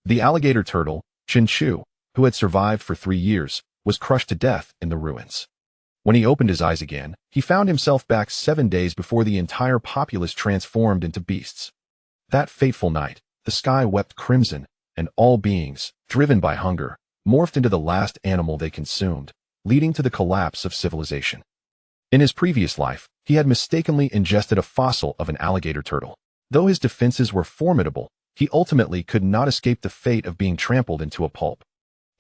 The alligator turtle, Chen Chu, who had survived for 3 years, was crushed to death in the ruins. When he opened his eyes again, he found himself back 7 days before the entire populace transformed into beasts. That fateful night, the sky wept crimson, and all beings, driven by hunger, morphed into the last animal they consumed, leading to the collapse of civilization. In his previous life, he had mistakenly ingested a fossil of an alligator turtle. Though his defenses were formidable, he ultimately could not escape the fate of being trampled into a pulp.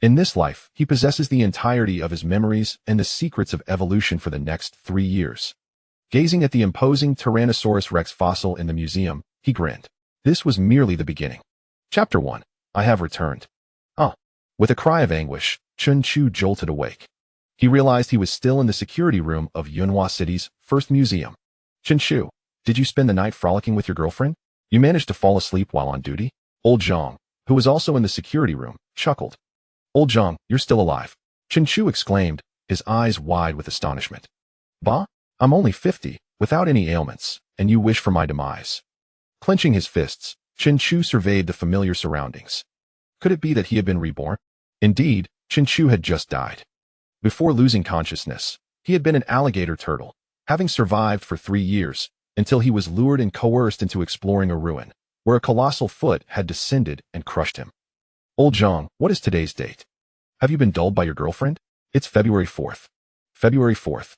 In this life, he possesses the entirety of his memories and the secrets of evolution for the next 3 years. Gazing at the imposing Tyrannosaurus rex fossil in the museum, he grinned. This was merely the beginning. Chapter 1. I have returned. With a cry of anguish, Chen Chu jolted awake. He realized he was still in the security room of Yunhua City's first museum. Chen Chu, did you spend the night frolicking with your girlfriend? You managed to fall asleep while on duty? Old Zhang, who was also in the security room, chuckled. Old Zhang, you're still alive. Chen Chu exclaimed, his eyes wide with astonishment. Bah, I'm only 50, without any ailments, and you wish for my demise. Clenching his fists, Chen Chu surveyed the familiar surroundings. Could it be that he had been reborn? Indeed, Chen Chu had just died. Before losing consciousness, he had been an alligator turtle, having survived for 3 years, until he was lured and coerced into exploring a ruin, where a colossal foot had descended and crushed him. Old Zhang, what is today's date? Have you been dulled by your girlfriend? It's February 4th. February 4th.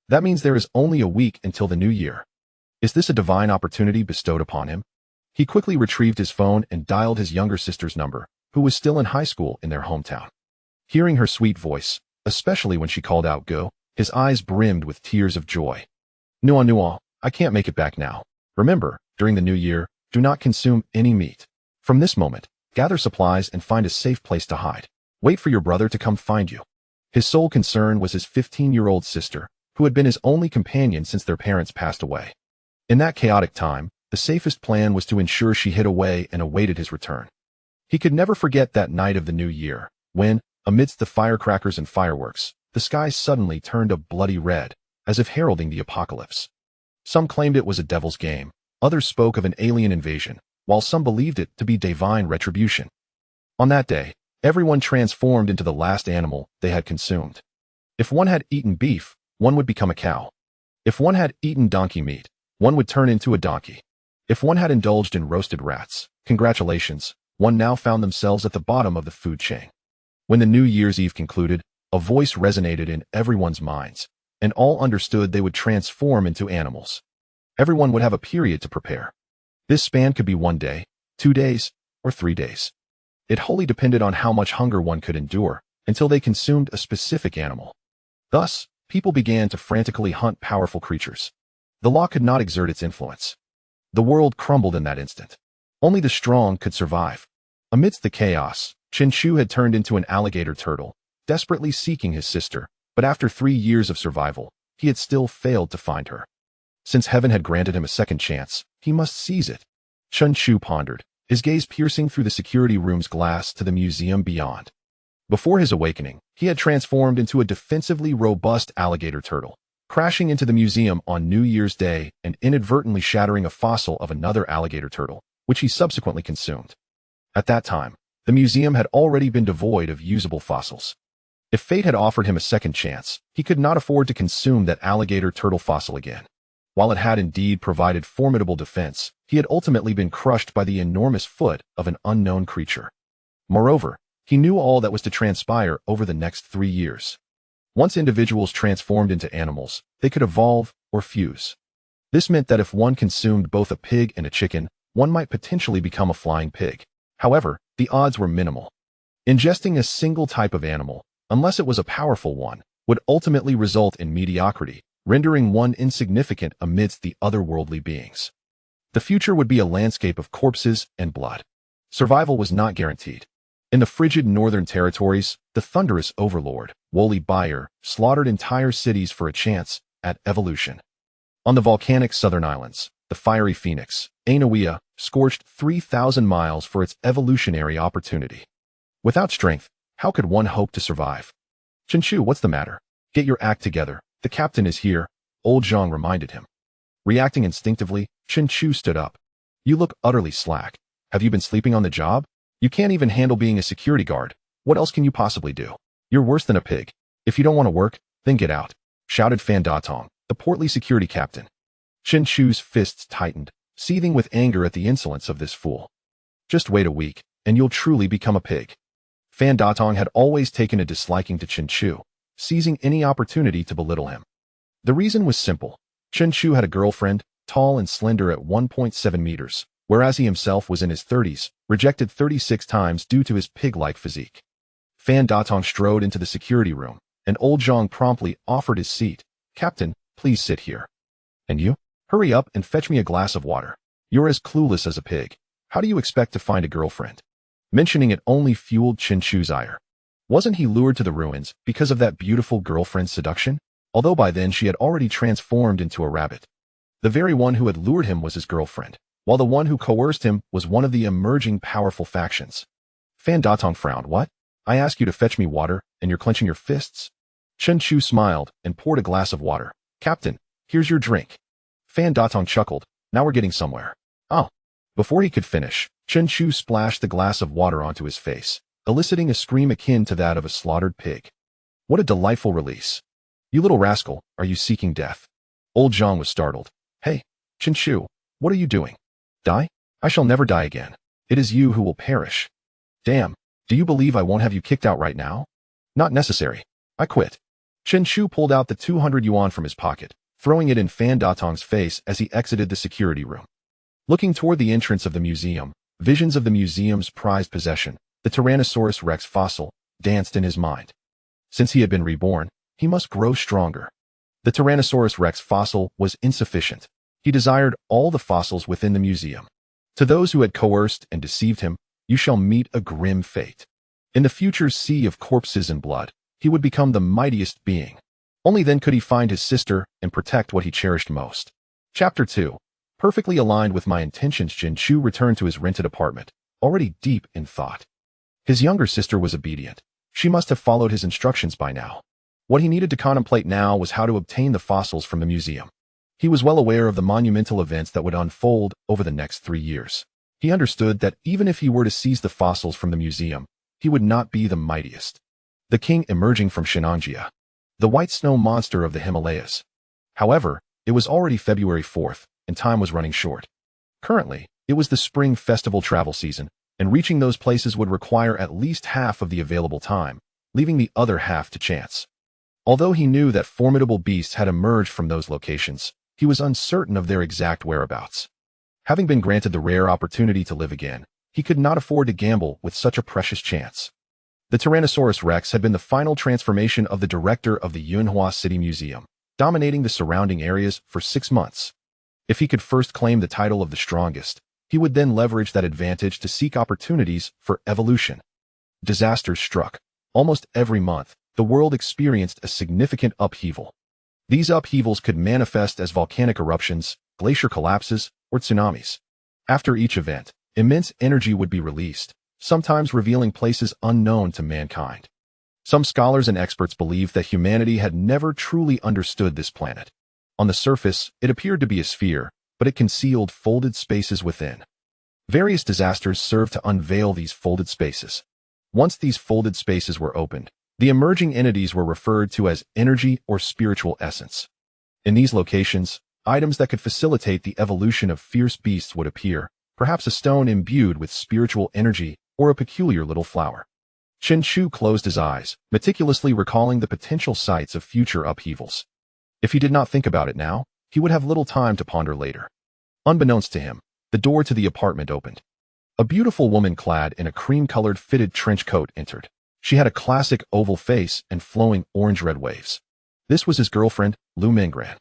That means there is only a week until the new year. Is this a divine opportunity bestowed upon him? He quickly retrieved his phone and dialed his younger sister's number, who was still in high school in their hometown. Hearing her sweet voice, especially when she called out go, his eyes brimmed with tears of joy. Nuan, I can't make it back now. Remember, during the new year, do not consume any meat. From this moment, gather supplies and find a safe place to hide. Wait for your brother to come find you. His sole concern was his 15-year-old sister, who had been his only companion since their parents passed away. In that chaotic time, the safest plan was to ensure she hid away and awaited his return. He could never forget that night of the new year, when, amidst the firecrackers and fireworks, the sky suddenly turned a bloody red, as if heralding the apocalypse. Some claimed it was a devil's game, others spoke of an alien invasion, while some believed it to be divine retribution. On that day, everyone transformed into the last animal they had consumed. If one had eaten beef, one would become a cow. If one had eaten donkey meat, one would turn into a donkey. If one had indulged in roasted rats, congratulations, one now found themselves at the bottom of the food chain. When the New Year's Eve concluded, a voice resonated in everyone's minds, and all understood they would transform into animals. Everyone would have a period to prepare. This span could be 1 day, 2 days, or 3 days. It wholly depended on how much hunger one could endure, until they consumed a specific animal. Thus, people began to frantically hunt powerful creatures. The law could not exert its influence. The world crumbled in that instant. Only the strong could survive. Amidst the chaos, Chen Chu had turned into an alligator turtle, desperately seeking his sister, but after 3 years of survival, he had still failed to find her. Since heaven had granted him a second chance, he must seize it. Chen Chu pondered, his gaze piercing through the security room's glass to the museum beyond. Before his awakening, he had transformed into a defensively robust alligator turtle, crashing into the museum on New Year's Day and inadvertently shattering a fossil of another alligator turtle, which he subsequently consumed. At that time, the museum had already been devoid of usable fossils. If fate had offered him a second chance, he could not afford to consume that alligator turtle fossil again. While it had indeed provided formidable defense, he had ultimately been crushed by the enormous foot of an unknown creature. Moreover, he knew all that was to transpire over the next 3 years. Once individuals transformed into animals, they could evolve or fuse. This meant that if one consumed both a pig and a chicken, one might potentially become a flying pig. However, the odds were minimal. Ingesting a single type of animal, unless it was a powerful one, would ultimately result in mediocrity, rendering one insignificant amidst the otherworldly beings. The future would be a landscape of corpses and blood. Survival was not guaranteed. In the frigid northern territories, the thunderous overlord, Woli Bayer, slaughtered entire cities for a chance at evolution. On the volcanic southern islands, the fiery phoenix, Ainawea, scorched 3,000 miles for its evolutionary opportunity. Without strength, how could one hope to survive? Chen Chu, what's the matter? Get your act together. The captain is here, old Zhang reminded him. Reacting instinctively, Chen Chu stood up. You look utterly slack. Have you been sleeping on the job? You can't even handle being a security guard. What else can you possibly do? You're worse than a pig. If you don't want to work, then get out, shouted Fan Datong, the portly security captain. Chen Chu's fists tightened, seething with anger at the insolence of this fool. Just wait a week, and you'll truly become a pig. Fan Datong had always taken a disliking to Chen Chu, seizing any opportunity to belittle him. The reason was simple. Chen Chu had a girlfriend, tall and slender at 1.7 meters, whereas he himself was in his 30s, rejected 36 times due to his pig-like physique. Fan Datong strode into the security room, and old Zhang promptly offered his seat. Captain, please sit here. And you? Hurry up and fetch me a glass of water. You're as clueless as a pig. How do you expect to find a girlfriend? Mentioning it only fueled Chen Chu's ire. Wasn't he lured to the ruins because of that beautiful girlfriend's seduction? Although by then she had already transformed into a rabbit. The very one who had lured him was his girlfriend, while the one who coerced him was one of the emerging powerful factions. Fan Datong frowned. What? I ask you to fetch me water, and you're clenching your fists? Chen Chu smiled and poured a glass of water. Captain, here's your drink. Fan Datong chuckled. Now we're getting somewhere. Oh. Before he could finish, Chen Chu splashed the glass of water onto his face, eliciting a scream akin to that of a slaughtered pig. What a delightful release. You little rascal, are you seeking death? Old Zhang was startled. Hey, Chen Chu, what are you doing? Die? I shall never die again. It is you who will perish. Damn, do you believe I won't have you kicked out right now? Not necessary. I quit. Chen Chu pulled out the 200 yuan from his pocket, throwing it in Fan Datong's face as he exited the security room. Looking toward the entrance of the museum, visions of the museum's prized possession, the Tyrannosaurus Rex fossil, danced in his mind. Since he had been reborn, he must grow stronger. The Tyrannosaurus Rex fossil was insufficient. He desired all the fossils within the museum. To those who had coerced and deceived him, you shall meet a grim fate. In the future sea of corpses and blood, he would become the mightiest being. Only then could he find his sister and protect what he cherished most. Chapter 2. Perfectly aligned with my intentions, Chen Chu returned to his rented apartment, already deep in thought. His younger sister was obedient. She must have followed his instructions by now. What he needed to contemplate now was how to obtain the fossils from the museum. He was well aware of the monumental events that would unfold over the next 3 years. He understood that even if he were to seize the fossils from the museum, he would not be the mightiest. The king emerging from Shenanjia. The white snow monster of the Himalayas. However, it was already February 4th, and time was running short. Currently, it was the spring festival travel season, and reaching those places would require at least half of the available time, leaving the other half to chance. Although he knew that formidable beasts had emerged from those locations, he was uncertain of their exact whereabouts. Having been granted the rare opportunity to live again, he could not afford to gamble with such a precious chance. The Tyrannosaurus Rex had been the final transformation of the director of the Yunhua City Museum, dominating the surrounding areas for 6 months. If he could first claim the title of the strongest, he would then leverage that advantage to seek opportunities for evolution. Disasters struck. Almost every month, the world experienced a significant upheaval. These upheavals could manifest as volcanic eruptions, glacier collapses, or tsunamis. After each event, immense energy would be released, sometimes revealing places unknown to mankind. Some scholars and experts believed that humanity had never truly understood this planet. On the surface, it appeared to be a sphere, but it concealed folded spaces within. Various disasters served to unveil these folded spaces. Once these folded spaces were opened, the emerging entities were referred to as energy or spiritual essence. In these locations, items that could facilitate the evolution of fierce beasts would appear, perhaps a stone imbued with spiritual energy or a peculiar little flower. Chen Chu closed his eyes, meticulously recalling the potential sites of future upheavals. If he did not think about it now, he would have little time to ponder later. Unbeknownst to him, the door to the apartment opened. A beautiful woman clad in a cream-colored fitted trench coat entered. She had a classic oval face and flowing orange-red waves. This was his girlfriend, Lu Mingran.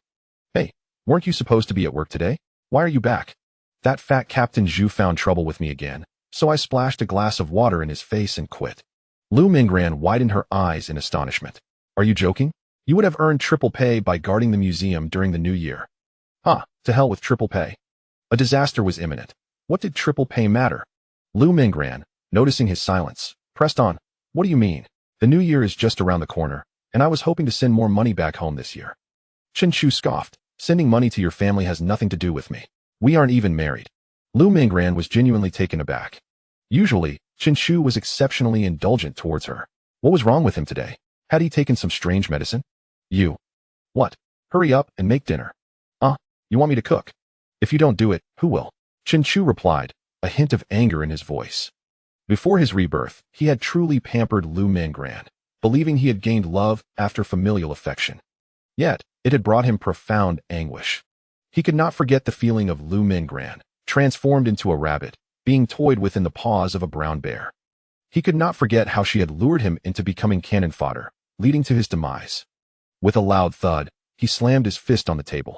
Hey, weren't you supposed to be at work today? Why are you back? That fat Captain Zhu found trouble with me again, so I splashed a glass of water in his face and quit. Lu Mingran widened her eyes in astonishment. Are you joking? You would have earned triple pay by guarding the museum during the new year. To hell with triple pay. A disaster was imminent. What did triple pay matter? Lu Mingran, noticing his silence, pressed on. What do you mean? The new year is just around the corner, and I was hoping to send more money back home this year. Chen Chu scoffed. Sending money to your family has nothing to do with me. We aren't even married. Lu Mingran was genuinely taken aback. Usually, Chen Chu was exceptionally indulgent towards her. What was wrong with him today? Had he taken some strange medicine? You. What? Hurry up and make dinner. You want me to cook? If you don't do it, who will? Chen Chu replied, a hint of anger in his voice. Before his rebirth, he had truly pampered Lu Mingran, believing he had gained love after familial affection. Yet, it had brought him profound anguish. He could not forget the feeling of Lu Mingran, transformed into a rabbit, being toyed with in the paws of a brown bear. He could not forget how she had lured him into becoming cannon fodder, leading to his demise. With a loud thud, he slammed his fist on the table.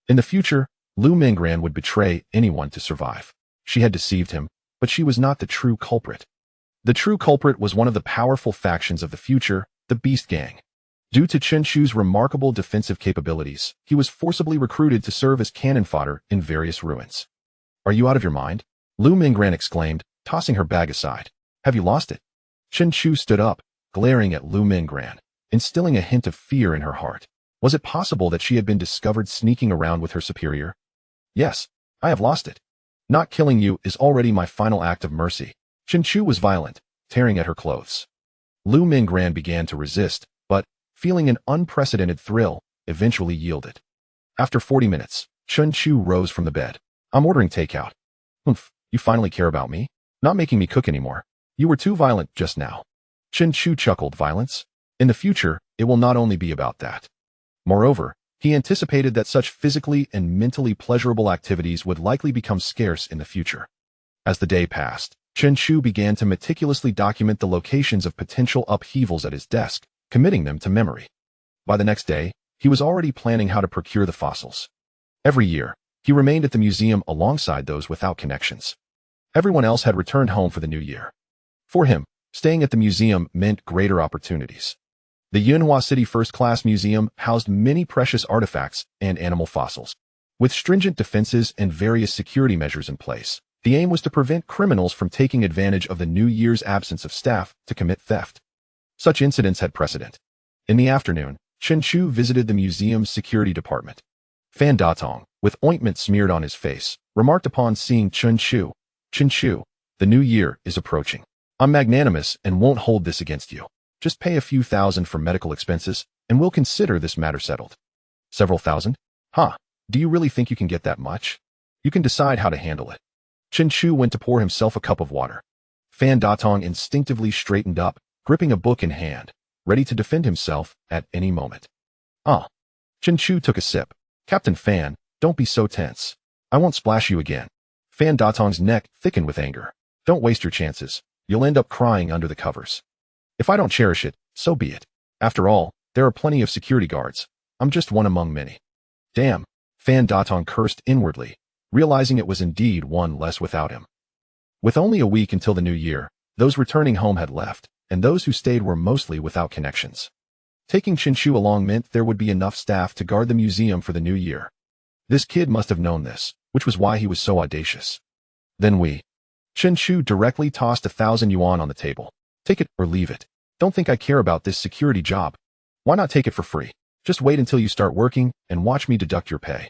In the future, Lu Mingran would betray anyone to survive. She had deceived him, but she was not the true culprit. The true culprit was one of the powerful factions of the future, the Beast Gang. Due to Chen Chu's remarkable defensive capabilities, he was forcibly recruited to serve as cannon fodder in various ruins. Are you out of your mind? Lu Mingran exclaimed, tossing her bag aside. Have you lost it? Chen Chu stood up, glaring at Lu Mingran, instilling a hint of fear in her heart. Was it possible that she had been discovered sneaking around with her superior? Yes, I have lost it. Not killing you is already my final act of mercy. Chen Chu was violent, tearing at her clothes. Lu Mingran began to resist, but, feeling an unprecedented thrill, eventually yielded. After 40 minutes, Chen Chu rose from the bed. I'm ordering takeout. Humph, you finally care about me? Not making me cook anymore. You were too violent just now. Chen Chu chuckled. Violence? In the future, it will not only be about that. Moreover, he anticipated that such physically and mentally pleasurable activities would likely become scarce in the future. As the day passed, Chen Chu began to meticulously document the locations of potential upheavals at his desk, committing them to memory. By the next day, he was already planning how to procure the fossils. Every year, he remained at the museum alongside those without connections. Everyone else had returned home for the new year. For him, staying at the museum meant greater opportunities. The Yunhua City First Class Museum housed many precious artifacts and animal fossils. With stringent defenses and various security measures in place, the aim was to prevent criminals from taking advantage of the New Year's absence of staff to commit theft. Such incidents had precedent. In the afternoon, Chen Chu visited the museum's security department. Fan Datong, with ointment smeared on his face, remarked upon seeing Chen Chu. Chen Chu, the new year is approaching. I'm magnanimous and won't hold this against you. Just pay a few thousand for medical expenses, and we'll consider this matter settled. Several thousand? Do you really think you can get that much? You can decide how to handle it. Chen Chu went to pour himself a cup of water. Fan Datong instinctively straightened up, gripping a book in hand, ready to defend himself at any moment. Chen Chu took a sip. Captain Fan, don't be so tense. I won't splash you again. Fan Datong's neck thickened with anger. Don't waste your chances. You'll end up crying under the covers. If I don't cherish it, so be it. After all, there are plenty of security guards. I'm just one among many. Damn, Fan Datong cursed inwardly, realizing it was indeed one less without him. With only a week until the new year, those returning home had left, and those who stayed were mostly without connections. Taking Chen Chu along meant there would be enough staff to guard the museum for the new year. This kid must have known this, which was why he was so audacious. Then Chen Chu directly tossed 1,000 yuan on the table. Take it or leave it. Don't think I care about this security job. Why not take it for free? Just wait until you start working and watch me deduct your pay.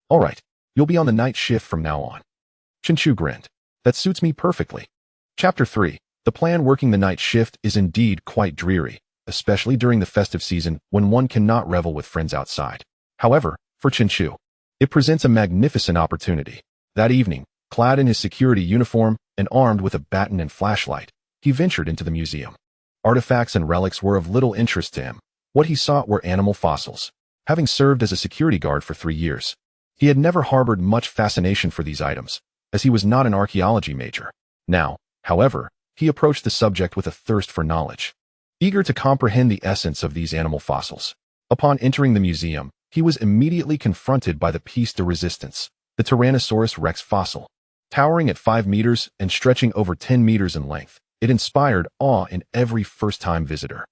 All right, you'll be on the night shift from now on. Chen Chu grinned. That suits me perfectly. Chapter 3. The plan working the night shift is indeed quite dreary, especially during the festive season when one cannot revel with friends outside. However, for Chen Chu, it presents a magnificent opportunity. That evening, clad in his security uniform and armed with a baton and flashlight, he ventured into the museum. Artifacts and relics were of little interest to him. What he sought were animal fossils. Having served as a security guard for 3 years, he had never harbored much fascination for these items, as he was not an archaeology major. Now, however, he approached the subject with a thirst for knowledge, eager to comprehend the essence of these animal fossils. Upon entering the museum, he was immediately confronted by the piece de resistance, the Tyrannosaurus rex fossil. Towering at 5 meters and stretching over 10 meters in length, it inspired awe in every first-time visitor.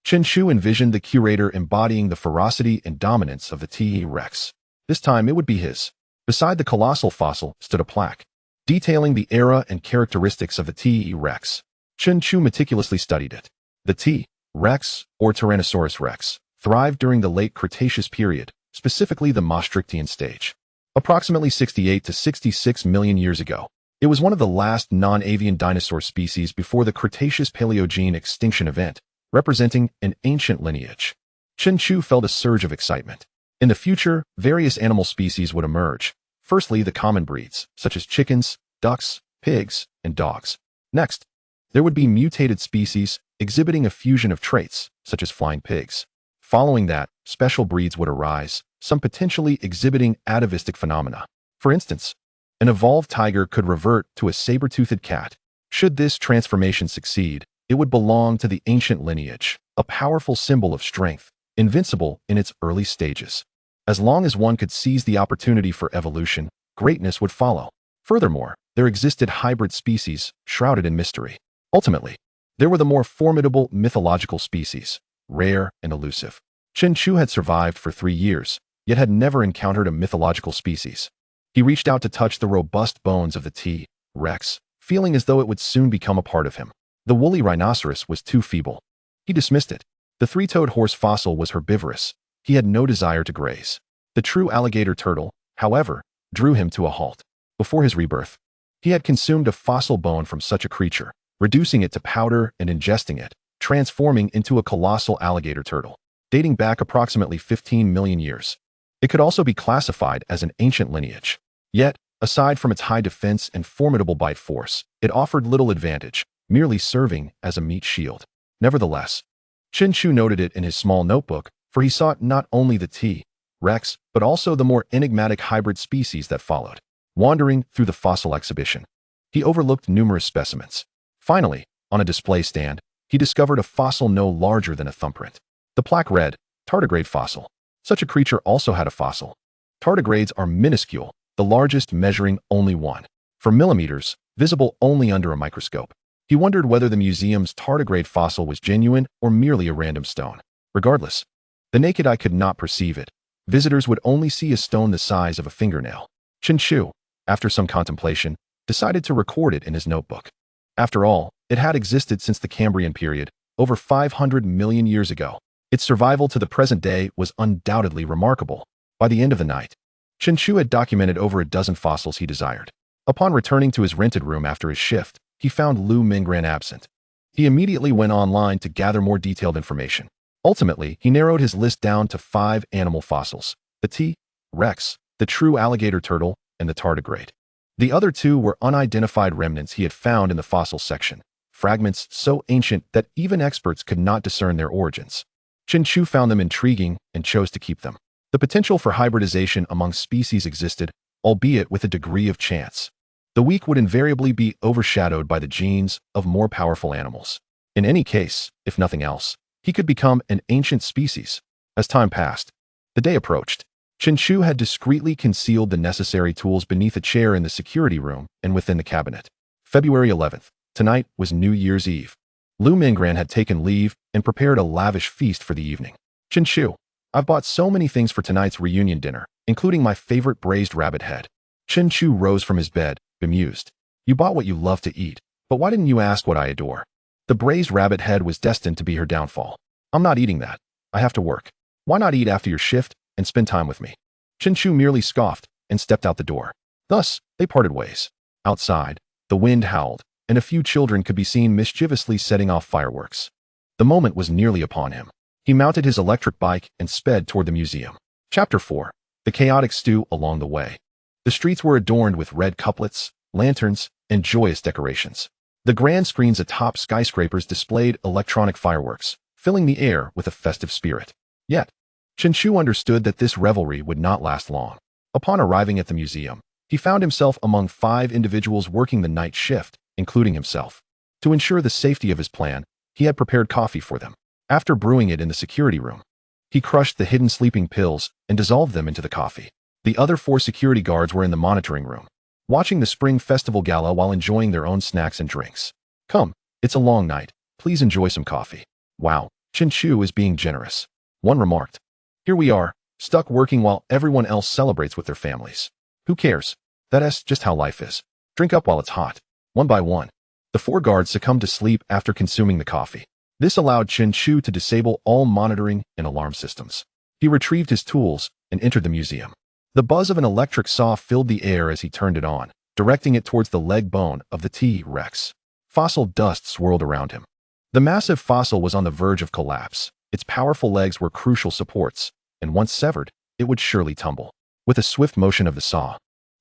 Chen Chu envisioned the curator embodying the ferocity and dominance of the T-Rex. This time it would be his. Beside the colossal fossil stood a plaque, detailing the era and characteristics of the T-Rex. Chen Chu meticulously studied it. The T-Rex, or Tyrannosaurus rex, thrived during the late Cretaceous period, specifically the Maastrichtian stage. Approximately 68 to 66 million years ago, It was one of the last non-avian dinosaur species before the Cretaceous-Paleogene extinction event, representing an ancient lineage. Chen Chu felt a surge of excitement. In the future, various animal species would emerge. Firstly, the common breeds, such as chickens, ducks, pigs, and dogs. Next, there would be mutated species exhibiting a fusion of traits, such as flying pigs. Following that, special breeds would arise, some potentially exhibiting atavistic phenomena. For instance, an evolved tiger could revert to a saber-toothed cat. Should this transformation succeed, it would belong to the ancient lineage, a powerful symbol of strength, invincible in its early stages. As long as one could seize the opportunity for evolution, greatness would follow. Furthermore, there existed hybrid species, shrouded in mystery. Ultimately, there were the more formidable mythological species, rare and elusive. Chen Chu had survived for 3 years, yet had never encountered a mythological species. He reached out to touch the robust bones of the T-Rex, feeling as though it would soon become a part of him. The woolly rhinoceros was too feeble. He dismissed it. The three-toed horse fossil was herbivorous. He had no desire to graze. The true alligator turtle, however, drew him to a halt. Before his rebirth, he had consumed a fossil bone from such a creature, reducing it to powder and ingesting it, transforming into a colossal alligator turtle, dating back approximately 15 million years. It could also be classified as an ancient lineage. Yet, aside from its high defense and formidable bite force, it offered little advantage, merely serving as a meat shield. Nevertheless, Chen Chu noted it in his small notebook, for he sought not only the T-Rex, but also the more enigmatic hybrid species that followed. Wandering through the fossil exhibition, he overlooked numerous specimens. Finally, on a display stand, he discovered a fossil no larger than a thumbprint. The plaque read, tardigrade fossil. Such a creature also had a fossil. Tardigrades are minuscule, the largest measuring only 1 millimeters, visible only under a microscope. He wondered whether the museum's tardigrade fossil was genuine or merely a random stone. Regardless, the naked eye could not perceive it. Visitors would only see a stone the size of a fingernail. Chen Chu, after some contemplation, decided to record it in his notebook. After all, it had existed since the Cambrian period, over 500 million years ago. Its survival to the present day was undoubtedly remarkable. By the end of the night, Chen Chu had documented over a dozen fossils he desired. Upon returning to his rented room after his shift, he found Lu Minggran absent. He immediately went online to gather more detailed information. Ultimately, he narrowed his list down to 5 animal fossils: the T-Rex, the true alligator turtle, and the tardigrade. The other 2 were unidentified remnants he had found in the fossil section, fragments so ancient that even experts could not discern their origins. Chen Chu found them intriguing and chose to keep them. The potential for hybridization among species existed, albeit with a degree of chance. The weak would invariably be overshadowed by the genes of more powerful animals. In any case, if nothing else, he could become an ancient species. As time passed, the day approached. Chen Chu had discreetly concealed the necessary tools beneath a chair in the security room and within the cabinet. February 11th. Tonight was New Year's Eve. Lu Minggran had taken leave and prepared a lavish feast for the evening. Chen Chu, I've bought so many things for tonight's reunion dinner, including my favorite braised rabbit head. Chen Chu rose from his bed, bemused. You bought what you love to eat, but why didn't you ask what I adore? The braised rabbit head was destined to be her downfall. I'm not eating that. I have to work. Why not eat after your shift and spend time with me? Chen Chu merely scoffed and stepped out the door. Thus, they parted ways. Outside, the wind howled, and a few children could be seen mischievously setting off fireworks. The moment was nearly upon him. He mounted his electric bike and sped toward the museum. Chapter 4. The chaotic stew along the way. The streets were adorned with red couplets, lanterns, and joyous decorations. The grand screens atop skyscrapers displayed electronic fireworks, filling the air with a festive spirit. Yet, Chen Chu understood that this revelry would not last long. Upon arriving at the museum, he found himself among 5 individuals working the night shift, including himself. To ensure the safety of his plan, he had prepared coffee for them. After brewing it in the security room, he crushed the hidden sleeping pills and dissolved them into the coffee. The other 4 security guards were in the monitoring room, watching the Spring Festival Gala while enjoying their own snacks and drinks. Come, it's a long night. Please enjoy some coffee. Wow, Chen Chu is being generous, one remarked. Here we are, stuck working while everyone else celebrates with their families. Who cares? That's just how life is. Drink up while it's hot. One by one, the 4 guards succumbed to sleep after consuming the coffee. This allowed Chen Chu to disable all monitoring and alarm systems. He retrieved his tools and entered the museum. The buzz of an electric saw filled the air as he turned it on, directing it towards the leg bone of the T-Rex. Fossil dust swirled around him. The massive fossil was on the verge of collapse. Its powerful legs were crucial supports, and once severed, it would surely tumble. With a swift motion of the saw,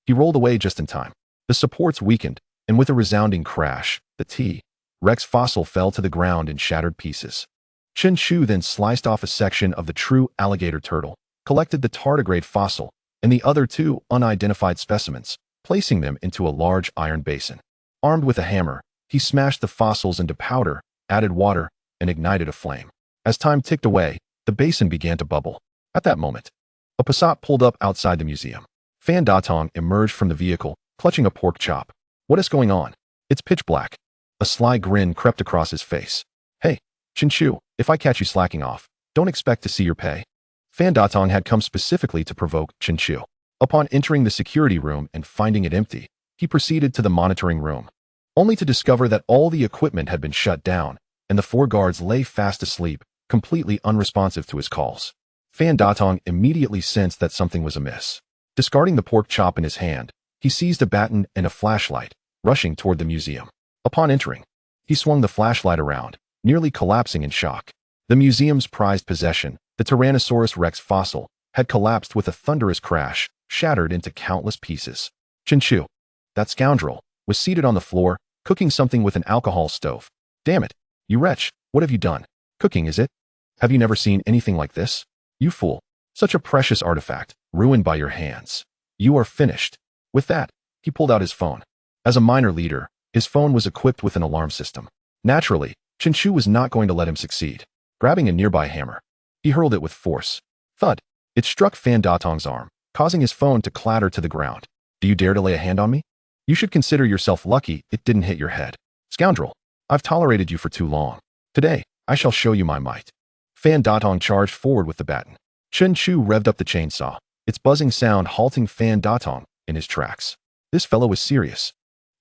he rolled away just in time. The supports weakened, and with a resounding crash, the T-Rex fossil fell to the ground in shattered pieces. Chen Chu then sliced off a section of the true alligator turtle, collected the tardigrade fossil, and the other two unidentified specimens, placing them into a large iron basin. Armed with a hammer, he smashed the fossils into powder, added water, and ignited a flame. As time ticked away, the basin began to bubble. At that moment, a Passat pulled up outside the museum. Fan Datong emerged from the vehicle, clutching a pork chop. What is going on? It's pitch black. A sly grin crept across his face. Hey, Chen Chu, if I catch you slacking off, don't expect to see your pay. Fan Datong had come specifically to provoke Chen Chu. Upon entering the security room and finding it empty, he proceeded to the monitoring room, only to discover that all the equipment had been shut down, and the 4 guards lay fast asleep, completely unresponsive to his calls. Fan Datong immediately sensed that something was amiss. Discarding the pork chop in his hand, he seized a baton and a flashlight, rushing toward the museum. Upon entering, he swung the flashlight around, nearly collapsing in shock. The museum's prized possession, the Tyrannosaurus Rex fossil, had collapsed with a thunderous crash, shattered into countless pieces. Chen Chu, that scoundrel, was seated on the floor, cooking something with an alcohol stove. Damn it, you wretch, what have you done? Cooking, is it? Have you never seen anything like this? You fool. Such a precious artifact, ruined by your hands. You are finished. With that, he pulled out his phone. As a minor leader, his phone was equipped with an alarm system. Naturally, Chen Chu was not going to let him succeed. Grabbing a nearby hammer, he hurled it with force. Thud! It struck Fan Datong's arm, causing his phone to clatter to the ground. Do you dare to lay a hand on me? You should consider yourself lucky it didn't hit your head. Scoundrel, I've tolerated you for too long. Today, I shall show you my might. Fan Datong charged forward with the baton. Chen Chu revved up the chainsaw, its buzzing sound halting Fan Datong in his tracks. This fellow was serious.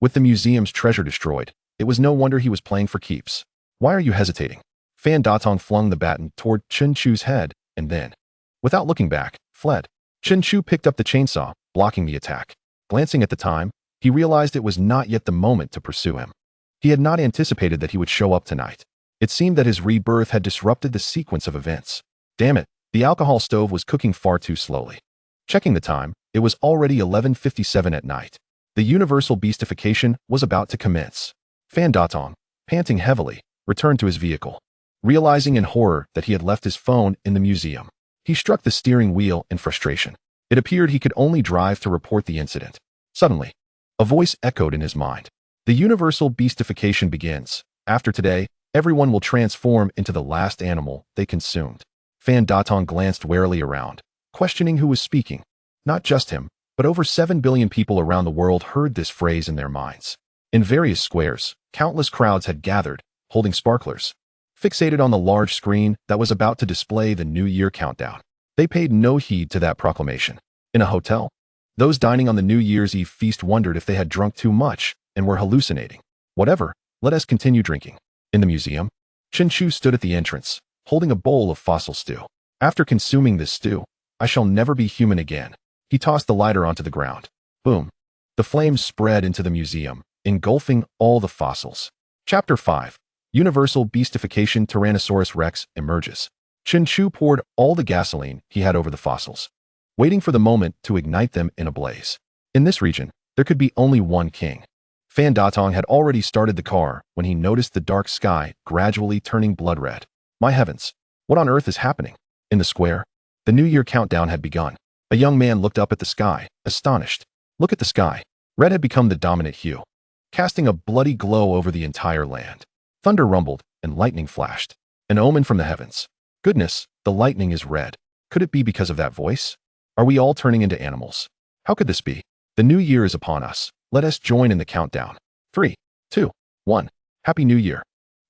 With the museum's treasure destroyed, it was no wonder he was playing for keeps. Why are you hesitating? Fan Datong flung the baton toward Chen Chu's head, and then, without looking back, fled. Chen Chu picked up the chainsaw, blocking the attack. Glancing at the time, he realized it was not yet the moment to pursue him. He had not anticipated that he would show up tonight. It seemed that his rebirth had disrupted the sequence of events. Damn it, the alcohol stove was cooking far too slowly. Checking the time, it was already 11:57 at night. The universal beastification was about to commence. Fan Datong, panting heavily, returned to his vehicle. Realizing in horror that he had left his phone in the museum, he struck the steering wheel in frustration. It appeared he could only drive to report the incident. Suddenly, a voice echoed in his mind. The universal beastification begins. After today, everyone will transform into the last animal they consumed. Fan Datong glanced warily around, questioning who was speaking. Not just him, but over 7 billion people around the world heard this phrase in their minds. In various squares, countless crowds had gathered, holding sparklers, fixated on the large screen that was about to display the New Year countdown. They paid no heed to that proclamation. In a hotel, those dining on the New Year's Eve feast wondered if they had drunk too much and were hallucinating. Whatever, let us continue drinking. In the museum, Chen Chu stood at the entrance, holding a bowl of fossil stew. After consuming this stew, I shall never be human again. He tossed the lighter onto the ground. Boom. The flames spread into the museum, engulfing all the fossils. Chapter 5. Universal Beastification Tyrannosaurus Rex emerges. Chen Chu poured all the gasoline he had over the fossils, waiting for the moment to ignite them in a blaze. In this region, there could be only one king. Fan Datong had already started the car when he noticed the dark sky gradually turning blood red. My heavens, what on earth is happening? In the square, the New Year countdown had begun. A young man looked up at the sky, astonished. Look at the sky. Red had become the dominant hue, casting a bloody glow over the entire land. Thunder rumbled and lightning flashed. An omen from the heavens. Goodness, the lightning is red. Could it be because of that voice? Are we all turning into animals? How could this be? The new year is upon us. Let us join in the countdown. 3, 2, 1. Happy New Year.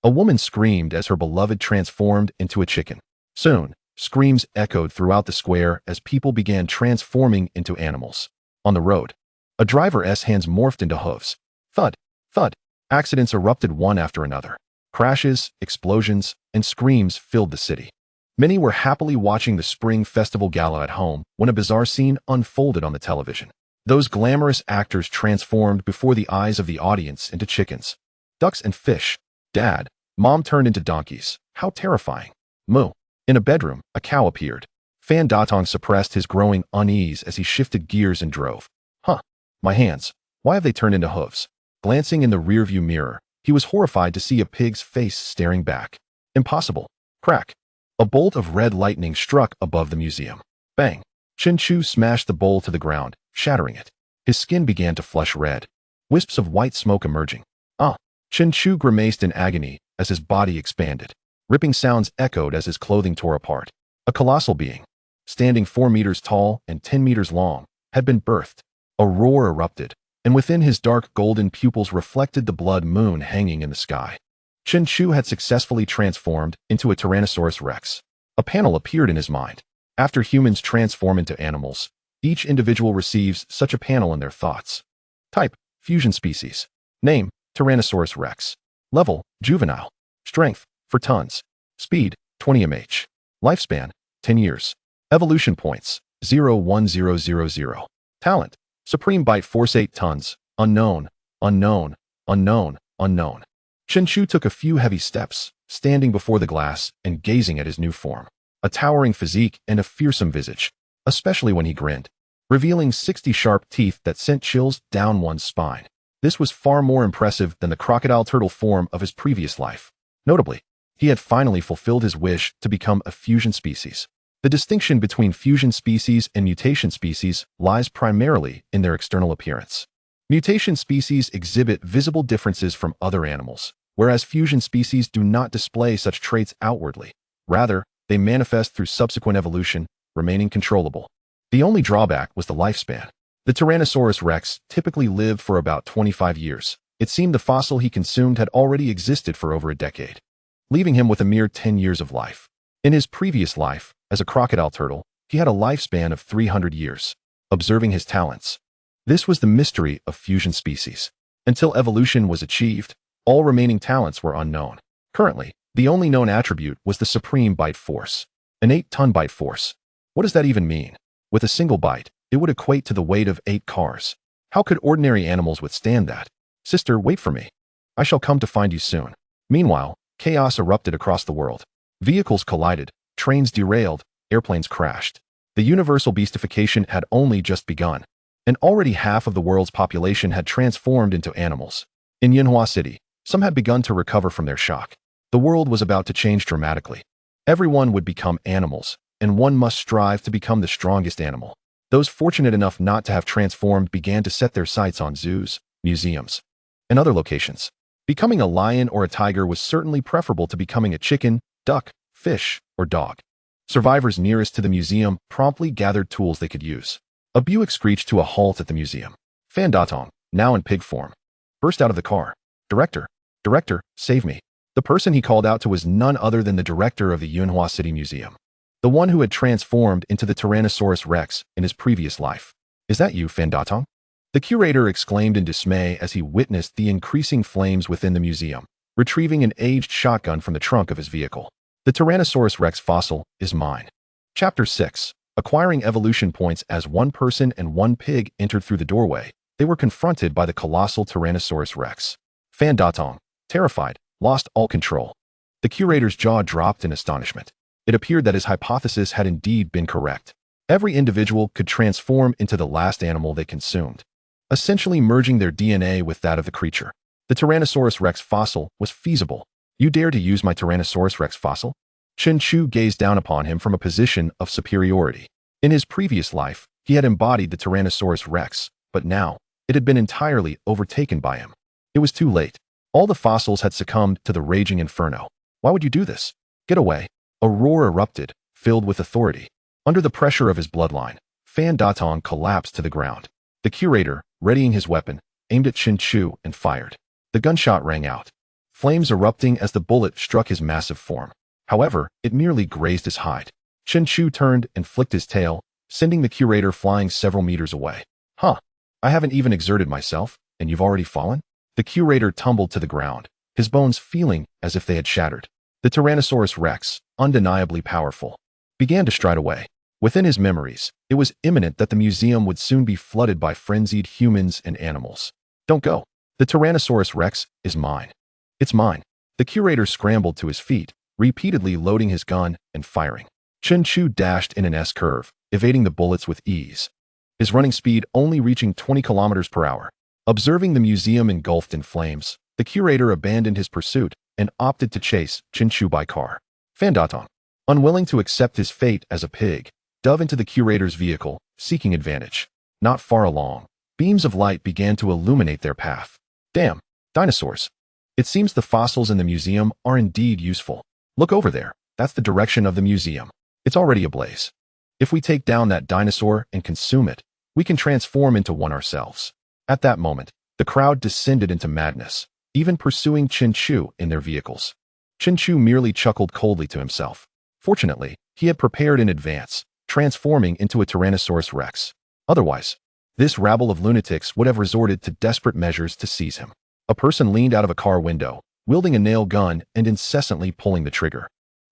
A woman screamed as her beloved transformed into a chicken. Soon, screams echoed throughout the square as people began transforming into animals. On the road, a driver's hands morphed into hooves. Thud, thud. Accidents erupted one after another. Crashes, explosions, and screams filled the city. Many were happily watching the Spring Festival Gala at home when a bizarre scene unfolded on the television. Those glamorous actors transformed before the eyes of the audience into chickens, ducks, and fish. Dad, Mom turned into donkeys. How terrifying. Moo. In a bedroom, a cow appeared. Fan Datong suppressed his growing unease as he shifted gears and drove. Huh. My hands. Why have they turned into hooves? Glancing in the rearview mirror, he was horrified to see a pig's face staring back. Impossible. Crack. A bolt of red lightning struck above the museum. Bang. Chen Chu smashed the bowl to the ground, shattering it. His skin began to flush red. Wisps of white smoke emerging. Ah! Chen Chu grimaced in agony as his body expanded. Ripping sounds echoed as his clothing tore apart. A colossal being, standing 4 meters tall and 10 meters long, had been birthed. A roar erupted, and within his dark golden pupils reflected the blood moon hanging in the sky. Chen Chu had successfully transformed into a Tyrannosaurus rex. A panel appeared in his mind. After humans transform into animals, each individual receives such a panel in their thoughts. Type, fusion species. Name, Tyrannosaurus rex. Level, juvenile. Strength, for tons. Speed, 20 mph. Lifespan, 10 years. Evolution points, 01000. Talent, supreme bite force 8 tons. Unknown, unknown, unknown, unknown. Chen Chu took a few heavy steps, standing before the glass and gazing at his new form. A towering physique and a fearsome visage, especially when he grinned, revealing 60 sharp teeth that sent chills down one's spine. This was far more impressive than the crocodile turtle form of his previous life. Notably, he had finally fulfilled his wish to become a fusion species. The distinction between fusion species and mutation species lies primarily in their external appearance. Mutation species exhibit visible differences from other animals, whereas fusion species do not display such traits outwardly. Rather, they manifest through subsequent evolution, remaining controllable. The only drawback was the lifespan. The Tyrannosaurus rex typically lived for about 25 years. It seemed the fossil he consumed had already existed for over a decade, leaving him with a mere 10 years of life. In his previous life, as a crocodile turtle, he had a lifespan of 300 years. Observing his talents. This was the mystery of fusion species. Until evolution was achieved, all remaining talents were unknown. Currently, the only known attribute was the supreme bite force. An 8-ton bite force. What does that even mean? With a single bite, it would equate to the weight of 8 cars. How could ordinary animals withstand that? Sister, wait for me. I shall come to find you soon. Meanwhile, chaos erupted across the world. Vehicles collided, trains derailed, airplanes crashed. The universal beastification had only just begun, and already half of the world's population had transformed into animals. In Yinhua City, some had begun to recover from their shock. The world was about to change dramatically. Everyone would become animals, and one must strive to become the strongest animal. Those fortunate enough not to have transformed began to set their sights on zoos, museums, and other locations. Becoming a lion or a tiger was certainly preferable to becoming a chicken, duck, fish, or dog. Survivors nearest to the museum promptly gathered tools they could use. A Buick screeched to a halt at the museum. Fan Datong, now in pig form, burst out of the car. Director, save me. The person he called out to was none other than the director of the Yunhua City Museum, the one who had transformed into the Tyrannosaurus rex in his previous life. Is that you, Fan Datong? The curator exclaimed in dismay as he witnessed the increasing flames within the museum, retrieving an aged shotgun from the trunk of his vehicle. The Tyrannosaurus rex fossil is mine. Chapter 6. Acquiring evolution points. As one person and one pig entered through the doorway, they were confronted by the colossal Tyrannosaurus rex. Fan Datong, terrified, lost all control. The curator's jaw dropped in astonishment. It appeared that his hypothesis had indeed been correct. Every individual could transform into the last animal they consumed, essentially merging their DNA with that of the creature. The Tyrannosaurus rex fossil was feasible. You dare to use my Tyrannosaurus rex fossil? Chen Chu gazed down upon him from a position of superiority. In his previous life, he had embodied the Tyrannosaurus rex, but now, it had been entirely overtaken by him. It was too late. All the fossils had succumbed to the raging inferno. Why would you do this? Get away. A roar erupted, filled with authority. Under the pressure of his bloodline, Fan Datong collapsed to the ground. The curator, readying his weapon, aimed at Chen Chu and fired. The gunshot rang out, flames erupting as the bullet struck his massive form. However, it merely grazed his hide. Chen Chu turned and flicked his tail, sending the curator flying several meters away. Huh. I haven't even exerted myself, and you've already fallen? The curator tumbled to the ground, his bones feeling as if they had shattered. The Tyrannosaurus rex, undeniably powerful, began to stride away. Within his memories, It was imminent that the museum would soon be flooded by frenzied humans and animals. Don't go. The Tyrannosaurus Rex is mine. It's mine. The curator scrambled to his feet, repeatedly loading his gun and firing. Chen Chu dashed in an S-curve, evading the bullets with ease, his running speed only reaching 20 kilometers per hour. Observing the museum engulfed in flames, the curator abandoned his pursuit and opted to chase Chen Chu by car. Fan Datong, unwilling to accept his fate as a pig, dove into the curator's vehicle, seeking advantage. Not far along, beams of light began to illuminate their path. Damn, dinosaurs. It seems the fossils in the museum are indeed useful. Look over there, that's the direction of the museum. It's already ablaze. If we take down that dinosaur and consume it, we can transform into one ourselves. At that moment, the crowd descended into madness, even pursuing Chen Chu in their vehicles. Chen Chu merely chuckled coldly to himself. Fortunately, he had prepared in advance, transforming into a Tyrannosaurus Rex. Otherwise, this rabble of lunatics would have resorted to desperate measures to seize him. A person leaned out of a car window, wielding a nail gun and incessantly pulling the trigger.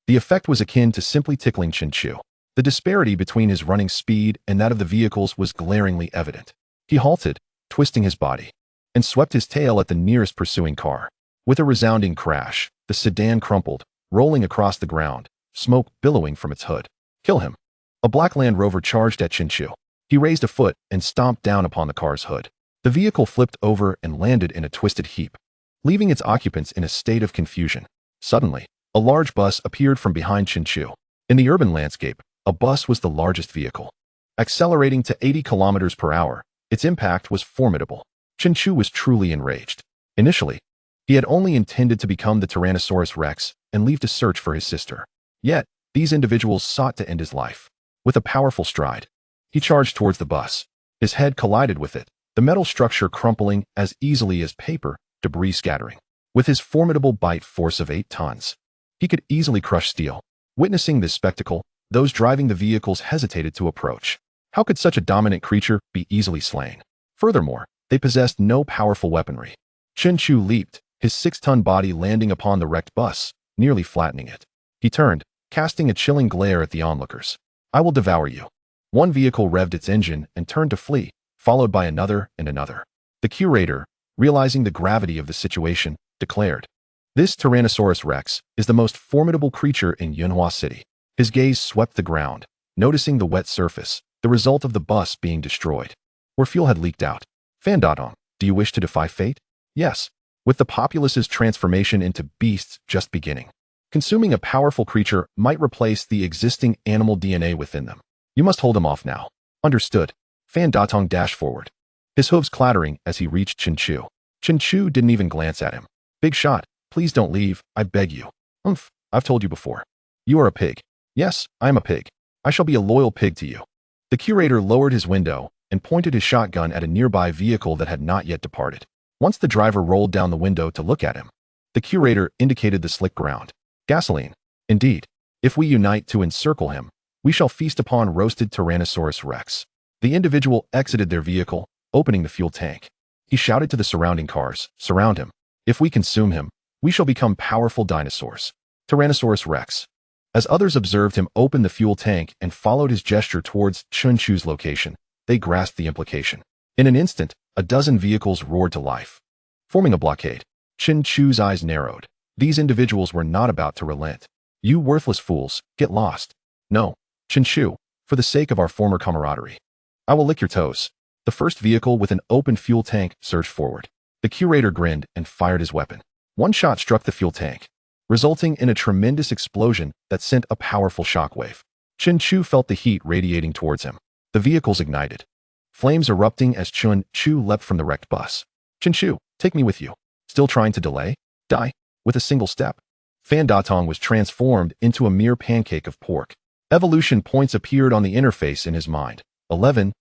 The effect was akin to simply tickling Chen Chu. The disparity between his running speed and that of the vehicles was glaringly evident. He halted, twisting his body, and swept his tail at the nearest pursuing car. With a resounding crash, the sedan crumpled, rolling across the ground, smoke billowing from its hood. Kill him. A black Land Rover charged at Chen Chu. He raised a foot and stomped down upon the car's hood. The vehicle flipped over and landed in a twisted heap, leaving its occupants in a state of confusion. Suddenly, a large bus appeared from behind Chen Chu. In the urban landscape, a bus was the largest vehicle. Accelerating to 80 kilometers per hour, its impact was formidable. Chen Chu was truly enraged. Initially, he had only intended to become the Tyrannosaurus Rex and leave to search for his sister. Yet, these individuals sought to end his life. With a powerful stride, he charged towards the bus. His head collided with it, the metal structure crumpling as easily as paper, debris scattering. With his formidable bite force of 8 tons, he could easily crush steel. Witnessing this spectacle, those driving the vehicles hesitated to approach. How could such a dominant creature be easily slain? Furthermore, they possessed no powerful weaponry. Chen Chu leaped, his 6-ton body landing upon the wrecked bus, nearly flattening it. He turned, casting a chilling glare at the onlookers. I will devour you. One vehicle revved its engine and turned to flee, followed by another and another. The curator, realizing the gravity of the situation, declared, "This Tyrannosaurus Rex is the most formidable creature in Yunhua City." His gaze swept the ground, noticing the wet surface, the result of the bus being destroyed, where fuel had leaked out. Fan Datong, do you wish to defy fate? Yes, with the populace's transformation into beasts just beginning. Consuming a powerful creature might replace the existing animal DNA within them. You must hold him off now. Understood. Fan Datong dashed forward, his hooves clattering as he reached Chen Chu. Chen Chu didn't even glance at him. Big shot, please don't leave, I beg you. I've told you before. You are a pig. Yes, I am a pig. I shall be a loyal pig to you. The curator lowered his window and pointed his shotgun at a nearby vehicle that had not yet departed. Once the driver rolled down the window to look at him, the curator indicated the slick ground. Gasoline. Indeed, if we unite to encircle him, we shall feast upon roasted Tyrannosaurus Rex. The individual exited their vehicle, opening the fuel tank. He shouted to the surrounding cars, surround him. If we consume him, we shall become powerful dinosaurs. Tyrannosaurus Rex. As others observed him open the fuel tank and followed his gesture towards Chen Chu's location, they grasped the implication. In an instant, a dozen vehicles roared to life, forming a blockade. Chen Chu's eyes narrowed. These individuals were not about to relent. You worthless fools, get lost. No, Chen Chu, for the sake of our former camaraderie. I will lick your toes. The first vehicle with an open fuel tank surged forward. The curator grinned and fired his weapon. One shot struck the fuel tank, resulting in a tremendous explosion that sent a powerful shockwave. Chen Chu felt the heat radiating towards him. The vehicles ignited, flames erupting as Chen Chu leapt from the wrecked bus. Chen Chu, take me with you. Still trying to delay? Die. With a single step. Fan Datong was transformed into a mere pancake of pork. Evolution points appeared on the interface in his mind. 11,000.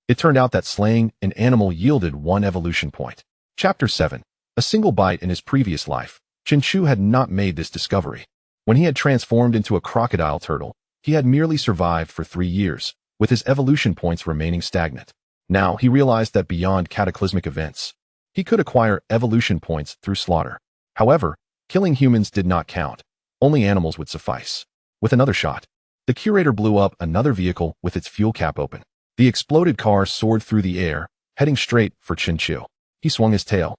It turned out that slaying an animal yielded 1 evolution point. Chapter 7. A single bite in his previous life. Chen Chu had not made this discovery. When he had transformed into a crocodile turtle, he had merely survived for 3 years, with his evolution points remaining stagnant. Now he realized that beyond cataclysmic events, he could acquire evolution points through slaughter. However, killing humans did not count. Only animals would suffice. With another shot, The curator blew up another vehicle with its fuel cap open. The exploded car soared through the air, heading straight for Chen Chu. He swung his tail,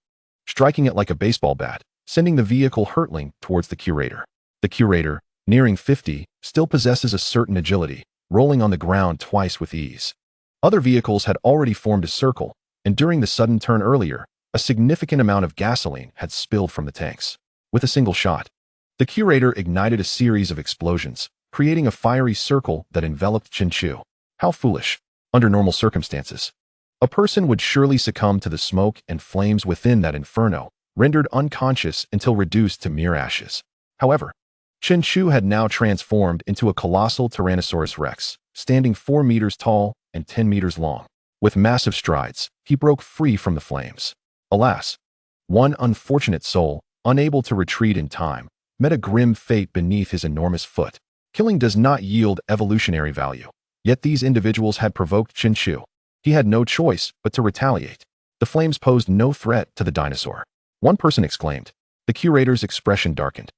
striking it like a baseball bat, sending the vehicle hurtling towards the curator. The curator, nearing 50, still possesses a certain agility, rolling on the ground twice with ease. Other vehicles had already formed a circle, and during the sudden turn earlier, a significant amount of gasoline had spilled from the tanks. With a single shot, the curator ignited a series of explosions, creating a fiery circle that enveloped Chen Chu. How foolish. Under normal circumstances, a person would surely succumb to the smoke and flames within that inferno, rendered unconscious until reduced to mere ashes. However, Chen Chu had now transformed into a colossal Tyrannosaurus Rex, standing 4 meters tall and 10 meters long. With massive strides, he broke free from the flames. Alas, one unfortunate soul, unable to retreat in time, met a grim fate beneath his enormous foot. Killing does not yield evolutionary value. Yet these individuals had provoked Chen Chu. He had no choice but to retaliate. The flames posed no threat to the dinosaur. One person exclaimed. The curator's expression darkened.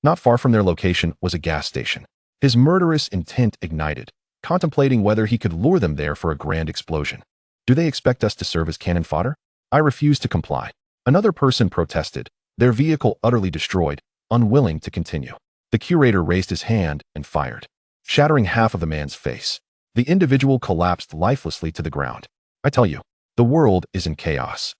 Not far from their location was a gas station. His murderous intent ignited, contemplating whether he could lure them there for a grand explosion. Do they expect us to serve as cannon fodder? I refuse to comply. Another person protested, their vehicle utterly destroyed, unwilling to continue. The curator raised his hand and fired, shattering half of the man's face. The individual collapsed lifelessly to the ground. I tell you, the world is in chaos.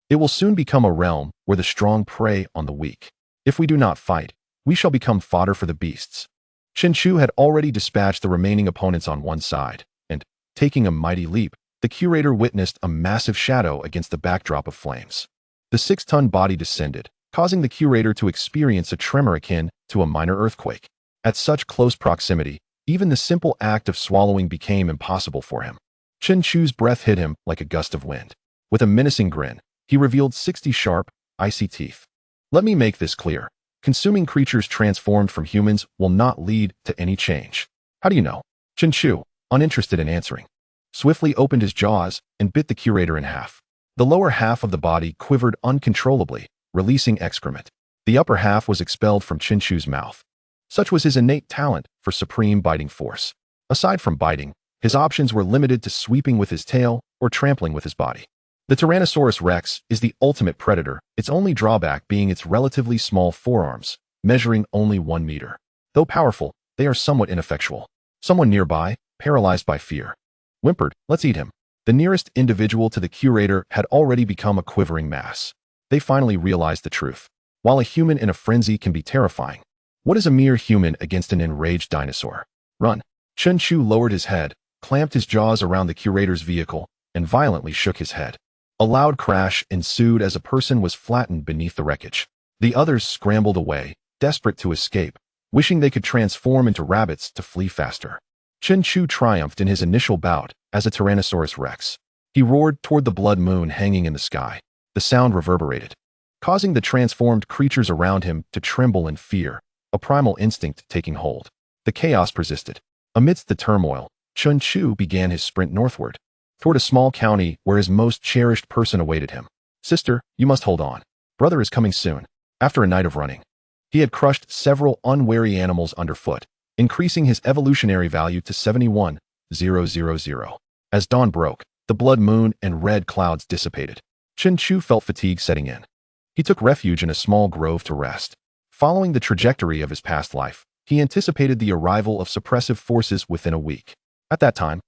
It will soon become a realm where the strong prey on the weak. If we do not fight, we shall become fodder for the beasts. Chen Chu had already dispatched the remaining opponents on one side, and, taking a mighty leap, the curator witnessed a massive shadow against the backdrop of flames. The 6-ton body descended, causing the curator to experience a tremor akin to a minor earthquake. At such close proximity, even the simple act of swallowing became impossible for him. Chen Chu's breath hit him like a gust of wind. With a menacing grin, he revealed 60 sharp, icy teeth. Let me make this clear. Consuming creatures transformed from humans will not lead to any change. How do you know? Chen Chu, uninterested in answering, swiftly opened his jaws and bit the curator in half. The lower half of the body quivered uncontrollably, releasing excrement. The upper half was expelled from Chen Chu's mouth. Such was his innate talent for supreme biting force. Aside from biting, his options were limited to sweeping with his tail or trampling with his body. The Tyrannosaurus Rex is the ultimate predator, its only drawback being its relatively small forearms, measuring only 1 meter. Though powerful, they are somewhat ineffectual. Someone nearby, paralyzed by fear, whimpered, "Let's eat him." The nearest individual to the curator had already become a quivering mass. They finally realized the truth. While a human in a frenzy can be terrifying, what is a mere human against an enraged dinosaur? Run. Chen Chu lowered his head, clamped his jaws around the curator's vehicle, and violently shook his head. A loud crash ensued as a person was flattened beneath the wreckage. The others scrambled away, desperate to escape, wishing they could transform into rabbits to flee faster. Chen Chu triumphed in his initial bout as a Tyrannosaurus Rex. He roared toward the blood moon hanging in the sky. The sound reverberated, causing the transformed creatures around him to tremble in fear, a primal instinct taking hold. The chaos persisted. Amidst the turmoil, Chen Chu began his sprint northward, toward a small county where his most cherished person awaited him. Sister, you must hold on. Brother is coming soon. After a night of running, he had crushed several unwary animals underfoot, increasing his evolutionary value to 71,000. As dawn broke, the blood moon and red clouds dissipated. Chen Chu felt fatigue setting in. He took refuge in a small grove to rest. Following the trajectory of his past life, he anticipated the arrival of suppressive forces within a week. At that time,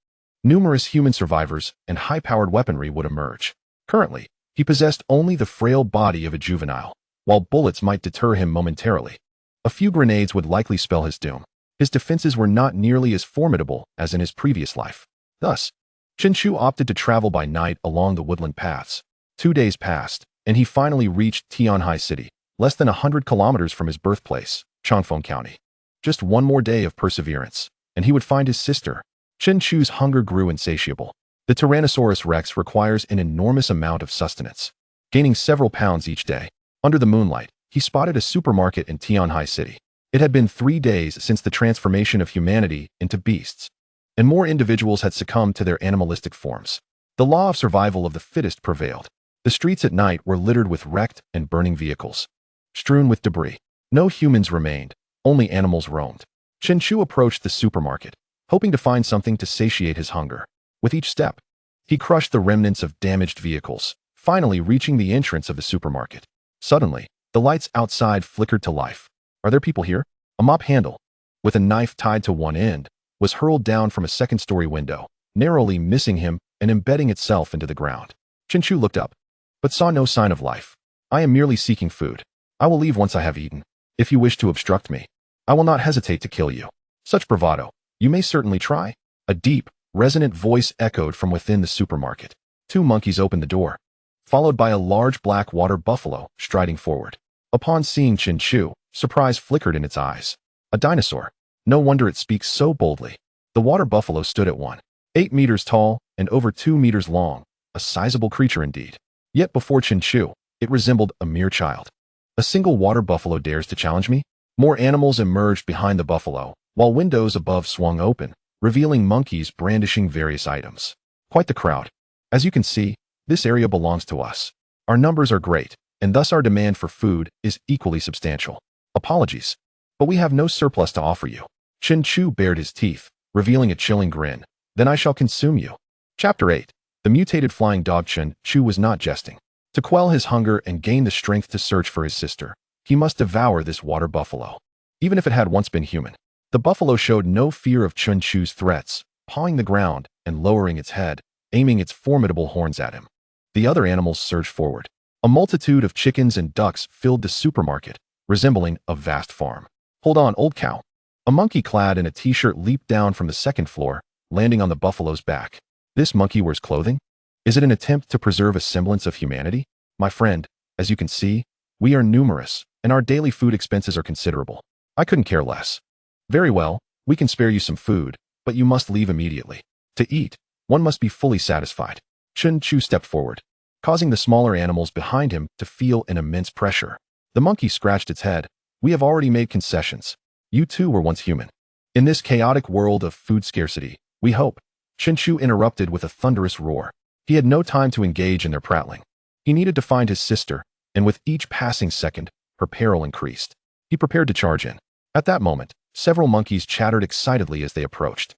numerous human survivors and high-powered weaponry would emerge. Currently, he possessed only the frail body of a juvenile. While bullets might deter him momentarily, a few grenades would likely spell his doom. His defenses were not nearly as formidable as in his previous life. Thus, Chen Chu opted to travel by night along the woodland paths. 2 days passed, and he finally reached Tianhai City, less than 100 kilometers from his birthplace, Changfeng County. Just one more day of perseverance, and he would find his sister. Chen Chu's hunger grew insatiable. The Tyrannosaurus Rex requires an enormous amount of sustenance, gaining several pounds each day. Under the moonlight, he spotted a supermarket in Tianhai City. It had been 3 days since the transformation of humanity into beasts, and more individuals had succumbed to their animalistic forms. The law of survival of the fittest prevailed. The streets at night were littered with wrecked and burning vehicles, strewn with debris. No humans remained, only animals roamed. Chen Chu approached the supermarket, hoping to find something to satiate his hunger. With each step, he crushed the remnants of damaged vehicles, finally reaching the entrance of the supermarket. Suddenly, the lights outside flickered to life. Are there people here? A mop handle, with a knife tied to one end, was hurled down from a second-story window, narrowly missing him and embedding itself into the ground. Chen Chu looked up, but saw no sign of life. I am merely seeking food. I will leave once I have eaten. If you wish to obstruct me, I will not hesitate to kill you. Such bravado. You may certainly try. A deep, resonant voice echoed from within the supermarket. Two monkeys opened the door, followed by a large black water buffalo striding forward. Upon seeing Chen Chu, surprise flickered in its eyes. A dinosaur. No wonder it speaks so boldly. The water buffalo stood at 1.8 meters tall and over 2 meters long, a sizable creature indeed. Yet before Chen Chu, it resembled a mere child. A single water buffalo dares to challenge me? More animals emerged behind the buffalo, while windows above swung open, revealing monkeys brandishing various items. Quite the crowd. As you can see, this area belongs to us. Our numbers are great, and thus our demand for food is equally substantial. Apologies, but we have no surplus to offer you. Chen Chu bared his teeth, revealing a chilling grin. Then I shall consume you. Chapter 8. The mutated flying dog. Chen Chu was not jesting. To quell his hunger and gain the strength to search for his sister, he must devour this water buffalo. Even if it had once been human. The buffalo showed no fear of Chen Chu's threats, pawing the ground and lowering its head, aiming its formidable horns at him. The other animals surged forward. A multitude of chickens and ducks filled the supermarket, resembling a vast farm. Hold on, old cow. A monkey clad in a t-shirt leaped down from the second floor, landing on the buffalo's back. This monkey wears clothing? Is it an attempt to preserve a semblance of humanity? My friend, as you can see, we are numerous, and our daily food expenses are considerable. I couldn't care less. Very well, we can spare you some food, but you must leave immediately. To eat, one must be fully satisfied. Chen Chu stepped forward, causing the smaller animals behind him to feel an immense pressure. The monkey scratched its head. We have already made concessions. You too were once human. In this chaotic world of food scarcity, we hope. Chen Chu interrupted with a thunderous roar. He had no time to engage in their prattling. He needed to find his sister, and with each passing second, her peril increased. He prepared to charge in. At that moment, several monkeys chattered excitedly as they approached,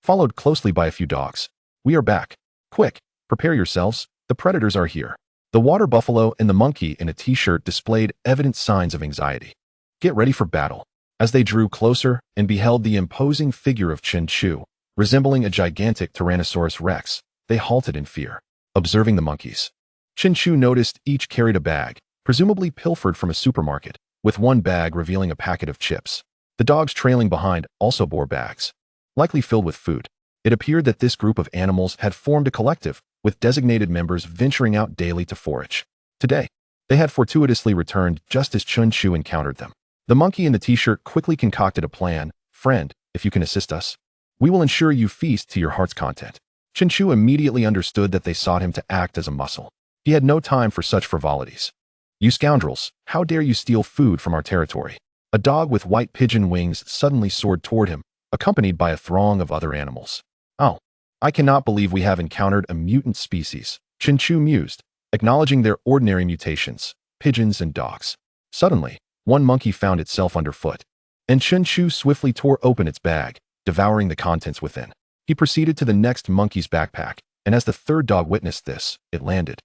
followed closely by a few dogs. We are back. Quick, prepare yourselves. The predators are here. The water buffalo and the monkey in a t-shirt displayed evident signs of anxiety. Get ready for battle. As they drew closer and beheld the imposing figure of Chen Chu, resembling a gigantic Tyrannosaurus Rex, they halted in fear, observing the monkeys. Chen Chu noticed each carried a bag, presumably pilfered from a supermarket, with one bag revealing a packet of chips. The dogs trailing behind also bore bags, likely filled with food. It appeared that this group of animals had formed a collective, with designated members venturing out daily to forage. Today, they had fortuitously returned just as Chen Chu encountered them. The monkey in the t-shirt quickly concocted a plan. Friend, if you can assist us, we will ensure you feast to your heart's content. Chen Chu immediately understood that they sought him to act as a muscle. He had no time for such frivolities. You scoundrels, how dare you steal food from our territory? A dog with white pigeon wings suddenly soared toward him, accompanied by a throng of other animals. Oh, I cannot believe we have encountered a mutant species, Chen Chu mused, acknowledging their ordinary mutations, pigeons and dogs. Suddenly, one monkey found itself underfoot, and Chen Chu swiftly tore open its bag, devouring the contents within. He proceeded to the next monkey's backpack, and as the third dog witnessed this, it landed,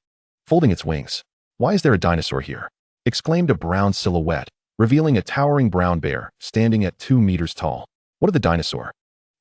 folding its wings. Why is there a dinosaur here? Exclaimed a brown silhouette, revealing a towering brown bear standing at 2 meters tall. What of the dinosaur?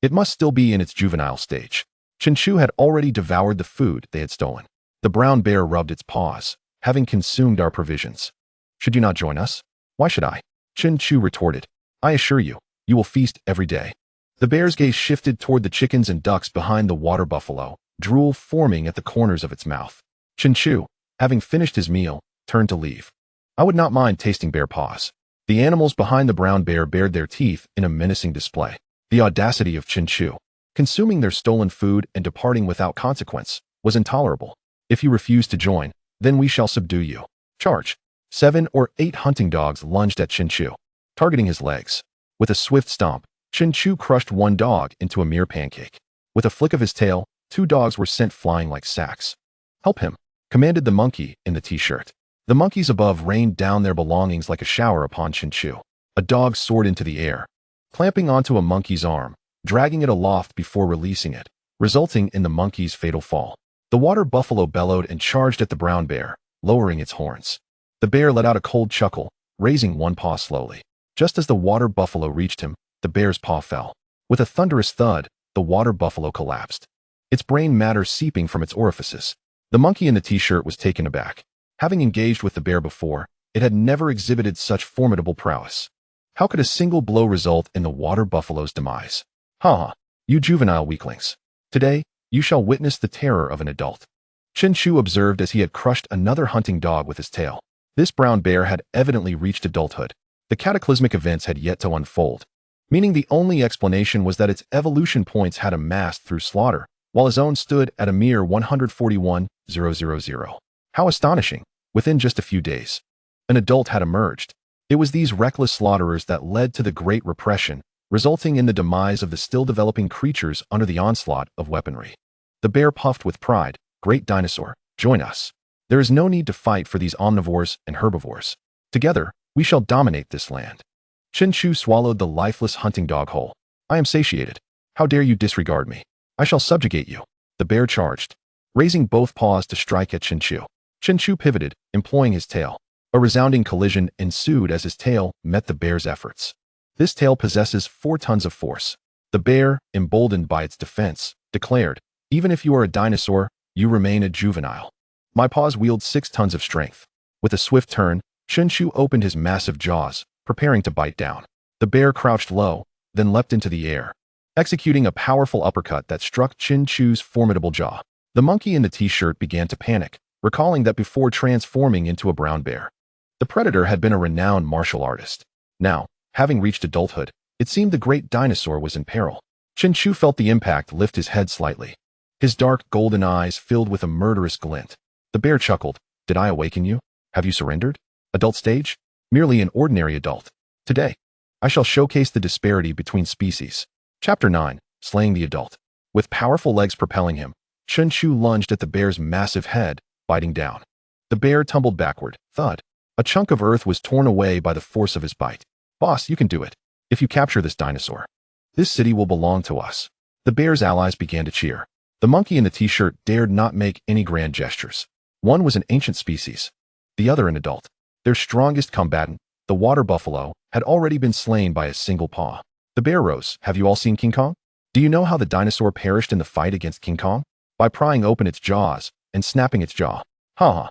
It must still be in its juvenile stage. Chen Chu had already devoured the food they had stolen. The brown bear rubbed its paws, having consumed our provisions. Should you not join us? Why should I? Chen Chu retorted. I assure you, you will feast every day. The bear's gaze shifted toward the chickens and ducks behind the water buffalo, drool forming at the corners of its mouth. Chen Chu, having finished his meal, turned to leave. I would not mind tasting bear paws. The animals behind the brown bear bared their teeth in a menacing display. The audacity of Chen Chu, consuming their stolen food and departing without consequence, was intolerable. If you refuse to join, then we shall subdue you. Charge. 7 or 8 hunting dogs lunged at Chen Chu, targeting his legs. With a swift stomp, Chen Chu crushed one dog into a mere pancake. With a flick of his tail, 2 dogs were sent flying like sacks. Help him, commanded the monkey in the t-shirt. The monkeys above rained down their belongings like a shower upon Chen Chu. A dog soared into the air, clamping onto a monkey's arm, dragging it aloft before releasing it, resulting in the monkey's fatal fall. The water buffalo bellowed and charged at the brown bear, lowering its horns. The bear let out a cold chuckle, raising one paw slowly. Just as the water buffalo reached him, the bear's paw fell. With a thunderous thud, the water buffalo collapsed, its brain matter seeping from its orifices. The monkey in the t-shirt was taken aback. Having engaged with the bear before, it had never exhibited such formidable prowess. How could a single blow result in the water buffalo's demise? Ha! You juvenile weaklings. Today, you shall witness the terror of an adult. Chen Chu observed as he had crushed another hunting dog with his tail. This brown bear had evidently reached adulthood. The cataclysmic events had yet to unfold, meaning the only explanation was that its evolution points had amassed through slaughter, while his own stood at a mere 141,000. How astonishing! Within just a few days, an adult had emerged. It was these reckless slaughterers that led to the Great Repression, resulting in the demise of the still-developing creatures under the onslaught of weaponry. The bear puffed with pride. Great dinosaur, join us. There is no need to fight for these omnivores and herbivores. Together, we shall dominate this land. Chen Chu swallowed the lifeless hunting dog whole. I am satiated. How dare you disregard me? I shall subjugate you. The bear charged, raising both paws to strike at Chen Chu. Chen Chu pivoted, employing his tail. A resounding collision ensued as his tail met the bear's efforts. This tail possesses 4 tons of force. The bear, emboldened by its defense, declared, even if you are a dinosaur, you remain a juvenile. My paws wield 6 tons of strength. With a swift turn, Chen Chu opened his massive jaws, preparing to bite down. The bear crouched low, then leapt into the air, executing a powerful uppercut that struck Chen Chu's formidable jaw. The monkey in the t-shirt began to panic, recalling that before transforming into a brown bear, the predator had been a renowned martial artist. Now, having reached adulthood, it seemed the great dinosaur was in peril. Chen Chu felt the impact lift his head slightly. His dark golden eyes filled with a murderous glint. The bear chuckled. Did I awaken you? Have you surrendered? Adult stage? Merely an ordinary adult. Today, I shall showcase the disparity between species. Chapter 9. Slaying the Adult. With powerful legs propelling him, Chen Chu lunged at the bear's massive head, biting down. The bear tumbled backward. Thud. A chunk of earth was torn away by the force of his bite. Boss, you can do it. If you capture this dinosaur, this city will belong to us. The bear's allies began to cheer. The monkey in the t-shirt dared not make any grand gestures. One was an ancient species, the other an adult. Their strongest combatant, the water buffalo, had already been slain by a single paw. The bear rose. Have you all seen King Kong? Do you know how the dinosaur perished in the fight against King Kong? By prying open its jaws and snapping its jaw. Ha ha.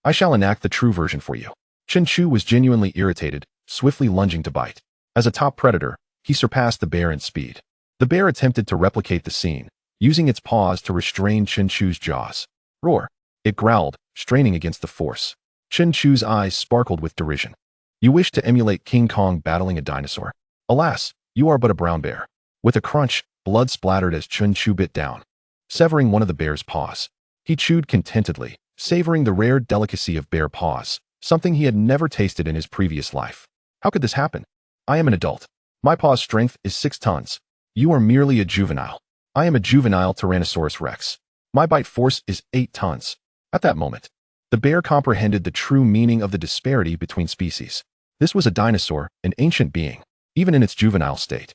I shall enact the true version for you. Chen Chu was genuinely irritated, swiftly lunging to bite. As a top predator, he surpassed the bear in speed. The bear attempted to replicate the scene, using its paws to restrain Chen Chu's jaws. Roar. It growled, straining against the force. Chen Chu's eyes sparkled with derision. You wish to emulate King Kong battling a dinosaur? Alas, you are but a brown bear. With a crunch, blood splattered as Chen Chu bit down, severing one of the bear's paws. He chewed contentedly, savoring the rare delicacy of bear paws, something he had never tasted in his previous life. How could this happen? I am an adult. My paw's strength is 6 tons. You are merely a juvenile. I am a juvenile Tyrannosaurus Rex. My bite force is 8 tons. At that moment, the bear comprehended the true meaning of the disparity between species. This was a dinosaur, an ancient being, even in its juvenile state.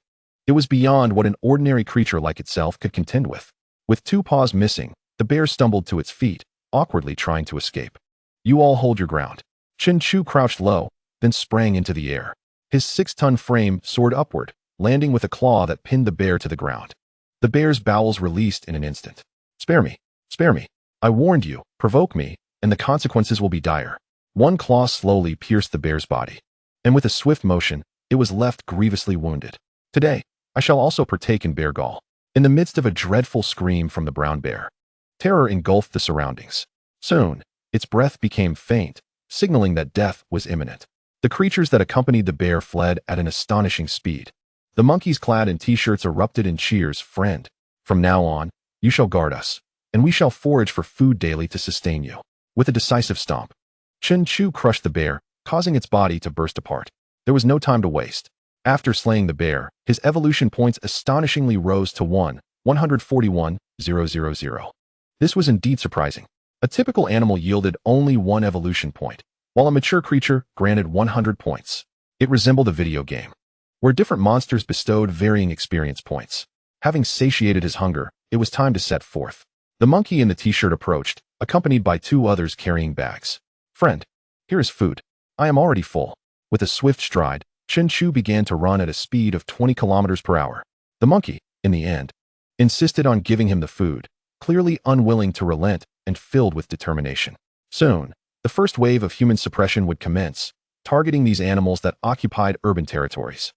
It was beyond what an ordinary creature like itself could contend with. With 2 paws missing, the bear stumbled to its feet, awkwardly trying to escape. You all hold your ground. Chen Chu crouched low, then sprang into the air. His 6-ton frame soared upward, landing with a claw that pinned the bear to the ground. The bear's bowels released in an instant. Spare me. Spare me. I warned you. Provoke me, and the consequences will be dire. One claw slowly pierced the bear's body, and with a swift motion, it was left grievously wounded. Today, I shall also partake in bear gall. In the midst of a dreadful scream from the brown bear, terror engulfed the surroundings. Soon, its breath became faint, signaling that death was imminent. The creatures that accompanied the bear fled at an astonishing speed. The monkeys clad in t-shirts erupted in cheers. Friend, from now on, you shall guard us, and we shall forage for food daily to sustain you. With a decisive stomp, Chen Chu crushed the bear, causing its body to burst apart. There was no time to waste. After slaying the bear, his evolution points astonishingly rose to 141,000. This was indeed surprising. A typical animal yielded only 1 evolution point, while a mature creature granted 100 points. It resembled a video game. where different monsters bestowed varying experience points. Having satiated his hunger, it was time to set forth. The monkey in the t-shirt approached, accompanied by 2 others carrying bags. "Friend, here is food. I am already full." With a swift stride, Chen Chu began to run at a speed of 20 kilometers per hour. The monkey, in the end, insisted on giving him the food, clearly unwilling to relent and filled with determination. Soon, the first wave of human suppression would commence, targeting these animals that occupied urban territories.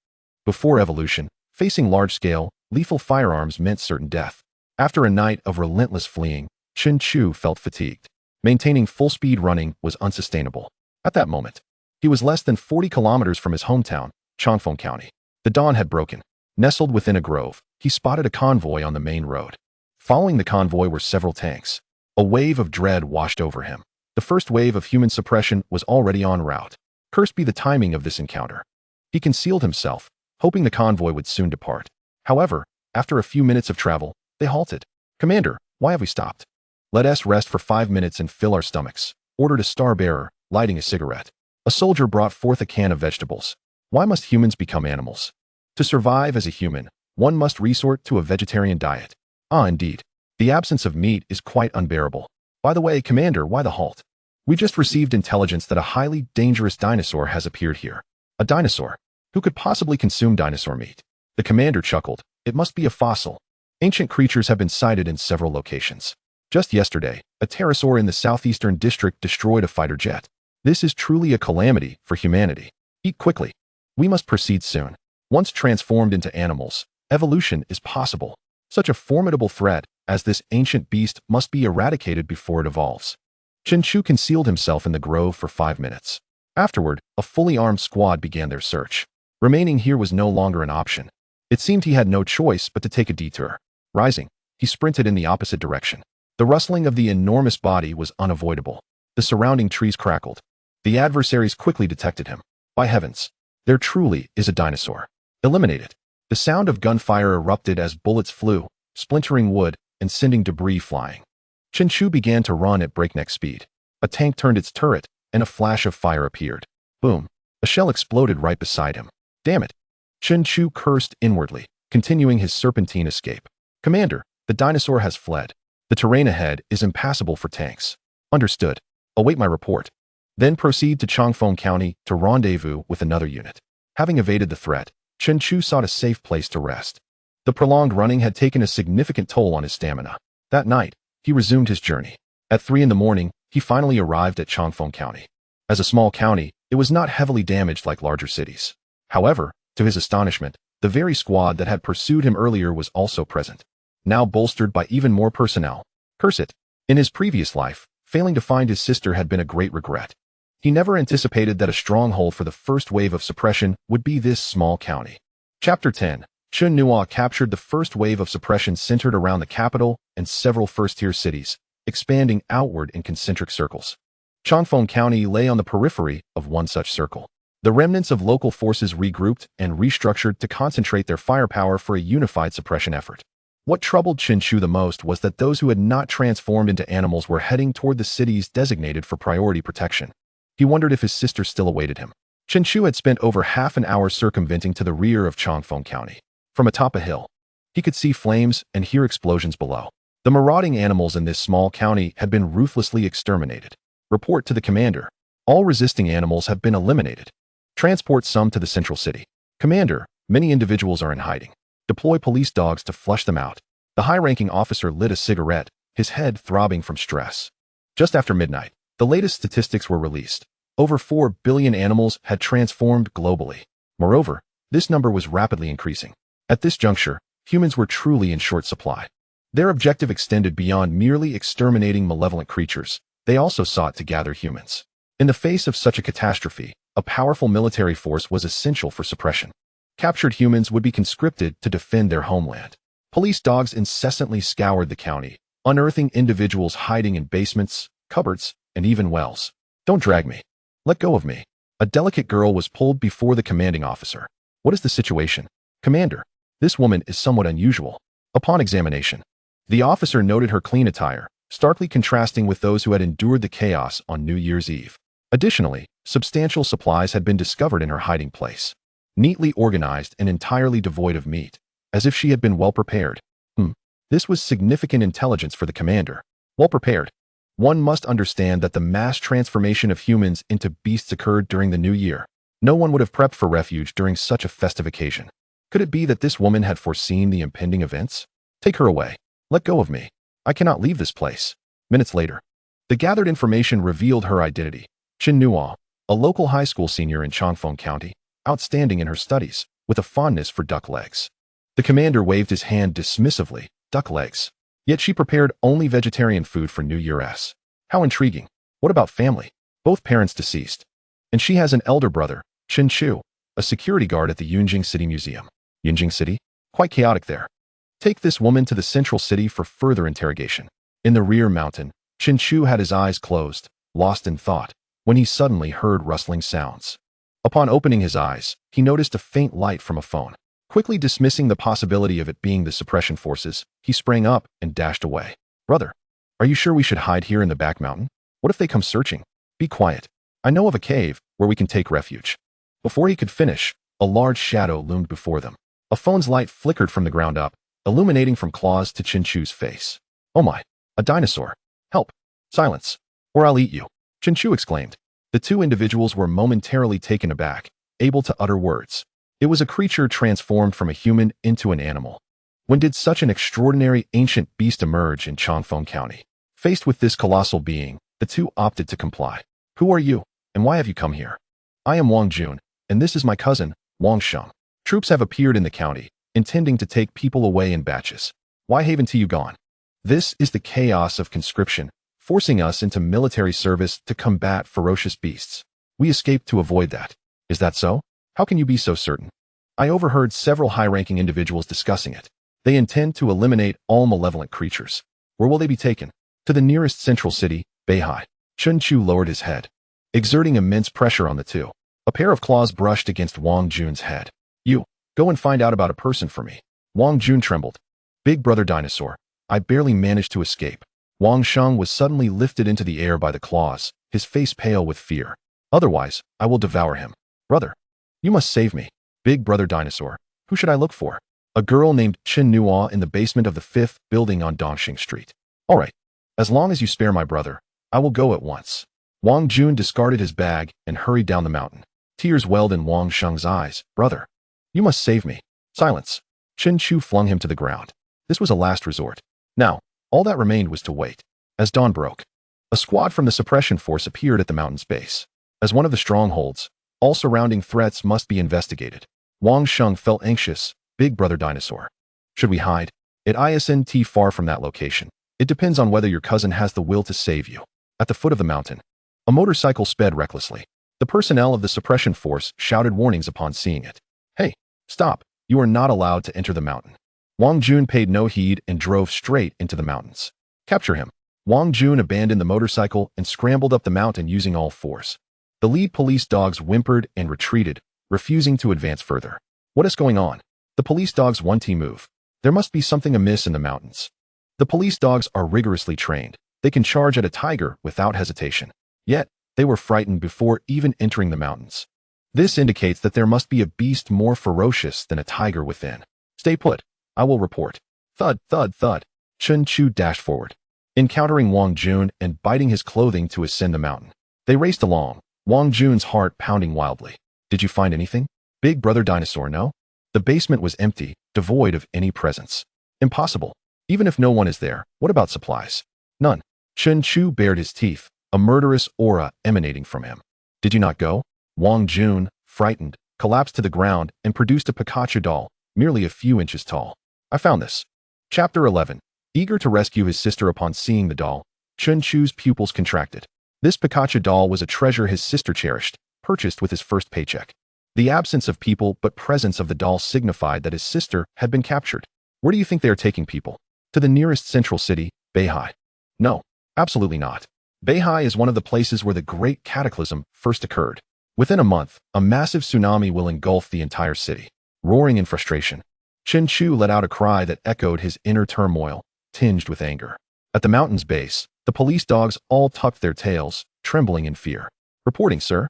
Before evolution, facing large-scale, lethal firearms meant certain death. After a night of relentless fleeing, Chen Chu felt fatigued. Maintaining full-speed running was unsustainable. At that moment, he was less than 40 kilometers from his hometown, Changfeng County. The dawn had broken. Nestled within a grove, he spotted a convoy on the main road. Following the convoy were several tanks. A wave of dread washed over him. The first wave of human suppression was already en route. Cursed be the timing of this encounter. He concealed himself, hoping the convoy would soon depart. However, after a few minutes of travel, they halted. "Commander, why have we stopped?" "Let us rest for 5 minutes and fill our stomachs," ordered a star-bearer, lighting a cigarette. A soldier brought forth a can of vegetables. Why must humans become animals? To survive as a human, one must resort to a vegetarian diet. Ah, indeed. The absence of meat is quite unbearable. By the way, Commander, why the halt? "We just received intelligence that a highly dangerous dinosaur has appeared here." "A dinosaur? Who could possibly consume dinosaur meat?" The commander chuckled. "It must be a fossil. Ancient creatures have been sighted in several locations. Just yesterday, a pterosaur in the southeastern district destroyed a fighter jet. This is truly a calamity for humanity. Eat quickly. We must proceed soon." Once transformed into animals, evolution is possible. Such a formidable threat as this ancient beast must be eradicated before it evolves. Chen Chu concealed himself in the grove for 5 minutes. Afterward, a fully armed squad began their search. Remaining here was no longer an option. It seemed he had no choice but to take a detour. Rising, he sprinted in the opposite direction. The rustling of the enormous body was unavoidable. The surrounding trees crackled. The adversaries quickly detected him. By heavens, there truly is a dinosaur. Eliminate it. The sound of gunfire erupted as bullets flew, splintering wood and sending debris flying. Chen Chu began to run at breakneck speed. A tank turned its turret, and a flash of fire appeared. Boom! A shell exploded right beside him. Damn it! Chen Chu cursed inwardly, continuing his serpentine escape. "Commander, the dinosaur has fled. The terrain ahead is impassable for tanks." "Understood. Await my report. Then proceed to Changfeng County to rendezvous with another unit." Having evaded the threat, Chen Chu sought a safe place to rest. The prolonged running had taken a significant toll on his stamina. That night, he resumed his journey. At 3 in the morning, he finally arrived at Changfeng County. As a small county, it was not heavily damaged like larger cities. However, to his astonishment, the very squad that had pursued him earlier was also present, now bolstered by even more personnel. Curse it! In his previous life, failing to find his sister had been a great regret. He never anticipated that a stronghold for the first wave of suppression would be this small county. Chapter 10. Chun Nua captured the first wave of suppression centered around the capital and several first-tier cities, expanding outward in concentric circles. Changfeng County lay on the periphery of one such circle. The remnants of local forces regrouped and restructured to concentrate their firepower for a unified suppression effort. What troubled Chen Chu the most was that those who had not transformed into animals were heading toward the cities designated for priority protection. He wondered if his sister still awaited him. Chen Chu had spent over half an hour circumventing to the rear of Changfeng County. From atop a hill, he could see flames and hear explosions below. The marauding animals in this small county had been ruthlessly exterminated. Report to the commander. All resisting animals have been eliminated. Transport some to the central city. Commander, many individuals are in hiding. Deploy police dogs to flush them out. The high-ranking officer lit a cigarette, his head throbbing from stress. Just after midnight, the latest statistics were released. Over 4 billion animals had transformed globally. Moreover, this number was rapidly increasing. At this juncture, humans were truly in short supply. Their objective extended beyond merely exterminating malevolent creatures. They also sought to gather humans. In the face of such a catastrophe, a powerful military force was essential for suppression. Captured humans would be conscripted to defend their homeland. Police dogs incessantly scoured the county, unearthing individuals hiding in basements, cupboards, and even wells. "Don't drag me. Let go of me." A delicate girl was pulled before the commanding officer. "What is the situation?" "Commander, this woman is somewhat unusual." Upon examination, the officer noted her clean attire, starkly contrasting with those who had endured the chaos on New Year's Eve. Additionally, substantial supplies had been discovered in her hiding place. neatly organized and entirely devoid of meat, as if she had been well prepared. This was significant intelligence for the commander. Well prepared. One must understand that the mass transformation of humans into beasts occurred during the new year. No one would have prepped for refuge during such a festive occasion. Could it be that this woman had foreseen the impending events? Take her away. Let go of me. I cannot leave this place. Minutes later, the gathered information revealed her identity. Chen Chu, a local high school senior in Changfeng County, outstanding in her studies, with a fondness for duck legs. The commander waved his hand dismissively. Duck legs. Yet she prepared only vegetarian food for New Year's. How intriguing. What about family? Both parents deceased. And she has an elder brother, Chen Chu, a security guard at the Yunjing City Museum. Yunjing City? Quite chaotic there. Take this woman to the central city for further interrogation. In the rear mountain, Chen Chu had his eyes closed, lost in thought, when he suddenly heard rustling sounds. Upon opening his eyes, he noticed a faint light from a phone. Quickly dismissing the possibility of it being the suppression forces, he sprang up and dashed away. Brother, are you sure we should hide here in the back mountain? What if they come searching? Be quiet. I know of a cave where we can take refuge. Before he could finish, a large shadow loomed before them. A phone's light flickered from the ground up, illuminating from claws to Chen Chu's face. Oh my, a dinosaur. Help. Silence, or I'll eat you. Chen Chu exclaimed. The two individuals were momentarily taken aback, able to utter words. It was a creature transformed from a human into an animal. When did such an extraordinary ancient beast emerge in Changfeng County? Faced with this colossal being, the two opted to comply. Who are you, and why have you come here? I am Wang Jun, and this is my cousin, Wang Sheng. Troops have appeared in the county, intending to take people away in batches. Why haven't you gone? This is the chaos of conscription, forcing us into military service to combat ferocious beasts. We escaped to avoid that. Is that so? How can you be so certain? I overheard several high-ranking individuals discussing it. They intend to eliminate all malevolent creatures. Where will they be taken? To the nearest central city, Beihai. Chen Chu lowered his head, exerting immense pressure on the two. A pair of claws brushed against Wang Jun's head. You, go and find out about a person for me. Wang Jun trembled. Big brother dinosaur, I barely managed to escape. Wang Sheng was suddenly lifted into the air by the claws, his face pale with fear. Otherwise, I will devour him. Brother, you must save me. Big brother dinosaur, who should I look for? A girl named Chen Chu in the basement of the 5th building on Dongxing Street. All right, as long as you spare my brother, I will go at once. Wang Jun discarded his bag and hurried down the mountain. Tears welled in Wang Sheng's eyes. Brother, you must save me. Silence. Chen Chu flung him to the ground. This was a last resort. Now, all that remained was to wait. As dawn broke, a squad from the suppression force appeared at the mountain's base. As one of the strongholds, all surrounding threats must be investigated. Wang Sheng felt anxious. Big brother dinosaur. Should we hide? It isn't far from that location. It depends on whether your cousin has the will to save you. At the foot of the mountain, a motorcycle sped recklessly. The personnel of the suppression force shouted warnings upon seeing it. Hey, stop. You are not allowed to enter the mountain. Wang Jun paid no heed and drove straight into the mountains. Capture him. Wang Jun abandoned the motorcycle and scrambled up the mountain using all force. The lead police dogs whimpered and retreated, refusing to advance further. What is going on? The police dogs want to move. There must be something amiss in the mountains. The police dogs are rigorously trained. They can charge at a tiger without hesitation. Yet, they were frightened before even entering the mountains. This indicates that there must be a beast more ferocious than a tiger within. Stay put. I will report. Thud, thud, thud. Chen Chu dashed forward, encountering Wang Jun and biting his clothing to ascend the mountain. They raced along, Wang Jun's heart pounding wildly. Did you find anything? Big brother dinosaur, no? The basement was empty, devoid of any presence. Impossible. Even if no one is there, what about supplies? None. Chen Chu bared his teeth, a murderous aura emanating from him. Did you not go? Wang Jun, frightened, collapsed to the ground and produced a Pikachu doll, merely a few inches tall. I found this. Chapter 11. Eager to rescue his sister upon seeing the doll, Chen Chu's pupils contracted. This Pikachu doll was a treasure his sister cherished, purchased with his first paycheck. The absence of people but presence of the doll signified that his sister had been captured. Where do you think they are taking people? To the nearest central city, Beihai. No, absolutely not. Beihai is one of the places where the Great Cataclysm first occurred. Within a month, a massive tsunami will engulf the entire city. Roaring in frustration, Chen Chu let out a cry that echoed his inner turmoil, tinged with anger. At the mountain's base, the police dogs all tucked their tails, trembling in fear. Reporting, sir.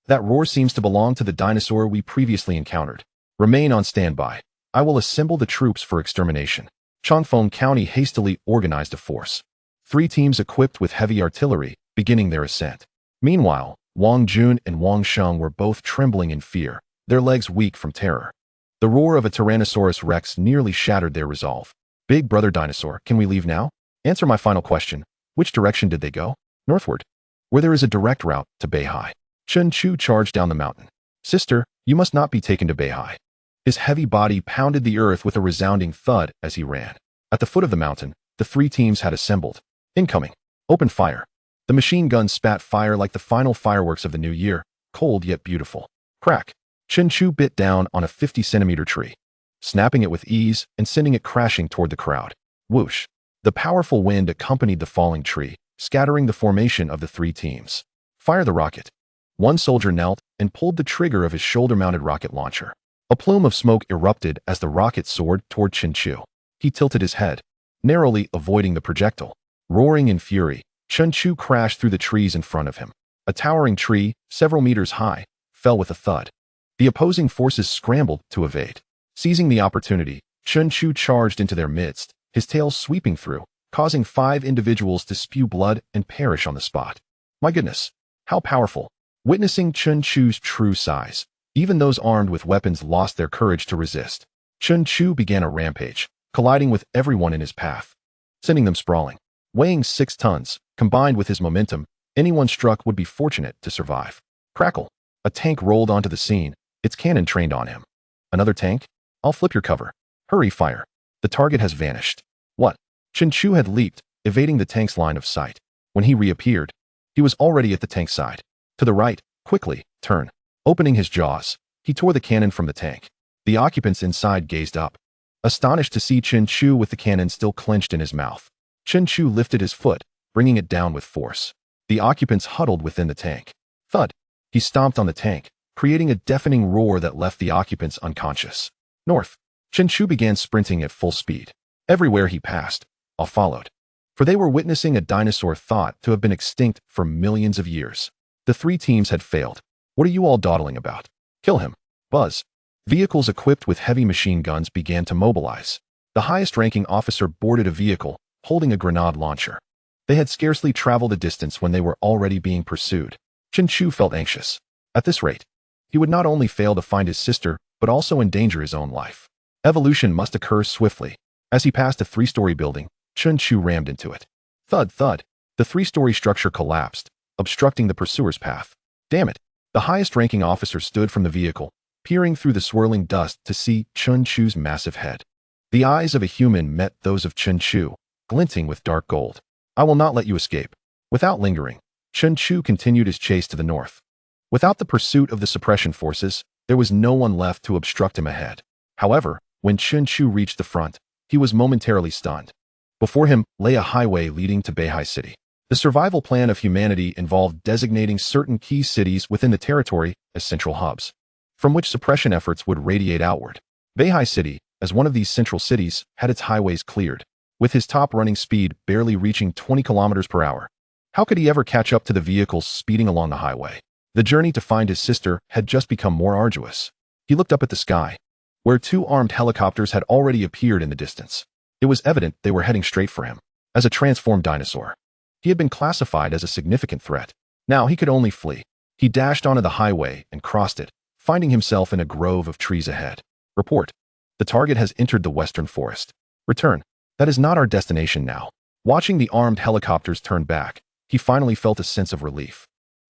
That roar seems to belong to the dinosaur we previously encountered. Remain on standby. I will assemble the troops for extermination. Changfeng County hastily organized a force. 3 teams equipped with heavy artillery, beginning their ascent. Meanwhile, Wang Jun and Wang Sheng were both trembling in fear, their legs weak from terror. The roar of a Tyrannosaurus Rex nearly shattered their resolve. Big brother dinosaur, can we leave now? Answer my final question. Which direction did they go? Northward, where there is a direct route to Beihai. Chen Chu charged down the mountain. Sister, you must not be taken to Beihai. His heavy body pounded the earth with a resounding thud as he ran. At the foot of the mountain, the 3 teams had assembled. Incoming. Open fire. The machine guns spat fire like the final fireworks of the new year, cold yet beautiful. Crack. Chen Chu bit down on a 50-centimeter tree, snapping it with ease and sending it crashing toward the crowd. Whoosh. The powerful wind accompanied the falling tree, scattering the formation of the 3 teams. Fire the rocket. One soldier knelt and pulled the trigger of his shoulder-mounted rocket launcher. A plume of smoke erupted as the rocket soared toward Chen Chu. He tilted his head, narrowly avoiding the projectile. Roaring in fury, Chen Chu crashed through the trees in front of him. A towering tree, several meters high, fell with a thud. The opposing forces scrambled to evade. Seizing the opportunity, Chen Chu charged into their midst, his tail sweeping through, causing 5 individuals to spew blood and perish on the spot. My goodness, how powerful! Witnessing Chen Chu's true size, even those armed with weapons lost their courage to resist. Chen Chu began a rampage, colliding with everyone in his path, sending them sprawling. Weighing 6 tons, combined with his momentum, anyone struck would be fortunate to survive. Crackle. A tank rolled onto the scene, its cannon trained on him. Another tank? I'll flip your cover. Hurry, fire. The target has vanished. What? Chen Chu had leaped, evading the tank's line of sight. When he reappeared, he was already at the tank's side. To the right, quickly, turn. Opening his jaws, he tore the cannon from the tank. The occupants inside gazed up, astonished to see Chen Chu with the cannon still clenched in his mouth. Chen Chu lifted his foot, bringing it down with force. The occupants huddled within the tank. Thud. He stomped on the tank, creating a deafening roar that left the occupants unconscious. North. Chen Chu began sprinting at full speed. Everywhere he passed, all followed. For they were witnessing a dinosaur thought to have been extinct for millions of years. The 3 teams had failed. What are you all dawdling about? Kill him. Buzz. Vehicles equipped with heavy machine guns began to mobilize. The highest-ranking officer boarded a vehicle, holding a grenade launcher. They had scarcely traveled a distance when they were already being pursued. Chen Chu felt anxious. At this rate, he would not only fail to find his sister, but also endanger his own life. Evolution must occur swiftly. As he passed a 3-story building, Chen Chu rammed into it. Thud, thud. The 3-story structure collapsed, obstructing the pursuer's path. Damn it. The highest-ranking officer stood from the vehicle, peering through the swirling dust to see Chen Chu's massive head. The eyes of a human met those of Chen Chu, glinting with dark gold. I will not let you escape. Without lingering, Chen Chu continued his chase to the north. Without the pursuit of the suppression forces, there was no one left to obstruct him ahead. However, when Chen Chu reached the front, he was momentarily stunned. Before him lay a highway leading to Beihai City. The survival plan of humanity involved designating certain key cities within the territory as central hubs, from which suppression efforts would radiate outward. Beihai City, as one of these central cities, had its highways cleared, with his top running speed barely reaching 20 kilometers per hour. How could he ever catch up to the vehicles speeding along the highway? The journey to find his sister had just become more arduous. He looked up at the sky, where 2 armed helicopters had already appeared in the distance. It was evident they were heading straight for him. As a transformed dinosaur, he had been classified as a significant threat. Now he could only flee. He dashed onto the highway and crossed it, finding himself in a grove of trees ahead. Report. The target has entered the western forest. Return. That is not our destination now. Watching the armed helicopters turn back, he finally felt a sense of relief.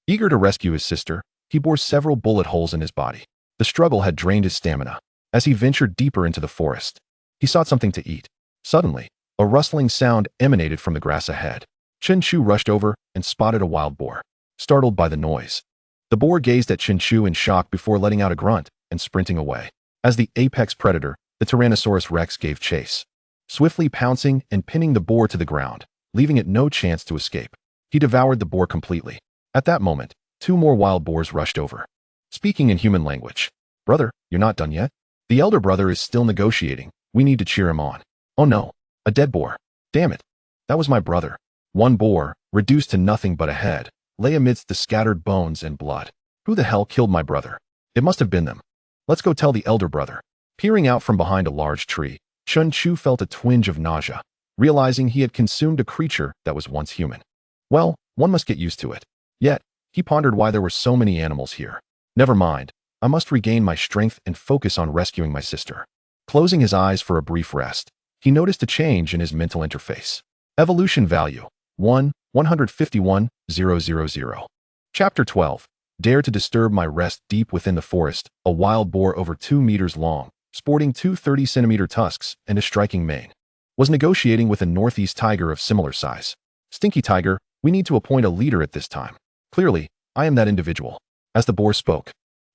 Eager to rescue his sister, he bore several bullet holes in his body. The struggle had drained his stamina. As he ventured deeper into the forest, he sought something to eat. Suddenly, a rustling sound emanated from the grass ahead. Chen Chu rushed over and spotted a wild boar. Startled by the noise, the boar gazed at Chen Chu in shock before letting out a grunt and sprinting away. As the apex predator, the Tyrannosaurus Rex gave chase, swiftly pouncing and pinning the boar to the ground, leaving it no chance to escape. He devoured the boar completely. At that moment, 2 more wild boars rushed over, speaking in human language. Brother, you're not done yet? The elder brother is still negotiating. We need to cheer him on. Oh no, a dead boar. Damn it. That was my brother. One boar, reduced to nothing but a head, lay amidst the scattered bones and blood. Who the hell killed my brother? It must have been them. Let's go tell the elder brother. Peering out from behind a large tree, Chen Chu felt a twinge of nausea, realizing he had consumed a creature that was once human. Well, one must get used to it. Yet, he pondered why there were so many animals here. Never mind, I must regain my strength and focus on rescuing my sister. Closing his eyes for a brief rest, he noticed a change in his mental interface. Evolution value, 1,151,000. Chapter 12. Dare to disturb my rest deep within the forest, a wild boar over 2 meters long, sporting 2 30-centimeter tusks and a striking mane, was negotiating with a northeast tiger of similar size. Stinky tiger, we need to appoint a leader at this time. Clearly, I am that individual. As the boar spoke,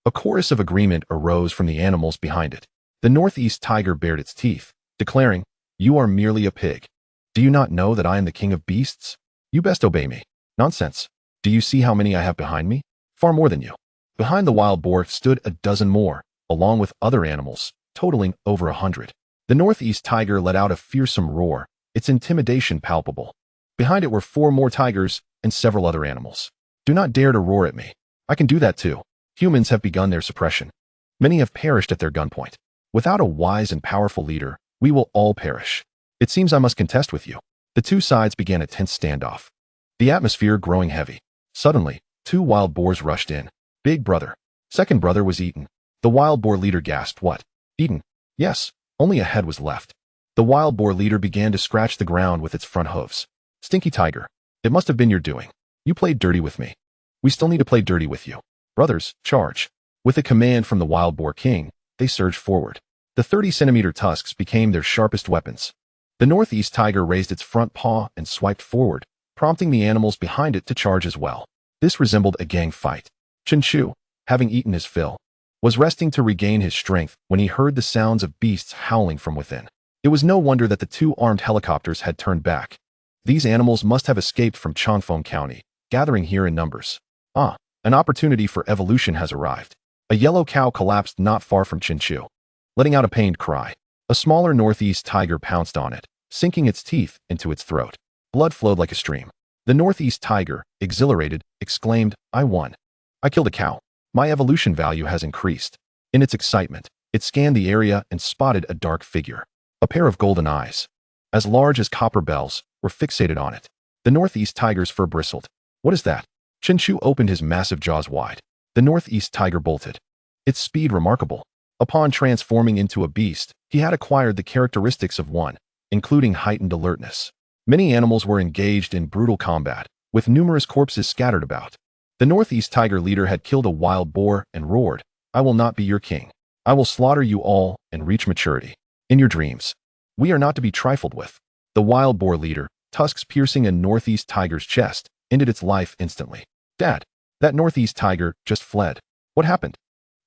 a chorus of agreement arose from the animals behind it. The northeast tiger bared its teeth, declaring, "You are merely a pig. Do you not know that I am the king of beasts? You best obey me." Nonsense. Do you see how many I have behind me? Far more than you. Behind the wild boar stood a dozen more, along with other animals, totaling over 100. The northeast tiger let out a fearsome roar, its intimidation palpable. Behind it were 4 more tigers and several other animals. Do not dare to roar at me. I can do that too. Humans have begun their suppression. Many have perished at their gunpoint. Without a wise and powerful leader, we will all perish. It seems I must contest with you. The two sides began a tense standoff, the atmosphere growing heavy. Suddenly, 2 wild boars rushed in. Big brother. Second brother was eaten. The wild boar leader gasped, "What? Eaten?" "Yes, only a head was left." The wild boar leader began to scratch the ground with its front hooves. "Stinky tiger, it must have been your doing. You played dirty with me. We still need to play dirty with you. Brothers, charge." With a command from the wild boar king, they surged forward. The 30-centimeter tusks became their sharpest weapons. The northeast tiger raised its front paw and swiped forward, prompting the animals behind it to charge as well. This resembled a gang fight. Chen Chu, having eaten his fill, was resting to regain his strength when he heard the sounds of beasts howling from within. It was no wonder that the 2 armed helicopters had turned back. These animals must have escaped from Changfeng County, gathering here in numbers. An opportunity for evolution has arrived. A yellow cow collapsed not far from Chen Chu, letting out a pained cry. A smaller northeast tiger pounced on it, sinking its teeth into its throat. Blood flowed like a stream. The northeast tiger, exhilarated, exclaimed, "I won. I killed a cow. My evolution value has increased." In its excitement, it scanned the area and spotted a dark figure. A pair of golden eyes, as large as copper bells, were fixated on it. The northeast tiger's fur bristled. "What is that?" Chen Chu opened his massive jaws wide. The northeast tiger bolted, its speed remarkable. Upon transforming into a beast, he had acquired the characteristics of one, including heightened alertness. Many animals were engaged in brutal combat, with numerous corpses scattered about. The northeast tiger leader had killed a wild boar and roared, "I will not be your king. I will slaughter you all and reach maturity. In your dreams. We are not to be trifled with." The wild boar leader, tusks piercing a northeast tiger's chest, ended its life instantly. "Dad, that northeast tiger just fled. What happened?"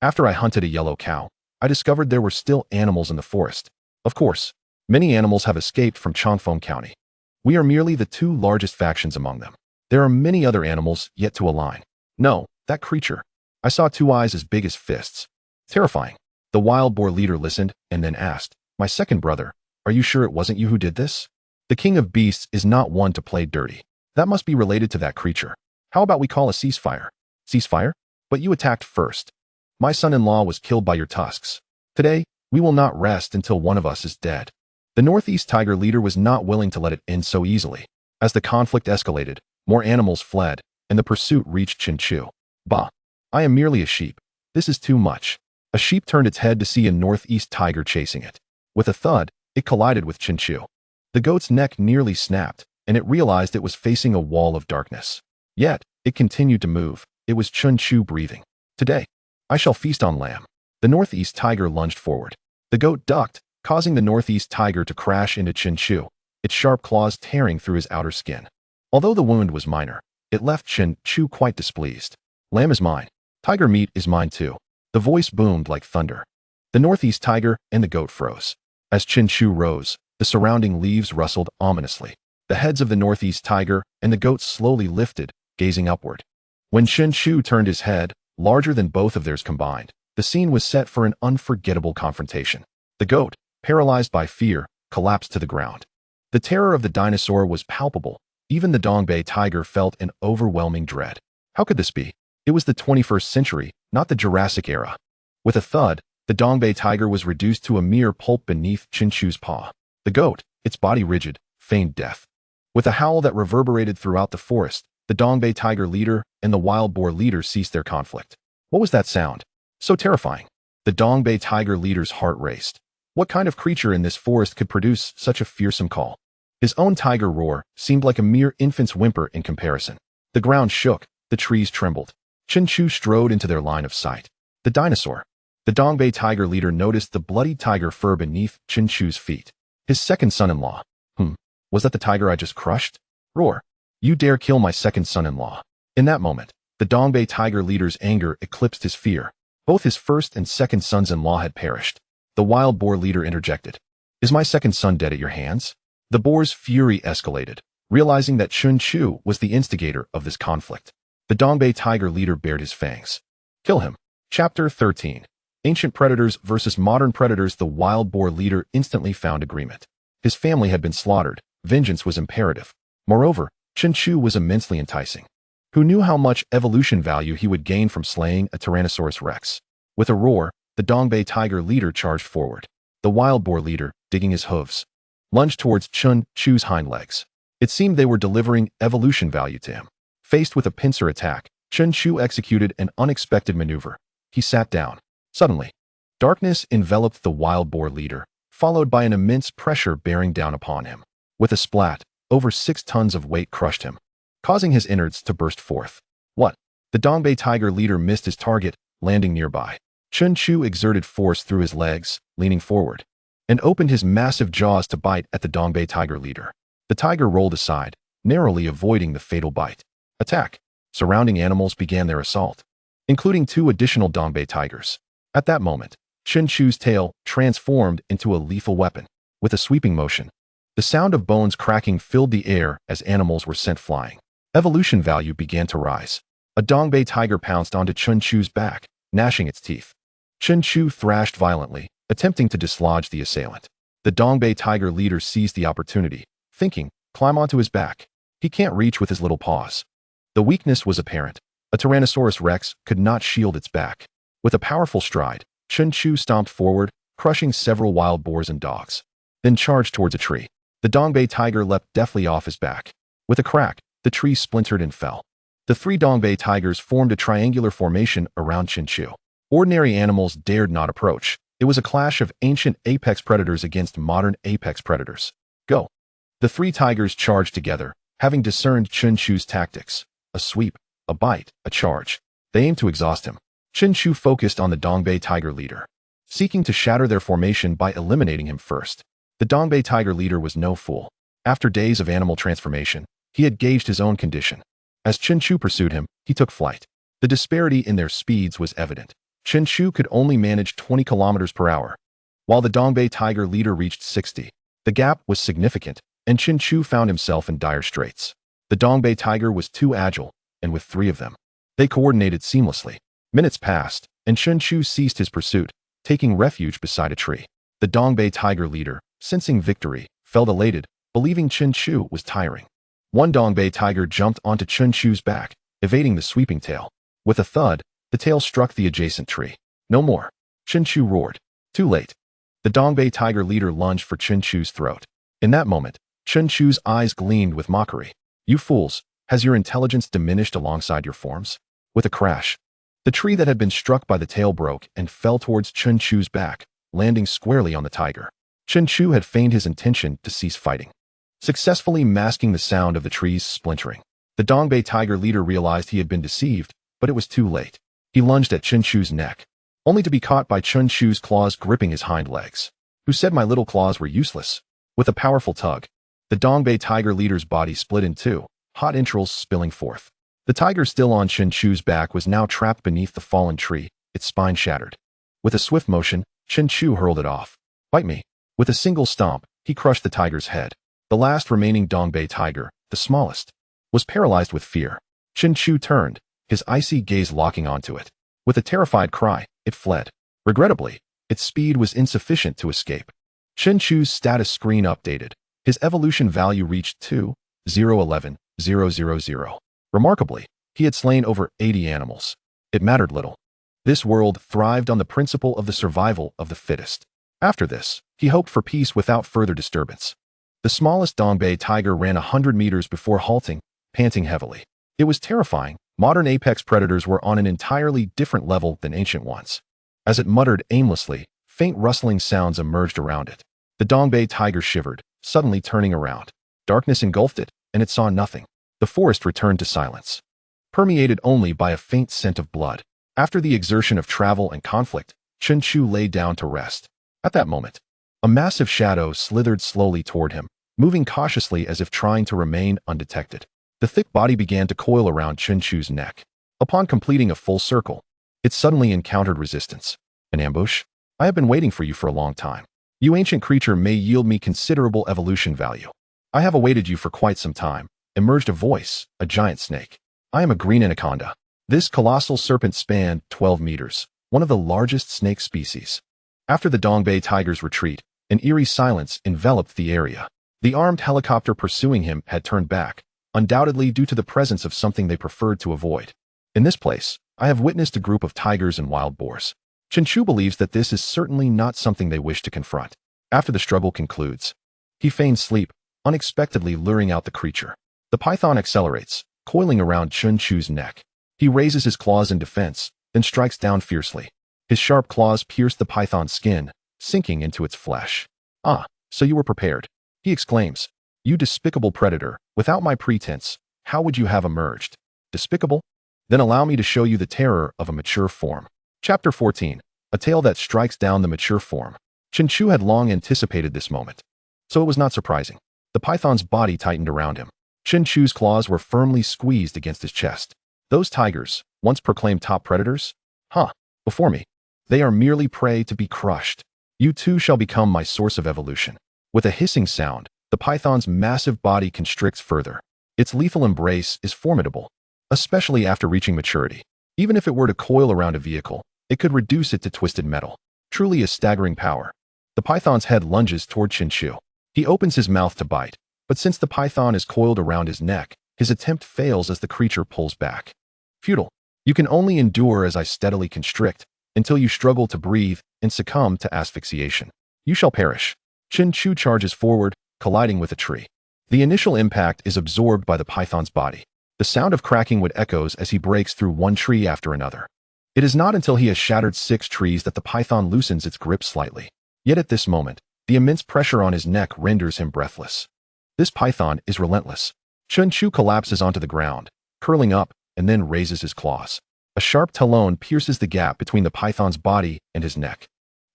"After I hunted a yellow cow, I discovered there were still animals in the forest. Of course, many animals have escaped from Changfeng County. We are merely the 2 largest factions among them. There are many other animals yet to align." "No, that creature. I saw 2 eyes as big as fists. Terrifying." The wild boar leader listened and then asked, "My second brother, are you sure it wasn't you who did this? The king of beasts is not one to play dirty. That must be related to that creature. How about we call a ceasefire?" "Ceasefire? But you attacked first. My son-in-law was killed by your tusks. Today, we will not rest until one of us is dead." The northeast tiger leader was not willing to let it end so easily. As the conflict escalated, more animals fled, and the pursuit reached Chen Chu. "Bah! I am merely a sheep. This is too much." A sheep turned its head to see a northeast tiger chasing it. With a thud, it collided with Chen Chu. The goat's neck nearly snapped, and it realized it was facing a wall of darkness. Yet, it continued to move. It was Chen Chu breathing. "Today, I shall feast on lamb." The northeast tiger lunged forward. The goat ducked, causing the northeast tiger to crash into Chen Chu, its sharp claws tearing through his outer skin. Although the wound was minor, it left Chen Chu quite displeased. "Lamb is mine. Tiger meat is mine too." The voice boomed like thunder. The northeast tiger and the goat froze. As Chen Chu rose, the surrounding leaves rustled ominously. The heads of the northeast tiger and the goat slowly lifted, gazing upward. When Chen Chu turned his head, larger than both of theirs combined, the scene was set for an unforgettable confrontation. The goat, paralyzed by fear, collapsed to the ground. The terror of the dinosaur was palpable. Even the Dongbei tiger felt an overwhelming dread. How could this be? It was the 21st century, not the Jurassic era. With a thud, the Dongbei tiger was reduced to a mere pulp beneath Chen Chu's paw. The goat, its body rigid, feigned death. With a howl that reverberated throughout the forest, the Dongbei tiger leader and the wild boar leader ceased their conflict. What was that sound? So terrifying. The Dongbei tiger leader's heart raced. What kind of creature in this forest could produce such a fearsome call? His own tiger roar seemed like a mere infant's whimper in comparison. The ground shook, the trees trembled. Chen Chu strode into their line of sight. The dinosaur. The Dongbei tiger leader noticed the bloody tiger fur beneath Chen Chu's feet. His second son-in-law. Was that the tiger I just crushed? Roar. You dare kill my second son-in-law. In that moment, the Dongbei tiger leader's anger eclipsed his fear. Both his first and second sons-in-law had perished. The wild boar leader interjected. Is my second son dead at your hands? The boar's fury escalated, realizing that Chen Chu was the instigator of this conflict. The Dongbei tiger leader bared his fangs. Kill him. Chapter 13. Ancient predators versus modern predators. The wild boar leader instantly found agreement. His family had been slaughtered. Vengeance was imperative. Moreover, Chen Chu was immensely enticing. Who knew how much evolution value he would gain from slaying a Tyrannosaurus rex? With a roar, the Dongbei tiger leader charged forward. The wild boar leader, digging his hooves, lunged towards Chen Chu's hind legs. It seemed they were delivering evolution value to him. Faced with a pincer attack, Chen Chu executed an unexpected maneuver. He sat down. Suddenly, darkness enveloped the wild boar leader, followed by an immense pressure bearing down upon him. With a splat, over 6 tons of weight crushed him, causing his innards to burst forth. What? The Dongbei tiger leader missed his target, landing nearby. Chen Chu exerted force through his legs, leaning forward, and opened his massive jaws to bite at the Dongbei tiger leader. The tiger rolled aside, narrowly avoiding the fatal bite. Attack! Surrounding animals began their assault, including 2 additional Dongbei tigers. At that moment, Chen Chu's tail transformed into a lethal weapon. With a sweeping motion, the sound of bones cracking filled the air as animals were sent flying. Evolution value began to rise. A Dongbei tiger pounced onto Chen Chu's back, gnashing its teeth. Chen Chu thrashed violently, attempting to dislodge the assailant. The Dongbei tiger leader seized the opportunity, thinking, climb onto his back. He can't reach with his little paws. The weakness was apparent. A Tyrannosaurus rex could not shield its back. With a powerful stride, Chen Chu stomped forward, crushing several wild boars and dogs, then charged towards a tree. The Dongbei tiger leapt deftly off his back. With a crack, the tree splintered and fell. The 3 Dongbei tigers formed a triangular formation around Chen Chu. Ordinary animals dared not approach. It was a clash of ancient apex predators against modern apex predators. Go! The 3 tigers charged together, having discerned Chen Chu's tactics. A sweep, a bite, a charge. They aimed to exhaust him. Chen Chu focused on the Dongbei tiger leader, seeking to shatter their formation by eliminating him first. The Dongbei tiger leader was no fool. After days of animal transformation, he had gauged his own condition. As Chen Chu pursued him, he took flight. The disparity in their speeds was evident. Chen Chu could only manage 20 kilometers per hour, while the Dongbei tiger leader reached 60. The gap was significant, and Chen Chu found himself in dire straits. The Dongbei tiger was too agile, and with 3 of them, they coordinated seamlessly. Minutes passed, and Chen Chu ceased his pursuit, taking refuge beside a tree. The Dongbei tiger leader, sensing victory, felt elated, believing Chen Chu was tiring. One Dongbei tiger jumped onto Chen Chu's back, evading the sweeping tail. With a thud, the tail struck the adjacent tree. No more. Chen Chu roared. Too late. The Dongbei tiger leader lunged for Chen Chu's throat. In that moment, Chen Chu's eyes gleamed with mockery. You fools, has your intelligence diminished alongside your forms? With a crash, the tree that had been struck by the tail broke and fell towards Chen Chu's back, landing squarely on the tiger. Chen Chu had feigned his intention to cease fighting, successfully masking the sound of the trees splintering. The Dongbei tiger leader realized he had been deceived, but it was too late. He lunged at Chen Chu's neck, only to be caught by Chen Chu's claws gripping his hind legs. Who said my little claws were useless? With a powerful tug, the Dongbei tiger leader's body split in 2, hot entrails spilling forth. The tiger still on Chen Chu's back was now trapped beneath the fallen tree, its spine shattered. With a swift motion, Chen Chu hurled it off. Bite me. With a single stomp, he crushed the tiger's head. The last remaining Dongbei tiger, the smallest, was paralyzed with fear. Chen Chu turned, his icy gaze locking onto it. With a terrified cry, it fled. Regrettably, its speed was insufficient to escape. Chen Chu's status screen updated. His evolution value reached 2,011,000. Remarkably, He had slain over 80 animals. It mattered little. This world thrived on the principle of the survival of the fittest. After this, he hoped for peace without further disturbance. The smallest Dongbei tiger ran 100 meters before halting, panting heavily. It was terrifying. Modern apex predators were on an entirely different level than ancient ones. As it muttered aimlessly, faint rustling sounds emerged around it. The Dongbei tiger shivered, suddenly turning around. Darkness engulfed it, and it saw nothing. The forest returned to silence, permeated only by a faint scent of blood. After the exertion of travel and conflict, Chen Chu lay down to rest. At that moment, a massive shadow slithered slowly toward him, moving cautiously as if trying to remain undetected. The thick body began to coil around Chen Chu's neck. Upon completing a full circle, it suddenly encountered resistance. An ambush? I have been waiting for you for a long time. You ancient creature may yield me considerable evolution value. I have awaited you for quite some time. Emerged a voice, a giant snake. I am a green anaconda. This colossal serpent spanned 12 meters, one of the largest snake species. After the Dongbei tiger's retreat, an eerie silence enveloped the area. The armed helicopter pursuing him had turned back, undoubtedly due to the presence of something they preferred to avoid. In this place, I have witnessed a group of tigers and wild boars. Chen Chu believes that this is certainly not something they wish to confront. After the struggle concludes, he feigns sleep, unexpectedly luring out the creature. The python accelerates, coiling around Chen Chu's neck. He raises his claws in defense, then strikes down fiercely. His sharp claws pierce the python's skin, sinking into its flesh. Ah, so you were prepared, he exclaims. You despicable predator, without my pretense, how would you have emerged? Despicable? Then allow me to show you the terror of a mature form. Chapter 14. A tale that strikes down the mature form. Chen Chu had long anticipated this moment, so it was not surprising. The python's body tightened around him. Chen Chu's claws were firmly squeezed against his chest. Those tigers, once proclaimed top predators? Before me. They are merely prey to be crushed. You too shall become my source of evolution. With a hissing sound, the python's massive body constricts further. Its lethal embrace is formidable, especially after reaching maturity. Even if it were to coil around a vehicle, it could reduce it to twisted metal. Truly a staggering power. The python's head lunges toward Chen Chu. He opens his mouth to bite, but since the python is coiled around his neck, his attempt fails as the creature pulls back. Futile. You can only endure as I steadily constrict, until you struggle to breathe and succumb to asphyxiation. You shall perish. Chen Chu charges forward, colliding with a tree. The initial impact is absorbed by the python's body. The sound of cracking wood echoes as he breaks through one tree after another. It is not until he has shattered 6 trees that the python loosens its grip slightly. Yet at this moment, the immense pressure on his neck renders him breathless. This python is relentless. Chen Chu collapses onto the ground, curling up, and then raises his claws. A sharp talon pierces the gap between the python's body and his neck.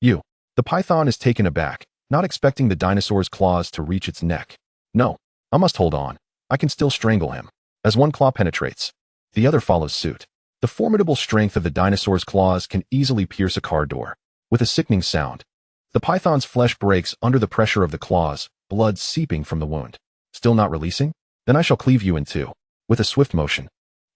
The python is taken aback, not expecting the dinosaur's claws to reach its neck. No, I must hold on. I can still strangle him. As one claw penetrates, the other follows suit. The formidable strength of the dinosaur's claws can easily pierce a car door. With a sickening sound, the python's flesh breaks under the pressure of the claws, blood seeping from the wound. Still not releasing? Then I shall cleave you in two. With a swift motion,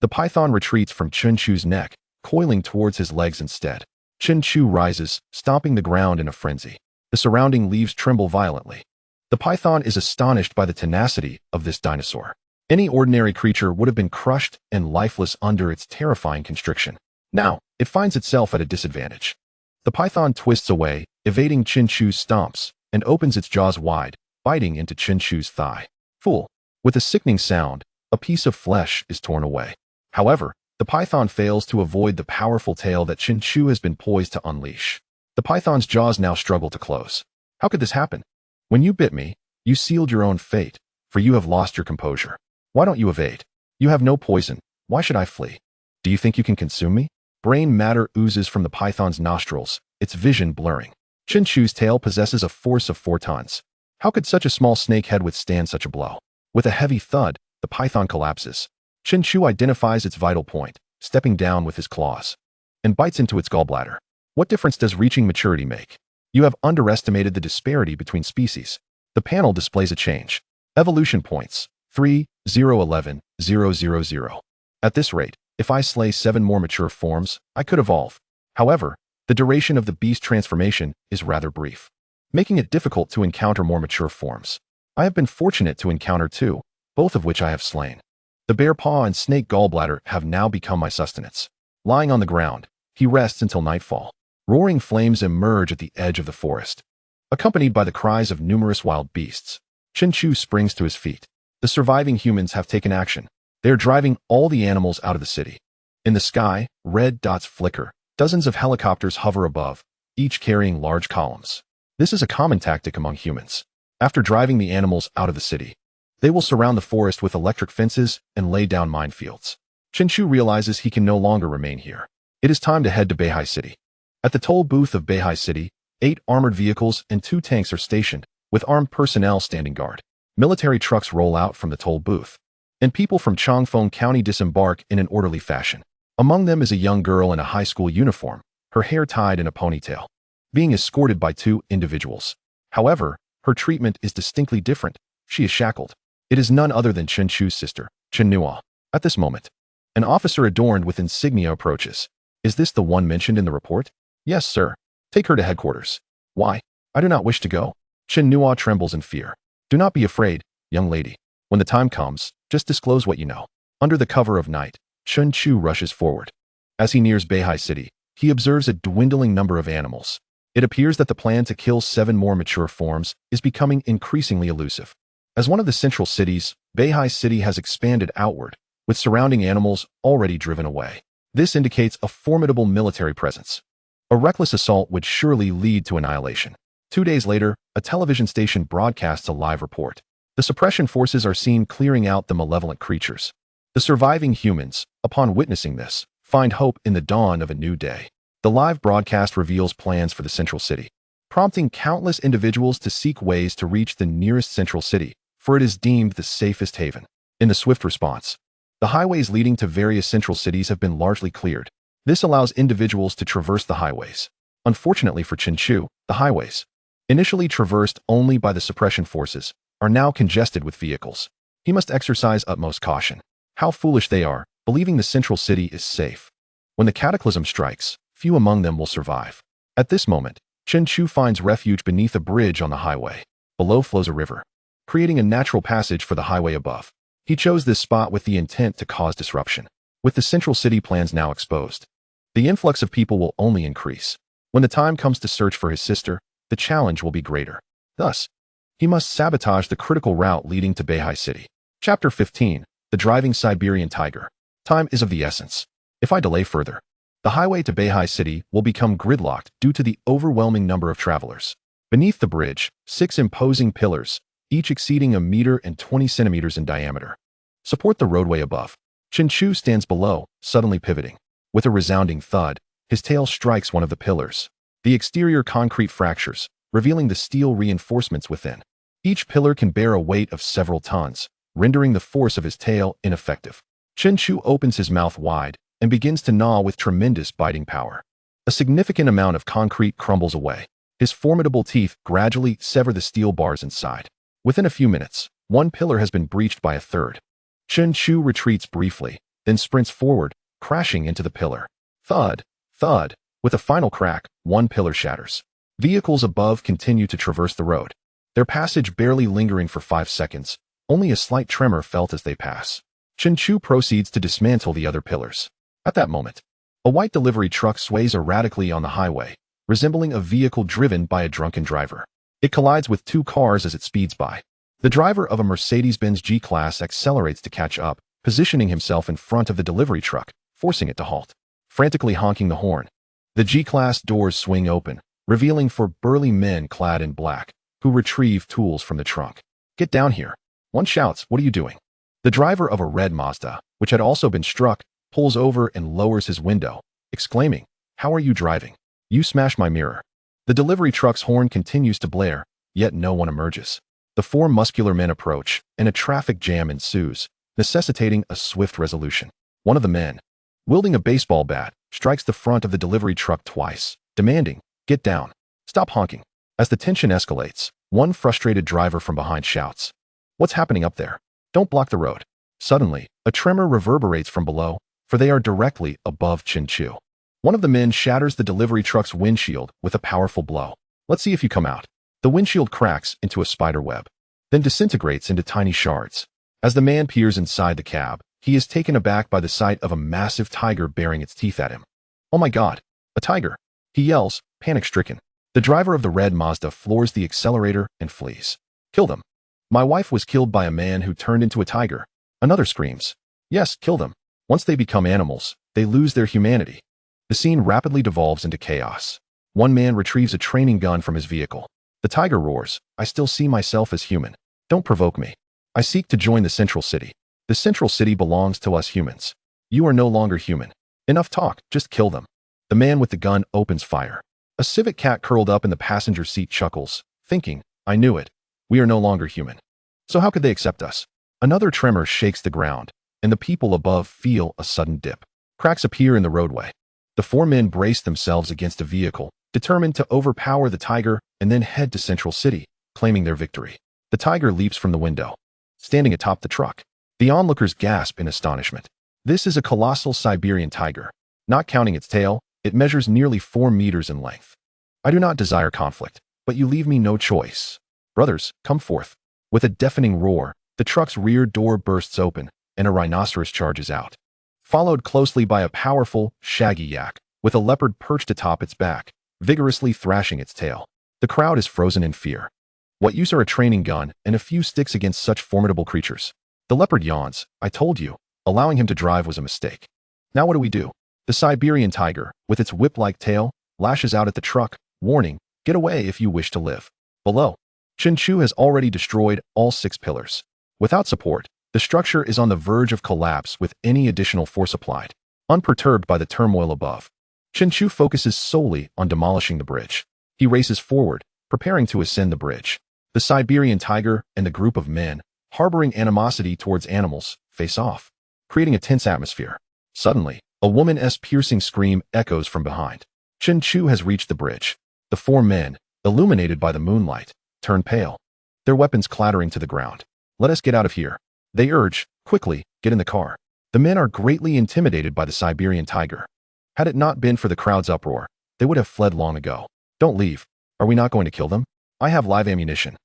the python retreats from Chen Chu's neck, coiling towards his legs instead. Chen Chu rises, stomping the ground in a frenzy. The surrounding leaves tremble violently. The python is astonished by the tenacity of this dinosaur. Any ordinary creature would have been crushed and lifeless under its terrifying constriction. Now, it finds itself at a disadvantage. The python twists away, evading Chen Chu's stomps, and opens its jaws wide, biting into Chen Chu's thigh. Fool! With a sickening sound, a piece of flesh is torn away. However, the python fails to avoid the powerful tail that Chen Chu has been poised to unleash. The python's jaws now struggle to close. How could this happen? When you bit me, you sealed your own fate, for you have lost your composure. Why don't you evade? You have no poison. Why should I flee? Do you think you can consume me? Brain matter oozes from the python's nostrils, its vision blurring. Chen Chu's tail possesses a force of 4 tons. How could such a small snake head withstand such a blow? With a heavy thud, the python collapses. Chen Chu identifies its vital point, stepping down with his claws, and bites into its gallbladder. What difference does reaching maturity make? You have underestimated the disparity between species. The panel displays a change. Evolution points, 3, 0, 11, 0, 0, 0. At this rate, if I slay 7 more mature forms, I could evolve. However, the duration of the beast transformation is rather brief, making it difficult to encounter more mature forms. I have been fortunate to encounter 2, both of which I have slain. The bear paw and snake gallbladder have now become my sustenance. Lying on the ground, he rests until nightfall. Roaring flames emerge at the edge of the forest, accompanied by the cries of numerous wild beasts. Chen Chu springs to his feet. The surviving humans have taken action. They are driving all the animals out of the city. In the sky, red dots flicker. Dozens of helicopters hover above, each carrying large columns. This is a common tactic among humans. After driving the animals out of the city, they will surround the forest with electric fences and lay down minefields. Chen Chu realizes he can no longer remain here. It is time to head to Beihai City. At the toll booth of Beihai City, 8 armored vehicles and 2 tanks are stationed, with armed personnel standing guard. Military trucks roll out from the toll booth, and people from Changfeng County disembark in an orderly fashion. Among them is a young girl in a high school uniform, her hair tied in a ponytail, being escorted by 2 individuals. However, her treatment is distinctly different. She is shackled. It is none other than Chen Chu's sister, Chen Nua. At this moment, an officer adorned with insignia approaches. Is this the one mentioned in the report? Yes, sir. Take her to headquarters. Why? I do not wish to go. Chen Nua trembles in fear. Do not be afraid, young lady. When the time comes, just disclose what you know. Under the cover of night, Chen Chu rushes forward. As he nears Beihai City, he observes a dwindling number of animals. It appears that the plan to kill 7 more mature forms is becoming increasingly elusive. As one of the central cities, Beihai City has expanded outward, with surrounding animals already driven away. This indicates a formidable military presence. A reckless assault would surely lead to annihilation. 2 days later, a television station broadcasts a live report. The suppression forces are seen clearing out the malevolent creatures. The surviving humans, upon witnessing this, find hope in the dawn of a new day. The live broadcast reveals plans for the central city, prompting countless individuals to seek ways to reach the nearest central city, for it is deemed the safest haven. In the swift response, the highways leading to various central cities have been largely cleared. This allows individuals to traverse the highways. Unfortunately for Chen Chu, the highways, initially traversed only by the suppression forces, are now congested with vehicles. He must exercise utmost caution. How foolish they are, believing the central city is safe. When the cataclysm strikes, few among them will survive. At this moment, Chen Chu finds refuge beneath a bridge on the highway. Below flows a river, creating a natural passage for the highway above. He chose this spot with the intent to cause disruption. With the central city plans now exposed, the influx of people will only increase. When the time comes to search for his sister, the challenge will be greater. Thus, he must sabotage the critical route leading to Beihai City. Chapter 15. The Driving Siberian Tiger. Time is of the essence. If I delay further, the highway to Beihai City will become gridlocked due to the overwhelming number of travelers. Beneath the bridge, 6 imposing pillars, each exceeding 1 meter and 20 centimeters in diameter, support the roadway above. Chen Chu stands below, suddenly pivoting. With a resounding thud, his tail strikes one of the pillars. The exterior concrete fractures, revealing the steel reinforcements within. Each pillar can bear a weight of several tons, rendering the force of his tail ineffective. Chen Chu opens his mouth wide and begins to gnaw with tremendous biting power. A significant amount of concrete crumbles away. His formidable teeth gradually sever the steel bars inside. Within a few minutes, 1 pillar has been breached by a third. Chen Chu retreats briefly, then sprints forward, crashing into the pillar. Thud, thud. With a final crack, 1 pillar shatters. Vehicles above continue to traverse the road, their passage barely lingering for 5 seconds, only a slight tremor felt as they pass. Chen Chu proceeds to dismantle the other pillars. At that moment, a white delivery truck sways erratically on the highway, resembling a vehicle driven by a drunken driver. It collides with 2 cars as it speeds by. The driver of a Mercedes-Benz G-Class accelerates to catch up, positioning himself in front of the delivery truck, forcing it to halt. Frantically honking the horn, the G-Class doors swing open, revealing 4 burly men clad in black, who retrieve tools from the trunk. Get down here. One shouts, what are you doing? The driver of a red Mazda, which had also been struck, pulls over and lowers his window, exclaiming, how are you driving? You smashed my mirror. The delivery truck's horn continues to blare, yet no one emerges. The 4 muscular men approach, and a traffic jam ensues, necessitating a swift resolution. One of the men, wielding a baseball bat, strikes the front of the delivery truck twice, demanding, get down. Stop honking. As the tension escalates, one frustrated driver from behind shouts, what's happening up there? Don't block the road. Suddenly, a tremor reverberates from below, for they are directly above Chen Chu. One of the men shatters the delivery truck's windshield with a powerful blow. Let's see if you come out. The windshield cracks into a spider web, then disintegrates into tiny shards. As the man peers inside the cab, He is taken aback by the sight of a massive tiger baring its teeth at him. Oh my God, a tiger! He yells, panic-stricken. The driver of the red Mazda floors the accelerator and flees. Kill them. My wife was killed by a man who turned into a tiger. Another screams. Yes, kill them. Once they become animals, they lose their humanity. The scene rapidly devolves into chaos. One man retrieves a training gun from his vehicle. The tiger roars, I still see myself as human. Don't provoke me. I seek to join the Central City. The Central City belongs to us humans. You are no longer human. Enough talk, just kill them. The man with the gun opens fire. A civet cat curled up in the passenger seat chuckles, thinking, I knew it. We are no longer human. So how could they accept us? Another tremor shakes the ground, and the people above feel a sudden dip. Cracks appear in the roadway. The four men brace themselves against a vehicle, determined to overpower the tiger and then head to Central City, claiming their victory. The tiger leaps from the window, standing atop the truck. The onlookers gasp in astonishment. This is a colossal Siberian tiger. Not counting its tail, it measures nearly 4 meters in length. I do not desire conflict, but you leave me no choice. Brothers, come forth. With a deafening roar, the truck's rear door bursts open, and a rhinoceros charges out, followed closely by a powerful, shaggy yak, with a leopard perched atop its back, vigorously thrashing its tail. The crowd is frozen in fear. What use are a training gun and a few sticks against such formidable creatures? The leopard yawns. I told you, allowing him to drive was a mistake. Now what do we do? The Siberian tiger, with its whip-like tail, lashes out at the truck, warning, get away if you wish to live. Below, Chen Chu has already destroyed all 6 pillars. Without support, the structure is on the verge of collapse with any additional force applied. Unperturbed by the turmoil above, Chen Chu focuses solely on demolishing the bridge. He races forward, preparing to ascend the bridge. The Siberian tiger and the group of men, harboring animosity towards animals, face off, creating a tense atmosphere. Suddenly, a woman's piercing scream echoes from behind. Chen Chu has reached the bridge. The 4 men, illuminated by the moonlight, turn pale, their weapons clattering to the ground. Let us get out of here. They urge, quickly, get in the car. The men are greatly intimidated by the Siberian tiger. Had it not been for the crowd's uproar, they would have fled long ago. Don't leave. Are we not going to kill them? I have live ammunition.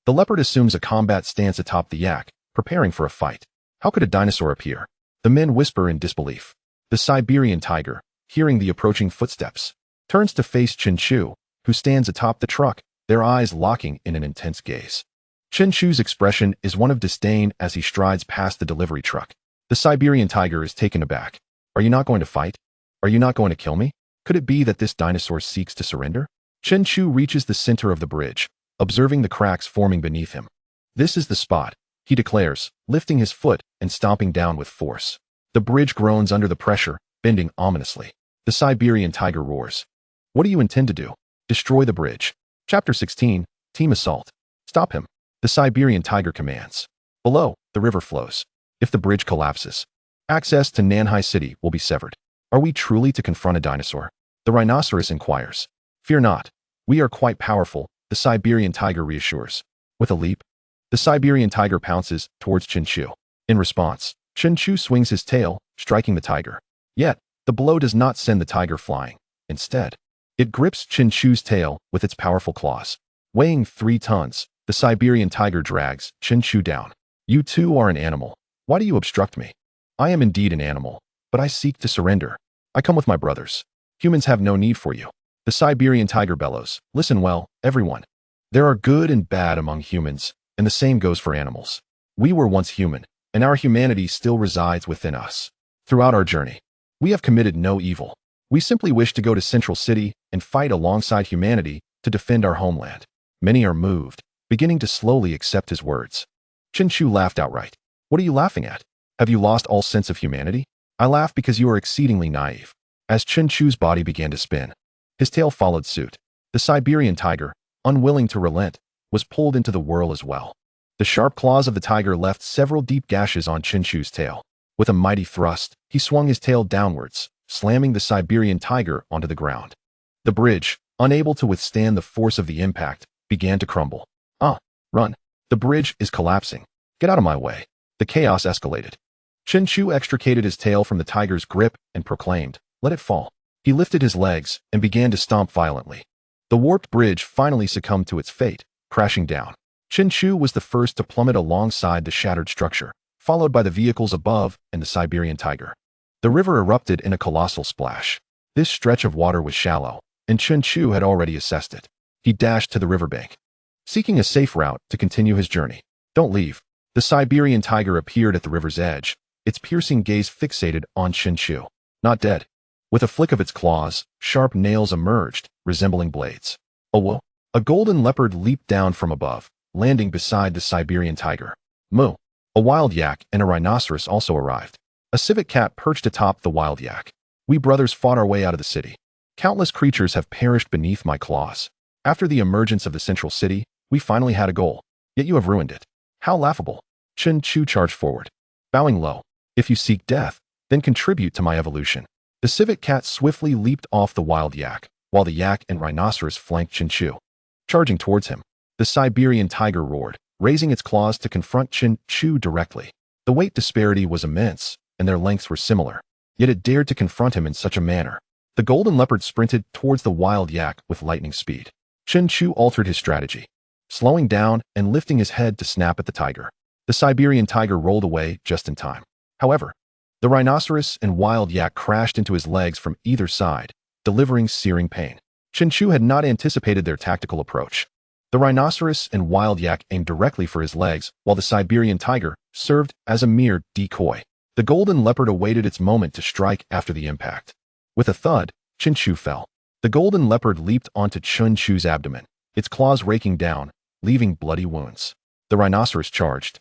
The leopard assumes a combat stance atop the yak, preparing for a fight. How could a dinosaur appear? The men whisper in disbelief. The Siberian tiger, hearing the approaching footsteps, turns to face Chen Chu, who stands atop the truck, their eyes locking in an intense gaze. Chen Chu's expression is one of disdain as he strides past the delivery truck. The Siberian tiger is taken aback. Are you not going to fight? Are you not going to kill me? Could it be that this dinosaur seeks to surrender? Chen Chu reaches the center of the bridge, observing the cracks forming beneath him. This is the spot, he declares, lifting his foot and stomping down with force. The bridge groans under the pressure, bending ominously. The Siberian tiger roars. What do you intend to do? Destroy the bridge. Chapter 16, Team Assault. Stop him. The Siberian tiger commands. Below, the river flows. If the bridge collapses, access to Nanhai City will be severed. Are we truly to confront a dinosaur? The rhinoceros inquires. Fear not. We are quite powerful, the Siberian tiger reassures. With a leap, the Siberian tiger pounces towards Chen Chu. In response, Chen Chu swings his tail, striking the tiger. Yet, the blow does not send the tiger flying. Instead, it grips Chen Chu's tail with its powerful claws. Weighing 3 tons, the Siberian tiger drags Chen Chu down. You too are an animal. Why do you obstruct me? I am indeed an animal, but I seek to surrender. I come with my brothers. Humans have no need for you. The Siberian tiger bellows. Listen well, everyone. There are good and bad among humans, and the same goes for animals. We were once human, and our humanity still resides within us. Throughout our journey, we have committed no evil. We simply wish to go to Central City and fight alongside humanity to defend our homeland. Many are moved, beginning to slowly accept his words. Chen Chu laughed outright. What are you laughing at? Have you lost all sense of humanity? I laugh because you are exceedingly naive. As Chen Chu's body began to spin, his tail followed suit. The Siberian tiger, unwilling to relent, was pulled into the whirl as well. The sharp claws of the tiger left several deep gashes on Chen Chu's tail. With a mighty thrust, he swung his tail downwards, slamming the Siberian tiger onto the ground. The bridge, unable to withstand the force of the impact, began to crumble. Run. The bridge is collapsing. Get out of my way. The chaos escalated. Chen Chu extricated his tail from the tiger's grip and proclaimed, let it fall. He lifted his legs and began to stomp violently. The warped bridge finally succumbed to its fate, crashing down. Chen Chu was the first to plummet alongside the shattered structure, followed by the vehicles above and the Siberian tiger. The river erupted in a colossal splash. This stretch of water was shallow, and Chen Chu had already assessed it. He dashed to the riverbank, seeking a safe route to continue his journey. "Don't leave." The Siberian tiger appeared at the river's edge, its piercing gaze fixated on Chen Chu. "Not dead." With a flick of its claws, sharp nails emerged, resembling blades. "Oh, whoa." A golden leopard leaped down from above, landing beside the Siberian tiger. "Moo." A wild yak and a rhinoceros also arrived. A civet cat perched atop the wild yak. "We brothers fought our way out of the city. Countless creatures have perished beneath my claws. After the emergence of the central city, we finally had a goal. Yet you have ruined it. How laughable." Chen Chu charged forward, bowing low. "If you seek death, then contribute to my evolution." The civet cat swiftly leaped off the wild yak, while the yak and rhinoceros flanked Chen Chu. Charging towards him, the Siberian tiger roared, raising its claws to confront Chen Chu directly. The weight disparity was immense, and their lengths were similar, yet it dared to confront him in such a manner. The golden leopard sprinted towards the wild yak with lightning speed. Chen Chu altered his strategy, slowing down and lifting his head to snap at the tiger. The Siberian tiger rolled away just in time. However, the rhinoceros and wild yak crashed into his legs from either side, delivering searing pain. Chen Chu had not anticipated their tactical approach. The rhinoceros and wild yak aimed directly for his legs, while the Siberian tiger served as a mere decoy. The golden leopard awaited its moment to strike after the impact. With a thud, Chen Chu fell. The golden leopard leaped onto Chen Chu's abdomen, its claws raking down, leaving bloody wounds. The rhinoceros charged,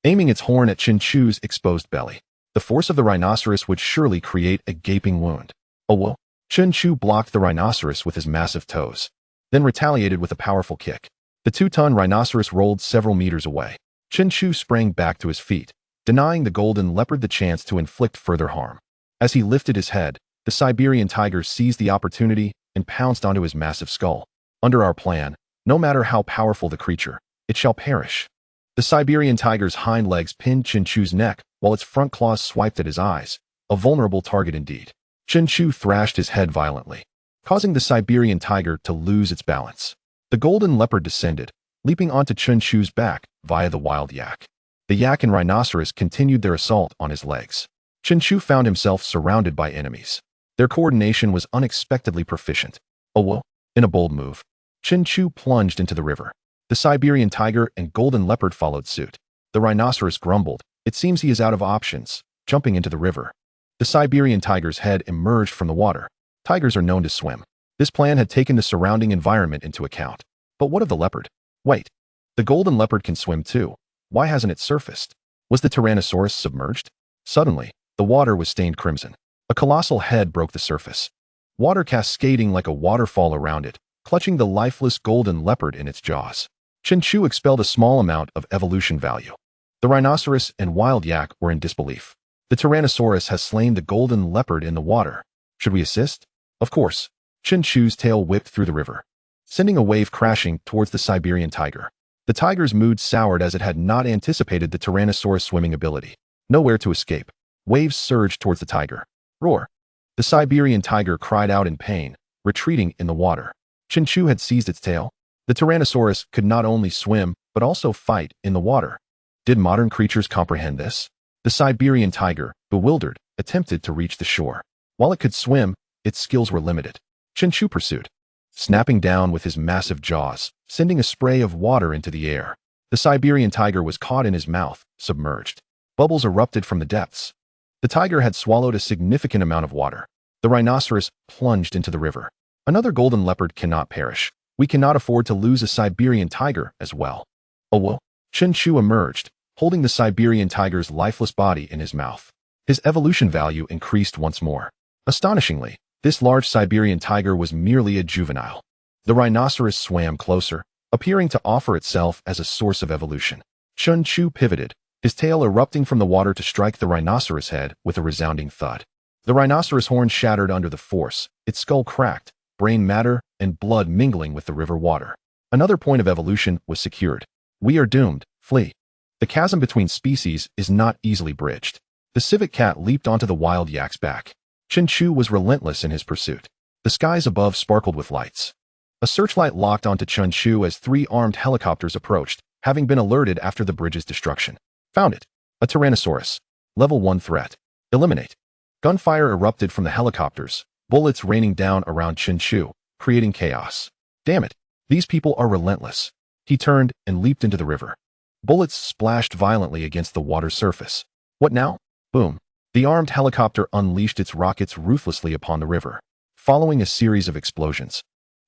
aiming its horn at Chen Chu's exposed belly. The force of the rhinoceros would surely create a gaping wound. "Oh, whoa." Chen Chu blocked the rhinoceros with his massive toes, then retaliated with a powerful kick. The 2-ton rhinoceros rolled several meters away. Chen Chu sprang back to his feet, denying the golden leopard the chance to inflict further harm. As he lifted his head, the Siberian tiger seized the opportunity and pounced onto his massive skull. "Under our plan, no matter how powerful the creature, it shall perish." The Siberian tiger's hind legs pinned Chen Chu's neck, while its front claws swiped at his eyes, a vulnerable target indeed. Chen Chu thrashed his head violently, causing the Siberian tiger to lose its balance. The golden leopard descended, leaping onto Chen Chu's back via the wild yak. The yak and rhinoceros continued their assault on his legs. Chen Chu found himself surrounded by enemies. Their coordination was unexpectedly proficient. "Oh, whoa." In a bold move, Chen Chu plunged into the river. The Siberian tiger and golden leopard followed suit. The rhinoceros grumbled, "It seems he is out of options," jumping into the river. The Siberian tiger's head emerged from the water. Tigers are known to swim. This plan had taken the surrounding environment into account. But what of the leopard? Wait, the golden leopard can swim too. Why hasn't it surfaced? Was the Tyrannosaurus submerged? Suddenly, the water was stained crimson. A colossal head broke the surface, water cascading like a waterfall around it, clutching the lifeless golden leopard in its jaws. Chen Chu expelled a small amount of evolution value. The rhinoceros and wild yak were in disbelief. The Tyrannosaurus has slain the golden leopard in the water. Should we assist? Of course. Chen Chu's tail whipped through the river, sending a wave crashing towards the Siberian tiger. The tiger's mood soured as it had not anticipated the Tyrannosaurus' swimming ability. Nowhere to escape. Waves surged towards the tiger. Roar. The Siberian tiger cried out in pain, retreating in the water. Chen Chu had seized its tail. The Tyrannosaurus could not only swim, but also fight in the water. Did modern creatures comprehend this? The Siberian tiger, bewildered, attempted to reach the shore. While it could swim, its skills were limited. Chen Chu pursued, snapping down with his massive jaws, sending a spray of water into the air. The Siberian tiger was caught in his mouth, submerged. Bubbles erupted from the depths. The tiger had swallowed a significant amount of water. The rhinoceros plunged into the river. Another golden leopard cannot perish. We cannot afford to lose a Siberian tiger as well. "Oh, whoa." Chen Chu emerged, holding the Siberian tiger's lifeless body in his mouth. His evolution value increased once more. Astonishingly, this large Siberian tiger was merely a juvenile. The rhinoceros swam closer, appearing to offer itself as a source of evolution. Chen Chu pivoted, his tail erupting from the water to strike the rhinoceros head with a resounding thud. The rhinoceros horn shattered under the force, its skull cracked, brain matter and blood mingling with the river water. Another point of evolution was secured. "We are doomed. Flee." The chasm between species is not easily bridged. The civet cat leaped onto the wild yak's back. Chen Chu was relentless in his pursuit. The skies above sparkled with lights. A searchlight locked onto Chen Chu as 3 armed helicopters approached, having been alerted after the bridge's destruction. "Found it." A Tyrannosaurus. Level 1 threat. Eliminate. Gunfire erupted from the helicopters, bullets raining down around Chen Chu, creating chaos. Damn it. These people are relentless. He turned and leaped into the river. Bullets splashed violently against the water's surface. What now? Boom. The armed helicopter unleashed its rockets ruthlessly upon the river. Following a series of explosions,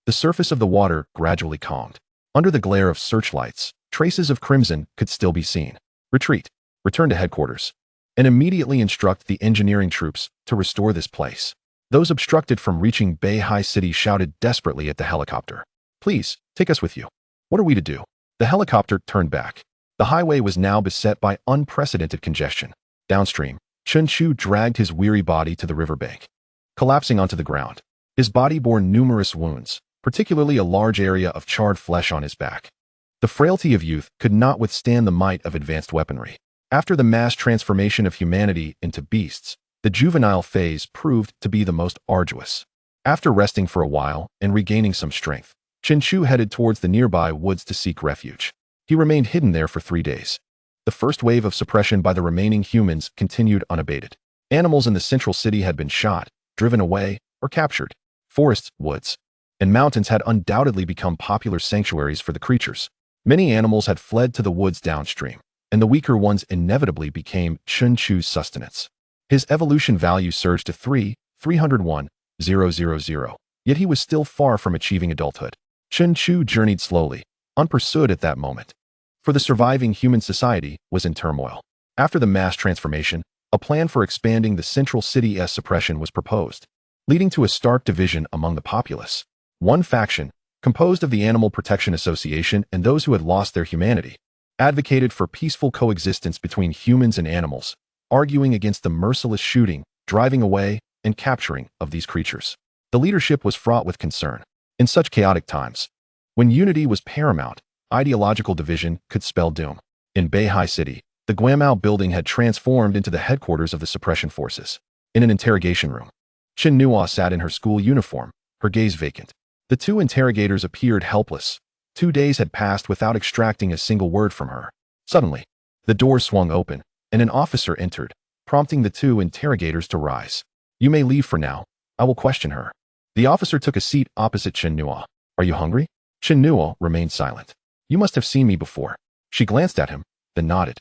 the surface of the water gradually calmed. Under the glare of searchlights, traces of crimson could still be seen. Retreat. Return to headquarters. And immediately instruct the engineering troops to restore this place. Those obstructed from reaching Beihai City shouted desperately at the helicopter. Please, take us with you. What are we to do? The helicopter turned back. The highway was now beset by unprecedented congestion. Downstream, Chen Chu dragged his weary body to the riverbank. Collapsing onto the ground, his body bore numerous wounds, particularly a large area of charred flesh on his back. The frailty of youth could not withstand the might of advanced weaponry. After the mass transformation of humanity into beasts, the juvenile phase proved to be the most arduous. After resting for a while and regaining some strength, Chen Chu headed towards the nearby woods to seek refuge. He remained hidden there for 3 days. The first wave of suppression by the remaining humans continued unabated. Animals in the central city had been shot, driven away, or captured. Forests, woods, and mountains had undoubtedly become popular sanctuaries for the creatures. Many animals had fled to the woods downstream, and the weaker ones inevitably became Chen Chu's sustenance. His evolution value surged to 301,000, yet he was still far from achieving adulthood. Chen Chu journeyed slowly, unpursued at that moment, for the surviving human society was in turmoil. After the mass transformation, a plan for expanding the central city's suppression was proposed, leading to a stark division among the populace. One faction, composed of the Animal Protection Association and those who had lost their humanity, advocated for peaceful coexistence between humans and animals, arguing against the merciless shooting, driving away, and capturing of these creatures. The leadership was fraught with concern. In such chaotic times, when unity was paramount, ideological division could spell doom. In Beihai City, the Guamao building had transformed into the headquarters of the suppression forces. In an interrogation room, Chen Nua sat in her school uniform, her gaze vacant. The two interrogators appeared helpless. 2 days had passed without extracting a single word from her. Suddenly, the door swung open, and an officer entered, prompting the two interrogators to rise. You may leave for now. I will question her. The officer took a seat opposite Chen Nua. Are you hungry? Chen Nua remained silent. You must have seen me before. She glanced at him, then nodded,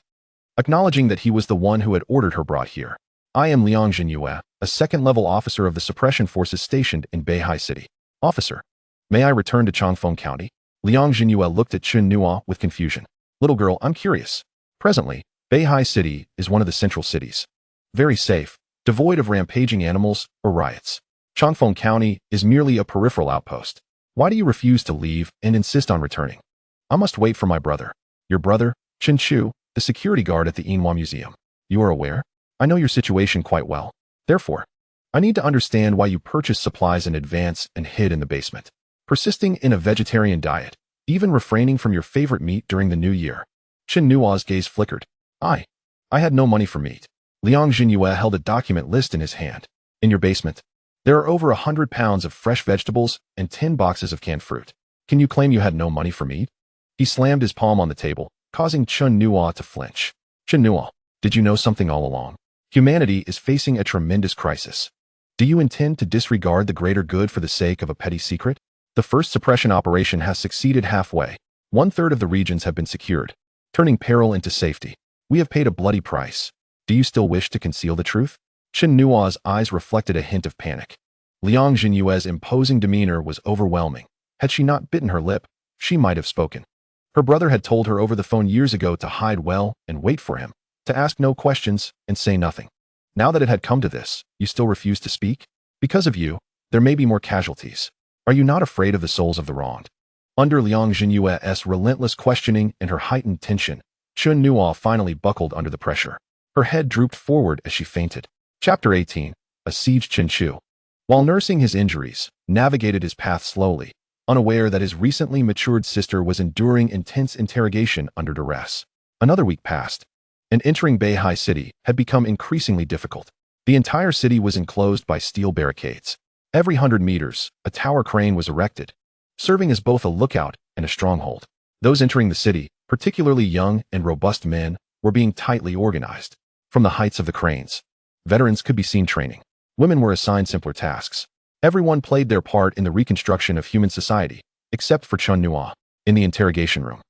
acknowledging that he was the one who had ordered her brought here. I am Liang Jinyue, a second-level officer of the suppression forces stationed in Beihai City. Officer, may I return to Changfeng County? Liang Jinyue looked at Chen Nua with confusion. Little girl, I'm curious. Presently, Beihai City is one of the central cities. Very safe, devoid of rampaging animals or riots. Changfeng County is merely a peripheral outpost. Why do you refuse to leave and insist on returning? I must wait for my brother. Your brother, Chen Chu, the security guard at the Yinhua Museum. You are aware? I know your situation quite well. Therefore, I need to understand why you purchased supplies in advance and hid in the basement. Persisting in a vegetarian diet, even refraining from your favorite meat during the new year. Chen Nua's gaze flickered. I had no money for meat. Liang Jinyue held a document list in his hand. In your basement, there are over 100 pounds of fresh vegetables and 10 boxes of canned fruit. Can you claim you had no money for meat? He slammed his palm on the table, causing Chen Nua to flinch. Chen Nua, did you know something all along? Humanity is facing a tremendous crisis. Do you intend to disregard the greater good for the sake of a petty secret? The first suppression operation has succeeded halfway. 1/3 of the regions have been secured, turning peril into safety. We have paid a bloody price. Do you still wish to conceal the truth? Chen Nua's eyes reflected a hint of panic. Liang Jinyue's imposing demeanor was overwhelming. Had she not bitten her lip, she might have spoken. Her brother had told her over the phone years ago to hide well and wait for him, to ask no questions and say nothing. Now that it had come to this, you still refuse to speak? Because of you, there may be more casualties. Are you not afraid of the souls of the wronged? Under Liang Jinyue's relentless questioning and her heightened tension, Chen Nua finally buckled under the pressure. Her head drooped forward as she fainted. Chapter 18. A Siege. Chen Chu, while nursing his injuries, navigated his path slowly, unaware that his recently matured sister was enduring intense interrogation under duress. Another week passed, and entering Beihai City had become increasingly difficult. The entire city was enclosed by steel barricades. Every 100 meters, a tower crane was erected, serving as both a lookout and a stronghold. Those entering the city, particularly young and robust men, were being tightly organized. From the heights of the cranes, veterans could be seen training. Women were assigned simpler tasks. Everyone played their part in the reconstruction of human society, except for Chen Chu. In the interrogation room,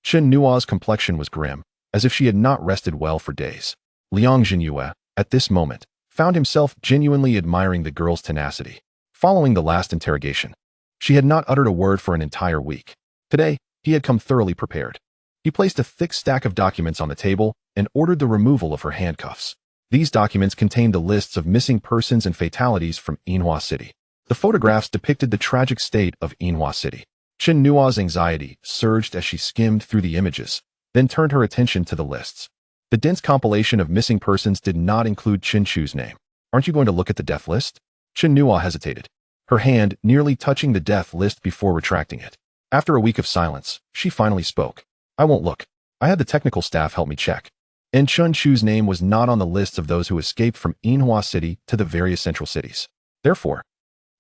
Chen Chu's complexion was grim, as if she had not rested well for days. Liang Jinyue, at this moment, found himself genuinely admiring the girl's tenacity. Following the last interrogation, she had not uttered a word for an entire week. Today, he had come thoroughly prepared. He placed a thick stack of documents on the table and ordered the removal of her handcuffs. These documents contained the lists of missing persons and fatalities from Yinhua City. The photographs depicted the tragic state of Yinhua City. Chen Chu's anxiety surged as she skimmed through the images, then turned her attention to the lists. The dense compilation of missing persons did not include Chen Chu's name. Aren't you going to look at the death list? Chen Chu hesitated, her hand nearly touching the death list before retracting it. After a week of silence, she finally spoke. I won't look. I had the technical staff help me check. And Chen Chu's name was not on the lists of those who escaped from Yinhua City to the various central cities. Therefore,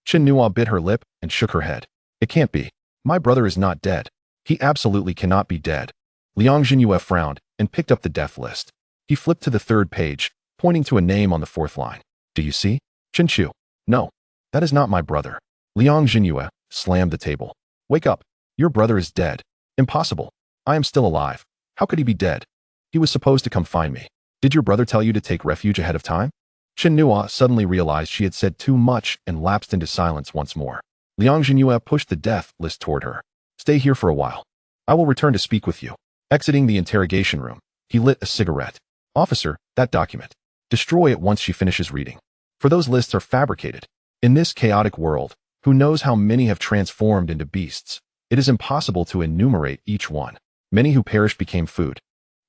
Chen Chu bit her lip and shook her head. It can't be. My brother is not dead. He absolutely cannot be dead. Liang Jinyue frowned and picked up the death list. He flipped to the third page, pointing to a name on the fourth line. Do you see? Chen Chu. No, that is not my brother. Liang Jinyue slammed the table. Wake up. Your brother is dead. Impossible. I am still alive. How could he be dead? He was supposed to come find me. Did your brother tell you to take refuge ahead of time? Chen Chu suddenly realized she had said too much and lapsed into silence once more. Liang Jinyue pushed the death list toward her. Stay here for a while. I will return to speak with you. Exiting the interrogation room, he lit a cigarette. Officer, that document. Destroy it once she finishes reading. For those lists are fabricated. In this chaotic world, who knows how many have transformed into beasts? It is impossible to enumerate each one. Many who perished became food,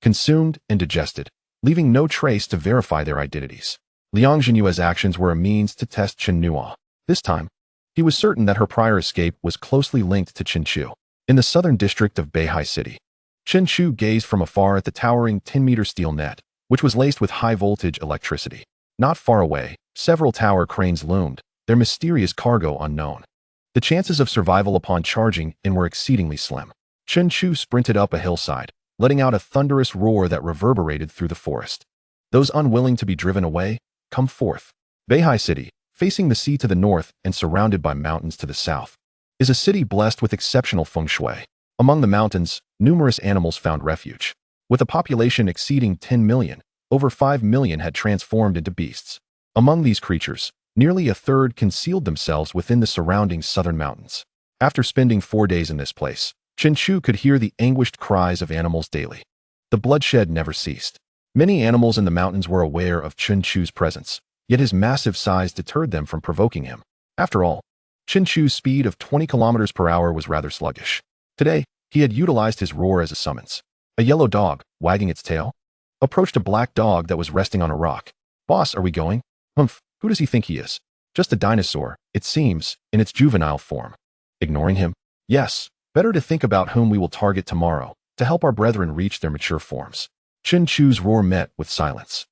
consumed and digested, leaving no trace to verify their identities. Liang Jinyue's actions were a means to test Chen Chu. This time, he was certain that her prior escape was closely linked to Chen Chu. In the southern district of Beihai City, Chen Chu gazed from afar at the towering 10-meter steel net, which was laced with high-voltage electricity. Not far away, several tower cranes loomed, their mysterious cargo unknown. The chances of survival upon charging in were exceedingly slim. Chen Chu sprinted up a hillside, letting out a thunderous roar that reverberated through the forest. Those unwilling to be driven away, come forth. Beihai City, facing the sea to the north and surrounded by mountains to the south, is a city blessed with exceptional feng shui. Among the mountains, numerous animals found refuge. With a population exceeding 10 million, over 5 million had transformed into beasts. Among these creatures, nearly a third concealed themselves within the surrounding southern mountains. After spending 4 days in this place, Chen Chu could hear the anguished cries of animals daily. The bloodshed never ceased. Many animals in the mountains were aware of Chen Chu's presence, yet his massive size deterred them from provoking him. After all, Chen Chu's speed of 20 kilometers per hour was rather sluggish. Today, he had utilized his roar as a summons. A yellow dog, wagging its tail, approached a black dog that was resting on a rock. Boss, are we going? Humph, who does he think he is? Just a dinosaur, it seems, in its juvenile form. Ignoring him? Yes, better to think about whom we will target tomorrow, to help our brethren reach their mature forms. Chen Chu's roar met with silence.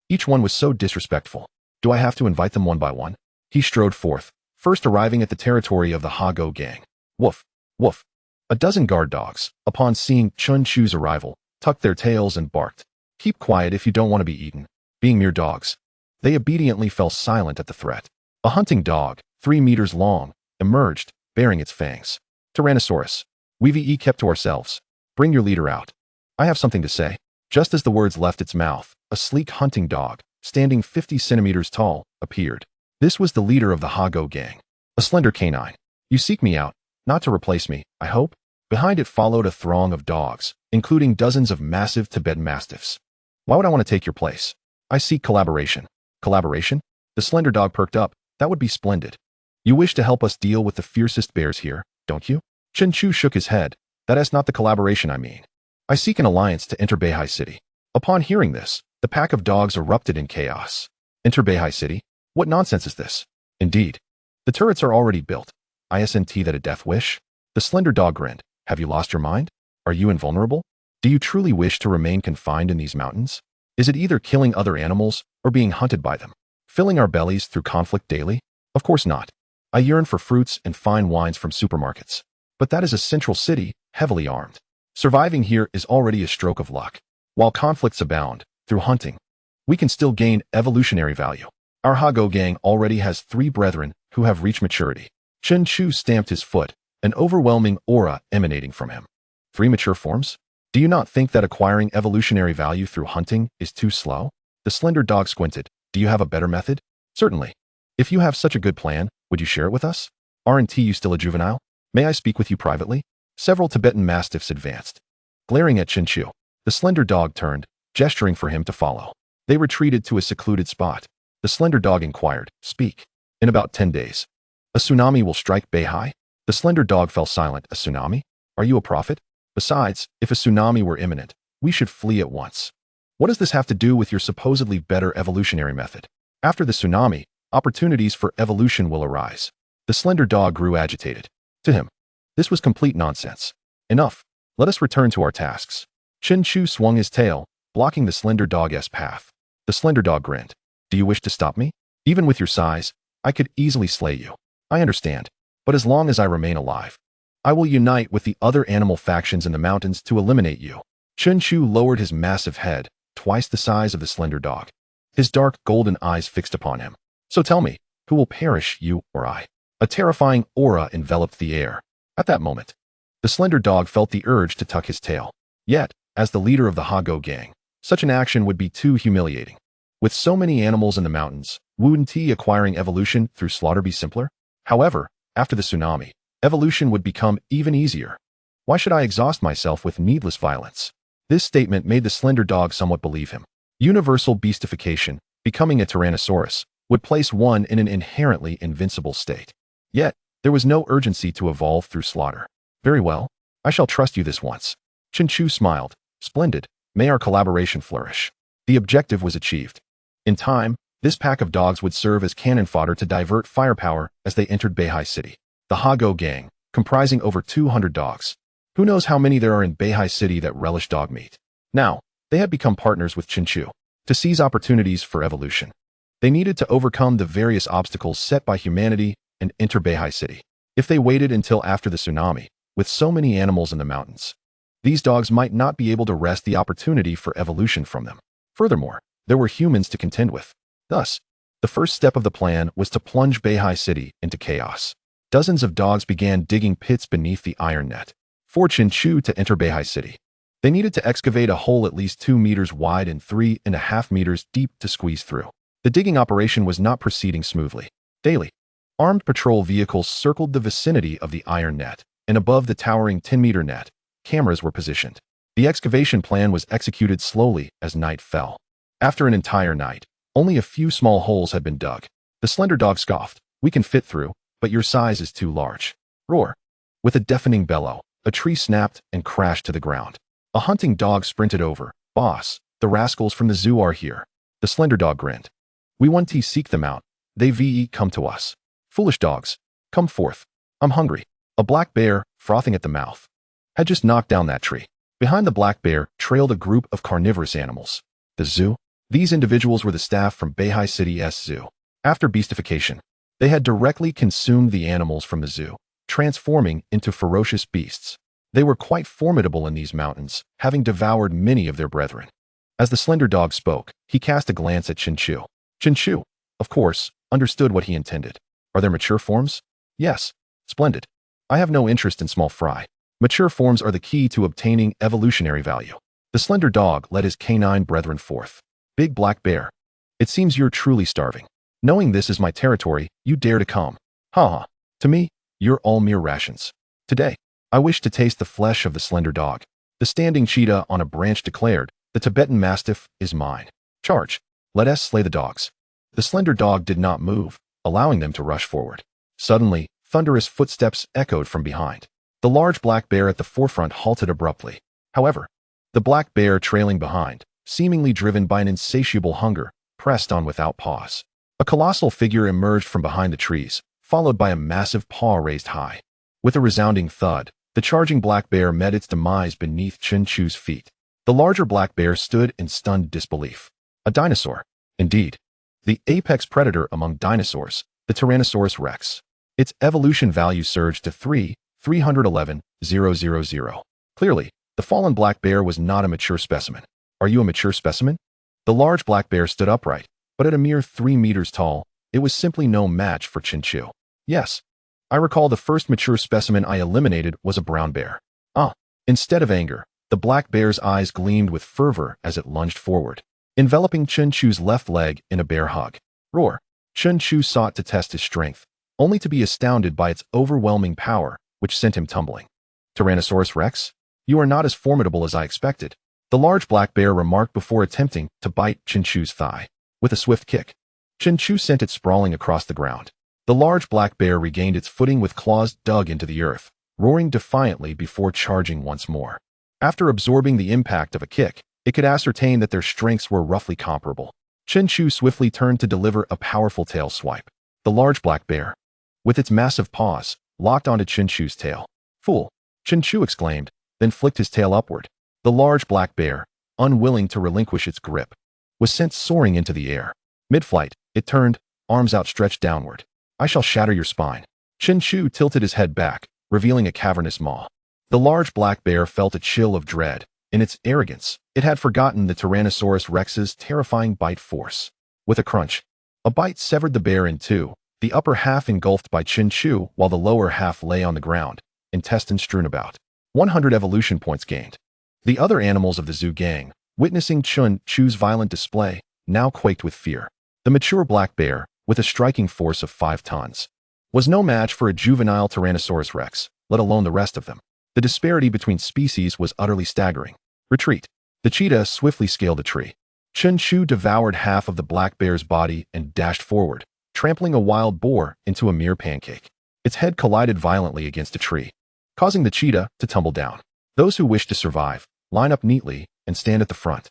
Each one was so disrespectful. Do I have to invite them one by one? He strode forth, first arriving at the territory of the Hago gang. Woof, woof. A dozen guard dogs, upon seeing Chen Chu's arrival, tucked their tails and barked. Keep quiet if you don't want to be eaten. Being mere dogs, they obediently fell silent at the threat. A hunting dog, 3 meters long, emerged, bearing its fangs. Tyrannosaurus, we've kept to ourselves. Bring your leader out. I have something to say. Just as the words left its mouth, a sleek hunting dog, standing 50 centimeters tall, appeared. This was the leader of the Hago gang, a slender canine. You seek me out, not to replace me, I hope? Behind it followed a throng of dogs, including dozens of massive Tibetan mastiffs. Why would I want to take your place? I seek collaboration. Collaboration? The slender dog perked up. That would be splendid. You wish to help us deal with the fiercest bears here, don't you? Chen Chu shook his head. That is not the collaboration I mean. I seek an alliance to enter Beihai City. Upon hearing this, the pack of dogs erupted in chaos. Enter Beihai City? What nonsense is this? Indeed. The turrets are already built. Isn't that a death wish? The slender dog grinned. Have you lost your mind? Are you invulnerable? Do you truly wish to remain confined in these mountains? Is it either killing other animals or being hunted by them? Filling our bellies through conflict daily? Of course not. I yearn for fruits and fine wines from supermarkets. But that is a central city, heavily armed. Surviving here is already a stroke of luck. While conflicts abound, through hunting, we can still gain evolutionary value. Our Hago gang already has 3 brethren who have reached maturity. Chen Chu stamped his foot, an overwhelming aura emanating from him. 3 mature forms? Do you not think that acquiring evolutionary value through hunting is too slow? The slender dog squinted. Do you have a better method? Certainly. If you have such a good plan, would you share it with us? Aren't you still a juvenile? May I speak with you privately? Several Tibetan mastiffs advanced. Glaring at Chen Chu, the slender dog turned, gesturing for him to follow. They retreated to a secluded spot. The slender dog inquired, Speak. In about 10 days. A tsunami will strike Beihai? The slender dog fell silent. A tsunami? Are you a prophet? Besides, if a tsunami were imminent, we should flee at once. What does this have to do with your supposedly better evolutionary method? After the tsunami, opportunities for evolution will arise. The slender dog grew agitated. To him, this was complete nonsense. Enough. Let us return to our tasks. Chen Chu swung his tail, blocking the slender dog's path. The slender dog grinned. Do you wish to stop me? Even with your size, I could easily slay you. I understand. But as long as I remain alive, I will unite with the other animal factions in the mountains to eliminate you. Chen Chu lowered his massive head, twice the size of the slender dog. His dark golden eyes fixed upon him. So tell me, who will perish, you or I? A terrifying aura enveloped the air. At that moment, the slender dog felt the urge to tuck his tail. Yet, as the leader of the Hago gang, such an action would be too humiliating. With so many animals in the mountains, wouldn't acquiring evolution through slaughter be simpler? However, after the tsunami, evolution would become even easier. Why should I exhaust myself with needless violence? This statement made the slender dog somewhat believe him. Universal beastification, becoming a Tyrannosaurus, would place one in an inherently invincible state. Yet, there was no urgency to evolve through slaughter. Very well, I shall trust you this once. Chen Chu smiled. Splendid. May our collaboration flourish. The objective was achieved. In time, this pack of dogs would serve as cannon fodder to divert firepower as they entered Beihai City. The Hago gang, comprising over 200 dogs. Who knows how many there are in Beihai City that relish dog meat. Now, they had become partners with Chen Chu to seize opportunities for evolution. They needed to overcome the various obstacles set by humanity and enter Beihai City. If they waited until after the tsunami, with so many animals in the mountains, these dogs might not be able to wrest the opportunity for evolution from them. Furthermore, there were humans to contend with. Thus, the first step of the plan was to plunge Beihai City into chaos. Dozens of dogs began digging pits beneath the iron net. For Chen Chu to enter Beihai City, they needed to excavate a hole at least 2 meters wide and 3.5 meters deep to squeeze through. The digging operation was not proceeding smoothly. Daily, armed patrol vehicles circled the vicinity of the iron net, and above the towering 10-meter net, cameras were positioned. The excavation plan was executed slowly as night fell. After an entire night, only a few small holes had been dug. The slender dog scoffed. We can fit through, but your size is too large. Roar. With a deafening bellow, a tree snapped and crashed to the ground. A hunting dog sprinted over. Boss, the rascals from the zoo are here. The slender dog grinned. We want to seek them out. They come to us. Foolish dogs, come forth. I'm hungry. A black bear, frothing at the mouth, had just knocked down that tree. Behind the black bear trailed a group of carnivorous animals. The zoo? These individuals were the staff from Beihai City's zoo. After beastification, they had directly consumed the animals from the zoo, transforming into ferocious beasts. They were quite formidable in these mountains, having devoured many of their brethren. As the slender dog spoke, he cast a glance at Chen Chu. Chen Chu, of course, understood what he intended. Are there mature forms? Yes. Splendid. I have no interest in small fry. Mature forms are the key to obtaining evolutionary value. The slender dog led his canine brethren forth. Big black bear. It seems you're truly starving. Knowing this is my territory, you dare to come. Ha ha. To me, you're all mere rations. Today, I wish to taste the flesh of the slender dog. The standing cheetah on a branch declared, the Tibetan mastiff is mine. Charge. Let us slay the dogs. The slender dog did not move, allowing them to rush forward. Suddenly, thunderous footsteps echoed from behind. The large black bear at the forefront halted abruptly. However, the black bear trailing behind, seemingly driven by an insatiable hunger, pressed on without pause. A colossal figure emerged from behind the trees, followed by a massive paw raised high. With a resounding thud, the charging black bear met its demise beneath Chen Chu's feet. The larger black bear stood in stunned disbelief. A dinosaur. Indeed. The apex predator among dinosaurs, the Tyrannosaurus rex. Its evolution value surged to 311,000. Clearly, the fallen black bear was not a mature specimen. Are you a mature specimen? The large black bear stood upright, but at a mere 3 meters tall, it was simply no match for Chen Chu. Yes. I recall the first mature specimen I eliminated was a brown bear. Instead of anger, the black bear's eyes gleamed with fervor as it lunged forward, enveloping Chen Chu's left leg in a bear hug. Roar! Chen Chu sought to test his strength, only to be astounded by its overwhelming power, which sent him tumbling. Tyrannosaurus Rex? You are not as formidable as I expected, the large black bear remarked before attempting to bite Chen Chu's thigh. With a swift kick, Chen Chu sent it sprawling across the ground. The large black bear regained its footing with claws dug into the earth, roaring defiantly before charging once more. After absorbing the impact of a kick, it could ascertain that their strengths were roughly comparable. Chen Chu swiftly turned to deliver a powerful tail swipe. The large black bear, with its massive paws, locked onto Chen Chu's tail. Fool! Chen Chu exclaimed, then flicked his tail upward. The large black bear, unwilling to relinquish its grip, was sent soaring into the air. Mid-flight, it turned, arms outstretched downward. I shall shatter your spine. Chen Chu tilted his head back, revealing a cavernous maw. The large black bear felt a chill of dread. In its arrogance, it had forgotten the Tyrannosaurus Rex's terrifying bite force. With a crunch, a bite severed the bear in two, the upper half engulfed by Chen Chu while the lower half lay on the ground, intestines strewn about. 100 evolution points gained. The other animals of the zoo gang, witnessing Chen Chu's violent display, now quaked with fear. The mature black bear, with a striking force of 5 tons, was no match for a juvenile Tyrannosaurus Rex, let alone the rest of them. The disparity between species was utterly staggering. Retreat. The cheetah swiftly scaled a tree. Chen Chu devoured half of the black bear's body and dashed forward, trampling a wild boar into a mere pancake. Its head collided violently against a tree, causing the cheetah to tumble down. Those who wish to survive, line up neatly and stand at the front.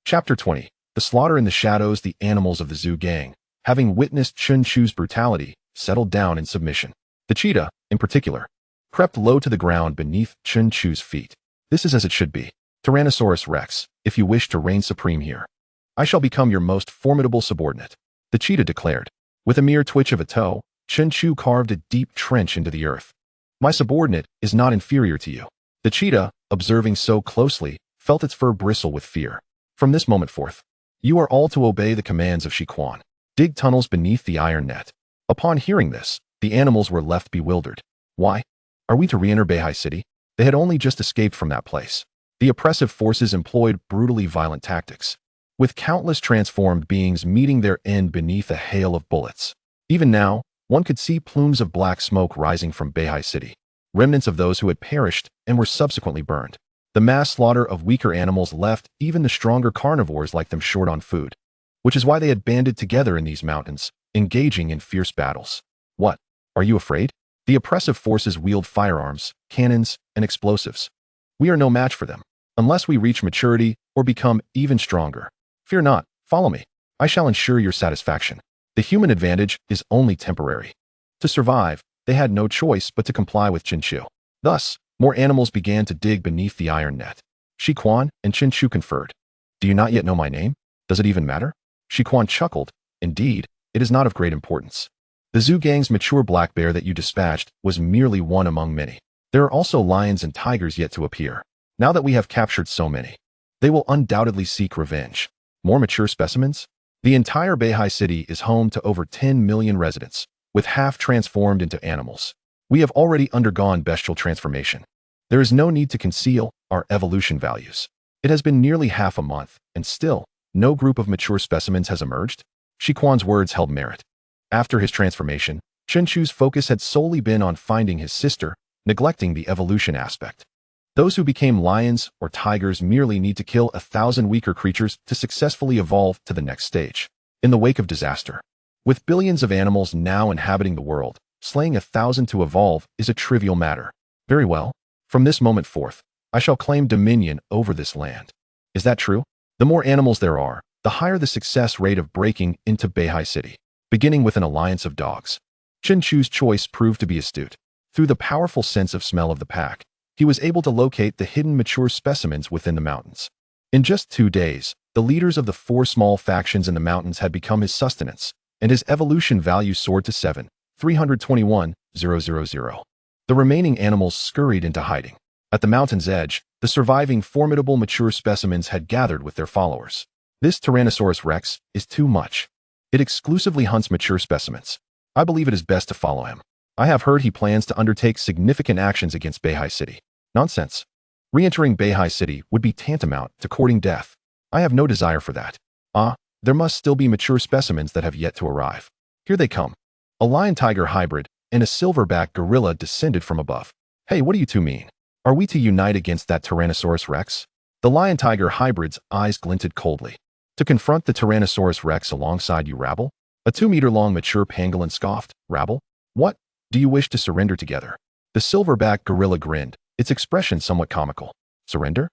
Chapter 20. The slaughter in the shadows. The animals of the zoo gang, having witnessed Chen Chu's brutality, settled down in submission. The cheetah, in particular, crept low to the ground beneath Chen Chu's feet. This is as it should be. Tyrannosaurus Rex, if you wish to reign supreme here, I shall become your most formidable subordinate, the cheetah declared. With a mere twitch of a toe, Chen Chu carved a deep trench into the earth. My subordinate is not inferior to you. The cheetah, observing so closely, felt its fur bristle with fear. From this moment forth, you are all to obey the commands of Shi Quan. Dig tunnels beneath the iron net. Upon hearing this, the animals were left bewildered. Why? Are we to re-enter Beihai City? They had only just escaped from that place. The oppressive forces employed brutally violent tactics, with countless transformed beings meeting their end beneath a hail of bullets. Even now, one could see plumes of black smoke rising from Beihai City, remnants of those who had perished and were subsequently burned. The mass slaughter of weaker animals left even the stronger carnivores like them short on food, which is why they had banded together in these mountains, engaging in fierce battles. What? Are you afraid? The oppressive forces wield firearms, cannons, and explosives. We are no match for them, unless we reach maturity or become even stronger. Fear not, follow me. I shall ensure your satisfaction. The human advantage is only temporary. To survive, they had no choice but to comply with Chen Chu. Thus, more animals began to dig beneath the iron net. Shi Quan and Chen Chu conferred. Do you not yet know my name? Does it even matter? Shi Quan chuckled. Indeed, it is not of great importance. The zoo gang's mature black bear that you dispatched was merely one among many. There are also lions and tigers yet to appear. Now that we have captured so many, they will undoubtedly seek revenge. More mature specimens? The entire Beihai City is home to over 10 million residents, with half transformed into animals. We have already undergone bestial transformation. There is no need to conceal our evolution values. It has been nearly half a month, and still, no group of mature specimens has emerged. Shi Quan's words held merit. After his transformation, Chen Chu's focus had solely been on finding his sister, neglecting the evolution aspect. Those who became lions or tigers merely need to kill 1,000 weaker creatures to successfully evolve to the next stage. In the wake of disaster, with billions of animals now inhabiting the world, slaying 1,000 to evolve is a trivial matter. Very well. From this moment forth, I shall claim dominion over this land. Is that true? The more animals there are, the higher the success rate of breaking into Beihai City, beginning with an alliance of dogs. Chen Chu's choice proved to be astute. Through the powerful sense of smell of the pack, he was able to locate the hidden mature specimens within the mountains. In just 2 days, the leaders of the 4 small factions in the mountains had become his sustenance, and his evolution value soared to 7,321,000. The remaining animals scurried into hiding. At the mountain's edge, the surviving formidable mature specimens had gathered with their followers. This Tyrannosaurus rex is too much. It exclusively hunts mature specimens. I believe it is best to follow him. I have heard he plans to undertake significant actions against Beihai City. Nonsense. Re-entering Beihai City would be tantamount to courting death. I have no desire for that. There must still be mature specimens that have yet to arrive. Here they come. A lion-tiger hybrid and a silverback gorilla descended from above. Hey, what do you two mean? Are we to unite against that Tyrannosaurus rex? The lion-tiger hybrid's eyes glinted coldly. To confront the Tyrannosaurus rex alongside you, rabble? A 2-meter-long mature pangolin scoffed. Rabble? What? Do you wish to surrender together? The silverback gorilla grinned, its expression somewhat comical. Surrender?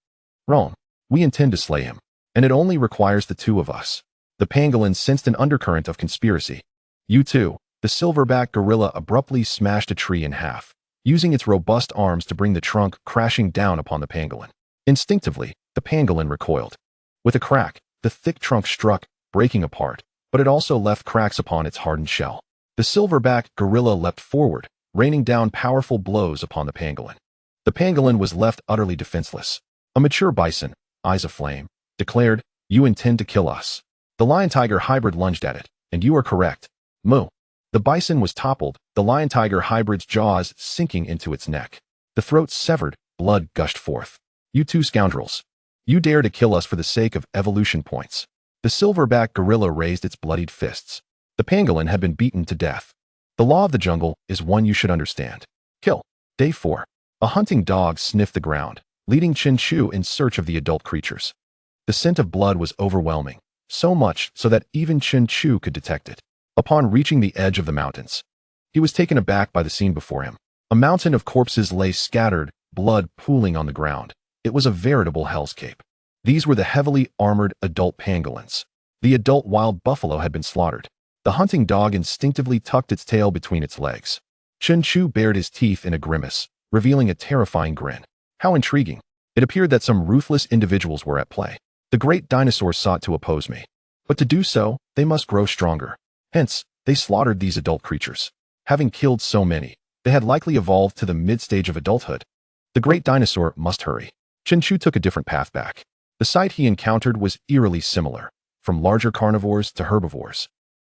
Wrong. We intend to slay him. And it only requires the two of us. The pangolin sensed an undercurrent of conspiracy. You two. The silverback gorilla abruptly smashed a tree in half, using its robust arms to bring the trunk crashing down upon the pangolin. Instinctively, the pangolin recoiled. With a crack, the thick trunk struck, breaking apart, but it also left cracks upon its hardened shell. The silverback gorilla leapt forward, raining down powerful blows upon the pangolin. The pangolin was left utterly defenseless. A mature bison, eyes aflame, declared, "You intend to kill us." The lion-tiger hybrid lunged at it, and you are correct. Moo. The bison was toppled, the lion-tiger hybrid's jaws sinking into its neck. The throat severed, blood gushed forth. You two scoundrels. You dare to kill us for the sake of evolution points. The silverback gorilla raised its bloodied fists. The pangolin had been beaten to death. The law of the jungle is one you should understand. Kill. Day 4. A hunting dog sniffed the ground, leading Chen Chu in search of the adult creatures. The scent of blood was overwhelming, so much so that even Chen Chu could detect it. Upon reaching the edge of the mountains, he was taken aback by the scene before him. A mountain of corpses lay scattered, blood pooling on the ground. It was a veritable hellscape. These were the heavily armored adult pangolins. The adult wild buffalo had been slaughtered. The hunting dog instinctively tucked its tail between its legs. Chen Chu bared his teeth in a grimace, revealing a terrifying grin. How intriguing. It appeared that some ruthless individuals were at play. The great dinosaurs sought to oppose me. But to do so, they must grow stronger. Hence, they slaughtered these adult creatures. Having killed so many, they had likely evolved to the mid-stage of adulthood. The great dinosaur must hurry. Chen Chu took a different path back. The sight he encountered was eerily similar, from larger carnivores to herbivores.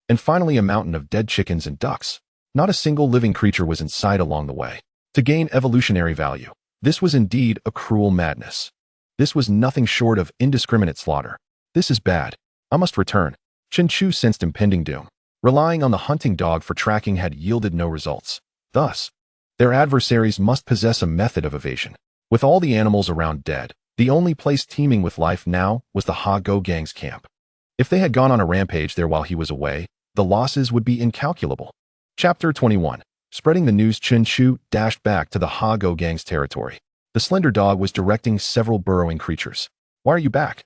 And finally a mountain of dead chickens and ducks. Not a single living creature was in sight along the way. To gain evolutionary value, this was indeed a cruel madness. This was nothing short of indiscriminate slaughter. This is bad. I must return. Chen Chu sensed impending doom. Relying on the hunting dog for tracking had yielded no results. Thus, their adversaries must possess a method of evasion. With all the animals around dead, the only place teeming with life now was the Ha Go gang's camp. If they had gone on a rampage there while he was away, the losses would be incalculable. Chapter 21. Spreading the news, Chen Chu dashed back to the Ha Go gang's territory. The slender dog was directing several burrowing creatures. Why are you back?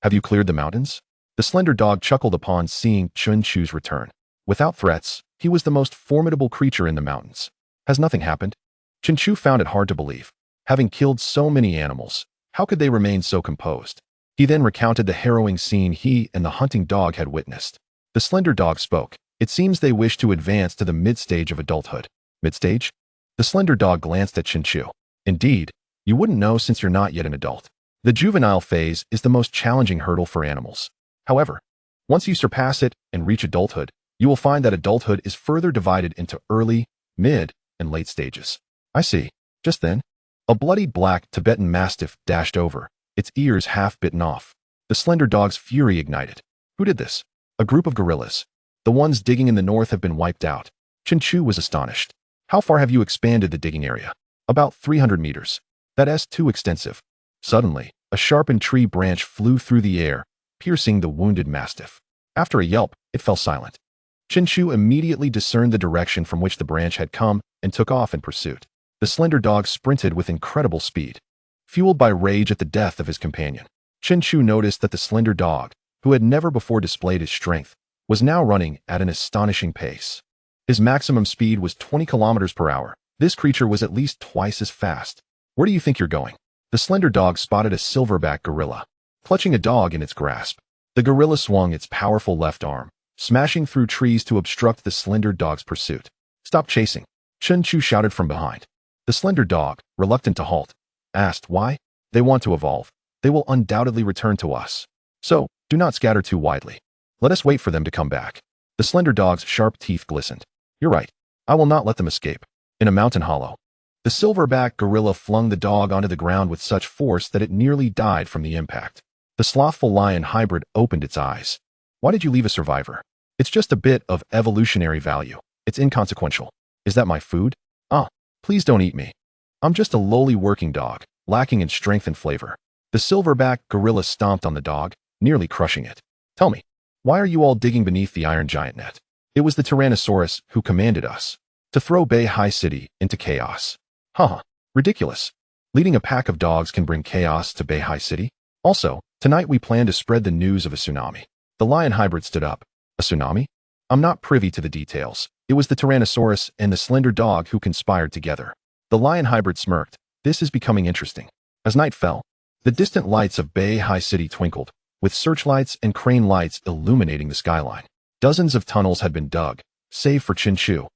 Have you cleared the mountains? The slender dog chuckled upon seeing Chen Chu's return. Without threats, he was the most formidable creature in the mountains. Has nothing happened? Chen Chu found it hard to believe. Having killed so many animals, how could they remain so composed? He then recounted the harrowing scene he and the hunting dog had witnessed. The slender dog spoke. It seems they wish to advance to the mid-stage of adulthood. Mid-stage? The slender dog glanced at Chen Chu. Indeed, you wouldn't know since you're not yet an adult. The juvenile phase is the most challenging hurdle for animals. However, once you surpass it and reach adulthood, you will find that adulthood is further divided into early, mid, and late stages. I see. Just then, a bloodied black Tibetan mastiff dashed over, its ears half bitten off. The slender dog's fury ignited. Who did this? A group of gorillas. The ones digging in the north have been wiped out. Chen Chu was astonished. How far have you expanded the digging area? About 300 meters. That's too extensive. Suddenly, a sharpened tree branch flew through the air, piercing the wounded mastiff. After a yelp, it fell silent. Chen Chu immediately discerned the direction from which the branch had come and took off in pursuit. The slender dog sprinted with incredible speed. Fueled by rage at the death of his companion, Chen Chu noticed that the slender dog, who had never before displayed his strength, was now running at an astonishing pace. His maximum speed was 20 kilometers per hour. This creature was at least twice as fast. Where do you think you're going? The slender dog spotted a silverback gorilla, clutching a dog in its grasp. The gorilla swung its powerful left arm, smashing through trees to obstruct the slender dog's pursuit. Stop chasing, Chen Chu shouted from behind. The slender dog, reluctant to halt, Asked why? They want to evolve. They will undoubtedly return to us. So, do not scatter too widely. Let us wait for them to come back. The slender dog's sharp teeth glistened. You're right. I will not let them escape. In a mountain hollow, the silverback gorilla flung the dog onto the ground with such force that it nearly died from the impact. The slothful lion hybrid opened its eyes. Why did you leave a survivor? It's just a bit of evolutionary value. It's inconsequential. Is that my food? Ah, please don't eat me. I'm just a lowly working dog, lacking in strength and flavor. The silverback gorilla stomped on the dog, nearly crushing it. Tell me, why are you all digging beneath the iron giant net? It was the Tyrannosaurus who commanded us to throw Beihai City into chaos. Haha, ridiculous. Leading a pack of dogs can bring chaos to Beihai City? Also, tonight we plan to spread the news of a tsunami. The lion hybrid stood up. A tsunami? I'm not privy to the details. It was the Tyrannosaurus and the slender dog who conspired together. The lion hybrid smirked. This is becoming interesting. As night fell, the distant lights of Beihai City twinkled, with searchlights and crane lights illuminating the skyline. Dozens of tunnels had been dug, save for Chen Chu.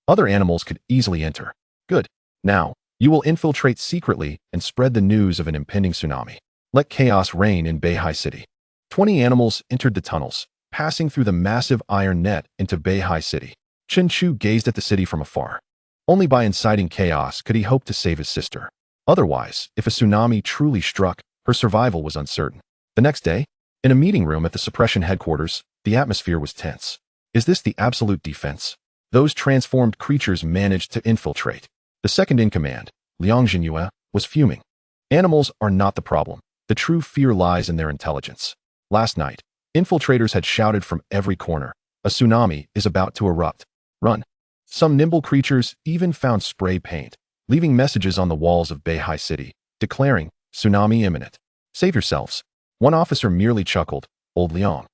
Other animals could easily enter. Good. Now, you will infiltrate secretly and spread the news of an impending tsunami. Let chaos reign in Beihai City. 20 animals entered the tunnels, passing through the massive iron net into Beihai City. Chen Chu gazed at the city from afar. Only by inciting chaos could he hope to save his sister. Otherwise, if a tsunami truly struck, her survival was uncertain. The next day, in a meeting room at the suppression headquarters, the atmosphere was tense. Is this the absolute defense? Those transformed creatures managed to infiltrate. The second-in-command, Liang Jinyue, was fuming. Animals are not the problem. The true fear lies in their intelligence. Last night, infiltrators had shouted from every corner, a tsunami is about to erupt. Run. Some nimble creatures even found spray paint, leaving messages on the walls of Beihai City, declaring, tsunami imminent. Save yourselves. One officer merely chuckled, Old Liang.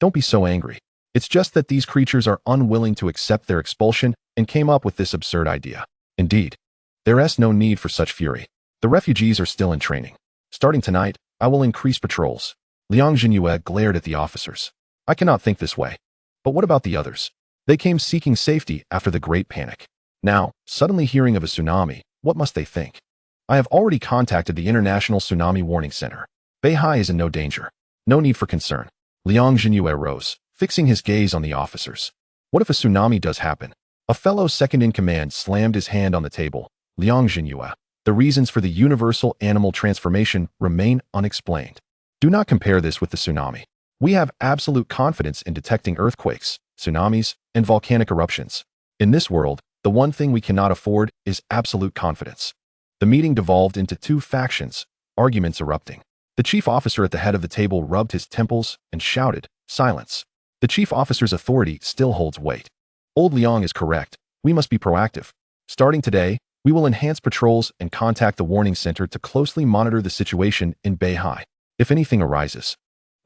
Don't be so angry. It's just that these creatures are unwilling to accept their expulsion and came up with this absurd idea. Indeed, there is no need for such fury. The refugees are still in training. Starting tonight, I will increase patrols. Liang Jinyue glared at the officers. I cannot think this way. But what about the others? They came seeking safety after the Great Panic. Now, suddenly hearing of a tsunami, what must they think? I have already contacted the International Tsunami Warning Center. Beihai is in no danger. No need for concern. Liang Jinyue rose, fixing his gaze on the officers. What if a tsunami does happen? A fellow second-in-command slammed his hand on the table. Liang Jinyue, the reasons for the universal animal transformation remain unexplained. Do not compare this with the tsunami. We have absolute confidence in detecting earthquakes, tsunamis, and volcanic eruptions. In this world, the one thing we cannot afford is absolute confidence. The meeting devolved into two factions, arguments erupting. The chief officer at the head of the table rubbed his temples and shouted, silence. The chief officer's authority still holds weight. Old Liang is correct. We must be proactive. Starting today, we will enhance patrols and contact the warning center to closely monitor the situation in Beihai. If anything arises,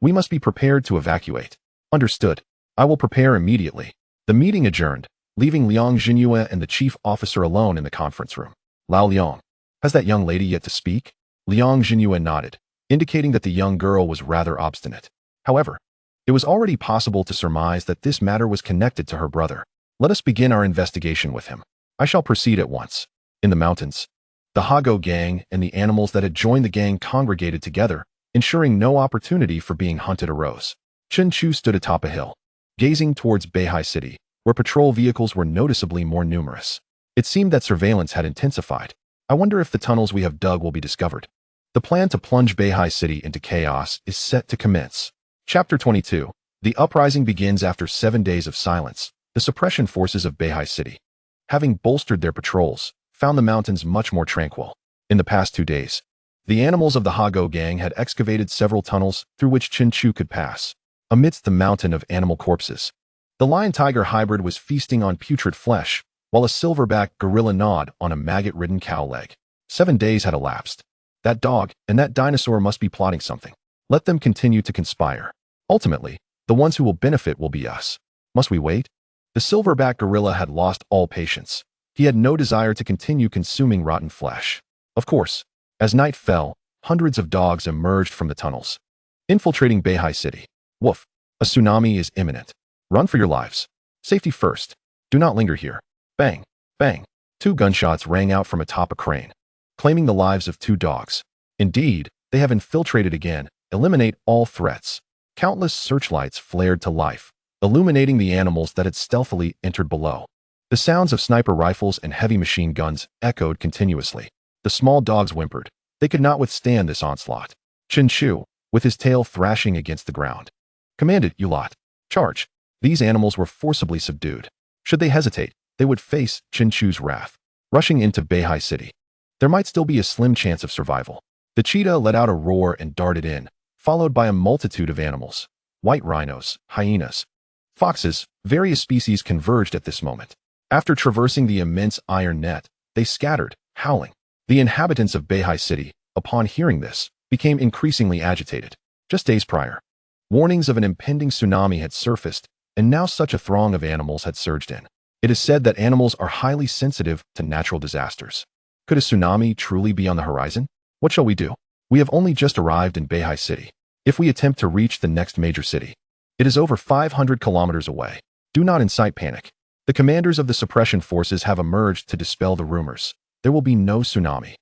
we must be prepared to evacuate. Understood. I will prepare immediately. The meeting adjourned, leaving Liang Jinyue and the chief officer alone in the conference room. Lao Liang, has that young lady yet to speak? Liang Jinyue nodded, indicating that the young girl was rather obstinate. However, it was already possible to surmise that this matter was connected to her brother. Let us begin our investigation with him. I shall proceed at once. In the mountains, the Hago gang and the animals that had joined the gang congregated together, ensuring no opportunity for being hunted arose. Chen Chu stood atop a hill, gazing towards Beihai City, where patrol vehicles were noticeably more numerous. It seemed that surveillance had intensified. I wonder if the tunnels we have dug will be discovered. The plan to plunge Beihai City into chaos is set to commence. Chapter 22. The uprising begins after 7 days of silence. The suppression forces of Beihai City, having bolstered their patrols, found the mountains much more tranquil. In the past 2 days, the animals of the Hago gang had excavated several tunnels through which Chen Chu could pass. Amidst the mountain of animal corpses, the lion-tiger hybrid was feasting on putrid flesh, while a silverback gorilla gnawed on a maggot-ridden cow leg. 7 days had elapsed. That dog and that dinosaur must be plotting something. Let them continue to conspire. Ultimately, the ones who will benefit will be us. Must we wait? The silverback gorilla had lost all patience. He had no desire to continue consuming rotten flesh. Of course, as night fell, hundreds of dogs emerged from the tunnels, infiltrating Beihai City. Woof! A tsunami is imminent. Run for your lives. Safety first. Do not linger here. Bang! Bang! 2 gunshots rang out from atop a crane. claiming the lives of 2 dogs. Indeed, they have infiltrated again. Eliminate all threats. Countless searchlights flared to life, illuminating the animals that had stealthily entered below. The sounds of sniper rifles and heavy machine guns echoed continuously. The small dogs whimpered. They could not withstand this onslaught. Chen Chu, with his tail thrashing against the ground, commanded, "You lot, charge." These animals were forcibly subdued. Should they hesitate, they would face Chen Chu's wrath. Rushing into Beihai City, there might still be a slim chance of survival. The cheetah let out a roar and darted in, followed by a multitude of animals. White rhinos, hyenas, foxes, various species converged at this moment. After traversing the immense iron net, they scattered, howling. The inhabitants of Beihai City, upon hearing this, became increasingly agitated. Just days prior, warnings of an impending tsunami had surfaced, and now such a throng of animals had surged in. It is said that animals are highly sensitive to natural disasters. Could a tsunami truly be on the horizon? What shall we do? We have only just arrived in Beihai City. If we attempt to reach the next major city, it is over 500 kilometers away. Do not incite panic. The commanders of the suppression forces have emerged to dispel the rumors. There will be no tsunami.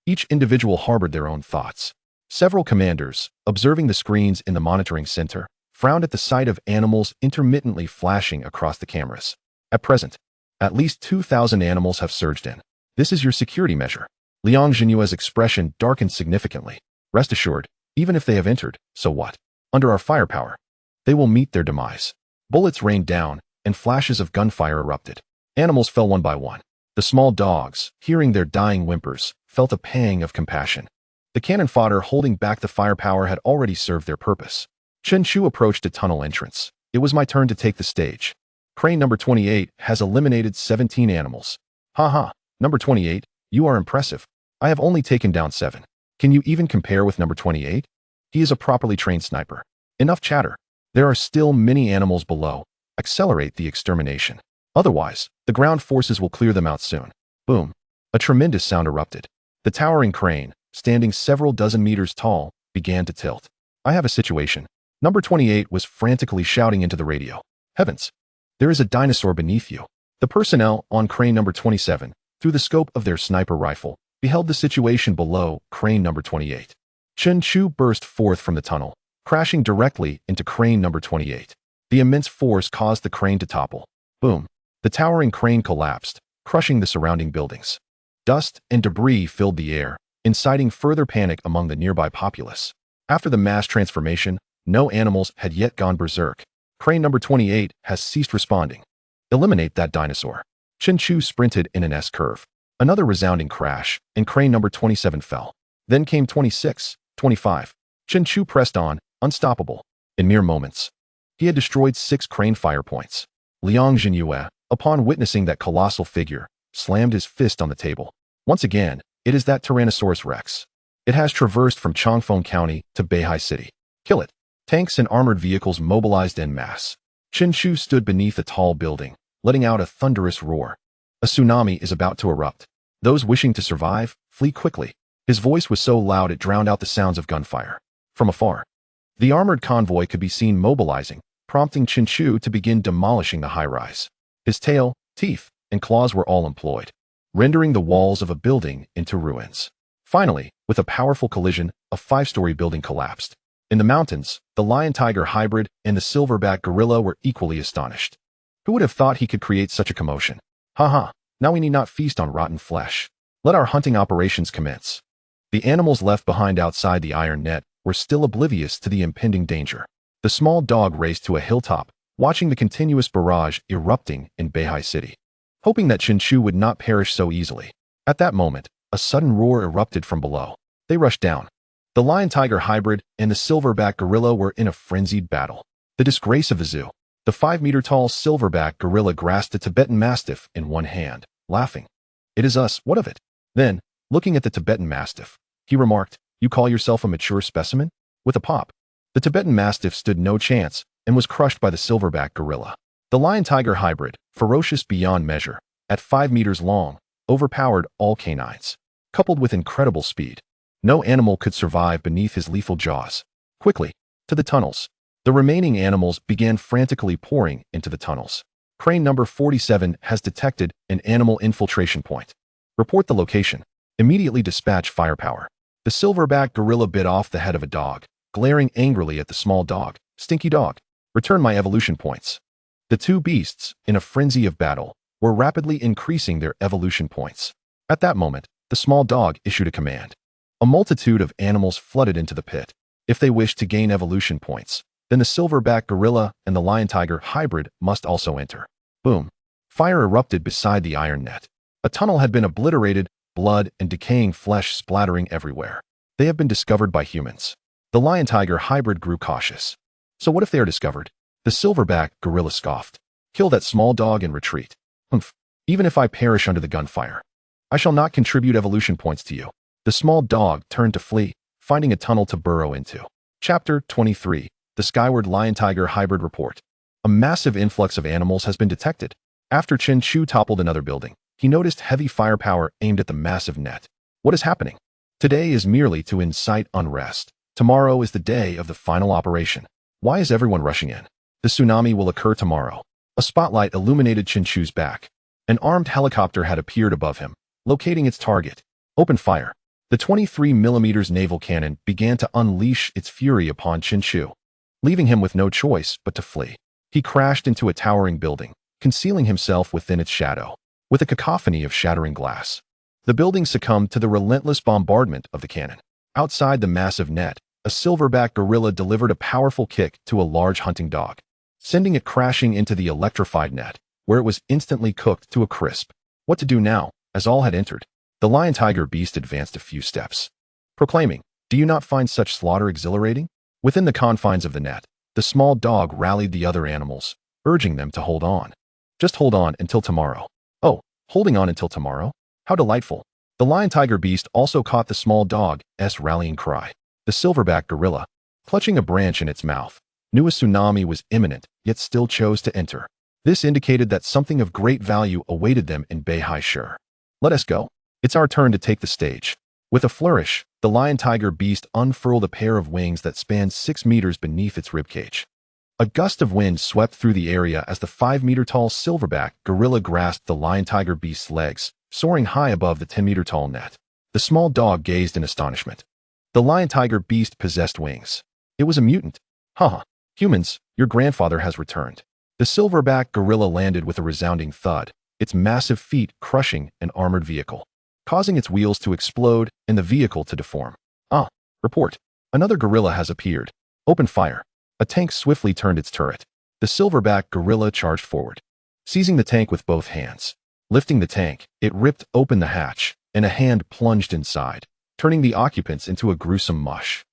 Each individual harbored their own thoughts. Several commanders, observing the screens in the monitoring center, frowned at the sight of animals intermittently flashing across the cameras. At present, at least 2,000 animals have surged in. This is your security measure. Liang Jinyue's expression darkened significantly. Rest assured, even if they have entered, so what? Under our firepower, they will meet their demise. Bullets rained down, and flashes of gunfire erupted. Animals fell one by one. The small dogs, hearing their dying whimpers, felt a pang of compassion. The cannon fodder holding back the firepower had already served their purpose. Chen Chu approached a tunnel entrance. It was my turn to take the stage. Crane number 28 has eliminated 17 animals. Haha, number 28, you are impressive. I have only taken down 7. Can you even compare with number 28? He is a properly trained sniper. Enough chatter. There are still many animals below. Accelerate the extermination. Otherwise, the ground forces will clear them out soon. Boom. A tremendous sound erupted. The towering crane, standing several dozen meters tall, began to tilt. I have a situation. Number 28 was frantically shouting into the radio. Heavens! There is a dinosaur beneath you. The personnel on crane number 27, through the scope of their sniper rifle, beheld the situation below crane number 28. Chen Chu burst forth from the tunnel, crashing directly into crane number 28. The immense force caused the crane to topple. Boom. The towering crane collapsed, crushing the surrounding buildings. Dust and debris filled the air, inciting further panic among the nearby populace. After the mass transformation, no animals had yet gone berserk. Crane number 28 has ceased responding. Eliminate that dinosaur. Chen Chu sprinted in an S-curve. Another resounding crash, and crane number 27 fell. Then came 26, 25. Chen Chu pressed on, unstoppable. In mere moments, he had destroyed 6 crane fire points. Liang Jinyue, upon witnessing that colossal figure, slammed his fist on the table. Once again, it is that Tyrannosaurus Rex. It has traversed from Changfeng County to Beihai City. Kill it. Tanks and armored vehicles mobilized en masse. Chen Chu stood beneath a tall building, letting out a thunderous roar. A tsunami is about to erupt. Those wishing to survive, flee quickly. His voice was so loud it drowned out the sounds of gunfire. From afar, the armored convoy could be seen mobilizing, prompting Chen Chu to begin demolishing the high-rise. His tail, teeth, and claws were all employed, rendering the walls of a building into ruins. Finally, with a powerful collision, a 5-story building collapsed. In the mountains, the lion-tiger hybrid and the silverback gorilla were equally astonished. Who would have thought he could create such a commotion? Haha, now we need not feast on rotten flesh. Let our hunting operations commence. The animals left behind outside the iron net were still oblivious to the impending danger. The small dog raced to a hilltop, watching the continuous barrage erupting in Beihai City, hoping that Chen Chu would not perish so easily. At that moment, a sudden roar erupted from below. They rushed down. The lion-tiger hybrid and the silverback gorilla were in a frenzied battle. The disgrace of the zoo. The 5-meter-tall silverback gorilla grasped a Tibetan mastiff in one hand, laughing. It is us, what of it? Then, looking at the Tibetan mastiff, he remarked, you call yourself a mature specimen? With a pop. The Tibetan mastiff stood no chance and was crushed by the silverback gorilla. The lion-tiger hybrid, ferocious beyond measure, at 5 meters long, overpowered all canines. Coupled with incredible speed, no animal could survive beneath his lethal jaws. Quickly, to the tunnels. The remaining animals began frantically pouring into the tunnels. Crane number 47 has detected an animal infiltration point. Report the location. Immediately dispatch firepower. The silverback gorilla bit off the head of a dog, glaring angrily at the small dog. Stinky dog, return my evolution points. The two beasts, in a frenzy of battle, were rapidly increasing their evolution points. At that moment, the small dog issued a command. A multitude of animals flooded into the pit. If they wished to gain evolution points, then the silverback gorilla and the lion-tiger hybrid must also enter. Boom. Fire erupted beside the iron net. A tunnel had been obliterated, blood and decaying flesh splattering everywhere. They have been discovered by humans. The lion-tiger hybrid grew cautious. So what if they are discovered? The silverback gorilla scoffed. Kill that small dog and retreat. Humph. Even if I perish under the gunfire, I shall not contribute evolution points to you. The small dog turned to flee, finding a tunnel to burrow into. Chapter 23. The Skyward Lion-Tiger Hybrid Report. A massive influx of animals has been detected. After Chen Chu toppled another building, he noticed heavy firepower aimed at the massive net. What is happening? Today is merely to incite unrest. Tomorrow is the day of the final operation. Why is everyone rushing in? The tsunami will occur tomorrow. A spotlight illuminated Chen Chu's back. An armed helicopter had appeared above him, locating its target. Open fire. The 23mm naval cannon began to unleash its fury upon Chen Chu, leaving him with no choice but to flee. He crashed into a towering building, concealing himself within its shadow. With a cacophony of shattering glass, the building succumbed to the relentless bombardment of the cannon. Outside the massive net, a silverback gorilla delivered a powerful kick to a large hunting dog, sending it crashing into the electrified net, where it was instantly cooked to a crisp. What to do now, as all had entered? The lion-tiger beast advanced a few steps, proclaiming, "Do you not find such slaughter exhilarating?" Within the confines of the net, the small dog rallied the other animals, urging them to hold on. Just hold on until tomorrow. Oh, holding on until tomorrow? How delightful. The lion-tiger beast also caught the small dog's rallying cry. The silverback gorilla, clutching a branch in its mouth, knew a tsunami was imminent, yet still chose to enter. This indicated that something of great value awaited them in Beihai Shur. Let us go. It's our turn to take the stage. With a flourish, the lion-tiger beast unfurled a pair of wings that spanned 6 meters beneath its ribcage. A gust of wind swept through the area as the 5-meter-tall silverback gorilla grasped the lion-tiger beast's legs, soaring high above the 10-meter-tall net. The small dog gazed in astonishment. The lion-tiger beast possessed wings. It was a mutant. Haha. Humans, your grandfather has returned. The silverback gorilla landed with a resounding thud, its massive feet crushing an armored vehicle, causing its wheels to explode and the vehicle to deform. Report. Another gorilla has appeared. Open fire. A tank swiftly turned its turret. The silverback gorilla charged forward, seizing the tank with both hands. Lifting the tank, it ripped open the hatch, and a hand plunged inside, turning the occupants into a gruesome mush.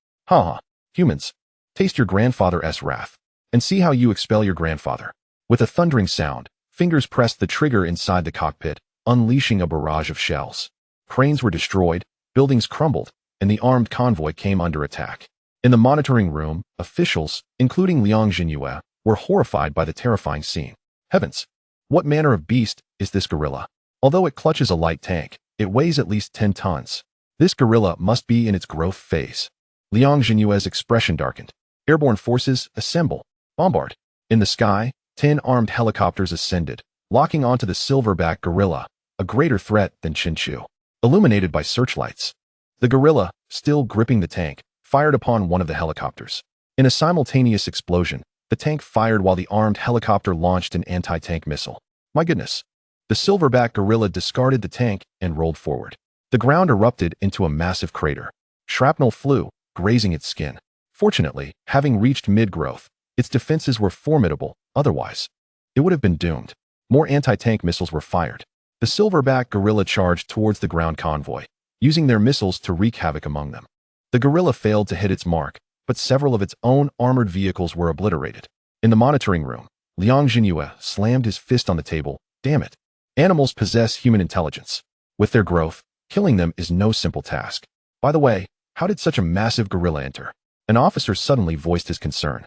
Humans, taste your grandfather's wrath, and see how you expel your grandfather. With a thundering sound, fingers pressed the trigger inside the cockpit, unleashing a barrage of shells. Cranes were destroyed, buildings crumbled, and the armed convoy came under attack. In the monitoring room, officials, including Liang Jinyue, were horrified by the terrifying scene. Heavens! What manner of beast is this gorilla? Although it clutches a light tank, it weighs at least 10 tons. This gorilla must be in its growth phase. Liang Jinyue's expression darkened. Airborne forces, assemble. Bombard. In the sky, 10 armed helicopters ascended, locking onto the silverback gorilla, a greater threat than Chen Chu. Illuminated by searchlights, the gorilla, still gripping the tank, fired upon one of the helicopters. In a simultaneous explosion, the tank fired while the armed helicopter launched an anti-tank missile. My goodness! The silverback gorilla discarded the tank and rolled forward. The ground erupted into a massive crater. Shrapnel flew, grazing its skin. Fortunately, having reached mid-growth, its defenses were formidable, otherwise it would have been doomed. More anti-tank missiles were fired. The silverback gorilla charged towards the ground convoy, using their missiles to wreak havoc among them. The gorilla failed to hit its mark, but several of its own armored vehicles were obliterated. In the monitoring room, Liang Jinyue slammed his fist on the table. Damn it! Animals possess human intelligence. With their growth, killing them is no simple task. By the way, how did such a massive gorilla enter? An officer suddenly voiced his concern.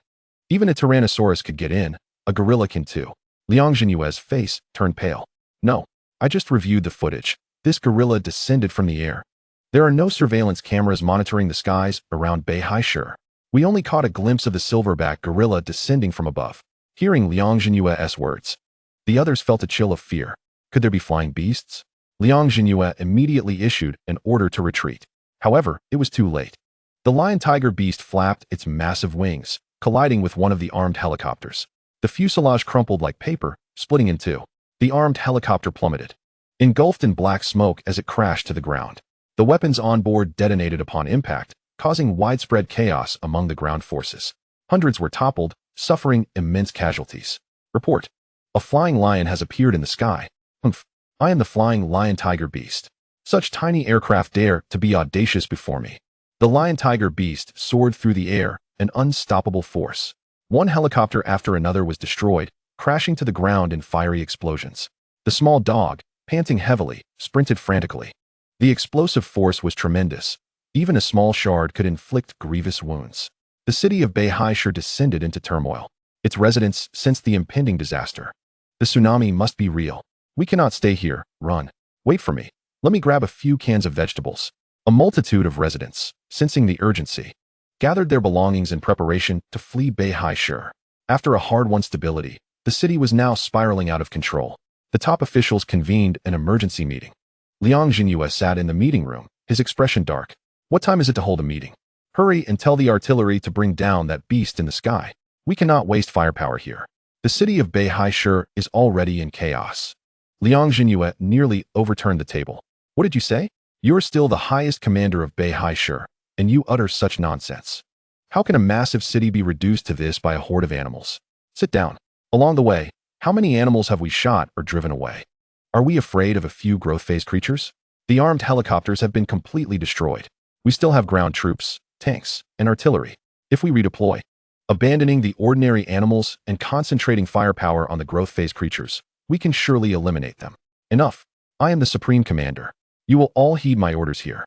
Even a tyrannosaurus could get in, a gorilla can too. Liang Jinyue's face turned pale. No. I just reviewed the footage. This gorilla descended from the air. There are no surveillance cameras monitoring the skies around Beihai Shur. We only caught a glimpse of the silverback gorilla descending from above. Hearing Liang Jinyue's words, the others felt a chill of fear. Could there be flying beasts? Liang Jinyue immediately issued an order to retreat. However, it was too late. The lion-tiger beast flapped its massive wings, colliding with one of the armed helicopters. The fuselage crumpled like paper, splitting in two. The armed helicopter plummeted, engulfed in black smoke as it crashed to the ground. The weapons on board detonated upon impact, causing widespread chaos among the ground forces. Hundreds were toppled, suffering immense casualties. Report. A flying lion has appeared in the sky. Humph. I am the flying lion-tiger beast. Such tiny aircraft dare to be audacious before me. The lion-tiger beast soared through the air, an unstoppable force. One helicopter after another was destroyed, crashing to the ground in fiery explosions. The small dog, panting heavily, sprinted frantically. The explosive force was tremendous. Even a small shard could inflict grievous wounds. The city of Beihaisher descended into turmoil. Its residents sensed the impending disaster. The tsunami must be real. We cannot stay here. Run. Wait for me. Let me grab a few cans of vegetables. A multitude of residents, sensing the urgency, gathered their belongings in preparation to flee Beihaisher. After a hard-won stability, the city was now spiraling out of control. The top officials convened an emergency meeting. Liang Jinyue sat in the meeting room, his expression dark. What time is it to hold a meeting? Hurry and tell the artillery to bring down that beast in the sky. We cannot waste firepower here. The city of Beihaisher is already in chaos. Liang Jinyue nearly overturned the table. What did you say? You're still the highest commander of Beihaisher, and you utter such nonsense. How can a massive city be reduced to this by a horde of animals? Sit down. Along the way, how many animals have we shot or driven away? Are we afraid of a few growth-phase creatures? The armed helicopters have been completely destroyed. We still have ground troops, tanks, and artillery. If we redeploy, abandoning the ordinary animals and concentrating firepower on the growth-phase creatures, we can surely eliminate them. Enough. I am the supreme commander. You will all heed my orders here.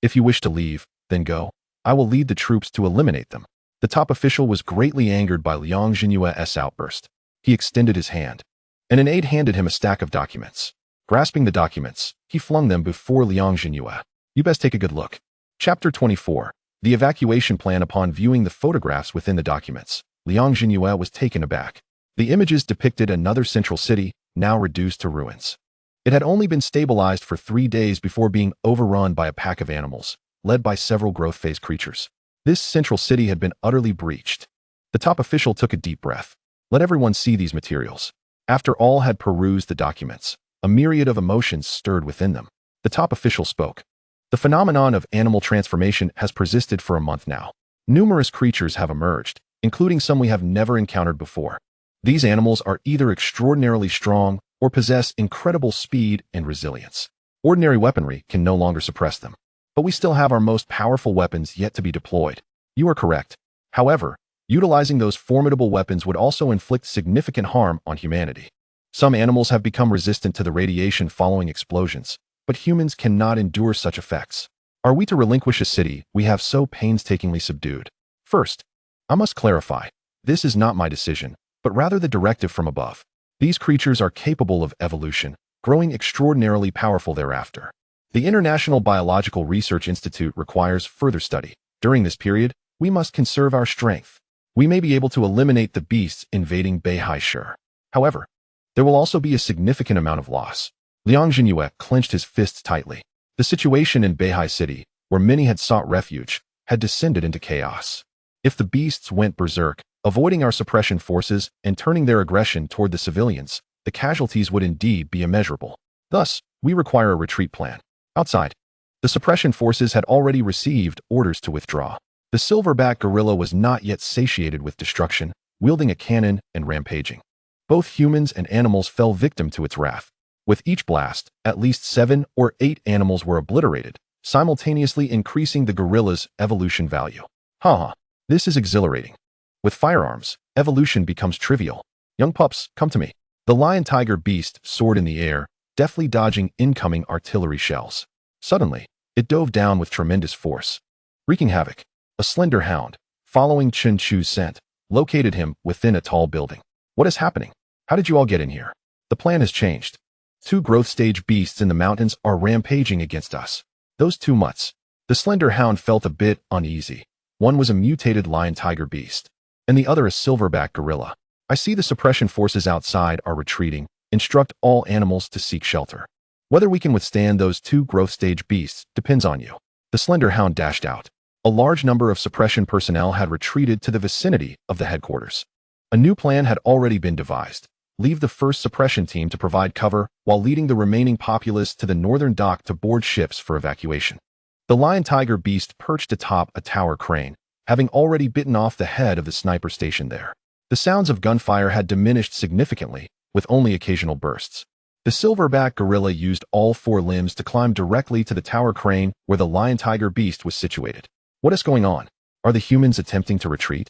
If you wish to leave, then go. I will lead the troops to eliminate them. The top official was greatly angered by Liang Jinyue's outburst. He extended his hand, and an aide handed him a stack of documents. Grasping the documents, he flung them before Liang Jinyue. You best take a good look. Chapter 24. The evacuation plan. Upon viewing the photographs within the documents, Liang Jinyue was taken aback. The images depicted another central city, now reduced to ruins. It had only been stabilized for 3 days before being overrun by a pack of animals, led by several growth-phase creatures. This central city had been utterly breached. The top official took a deep breath. Let everyone see these materials. After all had perused the documents, a myriad of emotions stirred within them. The top official spoke. The phenomenon of animal transformation has persisted for a month now. Numerous creatures have emerged, including some we have never encountered before. These animals are either extraordinarily strong or possess incredible speed and resilience. Ordinary weaponry can no longer suppress them. But we still have our most powerful weapons yet to be deployed. You are correct. However, utilizing those formidable weapons would also inflict significant harm on humanity. Some animals have become resistant to the radiation following explosions, but humans cannot endure such effects. Are we to relinquish a city we have so painstakingly subdued? First, I must clarify, this is not my decision, but rather the directive from above. These creatures are capable of evolution, growing extraordinarily powerful thereafter. The International Biological Research Institute requires further study. During this period, we must conserve our strength. We may be able to eliminate the beasts invading Beihaisher. However, there will also be a significant amount of loss. Liang Jinyue clenched his fists tightly. The situation in Beihai City, where many had sought refuge, had descended into chaos. If the beasts went berserk, avoiding our suppression forces and turning their aggression toward the civilians, the casualties would indeed be immeasurable. Thus, we require a retreat plan. Outside, the suppression forces had already received orders to withdraw. The silverback gorilla was not yet satiated with destruction, wielding a cannon and rampaging. Both humans and animals fell victim to its wrath. With each blast, at least 7 or 8 animals were obliterated, simultaneously increasing the gorilla's evolution value. This is exhilarating. With firearms, evolution becomes trivial. Young pups, come to me. The lion-tiger beast soared in the air, deftly dodging incoming artillery shells. Suddenly, it dove down with tremendous force, wreaking havoc. A slender hound, following Chen Chu's scent, located him within a tall building. What is happening? How did you all get in here? The plan has changed. 2 growth stage beasts in the mountains are rampaging against us. Those 2 mutts. The slender hound felt a bit uneasy. One was a mutated lion-tiger beast, and the other a silverback gorilla. I see the suppression forces outside are retreating. Instruct all animals to seek shelter. Whether we can withstand those two growth stage beasts depends on you. The slender hound dashed out. A large number of suppression personnel had retreated to the vicinity of the headquarters. A new plan had already been devised. Leave the first suppression team to provide cover while leading the remaining populace to the northern dock to board ships for evacuation. The lion-tiger beast perched atop a tower crane, having already bitten off the head of the sniper station there. The sounds of gunfire had diminished significantly, with only occasional bursts. The silverback gorilla used all four limbs to climb directly to the tower crane where the lion-tiger beast was situated. What is going on? Are the humans attempting to retreat?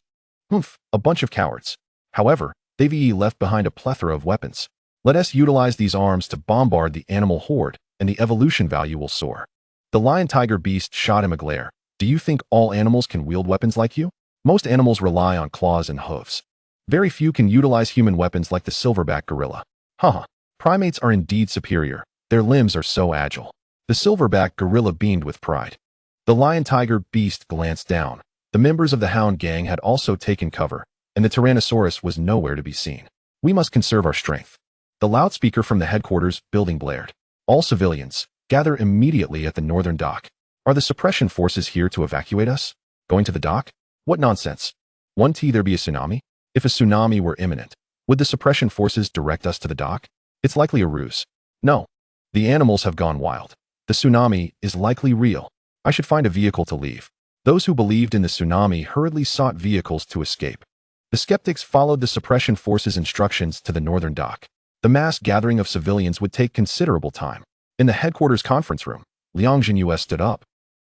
Humph, a bunch of cowards. However, they've left behind a plethora of weapons. Let us utilize these arms to bombard the animal horde, and the evolution value will soar. The lion-tiger beast shot him a glare. Do you think all animals can wield weapons like you? Most animals rely on claws and hooves. Very few can utilize human weapons like the silverback gorilla. Haha, primates are indeed superior. Their limbs are so agile. The silverback gorilla beamed with pride. The lion-tiger beast glanced down. The members of the hound gang had also taken cover, and the Tyrannosaurus was nowhere to be seen. We must conserve our strength. The loudspeaker from the headquarters building blared. All civilians, gather immediately at the northern dock. Are the suppression forces here to evacuate us? Going to the dock? What nonsense. Won't there be a tsunami? If a tsunami were imminent, would the suppression forces direct us to the dock? It's likely a ruse. No. The animals have gone wild. The tsunami is likely real. I should find a vehicle to leave. Those who believed in the tsunami hurriedly sought vehicles to escape. The skeptics followed the suppression forces' instructions to the northern dock. The mass gathering of civilians would take considerable time. In the headquarters conference room, Liang Jinhue stood up.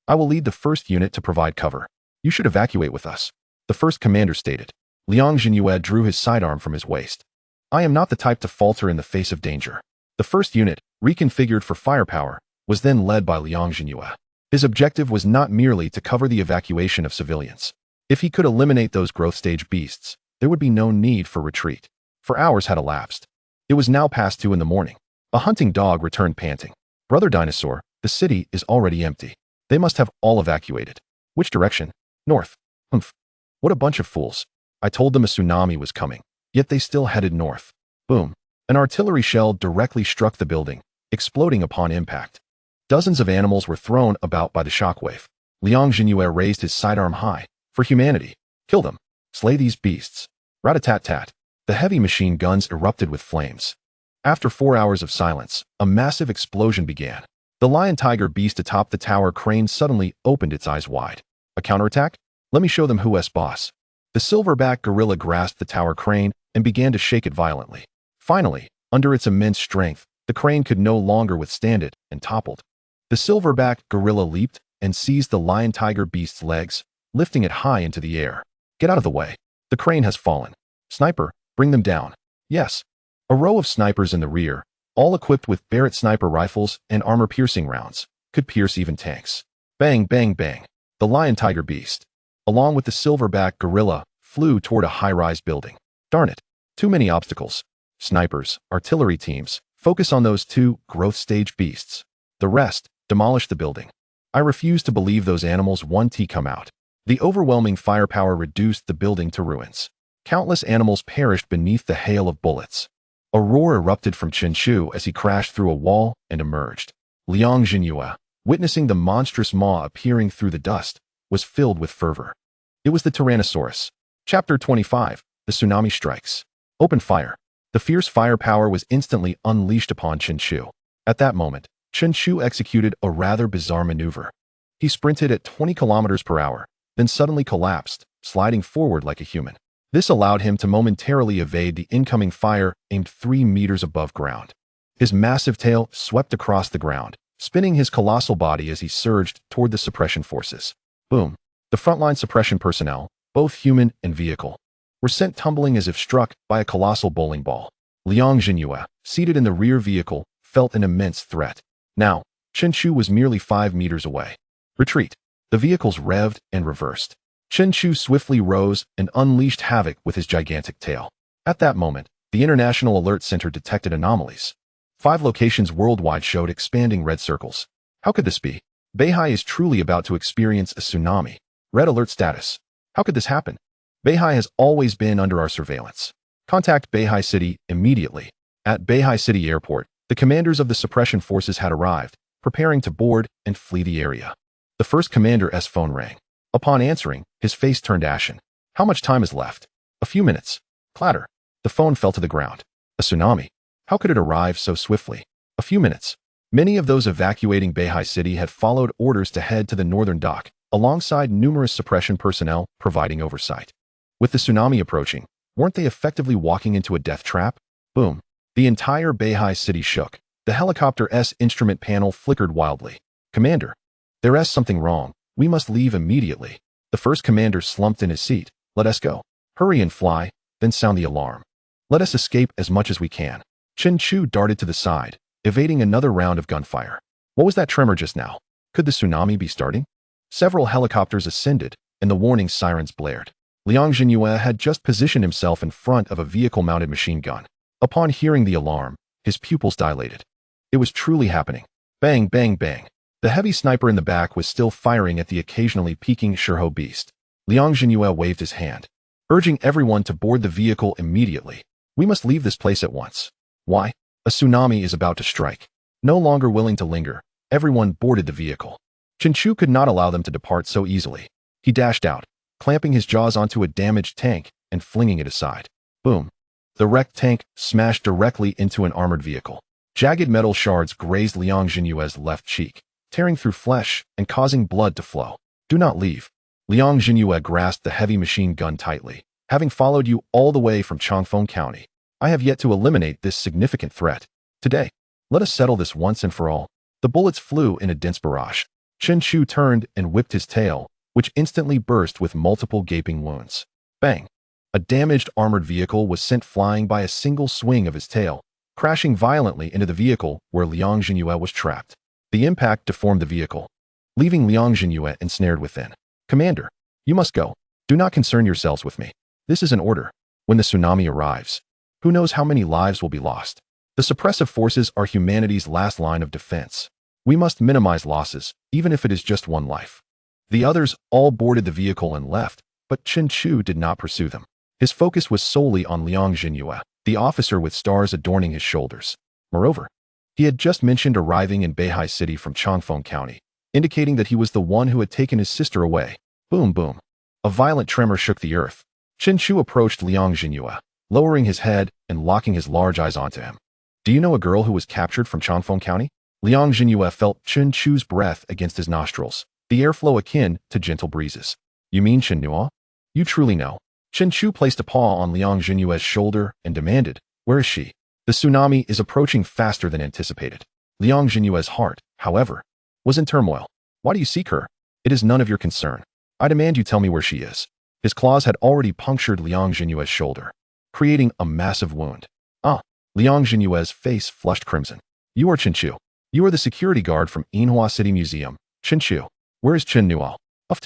I will lead the first unit to provide cover. You should evacuate with us, the first commander stated. Liang Jinhue drew his sidearm from his waist. I am not the type to falter in the face of danger. The first unit, reconfigured for firepower, was then led by Liang Jinhue. His objective was not merely to cover the evacuation of civilians. If he could eliminate those growth stage beasts, there would be no need for retreat. For hours had elapsed. It was now past 2 in the morning. A hunting dog returned panting. Brother Dinosaur, the city is already empty. They must have all evacuated. Which direction? North. Humph. What a bunch of fools. I told them a tsunami was coming, yet they still headed north. Boom. An artillery shell directly struck the building, exploding upon impact. Dozens of animals were thrown about by the shockwave. Liang Jinhue raised his sidearm high. For humanity. Kill them. Slay these beasts. Rat-a-tat-tat. The heavy machine guns erupted with flames. After 4 hours of silence, a massive explosion began. The lion-tiger beast atop the tower crane suddenly opened its eyes wide. A counterattack? Let me show them who's boss. The silverback gorilla grasped the tower crane and began to shake it violently. Finally, under its immense strength, the crane could no longer withstand it and toppled. The silverback gorilla leaped and seized the lion-tiger beast's legs, lifting it high into the air. Get out of the way. The crane has fallen. Sniper, bring them down. Yes. A row of snipers in the rear, all equipped with Barrett sniper rifles and armor-piercing rounds, could pierce even tanks. Bang, bang, bang. The lion-tiger beast, along with the silverback gorilla, flew toward a high-rise building. Darn it. Too many obstacles. Snipers, artillery teams, focus on those two growth stage beasts. The rest, demolish the building. I refuse to believe those animals want to come out. The overwhelming firepower reduced the building to ruins. Countless animals perished beneath the hail of bullets. A roar erupted from Chen Chu as he crashed through a wall and emerged. Liang Jinhue, witnessing the monstrous maw appearing through the dust, was filled with fervor. It was the Tyrannosaurus. Chapter 25, The Tsunami Strikes. Open fire. The fierce firepower was instantly unleashed upon Chen Chu. At that moment, Chen Chu executed a rather bizarre maneuver. He sprinted at 20 kilometers per hour, then suddenly collapsed, sliding forward like a human. This allowed him to momentarily evade the incoming fire aimed 3 meters above ground. His massive tail swept across the ground, spinning his colossal body as he surged toward the suppression forces. Boom. The frontline suppression personnel, both human and vehicle, were sent tumbling as if struck by a colossal bowling ball. Liang Jinhue, seated in the rear vehicle, felt an immense threat. Now, Chen Chu was merely 5 meters away. Retreat. The vehicles revved and reversed. Chen Chu swiftly rose and unleashed havoc with his gigantic tail. At that moment, the International Alert Center detected anomalies. 5 locations worldwide showed expanding red circles. How could this be? Beihai is truly about to experience a tsunami. Red alert status. How could this happen? Beihai has always been under our surveillance. Contact Beihai City immediately. At Beihai City Airport, The commanders of the suppression forces had arrived, preparing to board and flee the area. The first commander's phone rang. Upon answering, his face turned ashen. How much time is left? A few minutes. Clatter. The phone fell to the ground. A tsunami. How could it arrive so swiftly? A few minutes. Many of those evacuating Beihai City had followed orders to head to the northern dock, alongside numerous suppression personnel providing oversight. With the tsunami approaching, weren't they effectively walking into a death trap? Boom. The entire Beihai City shook. The helicopter's instrument panel flickered wildly. Commander, there's something wrong. We must leave immediately. The first commander slumped in his seat. Let us go. Hurry and fly, then sound the alarm. Let us escape as much as we can. Chen Chu darted to the side, evading another round of gunfire. What was that tremor just now? Could the tsunami be starting? Several helicopters ascended, and the warning sirens blared. Liang Jinyue had just positioned himself in front of a vehicle-mounted machine gun. Upon hearing the alarm, his pupils dilated. It was truly happening. Bang, bang, bang. The heavy sniper in the back was still firing at the occasionally peeking Shurho beast. Liang Jinyue waved his hand, urging everyone to board the vehicle immediately. We must leave this place at once. Why? A tsunami is about to strike. No longer willing to linger, everyone boarded the vehicle. Chen Chu could not allow them to depart so easily. He dashed out, clamping his jaws onto a damaged tank and flinging it aside. Boom. The wrecked tank smashed directly into an armored vehicle. Jagged metal shards grazed Liang Jinyue's left cheek, tearing through flesh and causing blood to flow. Do not leave. Liang Jinyue grasped the heavy machine gun tightly. Having followed you all the way from Changfeng County, I have yet to eliminate this significant threat. Today, let us settle this once and for all. The bullets flew in a dense barrage. Chen Chu turned and whipped his tail, which instantly burst with multiple gaping wounds. Bang! A damaged armored vehicle was sent flying by a single swing of his tail, crashing violently into the vehicle where Liang Jinyue was trapped. The impact deformed the vehicle, leaving Liang Jinyue ensnared within. Commander, you must go. Do not concern yourselves with me. This is an order. When the tsunami arrives, who knows how many lives will be lost? The suppressive forces are humanity's last line of defense. We must minimize losses, even if it is just one life. The others all boarded the vehicle and left, but Chen Chu did not pursue them. His focus was solely on Liang Jinyue, the officer with stars adorning his shoulders. Moreover, he had just mentioned arriving in Beihai City from Changfeng County, indicating that he was the one who had taken his sister away. Boom, boom. A violent tremor shook the earth. Chen Chu approached Liang Jinyue, lowering his head and locking his large eyes onto him. Do you know a girl who was captured from Changfeng County? Liang Jinyue felt Chen Chu's breath against his nostrils, the airflow akin to gentle breezes. You mean Chen Nuo? You truly know. Chen Chu placed a paw on Liang Jinyue's shoulder and demanded, where is she? The tsunami is approaching faster than anticipated. Liang Jinyue's heart, however, was in turmoil. Why do you seek her? It is none of your concern. I demand you tell me where she is. His claws had already punctured Liang Jinyue's shoulder, creating a massive wound. Ah! Liang Jinyue's face flushed crimson. You are Chen Chu. You are the security guard from Yinhua City Museum. Chen Chu. Where is Chen Nuo? Uft.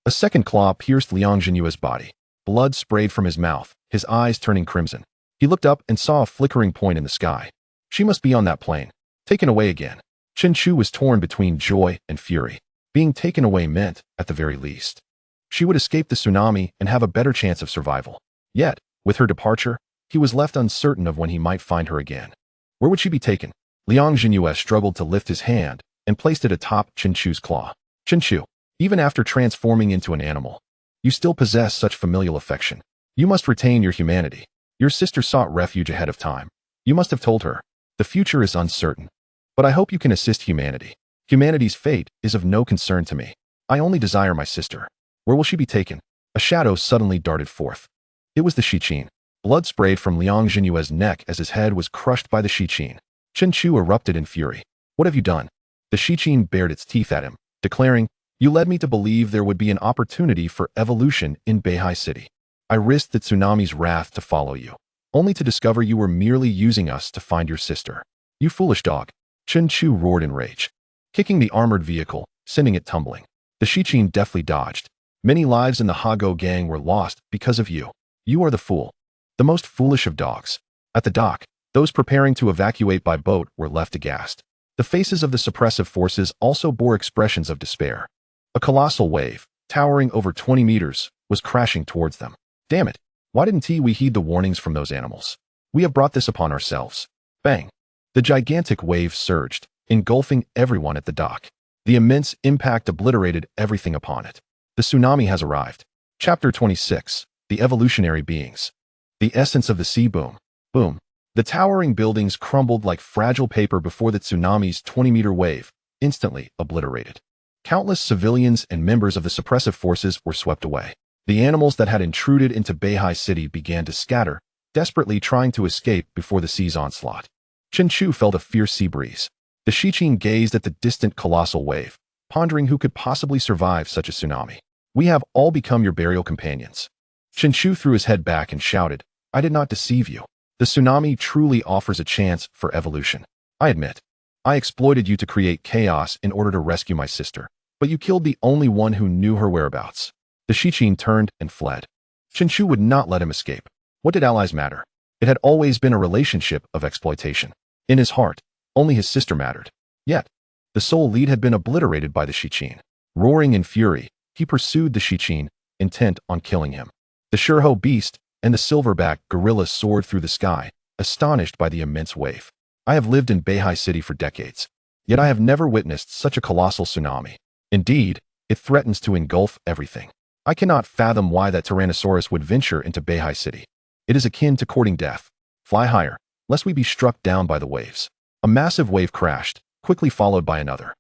A second claw pierced Liang Jinyue's body. Blood sprayed from his mouth, his eyes turning crimson. He looked up and saw a flickering point in the sky. She must be on that plane. Taken away again. Chen Chu was torn between joy and fury. Being taken away meant, at the very least, she would escape the tsunami and have a better chance of survival. Yet, with her departure, he was left uncertain of when he might find her again. Where would she be taken? Liang Jinyue struggled to lift his hand and placed it atop Chen Chu's claw. Chen Chu, even after transforming into an animal, you still possess such familial affection. You must retain your humanity. Your sister sought refuge ahead of time. You must have told her. The future is uncertain. But I hope you can assist humanity. Humanity's fate is of no concern to me. I only desire my sister. Where will she be taken? A shadow suddenly darted forth. It was the Shiqin. Blood sprayed from Liang Jinyue's neck as his head was crushed by the Shiqin. Chen Chu erupted in fury. What have you done? The Shiqin bared its teeth at him, declaring, you led me to believe there would be an opportunity for evolution in Beihai City. I risked the tsunami's wrath to follow you, only to discover you were merely using us to find your sister. You foolish dog. Chen Chu roared in rage, kicking the armored vehicle, sending it tumbling. The Shiqin deftly dodged. Many lives in the Hago gang were lost because of you. You are the fool. The most foolish of dogs. At the dock, those preparing to evacuate by boat were left aghast. The faces of the suppressive forces also bore expressions of despair. A colossal wave, towering over 20 meters, was crashing towards them. Damn it! Why didn't we heed the warnings from those animals? We have brought this upon ourselves. Bang! The gigantic wave surged, engulfing everyone at the dock. The immense impact obliterated everything upon it. The tsunami has arrived. Chapter 26. The Evolutionary Beings. The Essence of the Sea. Boom. Boom. The towering buildings crumbled like fragile paper before the tsunami's 20-meter wave, instantly obliterated. Countless civilians and members of the suppressive forces were swept away. The animals that had intruded into Beihai City began to scatter, desperately trying to escape before the sea's onslaught. Chen Chu felt a fierce sea breeze. The Shiqing gazed at the distant colossal wave, pondering who could possibly survive such a tsunami. We have all become your burial companions. Chen Chu threw his head back and shouted, I did not deceive you. The tsunami truly offers a chance for evolution. I admit, I exploited you to create chaos in order to rescue my sister, but you killed the only one who knew her whereabouts. The Shiqing turned and fled. Chen Chu would not let him escape. What did allies matter? It had always been a relationship of exploitation. In his heart, only his sister mattered. Yet, the soul lead had been obliterated by the Shiqing. Roaring in fury, he pursued the Shiqing, intent on killing him. The Shurho beast and the silverback gorilla soared through the sky, astonished by the immense wave. I have lived in Beihai City for decades, yet I have never witnessed such a colossal tsunami. Indeed, it threatens to engulf everything. I cannot fathom why that Tyrannosaurus would venture into Beihai City. It is akin to courting death. Fly higher, lest we be struck down by the waves. A massive wave crashed, quickly followed by another.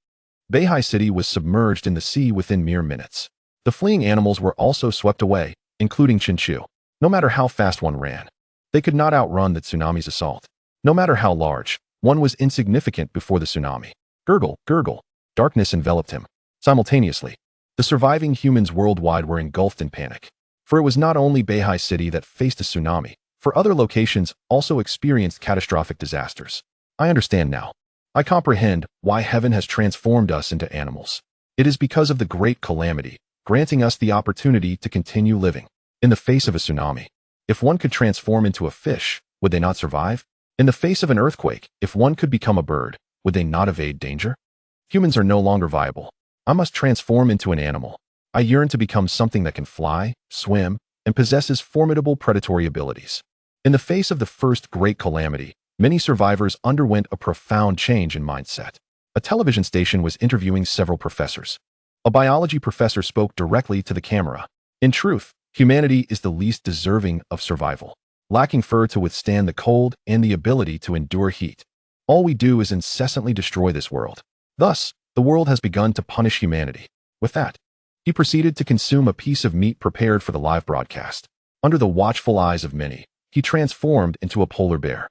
Beihai City was submerged in the sea within mere minutes. The fleeing animals were also swept away, including Chen Chu. No matter how fast one ran, they could not outrun the tsunami's assault. No matter how large, one was insignificant before the tsunami. Gurgle, gurgle. Darkness enveloped him. Simultaneously, the surviving humans worldwide were engulfed in panic. For it was not only Beihai City that faced a tsunami, for other locations also experienced catastrophic disasters. I understand now. I comprehend why heaven has transformed us into animals. It is because of the great calamity, granting us the opportunity to continue living. In the face of a tsunami, if one could transform into a fish, would they not survive? In the face of an earthquake, if one could become a bird, would they not evade danger? Humans are no longer viable. I must transform into an animal. I yearn to become something that can fly, swim, and possesses formidable predatory abilities. In the face of the first great calamity, many survivors underwent a profound change in mindset. A television station was interviewing several professors. A biology professor spoke directly to the camera. In truth, humanity is the least deserving of survival, lacking fur to withstand the cold and the ability to endure heat. All we do is incessantly destroy this world. Thus, the world has begun to punish humanity. With that, he proceeded to consume a piece of meat prepared for the live broadcast. Under the watchful eyes of many, he transformed into a polar bear.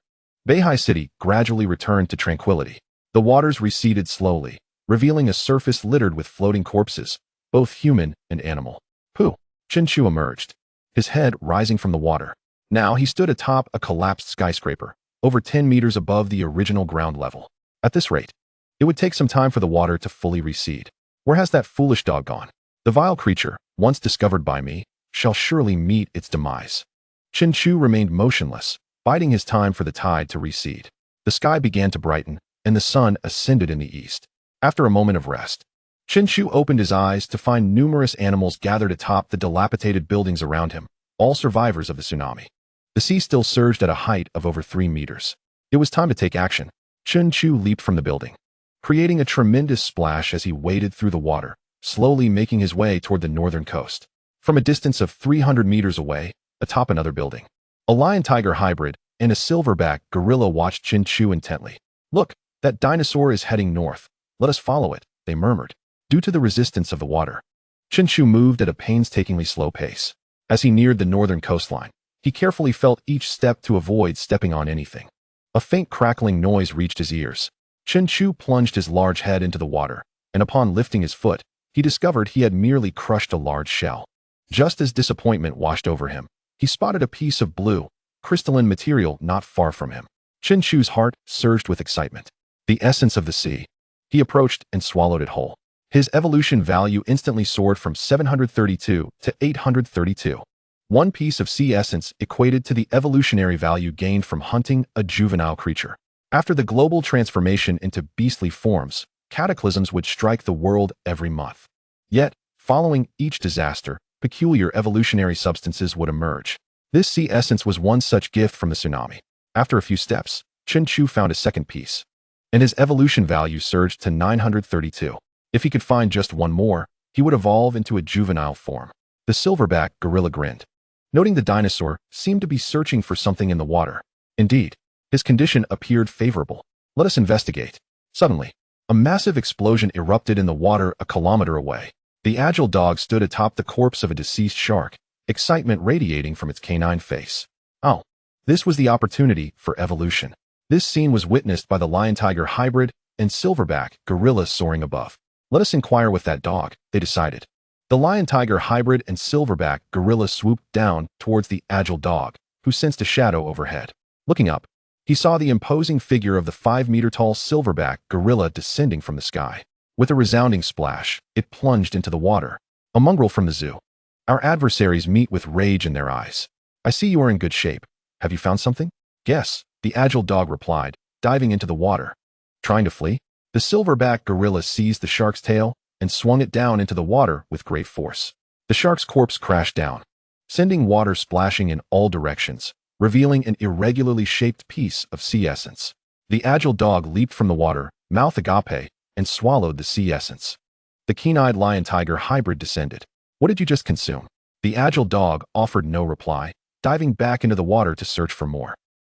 Beihai City gradually returned to tranquility. The waters receded slowly, revealing a surface littered with floating corpses, both human and animal. Pooh! Chen Chu emerged, his head rising from the water. Now he stood atop a collapsed skyscraper, over 10 meters above the original ground level. At this rate, it would take some time for the water to fully recede. Where has that foolish dog gone? The vile creature, once discovered by me, shall surely meet its demise. Chen Chu remained motionless, biding his time for the tide to recede. The sky began to brighten, and the sun ascended in the east. After a moment of rest, Chen Chu opened his eyes to find numerous animals gathered atop the dilapidated buildings around him, all survivors of the tsunami. The sea still surged at a height of over 3 meters. It was time to take action. Chen Chu leaped from the building, creating a tremendous splash as he waded through the water, slowly making his way toward the northern coast. From a distance of 300 meters away, atop another building, a lion-tiger hybrid and a silverback gorilla watched Chen Chu intently. Look, that dinosaur is heading north. Let us follow it, they murmured. Due to the resistance of the water, Chen Chu moved at a painstakingly slow pace. As he neared the northern coastline, he carefully felt each step to avoid stepping on anything. A faint crackling noise reached his ears. Chen Chu plunged his large head into the water, and upon lifting his foot, he discovered he had merely crushed a large shell. Just as disappointment washed over him, he spotted a piece of blue, crystalline material not far from him. Chen Chu's heart surged with excitement. The essence of the sea. He approached and swallowed it whole. His evolution value instantly soared from 732 to 832. One piece of sea essence equated to the evolutionary value gained from hunting a juvenile creature. After the global transformation into beastly forms, cataclysms would strike the world every month. Yet, following each disaster, peculiar evolutionary substances would emerge. This sea essence was one such gift from the tsunami. After a few steps, Chen Chu found a second piece, and his evolution value surged to 932. If he could find just one more, he would evolve into a juvenile form. The silverback gorilla grinned, noting the dinosaur seemed to be searching for something in the water. Indeed, his condition appeared favorable. Let us investigate. Suddenly, a massive explosion erupted in the water a kilometer away. The agile dog stood atop the corpse of a deceased shark, excitement radiating from its canine face. Oh, this was the opportunity for evolution. This scene was witnessed by the lion-tiger hybrid and silverback gorilla soaring above. Let us inquire with that dog, they decided. The lion-tiger hybrid and silverback gorilla swooped down towards the agile dog, who sensed a shadow overhead. Looking up, he saw the imposing figure of the 5-meter-tall silverback gorilla descending from the sky. With a resounding splash, it plunged into the water. A mongrel from the zoo. Our adversaries meet with rage in their eyes. I see you are in good shape. Have you found something? Yes, the agile dog replied, diving into the water. Trying to flee? The silverback gorilla seized the shark's tail and swung it down into the water with great force. The shark's corpse crashed down, sending water splashing in all directions, revealing an irregularly shaped piece of sea essence. The agile dog leaped from the water, mouth agape, and swallowed the sea essence. The keen-eyed lion-tiger hybrid descended. What did you just consume? The agile dog offered no reply, diving back into the water to search for more.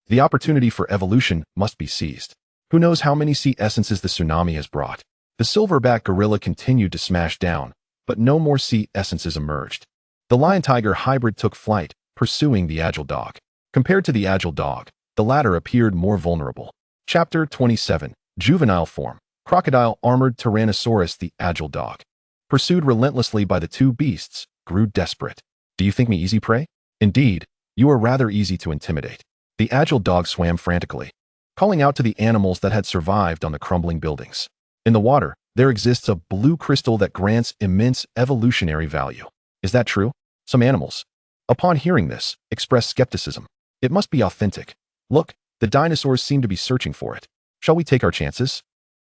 The opportunity for evolution must be seized. Who knows how many sea essences the tsunami has brought? The silverback gorilla continued to smash down, but no more sea essences emerged. The lion-tiger hybrid took flight, pursuing the agile dog. Compared to the agile dog, the latter appeared more vulnerable. Chapter 27. Juvenile Form. Crocodile armored Tyrannosaurus the agile dog, pursued relentlessly by the two beasts, grew desperate. Do you think me easy prey? Indeed, you are rather easy to intimidate. The agile dog swam frantically, calling out to the animals that had survived on the crumbling buildings. In the water, there exists a blue crystal that grants immense evolutionary value. Is that true? Some animals, upon hearing this, expressed skepticism. It must be authentic. Look, the dinosaurs seem to be searching for it. Shall we take our chances?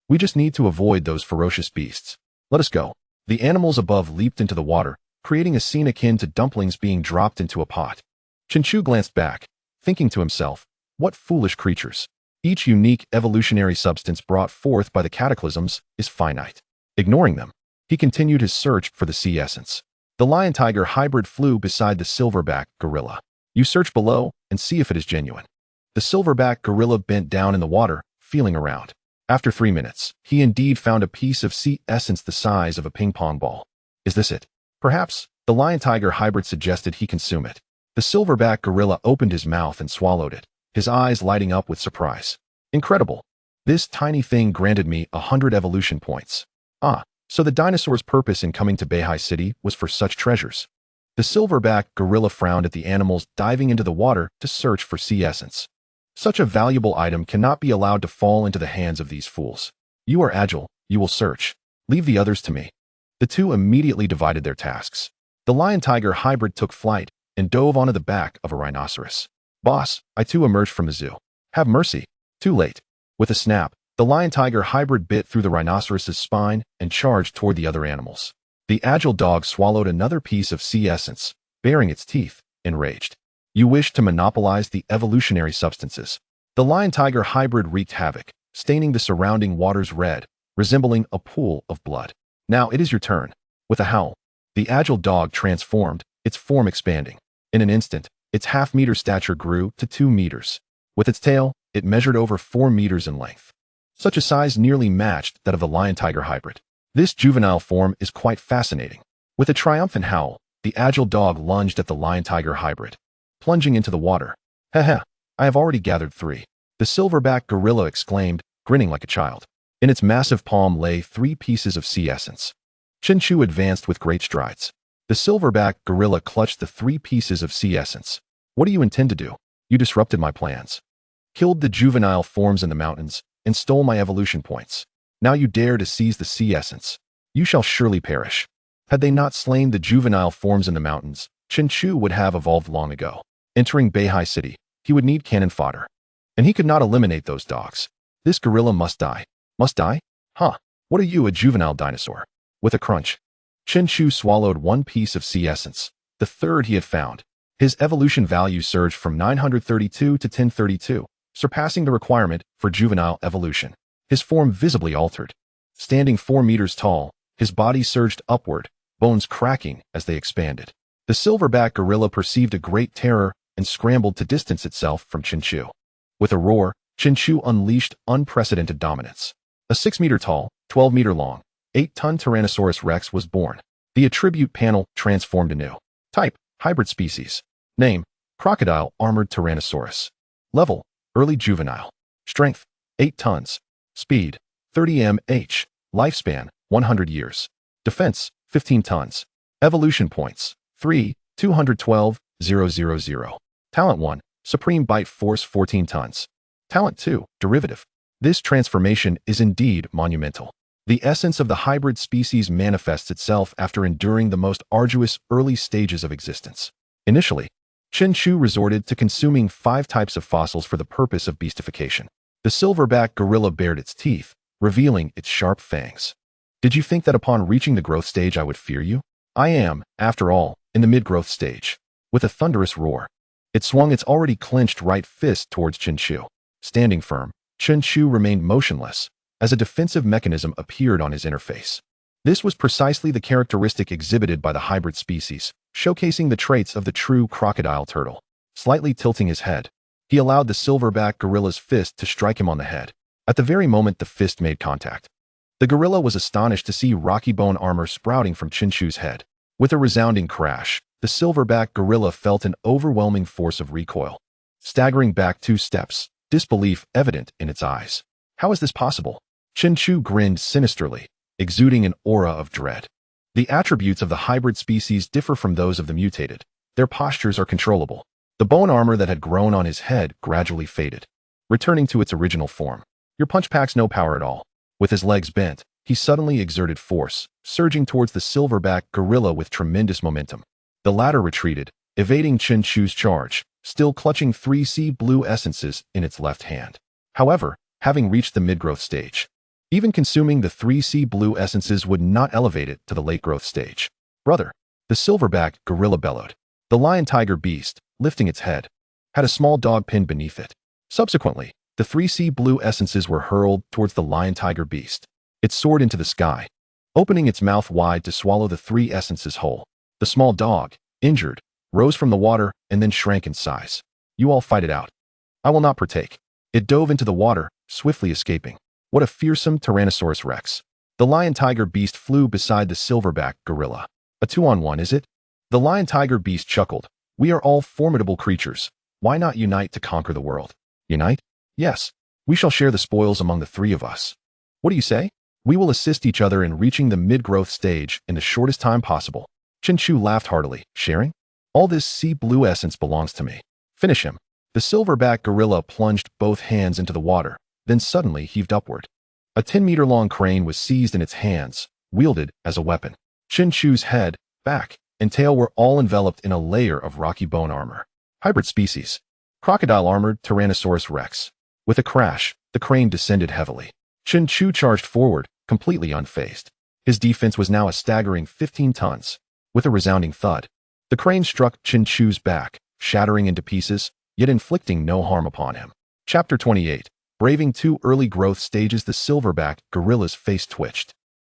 We just need to avoid those ferocious beasts. Let us go. The animals above leaped into the water, creating a scene akin to dumplings being dropped into a pot. Chen Chu glanced back, thinking to himself, what foolish creatures. Each unique evolutionary substance brought forth by the cataclysms is finite. Ignoring them, he continued his search for the sea essence. The lion-tiger hybrid flew beside the silverback gorilla. You search below and see if it is genuine. The silverback gorilla bent down in the water, feeling around. After 3 minutes, he indeed found a piece of sea essence the size of a ping-pong ball. Is this it? Perhaps, the lion-tiger hybrid suggested he consume it. The silverback gorilla opened his mouth and swallowed it, his eyes lighting up with surprise. Incredible. This tiny thing granted me 100 evolution points. Ah, so the dinosaur's purpose in coming to Beihai City was for such treasures. The silverback gorilla frowned at the animals diving into the water to search for sea essence. Such a valuable item cannot be allowed to fall into the hands of these fools. You are agile, you will search. Leave the others to me. The two immediately divided their tasks. The lion-tiger hybrid took flight and dove onto the back of a rhinoceros. Boss, I too emerged from the zoo. Have mercy. Too late. With a snap, the lion-tiger hybrid bit through the rhinoceros's spine and charged toward the other animals. The agile dog swallowed another piece of sea essence, baring its teeth, enraged. You wish to monopolize the evolutionary substances. The lion-tiger hybrid wreaked havoc, staining the surrounding waters red, resembling a pool of blood. Now it is your turn. With a howl, the agile dog transformed, its form expanding. In an instant, its half-meter stature grew to 2 meters. With its tail, it measured over 4 meters in length. Such a size nearly matched that of the lion-tiger hybrid. This juvenile form is quite fascinating. With a triumphant howl, the agile dog lunged at the lion-tiger hybrid, plunging into the water. Heh, I have already gathered 3. The silverback gorilla exclaimed, grinning like a child. In its massive palm lay 3 pieces of sea essence. Chen Chu advanced with great strides. The silverback gorilla clutched the 3 pieces of sea essence. What do you intend to do? You disrupted my plans. Killed the juvenile forms in the mountains, and stole my evolution points. Now you dare to seize the sea essence. You shall surely perish. Had they not slain the juvenile forms in the mountains, Chen Chu would have evolved long ago. Entering Beihai City, he would need cannon fodder. And he could not eliminate those dogs. This gorilla must die. Must die? Huh. What are you, a juvenile dinosaur? With a crunch, Chen Chu swallowed 1 piece of sea essence, the third he had found. His evolution value surged from 932 to 1032, surpassing the requirement for juvenile evolution. His form visibly altered. Standing 4 meters tall, his body surged upward, bones cracking as they expanded. The silverback gorilla perceived a great terror and scrambled to distance itself from Chen Chu. With a roar, Chen Chu unleashed unprecedented dominance. A 6-meter-tall, 12-meter-long, 8-ton Tyrannosaurus rex was born. The attribute panel transformed anew. Type: hybrid species. Name: crocodile armored Tyrannosaurus. Level: early juvenile. Strength: 8 tons. Speed: 30 mph. Lifespan: 100 years. Defense: 15 tons. Evolution points: 3, 212,000. Talent 1, Supreme Bite Force 14 tons. Talent 2, Derivative. This transformation is indeed monumental. The essence of the hybrid species manifests itself after enduring the most arduous early stages of existence. Initially, Chen Chu resorted to consuming 5 types of fossils for the purpose of beastification. The silverback gorilla bared its teeth, revealing its sharp fangs. Did you think that upon reaching the growth stage I would fear you? I am, after all, in the mid-growth stage. With a thunderous roar, it swung its already clenched right fist towards Chen Chu. Standing firm, Chen Chu remained motionless, as a defensive mechanism appeared on his interface. This was precisely the characteristic exhibited by the hybrid species, showcasing the traits of the true crocodile turtle. Slightly tilting his head, he allowed the silverback gorilla's fist to strike him on the head. At the very moment the fist made contact, the gorilla was astonished to see rocky bone armor sprouting from Chen Chu's head. With a resounding crash, the silverback gorilla felt an overwhelming force of recoil. Staggering back 2 steps, disbelief evident in its eyes. How is this possible? Chen Chu grinned sinisterly, exuding an aura of dread. The attributes of the hybrid species differ from those of the mutated. Their postures are controllable. The bone armor that had grown on his head gradually faded, returning to its original form. Your punch packs no power at all. With his legs bent, he suddenly exerted force, surging towards the silverback gorilla with tremendous momentum. The latter retreated, evading Chen Chu's charge, still clutching 3C blue essences in its left hand. However, having reached the mid-growth stage, even consuming the 3C blue essences would not elevate it to the late-growth stage. Brother, the silverback gorilla bellowed. The lion-tiger beast, lifting its head, had a small dog pinned beneath it. Subsequently, the 3C blue essences were hurled towards the lion-tiger beast. It soared into the sky, opening its mouth wide to swallow the 3 essences whole. The small dog, injured, rose from the water and then shrank in size. You all fight it out. I will not partake. It dove into the water, swiftly escaping. What a fearsome Tyrannosaurus rex. The lion-tiger beast flew beside the silverback gorilla. A 2-on-1, is it? The lion-tiger beast chuckled. We are all formidable creatures. Why not unite to conquer the world? Unite? Yes. We shall share the spoils among the 3 of us. What do you say? We will assist each other in reaching the mid-growth stage in the shortest time possible. Chen Chu laughed heartily. Sharing? All this sea blue essence belongs to me. Finish him. The silverback gorilla plunged both hands into the water, then suddenly heaved upward. A 10-meter-long crane was seized in its hands, wielded as a weapon. Chen Chu's head, back, and tail were all enveloped in a layer of rocky bone armor. Hybrid species. Crocodile-armored Tyrannosaurus rex. With a crash, the crane descended heavily. Chen Chu charged forward, completely unfazed. His defense was now a staggering 15 tons. With a resounding thud, the crane struck Chen Chu's back, shattering into pieces, yet inflicting no harm upon him. Chapter 28. Braving 2 early growth stages. The silverback gorilla's face twitched.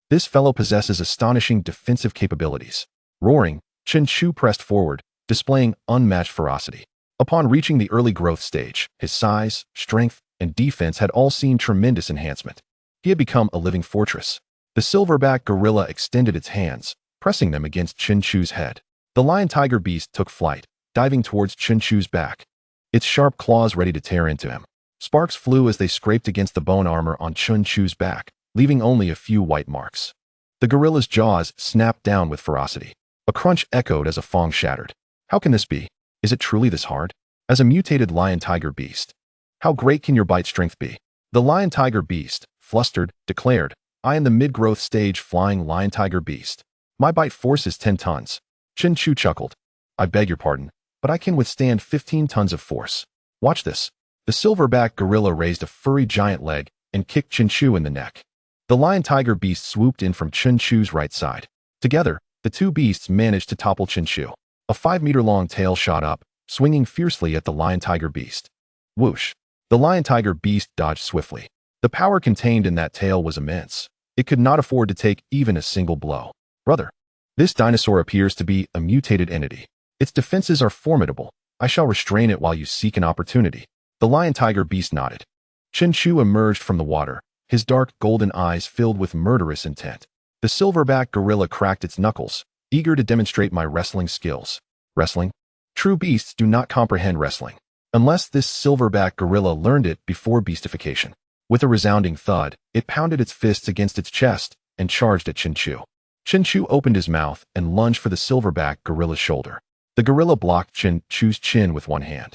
This fellow possesses astonishing defensive capabilities. Roaring, Chen Chu pressed forward, displaying unmatched ferocity. Upon reaching the early growth stage, his size, strength, and defense had all seen tremendous enhancement. He had become a living fortress. The silverback gorilla extended its hands, pressing them against Chen Chu's head. The lion-tiger beast took flight, diving towards Chen Chu's back, its sharp claws ready to tear into him. Sparks flew as they scraped against the bone armor on Chen Chu's back, leaving only a few white marks. The gorilla's jaws snapped down with ferocity. A crunch echoed as a fong shattered. How can this be? Is it truly this hard? As a mutated lion-tiger beast, how great can your bite strength be? The lion-tiger beast, flustered, declared, I am the mid-growth stage flying lion-tiger beast. My bite force is 10 tons. Chen Chu chuckled. I beg your pardon, but I can withstand 15 tons of force. Watch this. The silverback gorilla raised a furry giant leg and kicked Chen Chu in the neck. The lion-tiger beast swooped in from Chen Chu's right side. Together, the 2 beasts managed to topple Chen Chu. A 5-meter-long tail shot up, swinging fiercely at the lion-tiger beast. Whoosh! The lion-tiger beast dodged swiftly. The power contained in that tail was immense. It could not afford to take even a single blow. Brother, this dinosaur appears to be a mutated entity. Its defenses are formidable. I shall restrain it while you seek an opportunity. The lion-tiger beast nodded. Chen Chu emerged from the water, his dark golden eyes filled with murderous intent. The silverback gorilla cracked its knuckles, eager to demonstrate my wrestling skills. Wrestling? True beasts do not comprehend wrestling, unless this silverback gorilla learned it before beastification. With a resounding thud, it pounded its fists against its chest and charged at Chen Chu. Chen Chu opened his mouth and lunged for the silverback gorilla's shoulder. The gorilla blocked Chen Chu's chin with one hand,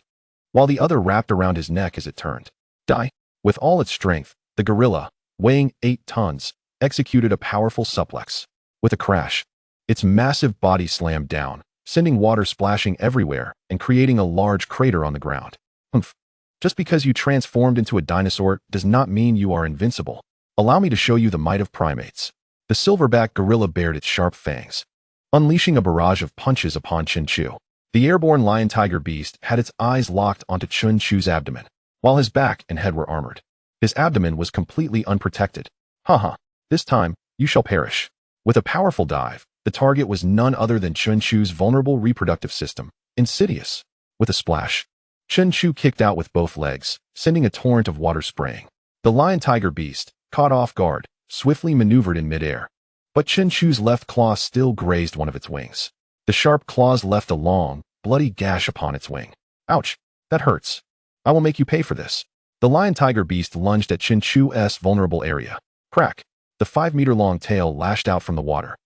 while the other wrapped around his neck as it turned. Die! With all its strength, the gorilla, weighing 8 tons, executed a powerful suplex. With a crash, its massive body slammed down, sending water splashing everywhere and creating a large crater on the ground. Humph. Just because you transformed into a dinosaur does not mean you are invincible. Allow me to show you the might of primates. The silverback gorilla bared its sharp fangs, unleashing a barrage of punches upon Chen Chu. The airborne lion-tiger beast had its eyes locked onto Chen Chu's abdomen, while his back and head were armored. His abdomen was completely unprotected. Haha, this time, you shall perish. With a powerful dive, the target was none other than Chen Chu's vulnerable reproductive system, Insidious. With a splash, Chen Chu kicked out with both legs, sending a torrent of water spraying. The lion-tiger beast, caught off guard, swiftly maneuvered in midair. But Chen Chu's left claw still grazed one of its wings. The sharp claws left a long, bloody gash upon its wing. Ouch, that hurts. I will make you pay for this. The lion-tiger beast lunged at Chen Chu's vulnerable area. Crack! The 5-meter-long tail lashed out from the water,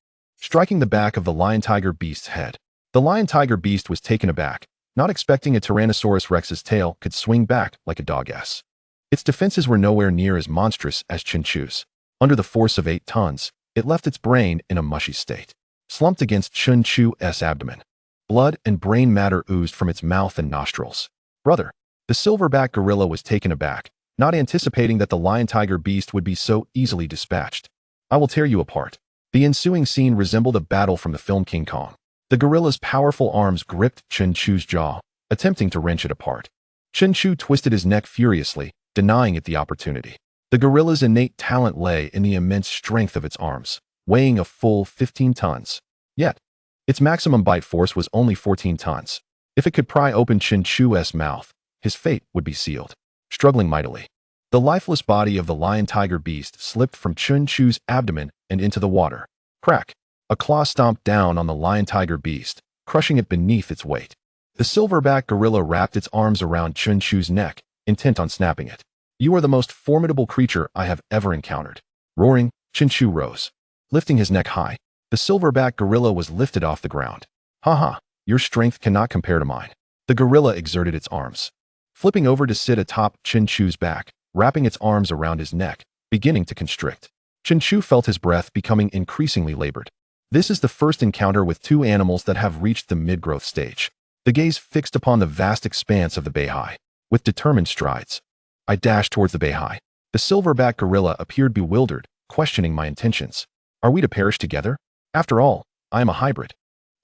striking the back of the lion-tiger beast's head. The lion-tiger beast was taken aback, not expecting a Tyrannosaurus Rex's tail could swing back like a dog-ass. Its defenses were nowhere near as monstrous as Chen Chu's. Under the force of 8 tons, it left its brain in a mushy state, slumped against Chen Chu's abdomen. Blood and brain matter oozed from its mouth and nostrils. Brother, the silverback gorilla was taken aback, not anticipating that the lion-tiger beast would be so easily dispatched. I will tear you apart. The ensuing scene resembled a battle from the film King Kong. The gorilla's powerful arms gripped Chen Chu's jaw, attempting to wrench it apart. Chen Chu twisted his neck furiously, denying it the opportunity. The gorilla's innate talent lay in the immense strength of its arms, weighing a full 15 tons. Yet, its maximum bite force was only 14 tons. If it could pry open Chen Chu's mouth, his fate would be sealed. Struggling mightily, the lifeless body of the lion-tiger beast slipped from Chen Chu's abdomen and into the water. Crack! A claw stomped down on the lion-tiger beast, crushing it beneath its weight. The silverback gorilla wrapped its arms around Chen Chu's neck, intent on snapping it. You are the most formidable creature I have ever encountered. Roaring, Chen Chu rose. Lifting his neck high, the silverback gorilla was lifted off the ground. Haha, your strength cannot compare to mine. The gorilla exerted its arms, flipping over to sit atop Chen Chu's back, wrapping its arms around his neck, beginning to constrict. Chen Chu felt his breath becoming increasingly labored. This is the first encounter with 2 animals that have reached the mid-growth stage. The gaze fixed upon the vast expanse of the Beihai. With determined strides, I dashed towards the Beihai. The silverback gorilla appeared bewildered, questioning my intentions. Are we to perish together? After all, I am a hybrid,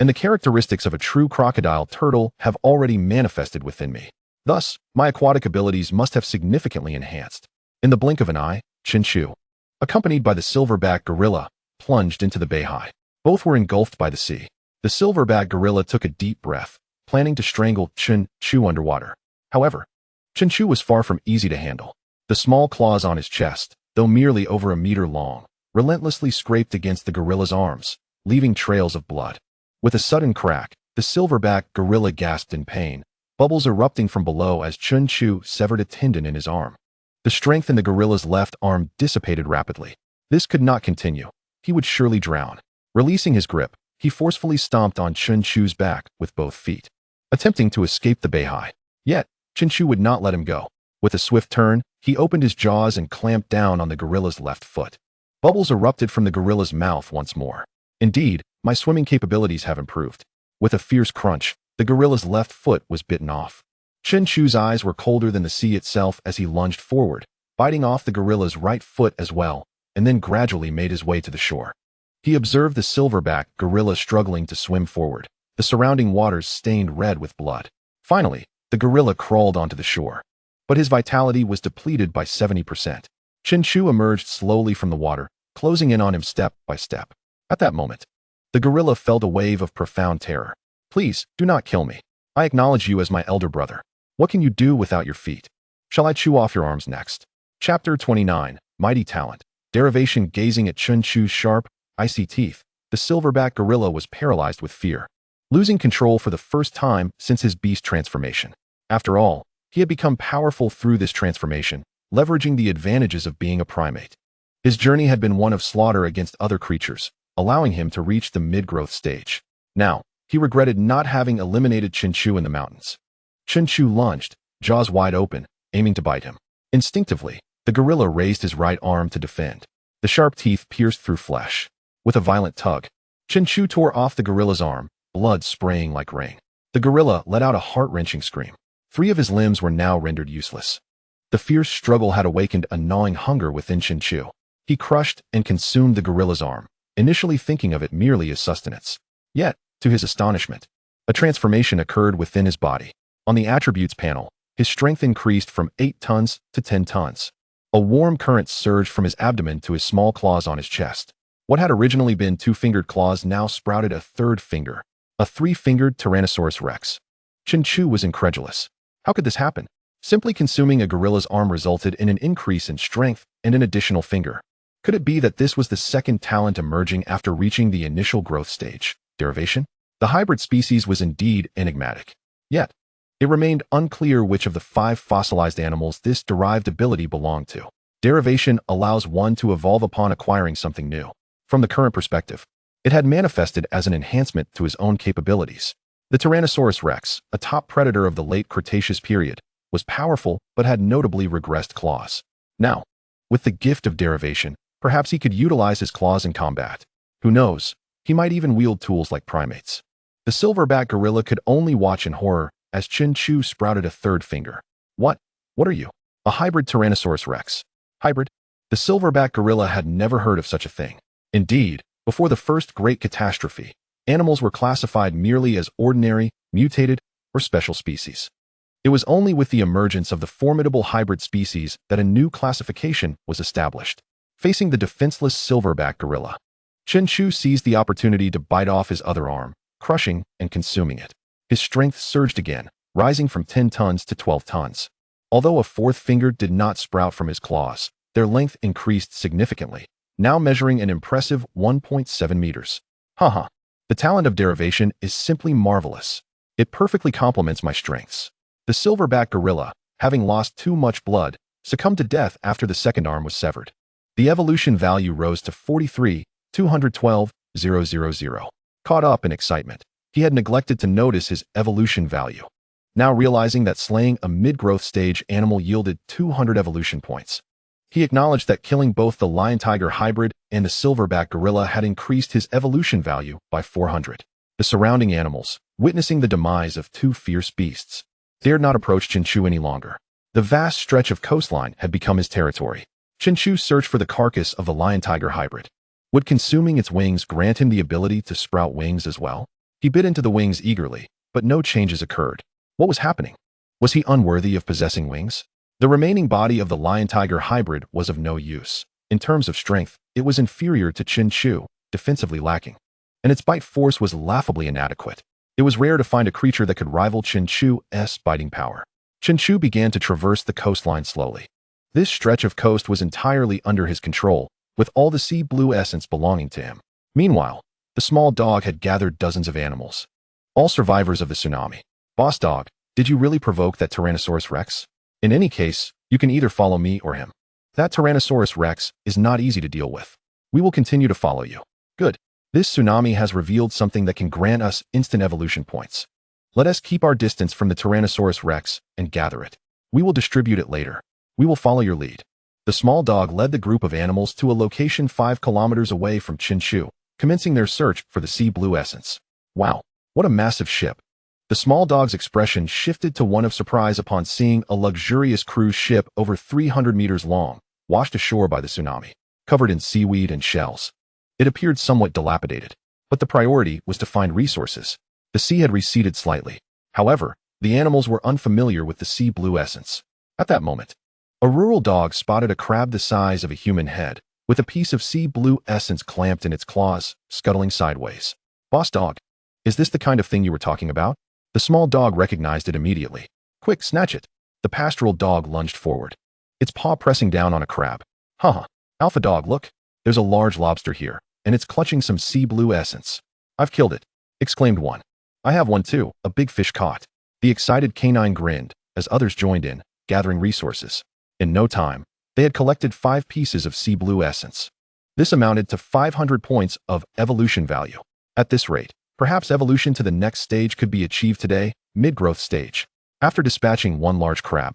and the characteristics of a true crocodile turtle have already manifested within me. Thus, my aquatic abilities must have significantly enhanced. In the blink of an eye, Chen Chu, accompanied by the silverback gorilla, plunged into the Beihai. Both were engulfed by the sea. The silverback gorilla took a deep breath, planning to strangle Chen Chu underwater. However, Chen Chu was far from easy to handle. The small claws on his chest, though merely over a meter long, relentlessly scraped against the gorilla's arms, leaving trails of blood. With a sudden crack, the silverback gorilla gasped in pain, bubbles erupting from below as Chen Chu severed a tendon in his arm. The strength in the gorilla's left arm dissipated rapidly. This could not continue. He would surely drown. Releasing his grip, he forcefully stomped on Chen Chu's back with both feet, attempting to escape the Beihai. Yet, Chen Chu would not let him go. With a swift turn, he opened his jaws and clamped down on the gorilla's left foot. Bubbles erupted from the gorilla's mouth once more. Indeed, my swimming capabilities have improved. With a fierce crunch, the gorilla's left foot was bitten off. Chen Chu's eyes were colder than the sea itself as he lunged forward, biting off the gorilla's right foot as well, and then gradually made his way to the shore. He observed the silverback gorilla struggling to swim forward, the surrounding waters stained red with blood. Finally, the gorilla crawled onto the shore. but his vitality was depleted by 70%. Chen Chu emerged slowly from the water, closing in on him step by step. At that moment, the gorilla felt a wave of profound terror. Please, do not kill me. I acknowledge you as my elder brother. What can you do without your feet? Shall I chew off your arms next? Chapter 29, Mighty Talent. Derivation. Gazing at Chen Chu's sharp, icy teeth, the silverback gorilla was paralyzed with fear, losing control for the first time since his beast transformation. After all, he had become powerful through this transformation, leveraging the advantages of being a primate. His journey had been one of slaughter against other creatures, allowing him to reach the mid-growth stage. Now, he regretted not having eliminated Chen Chu in the mountains. Chen Chu lunged, jaws wide open, aiming to bite him. Instinctively, the gorilla raised his right arm to defend. The sharp teeth pierced through flesh. With a violent tug, Chen Chu tore off the gorilla's arm, blood spraying like rain. The gorilla let out a heart-wrenching scream. 3 of his limbs were now rendered useless. The fierce struggle had awakened a gnawing hunger within Chen Chu. He crushed and consumed the gorilla's arm, initially thinking of it merely as sustenance. Yet, to his astonishment, a transformation occurred within his body. On the attributes panel, his strength increased from 8 tons to 10 tons. A warm current surged from his abdomen to his small claws on his chest. What had originally been 2-fingered claws now sprouted a 3rd finger, a 3-fingered Tyrannosaurus rex. Chen Chu was incredulous. How could this happen? Simply consuming a gorilla's arm resulted in an increase in strength and an additional finger. Could it be that this was the second talent emerging after reaching the initial growth stage? Derivation? The hybrid species was indeed enigmatic. Yet, it remained unclear which of the 5 fossilized animals this derived ability belonged to. Derivation allows one to evolve upon acquiring something new. From the current perspective, it had manifested as an enhancement to his own capabilities. The Tyrannosaurus rex, a top predator of the late Cretaceous period, was powerful but had notably regressed claws. Now, with the gift of derivation, perhaps he could utilize his claws in combat. Who knows, he might even wield tools like primates. The silverback gorilla could only watch in horror as Chen Chu sprouted a 3rd finger. What are you? A hybrid Tyrannosaurus rex. Hybrid? The silverback gorilla had never heard of such a thing. Indeed, before the first great catastrophe, animals were classified merely as ordinary, mutated, or special species. It was only with the emergence of the formidable hybrid species that a new classification was established. Facing the defenseless silverback gorilla, Chen Chu seized the opportunity to bite off his other arm, crushing and consuming it. His strength surged again, rising from 10 tons to 12 tons. Although a 4th finger did not sprout from his claws, their length increased significantly, now measuring an impressive 1.7 meters. Haha, the talent of derivation is simply marvelous. It perfectly complements my strengths. The silverback gorilla, having lost too much blood, succumbed to death after the second arm was severed. The evolution value rose to 43,212,000. Caught up in excitement, he had neglected to notice his evolution value. Now realizing that slaying a mid-growth stage animal yielded 200 evolution points, he acknowledged that killing both the lion-tiger hybrid and the silverback gorilla had increased his evolution value by 400. The surrounding animals, witnessing the demise of 2 fierce beasts, dared not approach Chen Chu any longer. The vast stretch of coastline had become his territory. Chen Chu searched for the carcass of the lion-tiger hybrid. Would consuming its wings grant him the ability to sprout wings as well? He bit into the wings eagerly, but no changes occurred. What was happening? Was he unworthy of possessing wings? The remaining body of the lion-tiger hybrid was of no use. In terms of strength, it was inferior to Chen Chu, defensively lacking. And its bite force was laughably inadequate. It was rare to find a creature that could rival Chen Chu's biting power. Chen Chu began to traverse the coastline slowly. This stretch of coast was entirely under his control, with all the sea blue essence belonging to him. Meanwhile, the small dog had gathered dozens of animals, all survivors of the tsunami. Boss dog, did you really provoke that Tyrannosaurus rex? In any case, you can either follow me or him. That Tyrannosaurus rex is not easy to deal with. We will continue to follow you. Good. This tsunami has revealed something that can grant us instant evolution points. Let us keep our distance from the Tyrannosaurus rex and gather it. We will distribute it later. We will follow your lead. The small dog led the group of animals to a location 5 kilometers away from Chen Chu, commencing their search for the sea blue essence. Wow, what a massive ship. The small dog's expression shifted to one of surprise upon seeing a luxurious cruise ship over 300 meters long, washed ashore by the tsunami, covered in seaweed and shells. It appeared somewhat dilapidated, but the priority was to find resources. The sea had receded slightly. However, the animals were unfamiliar with the sea blue essence. At that moment, a rural dog spotted a crab the size of a human head, with a piece of sea blue essence clamped in its claws, scuttling sideways. Boss dog, is this the kind of thing you were talking about? The small dog recognized it immediately. Quick, snatch it. The pastoral dog lunged forward, its paw pressing down on a crab. Haha, alpha dog, look. There's a large lobster here, and it's clutching some sea blue essence. I've killed it, exclaimed one. I have one too, a big fish caught. The excited canine grinned, as others joined in, gathering resources. In no time, they had collected 5 pieces of sea blue essence. This amounted to 500 points of evolution value. At this rate, perhaps evolution to the next stage could be achieved today, mid-growth stage. After dispatching one large crab,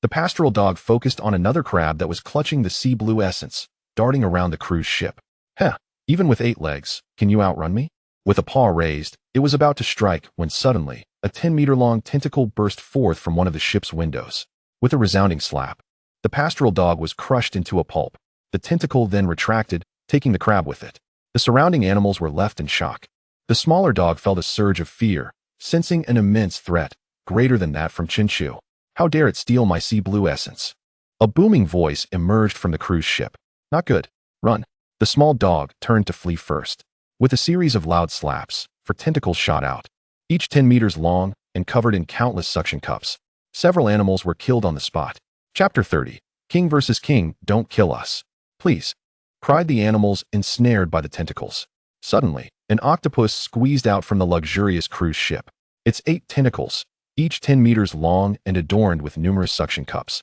the pastoral dog focused on another crab that was clutching the sea blue essence, darting around the cruise ship. Heh, even with 8 legs, can you outrun me? With a paw raised, it was about to strike when suddenly, a 10-meter-long tentacle burst forth from one of the ship's windows. With a resounding slap, the pastoral dog was crushed into a pulp. The tentacle then retracted, taking the crab with it. The surrounding animals were left in shock. The smaller dog felt a surge of fear, sensing an immense threat, greater than that from Chen Chu. How dare it steal my sea blue essence? A booming voice emerged from the cruise ship. Not good. Run. The small dog turned to flee first. With a series of loud slaps, 4 tentacles shot out, each 10 meters long and covered in countless suction cups. Several animals were killed on the spot. Chapter 30. King versus King, don't kill us. Please, cried the animals ensnared by the tentacles. Suddenly, an octopus squeezed out from the luxurious cruise ship. Its 8 tentacles, each 10 meters long and adorned with numerous suction cups,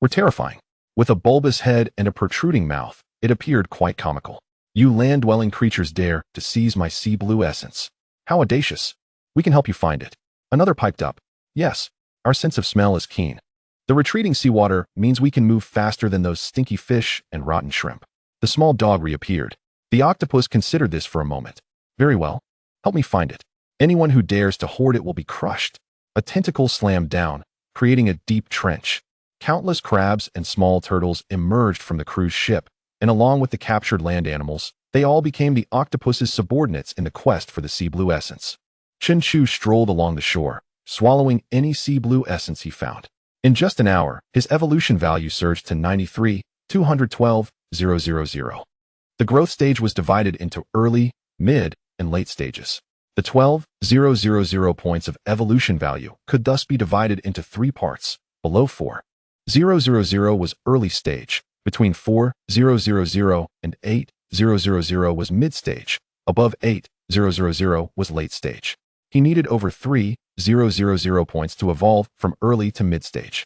were terrifying. With a bulbous head and a protruding mouth, it appeared quite comical. You land-dwelling creatures dare to seize my sea blue essence. How audacious. We can help you find it. Another piped up. Yes, our sense of smell is keen. The retreating seawater means we can move faster than those stinky fish and rotten shrimp. The small dog reappeared. The octopus considered this for a moment. Very well. Help me find it. Anyone who dares to hoard it will be crushed. A tentacle slammed down, creating a deep trench. Countless crabs and small turtles emerged from the cruise ship, and along with the captured land animals, they all became the octopus's subordinates in the quest for the sea blue essence. Chen Chu strolled along the shore, swallowing any sea blue essence he found. In just an hour, his evolution value surged to 93,212,000. The growth stage was divided into early, mid, and late stages. The 12,000 points of evolution value could thus be divided into 3 parts, below 4,000 was early stage, between 4,000 and 8,000 was mid-stage, above 8,000 was late stage. He needed over 3,000 points to evolve from early to mid-stage.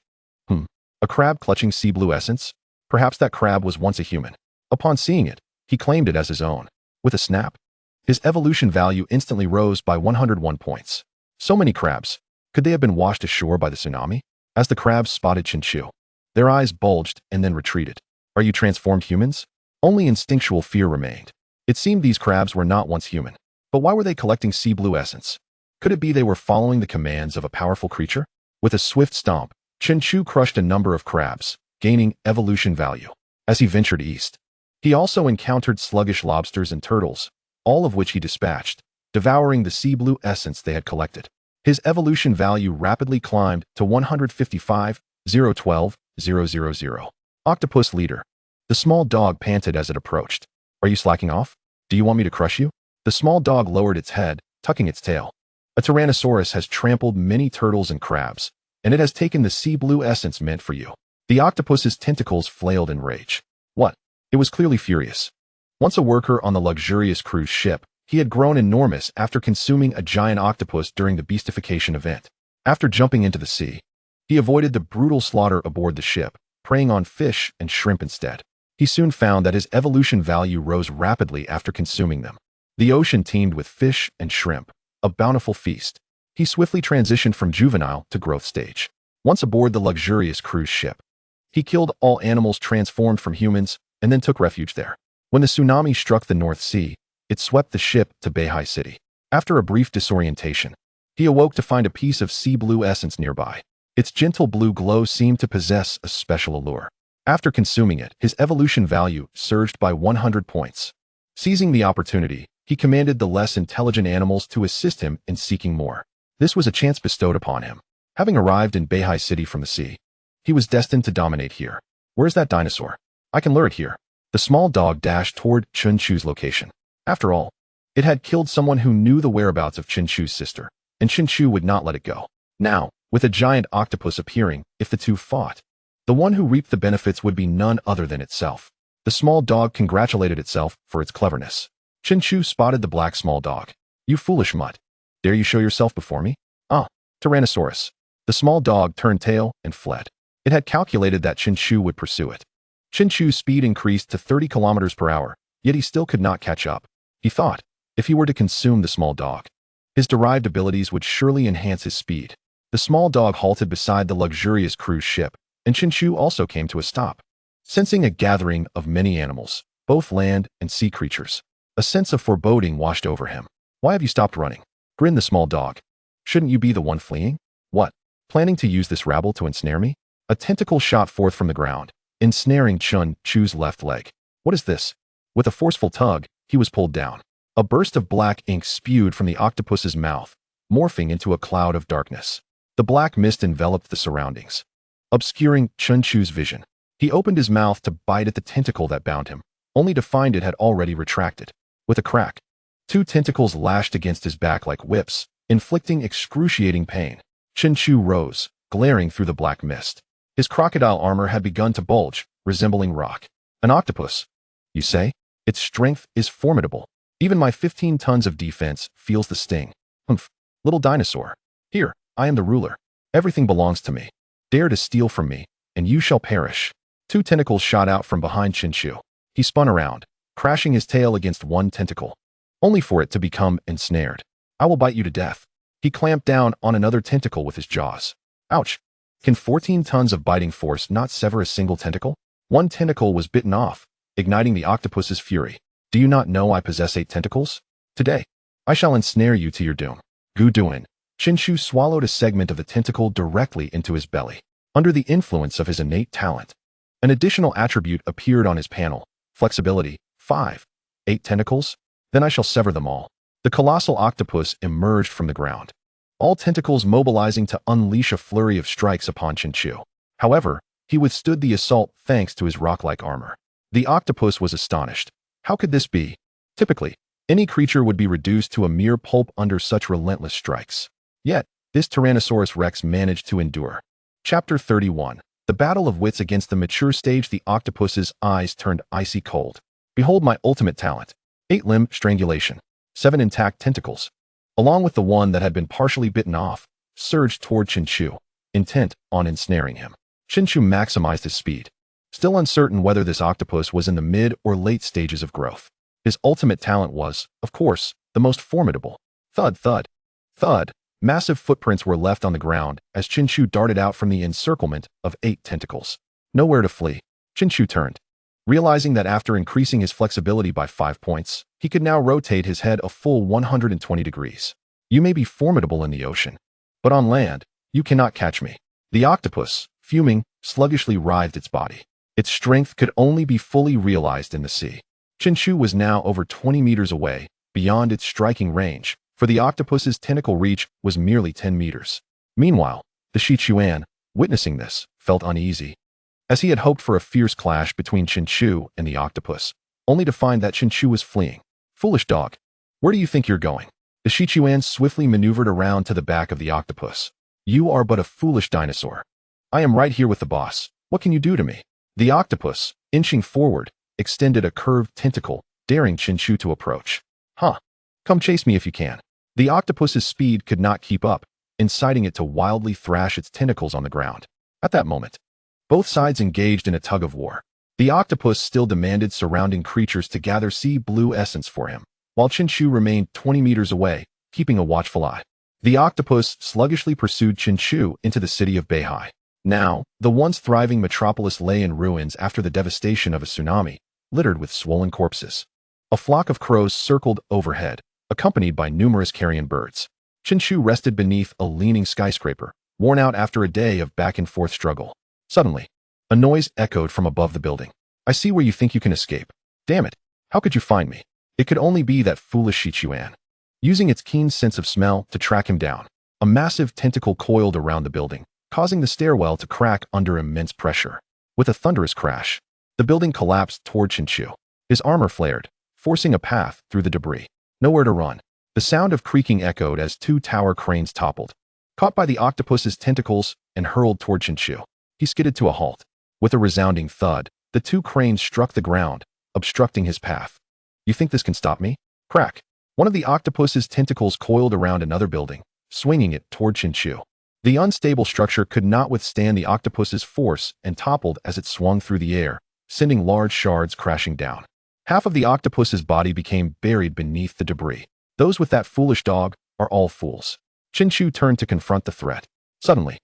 A crab clutching sea blue essence? Perhaps that crab was once a human. Upon seeing it, he claimed it as his own. With a snap, his evolution value instantly rose by 101 points. So many crabs. Could they have been washed ashore by the tsunami? As the crabs spotted Chen Chu, their eyes bulged and then retreated. Are you transformed humans? Only instinctual fear remained. It seemed these crabs were not once human. But why were they collecting sea blue essence? Could it be they were following the commands of a powerful creature? With a swift stomp, Chen Chu crushed a number of crabs, gaining evolution value. As he ventured east, he also encountered sluggish lobsters and turtles, all of which he dispatched, devouring the sea blue essence they had collected. His evolution value rapidly climbed to 155,012,000. Octopus leader. The small dog panted as it approached. Are you slacking off? Do you want me to crush you? The small dog lowered its head, tucking its tail. A Tyrannosaurus has trampled many turtles and crabs, and it has taken the sea blue essence meant for you. The octopus's tentacles flailed in rage. What? It was clearly furious. Once a worker on the luxurious cruise ship, he had grown enormous after consuming a giant octopus during the beastification event. After jumping into the sea, he avoided the brutal slaughter aboard the ship, preying on fish and shrimp instead. He soon found that his evolution value rose rapidly after consuming them. The ocean teemed with fish and shrimp, a bountiful feast. He swiftly transitioned from juvenile to growth stage. Once aboard the luxurious cruise ship, he killed all animals transformed from humans and then took refuge there. When the tsunami struck the North Sea, it swept the ship to Beihai City. After a brief disorientation, he awoke to find a piece of sea blue essence nearby. Its gentle blue glow seemed to possess a special allure. After consuming it, his evolution value surged by 100 points. Seizing the opportunity, he commanded the less intelligent animals to assist him in seeking more. This was a chance bestowed upon him. Having arrived in Beihai City from the sea, He was destined to dominate here. Where's that dinosaur? I can lure it here. The small dog dashed toward Chen Chu's location. After all, it had killed someone who knew the whereabouts of Chen Chu's sister, and Chen Chu would not let it go. Now, with a giant octopus appearing, if the two fought, the one who reaped the benefits would be none other than itself. The small dog congratulated itself for its cleverness. Chen Chu spotted the black small dog. You foolish mutt. Dare you show yourself before me? Ah, Tyrannosaurus. The small dog turned tail and fled. It had calculated that Chen Chu would pursue it. Chen Chu's speed increased to 30 kilometers per hour, yet he still could not catch up. He thought, if he were to consume the small dog, his derived abilities would surely enhance his speed. The small dog halted beside the luxurious cruise ship, and Chen Chu also came to a stop. Sensing a gathering of many animals, both land and sea creatures, a sense of foreboding washed over him. Why have you stopped running? Grinned the small dog. Shouldn't you be the one fleeing? What? Planning to use this rabble to ensnare me? A tentacle shot forth from the ground, ensnaring Chen Chu's left leg. What is this? With a forceful tug, he was pulled down. A burst of black ink spewed from the octopus's mouth, morphing into a cloud of darkness. The black mist enveloped the surroundings, obscuring Chen Chu's vision. He opened his mouth to bite at the tentacle that bound him, only to find it had already retracted. With a crack, two tentacles lashed against his back like whips, inflicting excruciating pain. Chen Chu rose, glaring through the black mist. His crocodile armor had begun to bulge, resembling rock. An octopus, you say? Its strength is formidable. Even my 15 tons of defense feels the sting. Humph, little dinosaur. Here, I am the ruler. Everything belongs to me. Dare to steal from me, and you shall perish. Two tentacles shot out from behind Chen Chu. He spun around, crashing his tail against one tentacle, only for it to become ensnared. I will bite you to death. He clamped down on another tentacle with his jaws. Ouch! Can 14 tons of biting force not sever a single tentacle? One tentacle was bitten off, igniting the octopus's fury. Do you not know I possess 8 tentacles? Today, I shall ensnare you to your doom. Gu Duin. Chen Chu swallowed a segment of the tentacle directly into his belly. Under the influence of his innate talent, an additional attribute appeared on his panel. Flexibility, 5. 8 tentacles? Then I shall sever them all. The colossal octopus emerged from the ground, all tentacles mobilizing to unleash a flurry of strikes upon Chen Chu. However, he withstood the assault thanks to his rock-like armor. The octopus was astonished. How could this be? Typically, any creature would be reduced to a mere pulp under such relentless strikes. Yet, this Tyrannosaurus Rex managed to endure. Chapter 31. The battle of wits against the mature stage. The octopus's eyes turned icy cold. Behold my ultimate talent. 8-limb strangulation. 7 intact tentacles, along with the one that had been partially bitten off, surged toward Chen Chu, intent on ensnaring him. Chen Chu maximized his speed, still uncertain whether this octopus was in the mid or late stages of growth. His ultimate talent was, of course, the most formidable. Thud, thud, thud. Massive footprints were left on the ground as Chen Chu darted out from the encirclement of 8 tentacles. Nowhere to flee. Chen Chu turned, realizing that after increasing his flexibility by 5 points, he could now rotate his head a full 120 degrees. You may be formidable in the ocean, but on land, you cannot catch me. The octopus, fuming, sluggishly writhed its body. Its strength could only be fully realized in the sea. Chen Chu was now over 20 meters away, beyond its striking range, for the octopus's tentacle reach was merely 10 meters. Meanwhile, the Sichuan, witnessing this, felt uneasy, as he had hoped for a fierce clash between Chen Chu and the octopus, only to find that Chen Chu was fleeing. Foolish dog, where do you think you're going? The Sichuan swiftly maneuvered around to the back of the octopus. You are but a foolish dinosaur. I am right here with the boss. What can you do to me? The octopus, inching forward, extended a curved tentacle, daring Chen Chu to approach. Huh. Come chase me if you can. The octopus's speed could not keep up, inciting it to wildly thrash its tentacles on the ground. At that moment, both sides engaged in a tug-of-war. The octopus still demanded surrounding creatures to gather sea blue essence for him, while Chen Chu remained 20 meters away, keeping a watchful eye. The octopus sluggishly pursued Chen Chu into the city of Beihai. Now, the once thriving metropolis lay in ruins after the devastation of a tsunami, littered with swollen corpses. A flock of crows circled overhead, accompanied by numerous carrion birds. Chen Chu rested beneath a leaning skyscraper, worn out after a day of back-and-forth struggle. Suddenly, a noise echoed from above the building. I see where you think you can escape. Damn it, how could you find me? It could only be that foolish Sichuan. Using its keen sense of smell to track him down, a massive tentacle coiled around the building, causing the stairwell to crack under immense pressure. With a thunderous crash, the building collapsed toward Chen Chu. His armor flared, forcing a path through the debris. Nowhere to run. The sound of creaking echoed as two tower cranes toppled, caught by the octopus's tentacles and hurled toward Chen Chu. He skidded to a halt. With a resounding thud, the two cranes struck the ground, obstructing his path. You think this can stop me? Crack. One of the octopus's tentacles coiled around another building, swinging it toward Chen Chu. The unstable structure could not withstand the octopus's force and toppled as it swung through the air, sending large shards crashing down. Half of the octopus's body became buried beneath the debris. Those with that foolish dog are all fools. Chen Chu turned to confront the threat. Suddenly,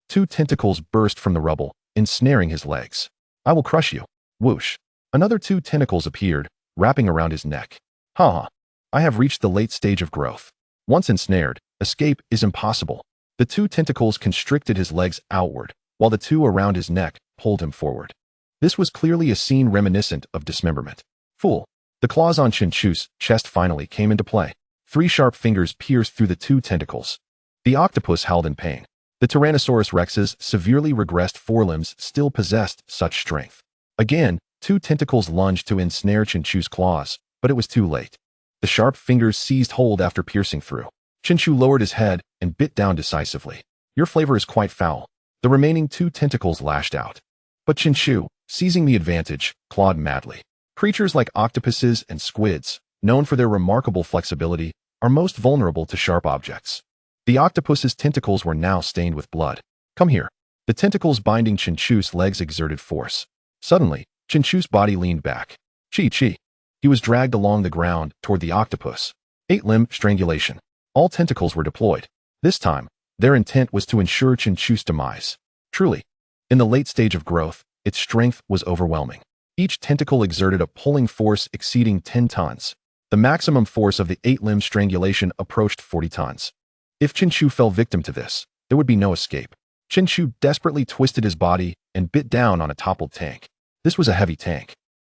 two tentacles burst from the rubble, ensnaring his legs. I will crush you. Whoosh. Another two tentacles appeared, wrapping around his neck. Ha! I have reached the late stage of growth. Once ensnared, escape is impossible. The two tentacles constricted his legs outward, while the two around his neck pulled him forward. This was clearly a scene reminiscent of dismemberment. Fool. The claws on Chen Chu's chest finally came into play. 3 sharp fingers pierced through the two tentacles. The octopus howled in pain. The Tyrannosaurus Rex's severely regressed forelimbs still possessed such strength. Again, 2 tentacles lunged to ensnare Chen Chu's claws, but it was too late. The sharp fingers seized hold after piercing through. Chen Chu lowered his head and bit down decisively. Your flavor is quite foul. The remaining 2 tentacles lashed out. But Chen Chu, seizing the advantage, clawed madly. Creatures like octopuses and squids, known for their remarkable flexibility, are most vulnerable to sharp objects. The octopus's tentacles were now stained with blood. Come here. The tentacles binding Chen Chu's legs exerted force. Suddenly, Chen Chu's body leaned back. Chi. He was dragged along the ground toward the octopus. 8-limb strangulation. All tentacles were deployed. This time, their intent was to ensure Chen Chu's demise. Truly, in the late stage of growth, its strength was overwhelming. Each tentacle exerted a pulling force exceeding 10 tons. The maximum force of the 8-limb strangulation approached 40 tons. If Chen Chu fell victim to this, there would be no escape. Chen Chu desperately twisted his body and bit down on a toppled tank. This was a heavy tank,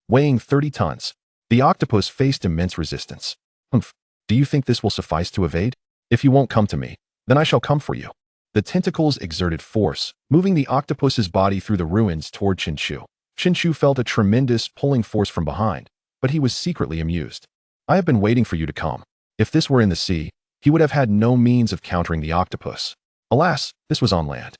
weighing 30 tons. The octopus faced immense resistance. Humph. Do you think this will suffice to evade? If you won't come to me, then I shall come for you. The tentacles exerted force, moving the octopus's body through the ruins toward Chen Chu. Chen Chu felt a tremendous pulling force from behind, but he was secretly amused. I have been waiting for you to come. If this were in the sea, he would have had no means of countering the octopus. Alas, this was on land.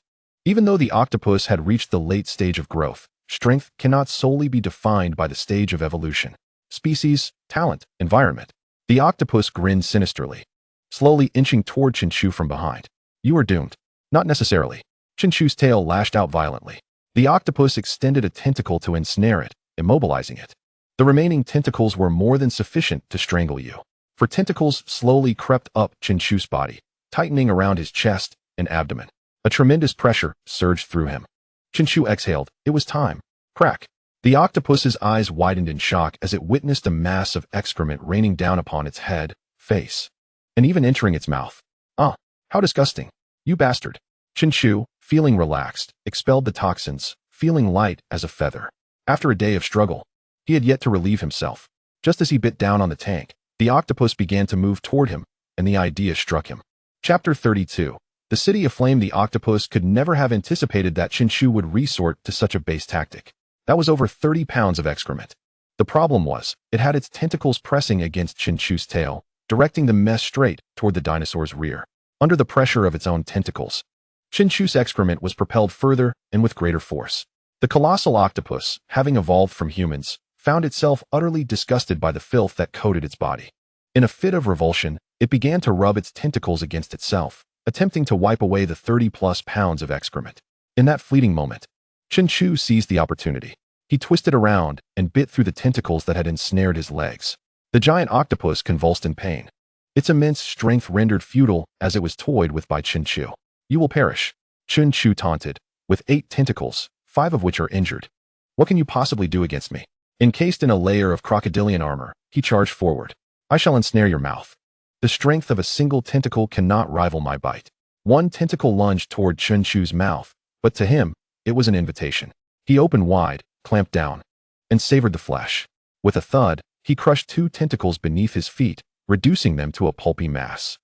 Even though the octopus had reached the late stage of growth, strength cannot solely be defined by the stage of evolution. Species, talent, environment. The octopus grinned sinisterly, slowly inching toward Chen Chu from behind. You are doomed. Not necessarily. Chen Chu's tail lashed out violently. The octopus extended a tentacle to ensnare it, immobilizing it. The remaining tentacles were more than sufficient to strangle you. For tentacles slowly crept up Chen Chu's body, tightening around his chest and abdomen. A tremendous pressure surged through him. Chen Chu exhaled. It was time. Crack. The octopus's eyes widened in shock as it witnessed a mass of excrement raining down upon its head, face, and even entering its mouth. Ah, how disgusting. You bastard. Chen Chu, feeling relaxed, expelled the toxins, feeling light as a feather. After a day of struggle, he had yet to relieve himself. Just as he bit down on the tank, the octopus began to move toward him, and the idea struck him. Chapter 32. The city aflame. The octopus could never have anticipated that Chen Chu would resort to such a base tactic. That was over 30 pounds of excrement. The problem was, it had its tentacles pressing against Chen Chu's tail, directing the mess straight toward the dinosaur's rear. Under the pressure of its own tentacles, Chen Chu's excrement was propelled further and with greater force. The colossal octopus, having evolved from humans, found itself utterly disgusted by the filth that coated its body. In a fit of revulsion, it began to rub its tentacles against itself, attempting to wipe away the 30-plus pounds of excrement. In that fleeting moment, Chen Chu seized the opportunity. He twisted around and bit through the tentacles that had ensnared his legs. The giant octopus convulsed in pain. Its immense strength rendered futile as it was toyed with by Chen Chu. You will perish, Chen Chu taunted, with 8 tentacles, 5 of which are injured. What can you possibly do against me? Encased in a layer of crocodilian armor, he charged forward. I shall ensnare your mouth. The strength of a single tentacle cannot rival my bite. One tentacle lunged toward Chen Chu's mouth, but to him, it was an invitation. He opened wide, clamped down, and savored the flesh. With a thud, he crushed 2 tentacles beneath his feet, reducing them to a pulpy mass.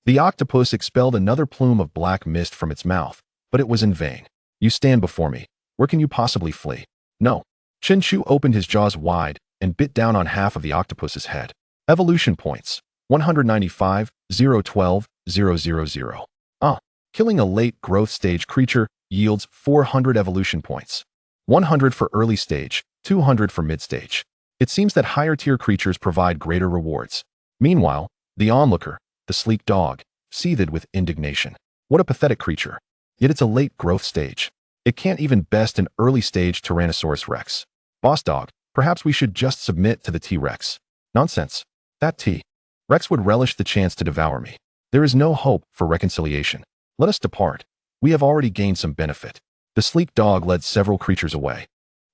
The octopus expelled another plume of black mist from its mouth, but it was in vain. You stand before me. Where can you possibly flee? No. Chen Chu opened his jaws wide and bit down on half of the octopus's head. Evolution points. 195, 012, 000. Killing a late growth stage creature yields 400 evolution points. 100 for early stage, 200 for mid stage. It seems that higher tier creatures provide greater rewards. Meanwhile, the onlooker, the sleek dog, seethed with indignation. What a pathetic creature. Yet it's a late growth stage. It can't even best an early stage Tyrannosaurus Rex. Boss dog, perhaps we should just submit to the T-Rex. Nonsense. That T-Rex would relish the chance to devour me. There is no hope for reconciliation. Let us depart. We have already gained some benefit. The sleek dog led several creatures away,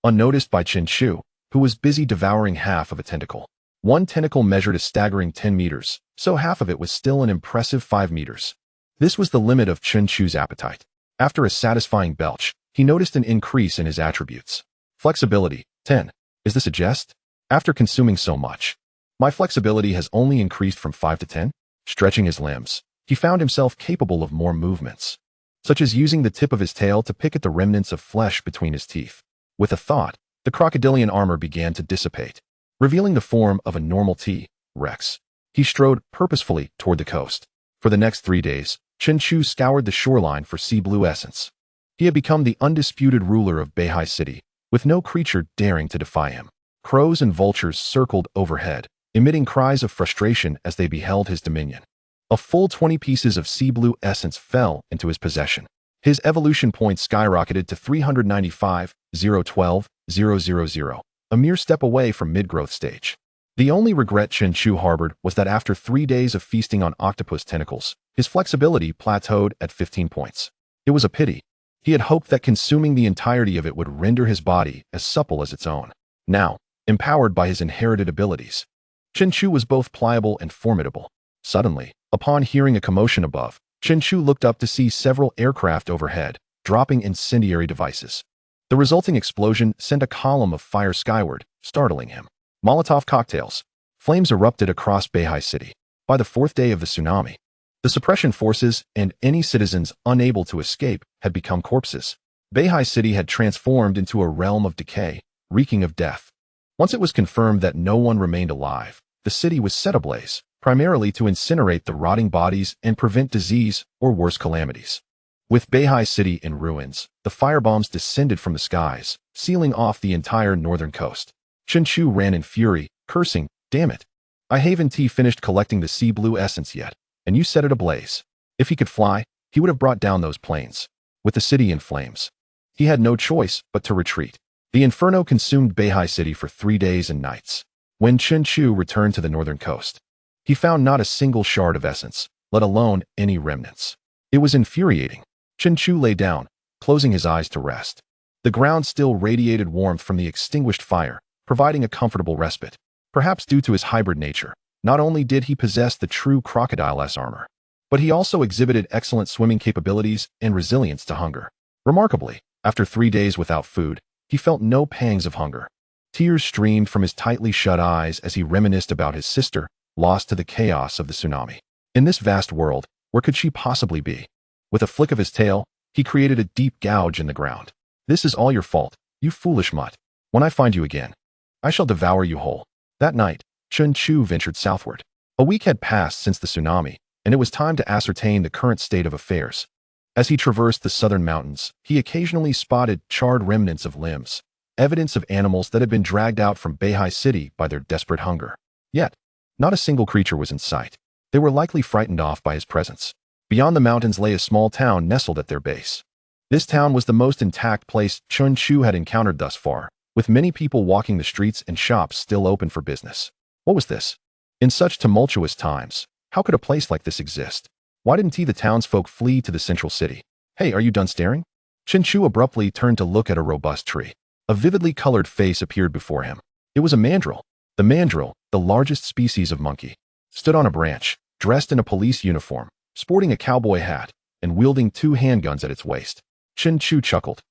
unnoticed by Chen Chu, who was busy devouring half of a tentacle. One tentacle measured a staggering 10 meters, so half of it was still an impressive 5 meters. This was the limit of Chen Chu's appetite. After a satisfying belch, he noticed an increase in his attributes. Flexibility, 10. Is this a jest? After consuming so much, my flexibility has only increased from 5 to 10? Stretching his limbs, he found himself capable of more movements, such as using the tip of his tail to pick at the remnants of flesh between his teeth. With a thought, the crocodilian armor began to dissipate, revealing the form of a normal T-Rex. He strode purposefully toward the coast. For the next 3 days, Chen Chu scoured the shoreline for sea blue essence. He had become the undisputed ruler of Beihai City, with no creature daring to defy him. Crows and vultures circled overhead, emitting cries of frustration as they beheld his dominion. A full 20 pieces of sea blue essence fell into his possession. His evolution points skyrocketed to 395, 012, 000, a mere step away from mid-growth stage. The only regret Chen Chu harbored was that after 3 days of feasting on octopus tentacles, his flexibility plateaued at 15 points. It was a pity. He had hoped that consuming the entirety of it would render his body as supple as its own. Now, empowered by his inherited abilities, Chen Chu was both pliable and formidable. Suddenly, upon hearing a commotion above, Chen Chu looked up to see several aircraft overhead, dropping incendiary devices. The resulting explosion sent a column of fire skyward, startling him. Molotov cocktails. Flames erupted across Beihai City. By the 4th day of the tsunami, the suppression forces and any citizens unable to escape had become corpses. Beihai City had transformed into a realm of decay, reeking of death. Once it was confirmed that no one remained alive, the city was set ablaze, primarily to incinerate the rotting bodies and prevent disease or worse calamities. With Beihai City in ruins, the firebombs descended from the skies, sealing off the entire northern coast. Chen Chu ran in fury, cursing, "Damn it! I haven't finished collecting the sea blue essence yet, and you set it ablaze." If he could fly, he would have brought down those planes. With the city in flames, he had no choice but to retreat. The inferno consumed Beihai City for 3 days and nights. When Chen Chu returned to the northern coast, he found not a single shard of essence, let alone any remnants. It was infuriating. Chen Chu lay down, closing his eyes to rest. The ground still radiated warmth from the extinguished fire, providing a comfortable respite. Perhaps due to his hybrid nature, not only did he possess the true crocodile-esque armor, but he also exhibited excellent swimming capabilities and resilience to hunger. Remarkably, after 3 days without food, he felt no pangs of hunger. Tears streamed from his tightly shut eyes as he reminisced about his sister, lost to the chaos of the tsunami. In this vast world, where could she possibly be? With a flick of his tail, he created a deep gouge in the ground. "This is all your fault, you foolish mutt. When I find you again, I shall devour you whole." That night, Chen Chu ventured southward. A week had passed since the tsunami, and it was time to ascertain the current state of affairs. As he traversed the southern mountains, he occasionally spotted charred remnants of limbs, evidence of animals that had been dragged out from Beihai City by their desperate hunger. Yet, not a single creature was in sight. They were likely frightened off by his presence. Beyond the mountains lay a small town nestled at their base. This town was the most intact place Chen Chu had encountered thus far, with many people walking the streets and shops still open for business. What was this? In such tumultuous times, how could a place like this exist? Why didn't the townsfolk flee to the central city? "Hey, are you done staring?" Chen Chu abruptly turned to look at a robust tree. A vividly colored face appeared before him. It was a mandrill. The mandrill, the largest species of monkey, stood on a branch, dressed in a police uniform, sporting a cowboy hat, and wielding 2 handguns at its waist. Chen Chu chuckled.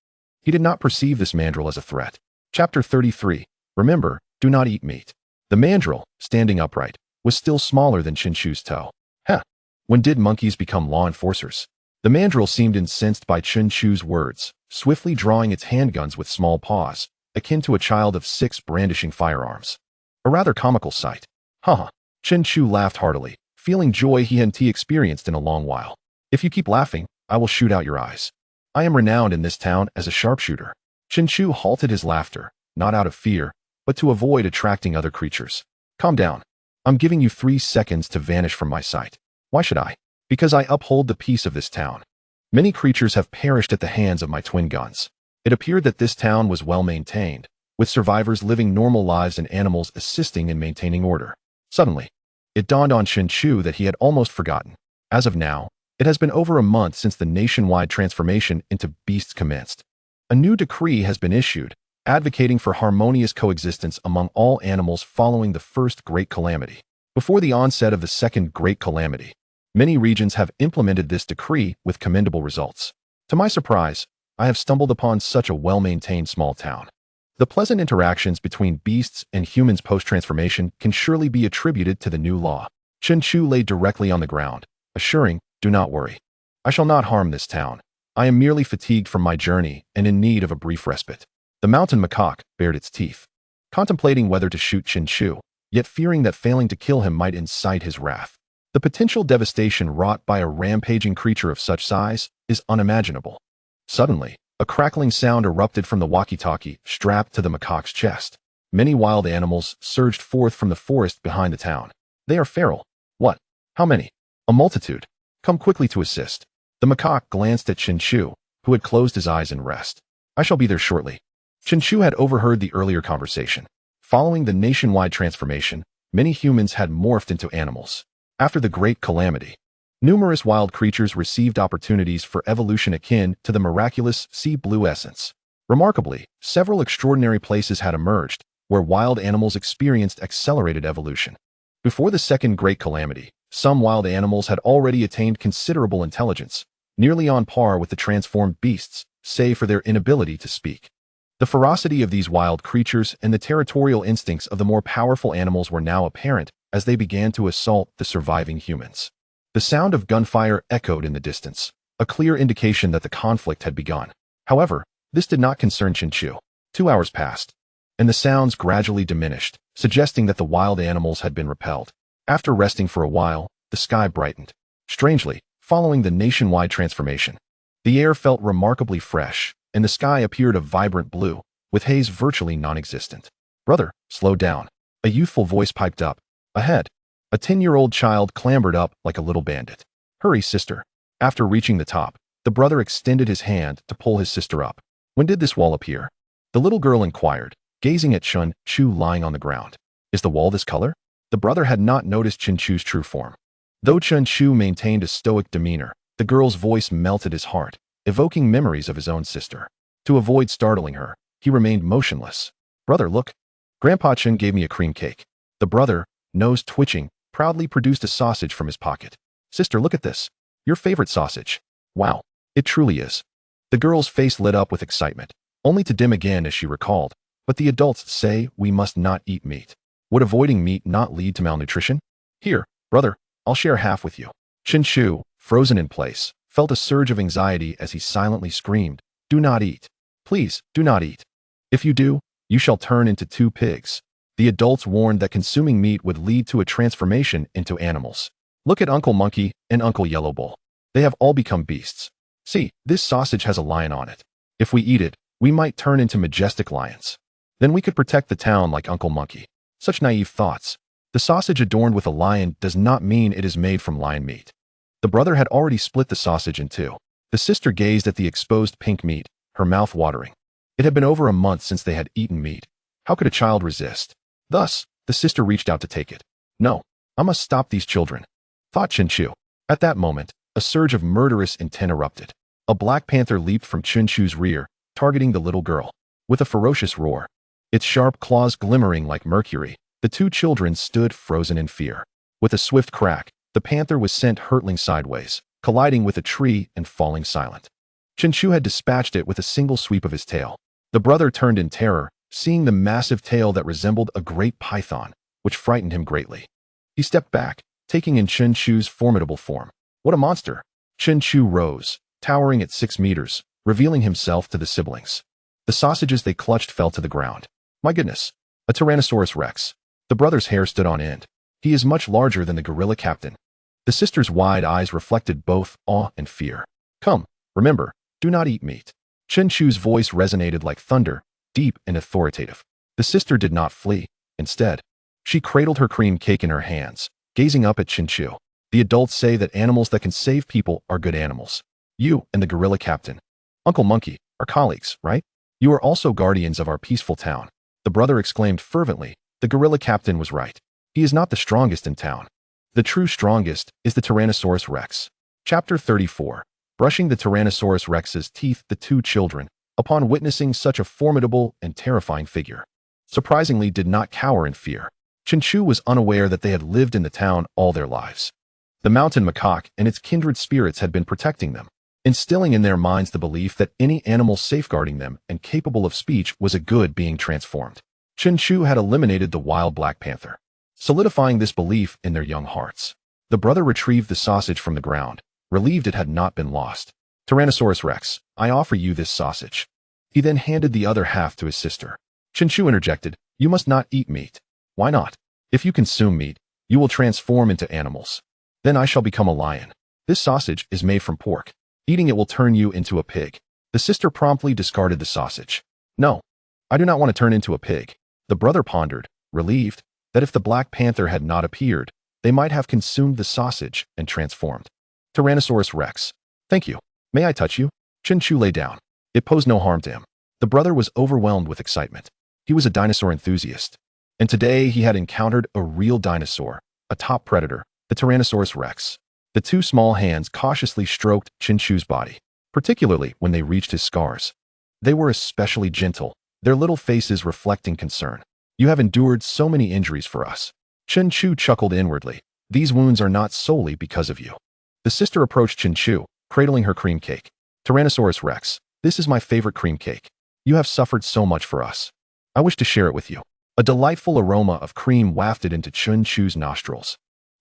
He did not perceive this mandrill as a threat. Chapter 33. Remember, do not eat meat. The mandrill, standing upright, was still smaller than Chen Chu's toe. When did monkeys become law enforcers? The mandrill seemed incensed by Chen Chu's words, swiftly drawing its handguns with small paws, akin to a child of 6 brandishing firearms. A rather comical sight. Haha. Chen Chu laughed heartily, feeling joy he hadn't experienced in a long while. If you keep laughing, I will shoot out your eyes. I am renowned in this town as a sharpshooter. Chen Chu halted his laughter, not out of fear, but to avoid attracting other creatures. Calm down. I'm giving you 3 seconds to vanish from my sight. Why should I? Because I uphold the peace of this town. Many creatures have perished at the hands of my twin guns. It appeared that this town was well maintained, with survivors living normal lives and animals assisting in maintaining order. Suddenly, it dawned on Chen Chu that he had almost forgotten. As of now, it has been over a month since the nationwide transformation into beasts commenced. A new decree has been issued, advocating for harmonious coexistence among all animals following the first Great Calamity. Before the onset of the second Great Calamity, many regions have implemented this decree with commendable results. To my surprise, I have stumbled upon such a well-maintained small town. The pleasant interactions between beasts and humans post-transformation can surely be attributed to the new law. Chen Chu lay directly on the ground, assuring, "Do not worry. I shall not harm this town. I am merely fatigued from my journey and in need of a brief respite." The mountain macaque bared its teeth, contemplating whether to shoot Chen Chu, yet fearing that failing to kill him might incite his wrath. The potential devastation wrought by a rampaging creature of such size is unimaginable. Suddenly, a crackling sound erupted from the walkie-talkie strapped to the macaque's chest. Many wild animals surged forth from the forest behind the town. They are feral. What? How many? A multitude. Come quickly to assist. The macaque glanced at Chen Chu, who had closed his eyes in rest. I shall be there shortly. Chen Chu had overheard the earlier conversation. Following the nationwide transformation, many humans had morphed into animals. After the Great Calamity, numerous wild creatures received opportunities for evolution akin to the miraculous sea blue essence. Remarkably, several extraordinary places had emerged, where wild animals experienced accelerated evolution. Before the second Great Calamity, some wild animals had already attained considerable intelligence, nearly on par with the transformed beasts, save for their inability to speak. The ferocity of these wild creatures and the territorial instincts of the more powerful animals were now apparent as they began to assault the surviving humans. The sound of gunfire echoed in the distance, a clear indication that the conflict had begun. However, this did not concern Chen Chu. 2 hours passed, and the sounds gradually diminished, suggesting that the wild animals had been repelled. After resting for a while, the sky brightened. Strangely, following the nationwide transformation, the air felt remarkably fresh, and the sky appeared a vibrant blue, with haze virtually non-existent. "Brother, slow down," a youthful voice piped up. Ahead, a 10-year-old child clambered up like a little bandit. "Hurry, sister." After reaching the top, the brother extended his hand to pull his sister up. "When did this wall appear?" The little girl inquired, gazing at Chen Chu lying on the ground. "Is the wall this color?" The brother had not noticed Chen Chu's true form. Though Chen Chu maintained a stoic demeanor, the girl's voice melted his heart, evoking memories of his own sister. To avoid startling her, he remained motionless. "Brother, look." Grandpa Chen gave me a cream cake. The brother, nose twitching, proudly produced a sausage from his pocket. "Sister, look at this. Your favorite sausage." "Wow, it truly is." The girl's face lit up with excitement, only to dim again as she recalled, "But the adults say we must not eat meat. Would avoiding meat not lead to malnutrition?" "Here, brother, I'll share half with you." Chen Chu, frozen in place, felt a surge of anxiety as he silently screamed, "Do not eat. Please, do not eat. If you do, you shall turn into 2 pigs." The adults warned that consuming meat would lead to a transformation into animals. Look at Uncle Monkey and Uncle Yellow Bull. They have all become beasts. See, this sausage has a lion on it. If we eat it, we might turn into majestic lions. Then we could protect the town like Uncle Monkey. Such naive thoughts. The sausage adorned with a lion does not mean it is made from lion meat. The brother had already split the sausage in 2. The sister gazed at the exposed pink meat, her mouth watering. It had been over a month since they had eaten meat. How could a child resist? Thus, the sister reached out to take it. "No, I must stop these children," thought Chen Chu. At that moment, a surge of murderous intent erupted. A black panther leaped from Chen Chu's rear, targeting the little girl. With a ferocious roar, its sharp claws glimmering like mercury, the 2 children stood frozen in fear. With a swift crack, the panther was sent hurtling sideways, colliding with a tree and falling silent. Chen Chu had dispatched it with a single sweep of his tail. The brother turned in terror, seeing the massive tail that resembled a great python, which frightened him greatly. He stepped back, taking in Chen Chu's formidable form. "What a monster!" Chen Chu rose, towering at 6 meters, revealing himself to the siblings. The sausages they clutched fell to the ground. My goodness, a Tyrannosaurus Rex. The brother's hair stood on end. He is much larger than the gorilla captain. The sister's wide eyes reflected both awe and fear. Come, remember, do not eat meat. Chen Chu's voice resonated like thunder, deep and authoritative. The sister did not flee. Instead, she cradled her cream cake in her hands, gazing up at Chen Chu. The adults say that animals that can save people are good animals. You and the gorilla captain, Uncle Monkey, are colleagues, right? You are also guardians of our peaceful town. The brother exclaimed fervently. The gorilla captain was right. He is not the strongest in town. The true strongest is the Tyrannosaurus Rex. Chapter 34. Brushing the Tyrannosaurus Rex's teeth. The two children, upon witnessing such a formidable and terrifying figure, surprisingly did not cower in fear. Chen Chu was unaware that they had lived in the town all their lives. The mountain macaque and its kindred spirits had been protecting them, instilling in their minds the belief that any animal safeguarding them and capable of speech was a good being transformed. Chen Chu had eliminated the wild black panther, solidifying this belief in their young hearts. The brother retrieved the sausage from the ground, relieved it had not been lost. Tyrannosaurus Rex, I offer you this sausage. He then handed the other half to his sister. Chen Chu interjected, you must not eat meat. Why not? If you consume meat, you will transform into animals. Then I shall become a lion. This sausage is made from pork. Eating it will turn you into a pig. The sister promptly discarded the sausage. No, I do not want to turn into a pig. The brother pondered, relieved, that if the Black Panther had not appeared, they might have consumed the sausage and transformed. Tyrannosaurus Rex. Thank you. May I touch you? Chen Chu lay down. It posed no harm to him. The brother was overwhelmed with excitement. He was a dinosaur enthusiast. And today he had encountered a real dinosaur, a top predator, the Tyrannosaurus Rex. The two small hands cautiously stroked Chen Chu's body, particularly when they reached his scars. They were especially gentle, their little faces reflecting concern. You have endured so many injuries for us. Chen Chu chuckled inwardly. These wounds are not solely because of you. The sister approached Chen Chu, cradling her cream cake. Tyrannosaurus Rex, this is my favorite cream cake. You have suffered so much for us. I wish to share it with you. A delightful aroma of cream wafted into Chen Chu's nostrils,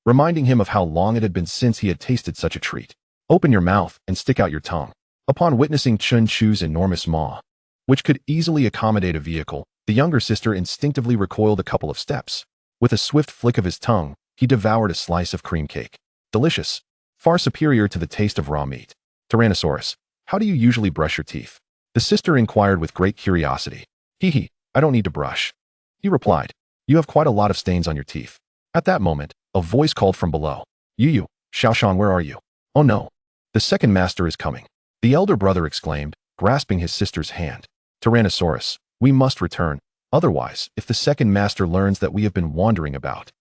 reminding him of how long it had been since he had tasted such a treat. Open your mouth and stick out your tongue. Upon witnessing Chen Chu's enormous maw, which could easily accommodate a vehicle, the younger sister instinctively recoiled a couple of steps. With a swift flick of his tongue, he devoured a slice of cream cake. Delicious. Far superior to the taste of raw meat. Tyrannosaurus, how do you usually brush your teeth? The sister inquired with great curiosity. Hee, I don't need to brush. He replied. You have quite a lot of stains on your teeth. At that moment, a voice called from below. Yu, Xiaoshan, where are you? Oh no. The second master is coming. The elder brother exclaimed, grasping his sister's hand. Tyrannosaurus, we must return. Otherwise, if the second master learns that we have been wandering about,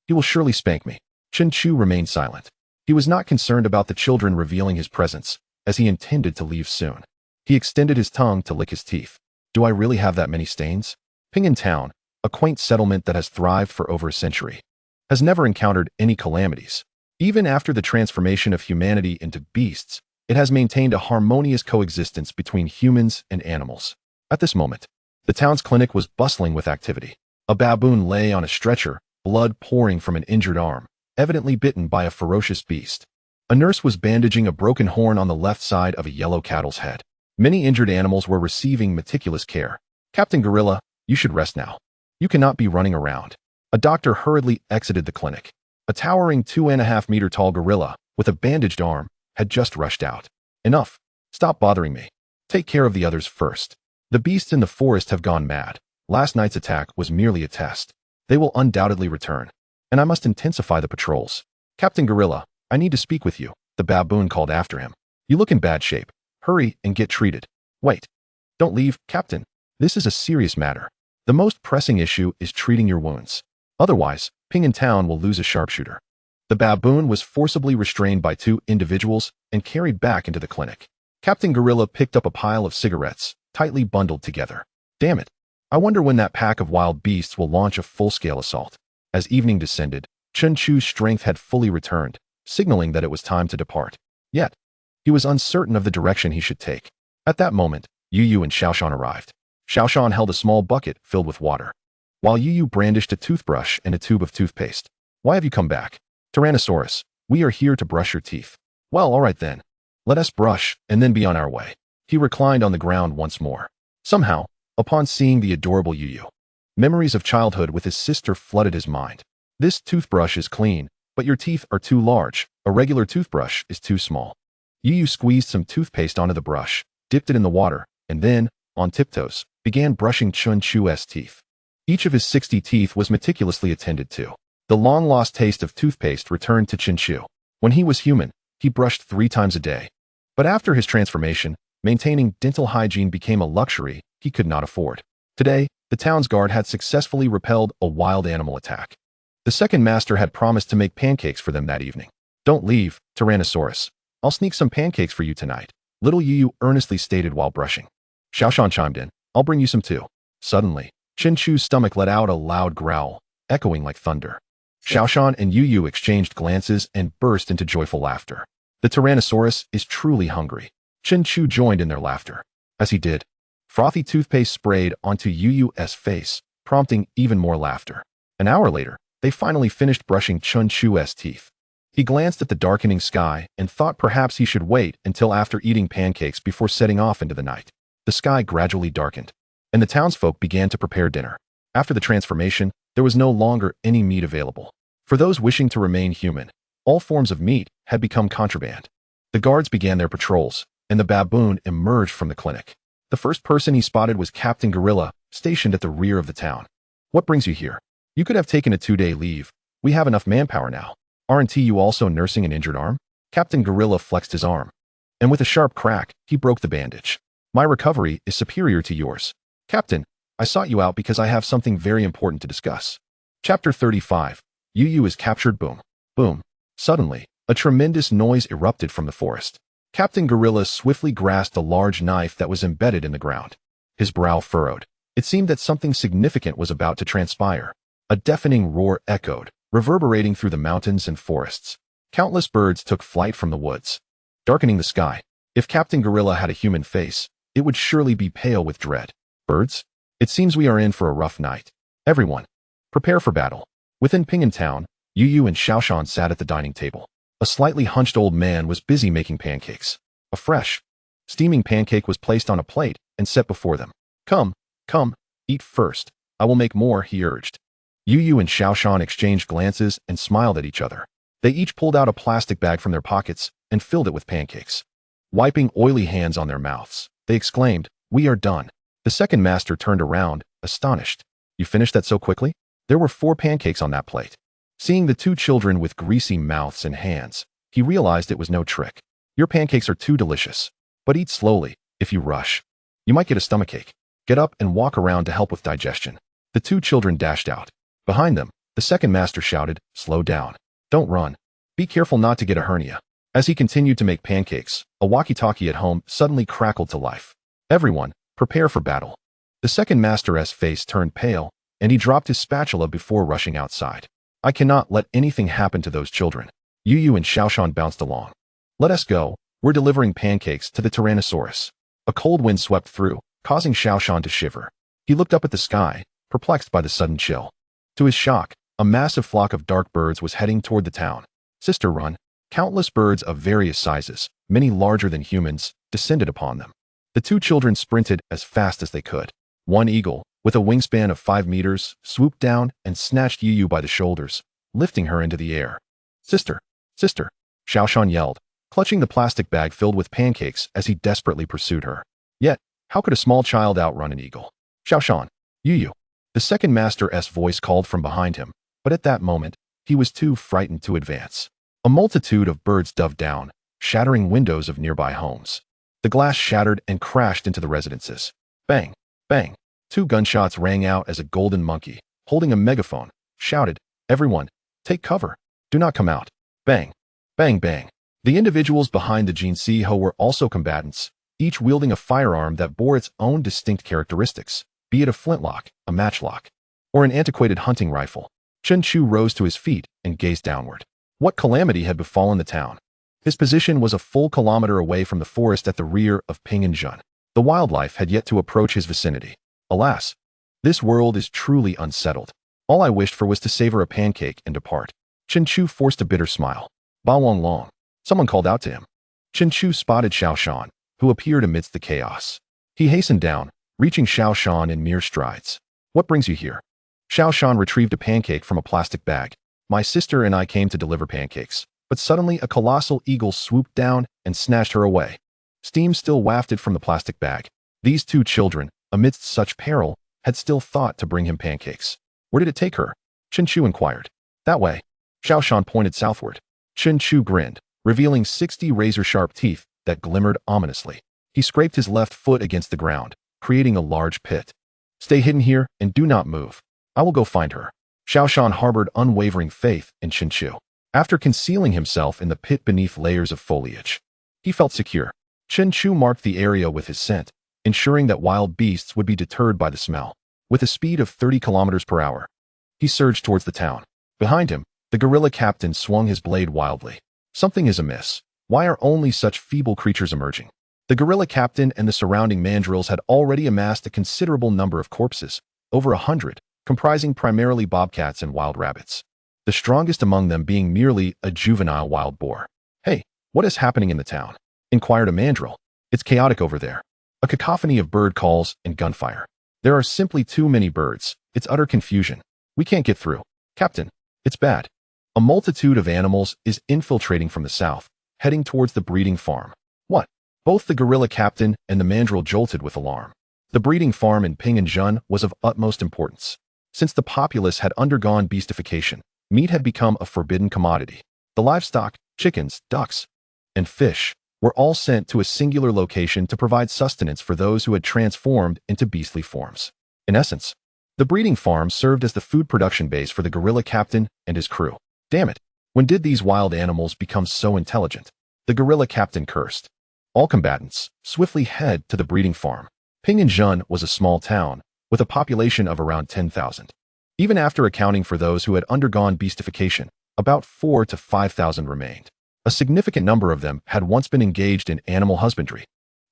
he will surely spank me. Chen Chu remained silent. He was not concerned about the children revealing his presence, as he intended to leave soon. He extended his tongue to lick his teeth. Do I really have that many stains? Ping'an Town, a quaint settlement that has thrived for over a century, has never encountered any calamities. Even after the transformation of humanity into beasts, it has maintained a harmonious coexistence between humans and animals. At this moment, the town's clinic was bustling with activity. A baboon lay on a stretcher, blood pouring from an injured arm, evidently bitten by a ferocious beast. A nurse was bandaging a broken horn on the left side of a yellow cattle's head. Many injured animals were receiving meticulous care. Captain Gorilla, you should rest now. You cannot be running around. A doctor hurriedly exited the clinic. A towering 2.5-meter tall gorilla, with a bandaged arm, had just rushed out. Enough. Stop bothering me. Take care of the others first. The beasts in the forest have gone mad. Last night's attack was merely a test. They will undoubtedly return, and I must intensify the patrols. Captain Gorilla, I need to speak with you, the baboon called after him. You look in bad shape. Hurry and get treated. Wait. Don't leave, Captain. This is a serious matter. The most pressing issue is treating your wounds. Otherwise, Ping'an Town will lose a sharpshooter. The baboon was forcibly restrained by two individuals and carried back into the clinic. Captain Gorilla picked up a pile of cigarettes, tightly bundled together. Damn it. I wonder when that pack of wild beasts will launch a full-scale assault. As evening descended, Chen Chu's strength had fully returned, signaling that it was time to depart. Yet, he was uncertain of the direction he should take. At that moment, Yu and Xiaoshan arrived. Xiaoshan held a small bucket filled with water, while Yu brandished a toothbrush and a tube of toothpaste. Why have you come back? Tyrannosaurus, we are here to brush your teeth. Well, all right then. Let us brush and then be on our way. He reclined on the ground once more. Somehow, upon seeing the adorable Yu, memories of childhood with his sister flooded his mind. This toothbrush is clean, but your teeth are too large. A regular toothbrush is too small. Yu squeezed some toothpaste onto the brush, dipped it in the water, and then, on tiptoes, began brushing Chen Chu's teeth. Each of his 60 teeth was meticulously attended to. The long-lost taste of toothpaste returned to Chen Chu. When he was human, he brushed 3 times a day. But after his transformation, maintaining dental hygiene became a luxury he could not afford. Today, the town's guard had successfully repelled a wild animal attack. The second master had promised to make pancakes for them that evening. Don't leave, Tyrannosaurus. I'll sneak some pancakes for you tonight, little Yu earnestly stated while brushing. Xiaoshan chimed in. I'll bring you some too. Suddenly, Chen Chu's stomach let out a loud growl, echoing like thunder. Xiaoshan and Yu exchanged glances and burst into joyful laughter. The Tyrannosaurus is truly hungry. Chen Chu joined in their laughter. As he did, frothy toothpaste sprayed onto Yu's face, prompting even more laughter. An hour later, they finally finished brushing Chen Chu's teeth. He glanced at the darkening sky and thought perhaps he should wait until after eating pancakes before setting off into the night. The sky gradually darkened, and the townsfolk began to prepare dinner. After the transformation, there was no longer any meat available. For those wishing to remain human, all forms of meat had become contraband. The guards began their patrols, and the baboon emerged from the clinic. The first person he spotted was Captain Gorilla, stationed at the rear of the town. What brings you here? You could have taken a 2-day leave. We have enough manpower now. Aren't you also nursing an injured arm? Captain Gorilla flexed his arm, and with a sharp crack, he broke the bandage. My recovery is superior to yours. Captain, I sought you out because I have something very important to discuss. Chapter 35. Yu is captured. Boom. Boom. Suddenly, a tremendous noise erupted from the forest. Captain Gorilla swiftly grasped a large knife that was embedded in the ground. His brow furrowed. It seemed that something significant was about to transpire. A deafening roar echoed, reverberating through the mountains and forests. Countless birds took flight from the woods, darkening the sky. If Captain Gorilla had a human face, it would surely be pale with dread. Birds? It seems we are in for a rough night. Everyone, prepare for battle. Within Pingan Town, Yu and Xiaoshan sat at the dining table. A slightly hunched old man was busy making pancakes. A fresh, steaming pancake was placed on a plate and set before them. Come, eat first. I will make more, he urged. Yu and Xiaoshan exchanged glances and smiled at each other. They each pulled out a plastic bag from their pockets and filled it with pancakes. Wiping oily hands on their mouths, they exclaimed, "We are done." The second master turned around, astonished. You finished that so quickly? There were 4 pancakes on that plate. Seeing the 2 children with greasy mouths and hands, he realized it was no trick. Your pancakes are too delicious. But eat slowly. If you rush, you might get a stomachache. Get up and walk around to help with digestion. The 2 children dashed out. Behind them, the second master shouted, "Slow down. Don't run. Be careful not to get a hernia." As he continued to make pancakes, a walkie-talkie at home suddenly crackled to life. Everyone, prepare for battle. The second master's face turned pale, and he dropped his spatula before rushing outside. I cannot let anything happen to those children. Yu and Xiaoshan bounced along. Let us go. We're delivering pancakes to the Tyrannosaurus. A cold wind swept through, causing Xiaoshan to shiver. He looked up at the sky, perplexed by the sudden chill. To his shock, a massive flock of dark birds was heading toward the town. Sister run. Countless birds of various sizes, many larger than humans, descended upon them. The 2 children sprinted as fast as they could. One eagle, with a wingspan of 5 meters, swooped down and snatched Yu by the shoulders, lifting her into the air. Sister! Sister! Xiaoshan yelled, clutching the plastic bag filled with pancakes as he desperately pursued her. Yet, how could a small child outrun an eagle? Xiaoshan! Yu! The second master's voice called from behind him, but at that moment, he was too frightened to advance. A multitude of birds dove down, shattering windows of nearby homes. The glass shattered and crashed into the residences. Bang! Bang! 2 gunshots rang out as a golden monkey, holding a megaphone, shouted, "Everyone, take cover. Do not come out." Bang! Bang bang! The individuals behind the Jinsi-ho were also combatants, each wielding a firearm that bore its own distinct characteristics, be it a flintlock, a matchlock, or an antiquated hunting rifle. Chen Chu rose to his feet and gazed downward. What calamity had befallen the town? His position was a full kilometer away from the forest at the rear of Pinganjun. The wildlife had yet to approach his vicinity. Alas, this world is truly unsettled. All I wished for was to savor a pancake and depart. Chen Chu forced a bitter smile. Ba Wong Long. Someone called out to him. Chen Chu spotted Xiaoshan, who appeared amidst the chaos. He hastened down, reaching Xiaoshan in mere strides. What brings you here? Xiaoshan retrieved a pancake from a plastic bag. My sister and I came to deliver pancakes, but suddenly a colossal eagle swooped down and snatched her away. Steam still wafted from the plastic bag. These two children, amidst such peril, had still thought to bring him pancakes. Where did it take her? Chen Chu inquired. That way. Xiaoshan pointed southward. Chen Chu grinned, revealing 60 razor-sharp teeth that glimmered ominously. He scraped his left foot against the ground, creating a large pit. Stay hidden here and do not move. I will go find her. Xiaoshan harbored unwavering faith in Chen Chu. After concealing himself in the pit beneath layers of foliage, he felt secure. Chen Chu marked the area with his scent, ensuring that wild beasts would be deterred by the smell. With a speed of 30 kilometers per hour, he surged towards the town. Behind him, the gorilla captain swung his blade wildly. Something is amiss. Why are only such feeble creatures emerging? The gorilla captain and the surrounding mandrills had already amassed a considerable number of corpses, over 100, comprising primarily bobcats and wild rabbits. The strongest among them being merely a juvenile wild boar. Hey, what is happening in the town? Inquired a mandrill. It's chaotic over there. A cacophony of bird calls and gunfire. There are simply too many birds. It's utter confusion. We can't get through. Captain, it's bad. A multitude of animals is infiltrating from the south, heading towards the breeding farm. What? Both the gorilla captain and the mandrill jolted with alarm. The breeding farm in Pinganjun was of utmost importance. Since the populace had undergone beastification, meat had become a forbidden commodity. The livestock, chickens, ducks, and fish were all sent to a singular location to provide sustenance for those who had transformed into beastly forms. In essence, the breeding farm served as the food production base for the gorilla captain and his crew. Damn it! When did these wild animals become so intelligent? The gorilla captain cursed. All combatants swiftly head to the breeding farm. Pinganjun was a small town, with a population of around 10,000. Even after accounting for those who had undergone beastification, about 4,000 to 5,000 remained. A significant number of them had once been engaged in animal husbandry.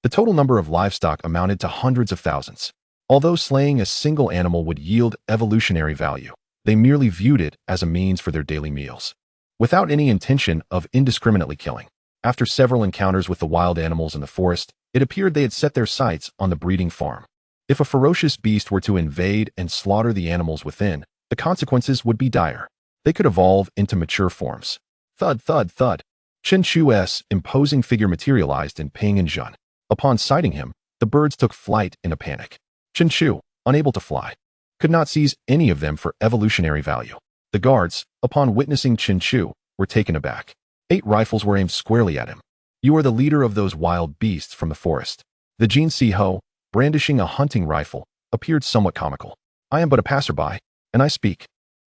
The total number of livestock amounted to hundreds of thousands. Although slaying a single animal would yield evolutionary value, they merely viewed it as a means for their daily meals, without any intention of indiscriminately killing. After several encounters with the wild animals in the forest, it appeared they had set their sights on the breeding farm. If a ferocious beast were to invade and slaughter the animals within, the consequences would be dire. They could evolve into mature forms. Thud, thud, thud. Chen Chu's imposing figure materialized in Pinganjun. Upon sighting him, the birds took flight in a panic. Chen Chu, unable to fly, could not seize any of them for evolutionary value. The guards, upon witnessing Chen Chu, were taken aback. 8 rifles were aimed squarely at him. You are the leader of those wild beasts from the forest. The Jin Si Ho, brandishing a hunting rifle, appeared somewhat comical. I am but a passerby, and I speak.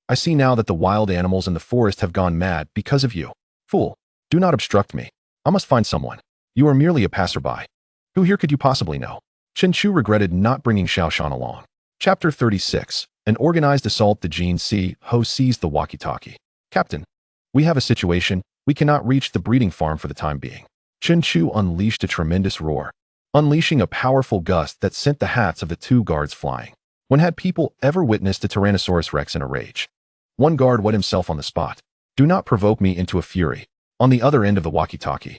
I see now that the wild animals in the forest have gone mad because of you. Fool, do not obstruct me. I must find someone. You are merely a passerby. Who here could you possibly know? Chen Chu regretted not bringing Xiaoshan along. Chapter 36. An organized assault. The Jin Si Ho seized the walkie-talkie. Captain, we have a situation. We cannot reach the breeding farm for the time being. Chen Chu unleashed a tremendous roar, unleashing a powerful gust that sent the hats of the 2 guards flying. When had people ever witnessed a Tyrannosaurus Rex in a rage? One guard wet himself on the spot. Do not provoke me into a fury. On the other end of the walkie-talkie,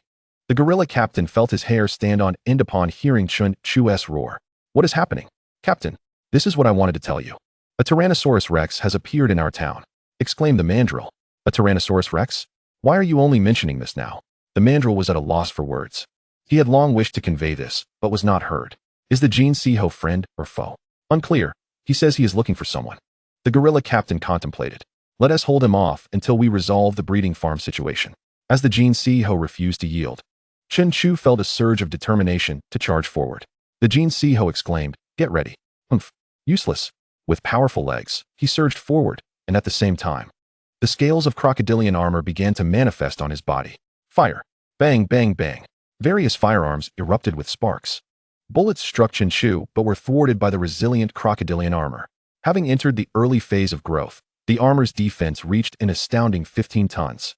the gorilla captain felt his hair stand on end upon hearing Chen Chu's roar. What is happening? Captain, this is what I wanted to tell you. A Tyrannosaurus Rex has appeared in our town, exclaimed the mandrill. A Tyrannosaurus Rex? Why are you only mentioning this now? The mandrill was at a loss for words. He had long wished to convey this, but was not heard. Is the Jin Si Ho friend or foe? Unclear. He says he is looking for someone. The gorilla captain contemplated. Let us hold him off until we resolve the breeding farm situation. As the Jin Si Ho refused to yield, Chen Chu felt a surge of determination to charge forward. The Jin Si Ho exclaimed, "Get ready." Humph. Useless. With powerful legs, he surged forward, and at the same time, the scales of crocodilian armor began to manifest on his body. Fire. Bang, bang, bang. Various firearms erupted with sparks. Bullets struck Chen Chu but were thwarted by the resilient crocodilian armor. Having entered the early phase of growth, the armor's defense reached an astounding 15 tons.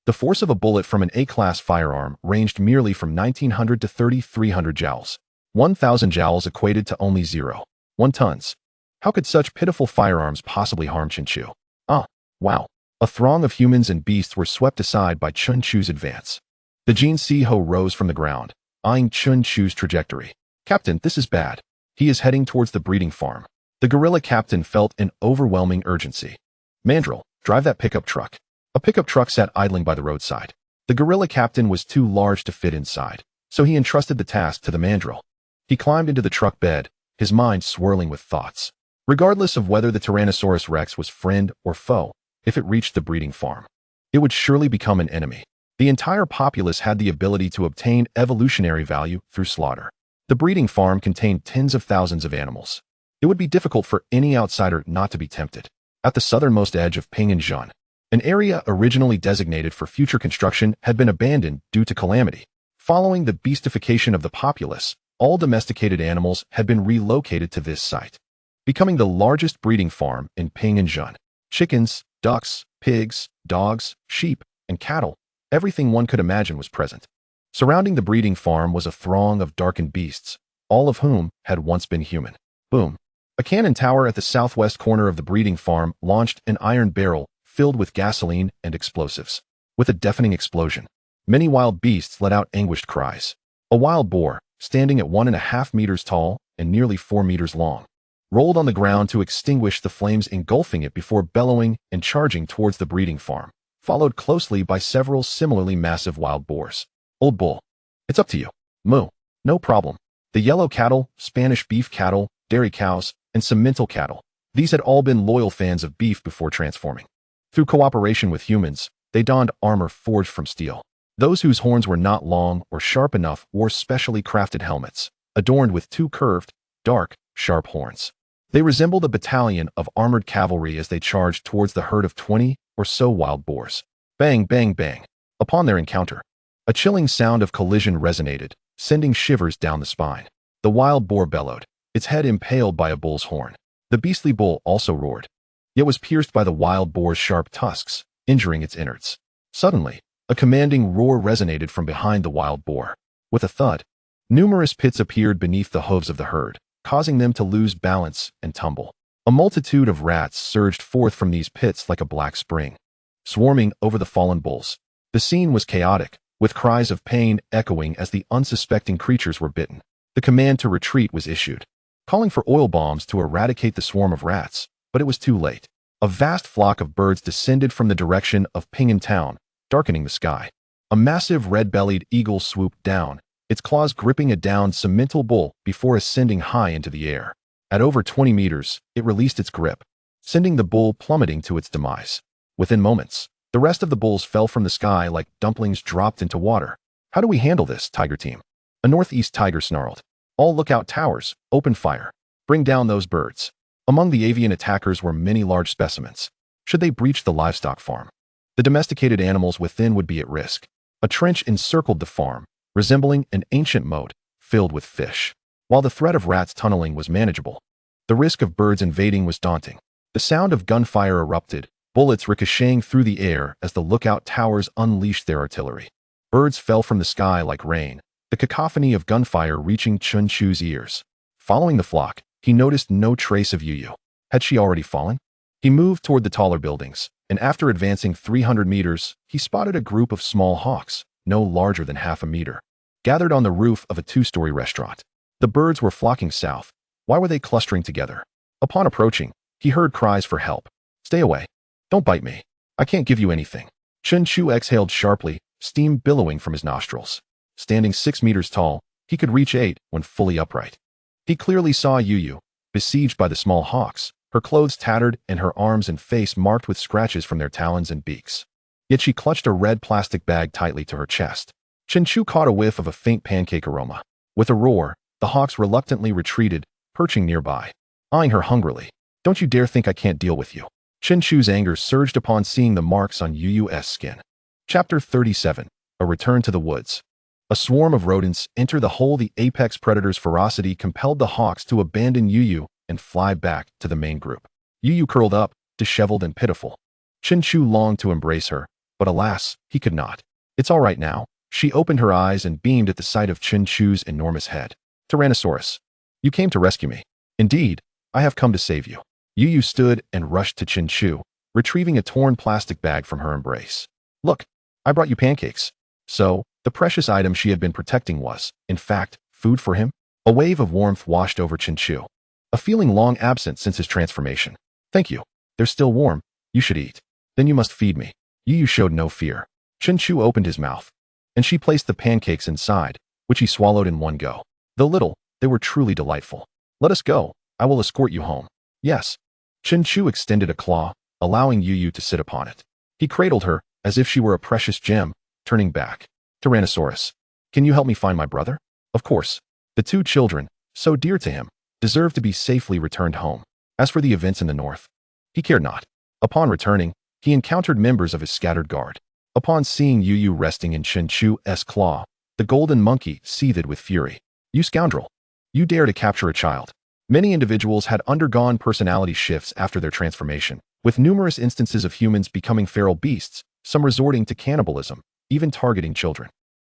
The force of a bullet from an A-class firearm ranged merely from 1900 to 3300 joules. 1000 joules equated to only 0.1 tons. How could such pitiful firearms possibly harm Chen Chu? Ah, wow. A throng of humans and beasts were swept aside by Chen Chu's advance. The Jin Si-ho rose from the ground, eyeing Chen Chu's trajectory. Captain, this is bad. He is heading towards the breeding farm. The gorilla captain felt an overwhelming urgency. Mandrill, drive that pickup truck. A pickup truck sat idling by the roadside. The gorilla captain was too large to fit inside, so he entrusted the task to the mandrill. He climbed into the truck bed, his mind swirling with thoughts. Regardless of whether the Tyrannosaurus Rex was friend or foe, if it reached the breeding farm, it would surely become an enemy. The entire populace had the ability to obtain evolutionary value through slaughter. The breeding farm contained tens of thousands of animals. It would be difficult for any outsider not to be tempted. At the southernmost edge of Pingyang, an area originally designated for future construction had been abandoned due to calamity. Following the beastification of the populace, all domesticated animals had been relocated to this site, becoming the largest breeding farm in Pingyang. Chickens, ducks, pigs, dogs, sheep, and cattle, everything one could imagine was present. Surrounding the breeding farm was a throng of darkened beasts, all of whom had once been human. Boom. A cannon tower at the southwest corner of the breeding farm launched an iron barrel filled with gasoline and explosives. With a deafening explosion, many wild beasts let out anguished cries. A wild boar, standing at 1.5 meters tall and nearly 4 meters long, rolled on the ground to extinguish the flames engulfing it before bellowing and charging towards the breeding farm, followed closely by several similarly massive wild boars. Old bull, it's up to you. Moo. No problem. The yellow cattle, Spanish beef cattle, dairy cows, and Simmental cattle, these had all been loyal fans of beef before transforming. Through cooperation with humans, they donned armor forged from steel. Those whose horns were not long or sharp enough wore specially crafted helmets, adorned with 2 curved, dark, sharp horns. They resembled a battalion of armored cavalry as they charged towards the herd of 20 or so wild boars. Bang, bang, bang. Upon their encounter, a chilling sound of collision resonated, sending shivers down the spine. The wild boar bellowed, its head impaled by a bull's horn. The beastly bull also roared, yet was pierced by the wild boar's sharp tusks, injuring its innards. Suddenly, a commanding roar resonated from behind the wild boar. With a thud, numerous pits appeared beneath the hooves of the herd, causing them to lose balance and tumble. A multitude of rats surged forth from these pits like a black spring, swarming over the fallen bulls. The scene was chaotic, with cries of pain echoing as the unsuspecting creatures were bitten. The command to retreat was issued, calling for oil bombs to eradicate the swarm of rats, but it was too late. A vast flock of birds descended from the direction of Pingyang town, darkening the sky. A massive red-bellied eagle swooped down, its claws gripping a downed Simmental bull before ascending high into the air. At over 20 meters, it released its grip, sending the bull plummeting to its demise. Within moments, the rest of the bulls fell from the sky like dumplings dropped into water. How do we handle this, Tiger Team? A northeast tiger snarled. All lookout towers, open fire. Bring down those birds. Among the avian attackers were many large specimens. Should they breach the livestock farm, the domesticated animals within would be at risk. A trench encircled the farm, resembling an ancient moat, filled with fish. While the threat of rats tunneling was manageable, the risk of birds invading was daunting. The sound of gunfire erupted, bullets ricocheting through the air as the lookout towers unleashed their artillery. Birds fell from the sky like rain, the cacophony of gunfire reaching Chen Chu's ears. Following the flock, he noticed no trace of Yu. Had she already fallen? He moved toward the taller buildings, and after advancing 300 meters, he spotted a group of small hawks, no larger than half a meter, gathered on the roof of a 2-story restaurant. The birds were flocking south. Why were they clustering together? Upon approaching, he heard cries for help. Stay away. Don't bite me. I can't give you anything. Chen Chu exhaled sharply, steam billowing from his nostrils. Standing 6 meters tall, he could reach 8 when fully upright. He clearly saw Yu, besieged by the small hawks, her clothes tattered and her arms and face marked with scratches from their talons and beaks. Yet she clutched a red plastic bag tightly to her chest. Chen Chu caught a whiff of a faint pancake aroma. With a roar, the hawks reluctantly retreated, perching nearby, eyeing her hungrily. Don't you dare think I can't deal with you. Chen Chu's anger surged upon seeing the marks on Yu's skin. Chapter 37. A Return to the Woods. A swarm of rodents entered the hole. The apex predator's ferocity compelled the hawks to abandon Yu and fly back to the main group. Yu curled up, disheveled and pitiful. Chen Chu longed to embrace her, but alas, he could not. It's all right now. She opened her eyes and beamed at the sight of Chen Chu's enormous head. Tyrannosaurus, you came to rescue me. Indeed, I have come to save you. Yu stood and rushed to Chen Chu, retrieving a torn plastic bag from her embrace. Look, I brought you pancakes. So, The precious item she had been protecting was, in fact, food for him. A wave of warmth washed over Chen Chu, a feeling long absent since his transformation. Thank you. They're still warm. You should eat. Then you must feed me. Yu showed no fear. Chen Chu opened his mouth, and she placed the pancakes inside, which he swallowed in one go. Though little, they were truly delightful. Let us go. I will escort you home. Yes. Chen Chu extended a claw, allowing Yu to sit upon it. He cradled her, as if she were a precious gem, turning back. Tyrannosaurus. Can you help me find my brother? Of course. The two children, so dear to him, deserved to be safely returned home. As for the events in the north, he cared not. Upon returning, he encountered members of his scattered guard. Upon seeing Yu resting in Chen Chu's claw, the golden monkey seethed with fury. You scoundrel! You dare to capture a child. Many individuals had undergone personality shifts after their transformation, with numerous instances of humans becoming feral beasts, some resorting to cannibalism, even targeting children.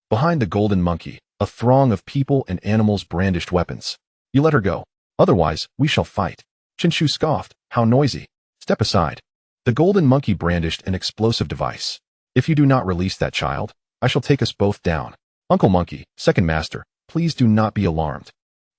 Behind the golden monkey, a throng of people and animals brandished weapons. You let her go. Otherwise, we shall fight. Chen Chu scoffed. How noisy. Step aside. The golden monkey brandished an explosive device. If you do not release that child, I shall take us both down. Uncle Monkey, second master, please do not be alarmed.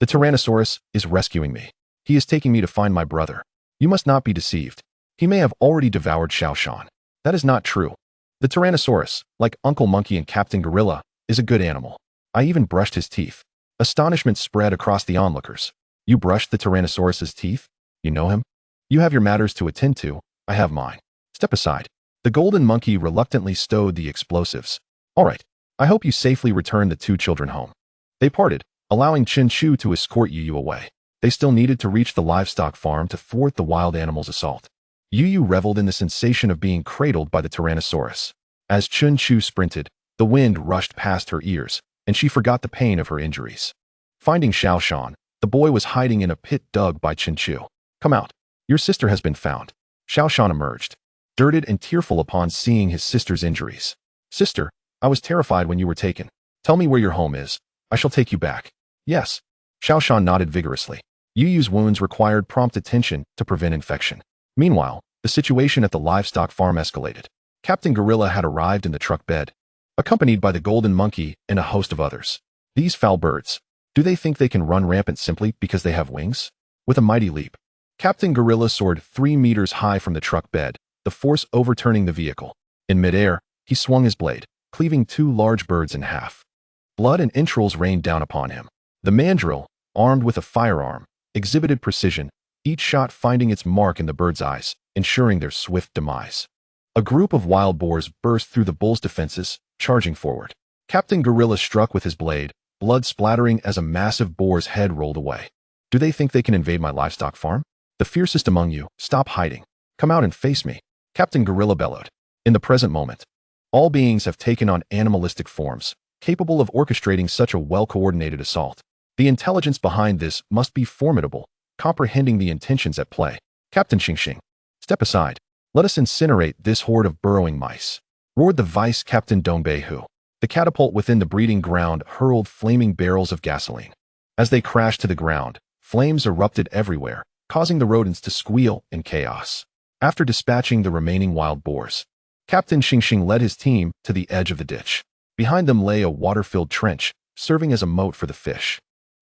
The Tyrannosaurus is rescuing me. He is taking me to find my brother. You must not be deceived. He may have already devoured Xiaoshan. That is not true. The Tyrannosaurus, like Uncle Monkey and Captain Gorilla, is a good animal. I even brushed his teeth. Astonishment spread across the onlookers. You brushed the Tyrannosaurus's teeth? You know him? You have your matters to attend to. I have mine. Step aside. The golden monkey reluctantly stowed the explosives. All right. I hope you safely return the two children home. They parted, allowing Chen Chu to escort Yu away. They still needed to reach the livestock farm to thwart the wild animals' assault. Yu reveled in the sensation of being cradled by the Tyrannosaurus. As Chen Chu sprinted, the wind rushed past her ears, and she forgot the pain of her injuries. Finding Xiaoshan, the boy was hiding in a pit dug by Chen Chu. Come out. Your sister has been found. Xiaoshan emerged, dirted and tearful upon seeing his sister's injuries. Sister, I was terrified when you were taken. Tell me where your home is. I shall take you back. Yes. Xiaoshan nodded vigorously. Yu's wounds required prompt attention to prevent infection. Meanwhile, the situation at the livestock farm escalated. Captain Gorilla had arrived in the truck bed, accompanied by the golden monkey and a host of others. These foul birds. Do they think they can run rampant simply because they have wings? With a mighty leap, Captain Gorilla soared 3 meters high from the truck bed, the force overturning the vehicle. In midair, he swung his blade, cleaving 2 large birds in half. Blood and entrails rained down upon him. The mandrill, armed with a firearm, exhibited precision, each shot finding its mark in the bird's eyes, ensuring their swift demise. A group of wild boars burst through the bull's defenses, charging forward. Captain Gorilla struck with his blade, blood splattering as a massive boar's head rolled away. Do they think they can invade my livestock farm? The fiercest among you, stop hiding. Come out and face me. Captain Gorilla bellowed. In the present moment, all beings have taken on animalistic forms, capable of orchestrating such a well-coordinated assault. The intelligence behind this must be formidable, comprehending the intentions at play. Captain Xingxing, step aside. Let us incinerate this horde of burrowing mice, roared the Vice Captain Dongbeihu. The catapult within the breeding ground hurled flaming barrels of gasoline. As they crashed to the ground, flames erupted everywhere, causing the rodents to squeal in chaos. After dispatching the remaining wild boars, Captain Xingxing led his team to the edge of the ditch. Behind them lay a water-filled trench, serving as a moat for the fish.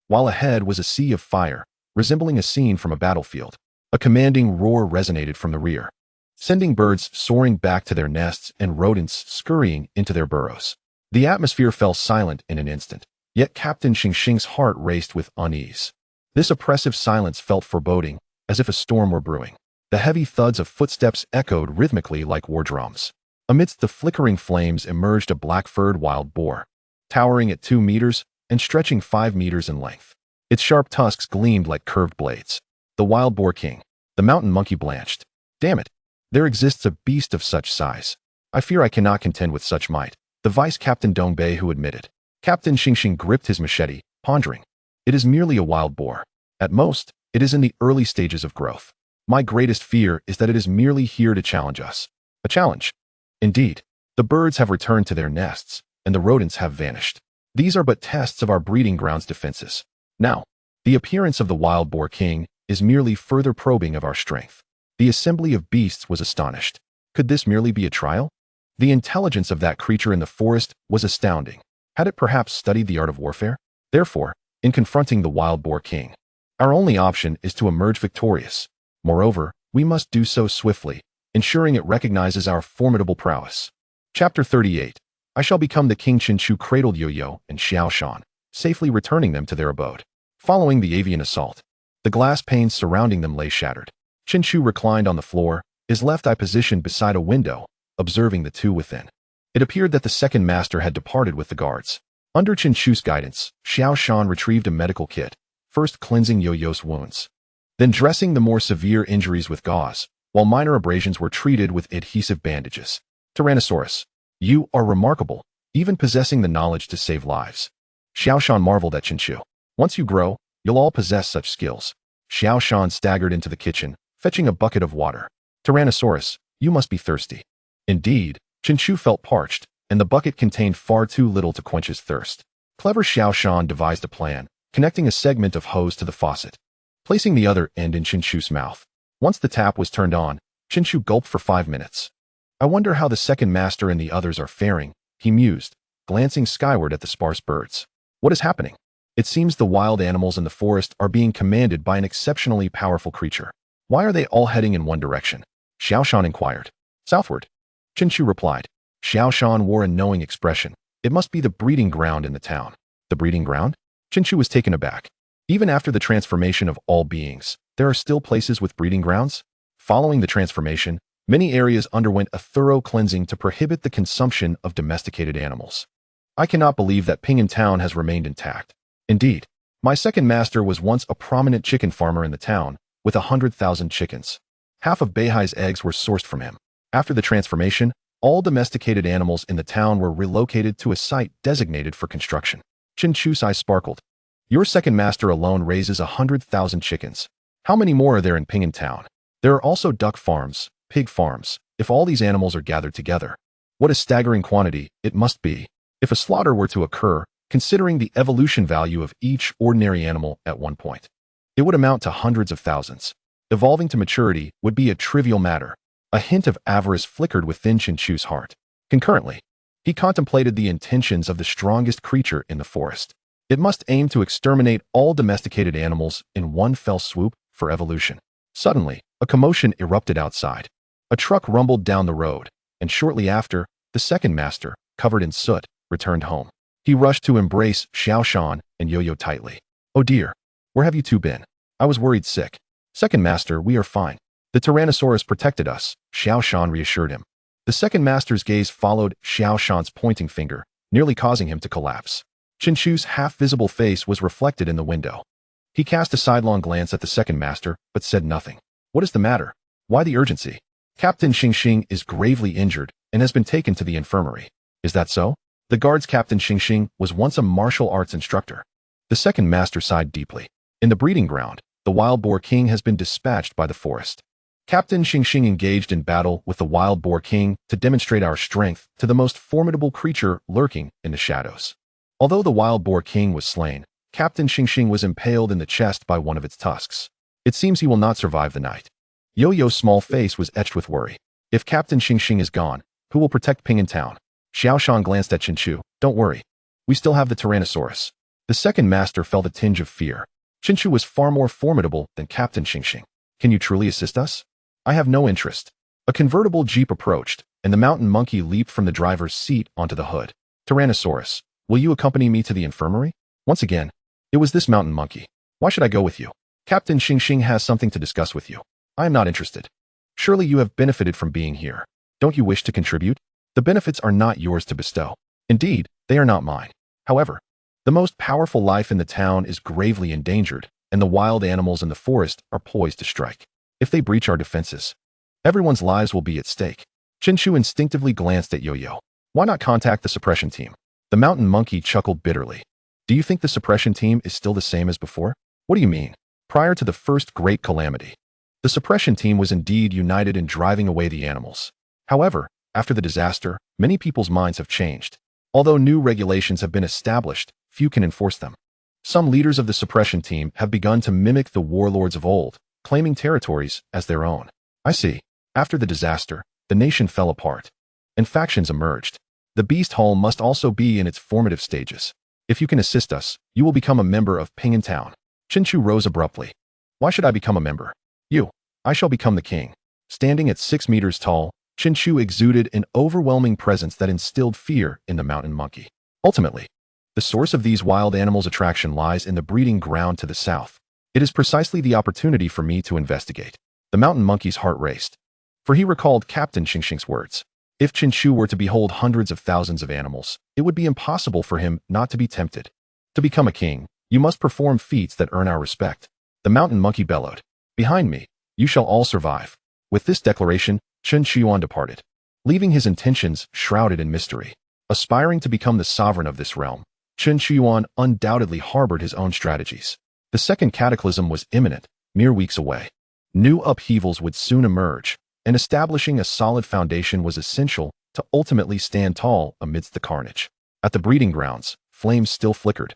While ahead was a sea of fire, resembling a scene from a battlefield. A commanding roar resonated from the rear, sending birds soaring back to their nests and rodents scurrying into their burrows. The atmosphere fell silent in an instant, yet Captain Xingxing's heart raced with unease. This oppressive silence felt foreboding, as if a storm were brewing. The heavy thuds of footsteps echoed rhythmically like war drums. Amidst the flickering flames emerged a black-furred wild boar, towering at 2 meters and stretching 5 meters in length. Its sharp tusks gleamed like curved blades. The wild boar king. The mountain monkey blanched. Damn it! There exists a beast of such size. I fear I cannot contend with such might, the Vice Captain Dongbeihu admitted. Captain Xingxing gripped his machete, pondering. It is merely a wild boar. At most, it is in the early stages of growth. My greatest fear is that it is merely here to challenge us. A challenge. Indeed, the birds have returned to their nests, and the rodents have vanished. These are but tests of our breeding ground's defenses. Now, the appearance of the wild boar king is merely further probing of our strength. The assembly of beasts was astonished. Could this merely be a trial? The intelligence of that creature in the forest was astounding. Had it perhaps studied the art of warfare? Therefore, in confronting the wild boar king, our only option is to emerge victorious. Moreover, we must do so swiftly, ensuring it recognizes our formidable prowess. Chapter 38. I shall become the king. Chen Chu cradled Yo-Yo and Xiao Shan, safely returning them to their abode. Following the avian assault, the glass panes surrounding them lay shattered. Chen Chu reclined on the floor, his left eye positioned beside a window, observing the two within. It appeared that the second master had departed with the guards. Under Chen Chu's guidance, Xiao Shan retrieved a medical kit, first cleansing Yo-Yo's wounds, then dressing the more severe injuries with gauze, while minor abrasions were treated with adhesive bandages. Tyrannosaurus, you are remarkable, even possessing the knowledge to save lives. Xiao Shan marveled at Chen Chu. Once you grow, you'll all possess such skills. Xiao Shan staggered into the kitchen, fetching a bucket of water. Tyrannosaurus, you must be thirsty. Indeed, Chen Chu felt parched, and the bucket contained far too little to quench his thirst. Clever Xiao Shan devised a plan, connecting a segment of hose to the faucet, placing the other end in Chen Chu's mouth. Once the tap was turned on, Chen Chu gulped for 5 minutes. I wonder how the second master and the others are faring, he mused, glancing skyward at the sparse birds. What is happening? It seems the wild animals in the forest are being commanded by an exceptionally powerful creature. Why are they all heading in one direction? Xiao Shan inquired. Southward. Chen Chu replied. Xiao Shan wore a knowing expression. It must be the breeding ground in the town. The breeding ground? Chen Chu was taken aback. Even after the transformation of all beings, there are still places with breeding grounds? Following the transformation, many areas underwent a thorough cleansing to prohibit the consumption of domesticated animals. I cannot believe that Ping'an Town has remained intact. Indeed, my second master was once a prominent chicken farmer in the town, with 100,000 chickens. Half of Beihai's eggs were sourced from him. After the transformation, all domesticated animals in the town were relocated to a site designated for construction. Chen Chu's eyes sparkled. Your second master alone raises 100,000 chickens. How many more are there in Ping'an Town? There are also duck farms, pig farms. If all these animals are gathered together, what a staggering quantity it must be. If a slaughter were to occur, considering the evolution value of each ordinary animal at one point, it would amount to hundreds of thousands. Evolving to maturity would be a trivial matter. A hint of avarice flickered within Chen Chu's heart. Concurrently, he contemplated the intentions of the strongest creature in the forest. It must aim to exterminate all domesticated animals in one fell swoop for evolution. Suddenly, a commotion erupted outside. A truck rumbled down the road, and shortly after, the second master, covered in soot, returned home. He rushed to embrace Xiao Shan and Yo-Yo tightly. Oh dear, where have you two been? I was worried sick. Second master, we are fine. The Tyrannosaurus protected us, Xiao Shan reassured him. The second master's gaze followed Xiao Shan's pointing finger, nearly causing him to collapse. Chen Chu's half-visible face was reflected in the window. He cast a sidelong glance at the second master, but said nothing. What is the matter? Why the urgency? Captain Xingxing is gravely injured and has been taken to the infirmary. Is that so? The guard's Captain Xingxing was once a martial arts instructor. The second master sighed deeply. In the breeding ground, the wild boar king has been dispatched by the forest. Captain Xingxing engaged in battle with the wild boar king to demonstrate our strength to the most formidable creature lurking in the shadows. Although the wild boar king was slain, Captain Xingxing was impaled in the chest by one of its tusks. It seems he will not survive the night. Yo-Yo's small face was etched with worry. If Captain Xingxing is gone, who will protect Ping'an Town? Xiao Shan glanced at Chen Chu. Don't worry. We still have the Tyrannosaurus. The second master felt a tinge of fear. Chen Chu was far more formidable than Captain Xingxing. Can you truly assist us? I have no interest. A convertible jeep approached, and the mountain monkey leaped from the driver's seat onto the hood. Tyrannosaurus, will you accompany me to the infirmary? Once again, it was this mountain monkey. Why should I go with you? Captain Xingxing has something to discuss with you. I am not interested. Surely you have benefited from being here. Don't you wish to contribute? The benefits are not yours to bestow. Indeed, they are not mine. However, the most powerful life in the town is gravely endangered, and the wild animals in the forest are poised to strike. If they breach our defenses, everyone's lives will be at stake. Chen Chu instinctively glanced at Yo-Yo. Why not contact the suppression team? The mountain monkey chuckled bitterly. Do you think the suppression team is still the same as before? What do you mean? Prior to the first great calamity, the suppression team was indeed united in driving away the animals. However, after the disaster, many people's minds have changed. Although new regulations have been established, few can enforce them. Some leaders of the suppression team have begun to mimic the warlords of old, claiming territories as their own. I see. After the disaster, the nation fell apart, and factions emerged. The beast hull must also be in its formative stages. If you can assist us, you will become a member of Ping'an Town. Chen Chu rose abruptly. Why should I become a member? You. I shall become the king. Standing at 6 meters tall, Chen Chu exuded an overwhelming presence that instilled fear in the mountain monkey. Ultimately, the source of these wild animals' attraction lies in the breeding ground to the south. It is precisely the opportunity for me to investigate. The mountain monkey's heart raced, for he recalled Captain Xingxing's words. If Chen Chu were to behold hundreds of thousands of animals, it would be impossible for him not to be tempted. To become a king, you must perform feats that earn our respect. The mountain monkey bellowed. Behind me, you shall all survive. With this declaration, Chen Chu departed, leaving his intentions shrouded in mystery. Aspiring to become the sovereign of this realm, Chen Chu undoubtedly harbored his own strategies. The second cataclysm was imminent, mere weeks away. New upheavals would soon emerge, and establishing a solid foundation was essential to ultimately stand tall amidst the carnage. At the breeding grounds, flames still flickered,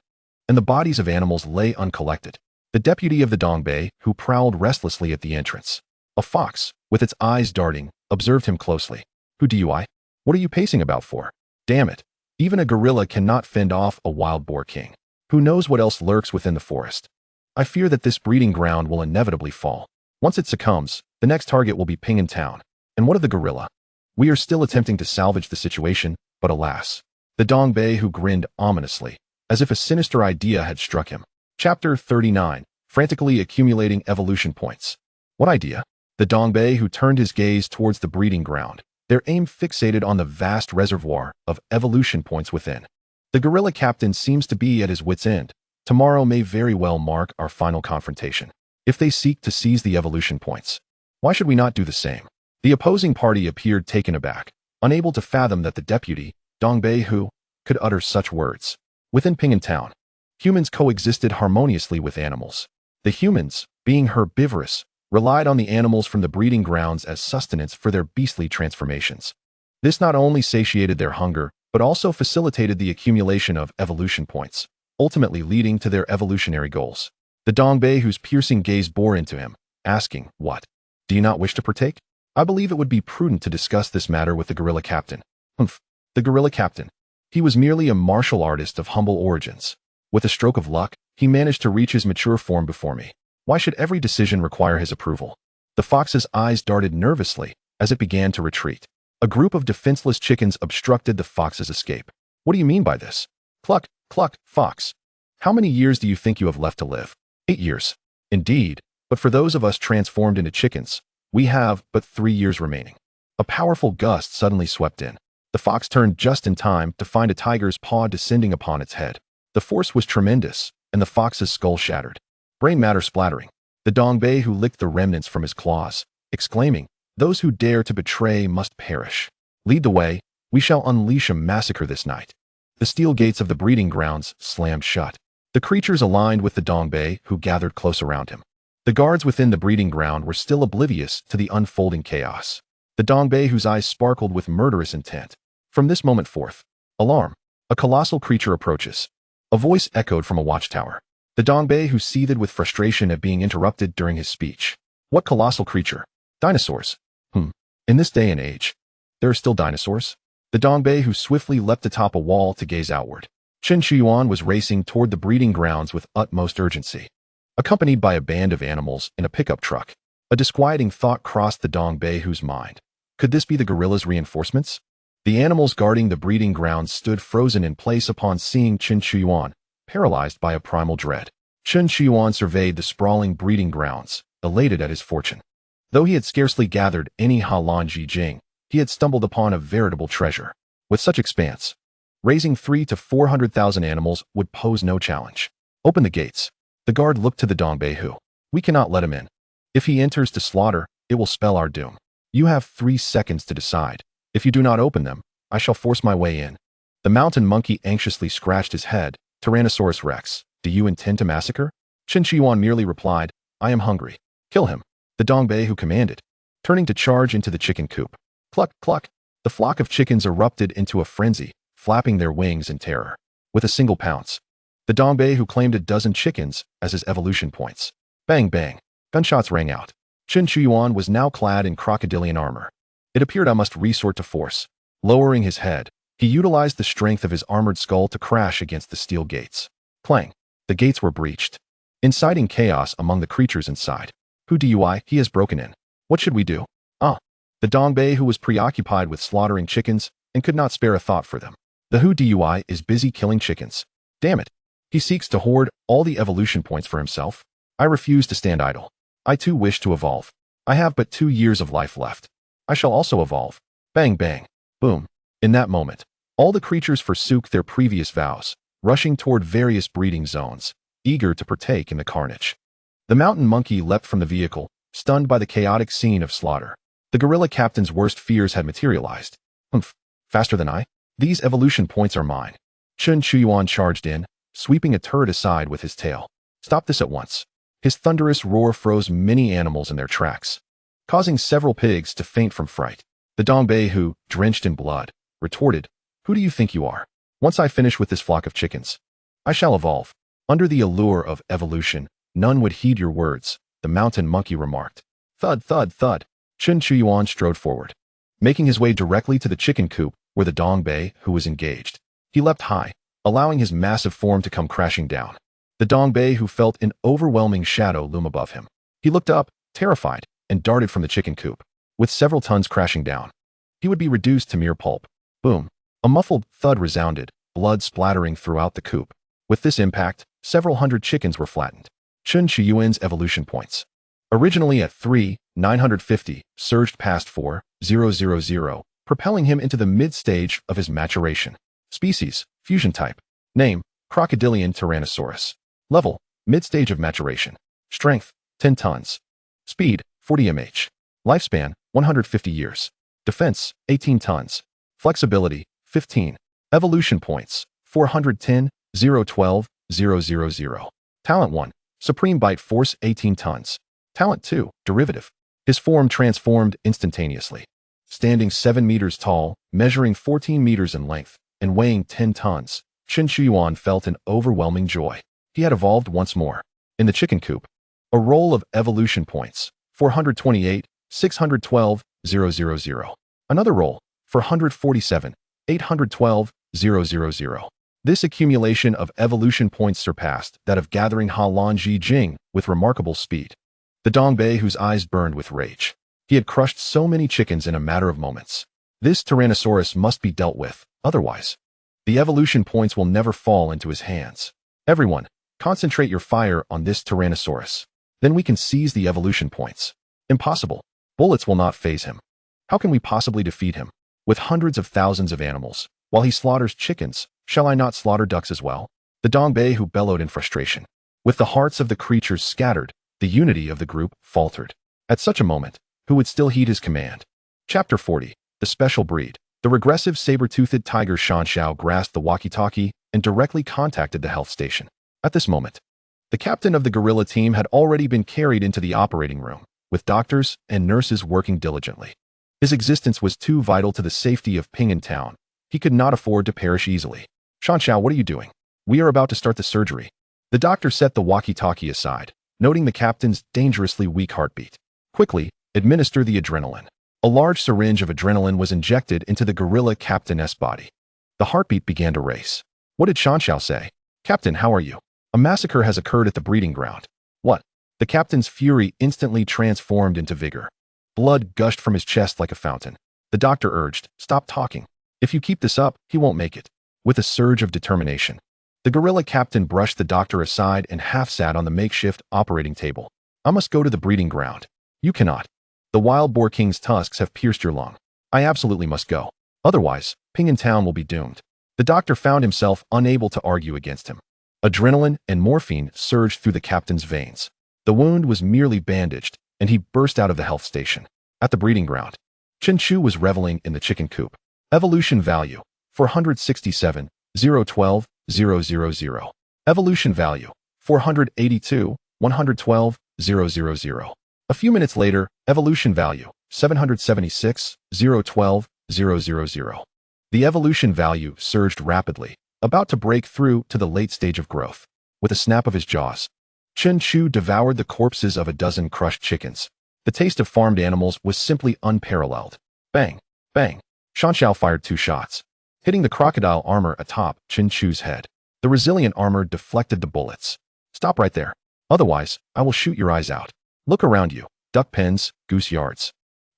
and the bodies of animals lay uncollected. The deputy of the Dongbei, who prowled restlessly at the entrance, a fox, with its eyes darting, observed him closely. Who do you? What are you pacing about for? Damn it. Even a gorilla cannot fend off a wild boar king. Who knows what else lurks within the forest? I fear that this breeding ground will inevitably fall. Once it succumbs, the next target will be Ping'an Town. And what of the gorilla? We are still attempting to salvage the situation, but alas. The Dongbei who grinned ominously, as if a sinister idea had struck him. Chapter 39. Frantically accumulating evolution points. What idea? The Dongbei who turned his gaze towards the breeding ground, their aim fixated on the vast reservoir of evolution points within. The gorilla captain seems to be at his wit's end. Tomorrow may very well mark our final confrontation. If they seek to seize the evolution points, why should we not do the same? The opposing party appeared taken aback, unable to fathom that the deputy, Dongbei who, could utter such words. Within Ping'an Town, humans coexisted harmoniously with animals. The humans, being herbivorous, relied on the animals from the breeding grounds as sustenance for their beastly transformations. This not only satiated their hunger, but also facilitated the accumulation of evolution points, ultimately leading to their evolutionary goals. The Dongbei whose piercing gaze bore into him, asking, What? Do you not wish to partake? I believe it would be prudent to discuss this matter with the gorilla captain. Humph. The gorilla captain. He was merely a martial artist of humble origins. With a stroke of luck, he managed to reach his mature form before me. Why should every decision require his approval? The fox's eyes darted nervously as it began to retreat. A group of defenseless chickens obstructed the fox's escape. What do you mean by this? Cluck, cluck, fox. How many years do you think you have left to live? 8 years. Indeed, but for those of us transformed into chickens, we have but 3 years remaining. A powerful gust suddenly swept in. The fox turned just in time to find a tiger's paw descending upon its head. The force was tremendous, and the fox's skull shattered. Brain matter splattering. The Dongbei who licked the remnants from his claws, exclaiming, Those who dare to betray must perish. Lead the way, we shall unleash a massacre this night. The steel gates of the breeding grounds slammed shut. The creatures aligned with the Dongbei who gathered close around him. The guards within the breeding ground were still oblivious to the unfolding chaos. The Dongbei whose eyes sparkled with murderous intent. From this moment forth, alarm. A colossal creature approaches. A voice echoed from a watchtower. The Dongbei who seethed with frustration at being interrupted during his speech. What colossal creature? Dinosaurs. In this day and age, there are still dinosaurs? The Dongbei who swiftly leapt atop a wall to gaze outward. Chen Chu was racing toward the breeding grounds with utmost urgency, accompanied by a band of animals in a pickup truck. A disquieting thought crossed the Dongbei whose mind. Could this be the gorilla's reinforcements? The animals guarding the breeding grounds stood frozen in place upon seeing Chen Chu, paralyzed by a primal dread. Chen Chu surveyed the sprawling breeding grounds, elated at his fortune. Though he had scarcely gathered any Halan Jing, he had stumbled upon a veritable treasure. With such expanse, raising 300,000 to 400,000 animals would pose no challenge. Open the gates. The guard looked to the Dongbei who. We cannot let him in. If he enters to slaughter, it will spell our doom. You have 3 seconds to decide. If you do not open them, I shall force my way in. The mountain monkey anxiously scratched his head. Tyrannosaurus Rex, do you intend to massacre? Chen Chu merely replied, I am hungry. Kill him. The Dongbei who commanded, turning to charge into the chicken coop. Cluck, cluck. The flock of chickens erupted into a frenzy, flapping their wings in terror. With a single pounce, the Dongbei who claimed a dozen chickens as his evolution points. Bang, bang. Gunshots rang out. Chen Chu was now clad in crocodilian armor. It appeared I must resort to force. Lowering his head, He utilized the strength of his armored skull to crash against the steel gates. Clang! The gates were breached, inciting chaos among the creatures inside. Who DUI? He has broken in. What should we do? The Dongbei, who was preoccupied with slaughtering chickens and could not spare a thought for them. The Who DUI is busy killing chickens. Damn it. He seeks to hoard all the evolution points for himself. I refuse to stand idle. I too wish to evolve. I have but 2 years of life left. I shall also evolve. Bang bang. Boom. In that moment, all the creatures forsook their previous vows, rushing toward various breeding zones, eager to partake in the carnage. The mountain monkey leapt from the vehicle, stunned by the chaotic scene of slaughter. The gorilla captain's worst fears had materialized. Humph. Faster than I? These evolution points are mine. Chen Chu charged in, sweeping a turret aside with his tail. Stop this at once. His thunderous roar froze many animals in their tracks, causing several pigs to faint from fright. The Dongbei, who, drenched in blood, retorted, Who do you think you are? Once I finish with this flock of chickens, I shall evolve. Under the allure of evolution, none would heed your words, the mountain monkey remarked. Thud, thud, thud. Chen Chu strode forward, making his way directly to the chicken coop where the Dongbei, who was engaged. He leapt high, allowing his massive form to come crashing down. The Dongbei, who felt an overwhelming shadow loom above him. He looked up, terrified, and darted from the chicken coop. With several tons crashing down, he would be reduced to mere pulp. Boom. A muffled thud resounded, blood splattering throughout the coop. With this impact, several hundred chickens were flattened. Chen Chu's evolution points, originally at 3,950, surged past 4,000, propelling him into the mid-stage of his maturation. Species, fusion type. Name, Crocodilian Tyrannosaurus. Level, mid-stage of maturation. Strength, 10 tons. Speed, 40 mph. Lifespan, 150 years. Defense, 18 tons. Flexibility, 15. Evolution points, 410, 012, 000. Talent 1, Supreme Bite Force, 18 tons. Talent 2, Derivative. His form transformed instantaneously. Standing 7 meters tall, measuring 14 meters in length, and weighing 10 tons, Chen Chu felt an overwhelming joy. He had evolved once more. In the chicken coop, a roll of evolution points, 428, 612, 000. Another roll, 447, 812, 000. This accumulation of evolution points surpassed that of gathering Halanji Jing with remarkable speed. The Dongbei, whose eyes burned with rage. He had crushed so many chickens in a matter of moments. This Tyrannosaurus must be dealt with, otherwise the evolution points will never fall into his hands. Everyone, concentrate your fire on this Tyrannosaurus. Then we can seize the evolution points. Impossible. Bullets will not faze him. How can we possibly defeat him? With hundreds of thousands of animals, while he slaughters chickens, shall I not slaughter ducks as well? The Dongbei, who bellowed in frustration. With the hearts of the creatures scattered, the unity of the group faltered. At such a moment, who would still heed his command? Chapter 40. The Special Breed. The regressive saber-toothed tiger Chen Chu grasped the walkie-talkie and directly contacted the health station. At this moment, the captain of the gorilla team had already been carried into the operating room, with doctors and nurses working diligently. His existence was too vital to the safety of Ping'an Town. He could not afford to perish easily. Chen Chu, what are you doing? We are about to start the surgery. The doctor set the walkie-talkie aside, noting the captain's dangerously weak heartbeat. Quickly, administer the adrenaline. A large syringe of adrenaline was injected into the gorilla captain's body. The heartbeat began to race. What did Chen Chu say? Captain, how are you? A massacre has occurred at the breeding ground. What? The captain's fury instantly transformed into vigor. Blood gushed from his chest like a fountain. The doctor urged, stop talking. If you keep this up, he won't make it. With a surge of determination, the gorilla captain brushed the doctor aside and half-sat on the makeshift operating table. I must go to the breeding ground. You cannot. The wild boar king's tusks have pierced your lung. I absolutely must go. Otherwise, Ping'an Town will be doomed. The doctor found himself unable to argue against him. Adrenaline and morphine surged through the captain's veins. The wound was merely bandaged, and he burst out of the health station. At the breeding ground, Chen Chu was reveling in the chicken coop. Evolution value, 467, 012, 000. Evolution value, 482, 112, 000. A few minutes later, evolution value, 776, 012, 000. The evolution value surged rapidly, about to break through to the late stage of growth. With a snap of his jaws, Chen Chu devoured the corpses of a dozen crushed chickens. The taste of farmed animals was simply unparalleled. Bang! Bang! Chen Chu fired 2 shots. hitting the crocodile armor atop Chen Chu's head. The resilient armor deflected the bullets. Stop right there. Otherwise, I will shoot your eyes out. Look around you. Duck pens, goose yards.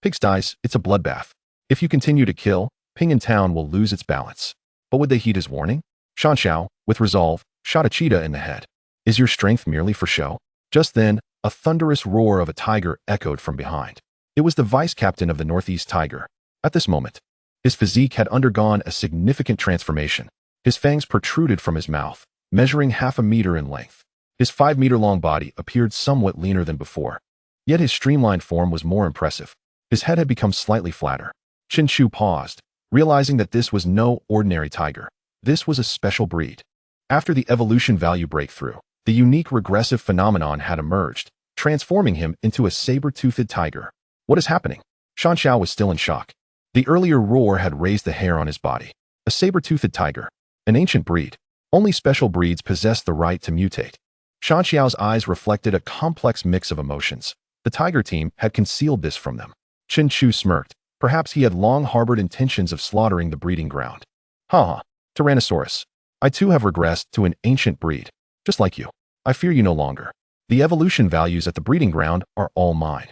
Pigsties, it's a bloodbath. If you continue to kill, Ping'an Town will lose its balance. But would they heed his warning? Chen Chu, with resolve, shot a cheetah in the head. Is your strength merely for show? Just then, a thunderous roar of a tiger echoed from behind. It was the vice-captain of the Northeast Tiger. At this moment, his physique had undergone a significant transformation. His fangs protruded from his mouth, measuring half a meter in length. His 5-meter-long body appeared somewhat leaner than before. Yet his streamlined form was more impressive. His head had become slightly flatter. Chen Chu paused, realizing that this was no ordinary tiger. This was a special breed. After the evolution value breakthrough, the unique regressive phenomenon had emerged, transforming him into a saber-toothed tiger. What is happening? Chen Chu was still in shock. The earlier roar had raised the hair on his body. A saber-toothed tiger. An ancient breed. Only special breeds possess the right to mutate. Chen Chu's eyes reflected a complex mix of emotions. The tiger team had concealed this from them. Chen Chu smirked. Perhaps he had long harbored intentions of slaughtering the breeding ground. Ha! Tyrannosaurus. I too have regressed to an ancient breed. Just like you. I fear you no longer. The evolution values at the breeding ground are all mine.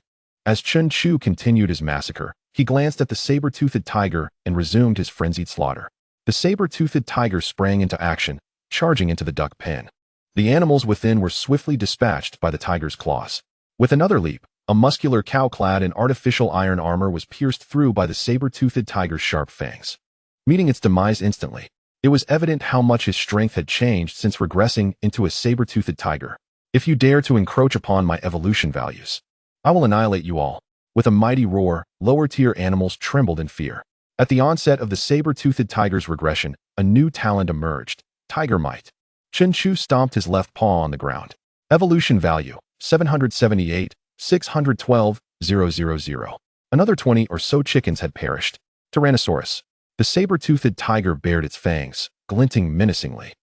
As Chen Chu continued his massacre, he glanced at the saber-toothed tiger and resumed his frenzied slaughter. The saber-toothed tiger sprang into action, charging into the duck pen. The animals within were swiftly dispatched by the tiger's claws. With another leap, a muscular cow clad in artificial iron armor was pierced through by the saber-toothed tiger's sharp fangs. Meeting its demise instantly, it was evident how much his strength had changed since regressing into a saber-toothed tiger. If you dare to encroach upon my evolution values, I will annihilate you all. With a mighty roar, lower-tier animals trembled in fear. At the onset of the saber-toothed tiger's regression, a new talent emerged, Tiger Might. Chen Chu stomped his left paw on the ground. Evolution value, 778, 612, 000. Another 20 or so chickens had perished. Tyrannosaurus. The saber-toothed tiger bared its fangs, glinting menacingly.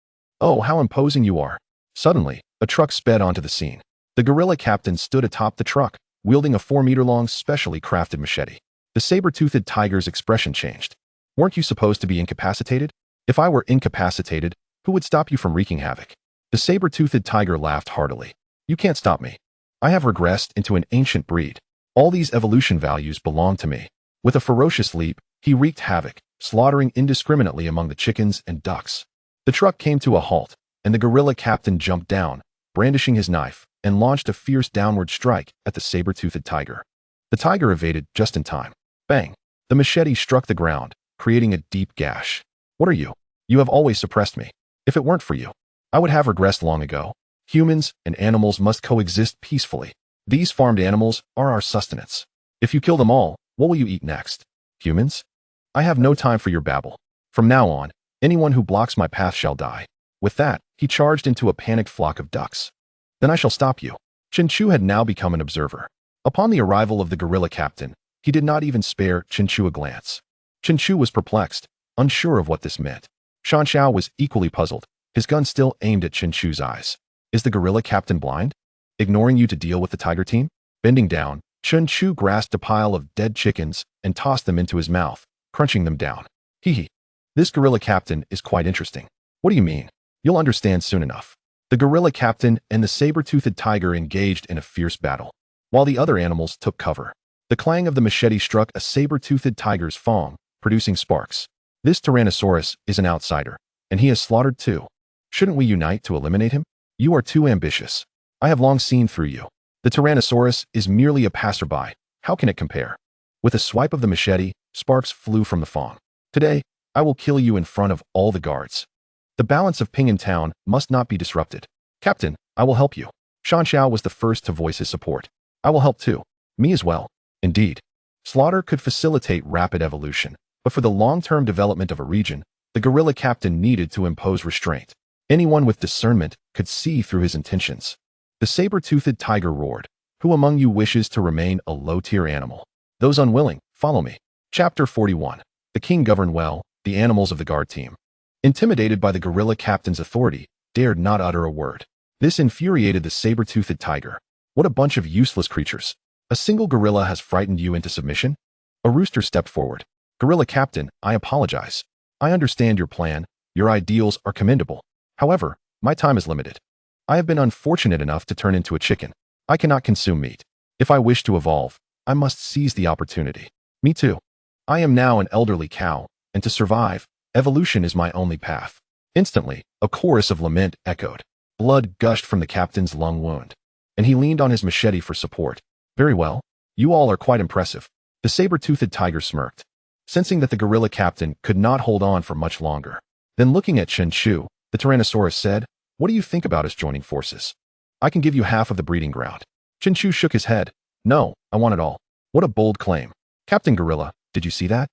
Oh, how imposing you are. Suddenly, a truck sped onto the scene. The gorilla captain stood atop the truck, wielding a 4-meter-long specially crafted machete. The saber-toothed tiger's expression changed. Weren't you supposed to be incapacitated? If I were incapacitated, who would stop you from wreaking havoc? The saber-toothed tiger laughed heartily. You can't stop me. I have regressed into an ancient breed. All these evolution values belong to me. With a ferocious leap, he wreaked havoc, slaughtering indiscriminately among the chickens and ducks. The truck came to a halt, and the gorilla captain jumped down, brandishing his knife, and launched a fierce downward strike at the saber-toothed tiger. The tiger evaded just in time. Bang! The machete struck the ground, creating a deep gash. What are you? You have always suppressed me. If it weren't for you, I would have regressed long ago. Humans and animals must coexist peacefully. These farmed animals are our sustenance. If you kill them all, what will you eat next? Humans? I have no time for your babble. From now on, anyone who blocks my path shall die. With that, he charged into a panicked flock of ducks. Then I shall stop you. Chen Chu had now become an observer. Upon the arrival of the gorilla captain, he did not even spare Chen Chu a glance. Chen Chu was perplexed, unsure of what this meant. Chen Chu was equally puzzled, his gun still aimed at Chen Chu's eyes. Is the gorilla captain blind? Ignoring you to deal with the tiger team? Bending down, Chen Chu grasped a pile of dead chickens and tossed them into his mouth, crunching them down. Hee hee. This gorilla captain is quite interesting. What do you mean? You'll understand soon enough. The gorilla captain and the saber-toothed tiger engaged in a fierce battle, while the other animals took cover. The clang of the machete struck a saber-toothed tiger's fang, producing sparks. This Tyrannosaurus is an outsider, and he is slaughtered too. Shouldn't we unite to eliminate him? You are too ambitious. I have long seen through you. The Tyrannosaurus is merely a passerby. How can it compare? With a swipe of the machete, sparks flew from the fang. Today, I will kill you in front of all the guards. The balance of Ping'an Town must not be disrupted. Captain, I will help you. Chen Chu was the first to voice his support. I will help too. Me as well. Indeed. Slaughter could facilitate rapid evolution, but for the long-term development of a region, the gorilla captain needed to impose restraint. Anyone with discernment could see through his intentions. The saber-toothed tiger roared. Who among you wishes to remain a low-tier animal? Those unwilling, follow me. Chapter 41. The king governed well, the animals of the guard team, intimidated by the gorilla captain's authority, dared not utter a word. This infuriated the saber-toothed tiger. What a bunch of useless creatures. A single gorilla has frightened you into submission? A rooster stepped forward. Gorilla captain, I apologize. I understand your plan. Your ideals are commendable. However, my time is limited. I have been unfortunate enough to turn into a chicken. I cannot consume meat. If I wish to evolve, I must seize the opportunity. Me too. I am now an elderly cow, and to survive, evolution is my only path. Instantly, a chorus of lament echoed. Blood gushed from the captain's lung wound, and he leaned on his machete for support. Very well. You all are quite impressive. The saber-toothed tiger smirked, sensing that the gorilla captain could not hold on for much longer. Then looking at Chen Chu, the Tyrannosaurus said, "What do you think about us joining forces? I can give you half of the breeding ground." Chen Chu shook his head. "No, I want it all." What a bold claim. Captain Gorilla, did you see that?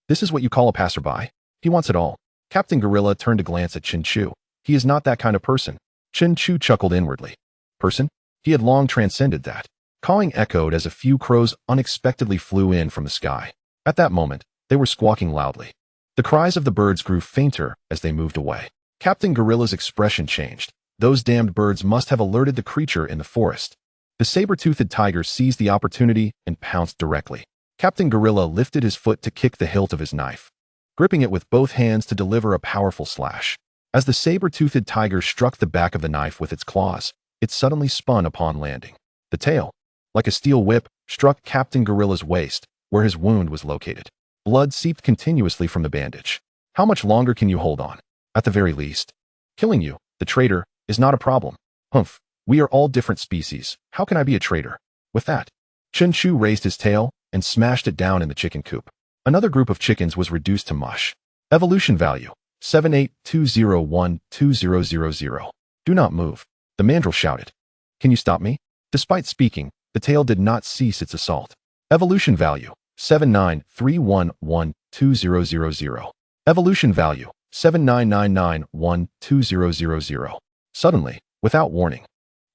This is what you call a passerby? He wants it all. Captain Gorilla turned to glance at Chen Chu. He is not that kind of person. Chen Chu chuckled inwardly. Person? He had long transcended that. Cawing echoed as a few crows unexpectedly flew in from the sky. At that moment, they were squawking loudly. The cries of the birds grew fainter as they moved away. Captain Gorilla's expression changed. Those damned birds must have alerted the creature in the forest. The saber-toothed tiger seized the opportunity and pounced directly. Captain Gorilla lifted his foot to kick the hilt of his knife, gripping it with both hands to deliver a powerful slash. As the saber-toothed tiger struck the back of the knife with its claws, it suddenly spun upon landing. The tail, like a steel whip, struck Captain Gorilla's waist, where his wound was located. Blood seeped continuously from the bandage. How much longer can you hold on? At the very least, killing you, the traitor, is not a problem. Humph, we are all different species. How can I be a traitor? With that, Chen Chu raised his tail and smashed it down in the chicken coop. Another group of chickens was reduced to mush. Evolution value, 78201200. Do not move, the mandrill shouted. Can you stop me? Despite speaking, the tail did not cease its assault. Evolution value, 79311200. Evolution value, 79991200. Suddenly, without warning,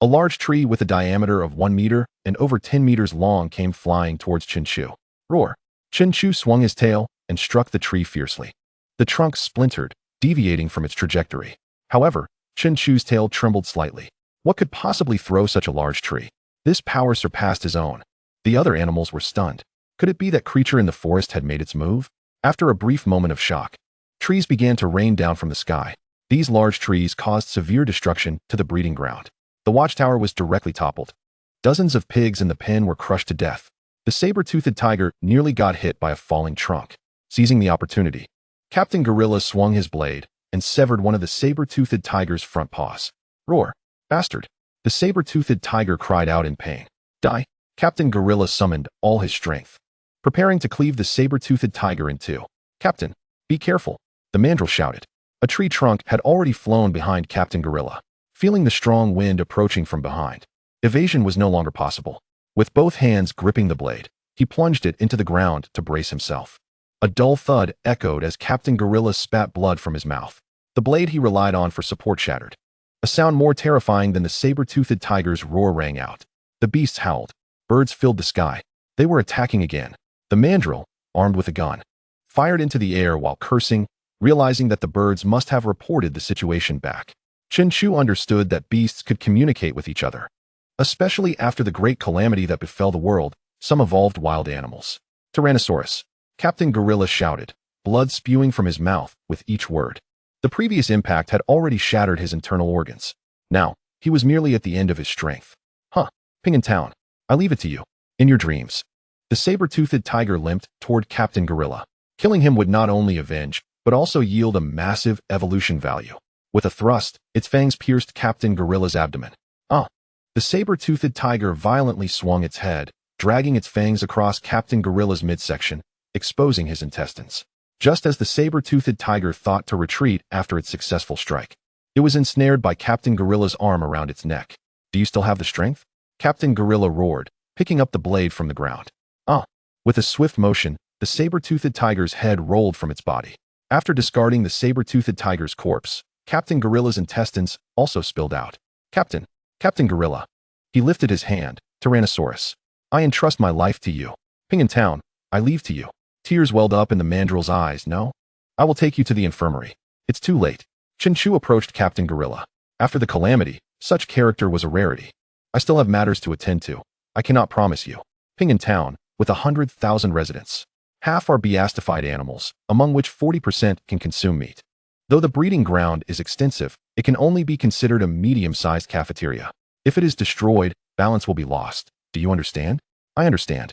a large tree with a diameter of 1 meter and over 10 meters long came flying towards Chen Chu. Roar! Chen Chu swung his tail and struck the tree fiercely. The trunk splintered, deviating from its trajectory. However, Chen Chu's tail trembled slightly. What could possibly throw such a large tree? This power surpassed his own. The other animals were stunned. Could it be that creature in the forest had made its move? After a brief moment of shock, trees began to rain down from the sky. These large trees caused severe destruction to the breeding ground. The watchtower was directly toppled. Dozens of pigs in the pen were crushed to death. The saber-toothed tiger nearly got hit by a falling trunk. Seizing the opportunity, Captain Gorilla swung his blade and severed one of the saber-toothed tiger's front paws. Roar! Bastard! The saber-toothed tiger cried out in pain. Die! Captain Gorilla summoned all his strength, preparing to cleave the saber-toothed tiger in two. Captain, be careful, the mandrill shouted. A tree trunk had already flown behind Captain Gorilla. Feeling the strong wind approaching from behind, evasion was no longer possible. With both hands gripping the blade, he plunged it into the ground to brace himself. A dull thud echoed as Captain Gorilla spat blood from his mouth. The blade he relied on for support shattered. A sound more terrifying than the saber-toothed tiger's roar rang out. The beasts howled. Birds filled the sky. They were attacking again. The mandrill, armed with a gun, fired into the air while cursing, realizing that the birds must have reported the situation back. Chen Chu understood that beasts could communicate with each other. Especially after the great calamity that befell the world, some evolved wild animals. Tyrannosaurus. Captain Gorilla shouted, blood spewing from his mouth with each word. The previous impact had already shattered his internal organs. Now, he was merely at the end of his strength. Ping in town. I leave it to you. In your dreams. The saber-toothed tiger limped toward Captain Gorilla. Killing him would not only avenge, but also yield a massive evolution value. With a thrust, its fangs pierced Captain Gorilla's abdomen. The saber-toothed tiger violently swung its head, dragging its fangs across Captain Gorilla's midsection, exposing his intestines. Just as the saber-toothed tiger thought to retreat after its successful strike, it was ensnared by Captain Gorilla's arm around its neck. Do you still have the strength? Captain Gorilla roared, picking up the blade from the ground. With a swift motion, the saber-toothed tiger's head rolled from its body. After discarding the saber-toothed tiger's corpse, Captain Gorilla's intestines also spilled out. Captain Gorilla. He lifted his hand. Tyrannosaurus. I entrust my life to you. Ping in town. I leave to you. Tears welled up in the mandrill's eyes. No? I will take you to the infirmary. It's too late. Chen Chu approached Captain Gorilla. After the calamity, such character was a rarity. I still have matters to attend to. I cannot promise you. Ping in town, with 100,000 residents. Half are beastified animals, among which 40% can consume meat. Though the breeding ground is extensive, it can only be considered a medium-sized cafeteria. If it is destroyed, balance will be lost. Do you understand? I understand.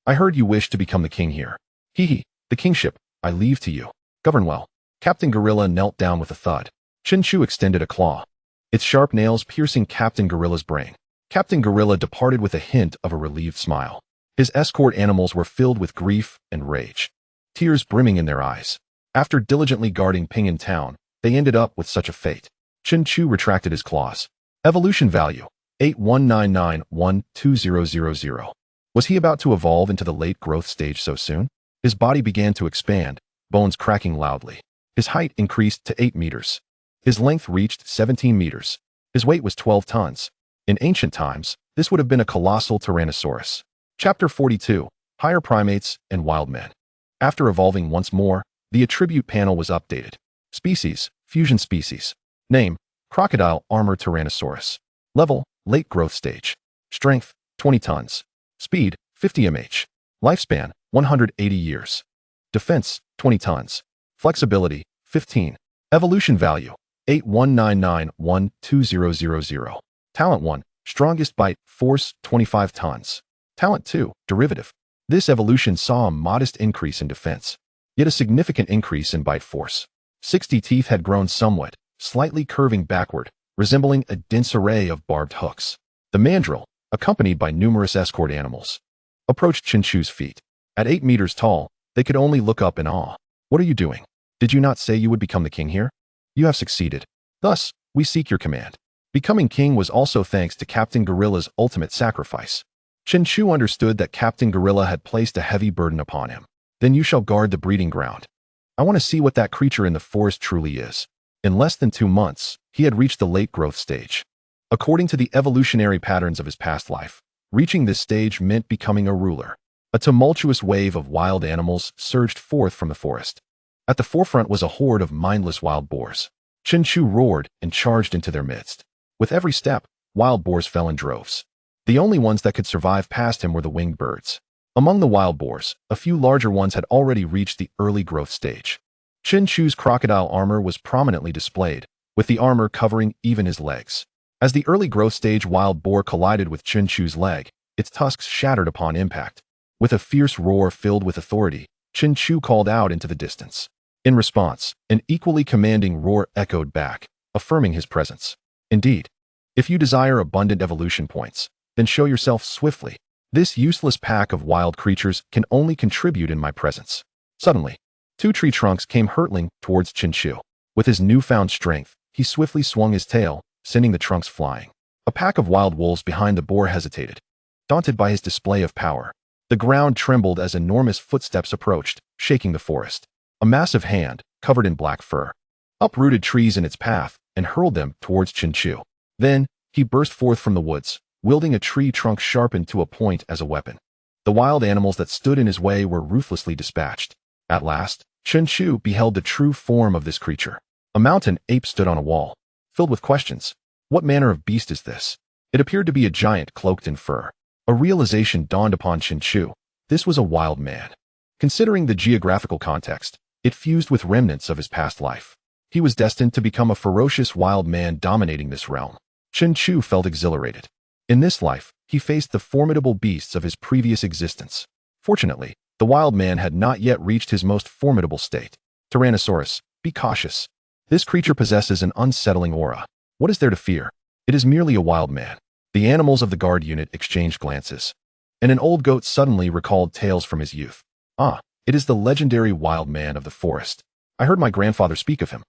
I heard you wish to become the king here. Hee, the kingship, I leave to you. Govern well. Captain Gorilla knelt down with a thud. Chen Chu extended a claw, its sharp nails piercing Captain Gorilla's brain. Captain Gorilla departed with a hint of a relieved smile. His escort animals were filled with grief and rage, tears brimming in their eyes. After diligently guarding Ping'an Town, they ended up with such a fate. Chen Chu retracted his claws. Evolution value, 8199120000. Was he about to evolve into the late growth stage so soon? His body began to expand, bones cracking loudly. His height increased to 8 meters. His length reached 17 meters. His weight was 12 tons. In ancient times, this would have been a colossal Tyrannosaurus. Chapter 42, Higher Primates and Wild Men. After evolving once more, the attribute panel was updated. Species, fusion species. Name, crocodile armor Tyrannosaurus. Level, late growth stage. Strength, 20 tons. Speed, 50 mph. Lifespan, 180 years. Defense, 20 tons. Flexibility, 15. Evolution value, 8199120000. Talent 1, strongest bite, force, 25 tons. Talent 2, derivative. This evolution saw a modest increase in defense, yet a significant increase in bite force. 60 teeth had grown somewhat, slightly curving backward, resembling a dense array of barbed hooks. The mandrill, accompanied by numerous escort animals, approached Chen Chu's feet. At 8 meters tall, they could only look up in awe. What are you doing? Did you not say you would become the king here? You have succeeded. Thus, we seek your command. Becoming king was also thanks to Captain Gorilla's ultimate sacrifice. Chen Chu understood that Captain Gorilla had placed a heavy burden upon him. Then you shall guard the breeding ground. I want to see what that creature in the forest truly is. In less than 2 months, he had reached the late growth stage. According to the evolutionary patterns of his past life, reaching this stage meant becoming a ruler. A tumultuous wave of wild animals surged forth from the forest. At the forefront was a horde of mindless wild boars. Chen Chu roared and charged into their midst. With every step, wild boars fell in droves. The only ones that could survive past him were the winged birds. Among the wild boars, a few larger ones had already reached the early growth stage. Chen Chu's crocodile armor was prominently displayed, with the armor covering even his legs. As the early growth stage wild boar collided with Chen Chu's leg, its tusks shattered upon impact. With a fierce roar filled with authority, Chen Chu called out into the distance. In response, an equally commanding roar echoed back, affirming his presence. Indeed, if you desire abundant evolution points, then show yourself swiftly. This useless pack of wild creatures can only contribute in my presence. Suddenly, 2 tree trunks came hurtling towards Chen Chu. With his newfound strength, he swiftly swung his tail, sending the trunks flying. A pack of wild wolves behind the boar hesitated, daunted by his display of power. The ground trembled as enormous footsteps approached, shaking the forest. A massive hand, covered in black fur, uprooted trees in its path and hurled them towards Chen Chu. Then, he burst forth from the woods, wielding a tree trunk sharpened to a point as a weapon. The wild animals that stood in his way were ruthlessly dispatched. At last, Chen Chu beheld the true form of this creature. A mountain ape stood on a wall, filled with questions. What manner of beast is this? It appeared to be a giant cloaked in fur. A realization dawned upon Chen Chu. This was a wild man. Considering the geographical context, it fused with remnants of his past life. He was destined to become a ferocious wild man dominating this realm. Chen Chu felt exhilarated. In this life, he faced the formidable beasts of his previous existence. Fortunately, the wild man had not yet reached his most formidable state. Tyrannosaurus, be cautious. This creature possesses an unsettling aura. What is there to fear? It is merely a wild man. The animals of the guard unit exchanged glances, and an old goat suddenly recalled tales from his youth. Ah, it is the legendary wild man of the forest. I heard my grandfather speak of him.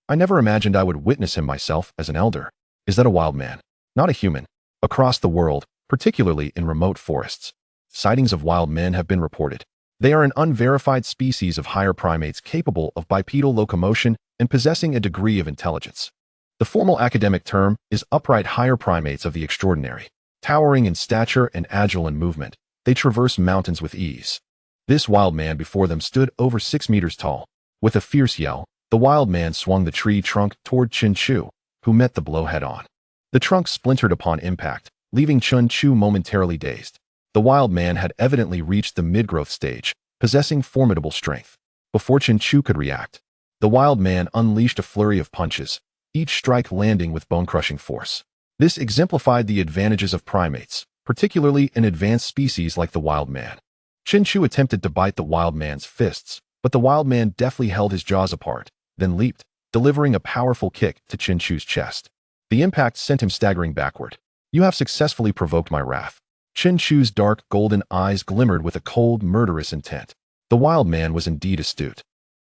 I never imagined I would witness him myself as an elder. Is that a wild man? Not a human. Across the world, particularly in remote forests, sightings of wild men have been reported. They are an unverified species of higher primates capable of bipedal locomotion and possessing a degree of intelligence. The formal academic term is upright higher primates of the extraordinary. Towering in stature and agile in movement, they traverse mountains with ease. This wild man before them stood over 6 meters tall. With a fierce yell, the wild man swung the tree trunk toward Chen Chu, who met the blow head-on. The trunk splintered upon impact, leaving Chen Chu momentarily dazed. The wild man had evidently reached the mid-growth stage, possessing formidable strength. Before Chen Chu could react, the wild man unleashed a flurry of punches, each strike landing with bone-crushing force. This exemplified the advantages of primates, particularly in advanced species like the wild man. Chen Chu attempted to bite the wild man's fists, but the wild man deftly held his jaws apart, then leaped, delivering a powerful kick to Chen Chu's chest. The impact sent him staggering backward. "You have successfully provoked my wrath." Chen Chu's dark golden eyes glimmered with a cold, murderous intent. The wild man was indeed astute.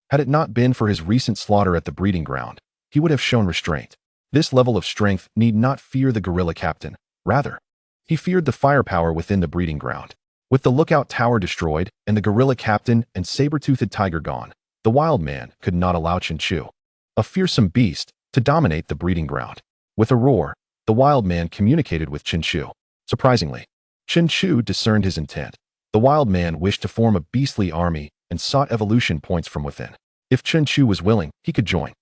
Had it not been for his recent slaughter at the breeding ground, he would have shown restraint. This level of strength need not fear the guerrilla captain. Rather, he feared the firepower within the breeding ground. With the lookout tower destroyed and the guerrilla captain and saber-toothed tiger gone, the wild man could not allow Chen Chu, a fearsome beast, to dominate the breeding ground. With a roar, the wild man communicated with Chen Chu. Surprisingly, Chen Chu discerned his intent. The wild man wished to form a beastly army and sought evolution points from within. If Chen Chu was willing, he could join.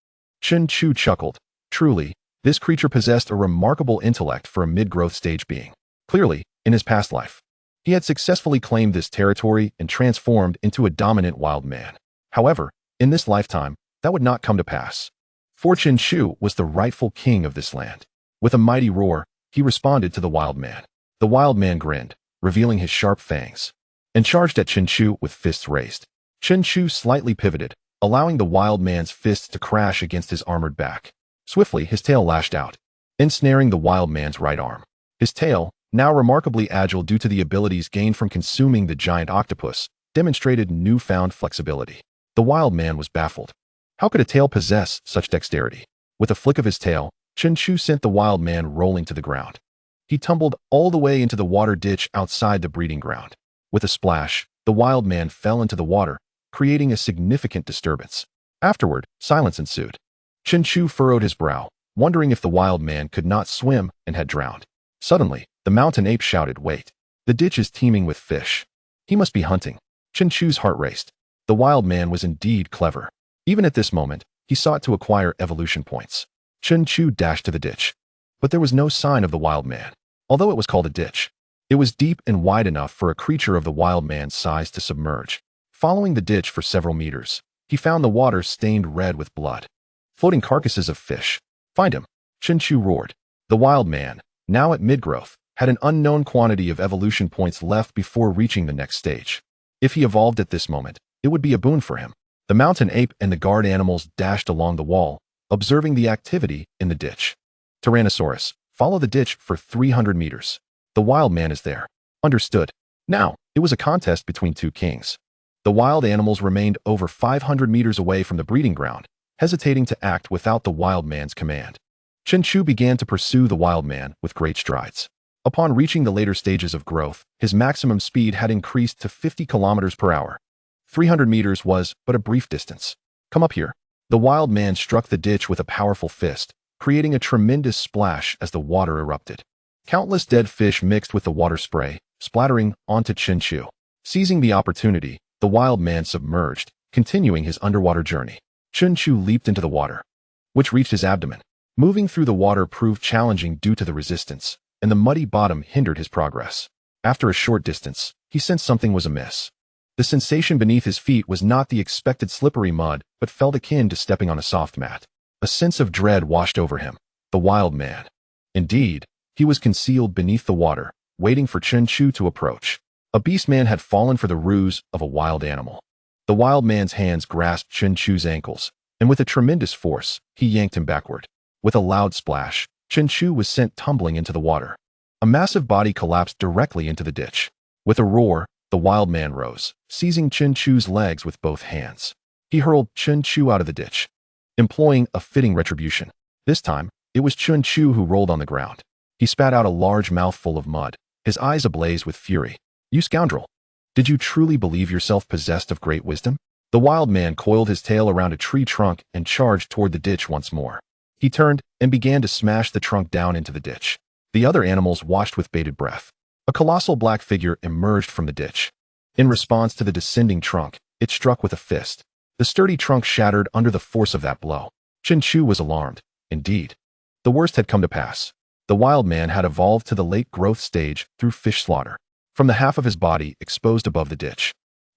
Chen Chu chuckled. Truly, this creature possessed a remarkable intellect for a mid-growth stage being. Clearly, in his past life, he had successfully claimed this territory and transformed into a dominant wild man. However, in this lifetime, that would not come to pass. For Chen Chu was the rightful king of this land. With a mighty roar, he responded to the wild man. The wild man grinned, revealing his sharp fangs, and charged at Chen Chu with fists raised. Chen Chu slightly pivoted, allowing the wild man's fists to crash against his armored back. Swiftly, his tail lashed out, ensnaring the wild man's right arm. His tail, now remarkably agile due to the abilities gained from consuming the giant octopus, demonstrated newfound flexibility. The wild man was baffled. How could a tail possess such dexterity? With a flick of his tail, Chen Chu sent the wild man rolling to the ground. He tumbled all the way into the water ditch outside the breeding ground. With a splash, the wild man fell into the water, creating a significant disturbance. Afterward, silence ensued. Chen Chu furrowed his brow, wondering if the wild man could not swim and had drowned. Suddenly, the mountain ape shouted, "Wait! The ditch is teeming with fish. He must be hunting." Chen Chu's heart raced. The wild man was indeed clever. Even at this moment, he sought to acquire evolution points. Chen Chu dashed to the ditch. But there was no sign of the wild man. Although it was called a ditch, it was deep and wide enough for a creature of the wild man's size to submerge. Following the ditch for several meters, he found the water stained red with blood. Floating carcasses of fish. "Find him!" Chen Chu roared. The wild man, now at mid-growth, had an unknown quantity of evolution points left before reaching the next stage. If he evolved at this moment, it would be a boon for him. The mountain ape and the guard animals dashed along the wall, observing the activity in the ditch. "Tyrannosaurus, follow the ditch for 300 meters. The wild man is there." Understood. Now, it was a contest between two kings. The wild animals remained over 500 meters away from the breeding ground, hesitating to act without the wild man's command. Chen Chu began to pursue the wild man with great strides. Upon reaching the later stages of growth, his maximum speed had increased to 50 kilometers per hour. 300 meters was but a brief distance. "Come up here." The wild man struck the ditch with a powerful fist, creating a tremendous splash as the water erupted. Countless dead fish mixed with the water spray, splattering onto Chen Chu. Seizing the opportunity, the wild man submerged, continuing his underwater journey. Chen Chu leaped into the water, which reached his abdomen. Moving through the water proved challenging due to the resistance, and the muddy bottom hindered his progress. After a short distance, he sensed something was amiss. The sensation beneath his feet was not the expected slippery mud, but felt akin to stepping on a soft mat. A sense of dread washed over him. The wild man. Indeed, he was concealed beneath the water, waiting for Chen Chu to approach. A beast man had fallen for the ruse of a wild animal. The wild man's hands grasped Chen Chu's ankles, and with a tremendous force, he yanked him backward. With a loud splash, Chen Chu was sent tumbling into the water. A massive body collapsed directly into the ditch. With a roar, the wild man rose, seizing Chen Chu's legs with both hands. He hurled Chen Chu out of the ditch, employing a fitting retribution. This time, it was Chen Chu who rolled on the ground. He spat out a large mouthful of mud, his eyes ablaze with fury. "You scoundrel! Did you truly believe yourself possessed of great wisdom?" The wild man coiled his tail around a tree trunk and charged toward the ditch once more. He turned and began to smash the trunk down into the ditch. The other animals watched with bated breath. A colossal black figure emerged from the ditch. In response to the descending trunk, it struck with a fist. The sturdy trunk shattered under the force of that blow. Chen Chu was alarmed. Indeed, the worst had come to pass. The wild man had evolved to the late growth stage through fish slaughter. From the half of his body exposed above the ditch,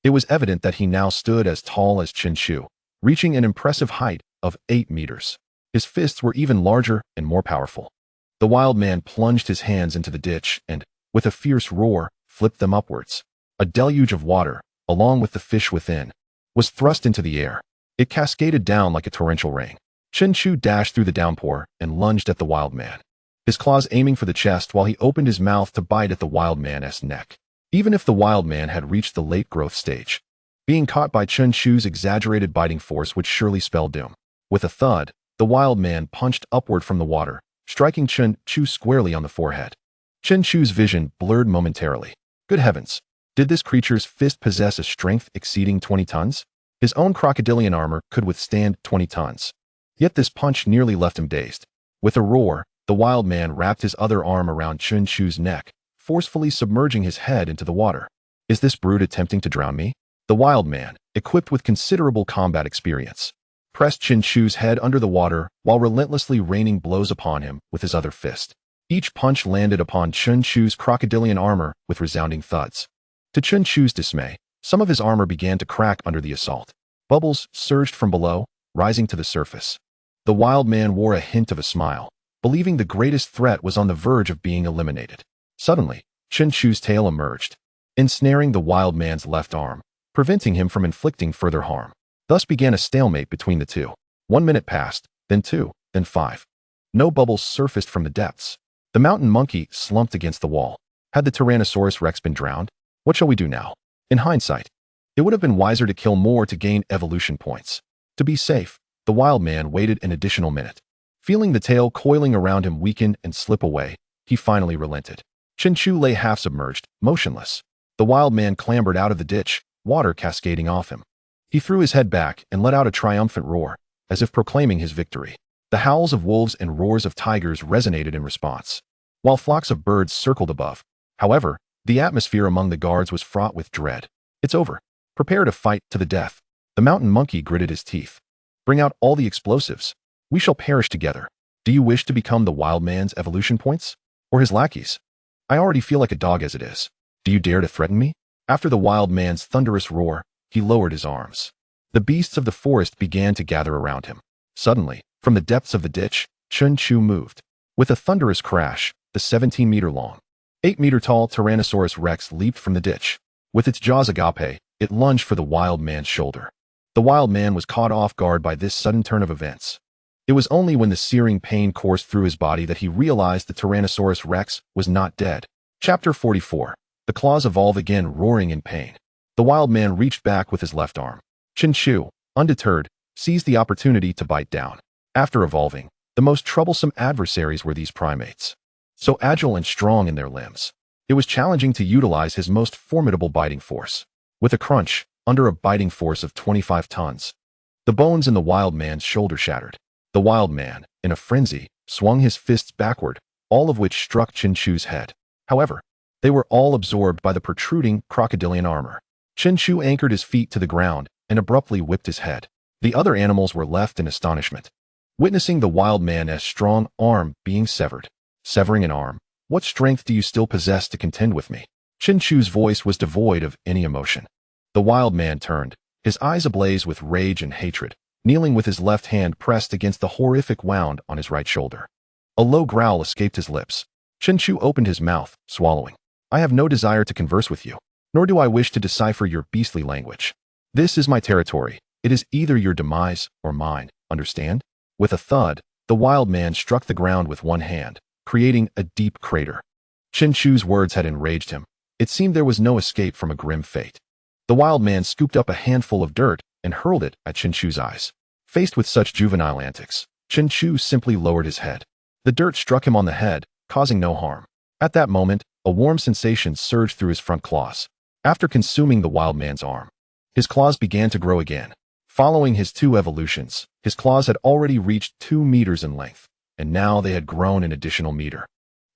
It was evident that he now stood as tall as Chen Chu, reaching an impressive height of 8 meters. His fists were even larger and more powerful. The wild man plunged his hands into the ditch and, with a fierce roar, flipped them upwards. A deluge of water, along with the fish within, was thrust into the air. It cascaded down like a torrential rain. Chen Chu dashed through the downpour and lunged at the wild man, his claws aiming for the chest while he opened his mouth to bite at the wild man's neck. Even if the wild man had reached the late growth stage, being caught by Chen Chu's exaggerated biting force would surely spell doom. With a thud, the wild man punched upward from the water, striking Chen Chu squarely on the forehead. Chen Chu's vision blurred momentarily. Good heavens! Did this creature's fist possess a strength exceeding 20 tons? His own crocodilian armor could withstand 20 tons. Yet this punch nearly left him dazed. With a roar, the wild man wrapped his other arm around Chen Chu's neck, forcefully submerging his head into the water. Is this brute attempting to drown me? The wild man, equipped with considerable combat experience, pressed Chen Chu's head under the water while relentlessly raining blows upon him with his other fist. Each punch landed upon Chen Chu's crocodilian armor with resounding thuds. To Chen Chu's dismay, some of his armor began to crack under the assault. Bubbles surged from below, rising to the surface. The wild man wore a hint of a smile, believing the greatest threat was on the verge of being eliminated. Suddenly, Chen Chu's tail emerged, ensnaring the wild man's left arm, preventing him from inflicting further harm. Thus began a stalemate between the two. 1 minute passed, then 2, then 5. No bubbles surfaced from the depths. The mountain monkey slumped against the wall. Had the Tyrannosaurus Rex been drowned? What shall we do now? In hindsight, it would have been wiser to kill more to gain evolution points. To be safe, the wild man waited an additional minute. Feeling the tail coiling around him weaken and slip away, he finally relented. Chen Chu lay half-submerged, motionless. The wild man clambered out of the ditch, water cascading off him. He threw his head back and let out a triumphant roar, as if proclaiming his victory. The howls of wolves and roars of tigers resonated in response, while flocks of birds circled above. However, the atmosphere among the guards was fraught with dread. It's over. Prepare to fight to the death. The mountain monkey gritted his teeth. Bring out all the explosives. We shall perish together. Do you wish to become the wild man's evolution points? Or his lackeys? I already feel like a dog as it is. Do you dare to threaten me? After the wild man's thunderous roar, he lowered his arms. The beasts of the forest began to gather around him. Suddenly, from the depths of the ditch, Chen Chu moved. With a thunderous crash, the 17-meter-long, 8-meter-tall Tyrannosaurus Rex leaped from the ditch. With its jaws agape, it lunged for the wild man's shoulder. The wild man was caught off guard by this sudden turn of events. It was only when the searing pain coursed through his body that he realized the Tyrannosaurus Rex was not dead. Chapter 44. The claws evolve again, roaring in pain. The wild man reached back with his left arm. Chen Chu, undeterred, seized the opportunity to bite down. After evolving, the most troublesome adversaries were these primates. So agile and strong in their limbs, it was challenging to utilize his most formidable biting force. With a crunch, under a biting force of 25 tons, the bones in the wild man's shoulder shattered. The wild man, in a frenzy, swung his fists backward, all of which struck Chen Chu's head. However, they were all absorbed by the protruding crocodilian armor. Chen Chu anchored his feet to the ground and abruptly whipped his head. The other animals were left in astonishment, witnessing the wild man's strong arm being severed. Severing an arm? What strength do you still possess to contend with me? Chen Chu's voice was devoid of any emotion. The wild man turned, his eyes ablaze with rage and hatred, kneeling with his left hand pressed against the horrific wound on his right shoulder. A low growl escaped his lips. Chen Chu opened his mouth, swallowing. I have no desire to converse with you, nor do I wish to decipher your beastly language. This is my territory. It is either your demise or mine, understand? With a thud, the wild man struck the ground with one hand, creating a deep crater. Chen Chu's words had enraged him. It seemed there was no escape from a grim fate. The wild man scooped up a handful of dirt and hurled it at Chen Chu's eyes. Faced with such juvenile antics, Chen Chu simply lowered his head. The dirt struck him on the head, causing no harm. At that moment, a warm sensation surged through his front claws. After consuming the wild man's arm, his claws began to grow again. Following his 2 evolutions, his claws had already reached 2 meters in length, and now they had grown an additional meter.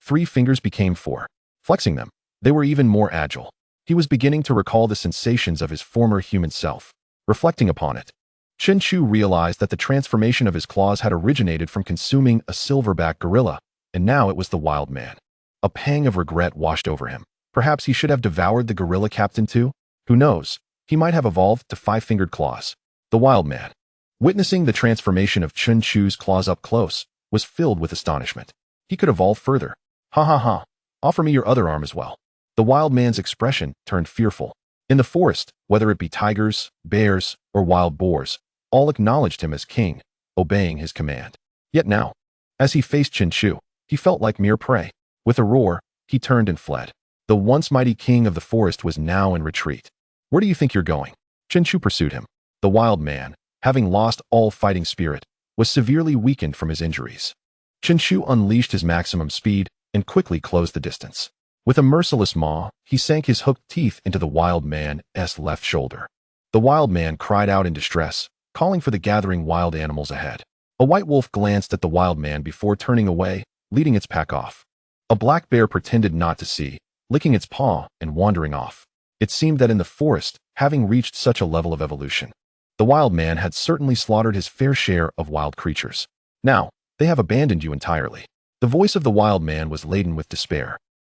3 fingers became 4. Flexing them, they were even more agile. He was beginning to recall the sensations of his former human self. Reflecting upon it, Chen Chu realized that the transformation of his claws had originated from consuming a silverback gorilla, and now it was the wild man. A pang of regret washed over him. Perhaps he should have devoured the gorilla captain too? Who knows? he might have evolved to five-fingered claws. The wild man, witnessing the transformation of Chen Chu's claws up close, was filled with astonishment. He could evolve further. Ha ha ha. Offer me your other arm as well. The wild man's expression turned fearful. In the forest, whether it be tigers, bears, or wild boars, all acknowledged him as king, obeying his command. Yet now, as he faced Chen Chu, he felt like mere prey. With a roar, he turned and fled. The once mighty king of the forest was now in retreat. Where do you think you're going? Chen Chu pursued him. The wild man, having lost all fighting spirit, was severely weakened from his injuries. Chen Chu unleashed his maximum speed and quickly closed the distance. With a merciless maw, he sank his hooked teeth into the wild man's left shoulder. The wild man cried out in distress, calling for the gathering wild animals ahead. A white wolf glanced at the wild man before turning away, leading its pack off. A black bear pretended not to see, licking its paw and wandering off. It seemed that in the forest, having reached such a level of evolution, the wild man had certainly slaughtered his fair share of wild creatures. Now, they have abandoned you entirely. The voice of the wild man was laden with despair.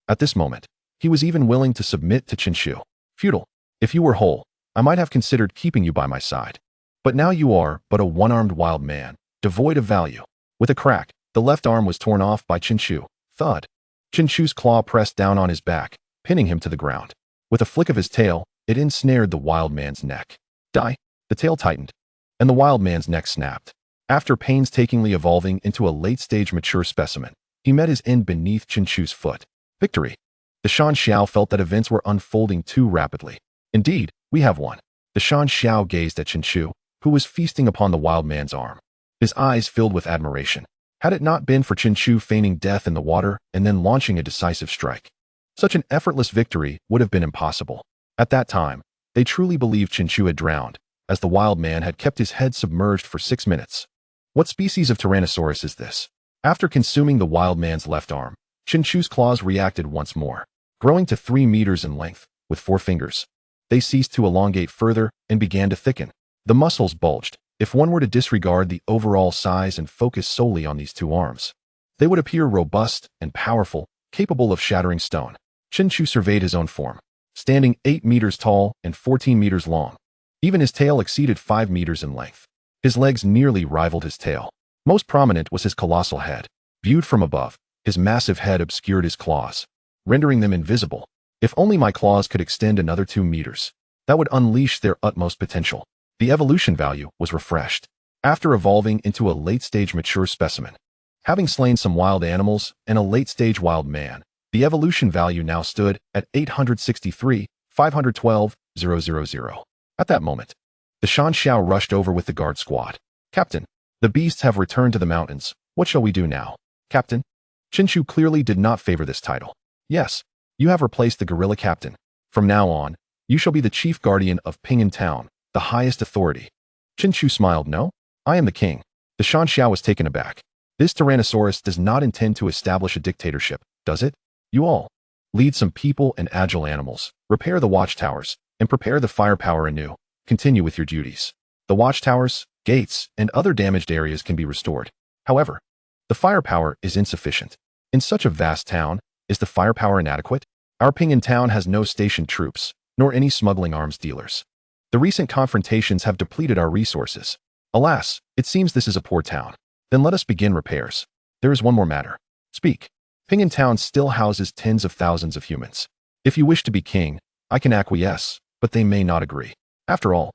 At this moment, he was even willing to submit to Chen Chu. Futile. If you were whole, I might have considered keeping you by my side. But now you are but a one-armed wild man, devoid of value. With a crack, the left arm was torn off by Chen Chu. Thud. Chen Chu's claw pressed down on his back, pinning him to the ground. With a flick of his tail, it ensnared the wild man's neck. Die. The tail tightened, and the wild man's neck snapped. After painstakingly evolving into a late-stage mature specimen, he met his end beneath Chen Chu's foot. Victory. The Shan Xiao felt that events were unfolding too rapidly. Indeed, we have won. The Shan Xiao gazed at Chen Chu, who was feasting upon the wild man's arm. His eyes filled with admiration. Had it not been for Chen Chu feigning death in the water and then launching a decisive strike, such an effortless victory would have been impossible. At that time, they truly believed Chen Chu had drowned, as the wild man had kept his head submerged for 6 minutes. What species of Tyrannosaurus is this? After consuming the wild man's left arm, Chen Chu's claws reacted once more, growing to 3 meters in length, with 4 fingers. They ceased to elongate further and began to thicken. The muscles bulged. If one were to disregard the overall size and focus solely on these 2 arms, they would appear robust and powerful, capable of shattering stone. Chen Chu surveyed his own form, standing 8 meters tall and 14 meters long. Even his tail exceeded 5 meters in length. His legs nearly rivaled his tail. Most prominent was his colossal head. Viewed from above, his massive head obscured his claws, rendering them invisible. If only my claws could extend another 2 meters, that would unleash their utmost potential. The evolution value was refreshed. After evolving into a late-stage mature specimen, having slain some wild animals and a late-stage wild man, the evolution value now stood at 863,512,000. At that moment, the Shan Xiao rushed over with the guard squad. Captain, the beasts have returned to the mountains. What shall we do now? Captain? Chen Chu clearly did not favor this title. Yes, you have replaced the gorilla captain. From now on, you shall be the chief guardian of Pingan Town, the highest authority. Chen Chu smiled. No, I am the king. The Shan Xiao was taken aback. This Tyrannosaurus does not intend to establish a dictatorship, does it? You all lead some people and agile animals, repair the watchtowers, and prepare the firepower anew. Continue with your duties. The watchtowers, gates, and other damaged areas can be restored. However, the firepower is insufficient. In such a vast town, is the firepower inadequate? Our Pingan Town has no stationed troops, nor any smuggling arms dealers. The recent confrontations have depleted our resources. Alas, it seems this is a poor town. Then let us begin repairs. There is one more matter. Speak. Pingan Town still houses tens of thousands of humans. If you wish to be king, I can acquiesce, but they may not agree. After all,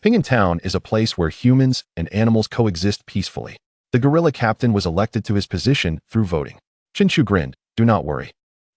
Pingan Town is a place where humans and animals coexist peacefully. The gorilla captain was elected to his position through voting. Chen Chu grinned. Do not worry.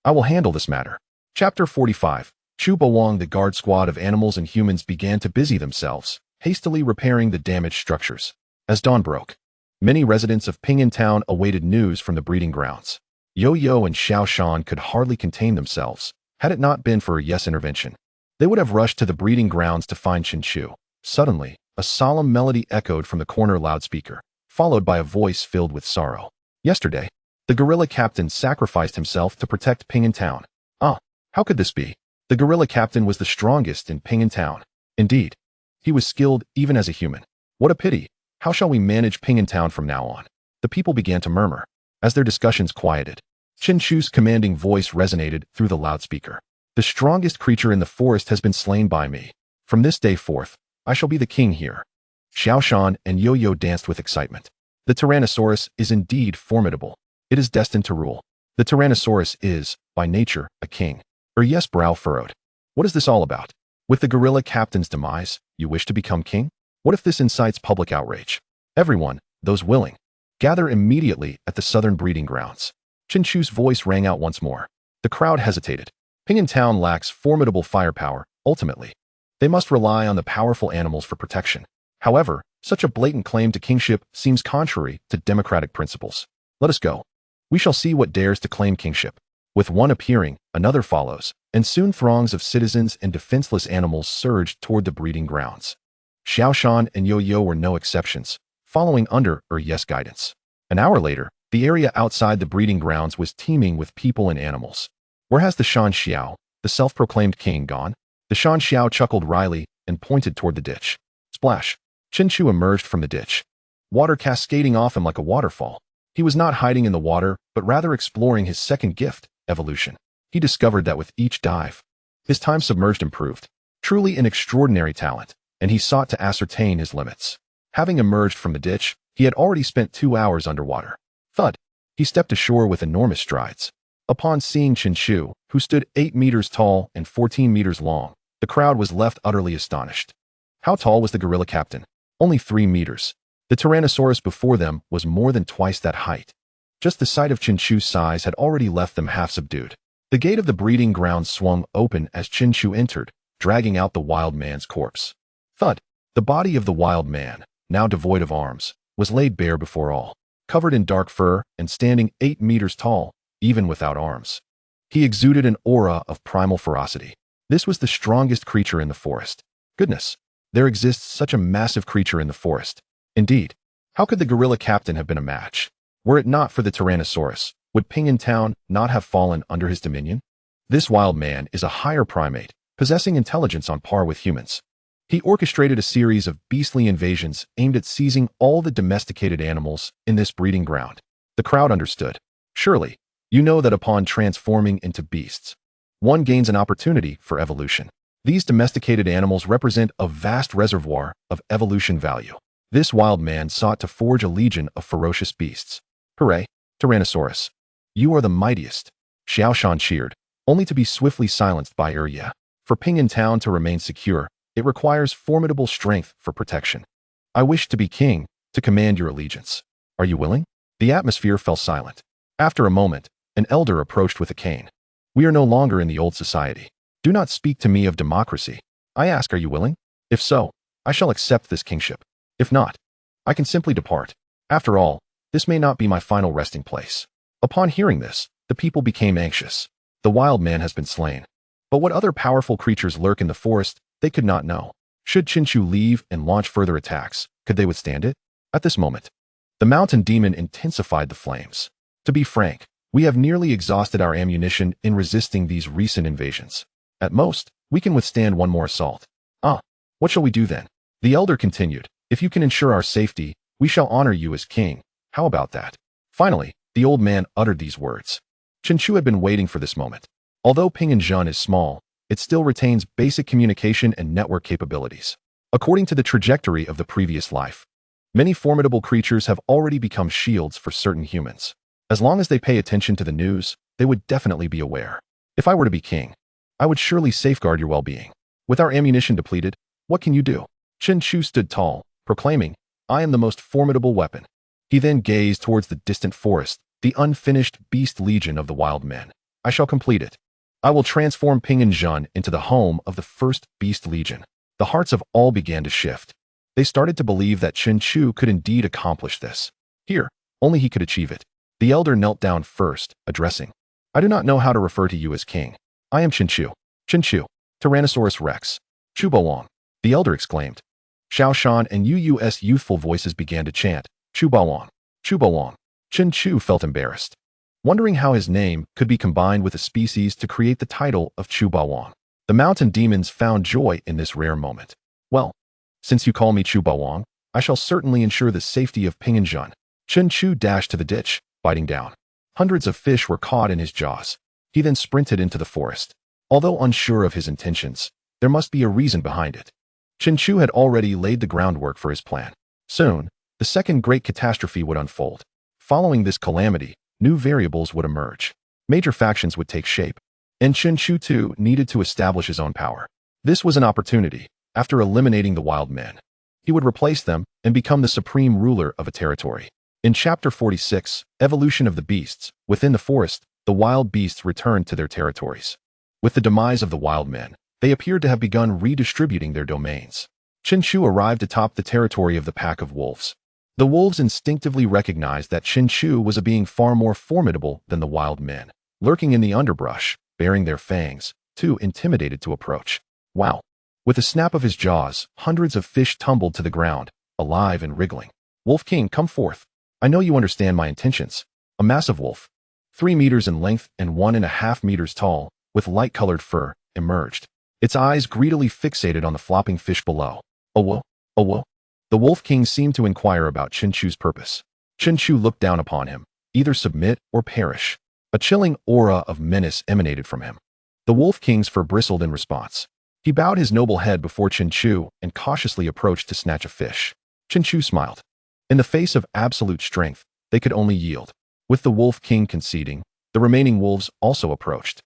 I will handle this matter. Chapter 45. Chu Bawang. The guard squad of animals and humans began to busy themselves, hastily repairing the damaged structures. As dawn broke, many residents of Pingan Town awaited news from the breeding grounds. Yo-Yo and Xiao Shan could hardly contain themselves. Had it not been for a yes intervention, they would have rushed to the breeding grounds to find Chen Chu. Suddenly, a solemn melody echoed from the corner loudspeaker, followed by a voice filled with sorrow. Yesterday, the gorilla captain sacrificed himself to protect Pingan Town. Ah, how could this be? The gorilla captain was the strongest in Pingan Town. Indeed, he was skilled even as a human. What a pity. How shall we manage Pingan Town from now on? The people began to murmur. As their discussions quieted, Chen Chu's commanding voice resonated through the loudspeaker. The strongest creature in the forest has been slain by me. From this day forth, I shall be the king here." Xiao Shan and Yo-Yo danced with excitement. The Tyrannosaurus is indeed formidable. It is destined to rule. The Tyrannosaurus is, by nature, a king. Yes, brow furrowed. What is this all about? With the gorilla captain's demise, you wish to become king? What if this incites public outrage? Everyone, those willing, gather immediately at the southern breeding grounds. Chen Chu's voice rang out once more. The crowd hesitated. Ping'an Town lacks formidable firepower, ultimately. They must rely on the powerful animals for protection. However, such a blatant claim to kingship seems contrary to democratic principles. Let us go. We shall see what dares to claim kingship. With one appearing, another follows, and soon throngs of citizens and defenseless animals surged toward the breeding grounds. Xiao Shan and Yo-Yo were no exceptions, following under Yes guidance. An hour later, the area outside the breeding grounds was teeming with people and animals. Where has the Shan Xiao, the self-proclaimed king, gone? The Shan Xiao chuckled wryly and pointed toward the ditch. Splash! Chen Chu emerged from the ditch, water cascading off him like a waterfall. He was not hiding in the water, but rather exploring his second gift, evolution. He discovered that with each dive, his time submerged improved. Truly an extraordinary talent, and he sought to ascertain his limits. Having emerged from the ditch, he had already spent 2 hours underwater. Thud! He stepped ashore with enormous strides. Upon seeing Chen Chu, who stood 8 meters tall and 14 meters long, the crowd was left utterly astonished. How tall was the gorilla captain? Only 3 meters. The Tyrannosaurus before them was more than twice that height. Just the sight of Chen Chu's size had already left them half subdued. The gate of the breeding grounds swung open as Chen Chu entered, dragging out the wild man's corpse. Thud! The body of the wild man, now devoid of arms, was laid bare before all, covered in dark fur and standing 8 meters tall, even without arms. He exuded an aura of primal ferocity. This was the strongest creature in the forest. Goodness, there exists such a massive creature in the forest. Indeed, how could the gorilla captain have been a match? Were it not for the Tyrannosaurus, would Ping'an Town not have fallen under his dominion? This wild man is a higher primate, possessing intelligence on par with humans. He orchestrated a series of beastly invasions aimed at seizing all the domesticated animals in this breeding ground. The crowd understood. Surely, you know that upon transforming into beasts, one gains an opportunity for evolution. These domesticated animals represent a vast reservoir of evolution value. This wild man sought to forge a legion of ferocious beasts. Hooray, Tyrannosaurus! You are the mightiest. Xiao Shan cheered, only to be swiftly silenced by Ye. For Ping'an Town to remain secure, it requires formidable strength for protection. I wish to be king, to command your allegiance. Are you willing? The atmosphere fell silent. After a moment, an elder approached with a cane. We are no longer in the old society. Do not speak to me of democracy. I ask, are you willing? If so, I shall accept this kingship. If not, I can simply depart. After all, this may not be my final resting place. Upon hearing this, the people became anxious. The wild man has been slain. But what other powerful creatures lurk in the forest, they could not know. Should Chen Chu leave and launch further attacks, could they withstand it? At this moment, the mountain demon intensified the flames. To be frank, we have nearly exhausted our ammunition in resisting these recent invasions. At most, we can withstand one more assault. What shall we do then? The elder continued. If you can ensure our safety, we shall honor you as king. How about that? Finally, the old man uttered these words. Chen Chu had been waiting for this moment. Although Ping'an Zhen is small, it still retains basic communication and network capabilities. According to the trajectory of the previous life, many formidable creatures have already become shields for certain humans. As long as they pay attention to the news, they would definitely be aware. If I were to be king, I would surely safeguard your well-being. With our ammunition depleted, what can you do? Chen Chu stood tall, proclaiming, I am the most formidable weapon. He then gazed towards the distant forest, the unfinished beast legion of the wild men. I shall complete it. I will transform Ping'an Zhen into the home of the first beast legion. The hearts of all began to shift. They started to believe that Chen Chu could indeed accomplish this. Here, only he could achieve it. The elder knelt down first, addressing. I do not know how to refer to you as king. I am Chen Chu. Chen Chu, Tyrannosaurus Rex. Chu Baolang. The elder exclaimed. Xiao Shan and Yu's youthful voices began to chant, Chu Baolang. Chu Baolang. Chen Chu felt embarrassed, wondering how his name could be combined with a species to create the title of Chu Baolang. The mountain demons found joy in this rare moment. Well, since you call me Chu Baolang, I shall certainly ensure the safety of Ping'an Zhen. Chen Chu dashed to the ditch, biting down. Hundreds of fish were caught in his jaws. He then sprinted into the forest. Although unsure of his intentions, there must be a reason behind it. Chen Chu had already laid the groundwork for his plan. Soon, the second great catastrophe would unfold. Following this calamity, new variables would emerge. Major factions would take shape, and Chen Chu too needed to establish his own power. This was an opportunity. After eliminating the wild men, he would replace them and become the supreme ruler of a territory. In Chapter 46, Evolution of the Beasts, within the forest, the wild beasts returned to their territories. With the demise of the wild men, they appeared to have begun redistributing their domains. Chen Chu arrived atop the territory of the pack of wolves. The wolves instinctively recognized that Chen Chu was a being far more formidable than the wild men, lurking in the underbrush, baring their fangs, too intimidated to approach. Wow! With a snap of his jaws, hundreds of fish tumbled to the ground, alive and wriggling. Wolf King, come forth. I know you understand my intentions. A massive wolf, 3 meters in length and 1.5 meters tall, with light-colored fur, emerged. Its eyes greedily fixated on the flopping fish below. Oh whoa, oh whoa. The Wolf King seemed to inquire about Chen Chu's purpose. Chen Chu looked down upon him, either submit or perish. A chilling aura of menace emanated from him. The Wolf King's fur bristled in response. He bowed his noble head before Chen Chu and cautiously approached to snatch a fish. Chen Chu smiled. In the face of absolute strength, they could only yield. With the Wolf King conceding, the remaining wolves also approached,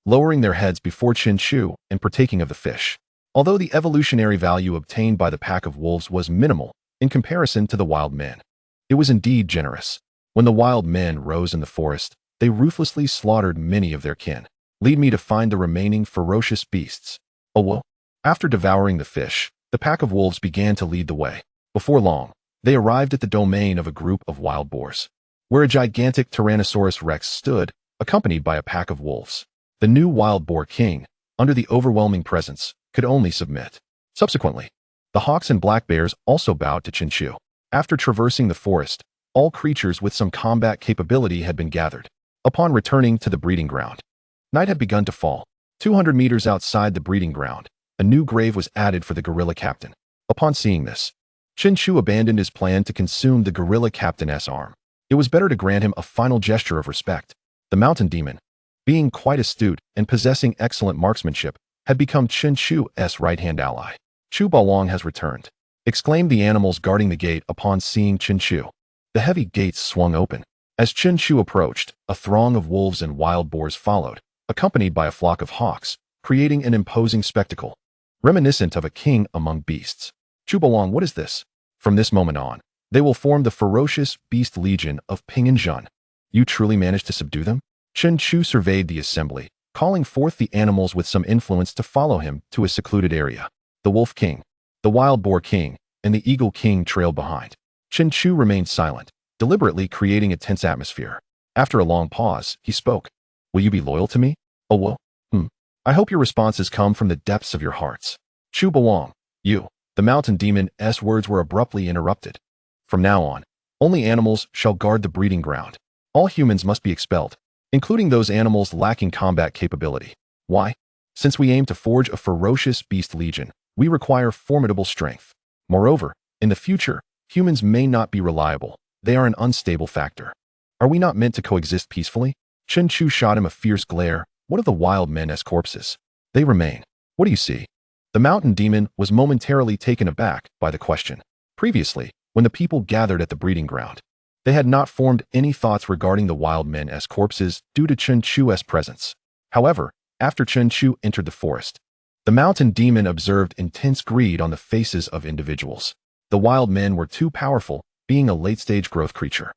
lowering their heads before Chen Chu and partaking of the fish. Although the evolutionary value obtained by the pack of wolves was minimal in comparison to the wild men, it was indeed generous. When the wild men rose in the forest, they ruthlessly slaughtered many of their kin. Lead me to find the remaining ferocious beasts. Oh well. After devouring the fish, the pack of wolves began to lead the way. Before long, they arrived at the domain of a group of wild boars, where a gigantic Tyrannosaurus Rex stood, accompanied by a pack of wolves. The new wild boar king, under the overwhelming presence, could only submit. Subsequently, the hawks and black bears also bowed to Chen Chu. After traversing the forest, all creatures with some combat capability had been gathered. Upon returning to the breeding ground, night had begun to fall. 200 meters outside the breeding ground, a new grave was added for the gorilla captain. Upon seeing this, Chen Chu abandoned his plan to consume the gorilla captain's arm. It was better to grant him a final gesture of respect. The mountain demon, being quite astute and possessing excellent marksmanship, had become Chen Chu's right-hand ally. Chu Baolong has returned, exclaimed the animals guarding the gate upon seeing Chen Chu. The heavy gates swung open. As Chen Chu approached, a throng of wolves and wild boars followed, accompanied by a flock of hawks, creating an imposing spectacle, reminiscent of a king among beasts. Chu Baolong, what is this? From this moment on, they will form the ferocious beast legion of Ping and Zhen. You truly managed to subdue them? Chen Chu surveyed the assembly, calling forth the animals with some influence to follow him to a secluded area. The Wolf King, the Wild Boar King, and the Eagle King trailed behind. Chen Chu remained silent, deliberately creating a tense atmosphere. After a long pause, he spoke. Will you be loyal to me? Oh well. I hope your responses come from the depths of your hearts. Chu Baolong, you. The mountain demon's words were abruptly interrupted. From now on, only animals shall guard the breeding ground. All humans must be expelled, including those animals lacking combat capability. Why? Since we aim to forge a ferocious beast legion, we require formidable strength. Moreover, in the future, humans may not be reliable. They are an unstable factor. Are we not meant to coexist peacefully? Chen Chu shot him a fierce glare. What of the wild men's corpses? They remain. What do you see? The mountain demon was momentarily taken aback by the question. Previously, when the people gathered at the breeding ground, they had not formed any thoughts regarding the wild men's corpses due to Chen Chu's presence. However, after Chen Chu entered the forest, the mountain demon observed intense greed on the faces of individuals. The wild men were too powerful, being a late-stage growth creature.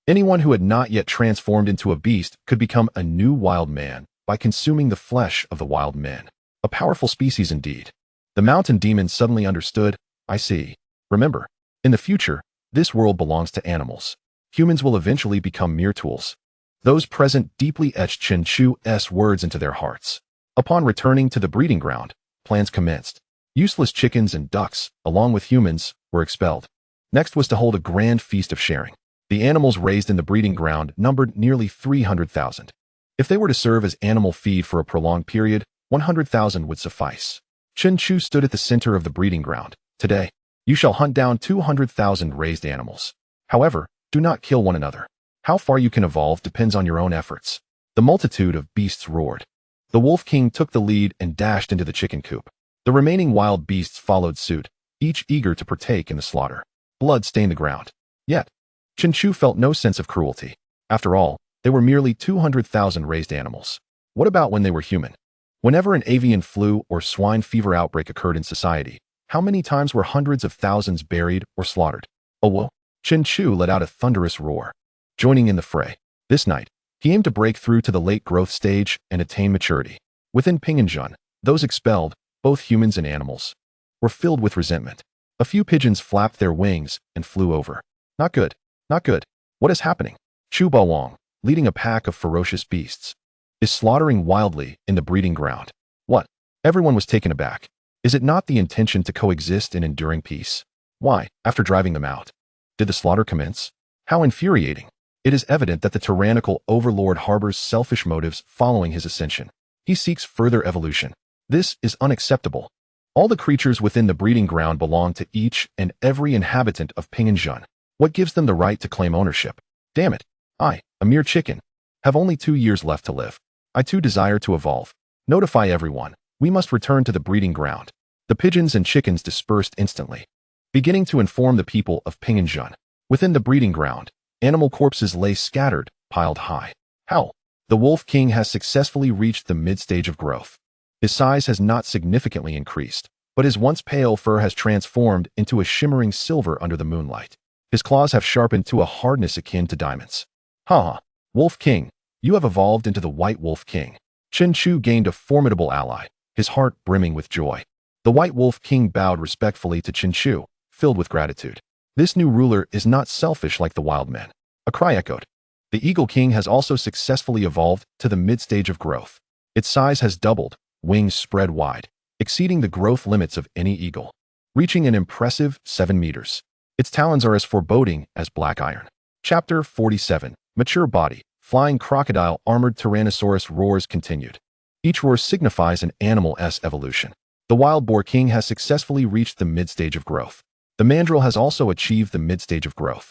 Anyone who had not yet transformed into a beast could become a new wild man by consuming the flesh of the wild men. A powerful species indeed. The mountain demon suddenly understood. I see. Remember, in the future, this world belongs to animals. Humans will eventually become mere tools. Those present deeply etched Chen Chu's words into their hearts. Upon returning to the breeding ground, plans commenced. Useless chickens and ducks, along with humans, were expelled. Next was to hold a grand feast of sharing. The animals raised in the breeding ground numbered nearly 300,000. If they were to serve as animal feed for a prolonged period, 100,000 would suffice. Chen Chu stood at the center of the breeding ground. Today, you shall hunt down 200,000 raised animals. However, do not kill one another. How far you can evolve depends on your own efforts. The multitude of beasts roared. The Wolf King took the lead and dashed into the chicken coop. The remaining wild beasts followed suit, each eager to partake in the slaughter. Blood stained the ground. Yet, Chen Chu felt no sense of cruelty. After all, they were merely 200,000 raised animals. What about when they were human? Whenever an avian flu or swine fever outbreak occurred in society, how many times were hundreds of thousands buried or slaughtered? Oh well, Chen Chu let out a thunderous roar. Joining in the fray. This night, he aimed to break through to the late growth stage and attain maturity. Within Pinginjun, those expelled, both humans and animals, were filled with resentment. A few pigeons flapped their wings and flew over. Not good, not good. What is happening? Chu Bawang, leading a pack of ferocious beasts, is slaughtering wildly in the breeding ground. What? Everyone was taken aback. Is it not the intention to coexist in enduring peace? Why, after driving them out, did the slaughter commence? How infuriating. It is evident that the tyrannical overlord harbors selfish motives following his ascension. He seeks further evolution. This is unacceptable. All the creatures within the breeding ground belong to each and every inhabitant of Pinginjun. What gives them the right to claim ownership? Damn it. I, a mere chicken, have only 2 years left to live. I too desire to evolve. Notify everyone. We must return to the breeding ground. The pigeons and chickens dispersed instantly, beginning to inform the people of Pinginjun. Within the breeding ground, animal corpses lay scattered, piled high. How? The Wolf King has successfully reached the mid-stage of growth. His size has not significantly increased, but his once pale fur has transformed into a shimmering silver under the moonlight. His claws have sharpened to a hardness akin to diamonds. Ha! Wolf King, you have evolved into the White Wolf King. Chen Chu gained a formidable ally, his heart brimming with joy. The White Wolf King bowed respectfully to Chen Chu, filled with gratitude. This new ruler is not selfish like the wild men. A cry echoed. The Eagle King has also successfully evolved to the mid-stage of growth. Its size has doubled, wings spread wide, exceeding the growth limits of any eagle, reaching an impressive 7 meters. Its talons are as foreboding as black iron. Chapter 47. Mature Body. Flying Crocodile Armored Tyrannosaurus Roars continued. Each roar signifies an animal's evolution. The Wild Boar King has successfully reached the mid-stage of growth. The Mandrill has also achieved the mid-stage of growth.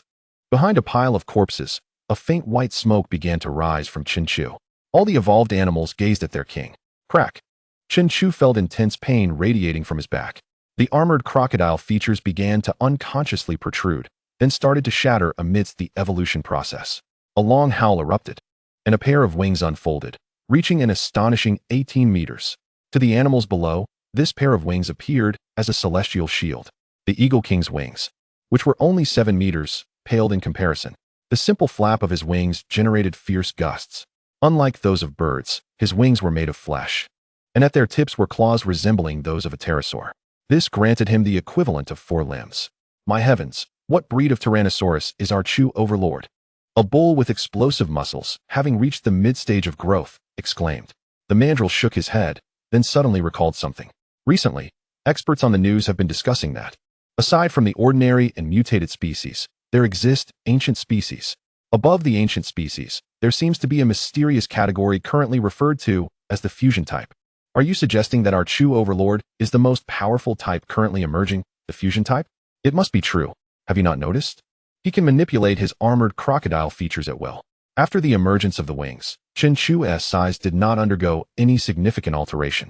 Behind a pile of corpses, a faint white smoke began to rise from Chen Chu. All the evolved animals gazed at their king. Crack. Chen Chu felt intense pain radiating from his back. The armored crocodile features began to unconsciously protrude, then started to shatter amidst the evolution process. A long howl erupted, and a pair of wings unfolded, reaching an astonishing 18 meters. To the animals below, this pair of wings appeared as a celestial shield. The Eagle King's wings, which were only 7 meters, paled in comparison. The simple flap of his wings generated fierce gusts. Unlike those of birds, his wings were made of flesh, and at their tips were claws resembling those of a pterosaur. This granted him the equivalent of 4 limbs. My heavens, what breed of Tyrannosaurus is our Chu overlord? A bull with explosive muscles, having reached the mid-stage of growth, exclaimed. The Mandrill shook his head, then suddenly recalled something. Recently, experts on the news have been discussing that, aside from the ordinary and mutated species, there exist ancient species. Above the ancient species, there seems to be a mysterious category currently referred to as the fusion type. Are you suggesting that our Chu overlord is the most powerful type currently emerging, the fusion type? It must be true. Have you not noticed? He can manipulate his armored crocodile features at will. After the emergence of the wings, Chen Chu's size did not undergo any significant alteration.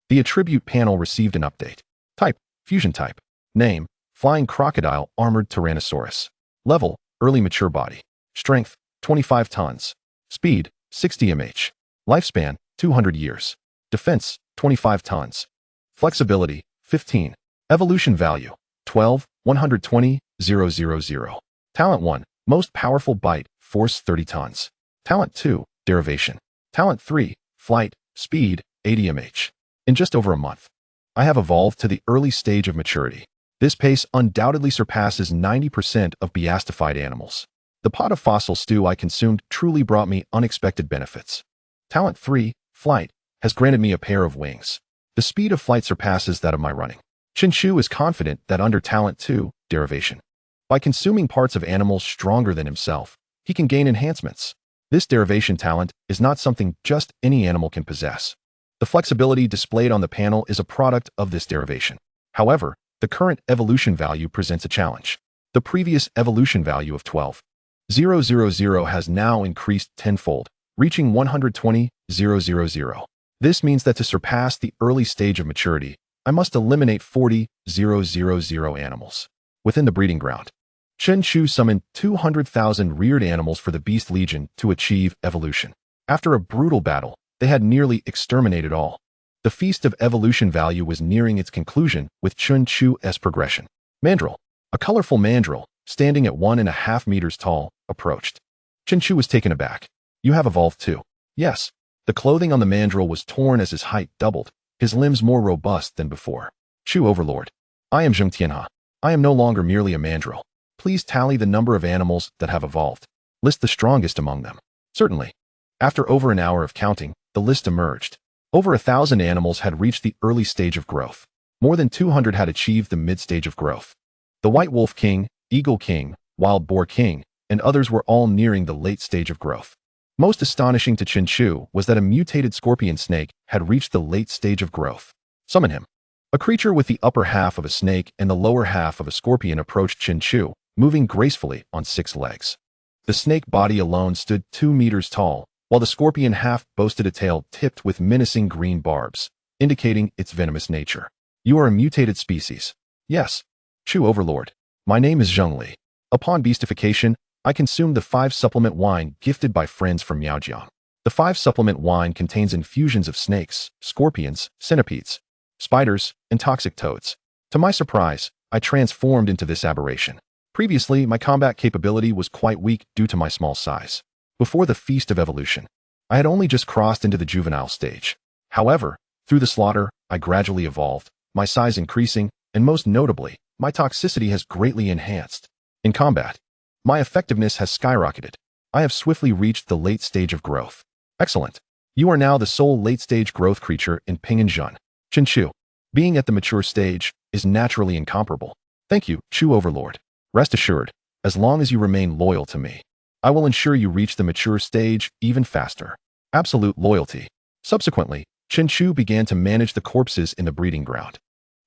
The attribute panel received an update. Type, fusion type. Name, Flying Crocodile Armored Tyrannosaurus. Level, Early Mature Body. Strength, 25 tons. Speed, 60 mph. Lifespan, 200 years. Defense, 25 tons. Flexibility, 15. Evolution value, 12, 120, 000. Talent 1, Most Powerful Bite, Force 30 tons. Talent 2, Derivation. Talent 3, Flight, Speed, 80 mph. In just over a month, I have evolved to the early stage of maturity. This pace undoubtedly surpasses 90% of beastified animals. The pot of fossil stew I consumed truly brought me unexpected benefits. Talent 3, Flight, has granted me a pair of wings. The speed of flight surpasses that of my running. Chen Chu is confident that under Talent 2, Derivation, by consuming parts of animals stronger than himself, he can gain enhancements. This derivation talent is not something just any animal can possess. The flexibility displayed on the panel is a product of this derivation. However, the current evolution value presents a challenge. The previous evolution value of 12,000 has now increased tenfold, reaching 120,000. This means that to surpass the early stage of maturity, I must eliminate 40,000 animals. Within the breeding ground, Chen Chu summoned 200,000 reared animals for the Beast Legion to achieve evolution. After a brutal battle, they had nearly exterminated all. The Feast of Evolution value was nearing its conclusion with Chen Chu's progression. Mandrill, a colorful mandrill, standing at 1.5 meters tall, approached. Chen Chu was taken aback. You have evolved too. Yes. The clothing on the mandrill was torn as his height doubled, his limbs more robust than before. Chu Overlord. I am Zheng Tianhe. I am no longer merely a mandrill. Please tally the number of animals that have evolved. List the strongest among them. Certainly. After over an hour of counting, the list emerged. Over 1,000 animals had reached the early stage of growth. More than 200 had achieved the mid-stage of growth. The White Wolf King, Eagle King, Wild Boar King, and others were all nearing the late stage of growth. Most astonishing to Chen Chu was that a mutated scorpion snake had reached the late stage of growth. Summon him. A creature with the upper half of a snake and the lower half of a scorpion approached Chen Chu, moving gracefully on 6 legs. The snake body alone stood 2 meters tall, while the scorpion half boasted a tail tipped with menacing green barbs, indicating its venomous nature. You are a mutated species. Yes. Chu Overlord. My name is Zheng Li. Upon beastification, I consumed the 5-supplement wine gifted by friends from Miaojiang. The 5-supplement wine contains infusions of snakes, scorpions, centipedes, spiders, and toxic toads. To my surprise, I transformed into this aberration. Previously, my combat capability was quite weak due to my small size. Before the Feast of Evolution, I had only just crossed into the juvenile stage. However, through the slaughter, I gradually evolved, my size increasing, and most notably, my toxicity has greatly enhanced. In combat, my effectiveness has skyrocketed. I have swiftly reached the late stage of growth. Excellent. You are now the sole late-stage growth creature in Pinganzhen. Chen Chu, being at the mature stage, is naturally incomparable. Thank you, Chu Overlord. Rest assured, as long as you remain loyal to me, I will ensure you reach the mature stage even faster. Absolute loyalty. Subsequently, Chen Chu began to manage the corpses in the breeding ground.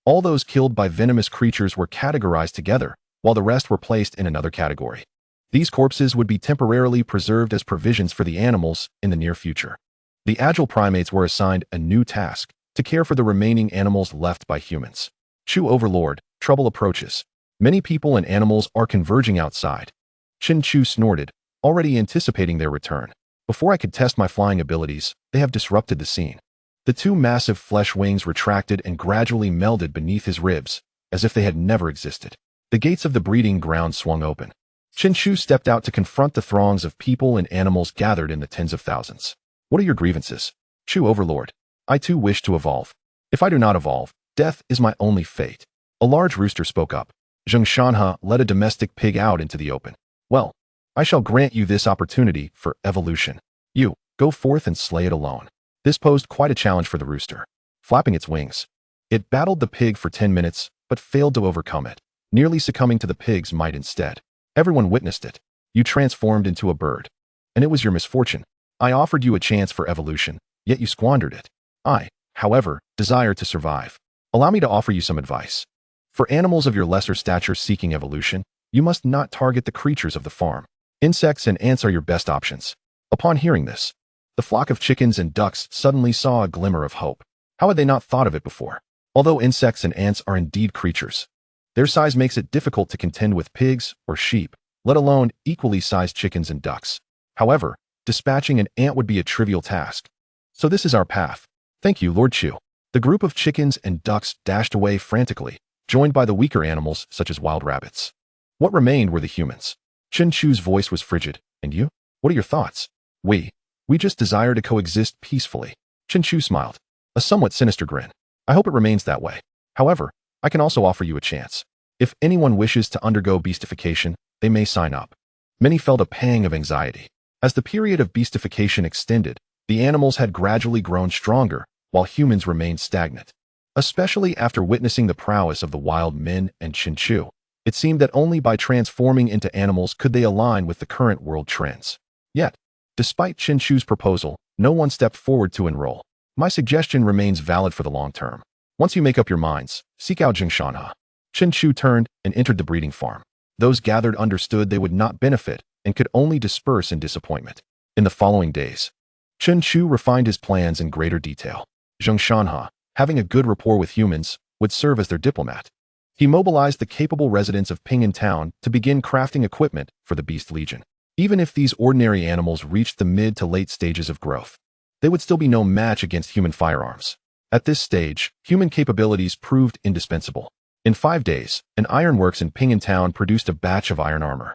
All those killed by venomous creatures were categorized together, while the rest were placed in another category. These corpses would be temporarily preserved as provisions for the animals in the near future. The agile primates were assigned a new task, to care for the remaining animals left by humans. Chu Overlord, trouble approaches. Many people and animals are converging outside. Chen Chu snorted, already anticipating their return. Before I could test my flying abilities, they have disrupted the scene. The 2 massive flesh wings retracted and gradually melded beneath his ribs, as if they had never existed. The gates of the breeding ground swung open. Chen Chu stepped out to confront the throngs of people and animals gathered in the tens of thousands. What are your grievances? Chu Overlord. I too wish to evolve. If I do not evolve, death is my only fate. A large rooster spoke up. Zheng Shanhe led a domestic pig out into the open. Well, I shall grant you this opportunity for evolution. You, go forth and slay it alone. This posed quite a challenge for the rooster. Flapping its wings, it battled the pig for 10 minutes, but failed to overcome it, nearly succumbing to the pig's might instead. Everyone witnessed it. You transformed into a bird. And it was your misfortune. I offered you a chance for evolution, yet you squandered it. I, however, desire to survive. Allow me to offer you some advice. For animals of your lesser stature seeking evolution, you must not target the creatures of the farm. Insects and ants are your best options. Upon hearing this, the flock of chickens and ducks suddenly saw a glimmer of hope. How had they not thought of it before? Although insects and ants are indeed creatures, their size makes it difficult to contend with pigs or sheep, let alone equally sized chickens and ducks. However, dispatching an ant would be a trivial task. So this is our path. Thank you, Lord Chu. The group of chickens and ducks dashed away frantically, joined by the weaker animals such as wild rabbits. What remained were the humans. Chen Chu's voice was frigid. And you? What are your thoughts? We just desire to coexist peacefully. Chen Chu smiled, a somewhat sinister grin. I hope it remains that way. However, I can also offer you a chance. If anyone wishes to undergo beastification, they may sign up. Many felt a pang of anxiety. As the period of beastification extended, the animals had gradually grown stronger, while humans remained stagnant. Especially after witnessing the prowess of the wild men and Chen Chu, it seemed that only by transforming into animals could they align with the current world trends. Yet, despite Chen Chu's proposal, no one stepped forward to enroll. My suggestion remains valid for the long term. Once you make up your minds, seek out Zheng Shanhe. Chen Chu turned and entered the breeding farm. Those gathered understood they would not benefit and could only disperse in disappointment. In the following days, Chen Chu refined his plans in greater detail. Zheng Shanhe, having a good rapport with humans, would serve as their diplomat. He mobilized the capable residents of Ping'an Town to begin crafting equipment for the Beast Legion. Even if these ordinary animals reached the mid to late stages of growth, they would still be no match against human firearms. At this stage, human capabilities proved indispensable. In 5 days, an ironworks in Ping'an Town produced a batch of iron armor.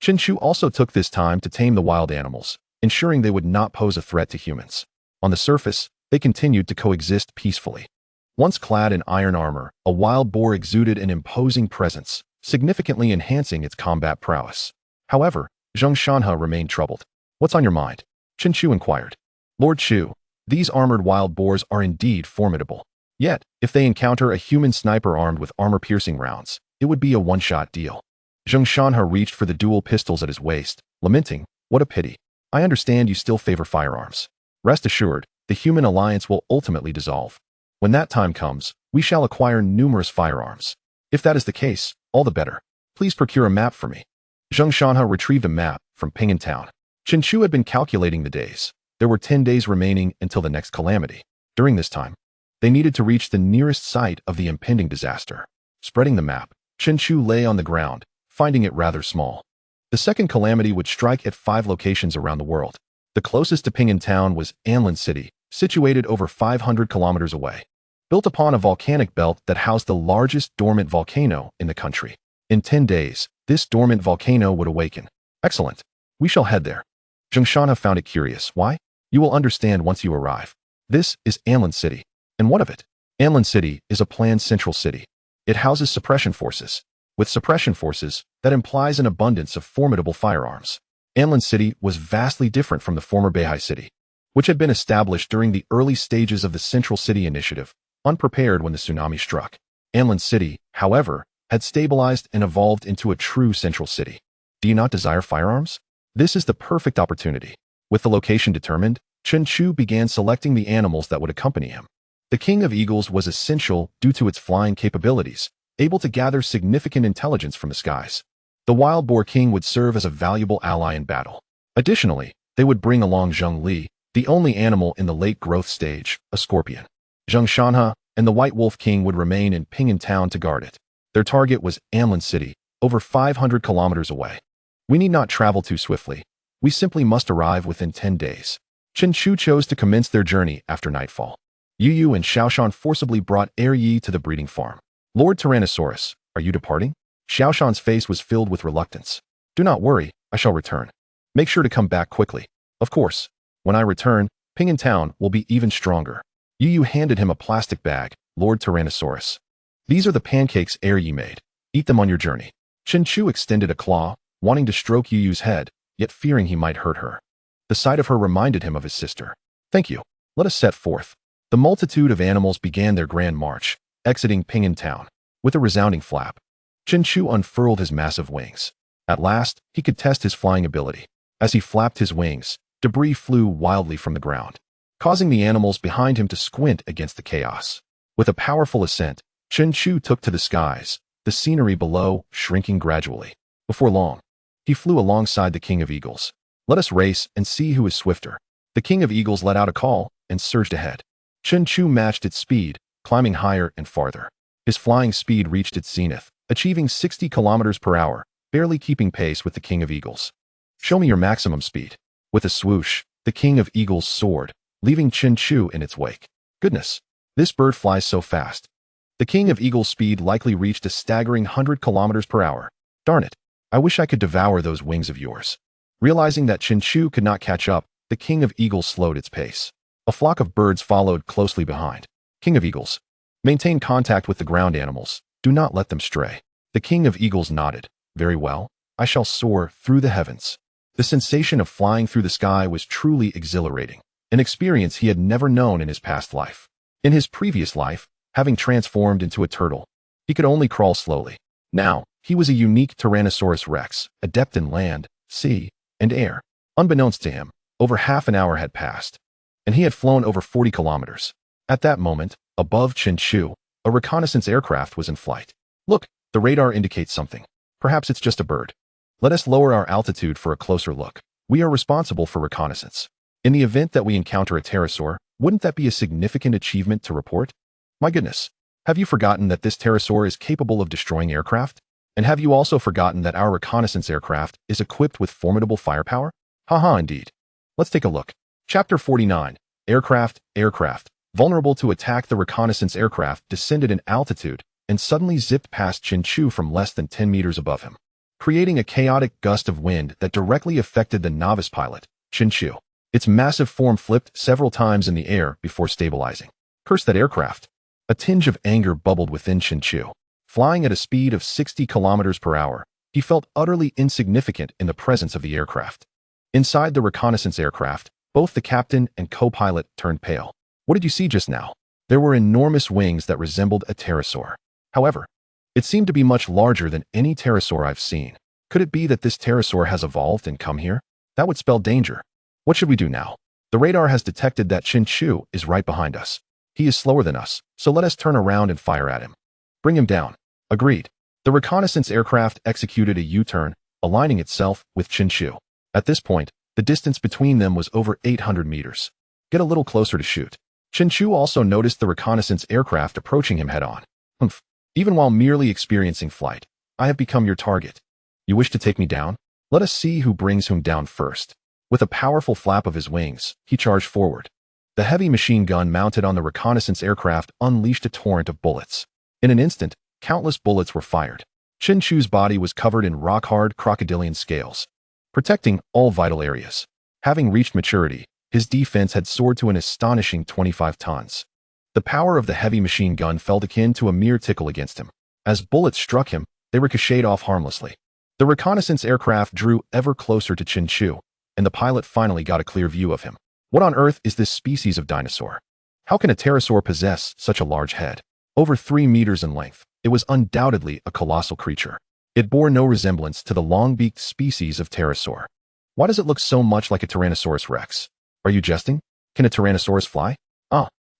Chen Chu also took this time to tame the wild animals, ensuring they would not pose a threat to humans. On the surface, they continued to coexist peacefully. Once clad in iron armor, a wild boar exuded an imposing presence, significantly enhancing its combat prowess. However, Zheng Shanhe remained troubled. "What's on your mind?" Chen Chu inquired. "Lord Chu, these armored wild boars are indeed formidable. Yet, if they encounter a human sniper armed with armor-piercing rounds, it would be a one-shot deal." Zheng Shanhe reached for the dual pistols at his waist, lamenting, "What a pity. I understand you still favor firearms. Rest assured, the human alliance will ultimately dissolve. When that time comes, we shall acquire numerous firearms. If that is the case, all the better. Please procure a map for me." Zheng Shanhe retrieved a map from Ping'an Town. Chen Chu had been calculating the days. There were 10 days remaining until the next calamity. During this time, they needed to reach the nearest site of the impending disaster. Spreading the map, Chen Chu lay on the ground, finding it rather small. The second calamity would strike at 5 locations around the world. The closest to Ping'an Town was Anlin City, situated over 500 kilometers away. Built upon a volcanic belt that housed the largest dormant volcano in the country. In 10 days, this dormant volcano would awaken. "Excellent. We shall head there." Zheng Shanhe found it curious. "Why?" "You will understand once you arrive. This is Anlin City." "And what of it?" "Anlin City is a planned central city. It houses suppression forces. With suppression forces, that implies an abundance of formidable firearms." Anlin City was vastly different from the former Beihai City, which had been established during the early stages of the Central City Initiative, unprepared when the tsunami struck. Anlin City, however, had stabilized and evolved into a true central city. Do you not desire firearms? This is the perfect opportunity. With the location determined, Chen Chu began selecting the animals that would accompany him. The King of Eagles was essential due to its flying capabilities, able to gather significant intelligence from the skies. The Wild Boar King would serve as a valuable ally in battle. Additionally, they would bring along Zheng Li, the only animal in the late growth stage, a scorpion. Zheng Shanhe and the White Wolf King would remain in Ping'an Town to guard it. Their target was Anlin City, over 500 kilometers away. "We need not travel too swiftly. We simply must arrive within 10 days. Chen Chu chose to commence their journey after nightfall. Yu Yu and Xiaoshan forcibly brought Er Yi to the breeding farm. "Lord Tyrannosaurus, are you departing?" Xiaoshan's face was filled with reluctance. "Do not worry, I shall return. Make sure to come back quickly." "Of course. When I return, Ping'an Town will be even stronger." Yu Yu handed him a plastic bag. "Lord Tyrannosaurus, these are the pancakes Er Yi made. Eat them on your journey." Chen Chu extended a claw, wanting to stroke Yu Yu's head, yet fearing he might hurt her. The sight of her reminded him of his sister. "Thank you. Let us set forth." The multitude of animals began their grand march, exiting Ping'an Town. With a resounding flap, Chen Chu unfurled his massive wings. At last, he could test his flying ability. As he flapped his wings, debris flew wildly from the ground, causing the animals behind him to squint against the chaos. With a powerful ascent, Chen Chu took to the skies, the scenery below shrinking gradually. Before long, he flew alongside the King of Eagles. "Let us race and see who is swifter." The King of Eagles let out a call and surged ahead. Chen Chu matched its speed, climbing higher and farther. His flying speed reached its zenith, achieving 60 kilometers per hour, barely keeping pace with the King of Eagles. "Show me your maximum speed." With a swoosh, the King of Eagles soared, leaving Chen Chu in its wake. "Goodness, this bird flies so fast." The King of Eagles' speed likely reached a staggering 100 kilometers per hour. "Darn it, I wish I could devour those wings of yours." Realizing that Chen Chu could not catch up, the King of Eagles slowed its pace. A flock of birds followed closely behind. "King of Eagles, maintain contact with the ground animals. Do not let them stray." The King of Eagles nodded. "Very well, I shall soar through the heavens." The sensation of flying through the sky was truly exhilarating, an experience he had never known in his past life. In his previous life, having transformed into a turtle, he could only crawl slowly. Now, he was a unique Tyrannosaurus rex, adept in land, sea, and air. Unbeknownst to him, over half an hour had passed, and he had flown over 40 kilometers. At that moment, above Chen Chu, a reconnaissance aircraft was in flight. "Look, the radar indicates something. Perhaps it's just a bird. Let us lower our altitude for a closer look. We are responsible for reconnaissance. In the event that we encounter a pterosaur, wouldn't that be a significant achievement to report?" "My goodness, Have you forgotten that this pterosaur is capable of destroying aircraft? And have you also forgotten that our reconnaissance aircraft is equipped with formidable firepower? Haha, indeed. Let's take a look. Chapter 49. Aircraft. Vulnerable to attack, the reconnaissance aircraft descended in altitude and suddenly zipped past Chen Chu from less than 10 meters above him, creating a chaotic gust of wind that directly affected the novice pilot, Chen Chu. Its massive form flipped several times in the air before stabilizing. Curse that aircraft. A tinge of anger bubbled within Chen Chu. Flying at a speed of 60 kilometers per hour, he felt utterly insignificant in the presence of the aircraft. Inside the reconnaissance aircraft, both the captain and co-pilot turned pale. What did you see just now? There were enormous wings that resembled a pterosaur. However, it seemed to be much larger than any pterosaur I've seen. Could it be that this pterosaur has evolved and come here? That would spell danger. What should we do now? The radar has detected that Chen Chu is right behind us. He is slower than us, so let us turn around and fire at him. Bring him down. Agreed. The reconnaissance aircraft executed a U-turn, aligning itself with Chen Chu. At this point, the distance between them was over 800 meters. Get a little closer to shoot. Chen Chu also noticed the reconnaissance aircraft approaching him head-on. Humph. Even while merely experiencing flight, I have become your target. You wish to take me down? Let us see who brings whom down first. With a powerful flap of his wings, he charged forward. The heavy machine gun mounted on the reconnaissance aircraft unleashed a torrent of bullets. In an instant, countless bullets were fired. Chen Chu's body was covered in rock-hard crocodilian scales, protecting all vital areas. Having reached maturity, his defense had soared to an astonishing 25 tons. The power of the heavy machine gun felt akin to a mere tickle against him. As bullets struck him, they ricocheted off harmlessly. The reconnaissance aircraft drew ever closer to Chen Chu, and the pilot finally got a clear view of him. What on earth is this species of dinosaur? How can a pterosaur possess such a large head? Over 3 meters in length, it was undoubtedly a colossal creature. It bore no resemblance to the long-beaked species of pterosaur. Why does it look so much like a Tyrannosaurus rex? Are you jesting? Can a Tyrannosaurus fly?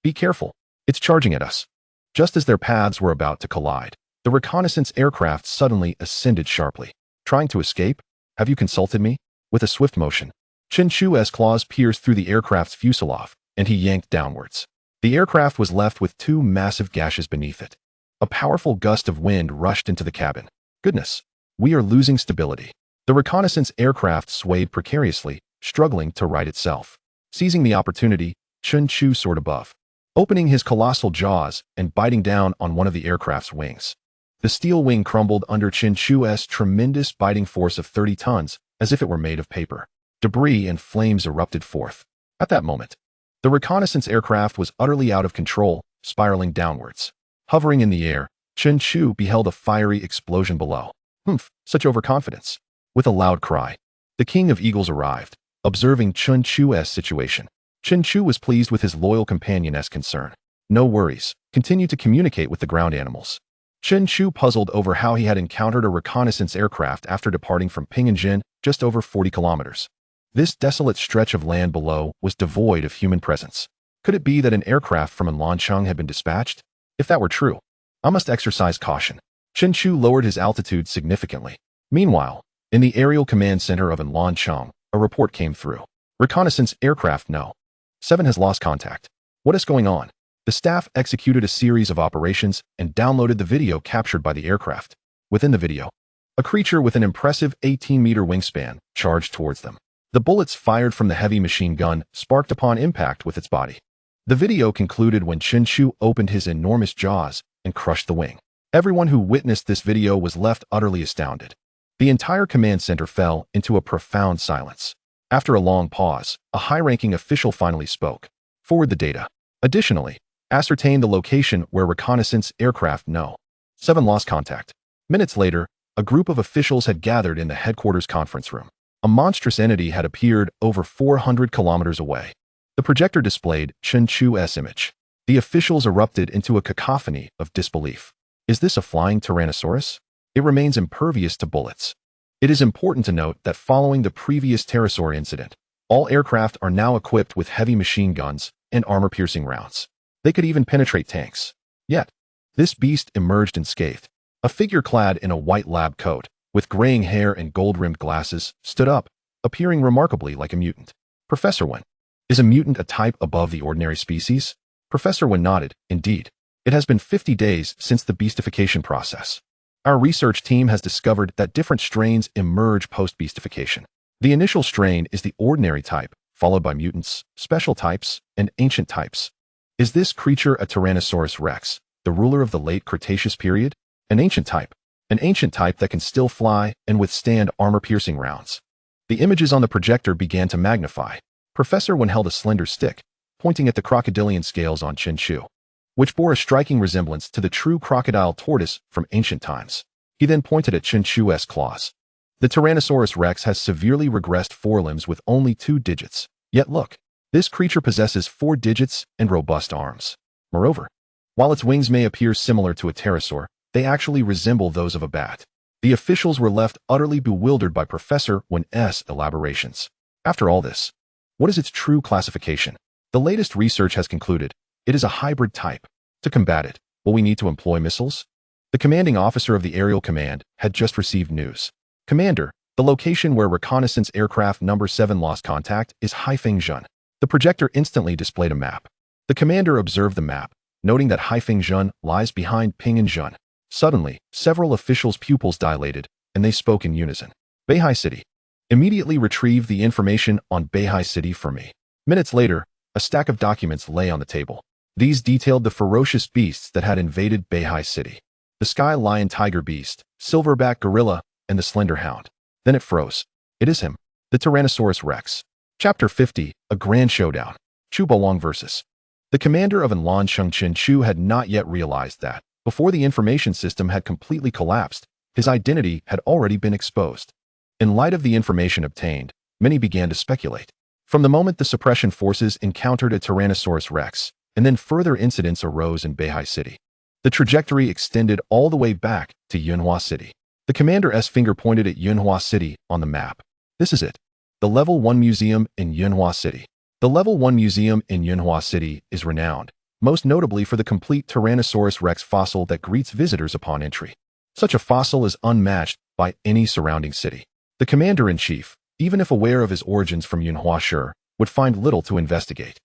Be careful. It's charging at us. Just as their paths were about to collide, the reconnaissance aircraft suddenly ascended sharply. Trying to escape? Have you consulted me? With a swift motion, Chen Chu's claws pierced through the aircraft's fuselage, and he yanked downwards. The aircraft was left with 2 massive gashes beneath it. A powerful gust of wind rushed into the cabin. Goodness, we are losing stability. The reconnaissance aircraft swayed precariously, struggling to right itself. Seizing the opportunity, Chen Chu soared above, opening his colossal jaws and biting down on one of the aircraft's wings. The steel wing crumbled under Chen Chu's tremendous biting force of 30 tons, as if it were made of paper. Debris and flames erupted forth. At that moment, the reconnaissance aircraft was utterly out of control, spiraling downwards. Hovering in the air, Chen Chu beheld a fiery explosion below. Humph, such overconfidence. With a loud cry, the king of eagles arrived. Observing Chen Chu's situation, Chen Chu was pleased with his loyal companion's concern. No worries, continue to communicate with the ground animals. Chen Chu puzzled over how he had encountered a reconnaissance aircraft after departing from Pinganjin, just over 40 kilometers. This desolate stretch of land below was devoid of human presence. Could it be that an aircraft from Lancheng had been dispatched? If that were true, I must exercise caution. Chen Chu lowered his altitude significantly. Meanwhile, in the aerial command center of Lancheng, a report came through. Reconnaissance aircraft No. 7 has lost contact. What is going on? The staff executed a series of operations and downloaded the video captured by the aircraft. Within the video, a creature with an impressive 18-meter wingspan charged towards them. The bullets fired from the heavy machine gun sparked upon impact with its body. The video concluded when Chen Chu opened his enormous jaws and crushed the wing. Everyone who witnessed this video was left utterly astounded. The entire command center fell into a profound silence. After a long pause, a high-ranking official finally spoke. Forward the data. Additionally, ascertain the location where reconnaissance aircraft No. 7 lost contact. Minutes later, a group of officials had gathered in the headquarters conference room. A monstrous entity had appeared over 400 kilometers away. The projector displayed Chen Chu's image. The officials erupted into a cacophony of disbelief. Is this a flying Tyrannosaurus? It remains impervious to bullets. It is important to note that following the previous pterosaur incident, all aircraft are now equipped with heavy machine guns and armor-piercing rounds. They could even penetrate tanks. Yet, this beast emerged unscathed. A figure clad in a white lab coat, with graying hair and gold-rimmed glasses, stood up, appearing remarkably like a mutant. Professor Wen. Is a mutant a type above the ordinary species? Professor Wen nodded. Indeed. It has been 50 days since the beastification process. Our research team has discovered that different strains emerge post-beastification. The initial strain is the ordinary type, followed by mutants, special types, and ancient types. Is this creature a Tyrannosaurus rex, the ruler of the late Cretaceous period? An ancient type. An ancient type that can still fly and withstand armor-piercing rounds. The images on the projector began to magnify. Professor Wen held a slender stick, pointing at the crocodilian scales on Chen Chu, which bore a striking resemblance to the true crocodile tortoise from ancient times. He then pointed at Chen Chu's claws. The Tyrannosaurus rex has severely regressed forelimbs with only 2 digits. Yet look, this creature possesses 4 digits and robust arms. Moreover, while its wings may appear similar to a pterosaur, they actually resemble those of a bat. The officials were left utterly bewildered by Professor Wen's elaborations. After all this, what is its true classification? The latest research has concluded it is a hybrid type. To combat it, will we need to employ missiles? The commanding officer of the Aerial Command had just received news. Commander, the location where reconnaissance aircraft number 7 lost contact is Haifeng-Zhen. The projector instantly displayed a map. The commander observed the map, noting that Haifeng-Zhen lies behind Ping-Zhen. Suddenly, several officials' pupils dilated, and they spoke in unison. Beihai City. Immediately retrieve the information on Beihai City for me. Minutes later, a stack of documents lay on the table. These detailed the ferocious beasts that had invaded Beihai City. The sky lion tiger beast, silverback gorilla, and the slender hound. Then it froze. It is him, the Tyrannosaurus rex. Chapter 50, A Grand Showdown. Chu Bolong vs. The commander of Anlansheng Chen Chu had not yet realized that, before the information system had completely collapsed, his identity had already been exposed. In light of the information obtained, many began to speculate. From the moment the suppression forces encountered a Tyrannosaurus rex, and then further incidents arose in Beihai City. The trajectory extended all the way back to Yunhua City. The commander's finger pointed at Yunhua City on the map. This is it. The Level 1 Museum in Yunhua City. The Level 1 Museum in Yunhua City is renowned, most notably for the complete Tyrannosaurus rex fossil that greets visitors upon entry. Such a fossil is unmatched by any surrounding city. The commander-in-chief, even if aware of his origins from Yunhua, would find little to investigate.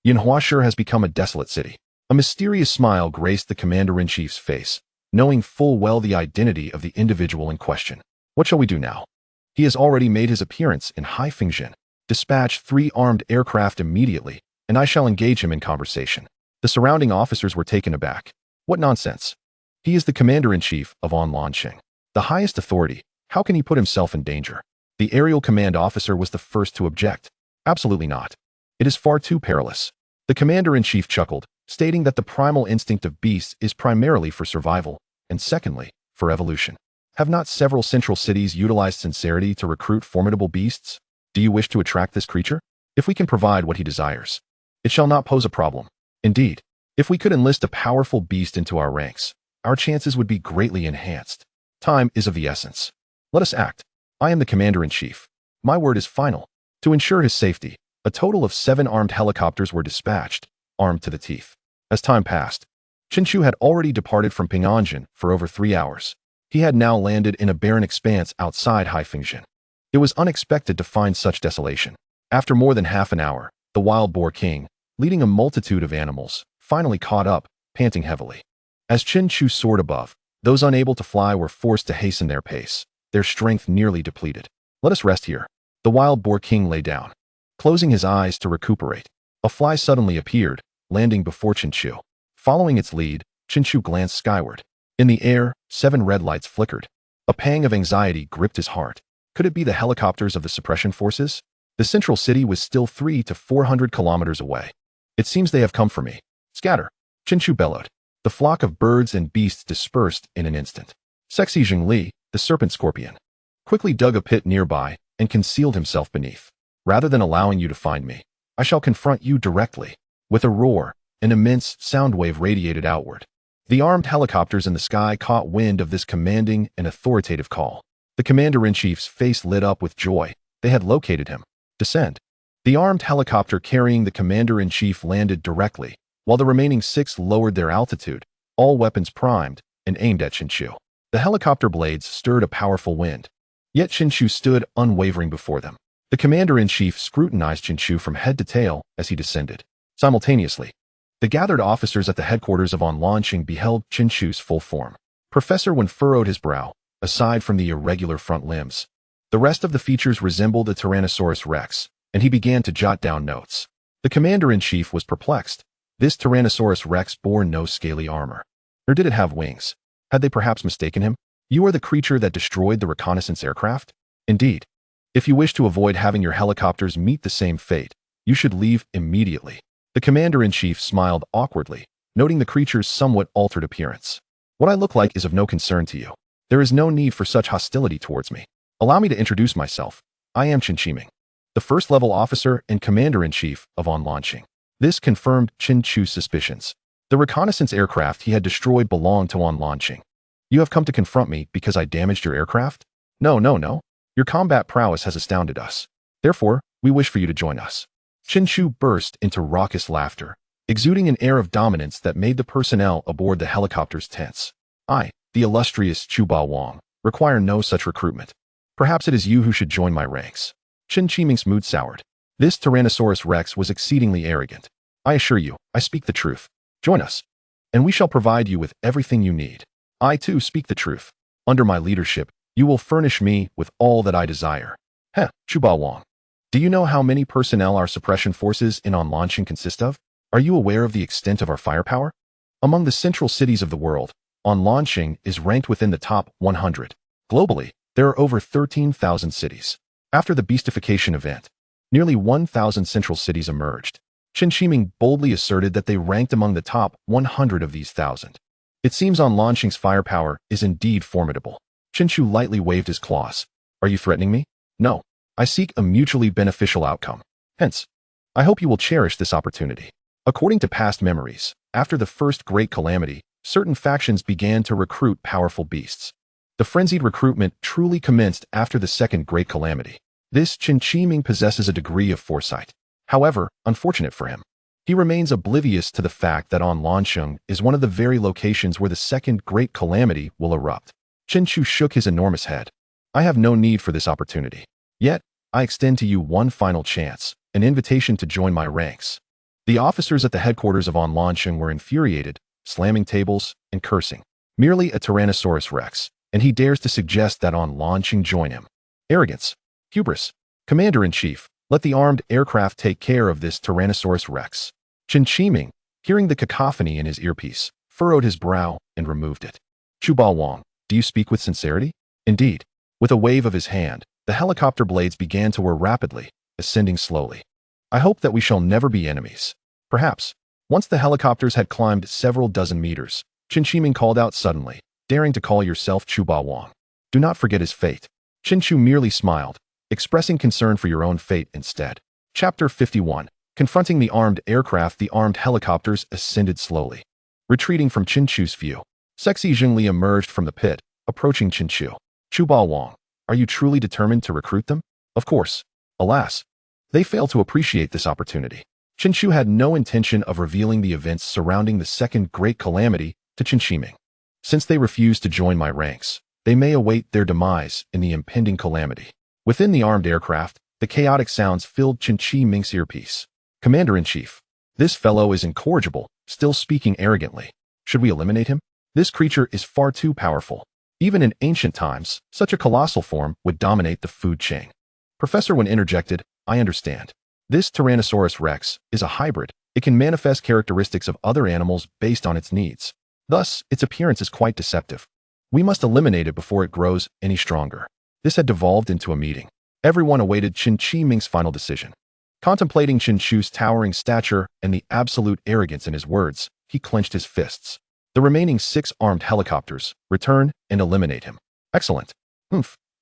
Yunhua has become a desolate city. A mysterious smile graced the commander-in-chief's face, knowing full well the identity of the individual in question. What shall we do now? He has already made his appearance in Haifeng-Zhen. Dispatch 3 armed aircraft immediately, and I shall engage him in conversation. The surrounding officers were taken aback. What nonsense! He is the commander-in-chief of Anlansheng, the highest authority. How can he put himself in danger? The aerial command officer was the first to object. Absolutely not. It is far too perilous. The commander-in-chief chuckled, stating that the primal instinct of beasts is primarily for survival, and secondly, for evolution. Have not several central cities utilized sincerity to recruit formidable beasts? Do you wish to attract this creature? If we can provide what he desires, it shall not pose a problem. Indeed, if we could enlist a powerful beast into our ranks, our chances would be greatly enhanced. Time is of the essence. Let us act. I am the commander-in-chief. My word is final. To ensure his safety, a total of 7 armed helicopters were dispatched, armed to the teeth. As time passed, Chen Chu had already departed from Ping-Zhen for over 3 hours. He had now landed in a barren expanse outside Haifeng-Zhen. It was unexpected to find such desolation. After more than half an hour, the wild boar king, leading a multitude of animals, finally caught up, panting heavily. As Chen Chu soared above, those unable to fly were forced to hasten their pace, their strength nearly depleted. Let us rest here. The wild boar king lay down, closing his eyes to recuperate. A fly suddenly appeared, landing before Chen Chu. Following its lead, Chen Chu glanced skyward. In the air, 7 red lights flickered. A pang of anxiety gripped his heart. Could it be the helicopters of the suppression forces? The central city was still 300 to 400 kilometers away. It seems they have come for me. Scatter! Chen Chu bellowed. The flock of birds and beasts dispersed in an instant. Sexy Zhongli, the serpent scorpion, quickly dug a pit nearby and concealed himself beneath. Rather than allowing you to find me, I shall confront you directly. With a roar, an immense sound wave radiated outward. The armed helicopters in the sky caught wind of this commanding and authoritative call. The commander-in-chief's face lit up with joy. They had located him. Descend. The armed helicopter carrying the commander-in-chief landed directly, while the remaining 6 lowered their altitude, all weapons primed, and aimed at Chen Chu. The helicopter blades stirred a powerful wind. Yet Chen Chu stood unwavering before them. The commander-in-chief scrutinized Chen Chu from head to tail as he descended. Simultaneously, The gathered officers at the headquarters of On Launching beheld Chen Chu's full form. Professor Wen furrowed his brow, aside from the irregular front limbs. The rest of the features resembled a Tyrannosaurus rex, and he began to jot down notes. The commander-in-chief was perplexed. This Tyrannosaurus rex bore no scaly armor. Nor did it have wings. Had they perhaps mistaken him? You are the creature that destroyed the reconnaissance aircraft? Indeed. If you wish to avoid having your helicopters meet the same fate, you should leave immediately. The commander-in-chief smiled awkwardly, noting the creature's somewhat altered appearance. What I look like is of no concern to you. There is no need for such hostility towards me. Allow me to introduce myself. I am Chen Chu, the first-level officer and commander-in-chief of On Launching. This confirmed Chen Chu's suspicions. The reconnaissance aircraft he had destroyed belonged to On Launching. You have come to confront me because I damaged your aircraft? No. Your combat prowess has astounded us. Therefore, we wish for you to join us. Chen Chu burst into raucous laughter, exuding an air of dominance that made the personnel aboard the helicopters tense. I, the illustrious Chu Wang, require no such recruitment. Perhaps it is you who should join my ranks. Chen Chiming's mood soured. This Tyrannosaurus rex was exceedingly arrogant. I assure you, I speak the truth. Join us, and we shall provide you with everything you need. I too speak the truth. Under my leadership, you will furnish me with all that I desire. Chu Wang. Do you know how many personnel our suppression forces in On Launching consist of? Are you aware of the extent of our firepower? Among the central cities of the world, On Launching is ranked within the top 100. Globally, there are over 13,000 cities. After the beastification event, nearly 1,000 central cities emerged. Chen Chiming boldly asserted that they ranked among the top 100 of these 1,000. It seems On Launching's firepower is indeed formidable. Chen Chu lightly waved his claws. Are you threatening me? No. I seek a mutually beneficial outcome. Hence, I hope you will cherish this opportunity. According to past memories, after the first great calamity, certain factions began to recruit powerful beasts. The frenzied recruitment truly commenced after the second great calamity. This Chen Chiming possesses a degree of foresight. However, unfortunate for him, he remains oblivious to the fact that On Launching is one of the very locations where the second great calamity will erupt. Chen Chu shook his enormous head. I have no need for this opportunity. Yet, I extend to you one final chance, an invitation to join my ranks. The officers at the headquarters of On Launching were infuriated, slamming tables and cursing. Merely a Tyrannosaurus rex, and he dares to suggest that On Launching join him. Arrogance. Hubris. Commander-in-chief, let the armed aircraft take care of this Tyrannosaurus rex. Chen Chiming, hearing the cacophony in his earpiece, furrowed his brow and removed it. Chu Wang, do you speak with sincerity? Indeed. With a wave of his hand, the helicopter blades began to whir rapidly, ascending slowly. I hope that we shall never be enemies. Perhaps. Once the helicopters had climbed several dozen meters, Chen Chiming called out suddenly, daring to call yourself Chu Wang. Do not forget his fate. Chen Chu merely smiled, expressing concern for your own fate instead. Chapter 51. Confronting the armed aircraft, the armed helicopters ascended slowly. Retreating from Chen Chu's view, Sexy Zhengli emerged from the pit, approaching Chen Chu. Chu Wang, are you truly determined to recruit them? Of course. Alas, they fail to appreciate this opportunity. Chen Chu had no intention of revealing the events surrounding the second great calamity to Chen Chiming. Since they refuse to join my ranks, they may await their demise in the impending calamity. Within the armed aircraft, the chaotic sounds filled Chen Chiming's earpiece. Commander-in-chief, this fellow is incorrigible, still speaking arrogantly. Should we eliminate him? This creature is far too powerful. Even in ancient times, such a colossal form would dominate the food chain. Professor Wen interjected, I understand. This Tyrannosaurus rex is a hybrid. It can manifest characteristics of other animals based on its needs. Thus, its appearance is quite deceptive. We must eliminate it before it grows any stronger. This had devolved into a meeting. Everyone awaited Chen Chiming's final decision. Contemplating Chen Chu's towering stature and the absolute arrogance in his words, he clenched his fists. The remaining 6 armed helicopters return and eliminate him. Excellent.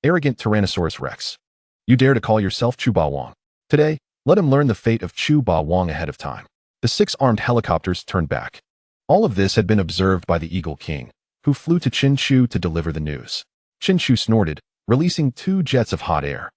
Arrogant Tyrannosaurus rex. You dare to call yourself Chu Wang. Today, let him learn the fate of Chu Wang ahead of time. The 6 armed helicopters turned back. All of this had been observed by the Eagle King, who flew to Chen Chu to deliver the news. Chen Chu snorted, releasing 2 jets of hot air.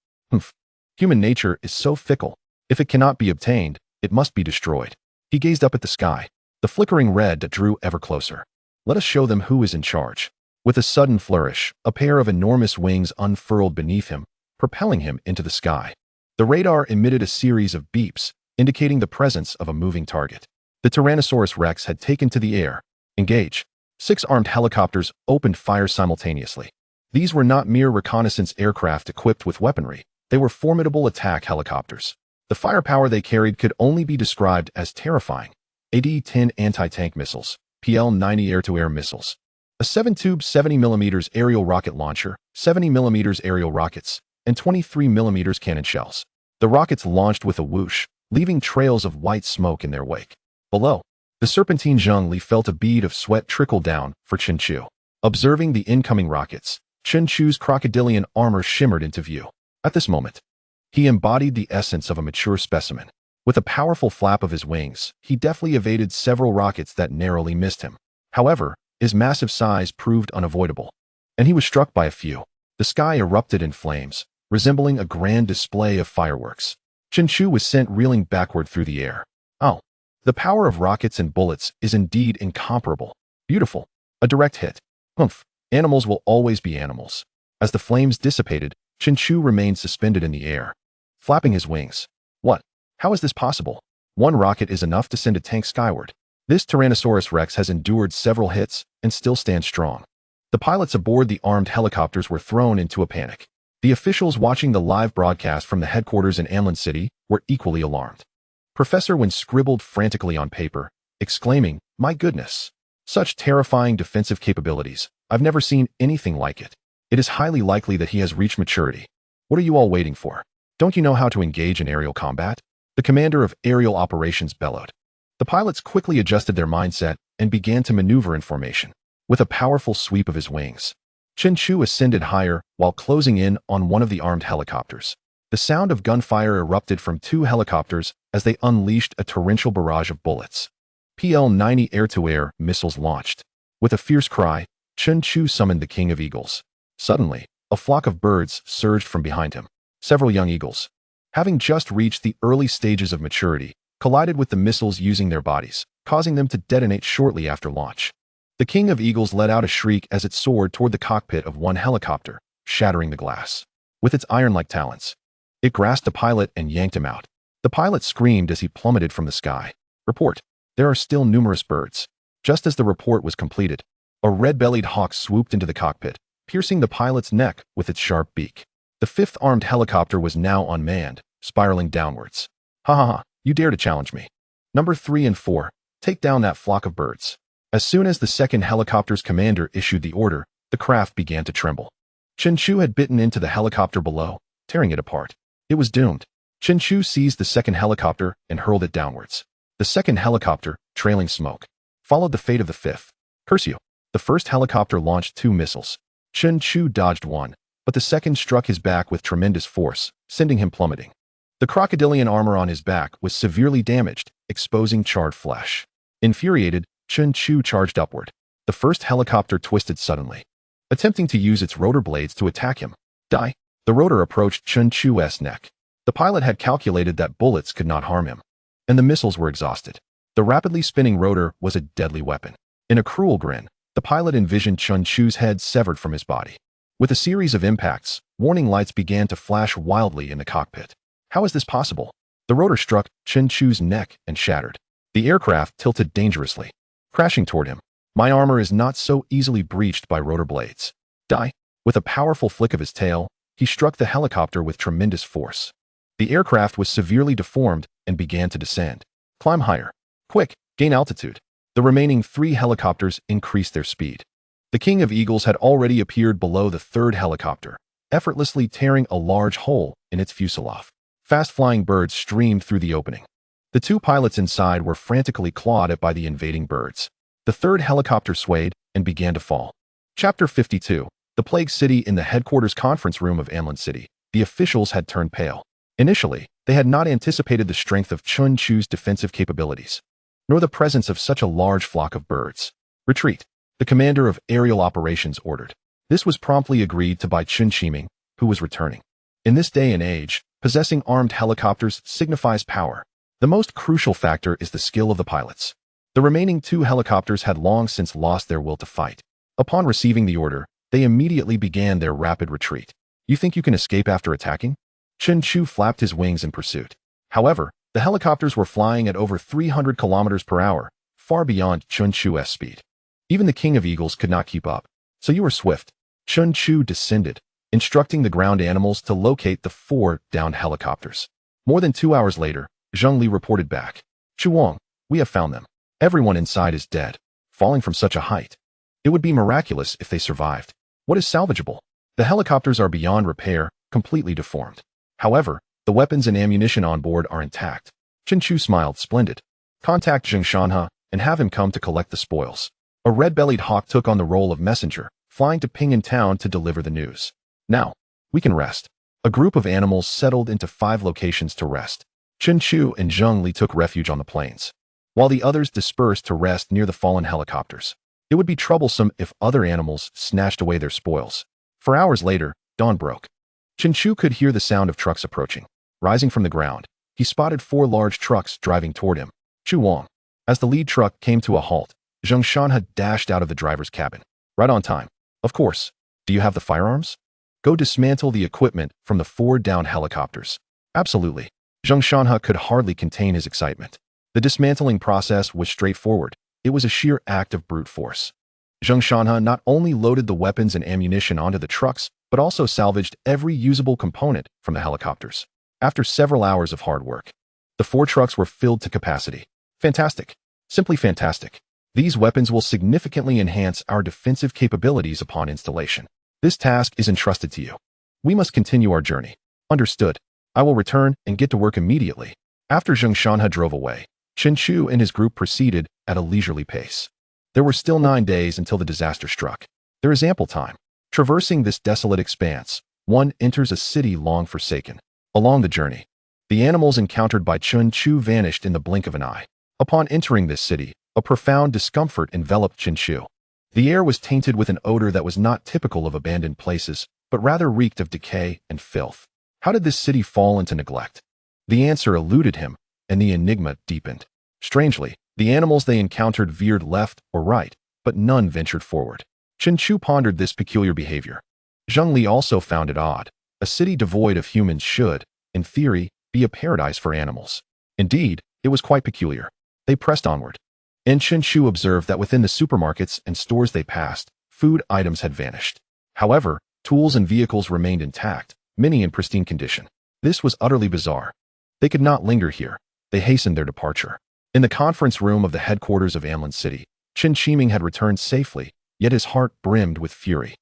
Human nature is so fickle. If it cannot be obtained, it must be destroyed. He gazed up at the sky, the flickering red that drew ever closer. Let us show them who is in charge. With a sudden flourish, a pair of enormous wings unfurled beneath him, propelling him into the sky. The radar emitted a series of beeps, indicating the presence of a moving target. The Tyrannosaurus Rex had taken to the air. Engage. 6 armed helicopters opened fire simultaneously. These were not mere reconnaissance aircraft equipped with weaponry. They were formidable attack helicopters. The firepower they carried could only be described as terrifying. AD-10 anti-tank missiles, PL-90 air-to-air missiles, a 7-tube 70mm aerial rocket launcher, 70mm aerial rockets, and 23mm cannon shells. The rockets launched with a whoosh, leaving trails of white smoke in their wake. Below, the Serpentine Zhongli felt a bead of sweat trickle down for Chen Chu. Observing the incoming rockets, Chen Chu's crocodilian armor shimmered into view. At this moment, he embodied the essence of a mature specimen. With a powerful flap of his wings, he deftly evaded several rockets that narrowly missed him. However, his massive size proved unavoidable, and he was struck by a few. The sky erupted in flames, resembling a grand display of fireworks. Chen Chu was sent reeling backward through the air. Oh, the power of rockets and bullets is indeed incomparable. Beautiful. A direct hit. Humph. Animals will always be animals. As the flames dissipated, Chen Chu remained suspended in the air, flapping his wings. What? How is this possible? One rocket is enough to send a tank skyward. This Tyrannosaurus Rex has endured several hits and still stands strong. The pilots aboard the armed helicopters were thrown into a panic. The officials watching the live broadcast from the headquarters in Anlin City were equally alarmed. Professor Wen scribbled frantically on paper, exclaiming, "My goodness! Such terrifying defensive capabilities. I've never seen anything like it. It is highly likely that he has reached maturity. What are you all waiting for? Don't you know how to engage in aerial combat?" The commander of aerial operations bellowed. The pilots quickly adjusted their mindset and began to maneuver in formation. With a powerful sweep of his wings, Chen Chu ascended higher while closing in on one of the armed helicopters. The sound of gunfire erupted from 2 helicopters as they unleashed a torrential barrage of bullets. PL-90 air-to-air missiles launched. With a fierce cry, Chen Chu summoned the King of Eagles. Suddenly, a flock of birds surged from behind him. Several young eagles, having just reached the early stages of maturity, collided with the missiles using their bodies, causing them to detonate shortly after launch. The King of Eagles let out a shriek as it soared toward the cockpit of one helicopter, shattering the glass. With its iron-like talons, it grasped a pilot and yanked him out. The pilot screamed as he plummeted from the sky. Report. There are still numerous birds. Just as the report was completed, a red-bellied hawk swooped into the cockpit, piercing the pilot's neck with its sharp beak. The 5th armed helicopter was now unmanned, spiraling downwards. Ha ha ha, you dare to challenge me. Number 3 and 4, take down that flock of birds. As soon as the 2nd helicopter's commander issued the order, the craft began to tremble. Chen Chu had bitten into the helicopter below, tearing it apart. It was doomed. Chen Chu seized the 2nd helicopter and hurled it downwards. The 2nd helicopter, trailing smoke, followed the fate of the 5th. Curse you. The 1st helicopter launched 2 missiles. Chen Chu dodged one, but the 2nd struck his back with tremendous force, sending him plummeting. The crocodilian armor on his back was severely damaged, exposing charred flesh. Infuriated, Chen Chu charged upward. The 1st helicopter twisted suddenly, attempting to use its rotor blades to attack him. Die! The rotor approached Chen Chu's neck. The pilot had calculated that bullets could not harm him, and the missiles were exhausted. The rapidly spinning rotor was a deadly weapon. In a cruel grin, the pilot envisioned Chen Chu's head severed from his body. With a series of impacts, warning lights began to flash wildly in the cockpit. How is this possible? The rotor struck Chen Chu's neck and shattered. The aircraft tilted dangerously, crashing toward him. My armor is not so easily breached by rotor blades. Die! With a powerful flick of his tail, he struck the helicopter with tremendous force. The aircraft was severely deformed and began to descend. Climb higher. Quick, gain altitude. The remaining 3 helicopters increased their speed. The King of Eagles had already appeared below the 3rd helicopter, effortlessly tearing a large hole in its fuselage. Fast-flying birds streamed through the opening. The 2 pilots inside were frantically clawed at by the invading birds. The 3rd helicopter swayed and began to fall. Chapter 52. The Plague City. In the headquarters conference room of Anlin City, the officials had turned pale. Initially, they had not anticipated the strength of Chen Chu's defensive capabilities, nor the presence of such a large flock of birds. Retreat. The commander of aerial operations ordered. This was promptly agreed to by Chen Shiming, who was returning. In this day and age, possessing armed helicopters signifies power. The most crucial factor is the skill of the pilots. The remaining 2 helicopters had long since lost their will to fight. Upon receiving the order, they immediately began their rapid retreat. You think you can escape after attacking? Chen Chu flapped his wings in pursuit. However, The helicopters were flying at over 300 kilometers per hour, far beyond Chen Chu's speed. Even the king of eagles could not keep up. So you were swift. Chen Chu descended, instructing the ground animals to locate the 4 downed helicopters. More than 2 hours later, Zheng Li reported back. Chuang, we have found them. Everyone inside is dead, falling from such a height. It would be miraculous if they survived. What is salvageable? The helicopters are beyond repair, completely deformed. However, the weapons and ammunition on board are intact. Chen Chu smiled. Splendid. Contact Zheng Shanhe and have him come to collect the spoils. A red-bellied hawk took on the role of messenger, flying to Ping'an town to deliver the news. Now, we can rest. A group of animals settled into 5 locations to rest. Chen Chu and Zheng Li took refuge on the plains, while the others dispersed to rest near the fallen helicopters. It would be troublesome if other animals snatched away their spoils. For hours later, dawn broke. Chen Chu could hear the sound of trucks approaching. Rising from the ground, he spotted 4 large trucks driving toward him. Chuang. As the lead truck came to a halt, Zheng Shanhe dashed out of the driver's cabin. Right on time. Of course. Do you have the firearms? Go dismantle the equipment from the 4 downed helicopters. Absolutely. Zheng Shanhe could hardly contain his excitement. The dismantling process was straightforward. It was a sheer act of brute force. Zheng Shanhe not only loaded the weapons and ammunition onto the trucks, but also salvaged every usable component from the helicopters. After several hours of hard work, the 4 trucks were filled to capacity. Fantastic. Simply fantastic. These weapons will significantly enhance our defensive capabilities upon installation. This task is entrusted to you. We must continue our journey. Understood. I will return and get to work immediately. After Zheng Shanhe drove away, Chen Chu and his group proceeded at a leisurely pace. There were still 9 days until the disaster struck. There is ample time. Traversing this desolate expanse, one enters a city long forsaken. Along the journey, the animals encountered by Chen Chu vanished in the blink of an eye. Upon entering this city, a profound discomfort enveloped Chen Chu. The air was tainted with an odor that was not typical of abandoned places, but rather reeked of decay and filth. How did this city fall into neglect? The answer eluded him, and the enigma deepened. Strangely, the animals they encountered veered left or right, but none ventured forward. Chen Chu pondered this peculiar behavior. Zheng Li also found it odd. A city devoid of humans should, in theory, be a paradise for animals. Indeed, it was quite peculiar. They pressed onward. And Chen Chu observed that within the supermarkets and stores they passed, food items had vanished. However, tools and vehicles remained intact, many in pristine condition. This was utterly bizarre. They could not linger here. They hastened their departure. In the conference room of the headquarters of Amlin City, Chen Qiming had returned safely, yet his heart brimmed with fury.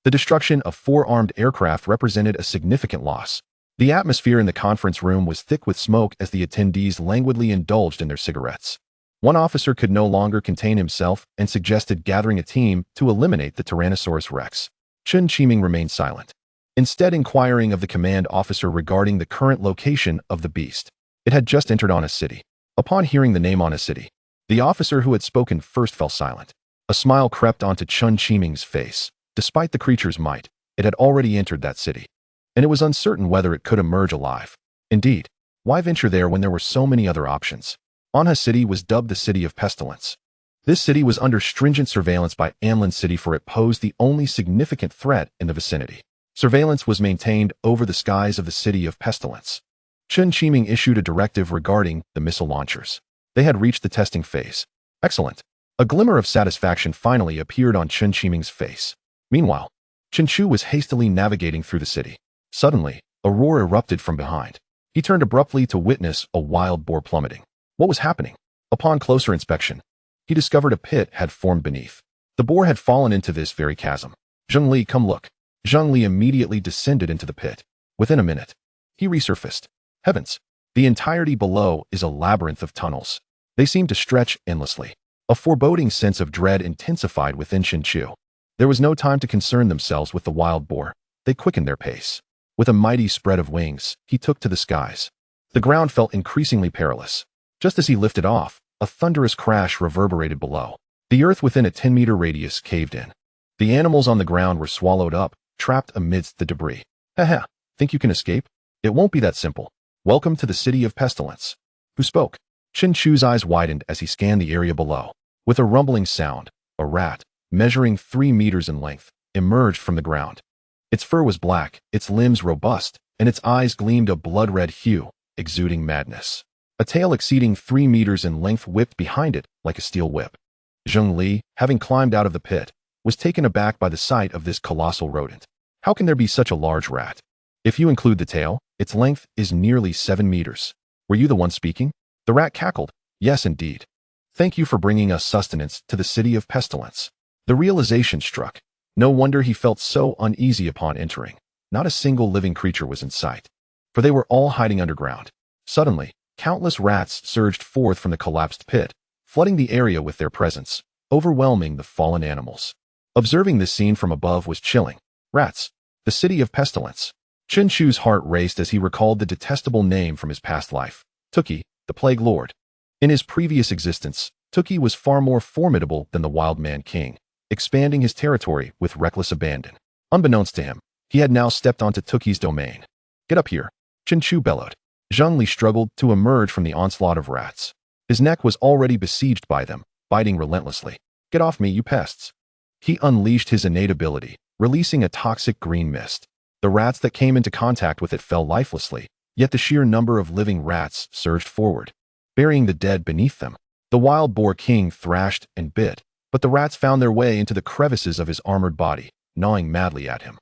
The destruction of 4 armed aircraft represented a significant loss. The atmosphere in the conference room was thick with smoke as the attendees languidly indulged in their cigarettes. One officer could no longer contain himself and suggested gathering a team to eliminate the Tyrannosaurus Rex. Chen Qiming remained silent, instead inquiring of the command officer regarding the current location of the beast. It had just entered Ana City. Upon hearing the name Ana City, the officer who had spoken first fell silent. A smile crept onto Chen Qiming's face. Despite the creature's might, it had already entered that city, and it was uncertain whether it could emerge alive. Indeed, why venture there when there were so many other options? Anha City was dubbed the City of Pestilence. This city was under stringent surveillance by Amlin City, for it posed the only significant threat in the vicinity. Surveillance was maintained over the skies of the City of Pestilence. Chen Qiming issued a directive regarding the missile launchers. They had reached the testing phase. Excellent. A glimmer of satisfaction finally appeared on Chen Qiming's face. Meanwhile, Chen Chu was hastily navigating through the city. Suddenly, a roar erupted from behind. He turned abruptly to witness a wild boar plummeting. What was happening? Upon closer inspection, he discovered a pit had formed beneath. The boar had fallen into this very chasm. Zheng Li, come look. Zheng Li immediately descended into the pit. Within a minute, he resurfaced. Heavens! The entirety below is a labyrinth of tunnels. They seemed to stretch endlessly. A foreboding sense of dread intensified within Chen Chu. There was no time to concern themselves with the wild boar. They quickened their pace. With a mighty spread of wings, he took to the skies. The ground felt increasingly perilous. Just as he lifted off, a thunderous crash reverberated below. The earth within a 10-meter radius caved in. The animals on the ground were swallowed up, trapped amidst the debris. Haha, think you can escape? It won't be that simple. Welcome to the City of Pestilence. Who spoke? Chen Chu's eyes widened as he scanned the area below. With a rumbling sound, a rat, measuring 3 meters in length, emerged from the ground. Its fur was black, its limbs robust, and its eyes gleamed a blood-red hue, exuding madness. A tail exceeding 3 meters in length whipped behind it like a steel whip. Zheng Li, having climbed out of the pit, was taken aback by the sight of this colossal rodent. How can there be such a large rat? If you include the tail, its length is nearly 7 meters. Were you the one speaking? The rat cackled. Yes, indeed. Thank you for bringing us sustenance to the city of pestilence. The realization struck. No wonder he felt so uneasy upon entering. Not a single living creature was in sight, for they were all hiding underground. Suddenly, countless rats surged forth from the collapsed pit, flooding the area with their presence, overwhelming the fallen animals. Observing this scene from above was chilling. Rats, the city of pestilence. Chen Chu's heart raced as he recalled the detestable name from his past life, Tuki, the Plague Lord. In his previous existence, Tuki was far more formidable than the Wild Man King, expanding his territory with reckless abandon. Unbeknownst to him, he had now stepped onto Tuki's domain. Get up here, Chen Chu bellowed. Zheng Li struggled to emerge from the onslaught of rats. His neck was already besieged by them, biting relentlessly. Get off me, you pests. He unleashed his innate ability, releasing a toxic green mist. The rats that came into contact with it fell lifelessly, yet the sheer number of living rats surged forward, burying the dead beneath them. The wild boar king thrashed and bit, but the rats found their way into the crevices of his armored body, gnawing madly at him.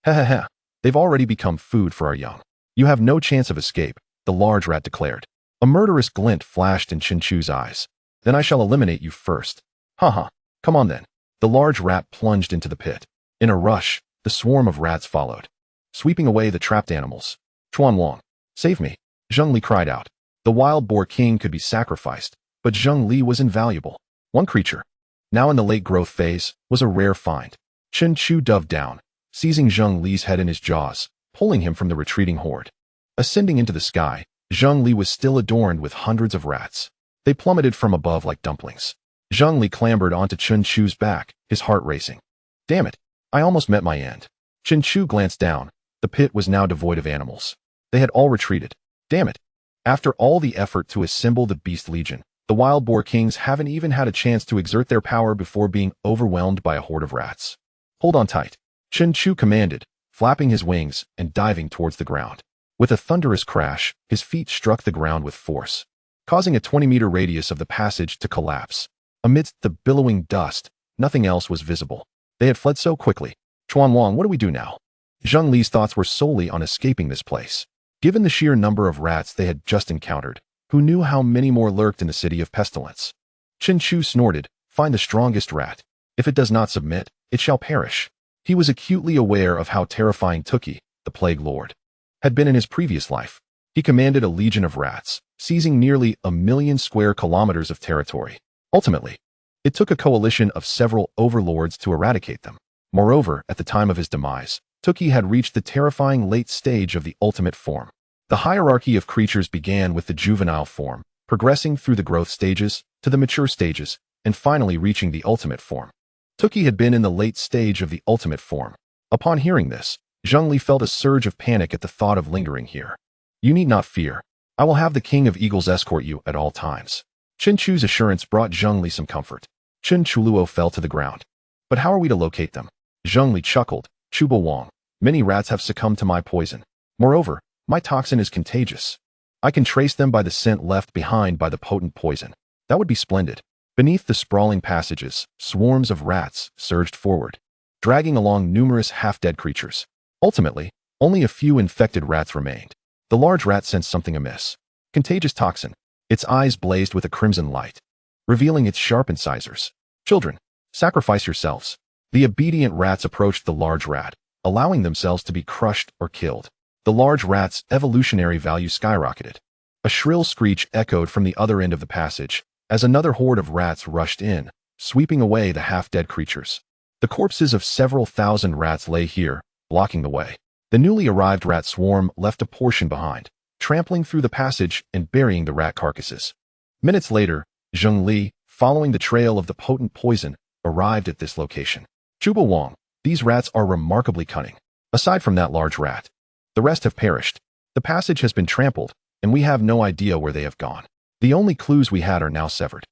Ha ha ha, they've already become food for our young. You have no chance of escape, the large rat declared. A murderous glint flashed in Chen Chu's eyes. Then I shall eliminate you first. Ha ha, come on then. The large rat plunged into the pit. In a rush, the swarm of rats followed, sweeping away the trapped animals. Chuan Wang, save me, Zheng Li cried out. The wild boar king could be sacrificed, but Zheng Li was invaluable. One creature, now in the late growth phase, was a rare find. Chen Chu dove down, seizing Zheng Li's head in his jaws, pulling him from the retreating horde. Ascending into the sky, Zheng Li was still adorned with hundreds of rats. They plummeted from above like dumplings. Zheng Li clambered onto Chen Chu's back, his heart racing. Damn it, I almost met my end. Chen Chu glanced down. The pit was now devoid of animals. They had all retreated. Damn it. After all the effort to assemble the Beast Legion, the Wild Boar Kings haven't even had a chance to exert their power before being overwhelmed by a horde of rats. Hold on tight, Chen Chu commanded, flapping his wings and diving towards the ground. With a thunderous crash, his feet struck the ground with force, causing a 20-meter radius of the passage to collapse. Amidst the billowing dust, nothing else was visible. They had fled so quickly. Chuan Wang, what do we do now? Zheng Li's thoughts were solely on escaping this place. Given the sheer number of rats they had just encountered, who knew how many more lurked in the city of pestilence? Chen Chu snorted, find the strongest rat. If it does not submit, it shall perish. He was acutely aware of how terrifying Tuki, the Plague Lord, had been in his previous life. He commanded a legion of rats, seizing nearly 1,000,000 square kilometers of territory. Ultimately, it took a coalition of several overlords to eradicate them. Moreover, at the time of his demise, Tuki had reached the terrifying late stage of the ultimate form. The hierarchy of creatures began with the juvenile form, progressing through the growth stages, to the mature stages, and finally reaching the ultimate form. Tuki had been in the late stage of the ultimate form. Upon hearing this, Zheng Li felt a surge of panic at the thought of lingering here. You need not fear. I will have the King of Eagles escort you at all times. Chen Chu's assurance brought Zheng Li some comfort. Chen Chuluo fell to the ground. But how are we to locate them? Zheng Li chuckled. Chubo Wang, many rats have succumbed to my poison. Moreover, my toxin is contagious. I can trace them by the scent left behind by the potent poison. That would be splendid. Beneath the sprawling passages, swarms of rats surged forward, dragging along numerous half-dead creatures. Ultimately, only a few infected rats remained. The large rat sensed something amiss. Contagious toxin. Its eyes blazed with a crimson light, revealing its sharp incisors. Children, sacrifice yourselves. The obedient rats approached the large rat, allowing themselves to be crushed or killed. The large rat's evolutionary value skyrocketed. A shrill screech echoed from the other end of the passage, as another horde of rats rushed in, sweeping away the half-dead creatures. The corpses of several thousand rats lay here, blocking the way. The newly arrived rat swarm left a portion behind, trampling through the passage and burying the rat carcasses. Minutes later, Zheng Li, following the trail of the potent poison, arrived at this location. Chuba Wang, these rats are remarkably cunning. Aside from that large rat, the rest have perished. The passage has been trampled, and we have no idea where they have gone. The only clues we had are now severed.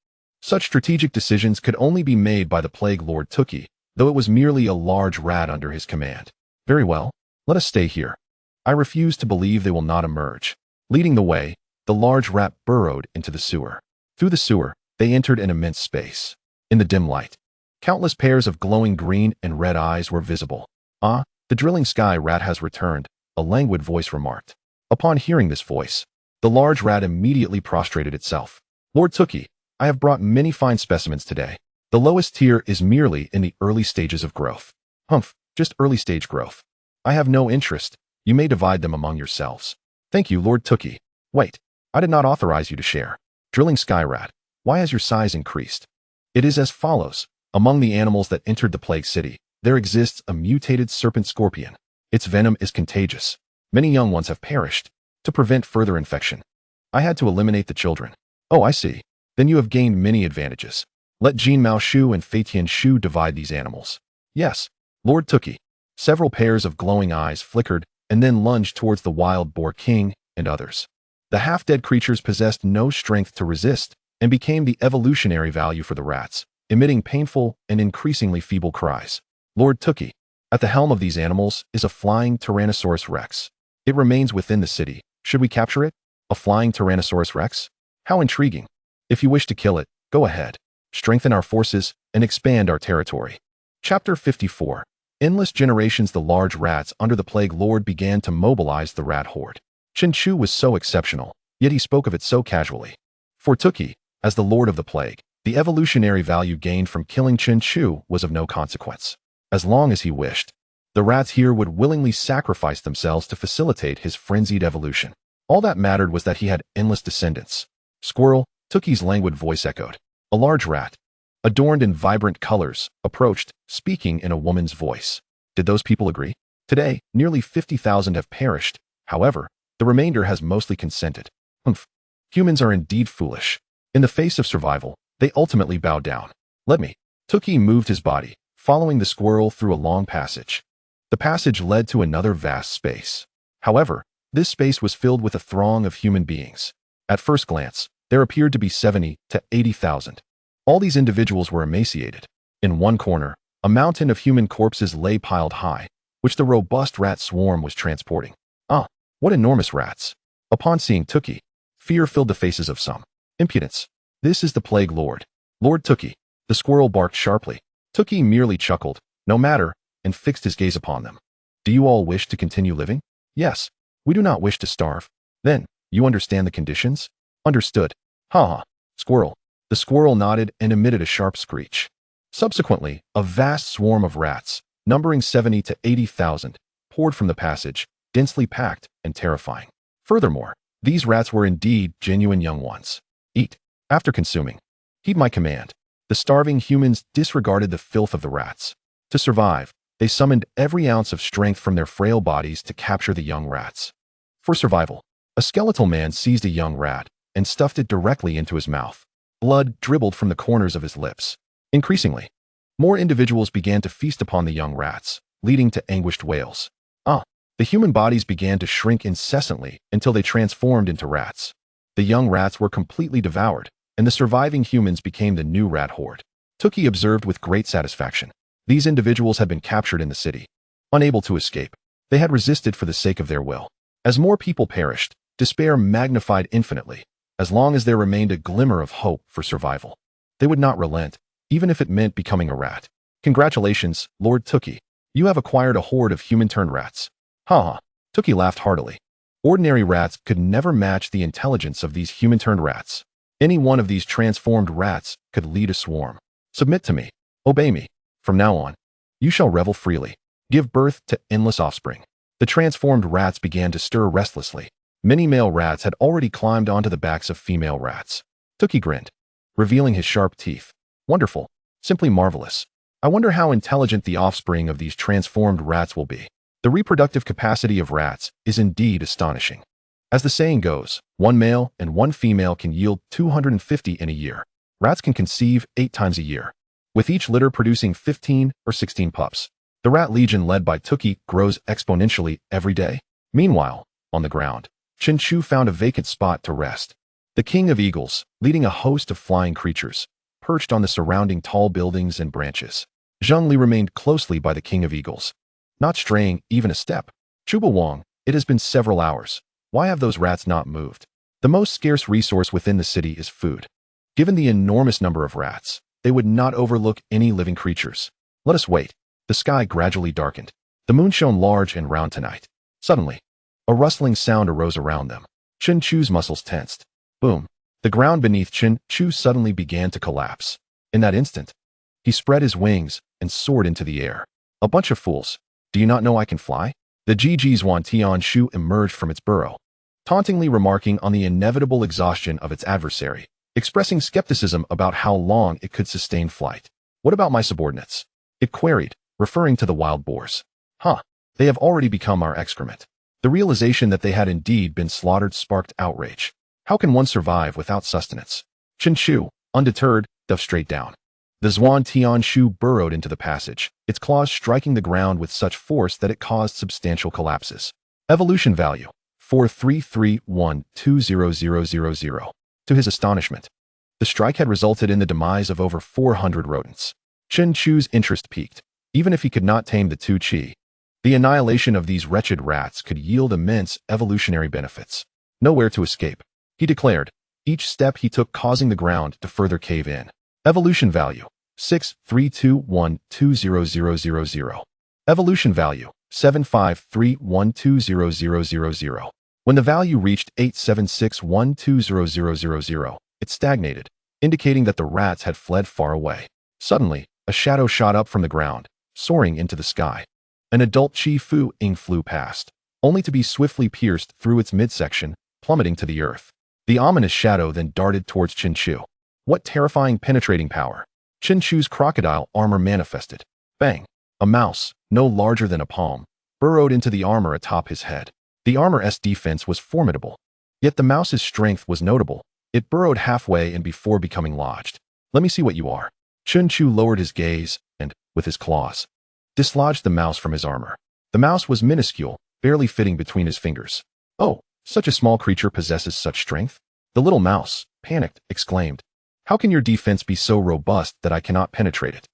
Such strategic decisions could only be made by the Plague Lord Tuki, though it was merely a large rat under his command. Very well, let us stay here. I refuse to believe they will not emerge. Leading the way, the large rat burrowed into the sewer. Through the sewer, they entered an immense space. In the dim light, countless pairs of glowing green and red eyes were visible. "Ah, the drilling sky rat has returned," a languid voice remarked. Upon hearing this voice, the large rat immediately prostrated itself. "Lord Tookie, I have brought many fine specimens today. The lowest tier is merely in the early stages of growth." "Humph, just early stage growth. I have no interest. You may divide them among yourselves." "Thank you, Lord Tookie." "Wait, I did not authorize you to share." "Drilling sky rat, why has your size increased?" "It is as follows. Among the animals that entered the plague city, there exists a mutated serpent scorpion. Its venom is contagious. Many young ones have perished. To prevent further infection, I had to eliminate the children." "Oh, I see. Then you have gained many advantages. Let Jean Mao Shu and Fei Tian Shu divide these animals." "Yes, Lord Tookie." Several pairs of glowing eyes flickered and then lunged towards the wild boar king and others. The half-dead creatures possessed no strength to resist and became the evolutionary value for the rats, emitting painful and increasingly feeble cries. "Lord Tookie, at the helm of these animals is a flying Tyrannosaurus Rex. It remains within the city. Should we capture it? A flying Tyrannosaurus Rex? How intriguing. If you wish to kill it, go ahead. Strengthen our forces and expand our territory." Chapter 54. Endless generations. The large rats under the Plague Lord began to mobilize the rat horde. Chen Chu was so exceptional, yet he spoke of it so casually. For Tookie, as the Lord of the Plague, the evolutionary value gained from killing Chen Chu was of no consequence. As long as he wished, the rats here would willingly sacrifice themselves to facilitate his frenzied evolution. All that mattered was that he had endless descendants. "Squirrel," Tookie's languid voice echoed. A large rat, adorned in vibrant colors, approached, speaking in a woman's voice. "Did those people agree? Today, nearly 50,000 have perished. However, the remainder has mostly consented." "Humph. Humans are indeed foolish. In the face of survival, they ultimately bow down. Let me." Tookie moved his body, following the squirrel through a long passage. The passage led to another vast space. However, this space was filled with a throng of human beings. At first glance, there appeared to be 70 to 80,000. All these individuals were emaciated. In one corner, a mountain of human corpses lay piled high, which the robust rat swarm was transporting. "Ah, what enormous rats." Upon seeing Tookie, fear filled the faces of some. "Impudence. This is the Plague Lord. Lord Tookie." The squirrel barked sharply. Tookie merely chuckled, "No matter," and fixed his gaze upon them. "Do you all wish to continue living?" "Yes. We do not wish to starve." "Then, you understand the conditions?" "Understood." "Ha ha." "Squirrel." The squirrel nodded and emitted a sharp screech. Subsequently, a vast swarm of rats, numbering 70 to 80,000, poured from the passage, densely packed and terrifying. Furthermore, these rats were indeed genuine young ones. "Eat." After consuming, "Heed my command." The starving humans disregarded the filth of the rats. To survive, they summoned every ounce of strength from their frail bodies to capture the young rats. For survival, a skeletal man seized a young rat and stuffed it directly into his mouth. Blood dribbled from the corners of his lips. Increasingly, more individuals began to feast upon the young rats, leading to anguished wails. The human bodies began to shrink incessantly until they transformed into rats. The young rats were completely devoured, and the surviving humans became the new rat horde. Tookie observed with great satisfaction. These individuals had been captured in the city. Unable to escape, they had resisted for the sake of their will. As more people perished, despair magnified infinitely. As long as there remained a glimmer of hope for survival, they would not relent, even if it meant becoming a rat. "Congratulations, Lord Tookie. You have acquired a horde of human-turned rats." "Ha ha." Tookie laughed heartily. Ordinary rats could never match the intelligence of these human-turned rats. Any one of these transformed rats could lead a swarm. "Submit to me. Obey me. From now on, you shall revel freely. Give birth to endless offspring." The transformed rats began to stir restlessly. Many male rats had already climbed onto the backs of female rats. Tookie grinned, revealing his sharp teeth. "Wonderful. Simply marvelous. I wonder how intelligent the offspring of these transformed rats will be." The reproductive capacity of rats is indeed astonishing. As the saying goes, one male and one female can yield 250 in a year. Rats can conceive 8 times a year, with each litter producing 15 or 16 pups. The rat legion led by Tookie grows exponentially every day. Meanwhile, on the ground, Chen Chu found a vacant spot to rest. The king of eagles, leading a host of flying creatures, perched on the surrounding tall buildings and branches. Zheng Li remained closely by the king of eagles, not straying even a step. "Chuba Wang, it has been several hours. Why have those rats not moved?" The most scarce resource within the city is food. Given the enormous number of rats, they would not overlook any living creatures. Let us wait. The sky gradually darkened. The moon shone large and round tonight. Suddenly, a rustling sound arose around them. Chen Chu's muscles tensed. Boom. The ground beneath Chen Chu suddenly began to collapse. In that instant, he spread his wings and soared into the air. A bunch of fools. Do you not know I can fly? The Zhuan Tian Shu emerged from its burrow, tauntingly remarking on the inevitable exhaustion of its adversary, expressing skepticism about how long it could sustain flight. What about my subordinates? It queried, referring to the wild boars. They have already become our excrement. The realization that they had indeed been slaughtered sparked outrage. How can one survive without sustenance? Chen Chu, undeterred, dove straight down. The Zhuan Tian Shu burrowed into the passage, its claws striking the ground with such force that it caused substantial collapses. Evolution value, 4331200000. To his astonishment, the strike had resulted in the demise of over 400 rodents. Chen Chu's interest peaked. Even if he could not tame the Tu Chi, the annihilation of these wretched rats could yield immense evolutionary benefits. Nowhere to escape, he declared, each step he took causing the ground to further cave in. Evolution value, 632120000. Evolution value, 753120000. When the value reached 876120000, it stagnated, indicating that the rats had fled far away. Suddenly, a shadow shot up from the ground, soaring into the sky. An adult Chi Fu Ing flew past, only to be swiftly pierced through its midsection, plummeting to the earth. The ominous shadow then darted towards Chen Chu. What terrifying penetrating power! Chen Chu's crocodile armor manifested. Bang! A mouse, no larger than a palm, burrowed into the armor atop his head. The armor's defense was formidable, yet the mouse's strength was notable. It burrowed halfway and before becoming lodged. Let me see what you are. Chen Chu lowered his gaze and, with his claws, dislodged the mouse from his armor. The mouse was minuscule, barely fitting between his fingers. Oh, such a small creature possesses such strength? The little mouse, panicked, exclaimed, how can your defense be so robust that I cannot penetrate it?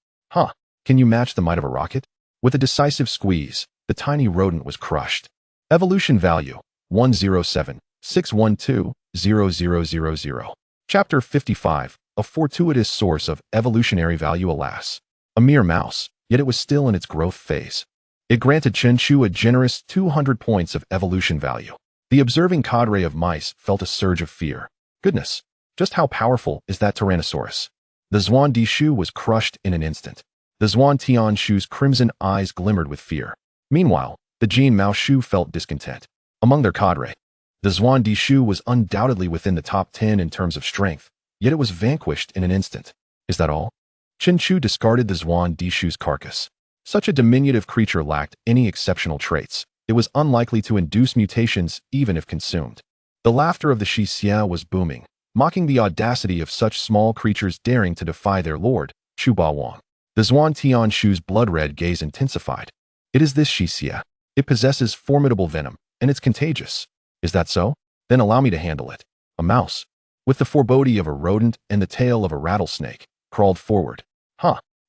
Can you match the might of a rocket? With a decisive squeeze, the tiny rodent was crushed. Evolution value, 10761200000. Chapter 55, a fortuitous source of evolutionary value. Alas, a mere mouse, yet it was still in its growth phase. It granted Chen Chu a generous 200 points of evolution value. The observing cadre of mice felt a surge of fear. Goodness, just how powerful is that Tyrannosaurus? The Zhuan Di Shu was crushed in an instant. The Zhuan Tian Shu's crimson eyes glimmered with fear. Meanwhile, the Jin Mao Shu felt discontent. Among their cadre, the Zhuan Di Shu was undoubtedly within the top 10 in terms of strength, yet it was vanquished in an instant. Is that all? Chen Chu discarded the Zhuan Di Shu's carcass. Such a diminutive creature lacked any exceptional traits. It was unlikely to induce mutations even if consumed. The laughter of the Shi Xia was booming, mocking the audacity of such small creatures daring to defy their lord, Chu Ba Wang. The Zhuan Tian Shu's blood-red gaze intensified. It is this Shi Xia. It possesses formidable venom, and it's contagious. Is that so? Then allow me to handle it. A mouse, with the foreboding of a rodent and the tail of a rattlesnake, crawled forward.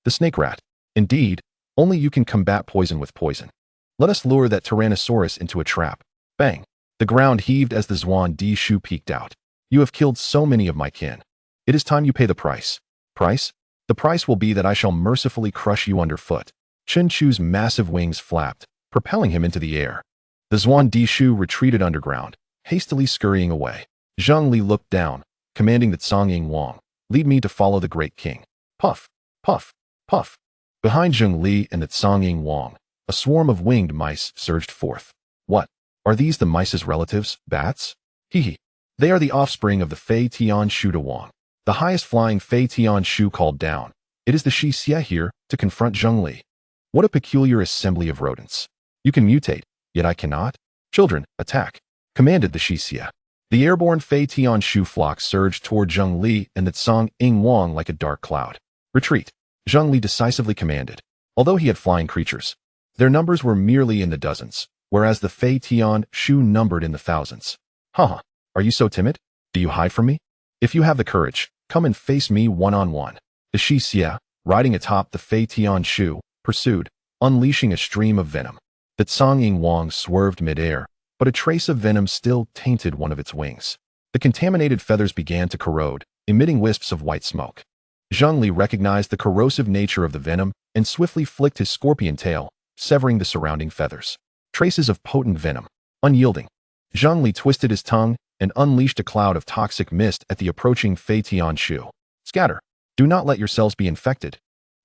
The snake rat. Indeed, only you can combat poison with poison. Let us lure that Tyrannosaurus into a trap. Bang! The ground heaved as the Zhuan Di Shu peeked out. You have killed so many of my kin. It is time you pay the price. Price? The price will be that I shall mercifully crush you underfoot. Chen Chu's massive wings flapped, propelling him into the air. The Zhuan Di Shu retreated underground, hastily scurrying away. Zhang Li looked down, commanding that Song Ying Wang, lead me to follow the great king. Puff, puff, puff. Behind Zhang Li and that Song Ying Wang, a swarm of winged mice surged forth. What? Are these the mice's relatives, bats? Hee. They are the offspring of the Fei Tian Shu de Wang. The highest flying Fei Tian Shu called down. It is the Shi Xia here to confront Zhang Li. What a peculiar assembly of rodents. You can mutate, yet I cannot? Children, attack, commanded the Shi Xia. The airborne Fei Tian Shu flock surged toward Zhang Li and that Song Ying Wang like a dark cloud. Retreat, Zhang Li decisively commanded. Although he had flying creatures, their numbers were merely in the dozens, whereas the Fei Tian Shu numbered in the thousands. Are you so timid? Do you hide from me? If you have the courage, come and face me one-on-one. The Shi Xia, riding atop the Fei Tian Shu, pursued, unleashing a stream of venom. That Song Ying Wang swerved midair, but a trace of venom still tainted one of its wings. The contaminated feathers began to corrode, emitting wisps of white smoke. Zheng Li recognized the corrosive nature of the venom and swiftly flicked his scorpion tail, severing the surrounding feathers. Traces of potent venom. Unyielding. Zheng Li twisted his tongue and unleashed a cloud of toxic mist at the approaching Fei Tianshu. Scatter. Do not let yourselves be infected.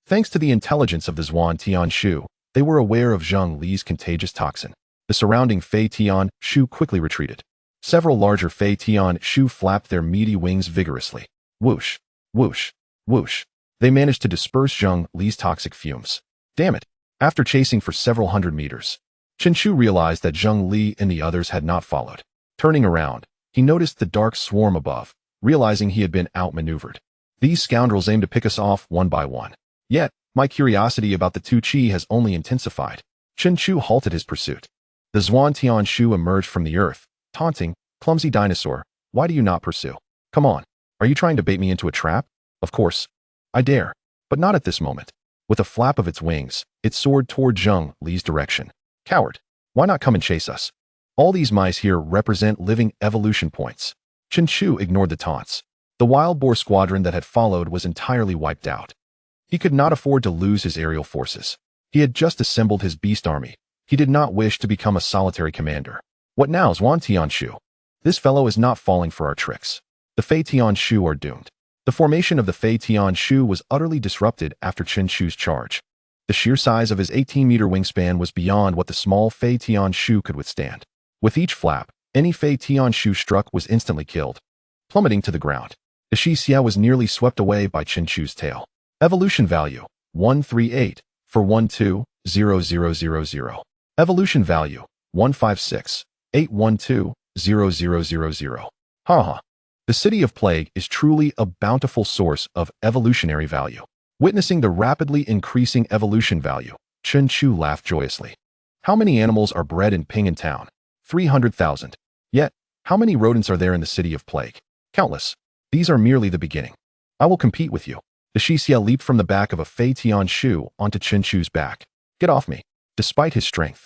Thanks to the intelligence of the Zhuan Tianshu, they were aware of Zheng Li's contagious toxin. The surrounding Fei Tianshu quickly retreated. Several larger Fei Tianshu flapped their meaty wings vigorously. Whoosh, whoosh, whoosh. They managed to disperse Zheng Li's toxic fumes. Damn it. After chasing for several hundred meters, Chen Chu realized that Zheng Li and the others had not followed. Turning around, he noticed the dark swarm above, realizing he had been outmaneuvered. These scoundrels aim to pick us off one by one. Yet, my curiosity about the Tu Chi has only intensified. Chen Chu halted his pursuit. The Zhuan Tianshu emerged from the earth, taunting, "Clumsy dinosaur, why do you not pursue? Come on, are you trying to bait me into a trap? Of course. I dare. But not at this moment." With a flap of its wings, it soared toward Zheng Li's direction. "Coward, why not come and chase us? All these mice here represent living evolution points." Chen Chu ignored the taunts. The wild boar squadron that had followed was entirely wiped out. He could not afford to lose his aerial forces. He had just assembled his beast army. He did not wish to become a solitary commander. What now, Zhuan Tianshu? This fellow is not falling for our tricks. The Fei Tianshu are doomed. The formation of the Fei Tianshu was utterly disrupted after Chen Chu's charge. The sheer size of his 18-meter wingspan was beyond what the small Fei Tianshu could withstand. With each flap, any Fei Tianshu struck was instantly killed, plummeting to the ground. The Xixia was nearly swept away by Chen Chu's tail. Evolution value, 138 for 120000. Evolution value, 156 8120000. Haha. The City of Plague is truly a bountiful source of evolutionary value. Witnessing the rapidly increasing evolution value, Chen Chu laughed joyously. How many animals are bred in Ping'an Town? 300,000. Yet, how many rodents are there in the City of Plague? Countless. These are merely the beginning. I will compete with you. The Xixia leaped from the back of a Fei Tianshu onto Chen Chu's back. Get off me. Despite his strength,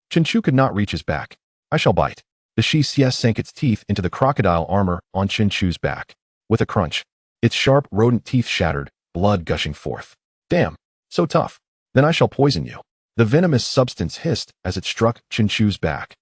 Chen Chu could not reach his back. I shall bite. The Xixia sank its teeth into the crocodile armor on Chen Chu's back. With a crunch, its sharp rodent teeth shattered, blood gushing forth. Damn, so tough. Then I shall poison you. The venomous substance hissed as it struck Chen Chu's back,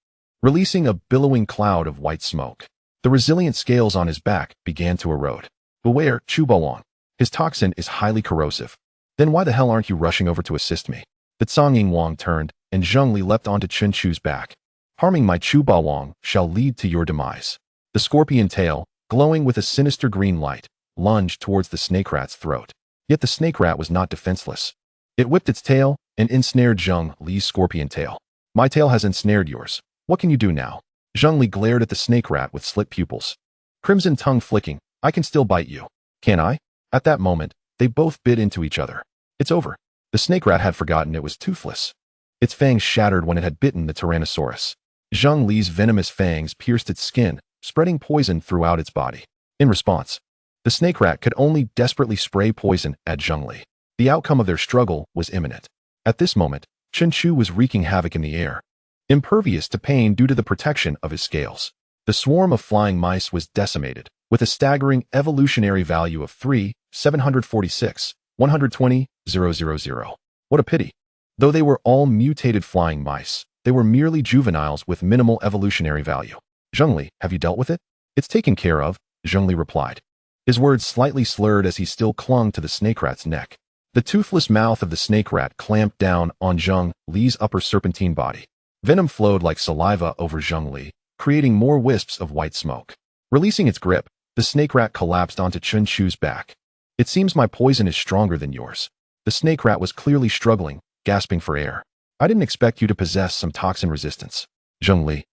releasing a billowing cloud of white smoke. The resilient scales on his back began to erode. Beware, Chu Baowang. His toxin is highly corrosive. Then why the hell aren't you rushing over to assist me? The Tsang Wang turned, and Zheng Li leapt onto Chen Chu's back. Harming my Chu Baowang shall lead to your demise. The scorpion tail, glowing with a sinister green light, lunged towards the snake rat's throat. Yet the snake rat was not defenseless. It whipped its tail and ensnared Zheng Li's scorpion tail. My tail has ensnared yours. What can you do now? Zheng Li glared at the snake rat with slit pupils. Crimson tongue flicking, I can still bite you. Can I? At that moment, they both bit into each other. It's over. The snake rat had forgotten it was toothless. Its fangs shattered when it had bitten the Tyrannosaurus. Zheng Li's venomous fangs pierced its skin, spreading poison throughout its body. In response, the snake rat could only desperately spray poison at Zheng Li. The outcome of their struggle was imminent. At this moment, Chen Chu was wreaking havoc in the air, impervious to pain due to the protection of his scales. The swarm of flying mice was decimated, with a staggering evolutionary value of 3,746, 120,000. What a pity. Though they were all mutated flying mice, they were merely juveniles with minimal evolutionary value. Zheng Li, have you dealt with it? It's taken care of, Zheng Li replied. His words slightly slurred as he still clung to the snake rat's neck. The toothless mouth of the snake rat clamped down on Zheng Li's upper serpentine body. Venom flowed like saliva over Zheng Li, creating more wisps of white smoke. Releasing its grip, the snake rat collapsed onto Chen Chu's back. It seems my poison is stronger than yours. The snake rat was clearly struggling, gasping for air. I didn't expect you to possess some toxin resistance. Zheng Li,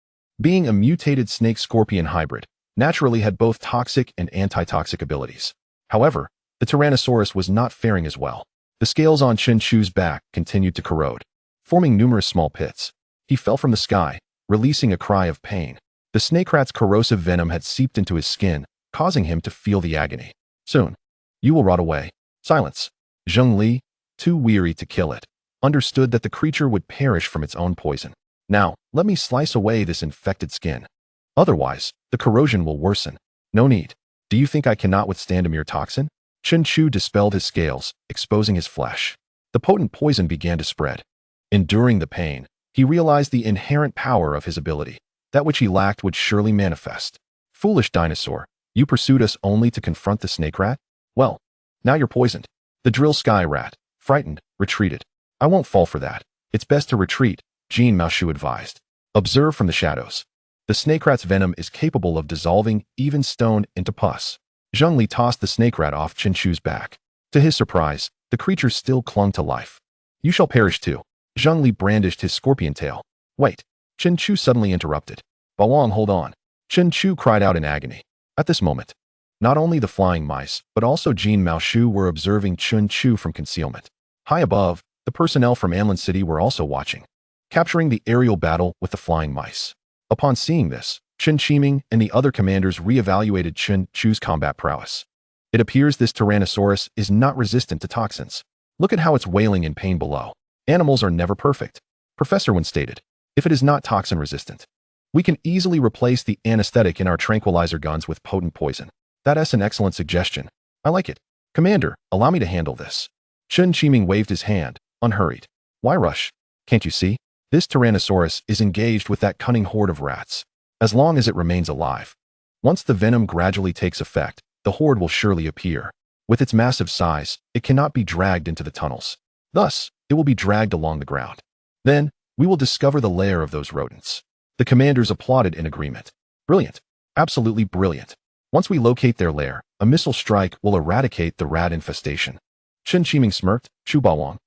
being a mutated snake-scorpion hybrid, naturally had both toxic and anti-toxic abilities. However, the Tyrannosaurus was not faring as well. The scales on Chen Chu's back continued to corrode, forming numerous small pits. He fell from the sky, releasing a cry of pain. The snake rat's corrosive venom had seeped into his skin, causing him to feel the agony. Soon, you will rot away. Silence. Zheng Li, too weary to kill it, understood that the creature would perish from its own poison. Now, let me slice away this infected skin. Otherwise, the corrosion will worsen. No need. Do you think I cannot withstand a mere toxin? Chen Chu dispelled his scales, exposing his flesh. The potent poison began to spread. Enduring the pain, he realized the inherent power of his ability. That which he lacked would surely manifest. Foolish dinosaur, you pursued us only to confront the snake rat? Well, now you're poisoned. The drill sky rat, frightened, retreated. I won't fall for that. It's best to retreat, Jean Maoshu advised. Observe from the shadows. The snake rat's venom is capable of dissolving even stone into pus. Zhengli tossed the snake rat off Chen Chu's back. To his surprise, the creature still clung to life. You shall perish too. Zhengli brandished his scorpion tail. Wait. Chen Chu suddenly interrupted. Bawang, hold on. Chen Chu cried out in agony. At this moment, not only the flying mice, but also Jean Maoshu were observing Chen Chu from concealment. High above, the personnel from Anlin City were also watching, capturing the aerial battle with the flying mice. Upon seeing this, Chen Qiming and the other commanders re-evaluated Chen Chu's combat prowess. It appears this Tyrannosaurus is not resistant to toxins. Look at how it's wailing in pain below. Animals are never perfect. Professor Wen stated, if it is not toxin resistant, we can easily replace the anesthetic in our tranquilizer guns with potent poison. That's an excellent suggestion. I like it. Commander, allow me to handle this. Chen Qiming waved his hand, unhurried. Why rush? Can't you see? This Tyrannosaurus is engaged with that cunning horde of rats. As long as it remains alive. Once the venom gradually takes effect, the horde will surely appear. With its massive size, it cannot be dragged into the tunnels. Thus, it will be dragged along the ground. Then, we will discover the lair of those rodents. The commanders applauded in agreement. Brilliant. Absolutely brilliant. Once we locate their lair, a missile strike will eradicate the rat infestation. Chen Qiming smirked. Chu Bawang.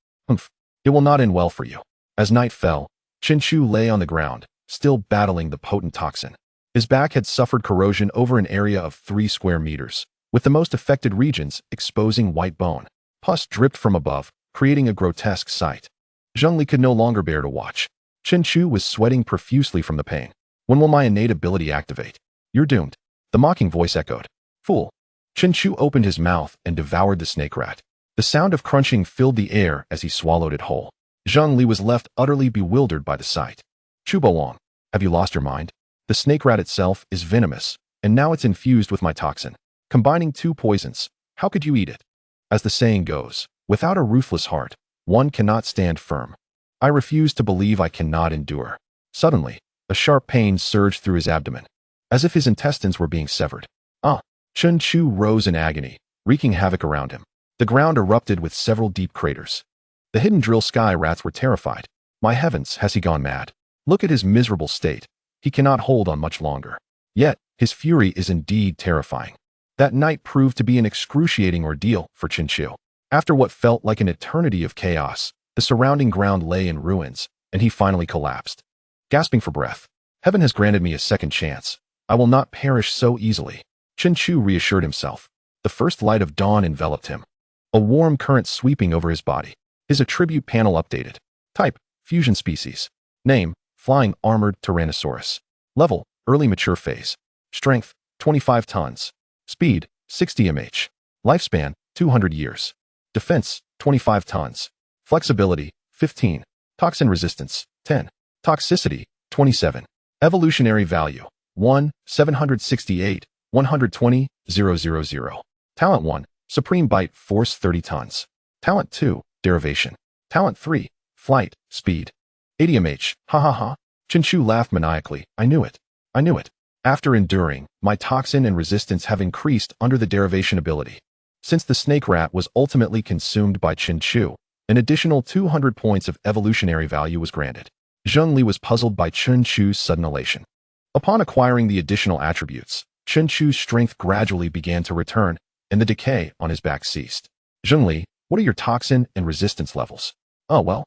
It will not end well for you. As night fell, Chen Chu lay on the ground, still battling the potent toxin. His back had suffered corrosion over an area of 3 square meters, with the most affected regions exposing white bone. Pus dripped from above, creating a grotesque sight. Zhengli could no longer bear to watch. Chen Chu was sweating profusely from the pain. When will my innate ability activate? You're doomed. The mocking voice echoed. Fool. Chen Chu opened his mouth and devoured the snake rat. The sound of crunching filled the air as he swallowed it whole. Zhengli was left utterly bewildered by the sight. Chu Bawang, have you lost your mind? The snake rat itself is venomous, and now it's infused with my toxin. Combining 2 poisons, how could you eat it? As the saying goes, without a ruthless heart, one cannot stand firm. I refuse to believe I cannot endure. Suddenly, a sharp pain surged through his abdomen, as if his intestines were being severed. Chen Chu rose in agony, wreaking havoc around him. The ground erupted with several deep craters. The hidden drill sky rats were terrified. My heavens, has he gone mad? Look at his miserable state. He cannot hold on much longer. Yet, his fury is indeed terrifying. That night proved to be an excruciating ordeal for Chen Chu. After what felt like an eternity of chaos, the surrounding ground lay in ruins, and he finally collapsed. Gasping for breath, heaven has granted me a second chance. I will not perish so easily. Chen Chu reassured himself. The first light of dawn enveloped him. A warm current sweeping over his body. His attribute panel updated. Type, fusion species. Name, flying armored Tyrannosaurus. Level, early mature phase. Strength, 25 tons. Speed, 60 mph. Lifespan, 200 years. Defense, 25 tons. Flexibility, 15. Toxin resistance, 10. Toxicity, 27. Evolutionary value, 1, 768, 120, 000. Talent 1, Supreme Bite Force 30 tons. Talent 2, Derivation. Talent 3, Flight, Speed. 80 mph, ha ha ha. Chen Chu laughed maniacally. I knew it. I knew it. After enduring, my toxin and resistance have increased under the derivation ability. Since the snake rat was ultimately consumed by Chen Chu, an additional 200 points of evolutionary value was granted. Zhengli was puzzled by Chen Chu's sudden elation. Upon acquiring the additional attributes, Chen Chu's strength gradually began to return, and the decay on his back ceased. Zhengli, what are your toxin and resistance levels? Oh well.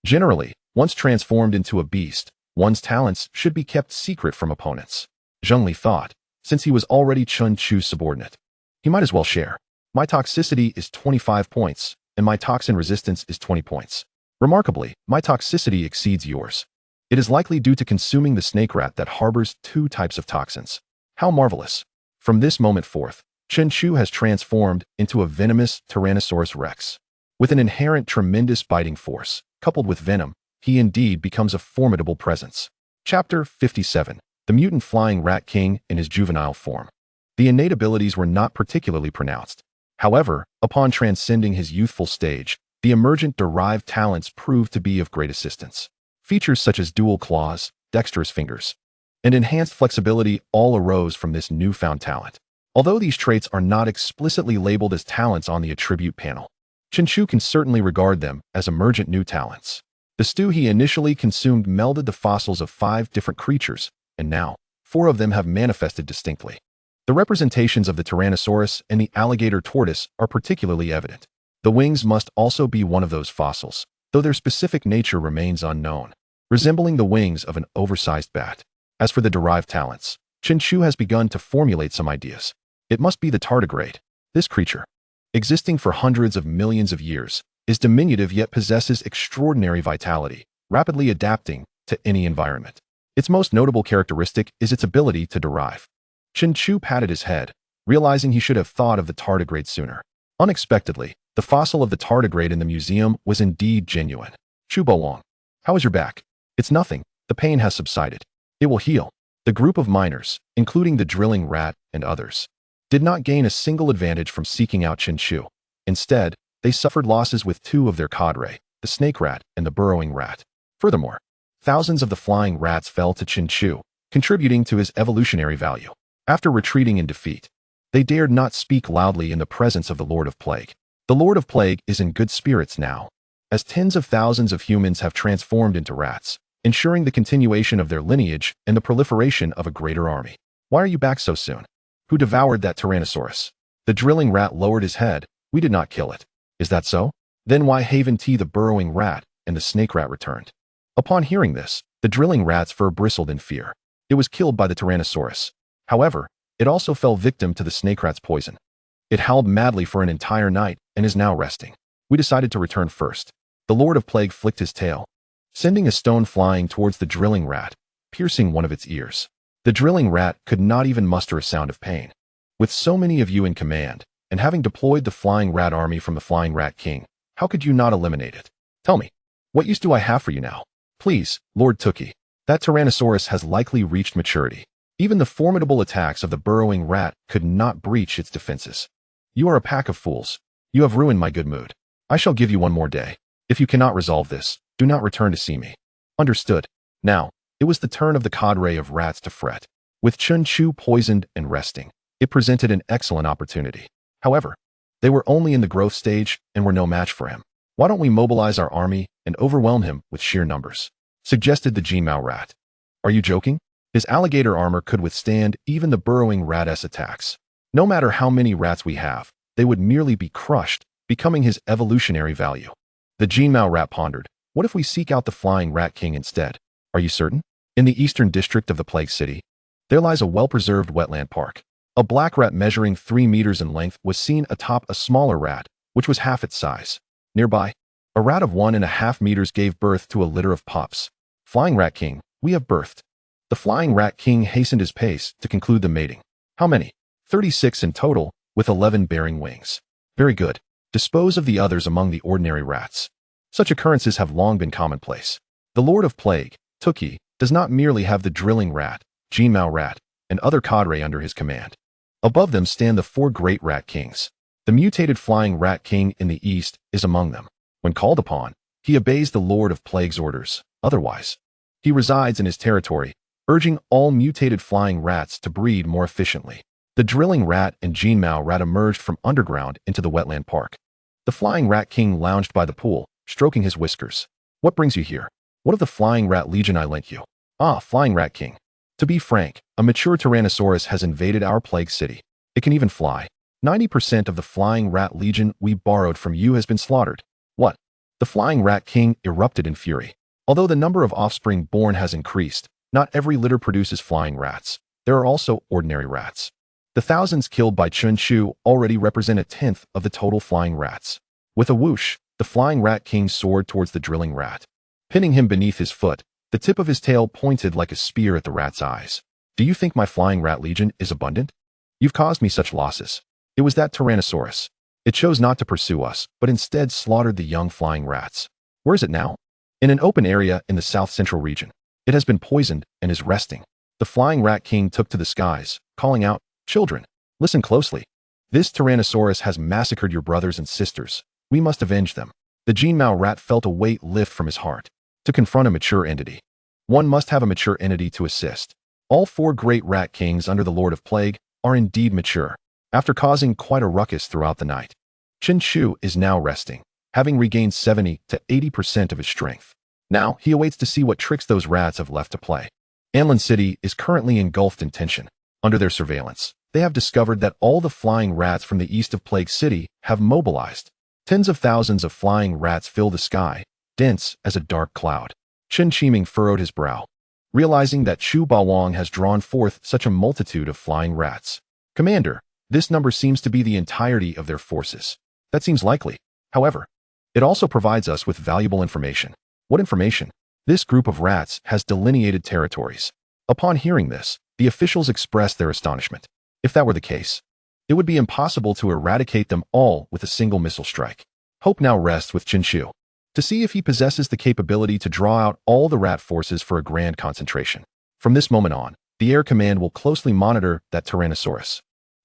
Generally, once transformed into a beast, one's talents should be kept secret from opponents. Zhengli thought, since he was already Chen Chu's subordinate. He might as well share. My toxicity is 25 points, and my toxin resistance is 20 points. Remarkably, my toxicity exceeds yours. It is likely due to consuming the snake rat that harbors 2 types of toxins. How marvelous. From this moment forth, Chen Chu has transformed into a venomous Tyrannosaurus rex. With an inherent tremendous biting force, coupled with venom, he indeed becomes a formidable presence. Chapter 57. The Mutant Flying Rat King in his juvenile form. The innate abilities were not particularly pronounced. However, upon transcending his youthful stage, the emergent derived talents proved to be of great assistance. Features such as dual claws, dexterous fingers, and enhanced flexibility all arose from this newfound talent. Although these traits are not explicitly labeled as talents on the attribute panel, Chen Chu can certainly regard them as emergent new talents. The stew he initially consumed melded the fossils of 5 different creatures, and now 4 of them have manifested distinctly. The representations of the Tyrannosaurus and the alligator tortoise are particularly evident. The wings must also be one of those fossils, though their specific nature remains unknown, resembling the wings of an oversized bat. As for the derived talents, Chen Chu has begun to formulate some ideas. It must be the tardigrade. This creature, existing for hundreds of millions of years, is diminutive yet possesses extraordinary vitality, rapidly adapting to any environment. Its most notable characteristic is its ability to derive. Chen Chu patted his head, realizing he should have thought of the tardigrade sooner. Unexpectedly, the fossil of the tardigrade in the museum was indeed genuine. Chu Bolong, how is your back? It's nothing. The pain has subsided. It will heal. The group of miners, including the drilling rat and others, did not gain a single advantage from seeking out Chen Chu. Instead, they suffered losses with 2 of their cadre, the snake rat and the burrowing rat. Furthermore, thousands of the flying rats fell to Chen Chu, contributing to his evolutionary value. After retreating in defeat, they dared not speak loudly in the presence of the Lord of Plague. The Lord of Plague is in good spirits now, as tens of thousands of humans have transformed into rats, ensuring the continuation of their lineage and the proliferation of a greater army. Why are you back so soon? Who devoured that Tyrannosaurus? The drilling rat lowered his head. We did not kill it. Is that so? Then why haven't the burrowing rat and the snake rat returned? Upon hearing this, the drilling rat's fur bristled in fear. It was killed by the Tyrannosaurus. However, it also fell victim to the snake rat's poison. It howled madly for an entire night and is now resting. We decided to return first. The Lord of Plague flicked his tail, sending a stone flying towards the drilling rat, piercing one of its ears. The drilling rat could not even muster a sound of pain. With so many of you in command, and having deployed the flying rat army from the Flying Rat King, how could you not eliminate it? Tell me, what use do I have for you now? Please, Lord Tookie. That Tyrannosaurus has likely reached maturity. Even the formidable attacks of the burrowing rat could not breach its defenses. You are a pack of fools. You have ruined my good mood. I shall give you one more day. If you cannot resolve this, do not return to see me. Understood. Now, it was the turn of the cadre of rats to fret. With Chen Chu poisoned and resting, it presented an excellent opportunity. However, they were only in the growth stage and were no match for him. Why don't we mobilize our army and overwhelm him with sheer numbers? Suggested the Jinmao rat. Are you joking? His alligator armor could withstand even the burrowing rat's attacks. No matter how many rats we have, they would merely be crushed, becoming his evolutionary value. The Jinmao rat pondered. What if we seek out the Flying Rat King instead? Are you certain? In the eastern district of the Plague City, there lies a well-preserved wetland park. A black rat measuring 3 meters in length was seen atop a smaller rat, which was half its size. Nearby, a rat of 1.5 meters gave birth to a litter of pups. Flying Rat King, we have birthed. The Flying Rat King hastened his pace to conclude the mating. How many? 36 in total, with 11 bearing wings. Very good. Dispose of the others among the ordinary rats. Such occurrences have long been commonplace. The Lord of Plague, Tookie, does not merely have the drilling rat, Jinmao rat, and other cadre under his command. Above them stand the 4 great rat kings. The mutated Flying Rat King in the east is among them. When called upon, he obeys the Lord of Plague's orders. Otherwise, he resides in his territory, urging all mutated flying rats to breed more efficiently. The drilling rat and Jinmao rat emerged from underground into the wetland park. The Flying Rat King lounged by the pool, stroking his whiskers. What brings you here? What of the Flying Rat Legion I lent you? Ah, Flying Rat King. To be frank, a mature Tyrannosaurus has invaded our plague city. It can even fly. 90% of the Flying Rat Legion we borrowed from you has been slaughtered. What? The Flying Rat King erupted in fury. Although the number of offspring born has increased, not every litter produces flying rats. There are also ordinary rats. The thousands killed by Chen Chu already represent 1/10 of the total flying rats. With a whoosh, the Flying Rat King soared towards the drilling rat. Pinning him beneath his foot, the tip of his tail pointed like a spear at the rat's eyes. Do you think my Flying Rat Legion is abundant? You've caused me such losses. It was that Tyrannosaurus. It chose not to pursue us, but instead slaughtered the young flying rats. Where is it now? In an open area in the south-central region. It has been poisoned and is resting. The Flying Rat King took to the skies, calling out, "Children, Listen closely. This Tyrannosaurus has massacred your brothers and sisters. We must avenge them. The Jinmao rat felt a weight lift from his heart. To confront a mature entity, one must have a mature entity to assist. All 4 great rat kings under the Lord of Plague are indeed mature. After causing quite a ruckus throughout the night, Chen Chu is now resting, having regained 70 to 80% of his strength. Now, he awaits to see what tricks those rats have left to play. Anlin City is currently engulfed in tension. Under their surveillance, they have discovered that all the flying rats from the east of Plague City have mobilized. Tens of thousands of flying rats fill the sky, dense as a dark cloud. Chen Qiming furrowed his brow, realizing that Chu Bawang has drawn forth such a multitude of flying rats. Commander, this number seems to be the entirety of their forces. That seems likely. However, it also provides us with valuable information. What information? This group of rats has delineated territories. Upon hearing this, the officials expressed their astonishment. If that were the case, it would be impossible to eradicate them all with a single missile strike. Hope now rests with Chen Chu to see if he possesses the capability to draw out all the rat forces for a grand concentration. From this moment on, the Air Command will closely monitor that Tyrannosaurus.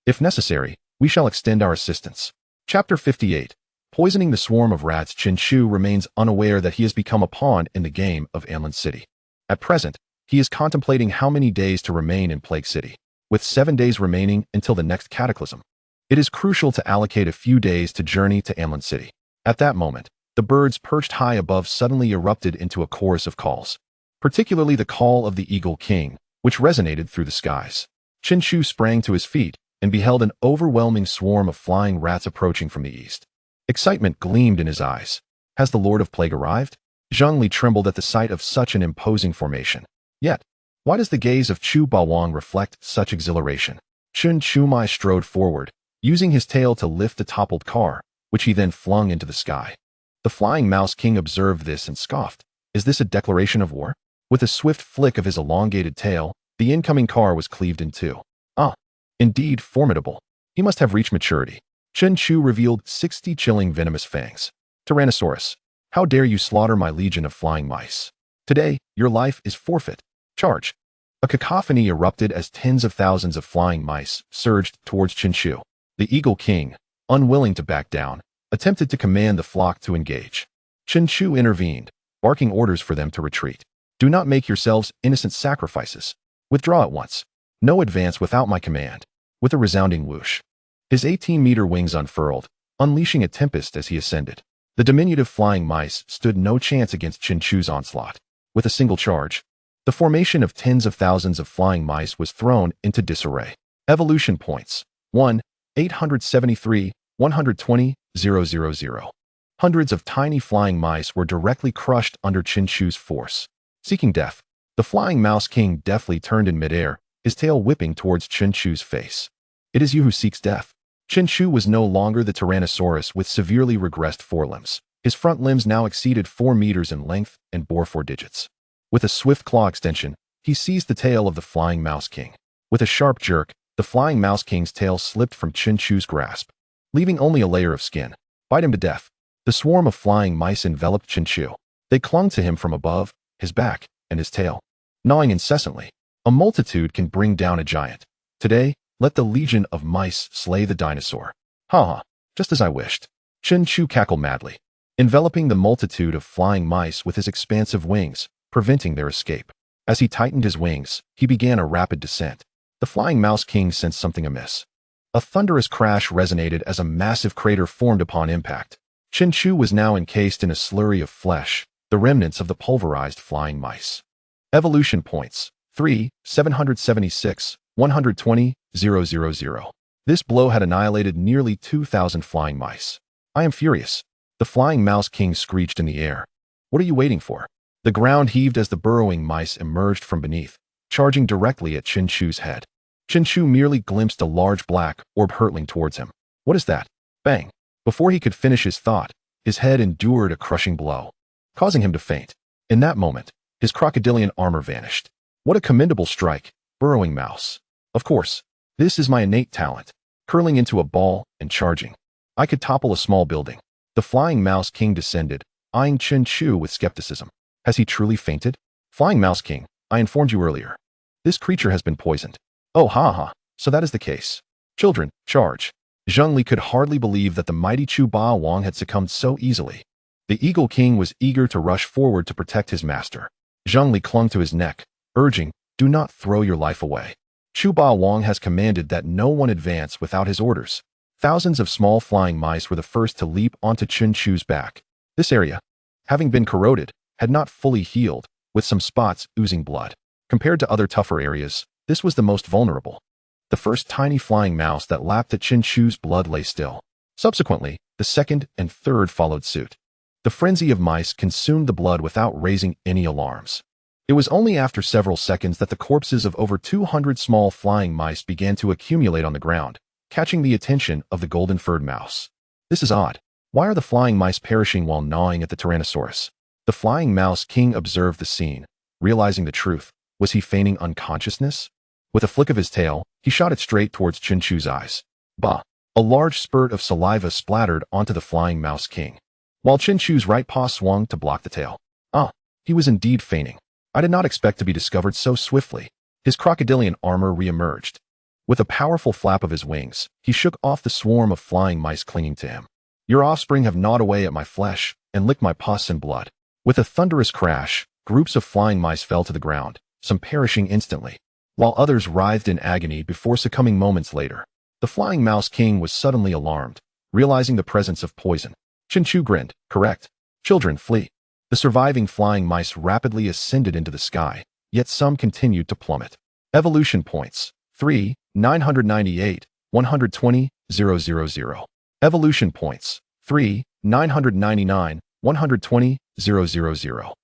If necessary, we shall extend our assistance. Chapter 58. Poisoning the swarm of rats. Chen Chu remains unaware that he has become a pawn in the game of Anlin City. At present, he is contemplating how many days to remain in Plague City. With 7 days remaining until the next cataclysm, it is crucial to allocate a few days to journey to Anlin City. At that moment, the birds perched high above suddenly erupted into a chorus of calls, particularly the call of the Eagle King, which resonated through the skies. Chen Chu sprang to his feet and beheld an overwhelming swarm of flying rats approaching from the east. Excitement gleamed in his eyes. Has the Lord of Plague arrived? Zhang Li trembled at the sight of such an imposing formation. Yet, why does the gaze of Chu Bawang reflect such exhilaration? Chen Chumai strode forward, using his tail to lift the toppled car, which he then flung into the sky. The Flying Mouse King observed this and scoffed. Is this a declaration of war? With a swift flick of his elongated tail, the incoming car was cleaved in two. Ah, indeed formidable. He must have reached maturity. Chen Chu revealed 60 chilling venomous fangs. Tyrannosaurus, how dare you slaughter my legion of flying mice? Today, your life is forfeit. Charge. A cacophony erupted as tens of thousands of flying mice surged towards Chen Chu. The Eagle King, unwilling to back down, attempted to command the flock to engage. Chen Chu intervened, barking orders for them to retreat. Do not make yourselves innocent sacrifices. Withdraw at once. No advance without my command. With a resounding whoosh, his 18-meter wings unfurled, unleashing a tempest as he ascended. The diminutive flying mice stood no chance against Chen Chu's onslaught. With a single charge, the formation of tens of thousands of flying mice was thrown into disarray. Evolution points. 1, 873, 120, 000. Hundreds of tiny flying mice were directly crushed under Chen Chu's force. Seeking death, the Flying Mouse King deftly turned in midair, his tail whipping towards Chen Chu's face. It is you who seeks death. Chen Chu was no longer the Tyrannosaurus with severely regressed forelimbs. His front limbs now exceeded 4 meters in length and bore 4 digits. With a swift claw extension, he seized the tail of the Flying Mouse King. With a sharp jerk, the Flying Mouse King's tail slipped from Chen Chu's grasp, leaving only a layer of skin. Bite him to death. The swarm of flying mice enveloped Chen Chu. They clung to him from above, his back, and his tail, gnawing incessantly. A multitude can bring down a giant. Today, let the legion of mice slay the dinosaur. Ha ha, just as I wished. Chen Chu cackled madly, enveloping the multitude of flying mice with his expansive wings, preventing their escape. As he tightened his wings, he began a rapid descent. The Flying Mouse King sensed something amiss. A thunderous crash resonated as a massive crater formed upon impact. Chen Chu was now encased in a slurry of flesh, the remnants of the pulverized flying mice. Evolution points. 3, 776, 120, 000. This blow had annihilated nearly 2,000 flying mice. I am furious. The Flying Mouse King screeched in the air. What are you waiting for? The ground heaved as the burrowing mice emerged from beneath, charging directly at Chen Chu's head. Chen Chu merely glimpsed a large black orb hurtling towards him. What is that? Bang! Before he could finish his thought, his head endured a crushing blow, causing him to faint. In that moment, his crocodilian armor vanished. What a commendable strike, burrowing mouse. Of course, this is my innate talent, curling into a ball and charging. I could topple a small building. The Flying Mouse King descended, eyeing Chen Chu with skepticism. Has he truly fainted? Flying Mouse King, I informed you earlier. This creature has been poisoned. Oh ha ha, so that is the case. Children, charge. Zhengli could hardly believe that the mighty Chu Ba Wang had succumbed so easily. The Eagle King was eager to rush forward to protect his master. Zhengli clung to his neck, urging, "Do not throw your life away. Chu Ba Wang has commanded that no one advance without his orders." Thousands of small flying mice were the first to leap onto Chen Chu's back. This area, having been corroded, had not fully healed, with some spots oozing blood. Compared to other tougher areas, this was the most vulnerable. The first tiny flying mouse that lapped at Chen Chu's blood lay still. Subsequently, the second and third followed suit. The frenzy of mice consumed the blood without raising any alarms. It was only after several seconds that the corpses of over 200 small flying mice began to accumulate on the ground, catching the attention of the golden-furred mouse. This is odd. Why are the flying mice perishing while gnawing at the Tyrannosaurus? The flying mouse king observed the scene, realizing the truth. Was he feigning unconsciousness? With a flick of his tail, he shot it straight towards Chen Chu's eyes. Bah! A large spurt of saliva splattered onto the flying mouse king, while Chen Chu's right paw swung to block the tail. Ah! He was indeed feigning. I did not expect to be discovered so swiftly. His crocodilian armor re-emerged. With a powerful flap of his wings, he shook off the swarm of flying mice clinging to him. Your offspring have gnawed away at my flesh and licked my pus and blood. With a thunderous crash, groups of flying mice fell to the ground, some perishing instantly, while others writhed in agony before succumbing moments later. The flying mouse king was suddenly alarmed, realizing the presence of poison. Chen Chu grinned. Correct. Children, flee. The surviving flying mice rapidly ascended into the sky, yet some continued to plummet. Evolution points. 3, 998, 120, 000. Evolution points. 3, 999, 120, 000.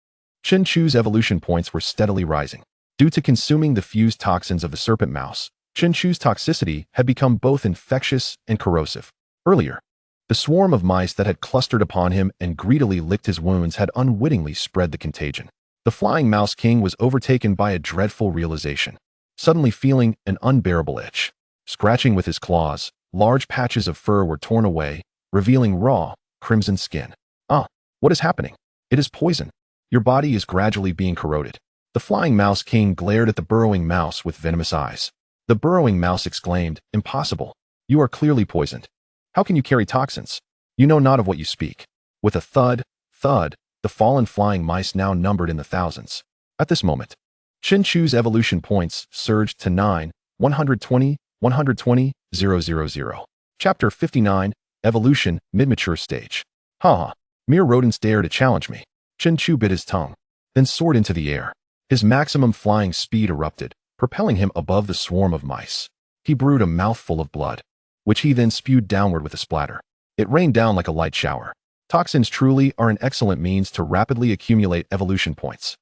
Chen Chu's evolution points were steadily rising. Due to consuming the fused toxins of the serpent mouse, Chen Chu's toxicity had become both infectious and corrosive. Earlier, the swarm of mice that had clustered upon him and greedily licked his wounds had unwittingly spread the contagion. The flying mouse king was overtaken by a dreadful realization, suddenly feeling an unbearable itch. Scratching with his claws, large patches of fur were torn away, revealing raw, crimson skin. Ah, what is happening? It is poison. Your body is gradually being corroded. The flying mouse king glared at the burrowing mouse with venomous eyes. The burrowing mouse exclaimed, "Impossible. You are clearly poisoned. How can you carry toxins? You know not of what you speak." With a thud, the fallen flying mice now numbered in the thousands. At this moment, Chen Chu's evolution points surged to 9, 120, 120, 000. Chapter 59, Evolution, Mid-Mature Stage. Ha! Mere rodents dare to challenge me. Chen Chu bit his tongue, then soared into the air. His maximum flying speed erupted, propelling him above the swarm of mice. He brewed a mouthful of blood, which he then spewed downward with a splatter. It rained down like a light shower. Toxins truly are an excellent means to rapidly accumulate evolution points.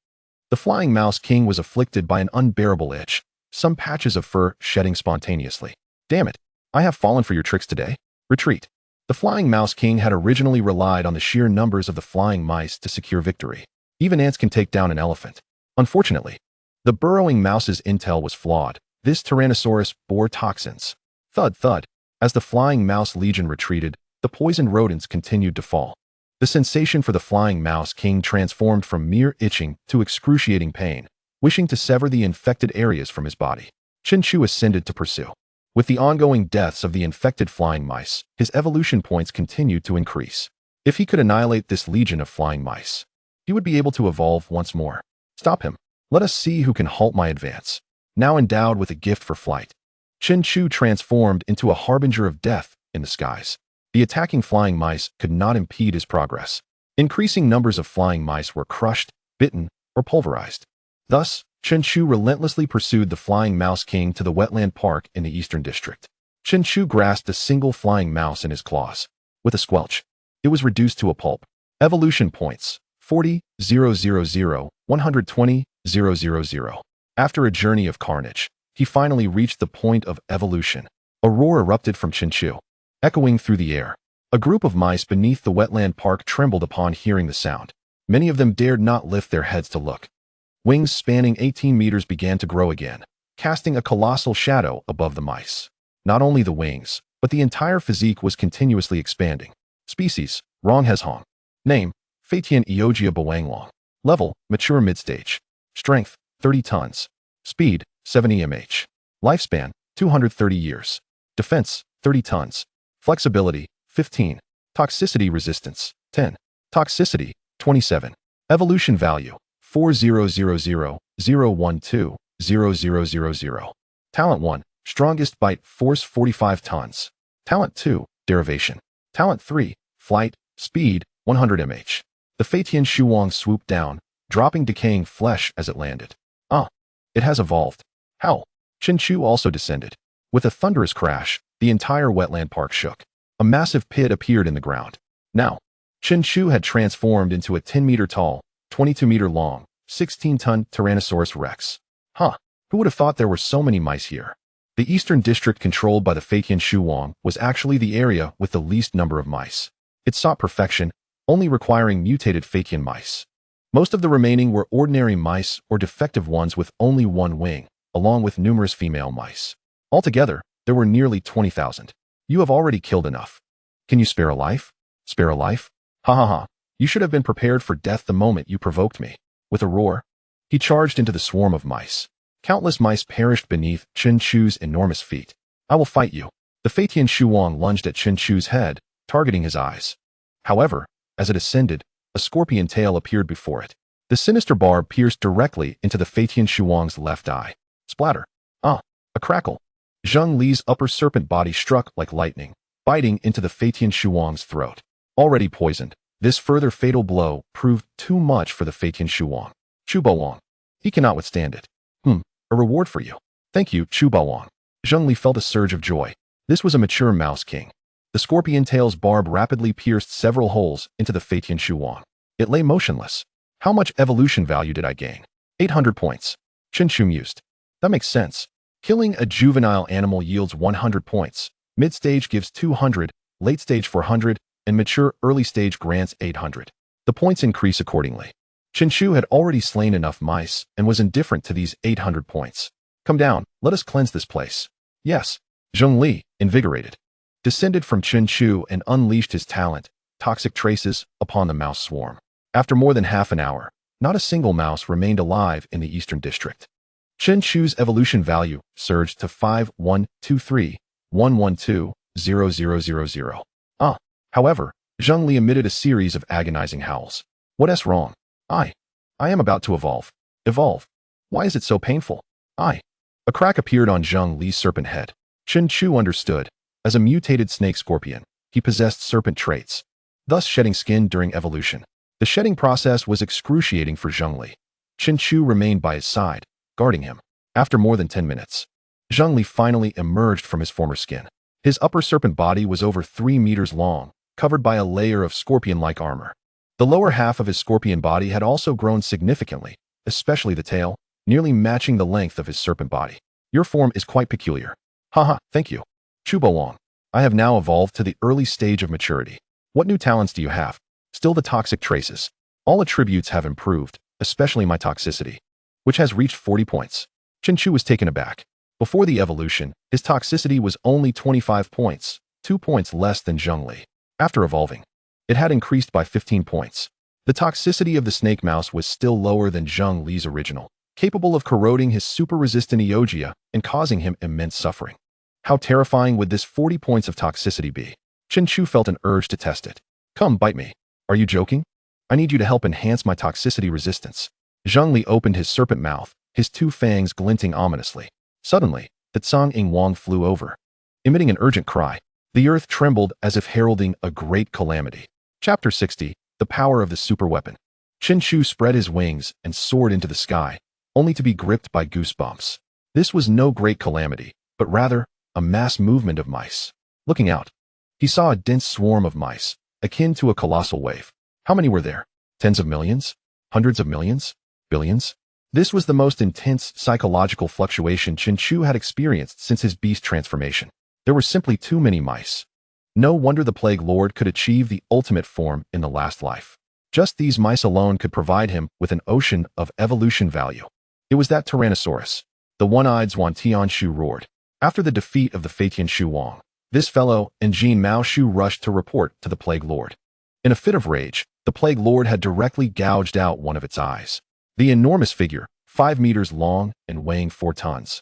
The flying mouse king was afflicted by an unbearable itch, some patches of fur shedding spontaneously. Damn it, I have fallen for your tricks today. Retreat. The flying mouse king had originally relied on the sheer numbers of the flying mice to secure victory. Even ants can take down an elephant. Unfortunately, the burrowing mouse's intel was flawed. This Tyrannosaurus bore toxins. Thud, thud. As the flying mouse legion retreated, the poisoned rodents continued to fall. The sensation for the flying mouse king transformed from mere itching to excruciating pain, wishing to sever the infected areas from his body. Chen Chu ascended to pursue. With the ongoing deaths of the infected flying mice, his evolution points continued to increase. If he could annihilate this legion of flying mice, he would be able to evolve once more. Stop him. Let us see who can halt my advance. Now endowed with a gift for flight, Chen Chu transformed into a harbinger of death in the skies. The attacking flying mice could not impede his progress. Increasing numbers of flying mice were crushed, bitten, or pulverized. Thus, Chen Chu relentlessly pursued the flying mouse king to the wetland park in the eastern district. Chen Chu grasped a single flying mouse in his claws. With a squelch, it was reduced to a pulp. Evolution points. 40, 000, 120, 000. After a journey of carnage, he finally reached the point of evolution. A roar erupted from Chen Chu, echoing through the air. A group of mice beneath the wetland park trembled upon hearing the sound. Many of them dared not lift their heads to look. Wings spanning 18 meters began to grow again, casting a colossal shadow above the mice. Not only the wings, but the entire physique was continuously expanding. Species, Ronghezhong. Name, Feitian Eogia Boanglong. Level, mature mid-stage. Strength, 30 tons. Speed, 70 mph. Lifespan, 230 years. Defense, 30 tons. Flexibility, 15. Toxicity resistance, 10. Toxicity, 27. Evolution value, 4000120000. Talent 1, strongest bite force 45 tons. Talent 2, derivation. Talent 3, flight, speed, 100 mph. The Feitian Shuang swooped down, dropping decaying flesh as it landed. It has evolved. How? Chen Chu also descended. With a thunderous crash, the entire wetland park shook. A massive pit appeared in the ground. Now, Chen Chu had transformed into a 10-meter tall, 22-meter long, 16-ton Tyrannosaurus Rex. Who would have thought there were so many mice here? The eastern district controlled by the Feitian Shuang was actually the area with the least number of mice. It sought perfection, only requiring mutated Feitian mice. Most of the remaining were ordinary mice or defective ones with only one wing, along with numerous female mice. Altogether, there were nearly 20,000. You have already killed enough. Can you spare a life? Spare a life? Ha ha ha. You should have been prepared for death the moment you provoked me. With a roar, he charged into the swarm of mice. Countless mice perished beneath Chen Chu's enormous feet. I will fight you. The Feitian Shuang lunged at Chen Chu's head, targeting his eyes. However, as it ascended, a scorpion tail appeared before it. The sinister barb pierced directly into the Feitian Shuang's left eye. Splatter. A crackle. Zheng Li's upper serpent body struck like lightning, biting into the Feitian Shuang's throat. Already poisoned, this further fatal blow proved too much for the Feitian Shuang. Chu Bawang. He cannot withstand it. A reward for you. Thank you, Chu Bawang. Zheng Li felt a surge of joy. This was a mature mouse king. The scorpion tail's barb rapidly pierced several holes into the Feitian Shuang. It lay motionless. How much evolution value did I gain? 800 points. Chen Chu mused. That makes sense. Killing a juvenile animal yields 100 points. Mid-stage gives 200, late-stage 400, and mature early-stage grants 800. The points increase accordingly. Chen Chu had already slain enough mice and was indifferent to these 800 points. Come down, let us cleanse this place. Yes. Zheng Li, invigorated, descended from Chen Chu and unleashed his talent, toxic traces, upon the mouse swarm. After more than half an hour, not a single mouse remained alive in the eastern district. Chen Chu's evolution value surged to 512311200000. However, Zheng Li emitted a series of agonizing howls. What's wrong? I am about to evolve. Evolve? Why is it so painful? A crack appeared on Zheng Li's serpent head. Chen Chu understood. As a mutated snake scorpion, he possessed serpent traits, thus shedding skin during evolution. The shedding process was excruciating for Zheng Li. Chen Chu remained by his side, guarding him. After more than 10 minutes, Zheng Li finally emerged from his former skin. His upper serpent body was over 3 meters long, covered by a layer of scorpion-like armor. The lower half of his scorpion body had also grown significantly, especially the tail, nearly matching the length of his serpent body. Your form is quite peculiar. Thank you. Chu Bawang. I have now evolved to the early stage of maturity. What new talents do you have? Still the toxic traces. All attributes have improved, especially my toxicity, which has reached 40 points. Chen Chu was taken aback. Before the evolution, his toxicity was only 25 points, 2 points less than Zheng Li. After evolving, it had increased by 15 points. The toxicity of the snake mouse was still lower than Zheng Li's original, capable of corroding his super-resistant eogia and causing him immense suffering. How terrifying would this 40 points of toxicity be? Chen Chu felt an urge to test it. Come, bite me. Are you joking? I need you to help enhance my toxicity resistance. Zheng Li opened his serpent mouth, his 2 fangs glinting ominously. Suddenly, the Tsang Ing Wang flew over. Emitting an urgent cry, the earth trembled as if heralding a great calamity. Chapter 60, The Power of the Superweapon. Chen Chu spread his wings and soared into the sky, only to be gripped by goosebumps. This was no great calamity, but rather a mass movement of mice. Looking out, he saw a dense swarm of mice, akin to a colossal wave. How many were there? Tens of millions? Hundreds of millions? Billions? This was the most intense psychological fluctuation Chen Chu had experienced since his beast transformation. There were simply too many mice. No wonder the Plague Lord could achieve the ultimate form in the last life. Just these mice alone could provide him with an ocean of evolution value. It was that Tyrannosaurus. The one-eyed Zhuan Tianshu roared. After the defeat of the Feitian Shuang, this fellow and Jin Mao Shu rushed to report to the Plague Lord. In a fit of rage, the Plague Lord had directly gouged out one of its eyes. The enormous figure, 5 meters long and weighing 4 tons,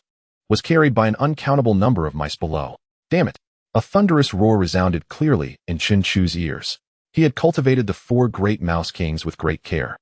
was carried by an uncountable number of mice below. Damn it! A thunderous roar resounded clearly in Chen Chu's ears. He had cultivated the 4 great mouse kings with great care.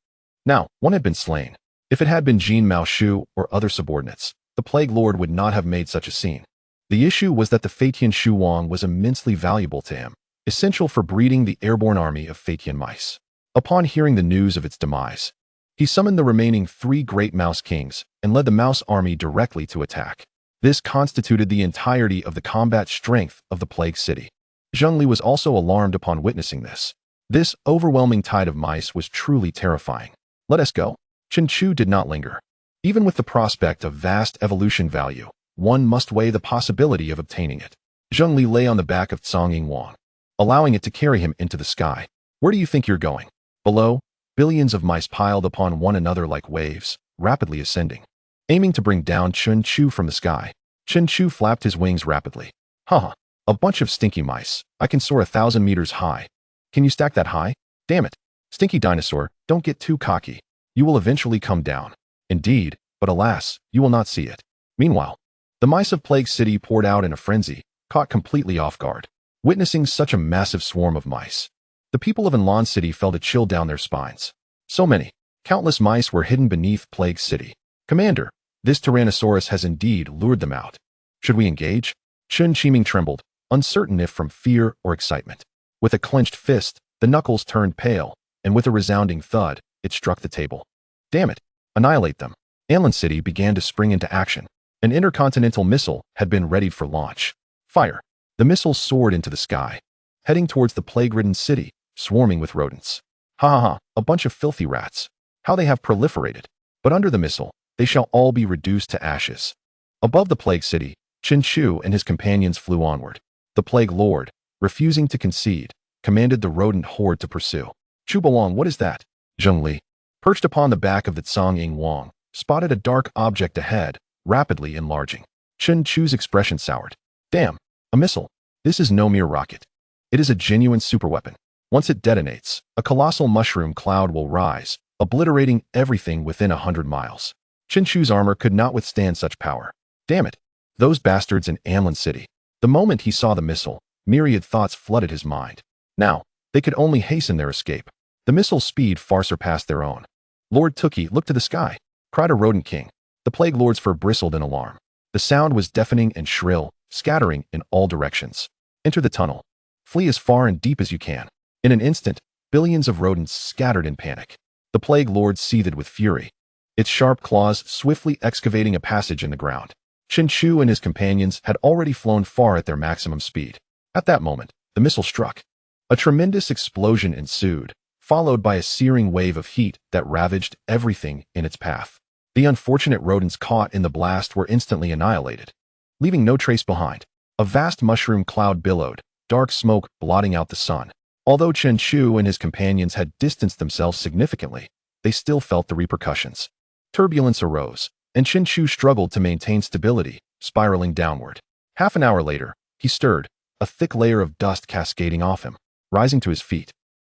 Now, one had been slain. If it had been Jin Mao Shu or other subordinates, the Plague Lord would not have made such a scene. The issue was that the Feitian Shu Wang was immensely valuable to him, essential for breeding the airborne army of Feitian mice. Upon hearing the news of its demise, he summoned the remaining 3 great mouse kings and led the mouse army directly to attack. This constituted the entirety of the combat strength of the plague city. Zhengli was also alarmed upon witnessing this. This overwhelming tide of mice was truly terrifying. Let us go. Chen Chu did not linger. Even with the prospect of vast evolution value, one must weigh the possibility of obtaining it. Zhengli lay on the back of Tsang Wang, allowing it to carry him into the sky. Where do you think you're going? Below, billions of mice piled upon one another like waves, rapidly ascending. Aiming to bring down Chen Chu from the sky, Chen Chu flapped his wings rapidly. Haha, a bunch of stinky mice. I can soar 1,000 meters high. Can you stack that high? Damn it. Stinky dinosaur, don't get too cocky. You will eventually come down. Indeed, but alas, you will not see it. Meanwhile, the mice of Plague City poured out in a frenzy, caught completely off guard. Witnessing such a massive swarm of mice, the people of Enlan City felt a chill down their spines. So many, countless mice were hidden beneath Plague City. Commander, this Tyrannosaurus has indeed lured them out. Should we engage? Chen Qiming trembled, uncertain if from fear or excitement. With a clenched fist, the knuckles turned pale, and with a resounding thud, it struck the table. Damn it! Annihilate them. Enlan City began to spring into action. An intercontinental missile had been readied for launch. Fire! The missile soared into the sky, heading towards the plague-ridden city, swarming with rodents. Ha ha ha, a bunch of filthy rats. How they have proliferated. But under the missile, they shall all be reduced to ashes. Above the plague city, Chen Chu and his companions flew onward. The plague lord, refusing to concede, commanded the rodent horde to pursue. Chu Belong, what is that? Zhengli, perched upon the back of the Tsang Wang, spotted a dark object ahead, rapidly enlarging. Chen Chu's expression soured. Damn, a missile. This is no mere rocket. It is a genuine superweapon. Once it detonates, a colossal mushroom cloud will rise, obliterating everything within 100 miles. Chen Chu's armor could not withstand such power. Damn it! Those bastards in Anlin City. The moment he saw the missile, myriad thoughts flooded his mind. Now, they could only hasten their escape. The missile's speed far surpassed their own. Lord Tuki, look to the sky, cried a rodent king. The plague lord's fur bristled in alarm. The sound was deafening and shrill, scattering in all directions. Enter the tunnel. Flee as far and deep as you can. In an instant, billions of rodents scattered in panic. The plague lord seethed with fury, its sharp claws swiftly excavating a passage in the ground. Chen Chu and his companions had already flown far at their maximum speed. At that moment, the missile struck. A tremendous explosion ensued, followed by a searing wave of heat that ravaged everything in its path. The unfortunate rodents caught in the blast were instantly annihilated, leaving no trace behind. A vast mushroom cloud billowed, dark smoke blotting out the sun. Although Chen Chu and his companions had distanced themselves significantly, they still felt the repercussions. Turbulence arose, and Chen Chu struggled to maintain stability, spiraling downward. Half an hour later, he stirred, a thick layer of dust cascading off him. Rising to his feet,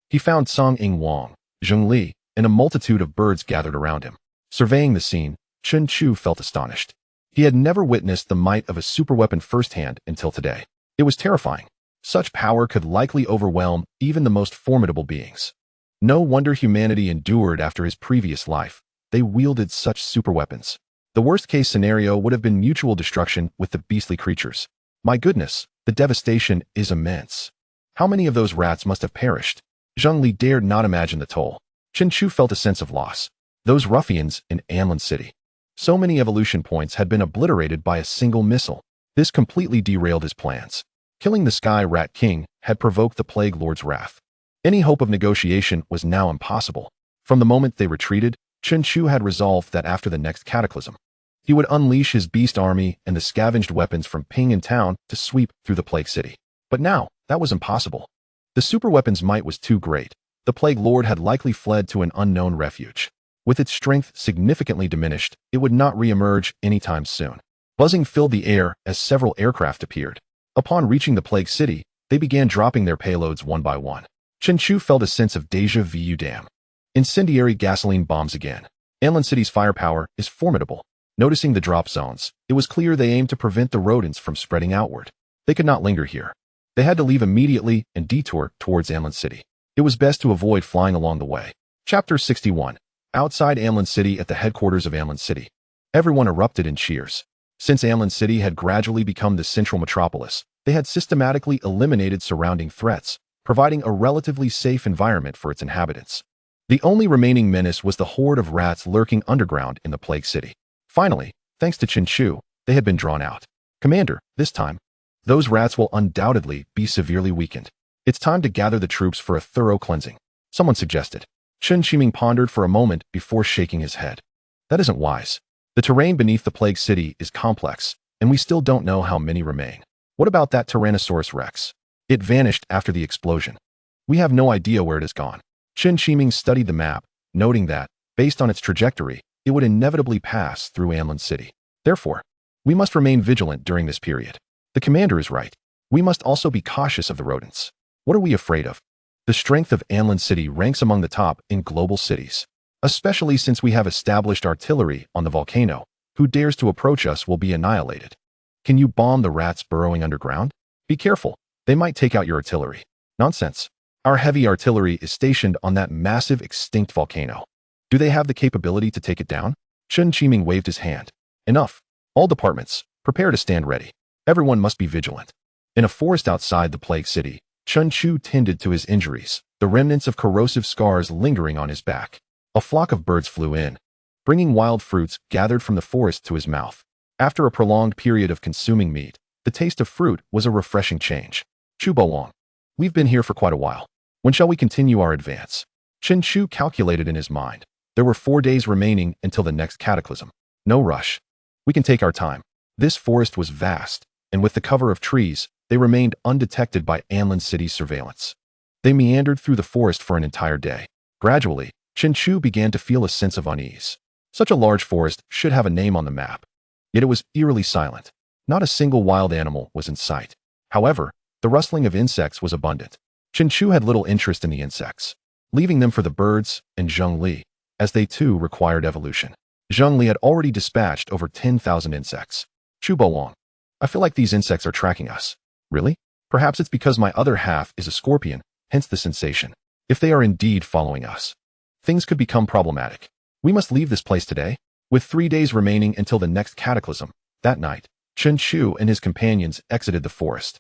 he found Tsang Wang, Zhengli, and a multitude of birds gathered around him. Surveying the scene, Chen Chu felt astonished. He had never witnessed the might of a superweapon firsthand until today. It was terrifying. Such power could likely overwhelm even the most formidable beings. No wonder humanity endured after his previous life. They wielded such superweapons. The worst-case scenario would have been mutual destruction with the beastly creatures. My goodness, the devastation is immense. How many of those rats must have perished? Zhengli dared not imagine the toll. Chen Chu felt a sense of loss. Those ruffians in Anlin City. So many evolution points had been obliterated by a single missile. This completely derailed his plans. Killing the Sky Rat King had provoked the Plague Lord's wrath. Any hope of negotiation was now impossible. From the moment they retreated, Chen Chu had resolved that after the next cataclysm, he would unleash his beast army and the scavenged weapons from Ping in town to sweep through the Plague City. But now, that was impossible. The superweapon's might was too great. The Plague Lord had likely fled to an unknown refuge. With its strength significantly diminished, it would not re-emerge anytime soon. Buzzing filled the air as several aircraft appeared. Upon reaching the Plague City, they began dropping their payloads one by one. Chen Chu felt a sense of déjà vu. Damn. Incendiary gasoline bombs again. Anlin City's firepower is formidable. Noticing the drop zones, it was clear they aimed to prevent the rodents from spreading outward. They could not linger here. They had to leave immediately and detour towards Anlin City. It was best to avoid flying along the way. Chapter 61. Outside Anlin City at the headquarters of Anlin City. Everyone erupted in cheers. Since Anlin City had gradually become the central metropolis, they had systematically eliminated surrounding threats, providing a relatively safe environment for its inhabitants. The only remaining menace was the horde of rats lurking underground in the Plague City. Finally, thanks to Chen Chu, they had been drawn out. Commander, this time, those rats will undoubtedly be severely weakened. It's time to gather the troops for a thorough cleansing, someone suggested. Chen Chu pondered for a moment before shaking his head. That isn't wise. The terrain beneath the Plague City is complex, and we still don't know how many remain. What about that Tyrannosaurus Rex? It vanished after the explosion. We have no idea where it has gone. Chen Chu studied the map, noting that, based on its trajectory, it would inevitably pass through Anlin City. Therefore, we must remain vigilant during this period. The commander is right. We must also be cautious of the rodents. What are we afraid of? The strength of Anlin City ranks among the top in global cities, especially since we have established artillery on the volcano. Who dares to approach us will be annihilated. Can you bomb the rats burrowing underground? Be careful. They might take out your artillery. Nonsense. Our heavy artillery is stationed on that massive extinct volcano. Do they have the capability to take it down? Chen Chu waved his hand. Enough. All departments, prepare to stand ready. Everyone must be vigilant. In a forest outside the Plague City, Chen Chu tended to his injuries, the remnants of corrosive scars lingering on his back. A flock of birds flew in, bringing wild fruits gathered from the forest to his mouth. After a prolonged period of consuming meat, the taste of fruit was a refreshing change. Chu Bolong. We've been here for quite a while. When shall we continue our advance? Chen Chu calculated in his mind. There were 4 days remaining until the next cataclysm. No rush. We can take our time. This forest was vast, and with the cover of trees, they remained undetected by Anlin City's surveillance. They meandered through the forest for an entire day. Gradually, Chen Chu began to feel a sense of unease. Such a large forest should have a name on the map. Yet it was eerily silent. Not a single wild animal was in sight. However, the rustling of insects was abundant. Chen Chu had little interest in the insects, leaving them for the birds and Zheng Li, as they too required evolution. Zheng Li had already dispatched over 10,000 insects. Chu Bolong. I feel like these insects are tracking us. Really? Perhaps it's because my other half is a scorpion, hence the sensation. If they are indeed following us, things could become problematic. We must leave this place today. With 3 days remaining until the next cataclysm, that night, Chen Chu and his companions exited the forest.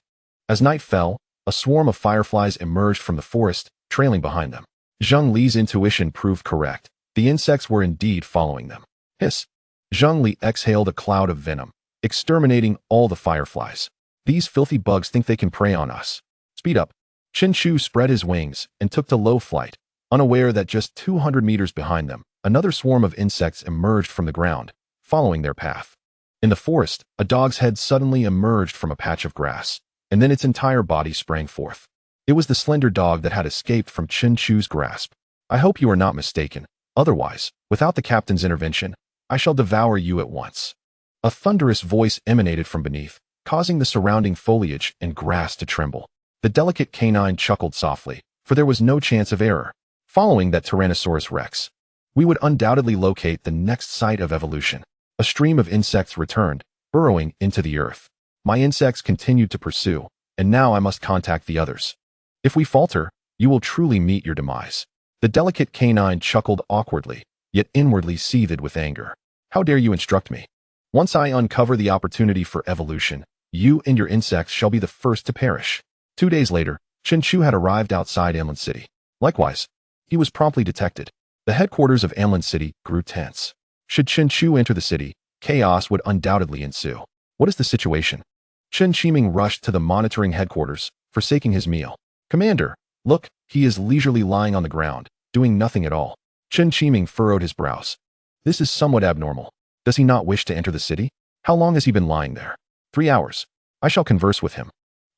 As night fell, a swarm of fireflies emerged from the forest, trailing behind them. Zheng Li's intuition proved correct. The insects were indeed following them. Hiss! Zheng Li exhaled a cloud of venom, exterminating all the fireflies. These filthy bugs think they can prey on us. Speed up. Chen Chu spread his wings and took to low flight, unaware that just 200 meters behind them, another swarm of insects emerged from the ground, following their path. In the forest, a dog's head suddenly emerged from a patch of grass, and then its entire body sprang forth. It was the slender dog that had escaped from Chen Chu's grasp. I hope you are not mistaken. Otherwise, without the captain's intervention, I shall devour you at once. A thunderous voice emanated from beneath, causing the surrounding foliage and grass to tremble. The delicate canine chuckled softly, for there was no chance of error. Following that Tyrannosaurus Rex, we would undoubtedly locate the next site of evolution. A stream of insects returned, burrowing into the earth. My insects continued to pursue, and now I must contact the others. If we falter, you will truly meet your demise. The delicate canine chuckled awkwardly, yet inwardly seethed with anger. How dare you instruct me? Once I uncover the opportunity for evolution, you and your insects shall be the first to perish. 2 days later, Chen Chu had arrived outside Anlin City. Likewise, he was promptly detected. The headquarters of Anlin City grew tense. Should Chen Chu enter the city, chaos would undoubtedly ensue. What is the situation? Chen Chu rushed to the monitoring headquarters, forsaking his meal. Commander, look, he is leisurely lying on the ground, doing nothing at all. Chen Chu furrowed his brows. This is somewhat abnormal. Does he not wish to enter the city? How long has he been lying there? 3 hours. I shall converse with him.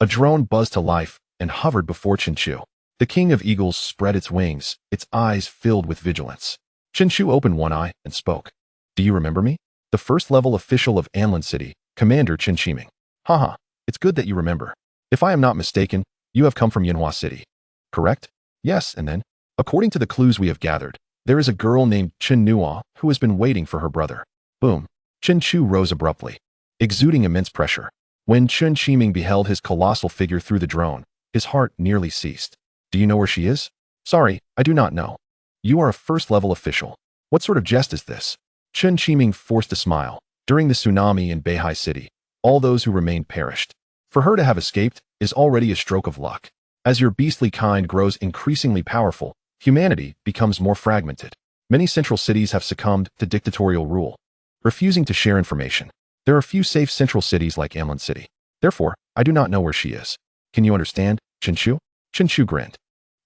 A drone buzzed to life and hovered before Chen Chu. The king of eagles spread its wings, its eyes filled with vigilance. Chen Chu opened one eye and spoke. Do you remember me? The first-level official of Anlin City, Commander Chen Chu. Haha, it's good that you remember. If I am not mistaken, you have come from Yanhua City. Correct? Yes, and then? According to the clues we have gathered, there is a girl named Chen Nua who has been waiting for her brother. Boom. Chen Chu rose abruptly, exuding immense pressure. When Chen Chu beheld his colossal figure through the drone, his heart nearly ceased. Do you know where she is? Sorry, I do not know. You are a first-level official. What sort of jest is this? Chen Chu forced a smile. During the tsunami in Beihai City, all those who remained perished. For her to have escaped is already a stroke of luck. As your beastly kind grows increasingly powerful, humanity becomes more fragmented. Many central cities have succumbed to dictatorial rule, refusing to share information. There are few safe central cities like Amlin City. Therefore, I do not know where she is. Can you understand, Chen Chu? Chen Chu grinned,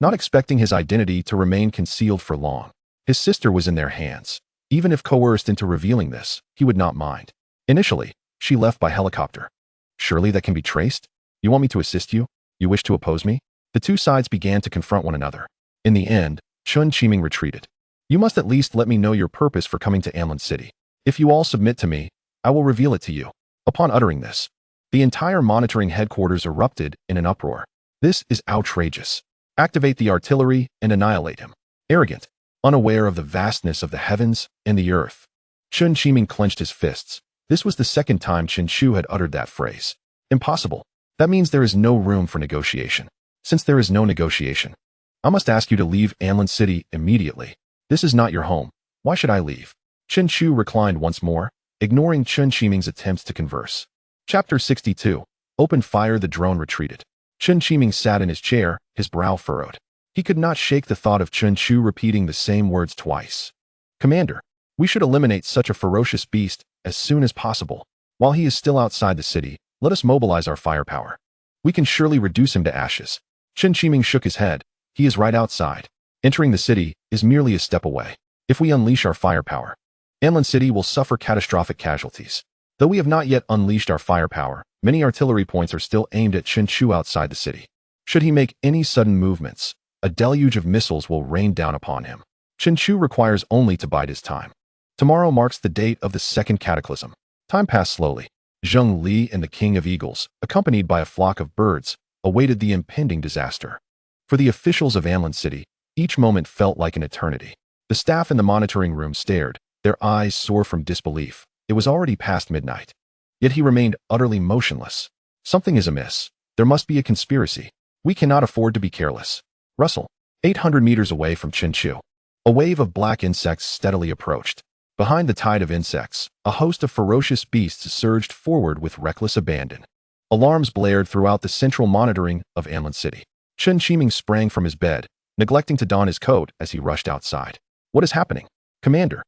not expecting his identity to remain concealed for long. His sister was in their hands. Even if coerced into revealing this, he would not mind. Initially, she left by helicopter. Surely that can be traced? You want me to assist you? You wish to oppose me? The two sides began to confront one another. In the end, Chen Chu retreated. You must at least let me know your purpose for coming to Amlin City. If you all submit to me, I will reveal it to you. Upon uttering this, the entire monitoring headquarters erupted in an uproar. This is outrageous. Activate the artillery and annihilate him. Arrogant, unaware of the vastness of the heavens and the earth. Chen Chu clenched his fists. This was the second time Chen Chu had uttered that phrase. Impossible. That means there is no room for negotiation. Since there is no negotiation, I must ask you to leave Amlin City immediately. This is not your home. Why should I leave? Chen Chu reclined once more, ignoring Chen Chu's attempts to converse. Chapter 62. Open fire. The drone retreated. Chen Chu sat in his chair, his brow furrowed. He could not shake the thought of Chen Chu repeating the same words twice. Commander, we should eliminate such a ferocious beast as soon as possible. While he is still outside the city, let us mobilize our firepower. We can surely reduce him to ashes. Chen Chu shook his head. He is right outside. Entering the city is merely a step away. If we unleash our firepower, Amlin City will suffer catastrophic casualties. Though we have not yet unleashed our firepower, many artillery points are still aimed at Chen Chu outside the city. Should he make any sudden movements, a deluge of missiles will rain down upon him. Chen Chu requires only to bide his time. Tomorrow marks the date of the second cataclysm. Time passed slowly. Zheng Li and the King of Eagles, accompanied by a flock of birds, awaited the impending disaster. For the officials of Amlin City, each moment felt like an eternity. The staff in the monitoring room stared, their eyes sore from disbelief. It was already past midnight. Yet he remained utterly motionless. Something is amiss. There must be a conspiracy. We cannot afford to be careless. Rustle. 800 meters away from Chen Chu, a wave of black insects steadily approached. Behind the tide of insects, a host of ferocious beasts surged forward with reckless abandon. Alarms blared throughout the central monitoring of Amlin City. Chen Chu sprang from his bed, neglecting to don his coat as he rushed outside. What is happening? Commander.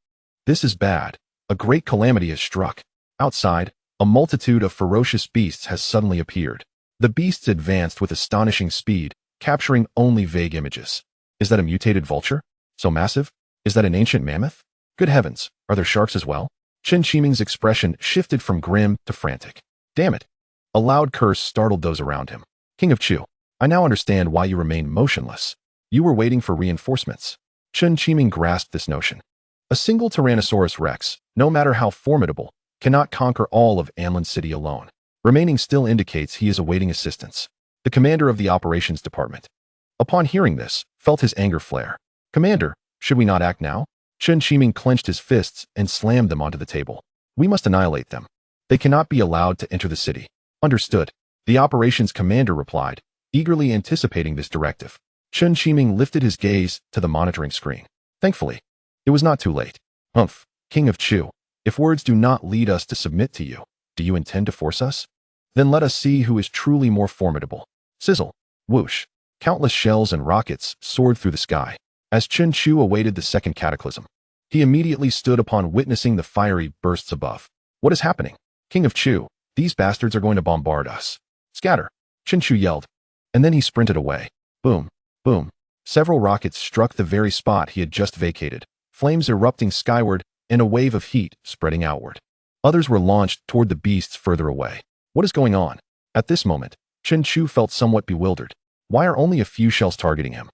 This is bad. A great calamity has struck. Outside, a multitude of ferocious beasts has suddenly appeared. The beasts advanced with astonishing speed, capturing only vague images. Is that a mutated vulture? So massive? Is that an ancient mammoth? Good heavens, are there sharks as well? Chen Chu's expression shifted from grim to frantic. Damn it. A loud curse startled those around him. King of Chu, I now understand why you remained motionless. You were waiting for reinforcements. Chen Chu grasped this notion. A single Tyrannosaurus Rex, no matter how formidable, cannot conquer all of Amlin City alone. Remaining still indicates he is awaiting assistance. The commander of the operations department, upon hearing this, felt his anger flare. Commander, should we not act now? Chen Chu clenched his fists and slammed them onto the table. We must annihilate them. They cannot be allowed to enter the city. Understood. The operations commander replied, eagerly anticipating this directive. Chen Chu lifted his gaze to the monitoring screen. Thankfully, it was not too late. Humph, King of Chu, if words do not lead us to submit to you, do you intend to force us? Then let us see who is truly more formidable. Sizzle. Whoosh. Countless shells and rockets soared through the sky. As Chen Chu awaited the second cataclysm, he immediately stood upon witnessing the fiery bursts above. What is happening? King of Chu, these bastards are going to bombard us. Scatter. Chen Chu yelled. And then he sprinted away. Boom. Boom. Several rockets struck the very spot he had just vacated, flames erupting skyward and a wave of heat spreading outward. Others were launched toward the beasts further away. What is going on? At this moment, Chen Chu felt somewhat bewildered. Why are only a few shells targeting him?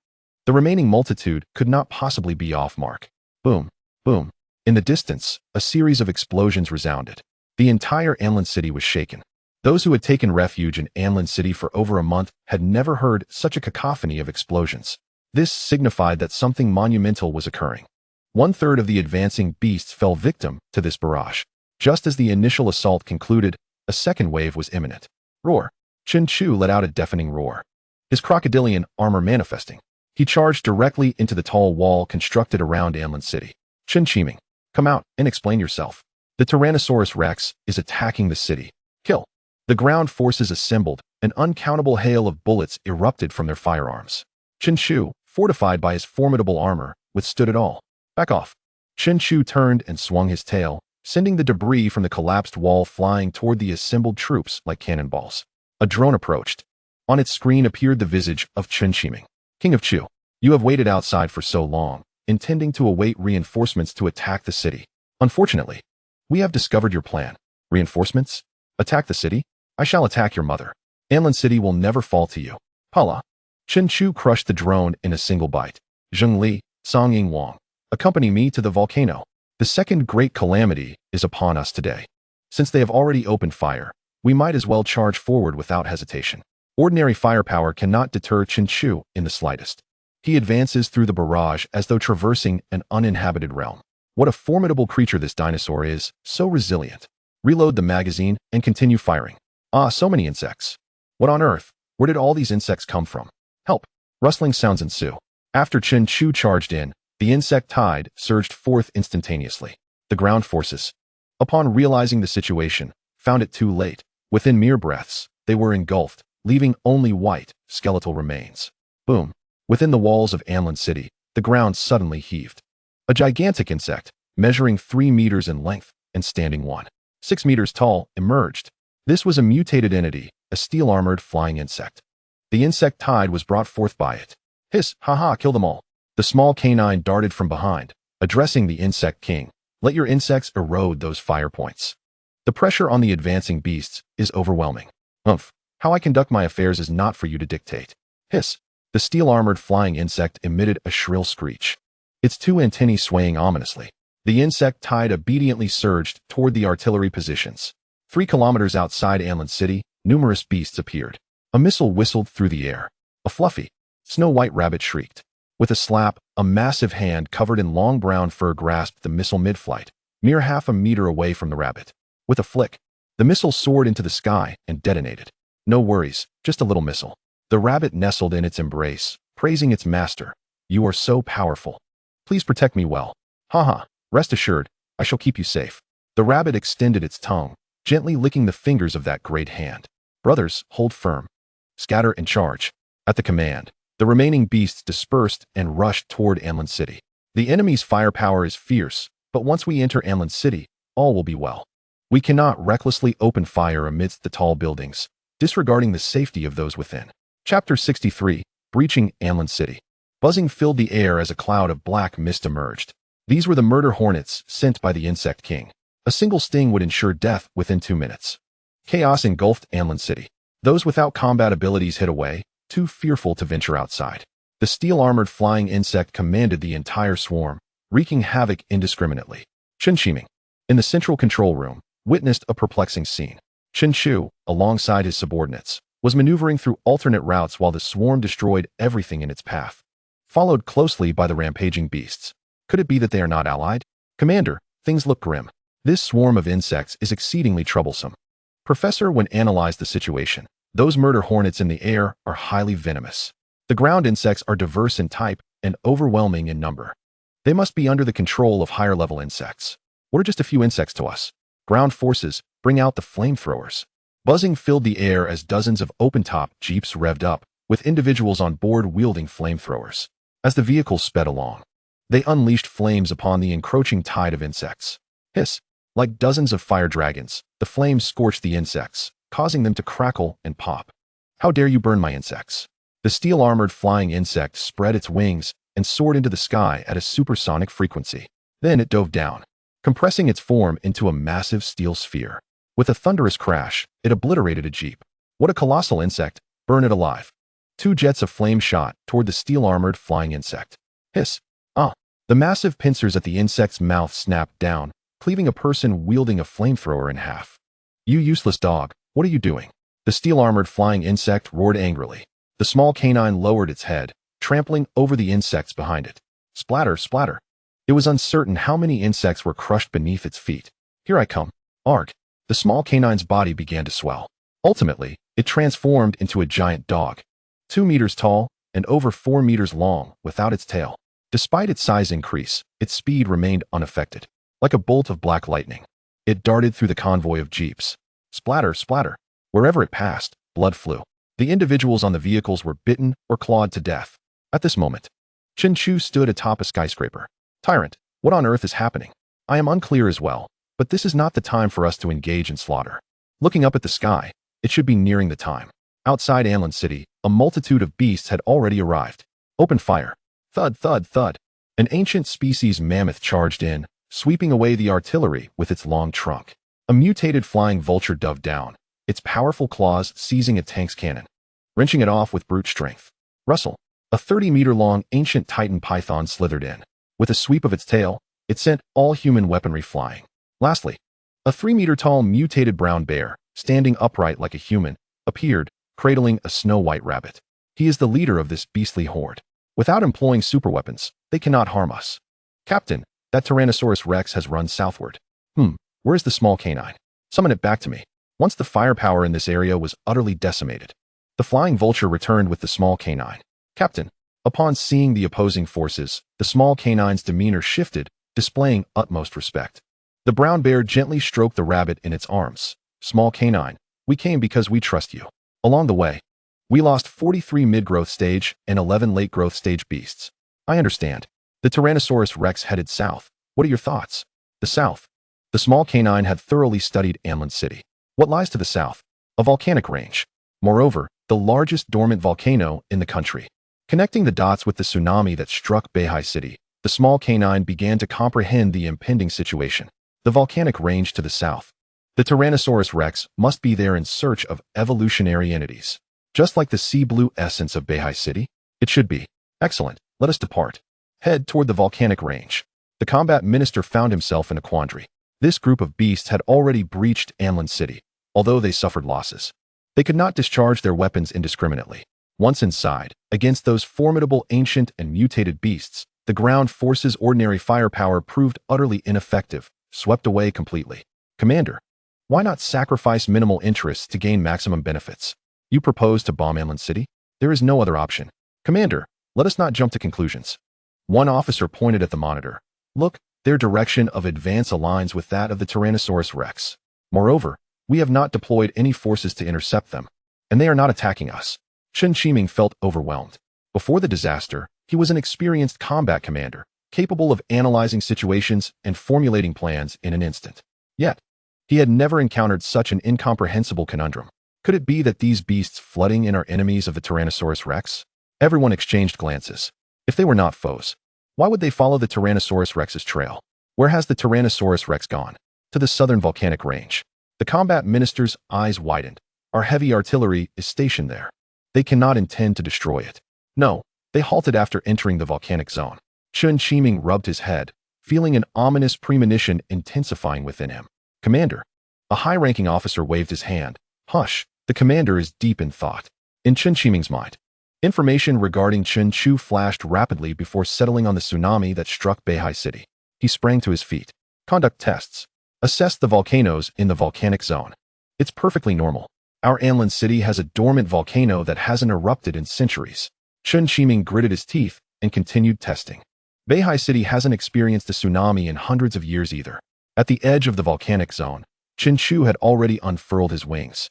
The remaining multitude could not possibly be off mark. Boom. Boom. In the distance, a series of explosions resounded. The entire Amlin City was shaken. Those who had taken refuge in Amlin City for over a month had never heard such a cacophony of explosions. This signified that something monumental was occurring. 1/3 of the advancing beasts fell victim to this barrage. Just as the initial assault concluded, A second wave was imminent. Roar! Chen Chu let out a deafening roar. His crocodilian armor manifesting, he charged directly into the tall wall constructed around Anlin City. Chen Chiming, come out and explain yourself. The Tyrannosaurus Rex is attacking the city. Kill. The ground forces assembled, an uncountable hail of bullets erupted from their firearms. Chen Chu, fortified by his formidable armor, withstood it all. Back off. Chen Chu turned and swung his tail, sending the debris from the collapsed wall flying toward the assembled troops like cannonballs. A drone approached. On its screen appeared the visage of Chen Chiming. King of Chu, you have waited outside for so long, intending to await reinforcements to attack the city. Unfortunately, we have discovered your plan. Reinforcements? Attack the city? I shall attack your mother. Anlin City will never fall to you. Pala. Chen Chu crushed the drone in a single bite. Zheng Li, Song Ying Wang, accompany me to the volcano. The second great calamity is upon us today. Since they have already opened fire, we might as well charge forward without hesitation. Ordinary firepower cannot deter Chen Chu in the slightest. He advances through the barrage as though traversing an uninhabited realm. What a formidable creature this dinosaur is, so resilient. Reload the magazine and continue firing. Ah, so many insects. What on earth? Where did all these insects come from? Help! Rustling sounds ensue. After Chen Chu charged in, the insect tide surged forth instantaneously. The ground forces, upon realizing the situation, found it too late. Within mere breaths, they were engulfed, leaving only white, skeletal remains. Boom! Within the walls of Anlin City, the ground suddenly heaved. A gigantic insect, measuring 3 meters in length and standing 1.6 meters tall, emerged. This was a mutated entity, a steel-armored flying insect. The insect tide was brought forth by it. Hiss, ha, kill them all. The small canine darted from behind, addressing the insect king. Let your insects erode those fire points. The pressure on the advancing beasts is overwhelming. How I conduct my affairs is not for you to dictate. Hiss. The steel-armored flying insect emitted a shrill screech. Its 2 antennae swaying ominously. The insect tide obediently surged toward the artillery positions. 3 kilometers outside Anlin City, numerous beasts appeared. A missile whistled through the air. A fluffy, snow-white rabbit shrieked. With a slap, a massive hand covered in long brown fur grasped the missile mid-flight, mere half a meter away from the rabbit. With a flick, the missile soared into the sky and detonated. No worries, just a little missile. The rabbit nestled in its embrace, praising its master. You are so powerful. Please protect me well. Haha, rest assured, I shall keep you safe. The rabbit extended its tongue, gently licking the fingers of that great hand. Brothers, hold firm. Scatter and charge. At the command, the remaining beasts dispersed and rushed toward Anlin City. The enemy's firepower is fierce, but once we enter Anlin City, all will be well. We cannot recklessly open fire amidst the tall buildings, disregarding the safety of those within. Chapter 63, Breaching Anlin City. Buzzing filled the air as a cloud of black mist emerged. These were the murder hornets sent by the Insect King. A single sting would ensure death within 2 minutes. Chaos engulfed Anlin City. Those without combat abilities hid away, too fearful to venture outside. The steel-armored flying insect commanded the entire swarm, wreaking havoc indiscriminately. Chen Chiming, in the central control room, witnessed a perplexing scene. Chen Chu, alongside his subordinates, was maneuvering through alternate routes while the swarm destroyed everything in its path, followed closely by the rampaging beasts. Could it be that they are not allied? Commander, things look grim. This swarm of insects is exceedingly troublesome. Professor, when analyzed the situation, those murder hornets in the air are highly venomous. The ground insects are diverse in type and overwhelming in number. They must be under the control of higher-level insects. What are just a few insects to us? Ground forces, bring out the flamethrowers. Buzzing filled the air as dozens of open-top jeeps revved up, with individuals on board wielding flamethrowers. As the vehicles sped along, they unleashed flames upon the encroaching tide of insects. Hiss! Like dozens of fire dragons, the flames scorched the insects, causing them to crackle and pop. How dare you burn my insects? The steel-armored flying insect spread its wings and soared into the sky at a supersonic frequency. Then it dove down, compressing its form into a massive steel sphere. With a thunderous crash, it obliterated a jeep. What a colossal insect! Burn it alive. 2 jets of flame shot toward the steel-armored flying insect. Hiss! Ah! The massive pincers at the insect's mouth snapped down, cleaving a person wielding a flamethrower in half. You useless dog, what are you doing? The steel-armored flying insect roared angrily. The small canine lowered its head, trampling over the insects behind it. Splatter, splatter. It was uncertain how many insects were crushed beneath its feet. Here I come. Arg! The small canine's body began to swell. Ultimately, it transformed into a giant dog, 2 meters tall and over 4 meters long without its tail. Despite its size increase, its speed remained unaffected. Like a bolt of black lightning, it darted through the convoy of jeeps. Splatter, splatter. Wherever it passed, blood flew. The individuals on the vehicles were bitten or clawed to death. At this moment, Chen Chu stood atop a skyscraper. Tyrant, what on earth is happening? I am unclear as well, but this is not the time for us to engage in slaughter. Looking up at the sky, it should be nearing the time. Outside Anlin City, a multitude of beasts had already arrived. Open fire. Thud, thud, thud. An ancient species mammoth charged in, sweeping away the artillery with its long trunk. A mutated flying vulture dove down, its powerful claws seizing a tank's cannon, wrenching it off with brute strength. Rustle. A 30-meter-long ancient titan python slithered in. With a sweep of its tail, it sent all human weaponry flying. Lastly, a 3-meter-tall mutated brown bear, standing upright like a human, appeared, cradling a snow-white rabbit. He is the leader of this beastly horde. Without employing superweapons, they cannot harm us. Captain, that Tyrannosaurus Rex has run southward. Where's the small canine? Summon it back to me. Once the firepower in this area was utterly decimated. The flying vulture returned with the small canine. Captain, upon seeing the opposing forces, the small canine's demeanor shifted, displaying utmost respect. The brown bear gently stroked the rabbit in its arms. Small canine, we came because we trust you. Along the way, we lost 43 mid-growth stage and 11 late-growth stage beasts. I understand. The Tyrannosaurus Rex headed south. What are your thoughts? The south. The small canine had thoroughly studied Anlin City. What lies to the south? A volcanic range. Moreover, the largest dormant volcano in the country. Connecting the dots with the tsunami that struck Beihai City, the small canine began to comprehend the impending situation. The volcanic range to the south. The Tyrannosaurus Rex must be there in search of evolutionary entities. Just like the sea blue essence of Beihai City, it should be. Excellent, let us depart. Head toward the volcanic range. The combat minister found himself in a quandary. This group of beasts had already breached Anlin City, although they suffered losses. They could not discharge their weapons indiscriminately. Once inside, against those formidable ancient and mutated beasts, the ground force's ordinary firepower proved utterly ineffective, swept away completely. Commander, why not sacrifice minimal interests to gain maximum benefits? You propose to bomb Anlin City? There is no other option. Commander, let us not jump to conclusions. One officer pointed at the monitor. Look, their direction of advance aligns with that of the Tyrannosaurus Rex. Moreover, we have not deployed any forces to intercept them, and they are not attacking us. Chen Chu felt overwhelmed. Before the disaster, he was an experienced combat commander, capable of analyzing situations and formulating plans in an instant. Yet, he had never encountered such an incomprehensible conundrum. Could it be that these beasts flooding in are enemies of the Tyrannosaurus Rex? Everyone exchanged glances. If they were not foes, why would they follow the Tyrannosaurus Rex's trail? Where has the Tyrannosaurus Rex gone? To the southern volcanic range. The combat minister's eyes widened. Our heavy artillery is stationed there. They cannot intend to destroy it. No, they halted after entering the volcanic zone. Chen Chu rubbed his head, feeling an ominous premonition intensifying within him. Commander. A high-ranking officer waved his hand. Hush, the commander is deep in thought. In Chen Chu's mind, information regarding Chen Chu flashed rapidly before settling on the tsunami that struck Beihai City. He sprang to his feet. Conduct tests. Assess the volcanoes in the volcanic zone. It's perfectly normal. Our Anlin City has a dormant volcano that hasn't erupted in centuries. Chen Chu gritted his teeth and continued testing. Beihai City hasn't experienced a tsunami in hundreds of years either. At the edge of the volcanic zone, Chen Chu had already unfurled his wings,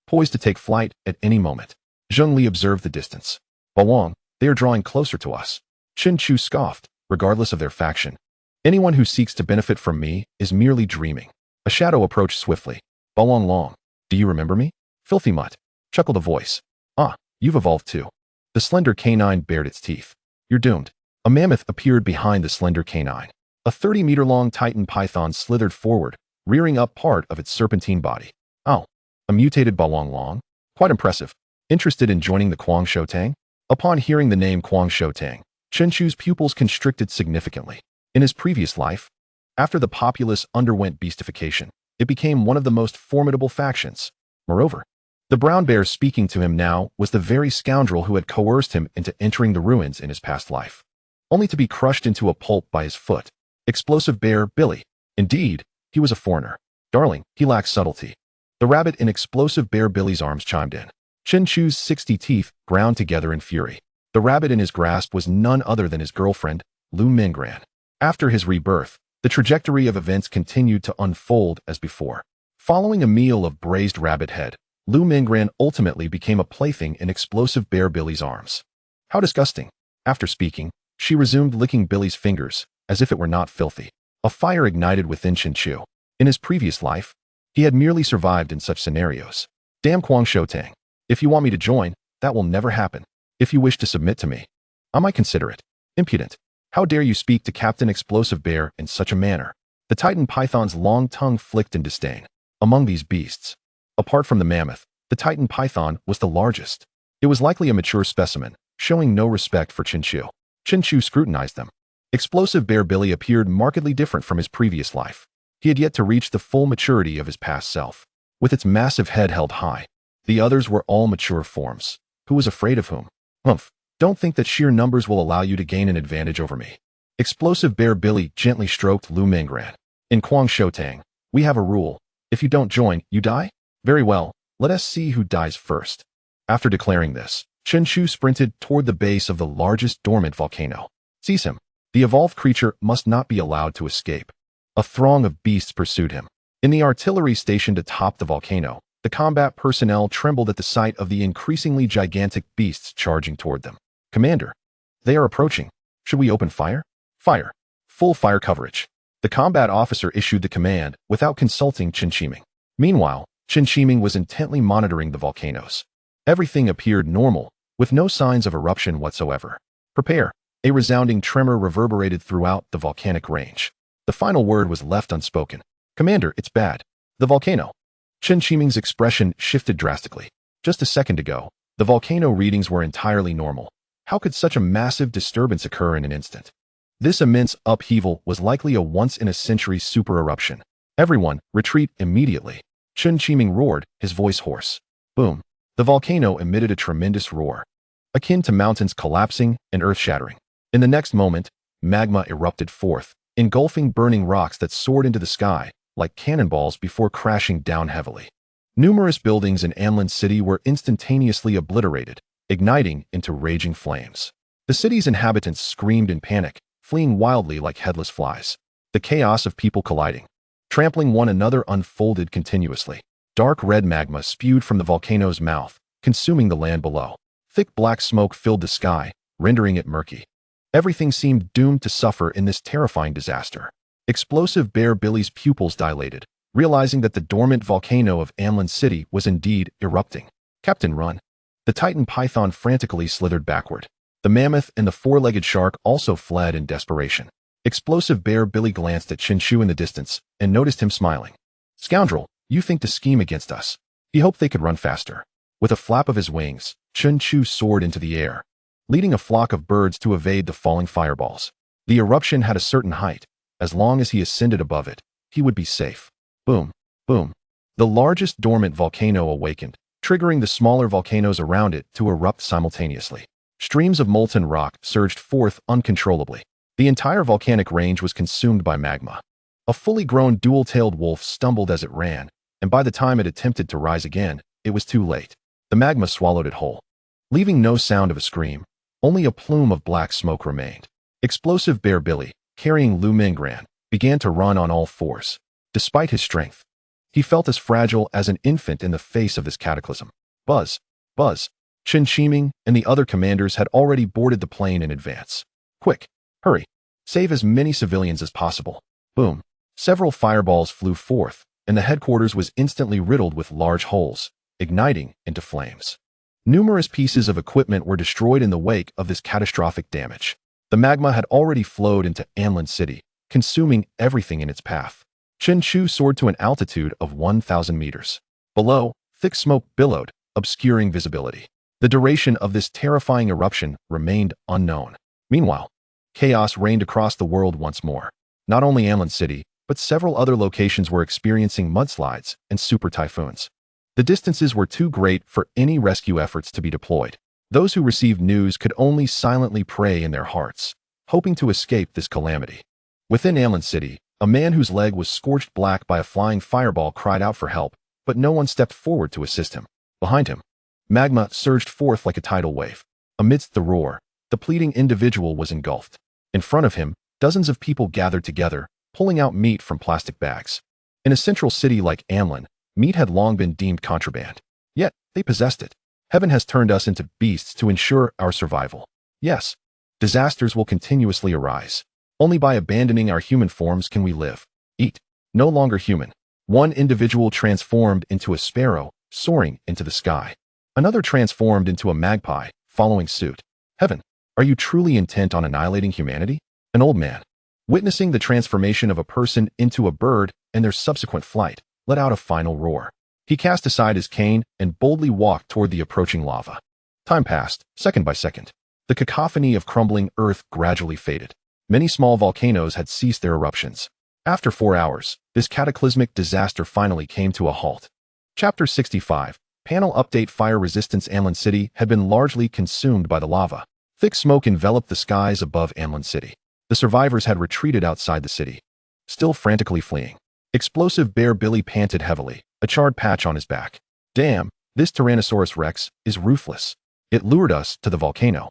poised to take flight at any moment. Zheng Li observed the distance. Balong, they are drawing closer to us. Chen Chu scoffed, regardless of their faction. Anyone who seeks to benefit from me is merely dreaming. A shadow approached swiftly. Balong Long, do you remember me? Filthy mutt, chuckled a voice. Ah, you've evolved too. The slender canine bared its teeth. You're doomed. A mammoth appeared behind the slender canine. A 30-meter-long titan python slithered forward, rearing up part of its serpentine body. Oh, a mutated Balong Long? Quite impressive. Interested in joining the Kuang Shou Tang? Upon hearing the name Kuang Shou Tang, Chen Chu's pupils constricted significantly. In his previous life, after the populace underwent beastification, it became one of the most formidable factions. Moreover, the brown bear speaking to him now was the very scoundrel who had coerced him into entering the ruins in his past life, only to be crushed into a pulp by his foot. Explosive bear Billy. Indeed, he was a foreigner. Darling, he lacks subtlety. The rabbit in explosive Bear Billy's arms chimed in. Chen Chu's 60 teeth ground together in fury. The rabbit in his grasp was none other than his girlfriend, Lu Minggran. After his rebirth, the trajectory of events continued to unfold as before. Following a meal of braised rabbit head, Lu Minggran ultimately became a plaything in explosive Bear Billy's arms. How disgusting. After speaking, she resumed licking Billy's fingers, as if it were not filthy. A fire ignited within Chen Chu. In his previous life, he had merely survived in such scenarios. Damn Kuang Shotang. If you want me to join, that will never happen. If you wish to submit to me, I might consider it. Impudent. How dare you speak to Captain Explosive Bear in such a manner? The Titan Python's long tongue flicked in disdain. Among these beasts, apart from the mammoth, the Titan Python was the largest. It was likely a mature specimen, showing no respect for Chen Chu. Chen Chu scrutinized them. Explosive Bear Billy appeared markedly different from his previous life. He had yet to reach the full maturity of his past self. With its massive head held high, the others were all mature forms. Who was afraid of whom? Humph. Don't think that sheer numbers will allow you to gain an advantage over me. Explosive Bear Billy gently stroked Lu Minggran. In Kuang Shotang, we have a rule. If you don't join, you die? Very well, let us see who dies first. After declaring this, Chen Chu sprinted toward the base of the largest dormant volcano. Seize him. The evolved creature must not be allowed to escape. A throng of beasts pursued him. In the artillery stationed atop the volcano, the combat personnel trembled at the sight of the increasingly gigantic beasts charging toward them. Commander, they are approaching. Should we open fire? Fire. Full fire coverage. The combat officer issued the command without consulting Chen Qiming. Meanwhile, Chen Qiming was intently monitoring the volcanoes. Everything appeared normal, with no signs of eruption whatsoever. Prepare. A resounding tremor reverberated throughout the volcanic range. The final word was left unspoken. Commander, it's bad. The volcano. Chen Qiming's expression shifted drastically. Just a second ago, the volcano readings were entirely normal. How could such a massive disturbance occur in an instant? This immense upheaval was likely a once-in-a-century super-eruption. Everyone, retreat immediately. Chen Qiming roared, his voice hoarse. Boom. The volcano emitted a tremendous roar, akin to mountains collapsing and earth-shattering. In the next moment, magma erupted forth, engulfing burning rocks that soared into the sky like cannonballs before crashing down heavily. Numerous buildings in Anlin City were instantaneously obliterated, igniting into raging flames. The city's inhabitants screamed in panic, fleeing wildly like headless flies. The chaos of people colliding, trampling one another unfolded continuously. Dark red magma spewed from the volcano's mouth, consuming the land below. Thick black smoke filled the sky, rendering it murky. Everything seemed doomed to suffer in this terrifying disaster. Explosive Bear Billy's pupils dilated, realizing that the dormant volcano of Anlin City was indeed erupting. Captain, run. The Titan Python frantically slithered backward. The mammoth and the four-legged shark also fled in desperation. Explosive Bear Billy glanced at Chen Chu in the distance and noticed him smiling. Scoundrel, you think to scheme against us. He hoped they could run faster. With a flap of his wings, Chen Chu soared into the air, leading a flock of birds to evade the falling fireballs. The eruption had a certain height. As long as he ascended above it, he would be safe. Boom, boom. The largest dormant volcano awakened, triggering the smaller volcanoes around it to erupt simultaneously. Streams of molten rock surged forth uncontrollably. The entire volcanic range was consumed by magma. A fully grown dual-tailed wolf stumbled as it ran, and by the time it attempted to rise again, it was too late. The magma swallowed it whole, leaving no sound of a scream. Only a plume of black smoke remained. Explosive Bear Billy, carrying Lu Minggran, began to run on all fours. Despite his strength, he felt as fragile as an infant in the face of this cataclysm. Buzz, buzz. Chen Qiming and the other commanders had already boarded the plane in advance. Quick, hurry. Save as many civilians as possible. Boom. Several fireballs flew forth, and the headquarters was instantly riddled with large holes, igniting into flames. Numerous pieces of equipment were destroyed in the wake of this catastrophic damage. The magma had already flowed into Anlin City, consuming everything in its path. Chen Chu soared to an altitude of 1,000 meters. Below, thick smoke billowed, obscuring visibility. The duration of this terrifying eruption remained unknown. Meanwhile, chaos reigned across the world once more. Not only Anlin City, but several other locations were experiencing mudslides and super typhoons. The distances were too great for any rescue efforts to be deployed. Those who received news could only silently pray in their hearts, hoping to escape this calamity. Within Anlin City, A man whose leg was scorched black by a flying fireball cried out for help, but no one stepped forward to assist him. Behind him, magma surged forth like a tidal wave. Amidst the roar, the pleading individual was engulfed. In front of him, dozens of people gathered together, pulling out meat from plastic bags. In a central city like Amlin, meat had long been deemed contraband. Yet, they possessed it. Heaven has turned us into beasts to ensure our survival. Yes, disasters will continuously arise. Only by abandoning our human forms can we live. Eat. No longer human. One individual transformed into a sparrow, soaring into the sky. Another transformed into a magpie, following suit. Heaven, are you truly intent on annihilating humanity? An old man, witnessing the transformation of a person into a bird and their subsequent flight, let out a final roar. He cast aside his cane and boldly walked toward the approaching lava. Time passed, second by second. The cacophony of crumbling earth gradually faded. Many small volcanoes had ceased their eruptions. After 4 hours, this cataclysmic disaster finally came to a halt. Chapter 65. Panel Update. Fire resistance. Amlin City had been largely consumed by the lava. Thick smoke enveloped the skies above Amlin City. The survivors had retreated outside the city, still frantically fleeing. Explosive Bear Billy panted heavily, a charred patch on his back. Damn, this Tyrannosaurus Rex is ruthless. It lured us to the volcano,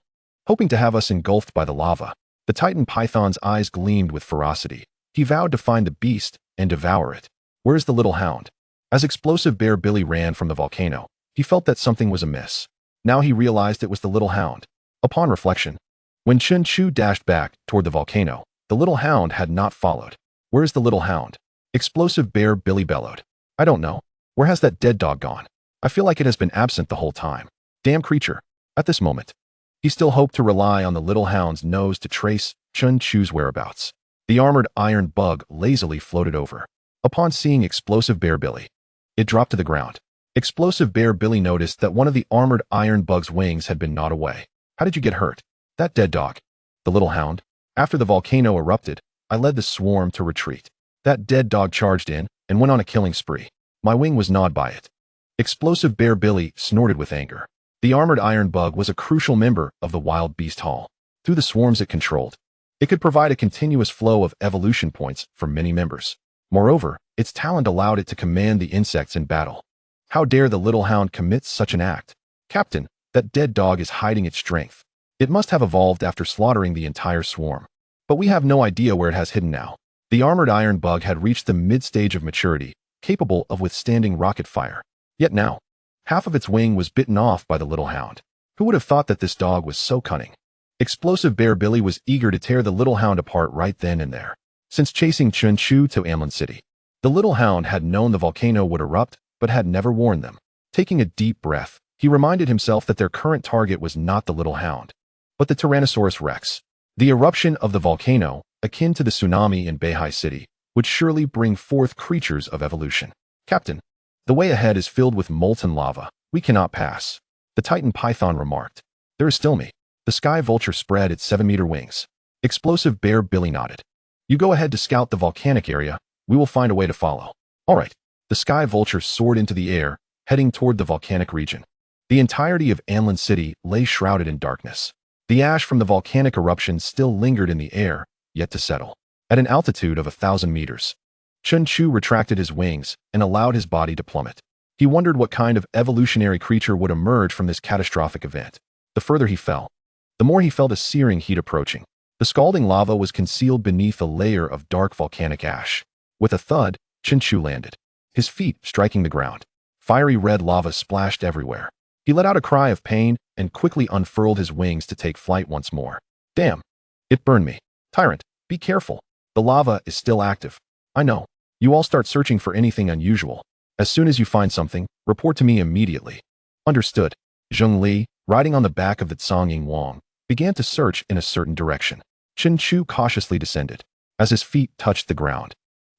hoping to have us engulfed by the lava. The Titan Python's eyes gleamed with ferocity. He vowed to find the beast and devour it. Where's the little hound? As Explosive Bear Billy ran from the volcano, he felt that something was amiss. Now he realized it was the little hound. Upon reflection, when Chen Chu dashed back toward the volcano, the little hound had not followed. Where's the little hound? Explosive Bear Billy bellowed. I don't know. Where has that dead dog gone? I feel like it has been absent the whole time. Damn creature. At this moment, he still hoped to rely on the little hound's nose to trace Chen Chu's whereabouts. The armored iron bug lazily floated over. Upon seeing Explosive Bear Billy, it dropped to the ground. Explosive Bear Billy noticed that one of the armored iron bug's wings had been gnawed away. How did you get hurt? That dead dog. The little hound. After the volcano erupted, I led the swarm to retreat. That dead dog charged in and went on a killing spree. My wing was gnawed by it. Explosive Bear Billy snorted with anger. The armored iron bug was a crucial member of the wild beast hall. Through the swarms it controlled, it could provide a continuous flow of evolution points for many members. Moreover, its talent allowed it to command the insects in battle. How dare the little hound commit such an act? Captain, that dead dog is hiding its strength. It must have evolved after slaughtering the entire swarm. But we have no idea where it has hidden now. The armored iron bug had reached the mid-stage of maturity, capable of withstanding rocket fire. Yet now, half of its wing was bitten off by the little hound. Who would have thought that this dog was so cunning? Explosive Bear Billy was eager to tear the little hound apart right then and there. Since chasing Chen Chu to Amlin City, the little hound had known the volcano would erupt, but had never warned them. Taking a deep breath, he reminded himself that their current target was not the little hound, but the Tyrannosaurus Rex. The eruption of the volcano, akin to the tsunami in Beihai City, would surely bring forth creatures of evolution. Captain, the way ahead is filled with molten lava. We cannot pass. The Titan Python remarked. There is still me. The sky vulture spread its 7-meter wings. Explosive Bear Billy nodded. You go ahead to scout the volcanic area. We will find a way to follow. All right. The sky vulture soared into the air, heading toward the volcanic region. The entirety of Amlin City lay shrouded in darkness. The ash from the volcanic eruption still lingered in the air, yet to settle. At an altitude of 1,000 meters, Chen Chu retracted his wings and allowed his body to plummet. He wondered what kind of evolutionary creature would emerge from this catastrophic event. The further he fell, the more he felt a searing heat approaching. The scalding lava was concealed beneath a layer of dark volcanic ash. With a thud, Chen Chu landed, his feet striking the ground. Fiery red lava splashed everywhere. He let out a cry of pain and quickly unfurled his wings to take flight once more. Damn! It burned me. Tyrant, be careful. The lava is still active. I know. You all start searching for anything unusual. As soon as you find something, report to me immediately. Understood. Zheng Li, riding on the back of the Tsongying Wang, began to search in a certain direction. Chen Chu cautiously descended. As his feet touched the ground,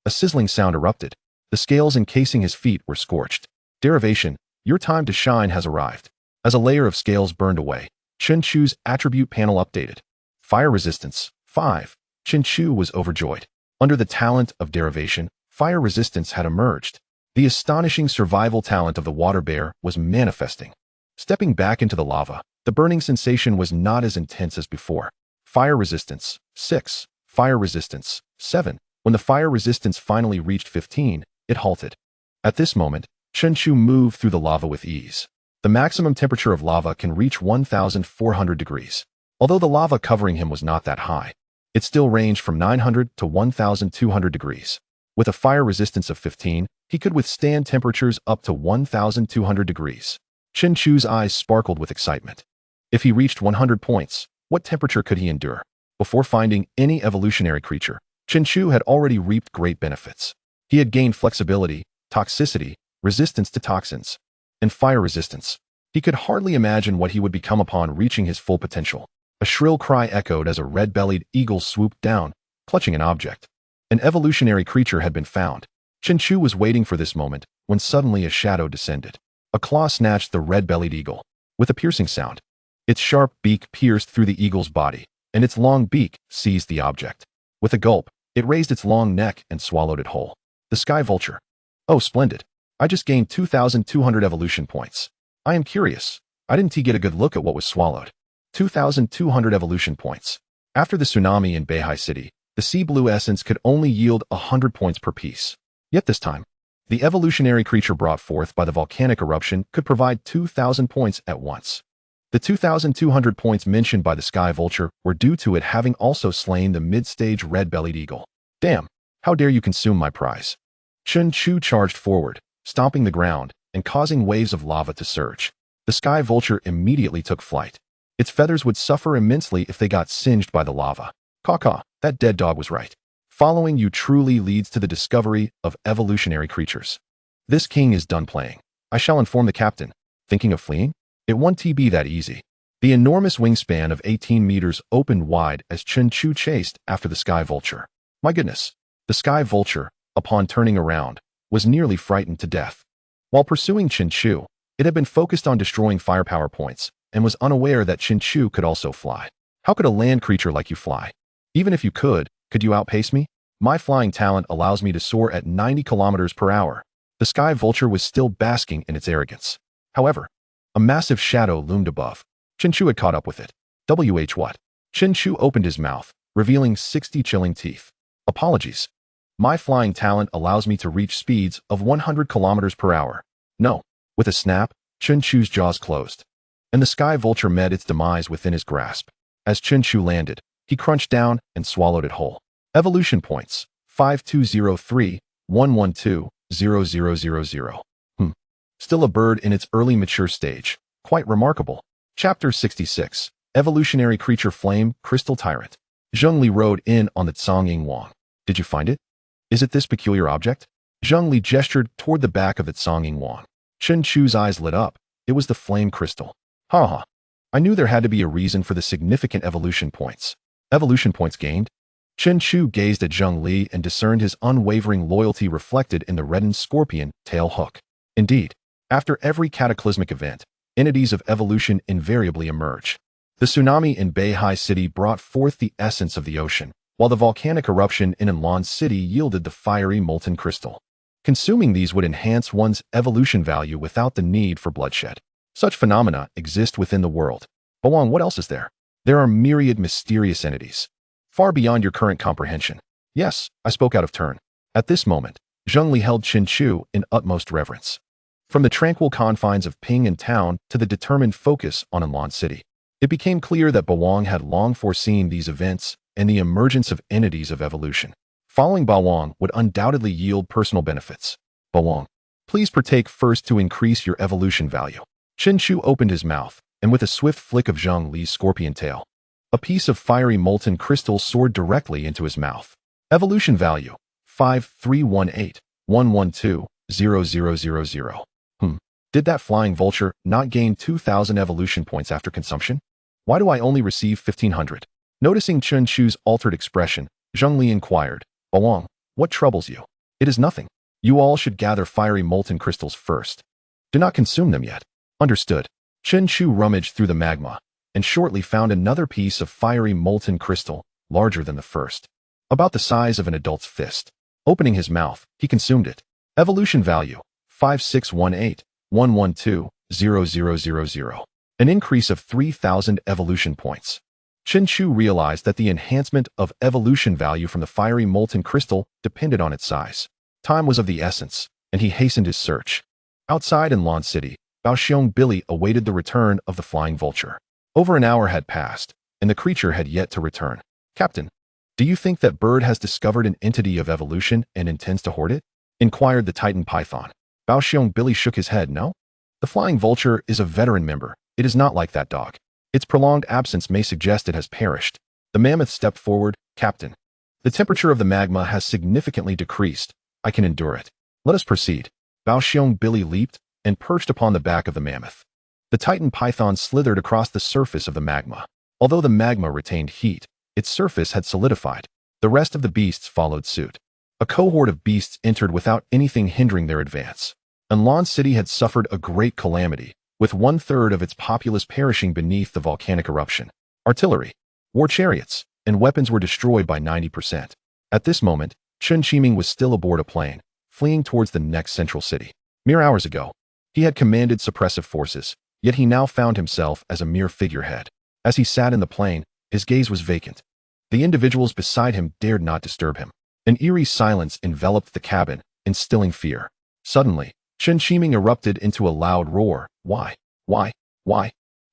a sizzling sound erupted. The scales encasing his feet were scorched. Derivation, your time to shine has arrived. As a layer of scales burned away, Chen Chu's attribute panel updated. Fire resistance, 5. Chen Chu was overjoyed. Under the talent of derivation, fire resistance had emerged. The astonishing survival talent of the water bear was manifesting. Stepping back into the lava, the burning sensation was not as intense as before. Fire resistance, 6. Fire resistance, 7. When the fire resistance finally reached 15, it halted. At this moment, Chen Chu moved through the lava with ease. The maximum temperature of lava can reach 1,400 degrees. Although the lava covering him was not that high, it still ranged from 900 to 1,200 degrees. With a fire resistance of 15, he could withstand temperatures up to 1,200 degrees. Chen Chu's eyes sparkled with excitement. If he reached 100 points, what temperature could he endure? Before finding any evolutionary creature, Chen Chu had already reaped great benefits. He had gained flexibility, toxicity, resistance to toxins, and fire resistance. He could hardly imagine what he would become upon reaching his full potential. A shrill cry echoed as a red-bellied eagle swooped down, clutching an object. An evolutionary creature had been found. Chen Chu was waiting for this moment when suddenly a shadow descended. A claw snatched the red-bellied eagle. With a piercing sound, its sharp beak pierced through the eagle's body, and its long beak seized the object. With a gulp, it raised its long neck and swallowed it whole. The sky vulture. Oh, splendid. I just gained 2,200 evolution points. I am curious. I didn't get a good look at what was swallowed. 2,200 evolution points. After the tsunami in Beihai City, the sea blue essence could only yield 100 points per piece. Yet this time, the evolutionary creature brought forth by the volcanic eruption could provide 2,000 points at once. The 2,200 points mentioned by the sky vulture were due to it having also slain the mid-stage red-bellied eagle. Damn, how dare you consume my prize? Chen Chu charged forward, stomping the ground and causing waves of lava to surge. The sky vulture immediately took flight. Its feathers would suffer immensely if they got singed by the lava. Caw-caw, that dead dog was right. Following you truly leads to the discovery of evolutionary creatures. This king is done playing. I shall inform the captain. Thinking of fleeing? It won't be that easy. The enormous wingspan of 18 meters opened wide as Chen Chu chased after the sky vulture. My goodness, the sky vulture, upon turning around, was nearly frightened to death. While pursuing Chen Chu, it had been focused on destroying firepower points and was unaware that Chen Chu could also fly. How could a land creature like you fly? Even if you could you outpace me? My flying talent allows me to soar at 90 kilometers per hour. The sky vulture was still basking in its arrogance. However, a massive shadow loomed above. Chen Chu had caught up with it. What? Chen Chu opened his mouth, revealing 60 chilling teeth. Apologies. My flying talent allows me to reach speeds of 100 kilometers per hour. No. With a snap, Chen Chu's jaws closed, and the sky vulture met its demise within his grasp. As Chen Chu landed, he crunched down and swallowed it whole. Evolution points, 5203-112-0000. Still a bird in its early mature stage. Quite remarkable. Chapter 66. Evolutionary Creature Flame Crystal Tyrant. Zheng Li rode in on the Tsongying Wang. Did you find it? Is it this peculiar object? Zheng Li gestured toward the back of the Tsongying Wang. Chen Chu's eyes lit up. It was the flame crystal. Ha. I knew there had to be a reason for the significant evolution points. Evolution points gained? Chen Chu gazed at Zheng Li and discerned his unwavering loyalty reflected in the reddened scorpion tail hook. Indeed, after every cataclysmic event, entities of evolution invariably emerge. The tsunami in Beihai City brought forth the essence of the ocean, while the volcanic eruption in Enlan City yielded the fiery molten crystal. Consuming these would enhance one's evolution value without the need for bloodshed. Such phenomena exist within the world. Bawang, what else is there? There are myriad mysterious entities, far beyond your current comprehension. Yes, I spoke out of turn. At this moment, Zheng Li held Chen Chu in utmost reverence. From the tranquil confines of Ping and Town to the determined focus on Enlan City, it became clear that Bawang had long foreseen these events and the emergence of entities of evolution. Following Bawang would undoubtedly yield personal benefits. Bawang, please partake first to increase your evolution value. Chen Chu opened his mouth, and with a swift flick of Zheng Li's scorpion tail, a piece of fiery molten crystal soared directly into his mouth. Evolution value, 5318-112-0000. Did that flying vulture not gain 2,000 evolution points after consumption? Why do I only receive 1,500? Noticing Chen Chu's altered expression, Zheng Li inquired, Bawang, what troubles you? It is nothing. You all should gather fiery molten crystals first. Do not consume them yet. Understood. Chen Chu rummaged through the magma, and shortly found another piece of fiery molten crystal, larger than the first, about the size of an adult's fist. Opening his mouth, he consumed it. Evolution value, 5618-112-0000. An increase of 3,000 evolution points. Chen Chu realized that the enhancement of evolution value from the fiery molten crystal depended on its size. Time was of the essence, and he hastened his search. Outside in Lan City, Baoxiong Billy awaited the return of the flying vulture. Over an hour had passed, and the creature had yet to return. "Captain, do you think that bird has discovered an entity of evolution and intends to hoard it?" inquired the Titan python. Baoxiong Billy shook his head. "No. The flying vulture is a veteran member. It is not like that dog. Its prolonged absence may suggest it has perished." The mammoth stepped forward. "Captain, the temperature of the magma has significantly decreased. I can endure it. Let us proceed." Baoxiong Billy leaped and perched upon the back of the mammoth. The Titan python slithered across the surface of the magma. Although the magma retained heat, its surface had solidified. The rest of the beasts followed suit. A cohort of beasts entered without anything hindering their advance. Lan City had suffered a great calamity, with 1/3 of its populace perishing beneath the volcanic eruption. Artillery, war chariots, and weapons were destroyed by 90%. At this moment, Chen Chu was still aboard a plane, fleeing towards the next central city. Mere hours ago, he had commanded suppressive forces, yet he now found himself as a mere figurehead. As he sat in the plane, his gaze was vacant. The individuals beside him dared not disturb him. An eerie silence enveloped the cabin, instilling fear. Suddenly, Chen Chu erupted into a loud roar. Why?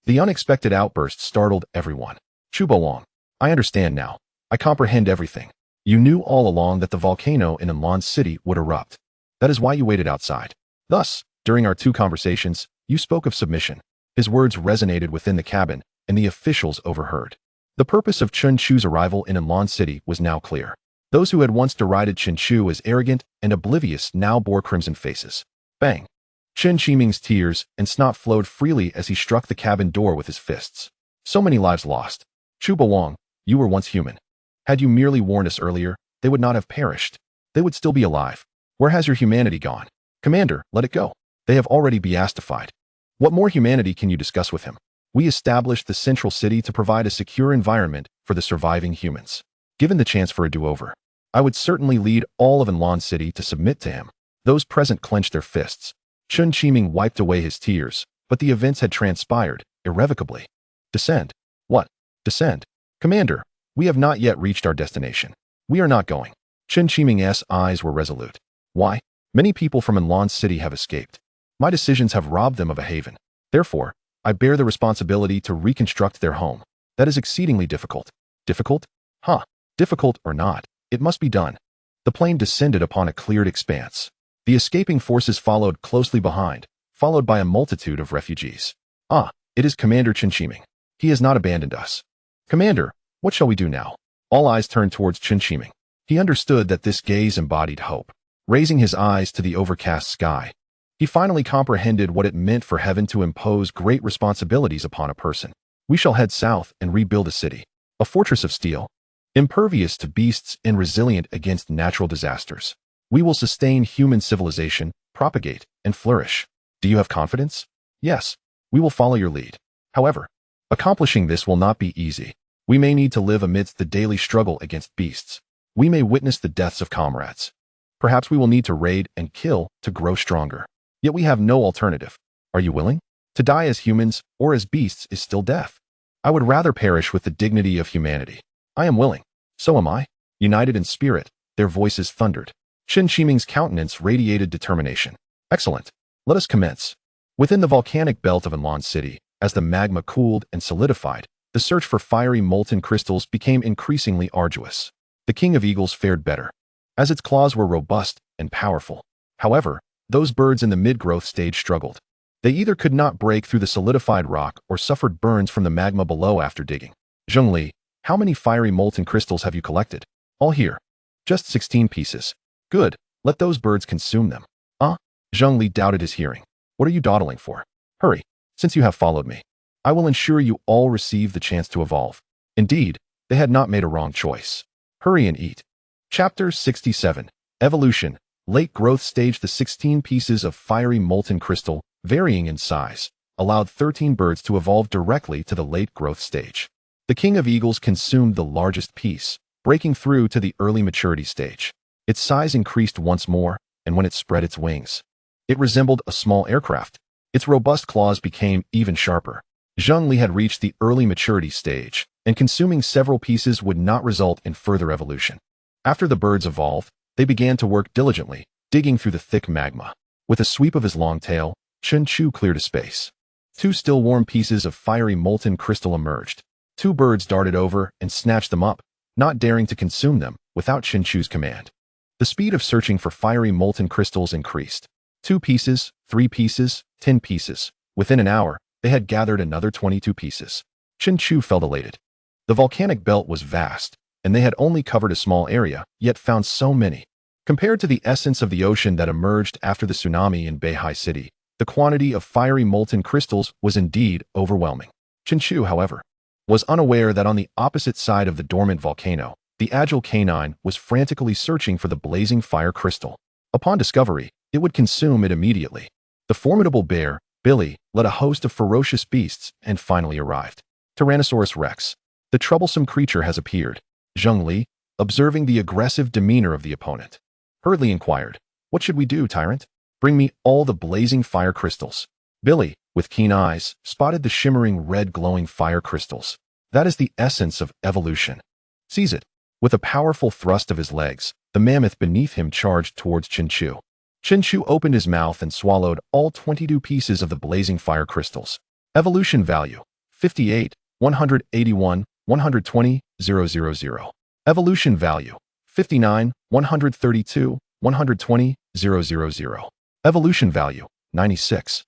The unexpected outburst startled everyone. "Chubolong, I understand now. I comprehend everything. You knew all along that the volcano in Lan City would erupt. That is why you waited outside. Thus, during our 2 conversations, you spoke of submission." His words resonated within the cabin, and the officials overheard. The purpose of Chen Chu's arrival in Lan City was now clear. Those who had once derided Chen Chu as arrogant and oblivious now bore crimson faces. Bang! Chen Chu's tears and snot flowed freely as he struck the cabin door with his fists. So many lives lost. "Chubolong, you were once human. Had you merely warned us earlier, they would not have perished. They would still be alive. Where has your humanity gone? Commander, let it go. They have already beatified. What more humanity can you discuss with him? We established the central city to provide a secure environment for the surviving humans. Given the chance for a do-over, I would certainly lead all of Lan City to submit to him." Those present clenched their fists. Chen Chu wiped away his tears, but the events had transpired, irrevocably. "Descend." "What? Descend? Commander, we have not yet reached our destination. We are not going." Chen Chu's eyes were resolute. "Why? Many people from Lan City have escaped. My decisions have robbed them of a haven. Therefore, I bear the responsibility to reconstruct their home. That is exceedingly difficult." "Difficult? Huh. Difficult or not, it must be done." The plane descended upon a cleared expanse. The escaping forces followed closely behind, followed by a multitude of refugees. "Ah, it is Commander Chen Chu. He has not abandoned us." "Commander, what shall we do now?" All eyes turned towards Chen Chu. He understood that this gaze embodied hope. Raising his eyes to the overcast sky, he finally comprehended what it meant for heaven to impose great responsibilities upon a person. "We shall head south and rebuild a city, a fortress of steel, impervious to beasts and resilient against natural disasters. We will sustain human civilization, propagate, and flourish. Do you have confidence?" "Yes, we will follow your lead. However, accomplishing this will not be easy. We may need to live amidst the daily struggle against beasts. We may witness the deaths of comrades. Perhaps we will need to raid and kill to grow stronger. Yet we have no alternative. Are you willing? To die as humans or as beasts is still death. I would rather perish with the dignity of humanity." "I am willing." "So am I." United in spirit, their voices thundered. Chen Chu's countenance radiated determination. "Excellent. Let us commence." Within the volcanic belt of Lan City, as the magma cooled and solidified, the search for fiery molten crystals became increasingly arduous. The King of Eagles fared better, as its claws were robust and powerful. However, those birds in the mid-growth stage struggled. They either could not break through the solidified rock or suffered burns from the magma below after digging. "Zhongli, how many fiery molten crystals have you collected?" "All here. Just 16 pieces." "Good. Let those birds consume them." Zhongli doubted his hearing. "What are you dawdling for? Hurry, since you have followed me. I will ensure you all receive the chance to evolve." Indeed, they had not made a wrong choice. Hurry and eat. Chapter 67. Evolution. Late growth stage. The 16 pieces of fiery molten crystal, varying in size, allowed 13 birds to evolve directly to the late growth stage. The King of Eagles consumed the largest piece, breaking through to the early maturity stage. Its size increased once more, and when it spread its wings, it resembled a small aircraft. Its robust claws became even sharper. Zhongli had reached the early maturity stage, and consuming several pieces would not result in further evolution. After the birds evolved, they began to work diligently, digging through the thick magma. With a sweep of his long tail, Chen Chu cleared a space. 2 still warm pieces of fiery molten crystal emerged. 2 birds darted over and snatched them up, not daring to consume them without Chen Chu's command. The speed of searching for fiery molten crystals increased. 2 pieces, 3 pieces, 10 pieces. Within an hour, they had gathered another 22 pieces. Chen Chu felt elated. The volcanic belt was vast, and they had only covered a small area, yet found so many. Compared to the essence of the ocean that emerged after the tsunami in Beihai City, the quantity of fiery molten crystals was indeed overwhelming. Chen Chu, however, was unaware that on the opposite side of the dormant volcano, the agile canine was frantically searching for the blazing fire crystal. Upon discovery, it would consume it immediately. The formidable bear, Billy, led a host of ferocious beasts and finally arrived. Tyrannosaurus Rex. The troublesome creature has appeared. Zheng Li, observing the aggressive demeanor of the opponent, hurriedly inquired, "What should we do, tyrant?" "Bring me all the blazing fire crystals." Billy, with keen eyes, spotted the shimmering red glowing fire crystals. That is the essence of evolution. Seize it. With a powerful thrust of his legs, the mammoth beneath him charged towards Chen Chu. Chen Chu opened his mouth and swallowed all 22 pieces of the blazing fire crystals. Evolution value: 58, 181, 120, 000. Evolution value: 59, 132, 120, 000. Evolution value: 96,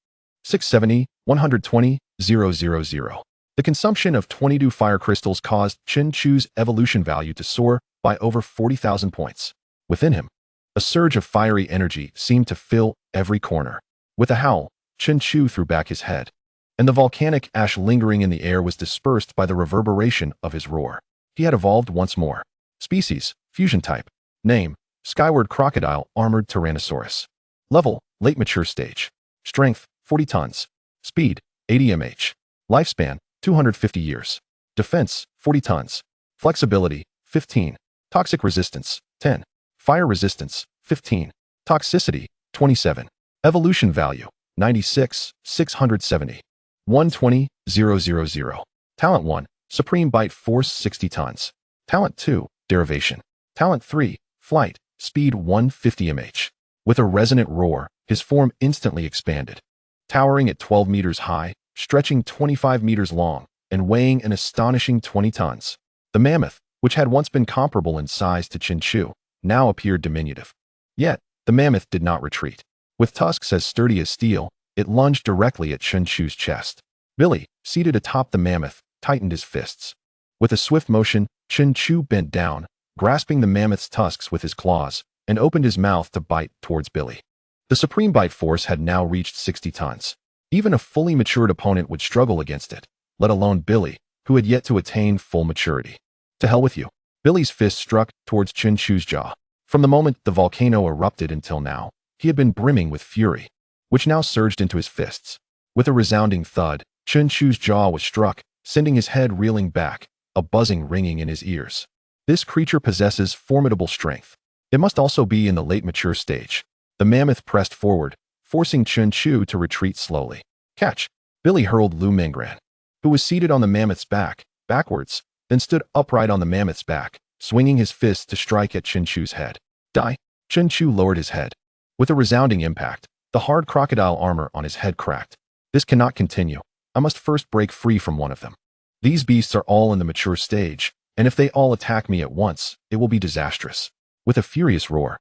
670, 120, 000. The consumption of 22 fire crystals caused Chen Chu's evolution value to soar by over 40,000 points. Within him, a surge of fiery energy seemed to fill every corner. With a howl, Chen Chu threw back his head, and the volcanic ash lingering in the air was dispersed by the reverberation of his roar. He had evolved once more. Species: fusion type. Name: Skyward Crocodile Armored Tyrannosaurus. Level: late mature stage. Strength: 40 tons. Speed: 80 mph. Lifespan: 250 years. Defense: 40 tons. Flexibility: 15. Toxic resistance: 10. Fire resistance: 15. Toxicity: 27. Evolution value: 96, 670. 120, 000. Talent 1, Supreme Bite Force 60 tons. Talent 2, Derivation. Talent 3, Flight, Speed 150 mph. With a resonant roar, his form instantly expanded. Towering at 12 meters high, stretching 25 meters long, and weighing an astonishing 20 tons. The mammoth, which had once been comparable in size to Chen Chu, now appeared diminutive. Yet, the mammoth did not retreat. With tusks as sturdy as steel, it lunged directly at Chen Chu's chest. Billy, seated atop the mammoth, tightened his fists. With a swift motion, Chen Chu bent down, grasping the mammoth's tusks with his claws, and opened his mouth to bite towards Billy. The supreme bite force had now reached 60 tons. Even a fully matured opponent would struggle against it, let alone Billy, who had yet to attain full maturity. To hell with you. Billy's fist struck towards Chen Chu's jaw. From the moment the volcano erupted until now, he had been brimming with fury, which now surged into his fists. With a resounding thud, Chen Chu's jaw was struck, sending his head reeling back, a buzzing ringing in his ears. This creature possesses formidable strength. It must also be in the late mature stage. The mammoth pressed forward, forcing Chen Chu to retreat slowly. Catch! Billy hurled Lu Mengran, who was seated on the mammoth's back, backwards, then stood upright on the mammoth's back, swinging his fist to strike at Chen Chu's head. Die! Chen Chu lowered his head. With a resounding impact, the hard crocodile armor on his head cracked. This cannot continue. I must first break free from one of them. These beasts are all in the mature stage, and if they all attack me at once, it will be disastrous. With a furious roar,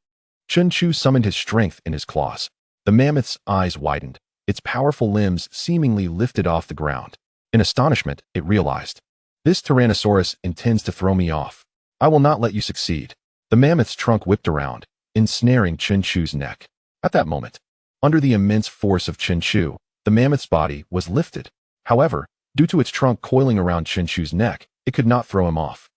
Chen Chu summoned his strength in his claws. The mammoth's eyes widened, its powerful limbs seemingly lifted off the ground. In astonishment, it realized, "This Tyrannosaurus intends to throw me off. I will not let you succeed." The mammoth's trunk whipped around, ensnaring Chen Chu's neck. At that moment, under the immense force of Chen Chu, the mammoth's body was lifted. However, due to its trunk coiling around Chen Chu's neck, it could not throw him off.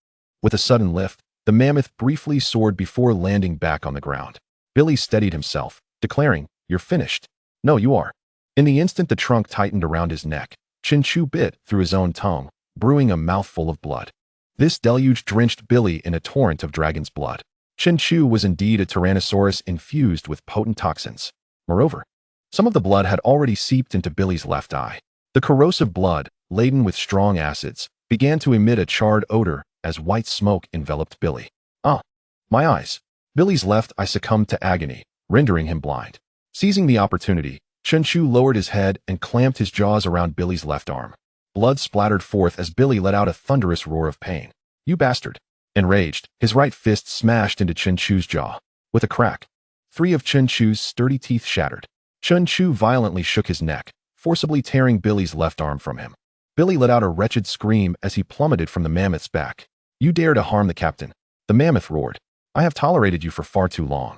With a sudden lift, the mammoth briefly soared before landing back on the ground. Billy steadied himself, declaring, "You're finished." "No, you are." In the instant the trunk tightened around his neck, Chen Chu bit through his own tongue, brewing a mouthful of blood. This deluge drenched Billy in a torrent of dragon's blood. Chen Chu was indeed a Tyrannosaurus infused with potent toxins. Moreover, some of the blood had already seeped into Billy's left eye. The corrosive blood, laden with strong acids, began to emit a charred odor as white smoke enveloped Billy. Ah! My eyes! Billy's left eye succumbed to agony, rendering him blind. Seizing the opportunity, Chen Chu lowered his head and clamped his jaws around Billy's left arm. Blood splattered forth as Billy let out a thunderous roar of pain. You bastard! Enraged, his right fist smashed into Chen Chu's jaw. With a crack, 3 of Chen Chu's sturdy teeth shattered. Chen Chu violently shook his neck, forcibly tearing Billy's left arm from him. Billy let out a wretched scream as he plummeted from the mammoth's back. You dare to harm the captain! The mammoth roared. I have tolerated you for far too long.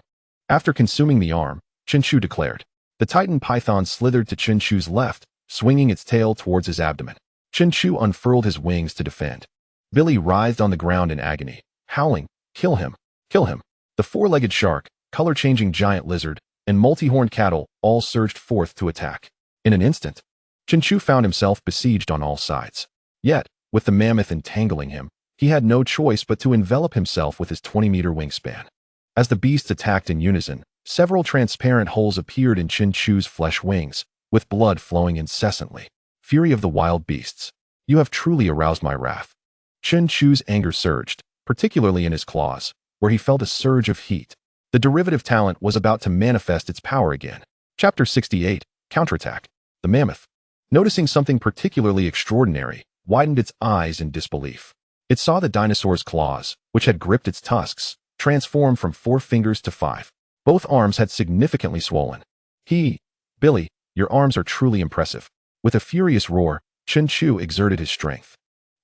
After consuming the arm, Chen Chu declared. The Titan python slithered to Chen Chu's left, swinging its tail towards his abdomen. Chen Chu unfurled his wings to defend. Billy writhed on the ground in agony, howling, Kill him! Kill him! The 4-legged shark, color-changing giant lizard, and multi-horned cattle all surged forth to attack. In an instant, Chen Chu found himself besieged on all sides. Yet, with the mammoth entangling him, he had no choice but to envelop himself with his 20-meter wingspan. As the beasts attacked in unison, several transparent holes appeared in Chen Chu's flesh wings, with blood flowing incessantly. Fury of the wild beasts! You have truly aroused my wrath. Chen Chu's anger surged, particularly in his claws, where he felt a surge of heat. The derivative talent was about to manifest its power again. Chapter 68, Counterattack. The mammoth, noticing something particularly extraordinary, widened its eyes in disbelief. It saw the dinosaur's claws, which had gripped its tusks, transform from 4 fingers to 5. Both arms had significantly swollen. Billy, your arms are truly impressive. With a furious roar, Chen Chu exerted his strength.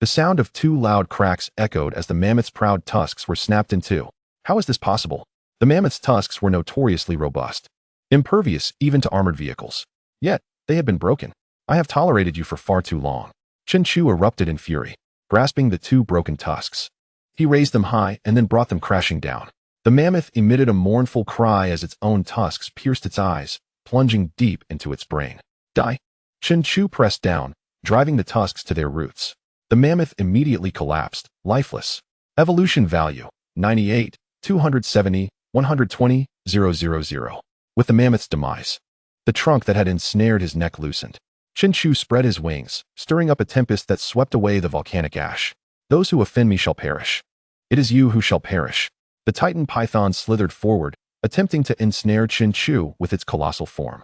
The sound of 2 loud cracks echoed as the mammoth's proud tusks were snapped in 2. How is this possible? The mammoth's tusks were notoriously robust, impervious even to armored vehicles. Yet, they had been broken. I have tolerated you for far too long. Chen Chu erupted in fury, grasping the 2 broken tusks. He raised them high and then brought them crashing down. The mammoth emitted a mournful cry as its own tusks pierced its eyes, plunging deep into its brain. Die! Chen Chu pressed down, driving the tusks to their roots. The mammoth immediately collapsed, lifeless. Evolution value, 98, 270, 120, 000. With the mammoth's demise, the trunk that had ensnared his neck loosened. Chen Chu spread his wings, stirring up a tempest that swept away the volcanic ash. Those who offend me shall perish. It is you who shall perish. The Titan python slithered forward, attempting to ensnare Chen Chu with its colossal form.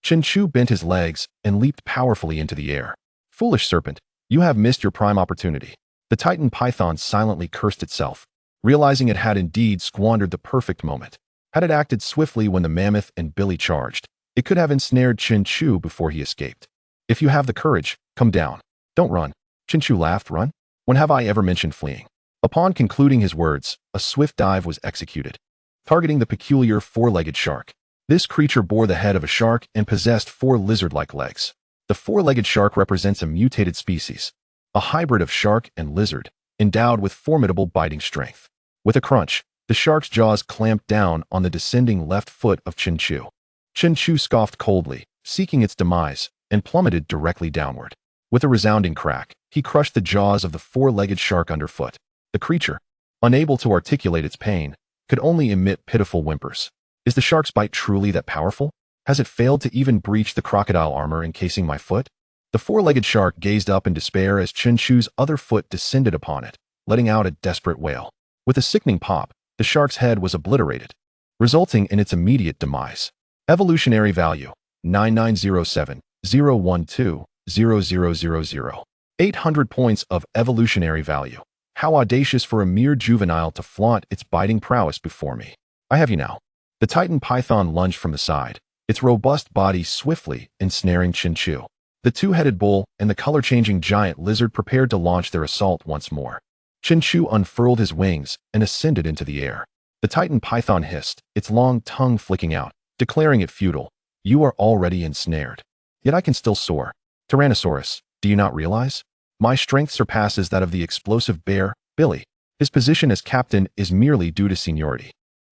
Chen Chu bent his legs and leaped powerfully into the air. Foolish serpent, you have missed your prime opportunity. The Titan python silently cursed itself, realizing it had indeed squandered the perfect moment. Had it acted swiftly when the mammoth and Billy charged, it could have ensnared Chen Chu before he escaped. If you have the courage, come down. Don't run. Chen Chu laughed. Run? When have I ever mentioned fleeing? Upon concluding his words, a swift dive was executed, targeting the peculiar 4-legged shark. This creature bore the head of a shark and possessed 4 lizard-like legs. The 4-legged shark represents a mutated species, a hybrid of shark and lizard, endowed with formidable biting strength. With a crunch, the shark's jaws clamped down on the descending left foot of Chen Chu. Chen Chu scoffed coldly, seeking its demise, and plummeted directly downward. With a resounding crack, he crushed the jaws of the 4-legged shark underfoot. The creature, unable to articulate its pain, could only emit pitiful whimpers. Is the shark's bite truly that powerful? Has it failed to even breach the crocodile armor encasing my foot? The 4-legged shark gazed up in despair as Chen Chu's other foot descended upon it, letting out a desperate wail. With a sickening pop, the shark's head was obliterated, resulting in its immediate demise. Evolutionary value, 9907, 012, 0000. 800 points of evolutionary value. How audacious for a mere juvenile to flaunt its biting prowess before me. I have you now. The Titan python lunged from the side, its robust body swiftly ensnaring Chen Chu. The 2-headed bull and the color-changing giant lizard prepared to launch their assault once more. Chen Chu unfurled his wings and ascended into the air. The Titan python hissed, its long tongue flicking out, declaring it futile. You are already ensnared. Yet I can still soar. Tyrannosaurus, do you not realize? My strength surpasses that of the explosive bear, Billy. His position as captain is merely due to seniority.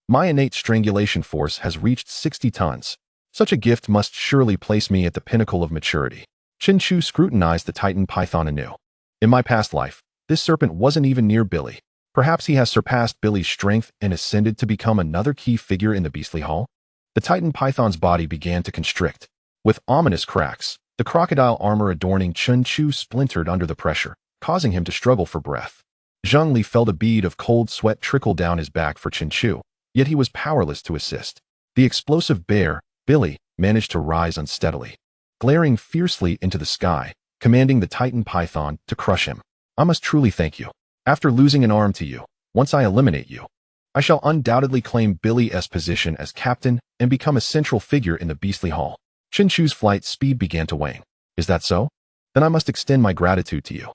My innate strangulation force has reached 60 tons. Such a gift must surely place me at the pinnacle of maturity. Chen Chu scrutinized the Titan python anew. In my past life, this serpent wasn't even near Billy. Perhaps he has surpassed Billy's strength and ascended to become another key figure in the beastly hall? The Titan python's body began to constrict. With ominous cracks, the crocodile armor adorning Chen Chu splintered under the pressure, causing him to struggle for breath. Zheng Li felt a bead of cold sweat trickle down his back for Chen Chu, yet he was powerless to assist. The explosive bear, Billy, managed to rise unsteadily, glaring fiercely into the sky, commanding the Titan python to crush him. I must truly thank you. After losing an arm to you, once I eliminate you, I shall undoubtedly claim Billy's position as captain and become a central figure in the beastly hall. Chen Chu's flight speed began to wane. Is that so? Then I must extend my gratitude to you.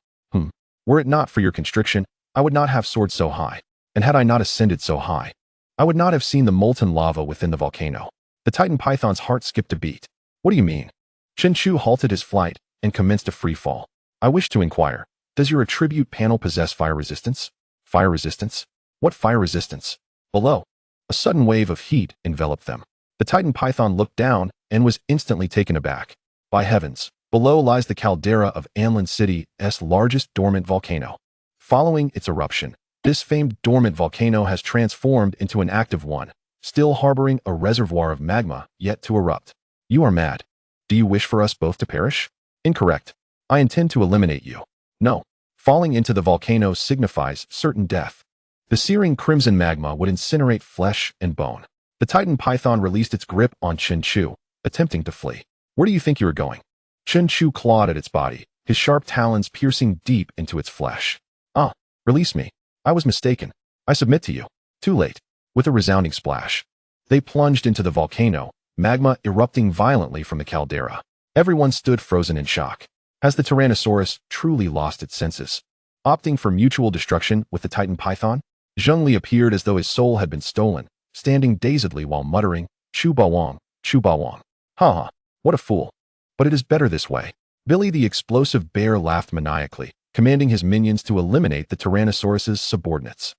Were it not for your constriction, I would not have soared so high, and had I not ascended so high, I would not have seen the molten lava within the volcano. The Titan python's heart skipped a beat. What do you mean? Chen Chu halted his flight and commenced a free fall. I wish to inquire, does your attribute panel possess fire resistance? Fire resistance? What fire resistance? Below. A sudden wave of heat enveloped them. The Titan python looked down and was instantly taken aback. By heavens, below lies the caldera of Anlin City's largest dormant volcano. Following its eruption, this famed dormant volcano has transformed into an active one, still harboring a reservoir of magma yet to erupt. You are mad. Do you wish for us both to perish? Incorrect. I intend to eliminate you. No. Falling into the volcano signifies certain death. The searing crimson magma would incinerate flesh and bone. The Titan python released its grip on Chen Chu, attempting to flee. Where do you think you are going? Chen Chu clawed at its body, his sharp talons piercing deep into its flesh. Ah, release me. I was mistaken. I submit to you. Too late. With a resounding splash, they plunged into the volcano, magma erupting violently from the caldera. Everyone stood frozen in shock. Has the Tyrannosaurus truly lost its senses? Opting for mutual destruction with the Titan python, Zheng Li appeared as though his soul had been stolen, standing dazedly while muttering, Chu Bawang, Chu Bawang. Ha ha, what a fool. But it is better this way. Billy the explosive bear laughed maniacally, commanding his minions to eliminate the Tyrannosaurus's subordinates.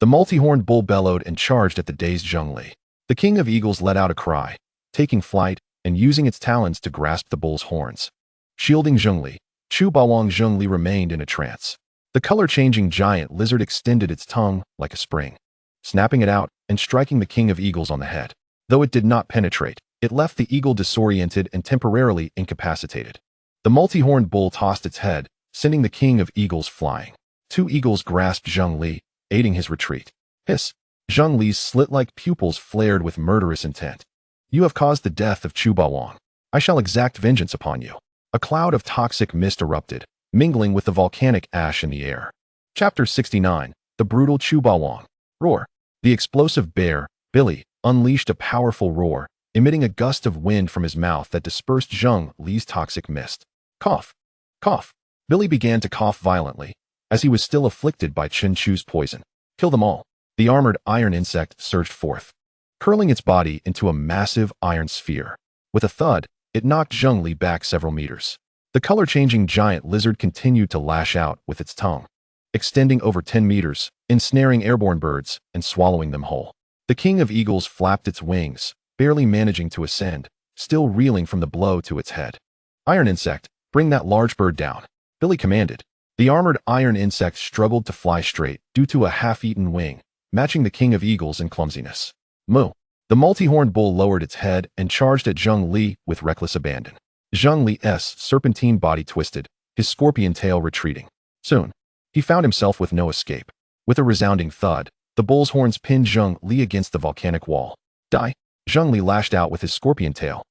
The multi-horned bull bellowed and charged at the dazed Zheng Li. The king of eagles let out a cry, taking flight and using its talons to grasp the bull's horns. Shielding Zheng Li, Chu Bawang Zheng Li remained in a trance. The color-changing giant lizard extended its tongue like a spring, snapping it out and striking the king of eagles on the head. Though it did not penetrate, it left the eagle disoriented and temporarily incapacitated. The multi-horned bull tossed its head, sending the king of eagles flying. Two eagles grasped Zheng Li, aiding his retreat. Hiss! Zheng Li's slit-like pupils flared with murderous intent. You have caused the death of Chu Bawang. I shall exact vengeance upon you. A cloud of toxic mist erupted, mingling with the volcanic ash in the air. Chapter 69. The Brutal Chu Bawang. Roar. The explosive bear, Billy, unleashed a powerful roar, emitting a gust of wind from his mouth that dispersed Zheng Li's toxic mist. Cough. Cough. Billy began to cough violently, as he was still afflicted by Chen Chu's poison. Kill them all. The armored iron insect surged forth, curling its body into a massive iron sphere. With a thud, it knocked Zheng Li back several meters. The color-changing giant lizard continued to lash out with its tongue, extending over 10 meters, ensnaring airborne birds and swallowing them whole. The king of eagles flapped its wings, barely managing to ascend, still reeling from the blow to its head. Iron insect, bring that large bird down, Billy commanded. The armored iron insect struggled to fly straight due to a half-eaten wing, matching the king of eagles in clumsiness. Moo. The multi-horned bull lowered its head and charged at Zheng Li with reckless abandon. Zheng Li's serpentine body twisted, his scorpion tail retreating. Soon, he found himself with no escape. With a resounding thud, the bull's horns pinned Zheng Li against the volcanic wall. Die! Zheng Li lashed out with his scorpion tail,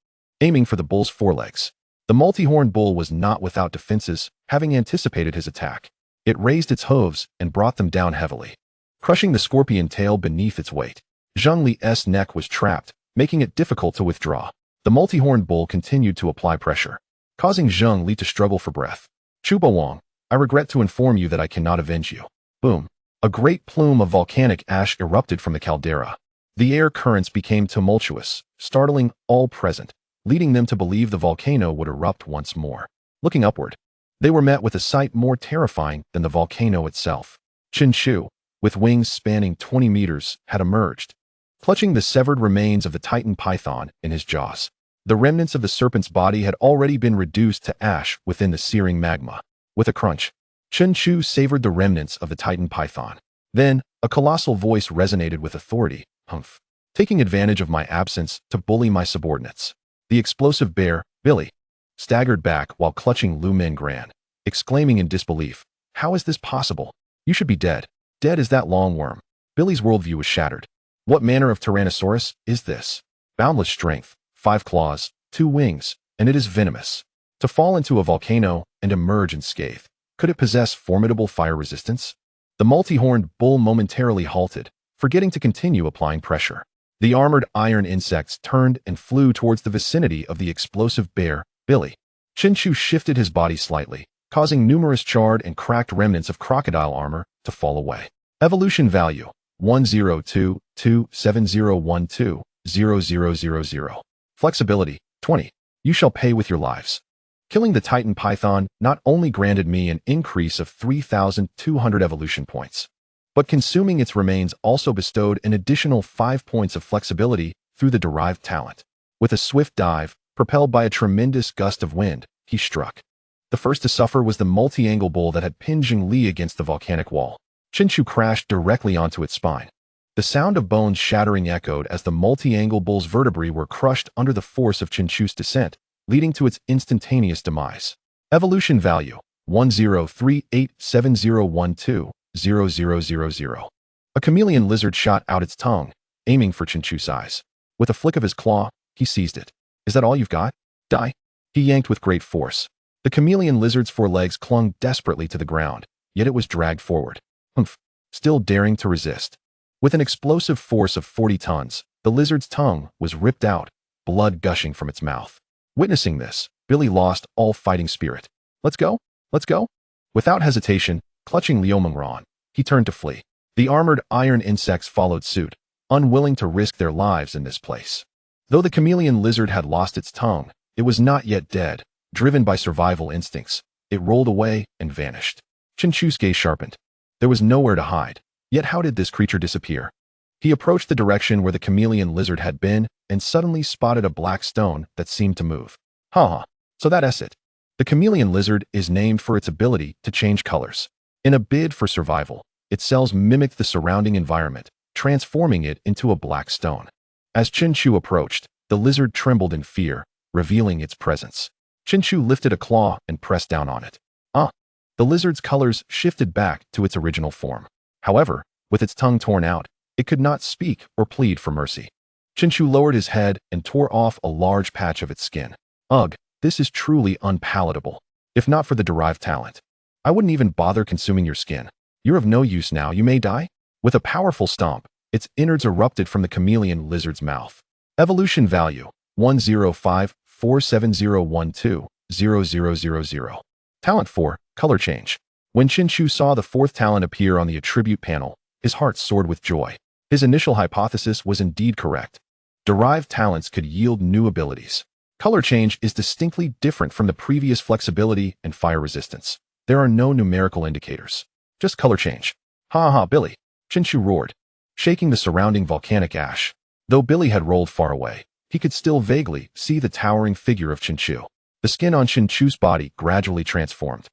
aiming for the bull's forelegs. The multi-horned bull was not without defenses, having anticipated his attack. It raised its hooves and brought them down heavily, crushing the scorpion tail beneath its weight. Zheng Li's neck was trapped, making it difficult to withdraw. The multi-horned bull continued to apply pressure, causing Zheng Li to struggle for breath. Chu Bawang, I regret to inform you that I cannot avenge you. Boom. A great plume of volcanic ash erupted from the caldera. The air currents became tumultuous, startling all present, leading them to believe the volcano would erupt once more. Looking upward, they were met with a sight more terrifying than the volcano itself. Chen Chu, with wings spanning 20 meters, had emerged, clutching the severed remains of the Titan python in his jaws. The remnants of the serpent's body had already been reduced to ash within the searing magma. With a crunch, Chen Chu savored the remnants of the Titan python. Then, a colossal voice resonated with authority. Humph. Taking advantage of my absence to bully my subordinates. The explosive bear, Billy, staggered back while clutching Lu Men Gran, exclaiming in disbelief, How is this possible? You should be dead. Dead as that long worm. Billy's worldview was shattered. What manner of Tyrannosaurus is this? Boundless strength, 5 claws, 2 wings, and it is venomous. To fall into a volcano and emerge unscathed. Could it possess formidable fire resistance? The multi-horned bull momentarily halted, forgetting to continue applying pressure. The armored iron insects turned and flew towards the vicinity of the explosive bear, Billy. Chen Chu shifted his body slightly, causing numerous charred and cracked remnants of crocodile armor to fall away. Evolution value 1022701200000. Flexibility 20. You shall pay with your lives. Killing the Titan Python not only granted me an increase of 3,200 evolution points, but consuming its remains also bestowed an additional 5 points of flexibility through the derived talent. With a swift dive, propelled by a tremendous gust of wind, he struck. The first to suffer was the multi-angle bull that had pinned Zheng Li against the volcanic wall. Chen Chu crashed directly onto its spine. The sound of bones shattering echoed as the multi-angle bull's vertebrae were crushed under the force of Chen Chu's descent, leading to its instantaneous demise. Evolution value 103870120000. A chameleon lizard shot out its tongue, aiming for Chen Chu's eyes. With a flick of his claw, he seized it. Is that all you've got? Die! He yanked with great force. The chameleon lizard's 4 legs clung desperately to the ground, yet it was dragged forward. Humph! Still daring to resist. With an explosive force of 40 tons, the lizard's tongue was ripped out, blood gushing from its mouth. Witnessing this, Billy lost all fighting spirit. Let's go! Let's go! Without hesitation, clutching Liu Mengran, he turned to flee. The armored iron insects followed suit, unwilling to risk their lives in this place. Though the chameleon lizard had lost its tongue, it was not yet dead. Driven by survival instincts, it rolled away and vanished. Chen Chu's gaze sharpened. There was nowhere to hide. Yet how did this creature disappear? He approached the direction where the chameleon lizard had been and suddenly spotted a black stone that seemed to move. So that's it. The chameleon lizard is named for its ability to change colors. In a bid for survival, its cells mimicked the surrounding environment, transforming it into a black stone. As Chen Chu approached, the lizard trembled in fear, revealing its presence. Chen Chu lifted a claw and pressed down on it. The lizard's colors shifted back to its original form. However, with its tongue torn out, it could not speak or plead for mercy. Chen Chu lowered his head and tore off a large patch of its skin. Ugh, this is truly unpalatable. If not for the derived talent, I wouldn't even bother consuming your skin. You're of no use now, you may die. With a powerful stomp, its innards erupted from the chameleon lizard's mouth. Evolution value 1054701200000. Talent 4, color change. When Chen Chu saw the 4th talent appear on the attribute panel, his heart soared with joy. His initial hypothesis was indeed correct. Derived talents could yield new abilities. Color change is distinctly different from the previous flexibility and fire resistance. There are no numerical indicators. Just color change. Billy! Chen Chu roared, shaking the surrounding volcanic ash. Though Billy had rolled far away, he could still vaguely see the towering figure of Chen Chu. The skin on Chen Chu's body gradually transformed,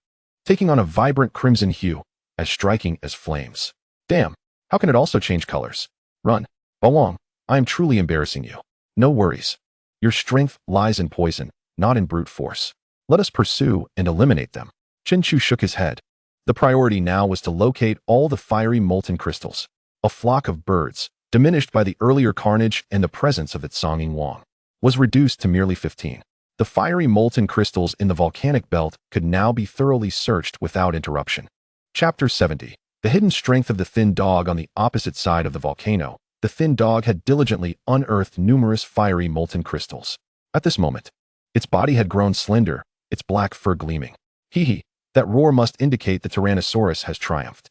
taking on a vibrant crimson hue, as striking as flames. Damn, how can it also change colors? Run, Bawang, I am truly embarrassing you. No worries. Your strength lies in poison, not in brute force. Let us pursue and eliminate them. Chen Chu shook his head. The priority now was to locate all the fiery molten crystals. A flock of birds, diminished by the earlier carnage and the presence of its Songing Wang, was reduced to merely 15. The fiery molten crystals in the volcanic belt could now be thoroughly searched without interruption. Chapter 70. The hidden strength of the thin dog. On the opposite side of the volcano, the thin dog had diligently unearthed numerous fiery molten crystals. At this moment, its body had grown slender, its black fur gleaming. That roar must indicate the Tyrannosaurus has triumphed.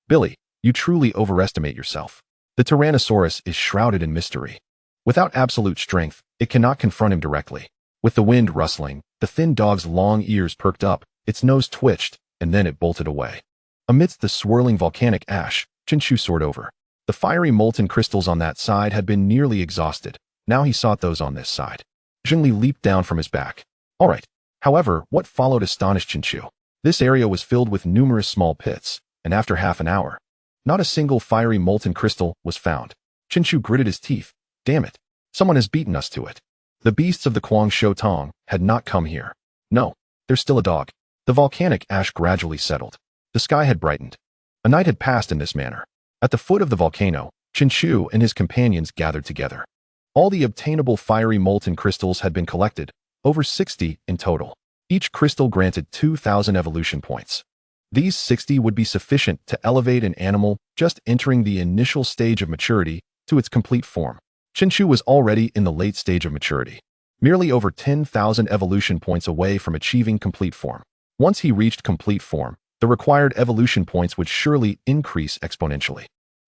Billy, you truly overestimate yourself. The Tyrannosaurus is shrouded in mystery. Without absolute strength, it cannot confront him directly. With the wind rustling, the thin dog's long ears perked up, its nose twitched, and then it bolted away. Amidst the swirling volcanic ash, Chen Chu soared over. The fiery molten crystals on that side had been nearly exhausted. Now he sought those on this side. Zheng Li leaped down from his back. All right. However, what followed astonished Chen Chu. This area was filled with numerous small pits, and after half an hour, not a single fiery molten crystal was found. Chen Chu gritted his teeth. Damn it. Someone has beaten us to it. The beasts of the Guangshou Tong had not come here. No, there's still a dog. The volcanic ash gradually settled. The sky had brightened. A night had passed in this manner. At the foot of the volcano, Chen Chu and his companions gathered together. All the obtainable fiery molten crystals had been collected, over 60 in total. Each crystal granted 2,000 evolution points. These 60 would be sufficient to elevate an animal just entering the initial stage of maturity to its complete form. Chen Chu was already in the late stage of maturity, merely over 10,000 evolution points away from achieving complete form. Once he reached complete form, the required evolution points would surely increase exponentially.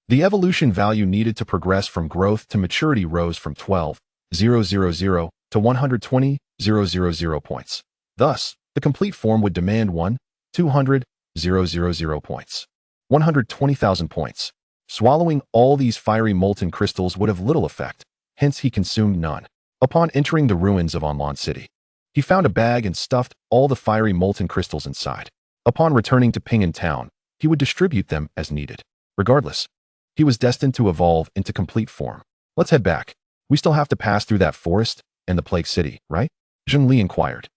The evolution value needed to progress from growth to maturity rose from 12,000 to 120,000 points. Thus, the complete form would demand 1,200,000 points. 120,000 points. Swallowing all these fiery molten crystals would have little effect, hence he consumed none. Upon entering the ruins of Anlan City, he found a bag and stuffed all the fiery molten crystals inside. Upon returning to Ping'an Town, he would distribute them as needed. Regardless, he was destined to evolve into complete form. Let's head back. We still have to pass through that forest and the Plague City, right? Zheng Li inquired.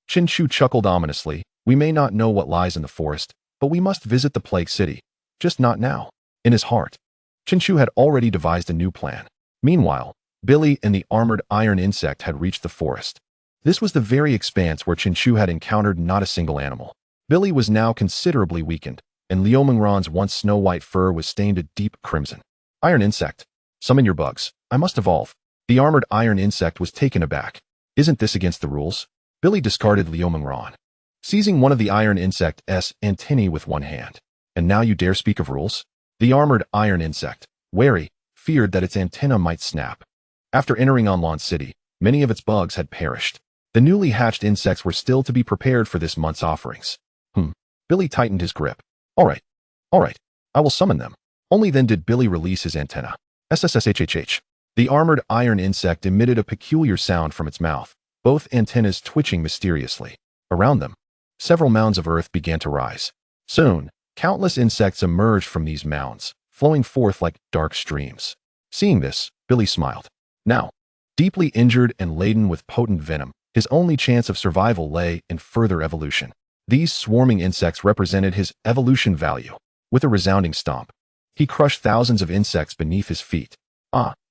Chen Chu chuckled ominously. We may not know what lies in the forest, but we must visit the Plague City. Just not now. In his heart, Chen Chu had already devised a new plan. Meanwhile, Billy and the armored iron insect had reached the forest. This was the very expanse where Chen Chu had encountered not a single animal. Billy was now considerably weakened, and Liu Mingran's once snow-white fur was stained a deep crimson. Iron insect, summon your bugs. I must evolve. The armored iron insect was taken aback. Isn't this against the rules? Billy discarded Liu Mingran, seizing one of the iron insect's antennae with one hand. And now you dare speak of rules? The armored iron insect, wary, feared that its antenna might snap. After entering Anlan City, many of its bugs had perished. The newly hatched insects were still to be prepared for this month's offerings. Billy tightened his grip. All right, I will summon them. Only then did Billy release his antenna. SSSHHH. The armored iron insect emitted a peculiar sound from its mouth, both antennas twitching mysteriously. Around them, several mounds of earth began to rise. Soon, countless insects emerged from these mounds, flowing forth like dark streams. Seeing this, Billy smiled. Now, deeply injured and laden with potent venom, his only chance of survival lay in further evolution. These swarming insects represented his evolution value. With a resounding stomp, he crushed thousands of insects beneath his feet.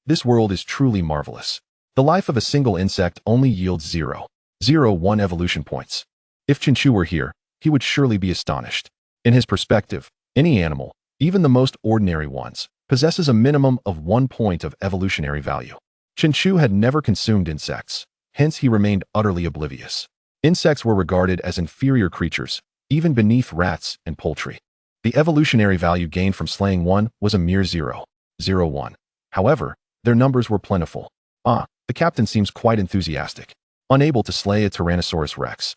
This world is truly marvelous. The life of a single insect only yields 0.01 evolution points. If Chen Chu were here, he would surely be astonished. In his perspective, any animal, even the most ordinary ones, possesses a minimum of 1 point of evolutionary value. Chen Chu had never consumed insects, hence he remained utterly oblivious. Insects were regarded as inferior creatures, even beneath rats and poultry. The evolutionary value gained from slaying one was a mere 0.01. However, their numbers were plentiful. The captain seems quite enthusiastic. Unable to slay a Tyrannosaurus Rex.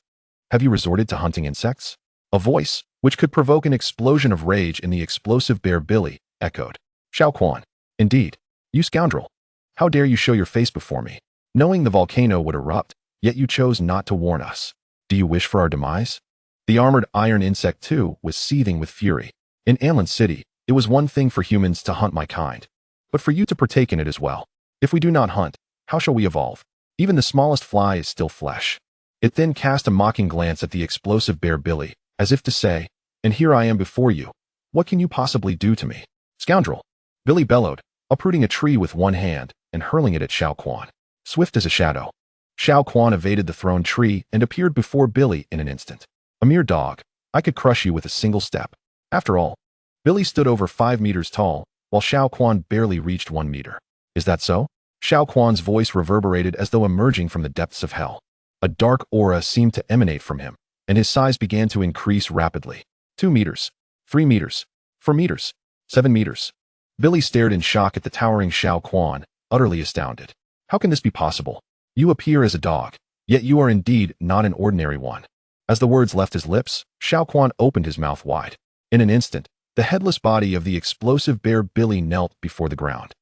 Have you resorted to hunting insects? A voice, which could provoke an explosion of rage in the explosive bear Billy, echoed. Xiao Quan. Indeed. You scoundrel. How dare you show your face before me? Knowing the volcano would erupt, yet you chose not to warn us. Do you wish for our demise? The armored iron insect too was seething with fury. In Anlan City, it was one thing for humans to hunt my kind, but for you to partake in it as well. If we do not hunt, how shall we evolve? Even the smallest fly is still flesh. It then cast a mocking glance at the explosive bear Billy, as if to say, and here I am before you. What can you possibly do to me? Scoundrel! Billy bellowed, uprooting a tree with one hand and hurling it at Xiao Quan. Swift as a shadow, Xiao Quan evaded the thrown tree and appeared before Billy in an instant. A mere dog, I could crush you with a single step. After all, Billy stood over 5 meters tall, while Xiao Quan barely reached 1 meter. Is that so? Xiao Quan's voice reverberated as though emerging from the depths of hell. A dark aura seemed to emanate from him, and his size began to increase rapidly. 2 meters, 3 meters, 4 meters, 7 meters. Billy stared in shock at the towering Xiao Quan, utterly astounded. How can this be possible? You appear as a dog, yet you are indeed not an ordinary one. As the words left his lips, Xiao Quan opened his mouth wide. In an instant, the headless body of the explosive bear Billy knelt before the ground,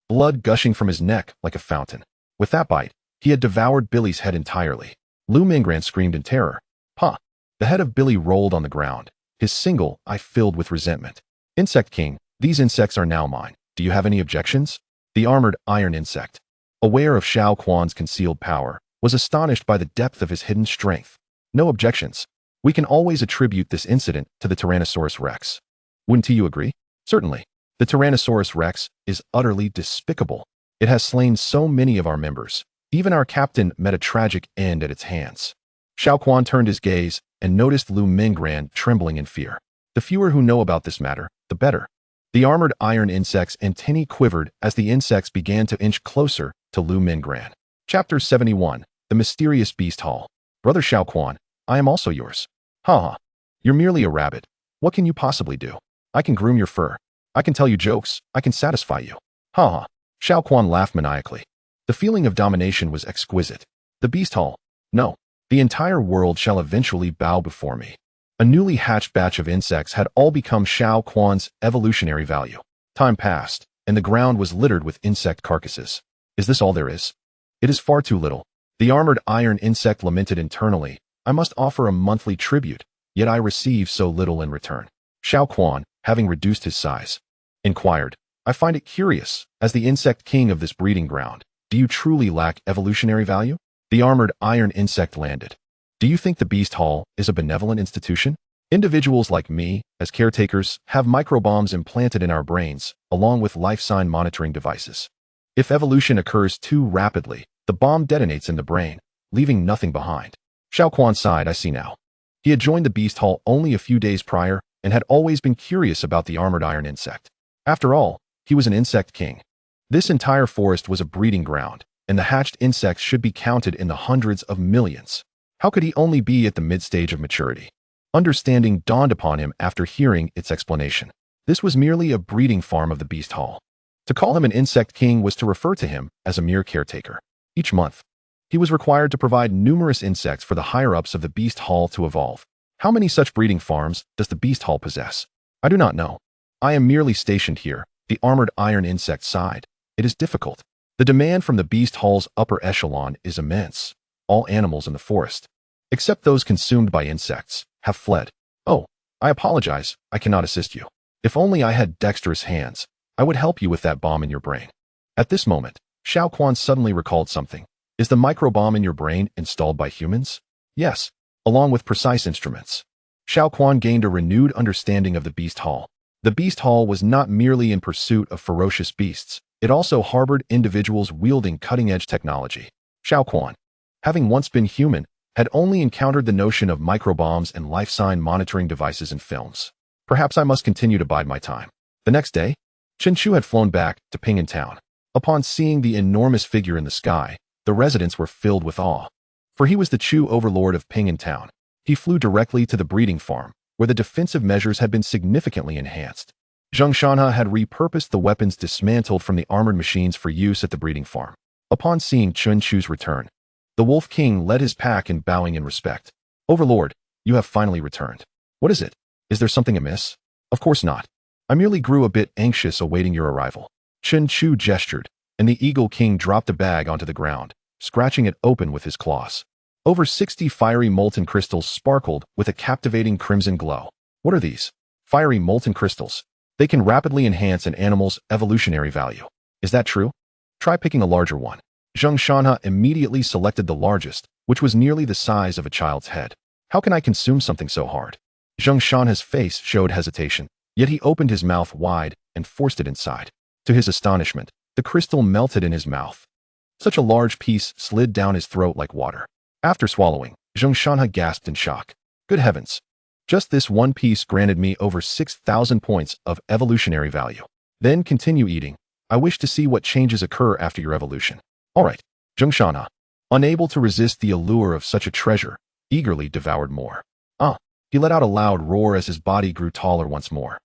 blood gushing from his neck like a fountain. With that bite, he had devoured Billy's head entirely. Liu Mingran screamed in terror. The head of Billy rolled on the ground, his single eye filled with resentment. Insect King, these insects are now mine. Do you have any objections? The armored iron insect, aware of Xiao Quan's concealed power, was astonished by the depth of his hidden strength. No objections. We can always attribute this incident to the Tyrannosaurus rex. Wouldn't you agree? Certainly. The Tyrannosaurus rex is utterly despicable. It has slain so many of our members. Even our captain met a tragic end at its hands. Xiao Quan turned his gaze and noticed Lu Mingran trembling in fear. The fewer who know about this matter, the better. The armored iron insect's antennae quivered as the insects began to inch closer to Lu Mingran. Chapter 71. The Mysterious Beast Hall. Brother Xiao Quan, I am also yours. Ha! You're merely a rabbit. What can you possibly do? I can groom your fur. I can tell you jokes. I can satisfy you. Ha! Xiao Quan laughed maniacally. The feeling of domination was exquisite. The beast hall. No. The entire world shall eventually bow before me. A newly hatched batch of insects had all become Xiao Quan's evolutionary value. Time passed, and the ground was littered with insect carcasses. Is this all there is? It is far too little. The armored iron insect lamented internally. I must offer a monthly tribute, yet I receive so little in return. Xiao Quan, having reduced his size, inquired, I find it curious, as the insect king of this breeding ground, do you truly lack evolutionary value? The armored iron insect landed. Do you think the Beast Hall is a benevolent institution? Individuals like me, as caretakers, have microbombs implanted in our brains, along with life sign monitoring devices. If evolution occurs too rapidly, the bomb detonates in the brain, leaving nothing behind. Xiao Quan sighed, I see now. He had joined the Beast Hall only a few days prior and had always been curious about the armored iron insect. After all, he was an insect king. This entire forest was a breeding ground, and the hatched insects should be counted in the hundreds of millions. How could he only be at the mid-stage of maturity? Understanding dawned upon him after hearing its explanation. This was merely a breeding farm of the Beast Hall. To call him an insect king was to refer to him as a mere caretaker. Each month, he was required to provide numerous insects for the higher-ups of the Beast Hall to evolve. How many such breeding farms does the Beast Hall possess? I do not know. I am merely stationed here. The armored iron insect sighed. It is difficult. The demand from the Beast Hall's upper echelon is immense. All animals in the forest, except those consumed by insects, have fled. Oh, I apologize. I cannot assist you. If only I had dexterous hands, I would help you with that bomb in your brain. At this moment, Xiao Quan suddenly recalled something. Is the microbomb in your brain installed by humans? Yes, along with precise instruments. Xiao Quan gained a renewed understanding of the Beast Hall. The Beast Hall was not merely in pursuit of ferocious beasts. It also harbored individuals wielding cutting-edge technology. Xiao Quan, having once been human, had only encountered the notion of microbombs and life sign monitoring devices in films. Perhaps I must continue to bide my time. The next day, Chen Chu had flown back to Ping'an Town. Upon seeing the enormous figure in the sky, the residents were filled with awe. For he was the Chu overlord of Ping'an Town. He flew directly to the breeding farm, where the defensive measures had been significantly enhanced. Zheng Shanha had repurposed the weapons dismantled from the armored machines for use at the breeding farm. Upon seeing Chen Chu's return, the Wolf King led his pack in bowing in respect. Overlord, you have finally returned. What is it? Is there something amiss? Of course not. I merely grew a bit anxious awaiting your arrival. Chen Chu gestured, and the Eagle King dropped a bag onto the ground, scratching it open with his claws. Over 60 fiery molten crystals sparkled with a captivating crimson glow. What are these? Fiery molten crystals. They can rapidly enhance an animal's evolutionary value. Is that true? Try picking a larger one. Zheng Shanha immediately selected the largest, which was nearly the size of a child's head. How can I consume something so hard? Zheng Shanha's face showed hesitation, yet he opened his mouth wide and forced it inside. To his astonishment, the crystal melted in his mouth. Such a large piece slid down his throat like water. After swallowing, Zheng Shanha gasped in shock. Good heavens! Just this one piece granted me over 6,000 points of evolutionary value. Then continue eating. I wish to see what changes occur after your evolution. All right. Zheng Shanha, unable to resist the allure of such a treasure, eagerly devoured more. He let out a loud roar as his body grew taller once more.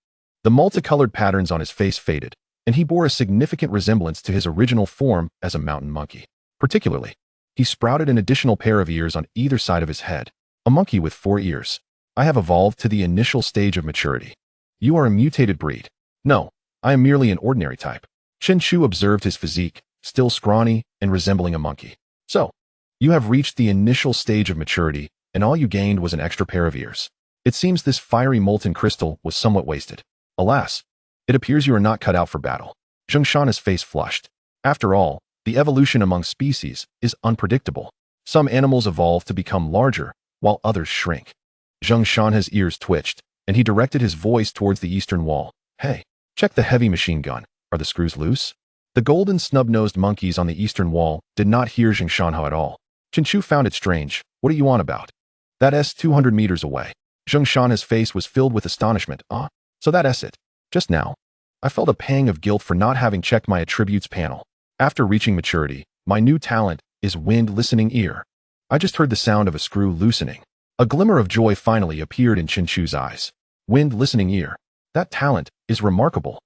The multicolored patterns on his face faded, and he bore a significant resemblance to his original form as a mountain monkey. Particularly, he sprouted an additional pair of ears on either side of his head. A monkey with 4 ears. I have evolved to the initial stage of maturity. You are a mutated breed. No, I am merely an ordinary type. Chen Chu observed his physique, still scrawny and resembling a monkey. So, you have reached the initial stage of maturity, and all you gained was an extra pair of ears. It seems this fiery molten crystal was somewhat wasted. Alas, it appears you are not cut out for battle. Zheng Shanha's face flushed. After all, the evolution among species is unpredictable. Some animals evolve to become larger, while others shrink. Zheng Shanha's ears twitched, and he directed his voice towards the eastern wall. Hey, check the heavy machine gun. Are the screws loose? The golden snub-nosed monkeys on the eastern wall did not hear Zheng Shanha at all. Chen Chu found it strange. What are you on about? That's 200 meters away. Zheng Shanha's face was filled with astonishment. So that's it. Just now. I felt a pang of guilt for not having checked my attributes panel. After reaching maturity, my new talent is wind listening ear. I just heard the sound of a screw loosening. A glimmer of joy finally appeared in Chen Chu's eyes. Wind listening ear. That talent is remarkable.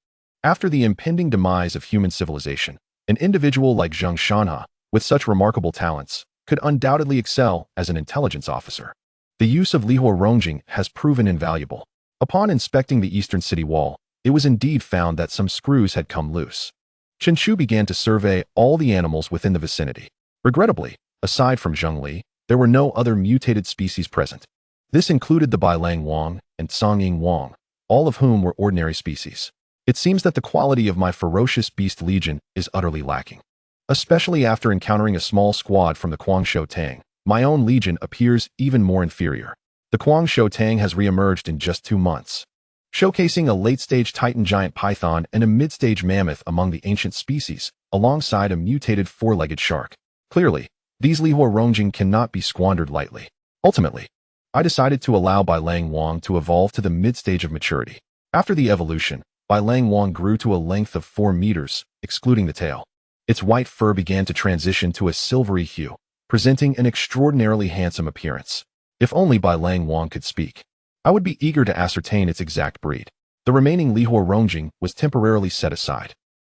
After the impending demise of human civilization, an individual like Zheng Shanha, with such remarkable talents, could undoubtedly excel as an intelligence officer. The use of Lihua Rongjing has proven invaluable. Upon inspecting the eastern city wall, it was indeed found that some screws had come loose. Chen Chu began to survey all the animals within the vicinity. Regrettably, aside from Zhongli, there were no other mutated species present. This included the Bailang Wang and Songying Wang, all of whom were ordinary species. It seems that the quality of my ferocious beast legion is utterly lacking. Especially after encountering a small squad from the Guangshou Tang, my own legion appears even more inferior. The Guangshou Tang has re-emerged in just 2 months, showcasing a late-stage Titan giant python and a mid-stage mammoth among the ancient species, alongside a mutated 4-legged shark. Clearly, these Lihua Rongjing cannot be squandered lightly. Ultimately, I decided to allow Bailang Wang to evolve to the mid-stage of maturity. After the evolution, Bailang Wang grew to a length of 4 meters, excluding the tail. Its white fur began to transition to a silvery hue, presenting an extraordinarily handsome appearance. If only Bailang Wang could speak, I would be eager to ascertain its exact breed. The remaining Lihua Rongjing was temporarily set aside.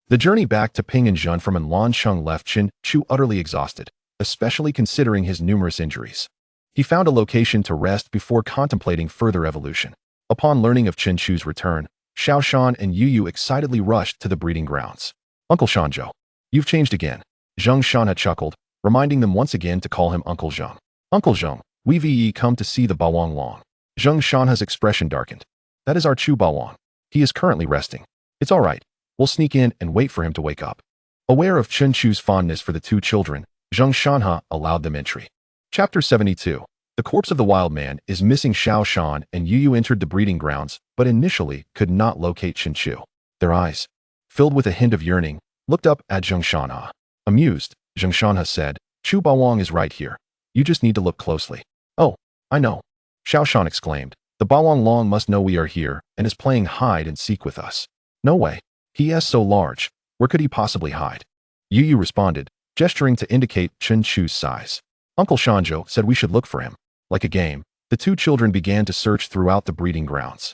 The journey back to Ping and Zhen from Lancheng left Chen Chu utterly exhausted, especially considering his numerous injuries. He found a location to rest before contemplating further evolution. Upon learning of Chen Chu's return, Xiao Shan and Yu Yu excitedly rushed to the breeding grounds. Uncle Shanzhou, you've changed again. Zheng Shanha chuckled, reminding them once again to call him Uncle Zheng. Uncle Zheng, we've come to see the Bawang Long. Zheng Shanha's expression darkened. That is our Chu Bawang. He is currently resting. It's all right. We'll sneak in and wait for him to wake up. Aware of Chen Chu's fondness for the 2 children, Zheng Shanha allowed them entry. Chapter 72. The corpse of the wild man is missing. Xiao Shan and Yu Yu entered the breeding grounds, but initially could not locate Chen Chu. Their eyes, filled with a hint of yearning, looked up at Zheng Shanha. Amused, Zheng Shanha said, Chu Bawang is right here. You just need to look closely. Oh, I know. Xiao Shan exclaimed. The Bawang Long must know we are here and is playing hide and seek with us. No way. He is so large. Where could he possibly hide? Yu Yu responded, gesturing to indicate Chen Chu's size. Uncle Shanzhou said we should look for him. Like a game, the 2 children began to search throughout the breeding grounds.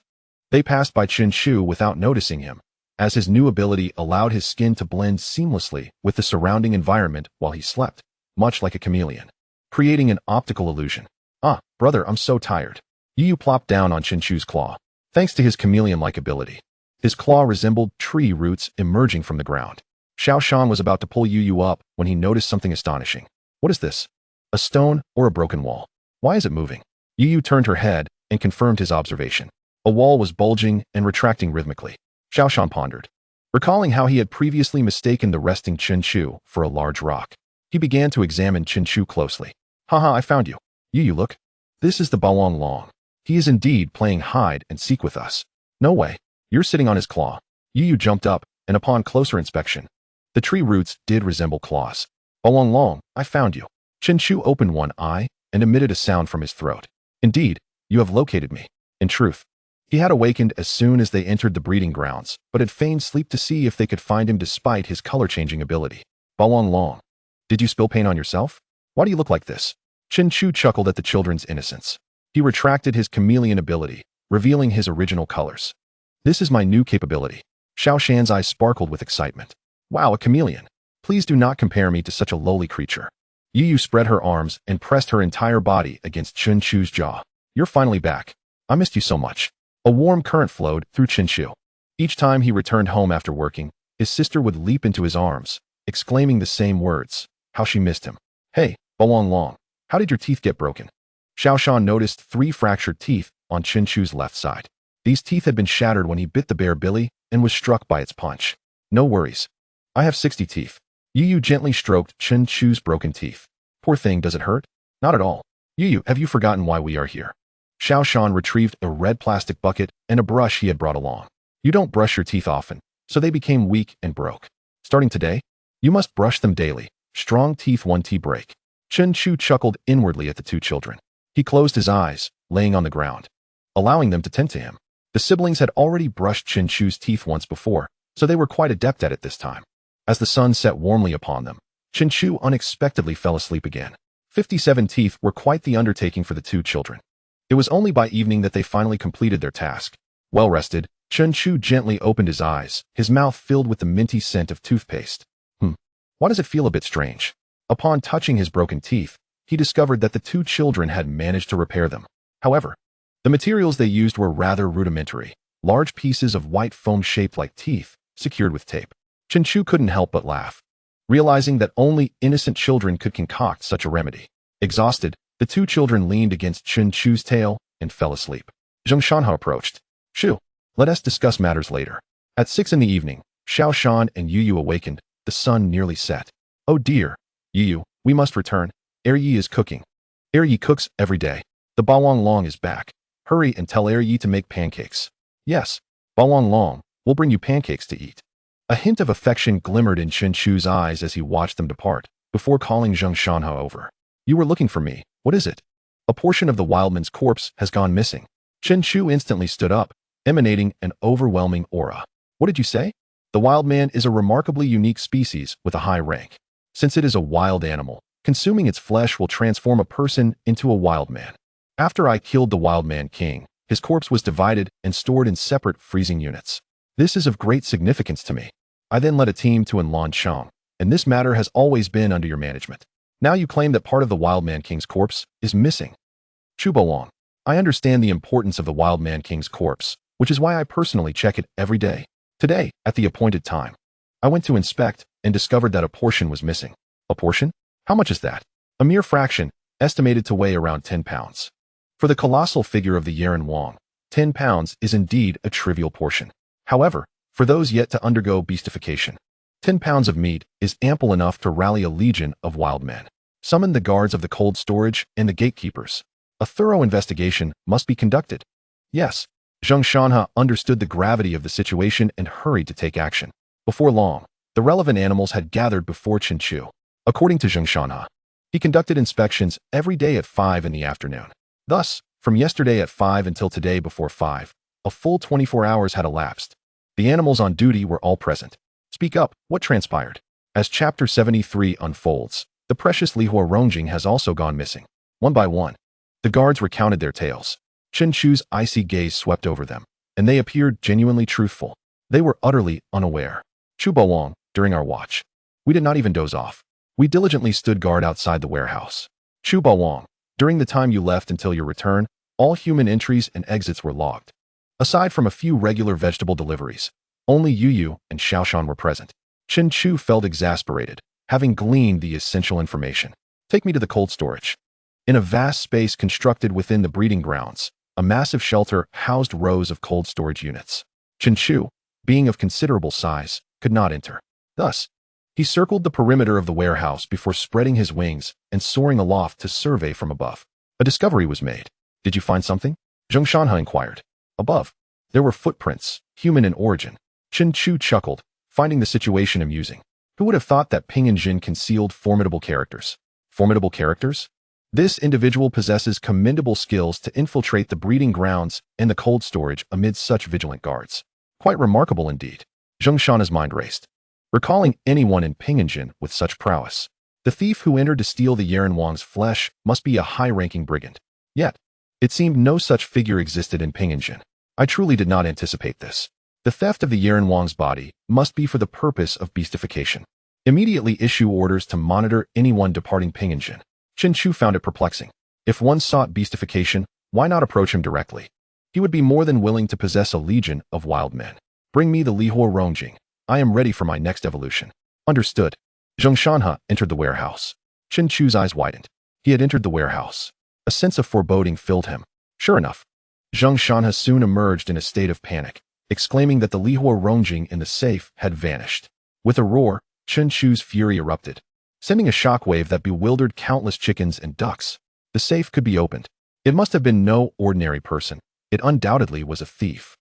They passed by Chen Chu without noticing him, as his new ability allowed his skin to blend seamlessly with the surrounding environment while he slept, much like a chameleon, creating an optical illusion. Brother, I'm so tired. Yu Yu plopped down on Chen Chu's claw. Thanks to his chameleon-like ability, his claw resembled tree roots emerging from the ground. Xiao Shan was about to pull Yu Yu up when he noticed something astonishing. What is this? A stone or a broken wall? Why is it moving? Yu Yu turned her head and confirmed his observation. A wall was bulging and retracting rhythmically. Xiao Shan pondered, recalling how he had previously mistaken the resting Chen Chu for a large rock. He began to examine Chen Chu closely. Haha, I found you. Yu Yu, look. This is the Bawang Long. He is indeed playing hide and seek with us. No way. You're sitting on his claw. Yu Yu jumped up, and upon closer inspection, the tree roots did resemble claws. Bawang Long, I found you. Chen Chu opened one eye and emitted a sound from his throat. Indeed, you have located me. In truth, he had awakened as soon as they entered the breeding grounds, but had feigned sleep to see if they could find him despite his color-changing ability. Bawang Long, did you spill paint on yourself? Why do you look like this? Chen Chu chuckled at the children's innocence. He retracted his chameleon ability, revealing his original colors. This is my new capability. Xiao Shan's eyes sparkled with excitement. Wow, a chameleon. Please do not compare me to such a lowly creature. Yu Yu spread her arms and pressed her entire body against Chen Chu's jaw. You're finally back. I missed you so much. A warm current flowed through Chen Chu. Each time he returned home after working, his sister would leap into his arms, exclaiming the same words, how she missed him. Hey, Bawang Long. How did your teeth get broken? Xiao Shan noticed 3 fractured teeth on Chen Chu's left side. These teeth had been shattered when he bit the bear Billy and was struck by its punch. No worries. I have 60 teeth. Yu Yu gently stroked Chen Chu's broken teeth. Poor thing, does it hurt? Not at all. Yu Yu, have you forgotten why we are here? Xiao Shan retrieved a red plastic bucket and a brush he had brought along. You don't brush your teeth often, so they became weak and broke. Starting today, you must brush them daily. Strong teeth, one tea break. Chen Chu chuckled inwardly at the two children. He closed his eyes, laying on the ground, allowing them to tend to him. The siblings had already brushed Chen Chu's teeth once before, so they were quite adept at it this time. As the sun set warmly upon them, Chen Chu unexpectedly fell asleep again. 57 teeth were quite the undertaking for the two children. It was only by evening that they finally completed their task. Well rested, Chen Chu gently opened his eyes, his mouth filled with the minty scent of toothpaste. Why does it feel a bit strange? Upon touching his broken teeth, he discovered that the two children had managed to repair them. However, the materials they used were rather rudimentary, large pieces of white foam shaped like teeth, secured with tape. Chen Chu couldn't help but laugh, realizing that only innocent children could concoct such a remedy. Exhausted, the two children leaned against Chen Chu's tail and fell asleep. Zheng Shanhe approached. Chu, let us discuss matters later. At 6 in the evening, Xiao Shan and Yu Yu awakened. The sun nearly set. Oh dear, Yu Yu, we must return. Yi is cooking. Yi cooks every day. The Bawang Long is back. Hurry and tell Yi to make pancakes. Yes, Bawang Long, we'll bring you pancakes to eat. A hint of affection glimmered in Chen Chu's eyes as he watched them depart, before calling Zheng Shanhe over. You were looking for me. What is it? A portion of the wildman's corpse has gone missing. Chen Chu instantly stood up, emanating an overwhelming aura. What did you say? The wild man is a remarkably unique species with a high rank. Since it is a wild animal, consuming its flesh will transform a person into a wild man. After I killed the wild man king, his corpse was divided and stored in separate freezing units. This is of great significance to me. I then led a team to Enlan Chang, and this matter has always been under your management. Now you claim that part of the wild man king's corpse is missing. Chu Bawang, I understand the importance of the wild man king's corpse, which is why I personally check it every day. Today, at the appointed time, I went to inspect and discovered that a portion was missing. A portion? How much is that? A mere fraction, estimated to weigh around 10 pounds. For the colossal figure of the Yaren Wang, 10 pounds is indeed a trivial portion. However, for those yet to undergo beastification, 10 pounds of meat is ample enough to rally a legion of wild men. Summon the guards of the cold storage and the gatekeepers. A thorough investigation must be conducted. Yes. Zheng Shanhe understood the gravity of the situation and hurried to take action. Before long, the relevant animals had gathered before Chen Chu. According to Zheng Shanhe, he conducted inspections every day at 5 in the afternoon. Thus, from yesterday at 5 until today before 5, a full 24 hours had elapsed. The animals on duty were all present. Speak up, what transpired? As Chapter 73 unfolds, the precious Lihua Rongjing has also gone missing. One by one, the guards recounted their tales. Chen Chu's icy gaze swept over them, and they appeared genuinely truthful. They were utterly unaware. Chu Bawang, during our watch, we did not even doze off. We diligently stood guard outside the warehouse. Chu Bawang, during the time you left until your return, all human entries and exits were logged. Aside from a few regular vegetable deliveries, only Yu Yu and Xiao Shan were present. Chen Chu felt exasperated, having gleaned the essential information. Take me to the cold storage. In a vast space constructed within the breeding grounds, a massive shelter housed rows of cold storage units. Chen Chu, being of considerable size, could not enter. Thus, he circled the perimeter of the warehouse before spreading his wings and soaring aloft to survey from above. A discovery was made. Did you find something? Zheng Shanhe inquired. Above, there were footprints, human in origin. Chen Chu chuckled, finding the situation amusing. Who would have thought that Ping and Jin concealed formidable characters? Formidable characters? This individual possesses commendable skills to infiltrate the breeding grounds and the cold storage amid such vigilant guards. Quite remarkable indeed. Zheng Shanhe's mind raced, recalling anyone in Pinganjin with such prowess. The thief who entered to steal the Yaren Wang's flesh must be a high-ranking brigand. Yet, it seemed no such figure existed in Pinganjin. I truly did not anticipate this. The theft of the Yaren Wang's body must be for the purpose of beastification. Immediately issue orders to monitor anyone departing Pinganjin. Chen Chu found it perplexing. If one sought beastification, why not approach him directly? He would be more than willing to possess a legion of wild men. Bring me the Lihua Rongjing. I am ready for my next evolution. Understood. Zheng Shanhe entered the warehouse. Chen Chu's eyes widened. He had entered the warehouse. A sense of foreboding filled him. Sure enough, Zheng Shanhe soon emerged in a state of panic, exclaiming that the Lihua Rongjing in the safe had vanished. With a roar, Chen Chu's fury erupted, sending a shockwave that bewildered countless chickens and ducks. The safe could be opened. It must have been no ordinary person. It undoubtedly was a thief.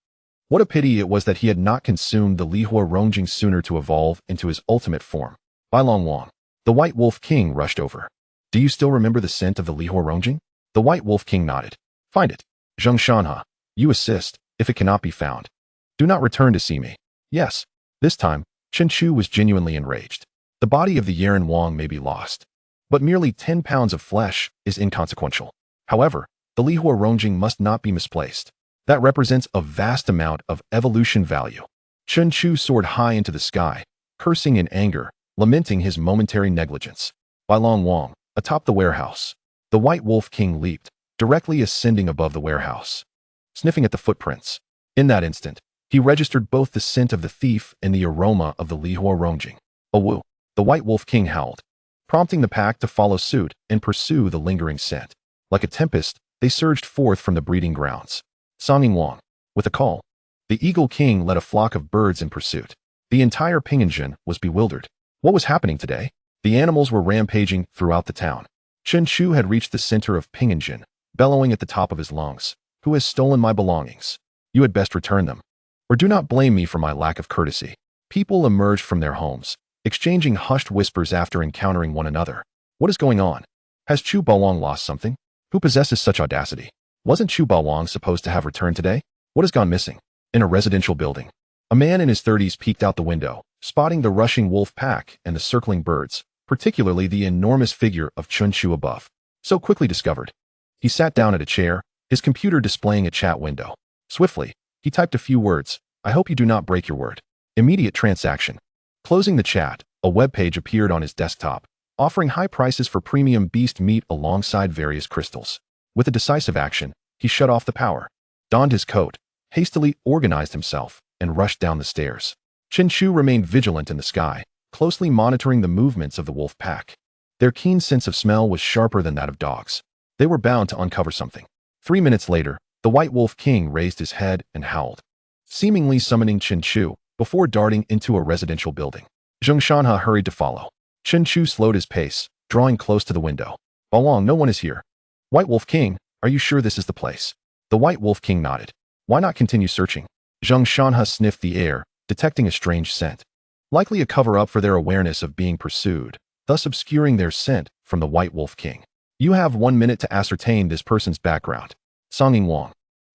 What a pity it was that he had not consumed the Lihua Rongjing sooner to evolve into his ultimate form. Bai Long Wang. The White Wolf King rushed over. Do you still remember the scent of the Lihua Rongjing? The White Wolf King nodded. Find it. Zheng Shanha. You assist, if it cannot be found. Do not return to see me. Yes. This time, Chen Chu was genuinely enraged. The body of the Yaren Wang may be lost, but merely 10 pounds of flesh is inconsequential. However, the Lihua Rongjing must not be misplaced. That represents a vast amount of evolution value. Chen Chu soared high into the sky, cursing in anger, lamenting his momentary negligence. Bai Long Wang, atop the warehouse. The White Wolf King leaped, directly ascending above the warehouse, sniffing at the footprints. In that instant, he registered both the scent of the thief and the aroma of the Lihua Rongjing. Awoo! The White Wolf King howled, prompting the pack to follow suit and pursue the lingering scent. Like a tempest, they surged forth from the breeding grounds. Songing Wang. With a call, the Eagle King led a flock of birds in pursuit. The entire Pinginjin was bewildered. What was happening today? The animals were rampaging throughout the town. Chen Chu had reached the center of Pinginjin, bellowing at the top of his lungs. Who has stolen my belongings? You had best return them. Or do not blame me for my lack of courtesy. People emerged from their homes, exchanging hushed whispers after encountering one another. What is going on? Has Chu Baowang lost something? Who possesses such audacity? Wasn't Chu Baowang supposed to have returned today? What has gone missing? In a residential building, a man in his 30s peeked out the window, spotting the rushing wolf pack and the circling birds, particularly the enormous figure of Chen Chu above. So quickly discovered. He sat down at a chair, his computer displaying a chat window. Swiftly, he typed a few words. I hope you do not break your word. Immediate transaction. Closing the chat, a web page appeared on his desktop, offering high prices for premium beast meat alongside various crystals. With a decisive action, he shut off the power, donned his coat, hastily organized himself, and rushed down the stairs. Chen Chu remained vigilant in the sky, closely monitoring the movements of the wolf pack. Their keen sense of smell was sharper than that of dogs. They were bound to uncover something. 3 minutes later, the White Wolf King raised his head and howled, seemingly summoning Chen Chu, before darting into a residential building. Zheng Shanha hurried to follow. Chen Chu slowed his pace, drawing close to the window. Baowang, no one is here. White Wolf King, are you sure this is the place? The White Wolf King nodded. Why not continue searching? Zheng Shanha sniffed the air, detecting a strange scent. Likely a cover-up for their awareness of being pursued, thus obscuring their scent from the White Wolf King. You have 1 minute to ascertain this person's background. Songing Wang.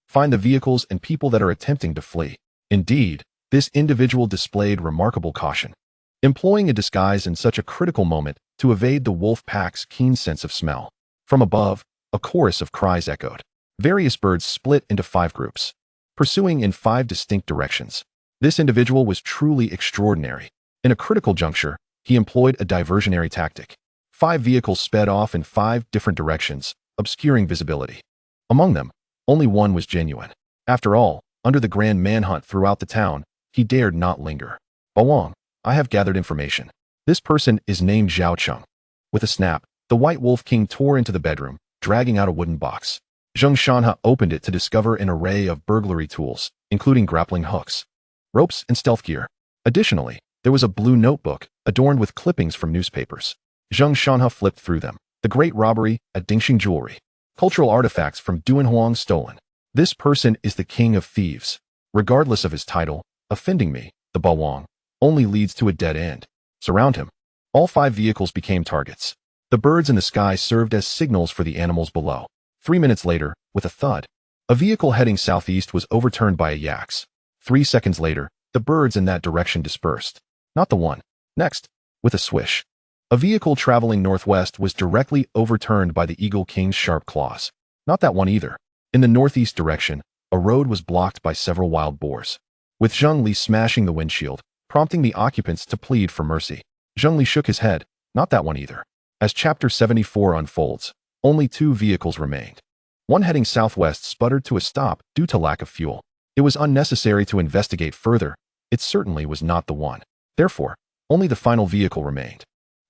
Find the vehicles and people that are attempting to flee. Indeed, this individual displayed remarkable caution, employing a disguise in such a critical moment to evade the wolf pack's keen sense of smell. From above, a chorus of cries echoed. Various birds split into 5 groups, pursuing in 5 distinct directions. This individual was truly extraordinary. In a critical juncture, he employed a diversionary tactic. 5 vehicles sped off in 5 different directions, obscuring visibility. Among them, only one was genuine. After all, under the grand manhunt throughout the town, he dared not linger. Baowang, I have gathered information. This person is named Zhao Cheng. With a snap, the White Wolf King tore into the bedroom, dragging out a wooden box. Zheng Shanha opened it to discover an array of burglary tools, including grappling hooks, ropes, and stealth gear. Additionally, there was a blue notebook adorned with clippings from newspapers. Zheng Shanha flipped through them. The Great Robbery at Dingxing Jewelry. Cultural artifacts from Duanhuang stolen. This person is the king of thieves. Regardless of his title, offending me, the Baowang, only leads to a dead end. Surround him. All 5 vehicles became targets. The birds in the sky served as signals for the animals below. 3 minutes later, with a thud, a vehicle heading southeast was overturned by a yaks. 3 seconds later, the birds in that direction dispersed. Not the one. Next, with a swish, a vehicle traveling northwest was directly overturned by the Eagle King's sharp claws. Not that one either. In the northeast direction, a road was blocked by several wild boars, with Zheng Li smashing the windshield, prompting the occupants to plead for mercy. Zheng Li shook his head. Not that one either. As Chapter 74 unfolds, only 2 vehicles remained. One heading southwest sputtered to a stop due to lack of fuel. It was unnecessary to investigate further. It certainly was not the one. Therefore, only the final vehicle remained.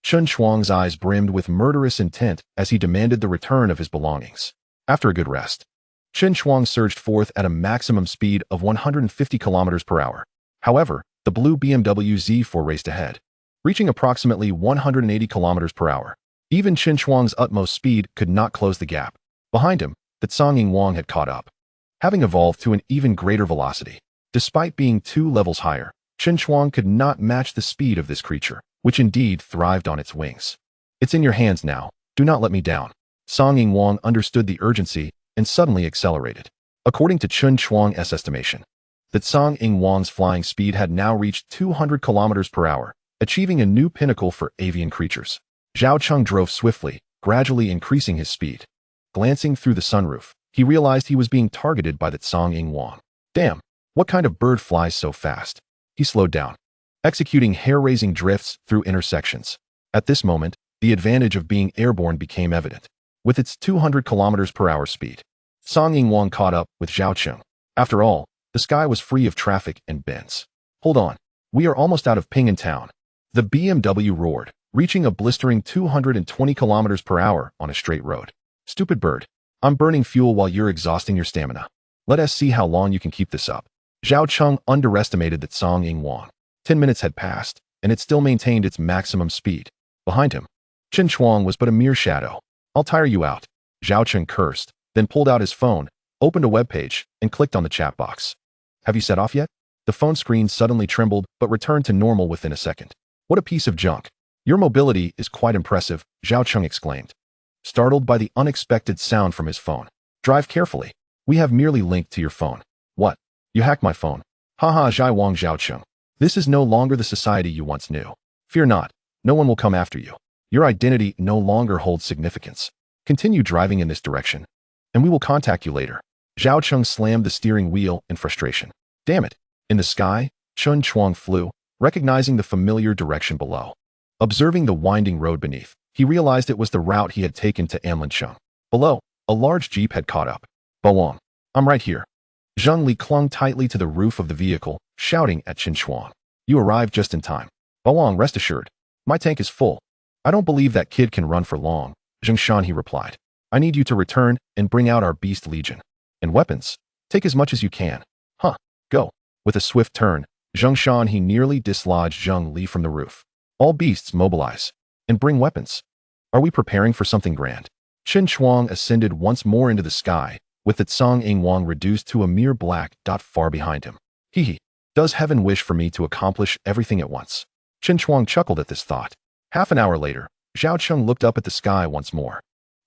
Chen Chuang's eyes brimmed with murderous intent as he demanded the return of his belongings. After a good rest, Chen Chuang surged forth at a maximum speed of 150 kilometers per hour. However, the blue BMW Z4 raced ahead, reaching approximately 180 kilometers per hour. Even Chen Chuang's utmost speed could not close the gap. Behind him, that Song Ying Wang had caught up, having evolved to an even greater velocity. Despite being 2 levels higher, Chen Chuang could not match the speed of this creature, which indeed thrived on its wings. It's in your hands now. Do not let me down. Song Ying Wang understood the urgency and suddenly accelerated. According to Chen Chuang's estimation, that Song Ying Wang's flying speed had now reached 200 kilometers per hour, achieving a new pinnacle for avian creatures. Zhao Cheng drove swiftly, gradually increasing his speed. Glancing through the sunroof, he realized he was being targeted by that Song Ying Wang. Damn, what kind of bird flies so fast? He slowed down, executing hair-raising drifts through intersections. At this moment, the advantage of being airborne became evident. With its 200 kilometers per hour speed, Song Ying Wang caught up with Zhao Cheng. After all, the sky was free of traffic and bends. Hold on, we are almost out of Ping'an town. The BMW roared, reaching a blistering 220 kilometers per hour on a straight road. Stupid bird, I'm burning fuel while you're exhausting your stamina. Let us see how long you can keep this up. Zhao Cheng underestimated that Song Ying Wang. 10 minutes had passed, and it still maintained its maximum speed. Behind him, Chen Chuang was but a mere shadow. I'll tire you out. Zhao Cheng cursed, then pulled out his phone, opened a web page, and clicked on the chat box. Have you set off yet? The phone screen suddenly trembled but returned to normal within a second. What a piece of junk. Your mobility is quite impressive, Zhao Cheng exclaimed, startled by the unexpected sound from his phone. Drive carefully. We have merely linked to your phone. What? You hacked my phone. Haha, Zhai Wang Zhao Cheng. This is no longer the society you once knew. Fear not. No one will come after you. Your identity no longer holds significance. Continue driving in this direction, and we will contact you later. Zhao Cheng slammed the steering wheel in frustration. Damn it. In the sky, Chen Chuang flew, recognizing the familiar direction below. Observing the winding road beneath, he realized it was the route he had taken to Anlincheng. Below, a large jeep had caught up. Bawang, I'm right here. Zheng Li clung tightly to the roof of the vehicle, shouting at Chen Chuang. You arrived just in time. Bawang, rest assured. My tank is full. I don't believe that kid can run for long. Zheng Shan, he replied. I need you to return and bring out our beast legion. And weapons. Take as much as you can. Huh. Go. With a swift turn, Zheng Shan he nearly dislodged Zheng Li from the roof. All beasts mobilize. And bring weapons. Are we preparing for something grand? Chen Chuang ascended once more into the sky, with the Song Ying Wang reduced to a mere black dot far behind him. Hee. Does heaven wish for me to accomplish everything at once? Chen Chuang chuckled at this thought. Half an hour later, Zhao Cheng looked up at the sky once more.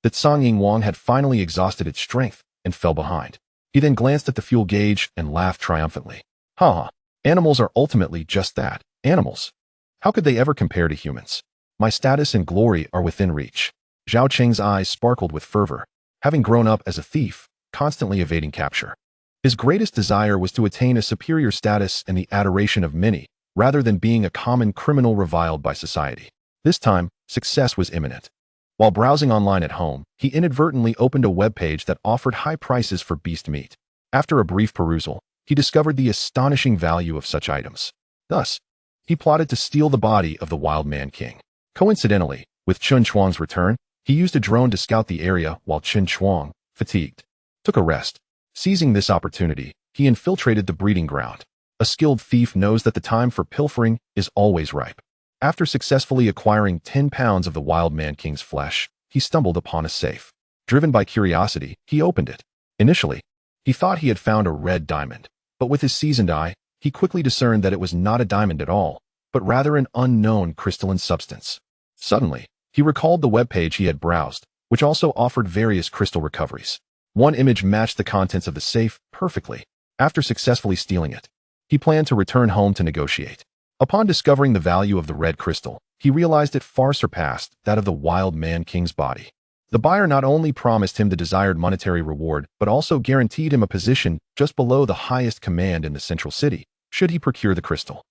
The Song Ying Wang had finally exhausted its strength and fell behind. He then glanced at the fuel gauge and laughed triumphantly. Ha! Animals are ultimately just that, animals. How could they ever compare to humans? My status and glory are within reach. Zhao Cheng's eyes sparkled with fervor. Having grown up as a thief, constantly evading capture, his greatest desire was to attain a superior status and the adoration of many, rather than being a common criminal reviled by society. This time, success was imminent. While browsing online at home, he inadvertently opened a web page that offered high prices for beast meat. After a brief perusal, he discovered the astonishing value of such items. Thus, he plotted to steal the body of the wild man king. Coincidentally, with Chen Chuang's return, he used a drone to scout the area while Chen Chuang, fatigued, took a rest. Seizing this opportunity, he infiltrated the breeding ground. A skilled thief knows that the time for pilfering is always ripe. After successfully acquiring 10 pounds of the wild man king's flesh, he stumbled upon a safe. Driven by curiosity, he opened it. Initially, he thought he had found a red diamond, but with his seasoned eye, he quickly discerned that it was not a diamond at all, but rather an unknown crystalline substance. Suddenly, he recalled the webpage he had browsed, which also offered various crystal recoveries. One image matched the contents of the safe perfectly. After successfully stealing it, he planned to return home to negotiate. Upon discovering the value of the red crystal, he realized it far surpassed that of the wild man king's body. The buyer not only promised him the desired monetary reward, but also guaranteed him a position just below the highest command in the central city, should he procure the crystal.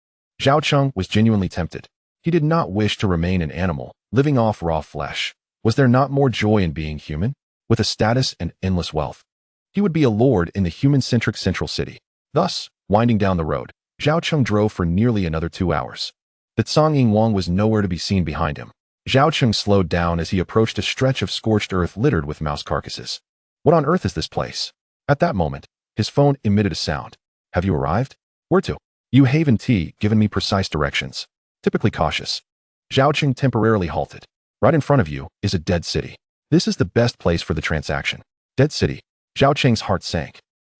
Zhao Cheng was genuinely tempted. He did not wish to remain an animal, living off raw flesh. Was there not more joy in being human? With a status and endless wealth, he would be a lord in the human-centric central city. Thus, winding down the road, Zhao Cheng drove for nearly another 2 hours. The Song Ying Wang was nowhere to be seen behind him. Zhao Cheng slowed down as he approached a stretch of scorched earth littered with mouse carcasses. What on earth is this place? At that moment, his phone emitted a sound. Have you arrived? Where to? You Haven T, given me precise directions. Typically cautious. Zhao Cheng temporarily halted. Right in front of you is a dead city. This is the best place for the transaction. Dead city. Zhao Cheng's heart sank.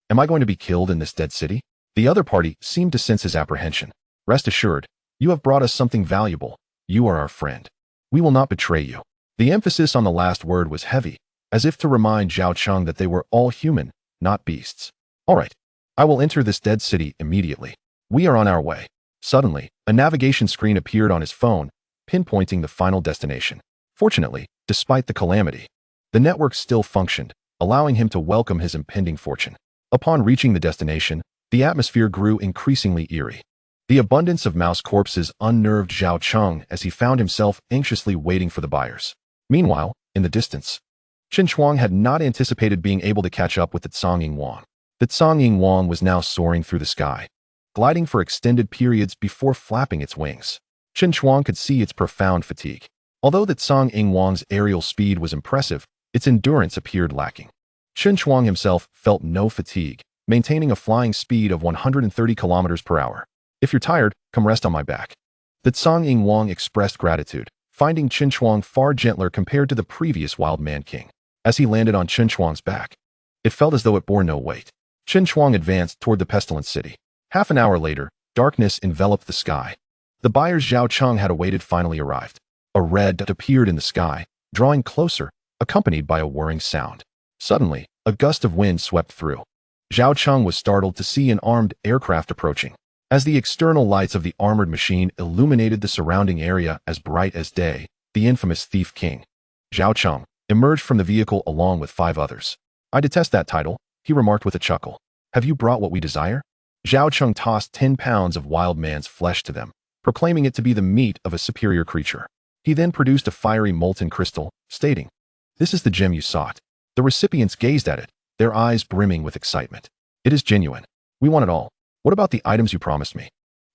Am I going to be killed in this dead city? The other party seemed to sense his apprehension. Rest assured, you have brought us something valuable. You are our friend. We will not betray you. The emphasis on the last word was heavy, as if to remind Zhao Cheng that they were all human, not beasts. All right. I will enter this dead city immediately. We are on our way. Suddenly, a navigation screen appeared on his phone, pinpointing the final destination. Fortunately, despite the calamity, the network still functioned, allowing him to welcome his impending fortune. Upon reaching the destination, the atmosphere grew increasingly eerie. The abundance of mouse corpses unnerved Zhao Cheng as he found himself anxiously waiting for the buyers. Meanwhile, in the distance, Chen Chu had not anticipated being able to catch up with the Tsang Wang. The Tsang Wang was now soaring through the sky, gliding for extended periods before flapping its wings. Chen Chu could see its profound fatigue. Although the Tsang Wang's aerial speed was impressive, its endurance appeared lacking. Chen Chu himself felt no fatigue, maintaining a flying speed of 130 kilometers per hour. If you're tired, come rest on my back. The Tsang Wang expressed gratitude, finding Chen Chu far gentler compared to the previous Wild Man King. As he landed on Chen Chu's back, it felt as though it bore no weight. Chen Chu advanced toward the pestilent city. Half an hour later, darkness enveloped the sky. The buyers Zhao Cheng had awaited finally arrived. A red dot appeared in the sky, drawing closer, accompanied by a whirring sound. Suddenly, a gust of wind swept through. Zhao Cheng was startled to see an armed aircraft approaching. As the external lights of the armored machine illuminated the surrounding area as bright as day, the infamous Thief King, Zhao Cheng, emerged from the vehicle along with 5 others. I detest that title, he remarked with a chuckle. Have you brought what we desire? Zhao Cheng tossed 10 pounds of wild man's flesh to them, proclaiming it to be the meat of a superior creature. He then produced a fiery molten crystal, stating, "This is the gem you sought." The recipients gazed at it, their eyes brimming with excitement. "It is genuine. We want it all. What about the items you promised me?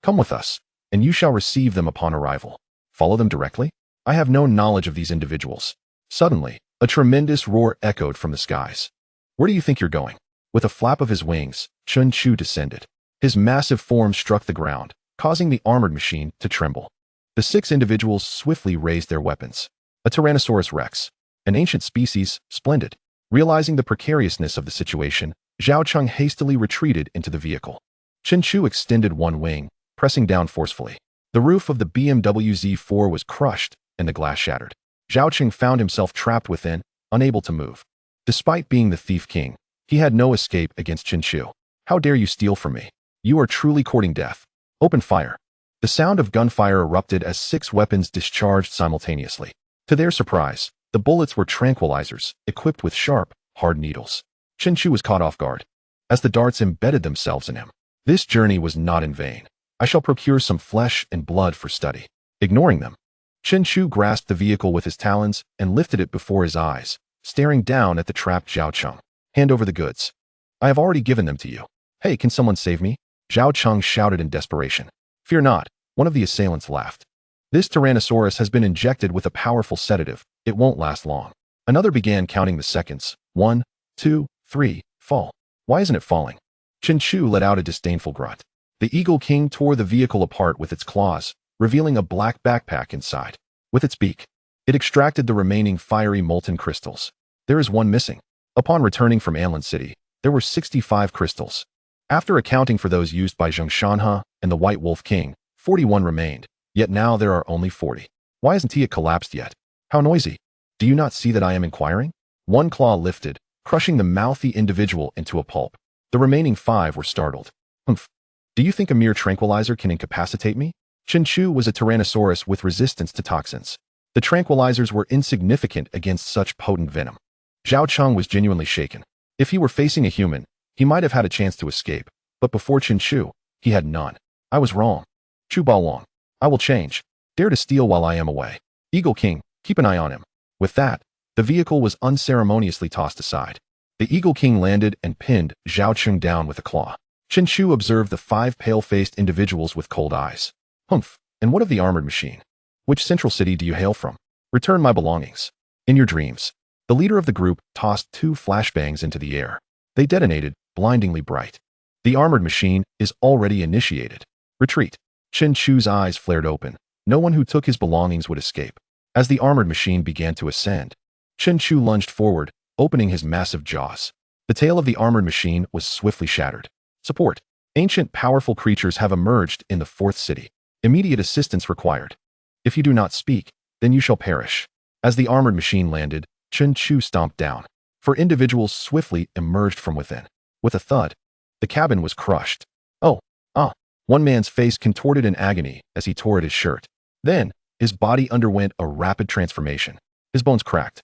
Come with us, and you shall receive them upon arrival. Follow them directly? I have no knowledge of these individuals." Suddenly, a tremendous roar echoed from the skies. "Where do you think you're going?" With a flap of his wings, Chen Chu descended. His massive form struck the ground, causing the armored machine to tremble. The 6 individuals swiftly raised their weapons. A Tyrannosaurus rex, an ancient species, splendid. Realizing the precariousness of the situation, Zhao Cheng hastily retreated into the vehicle. Chen Chu extended one wing, pressing down forcefully. The roof of the BMW Z4 was crushed, and the glass shattered. Zhao Cheng found himself trapped within, unable to move. Despite being the Thief King, he had no escape against Chen Chu. "How dare you steal from me? You are truly courting death. Open fire." The sound of gunfire erupted as 6 weapons discharged simultaneously. To their surprise, the bullets were tranquilizers, equipped with sharp, hard needles. Chen Chu was caught off guard, as the darts embedded themselves in him. This journey was not in vain. I shall procure some flesh and blood for study. Ignoring them, Chen Chu grasped the vehicle with his talons and lifted it before his eyes, staring down at the trapped Zhao Cheng. "Hand over the goods. I have already given them to you." "Hey, can someone save me?" Zhao Cheng shouted in desperation. "Fear not," one of the assailants laughed. "This Tyrannosaurus has been injected with a powerful sedative. It won't last long." Another began counting the seconds. 1, 2, 3, fall. "Why isn't it falling?" Chen Chu let out a disdainful grunt. The Eagle King tore the vehicle apart with its claws, revealing a black backpack inside. With its beak, it extracted the remaining fiery molten crystals. "There is one missing." Upon returning from Anlin City, there were 65 crystals. After accounting for those used by Zheng Shanhe and the White Wolf King, 41 remained, yet now there are only 40. Why hasn't he collapsed yet? How noisy! Do you not see that I am inquiring? One claw lifted, crushing the mouthy individual into a pulp. The remaining 5 were startled. "Humph! Do you think a mere tranquilizer can incapacitate me?" Chen Chu was a Tyrannosaurus with resistance to toxins. The tranquilizers were insignificant against such potent venom. Zhao Cheng was genuinely shaken. If he were facing a human, he might have had a chance to escape, but before Chen Chu, he had none. "I was wrong. Chu Baolong. I will change. Dare to steal while I am away. Eagle King, keep an eye on him." With that, the vehicle was unceremoniously tossed aside. The Eagle King landed and pinned Zhao Cheng down with a claw. Chen Chu observed the 5 pale-faced individuals with cold eyes. "Humph, and what of the armored machine? Which central city do you hail from? Return my belongings." In your dreams, the leader of the group tossed 2 flashbangs into the air. They detonated, blindingly bright. "The armored machine is already initiated. Retreat." Chen Chu's eyes flared open. No one who took his belongings would escape. As the armored machine began to ascend, Chen Chu lunged forward, opening his massive jaws. The tail of the armored machine was swiftly shattered. Support. Ancient, powerful creatures have emerged in the fourth city. Immediate assistance required. If you do not speak, then you shall perish. As the armored machine landed, Chen Chu stomped down. Four individuals swiftly emerged from within. With a thud, the cabin was crushed. Oh, ah. One man's face contorted in agony as he tore at his shirt. Then, his body underwent a rapid transformation. His bones cracked,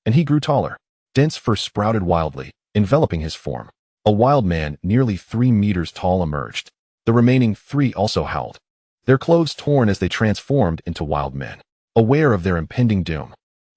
and he grew taller. Dense fur sprouted wildly, enveloping his form. A wild man nearly 3 meters tall emerged. The remaining 3 also howled, their clothes torn as they transformed into wild men. Aware of their impending doom,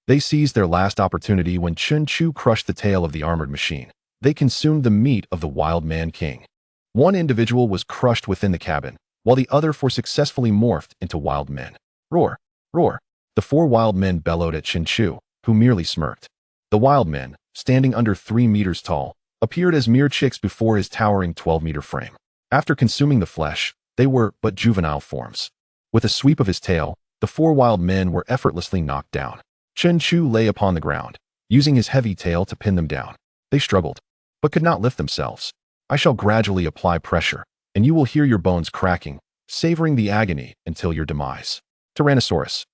they seized their last opportunity when Chen Chu crushed the tail of the armored machine. They consumed the meat of the wild man king. One individual was crushed within the cabin, while the other 4 successfully morphed into wild men. Roar! Roar! The 4 wild men bellowed at Chen Chu, who merely smirked. The wild men, standing under 3 meters tall, appeared as mere chicks before his towering 12-meter frame. After consuming the flesh, they were but juvenile forms. With a sweep of his tail, the 4 wild men were effortlessly knocked down. Chen Chu lay upon the ground, using his heavy tail to pin them down. They struggled, but could not lift themselves. I shall gradually apply pressure, and you will hear your bones cracking, savoring the agony until your demise. Tyrannosaurus,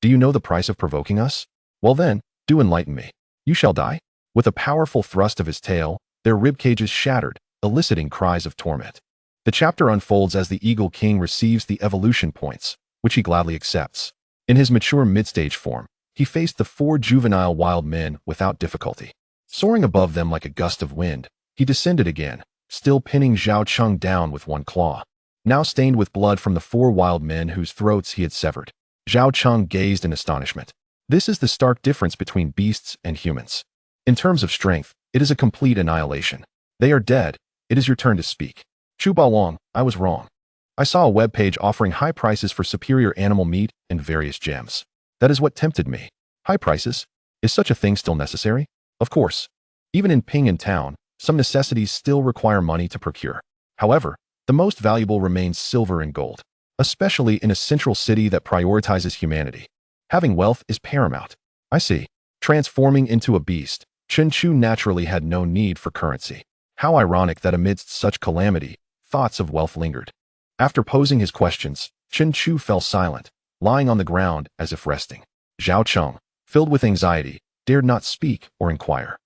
do you know the price of provoking us? Well then, do enlighten me. You shall die. With a powerful thrust of his tail, their rib cages shattered, eliciting cries of torment. The chapter unfolds as the Eagle King receives the evolution points, which he gladly accepts. In his mature mid-stage form, he faced the 4 juvenile wild men without difficulty. Soaring above them like a gust of wind, he descended again, still pinning Zhao Cheng down with one claw. Now stained with blood from the 4 wild men whose throats he had severed, Zhao Cheng gazed in astonishment. This is the stark difference between beasts and humans. In terms of strength, it is a complete annihilation. They are dead. It is your turn to speak. Chu Baowang, I was wrong. I saw a web page offering high prices for superior animal meat and various gems. That is what tempted me. High prices? Is such a thing still necessary? Of course. Even in Ping'an town, some necessities still require money to procure. However, the most valuable remains silver and gold, especially in a central city that prioritizes humanity. Having wealth is paramount. I see. Transforming into a beast, Chen Chu naturally had no need for currency. How ironic that amidst such calamity, thoughts of wealth lingered. After posing his questions, Chen Chu fell silent, lying on the ground as if resting. Zhao Cheng, filled with anxiety, dared not speak or inquire.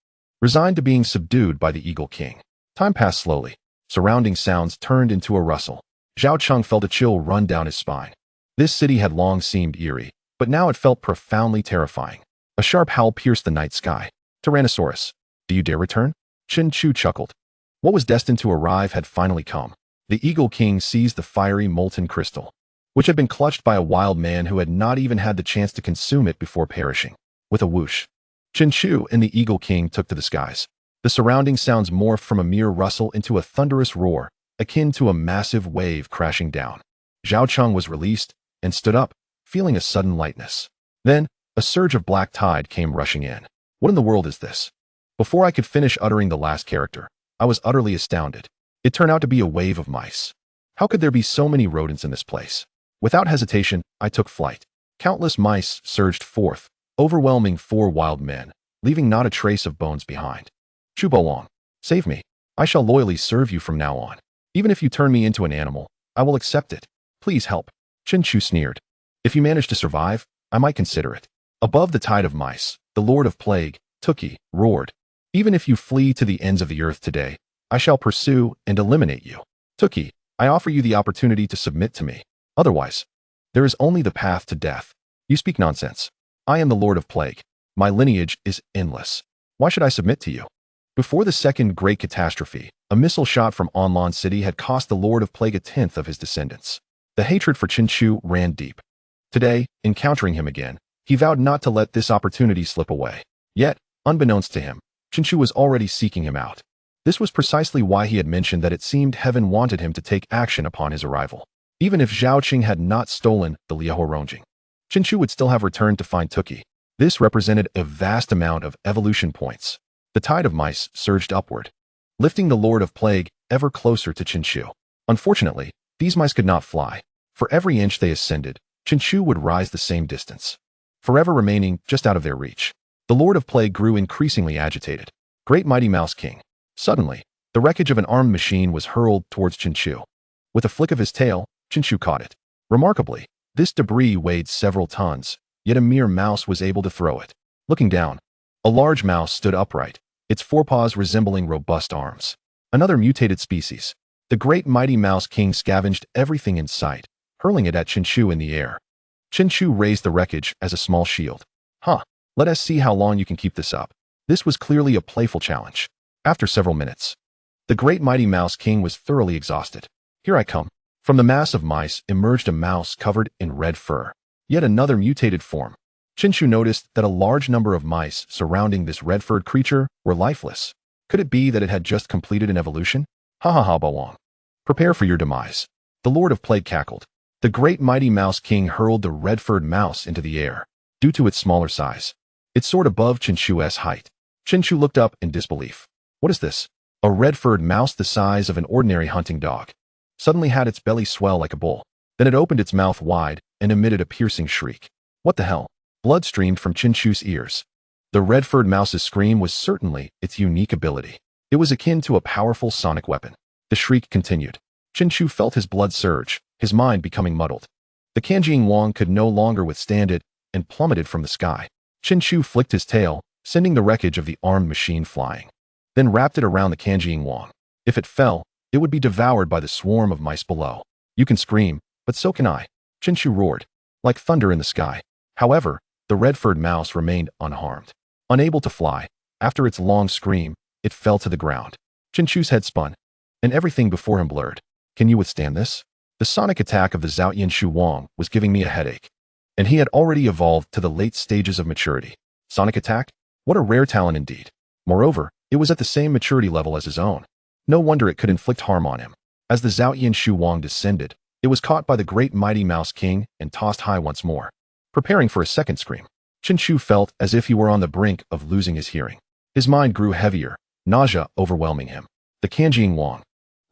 Resigned to being subdued by the Eagle King. Time passed slowly. Surrounding sounds turned into a rustle. Zhao Cheng felt a chill run down his spine. This city had long seemed eerie, but now it felt profoundly terrifying. A sharp howl pierced the night sky. Tyrannosaurus, do you dare return? Chen Chu chuckled. What was destined to arrive had finally come. The Eagle King seized the fiery molten crystal, which had been clutched by a wild man who had not even had the chance to consume it before perishing. With a whoosh, Chen Chu and the Eagle King took to the skies. The surrounding sounds morphed from a mere rustle into a thunderous roar, akin to a massive wave crashing down. Zhao Cheng was released and stood up, feeling a sudden lightness. Then, a surge of black tide came rushing in. What in the world is this? Before I could finish uttering the last character, I was utterly astounded. It turned out to be a wave of mice. How could there be so many rodents in this place? Without hesitation, I took flight. Countless mice surged forth, overwhelming 4 wild men, leaving not a trace of bones behind. Chu Baowang, save me. I shall loyally serve you from now on. Even if you turn me into an animal, I will accept it. Please help. Chen Chu sneered. If you manage to survive, I might consider it. Above the tide of mice, the Lord of Plague, Tuki, roared. Even if you flee to the ends of the earth today, I shall pursue and eliminate you. Tuki, I offer you the opportunity to submit to me. Otherwise, there is only the path to death. You speak nonsense. I am the Lord of Plague. My lineage is endless. Why should I submit to you? Before the second great catastrophe, a missile shot from Onlan City had cost the Lord of Plague 1/10 of his descendants. The hatred for Chen Chu ran deep. Today, encountering him again, he vowed not to let this opportunity slip away. Yet, unbeknownst to him, Chen Chu was already seeking him out. This was precisely why he had mentioned that it seemed heaven wanted him to take action upon his arrival. Even if Zhao Qing had not stolen the Liaorongjing, Chen Chu would still have returned to find Tuki. This represented a vast amount of evolution points. The tide of mice surged upward, lifting the Lord of Plague ever closer to Chen Chu. Unfortunately, these mice could not fly. For every inch they ascended, Chen Chu would rise the same distance, forever remaining just out of their reach. The Lord of Plague grew increasingly agitated. Great Mighty Mouse King, Suddenly, the wreckage of an armed machine was hurled towards Chen Chu. With a flick of his tail, Chen Chu caught it. Remarkably, this debris weighed several tons, yet a mere mouse was able to throw it. Looking down, a large mouse stood upright, its forepaws resembling robust arms. Another mutated species. The great mighty mouse king scavenged everything in sight, hurling it at Chen Chu in the air. Chen Chu raised the wreckage as a small shield. Let us see how long you can keep this up. This was clearly a playful challenge. After several minutes, the great mighty mouse king was thoroughly exhausted. Here I come. From the mass of mice emerged a mouse covered in red fur. Yet another mutated form. Chen Chu noticed that a large number of mice surrounding this red-furred creature were lifeless. Could it be that it had just completed an evolution? Ha ha ha, Bawang. Prepare for your demise. The Lord of Plague cackled. The great mighty mouse king hurled the red-furred mouse into the air. Due to its smaller size, it soared above Chen Chu's height. Chen Chu looked up in disbelief. What is this? A red-furred mouse the size of an ordinary hunting dog suddenly had its belly swell like a bull. Then it opened its mouth wide and emitted a piercing shriek. What the hell? Blood streamed from Chen Chu's ears. The red-furred mouse's scream was certainly its unique ability. It was akin to a powerful sonic weapon. The shriek continued. Chen Chu felt his blood surge, his mind becoming muddled. The Kanjiang Wang could no longer withstand it and plummeted from the sky. Chen Chu flicked his tail, sending the wreckage of the armed machine flying. Then wrapped it around the Kanjiang Wang. If it fell, it would be devoured by the swarm of mice below. You can scream, but so can I. Chen Chu roared, like thunder in the sky. However, the red-furred mouse remained unharmed. Unable to fly, after its long scream, it fell to the ground. Chen Chu's head spun, and everything before him blurred. Can you withstand this? The sonic attack of the Zhaoyan Shu Wang was giving me a headache. And he had already evolved to the late stages of maturity. Sonic attack? What a rare talent indeed. Moreover, it was at the same maturity level as his own. No wonder it could inflict harm on him. As the Zhaoyan Shu Wang descended, it was caught by the great mighty mouse king and tossed high once more. Preparing for a second scream, Chen Chu felt as if he were on the brink of losing his hearing. His mind grew heavier, nausea overwhelming him. The Kanjiang Wang,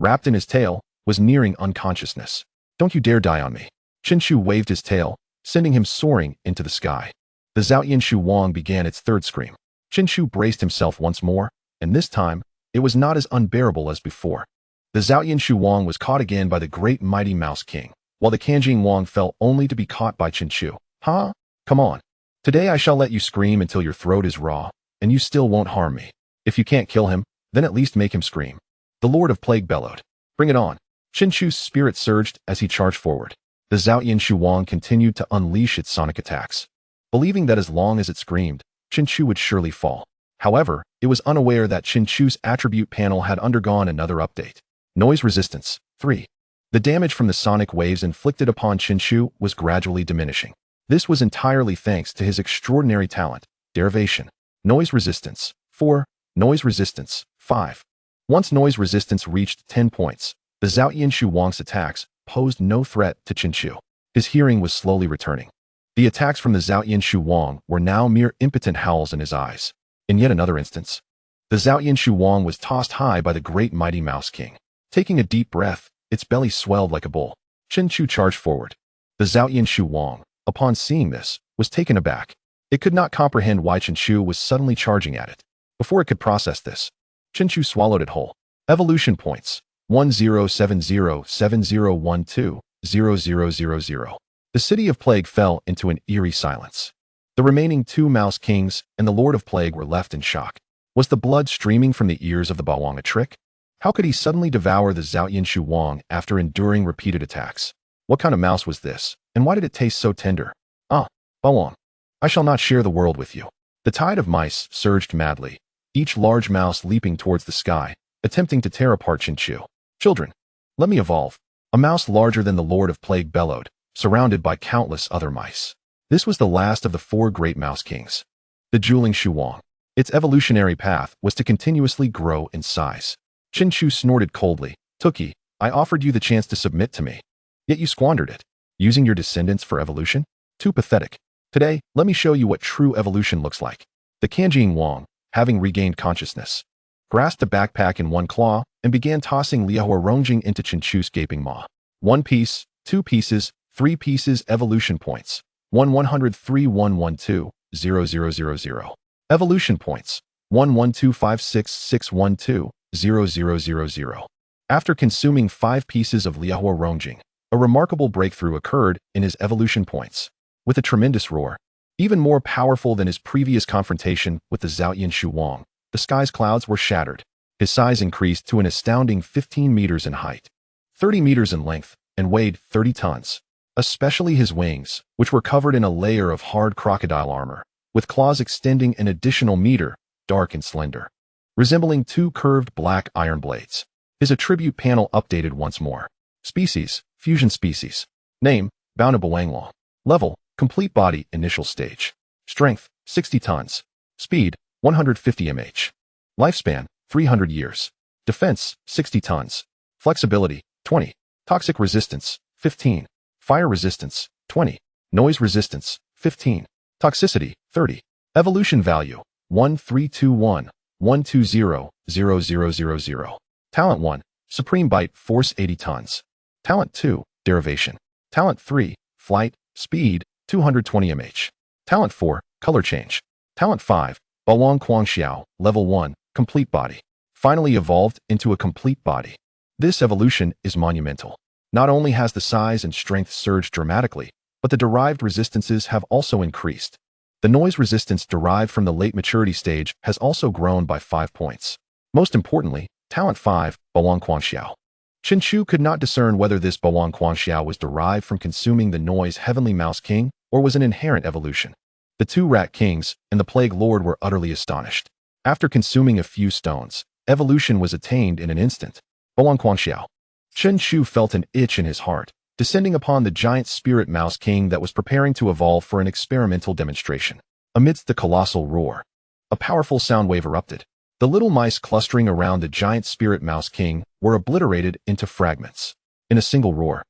wrapped in his tail, was nearing unconsciousness. Don't you dare die on me. Chen Chu waved his tail, sending him soaring into the sky. The Zhaoyan Shu Wang began its third scream. Chen Chu braced himself once more, and this time, it was not as unbearable as before. The Zhaoyan Shu Wang was caught again by the great mighty mouse king, while the Kanjiang Wang fell only to be caught by Chen Chu. Come on. Today I shall let you scream until your throat is raw, and you still won't harm me. If you can't kill him, then at least make him scream. The Lord of Plague bellowed. Bring it on. Chen Chu's spirit surged as he charged forward. The Zhaoyan Shu Wang continued to unleash its sonic attacks. Believing that as long as it screamed, Chen Chu would surely fall. However, it was unaware that Chen Chu's attribute panel had undergone another update. Noise resistance, 3. The damage from the sonic waves inflicted upon Chen Chu was gradually diminishing. This was entirely thanks to his extraordinary talent, derivation. Noise resistance, 4. Noise resistance, 5. Once noise resistance reached 10 points, the Zhaoyan Shu Wang's attacks posed no threat to Chen Chu. His hearing was slowly returning. The attacks from the Zhaoyan Shu Wang were now mere impotent howls in his eyes. In yet another instance, the Zhaoyan Shu Wang was tossed high by the great mighty mouse king. Taking a deep breath, its belly swelled like a bull. Chen Chu charged forward. The Zhaoyan Shu Wang, upon seeing this, was taken aback. It could not comprehend why Chen Chu was suddenly charging at it. Before it could process this, Chen Chu swallowed it whole. Evolution points, 107070120000. The city of Plague fell into an eerie silence. The remaining two Mouse Kings and the Lord of Plague were left in shock. Was the blood streaming from the ears of the Bawang a trick? How could he suddenly devour the Zhaoyan Shu Wang after enduring repeated attacks? What kind of mouse was this, and why did it taste so tender? Bawang, I shall not share the world with you. The tide of mice surged madly, each large mouse leaping towards the sky, attempting to tear apart Chen Chu. Children, let me evolve. A mouse larger than the Lord of Plague bellowed, surrounded by countless other mice. This was the last of the four great Mouse Kings. The Juling Shu Wang. Its evolutionary path was to continuously grow in size. Chen Chu snorted coldly. Tookie, I offered you the chance to submit to me. Yet you squandered it, using your descendants for evolution? Too pathetic. Today, let me show you what true evolution looks like. The Kanjiang Wang, having regained consciousness, grasped the backpack in one claw and began tossing Liahua Rongjing into Chen Chu's gaping maw. 1 piece, 2 pieces, 3 pieces evolution points. 10311200000. Evolution points. 1125661200000. 00000. After consuming 5 pieces of Liahua Rongjing, a remarkable breakthrough occurred in his evolution points. With a tremendous roar, even more powerful than his previous confrontation with the Zhaoyan Shuwang, the sky's clouds were shattered. His size increased to an astounding 15 meters in height, 30 meters in length, and weighed 30 tons. Especially his wings, which were covered in a layer of hard crocodile armor, with claws extending an additional meter, dark and slender, resembling 2 curved black iron blades. His attribute panel updated once more. Species, fusion species. Name, Baonu Bawanglong. Level, complete body, initial stage. Strength, 60 tons. Speed, 150 mph. Lifespan, 300 years. Defense, 60 tons. Flexibility, 20. Toxic resistance, 15. Fire resistance, 20. Noise resistance, 15. Toxicity, 30. Evolution value, 1321, 120, 0000. Talent 1, Supreme Bite, Force 80 tons. Talent 2, Derivation. Talent 3, Flight, Speed, 220 mph. Talent 4, Color Change. Talent 5, Bawang Quangxiao, Level 1, Complete Body. Finally evolved into a complete body. This evolution is monumental. Not only has the size and strength surged dramatically, but the derived resistances have also increased. The noise resistance derived from the late maturity stage has also grown by 5 points. Most importantly, Talent 5, Bawang Quangxiao. Chen Chu could not discern whether this Bawang Quangxiao was derived from consuming the noise Heavenly Mouse King or was an inherent evolution. The 2 Rat Kings and the Plague Lord were utterly astonished. After consuming a few stones, evolution was attained in an instant. Bawang Quangxiao. Chen Chu felt an itch in his heart, descending upon the giant spirit Mouse King that was preparing to evolve for an experimental demonstration. Amidst the colossal roar, a powerful sound wave erupted. The little mice clustering around the giant spirit Mouse King were obliterated into fragments. In a single roar,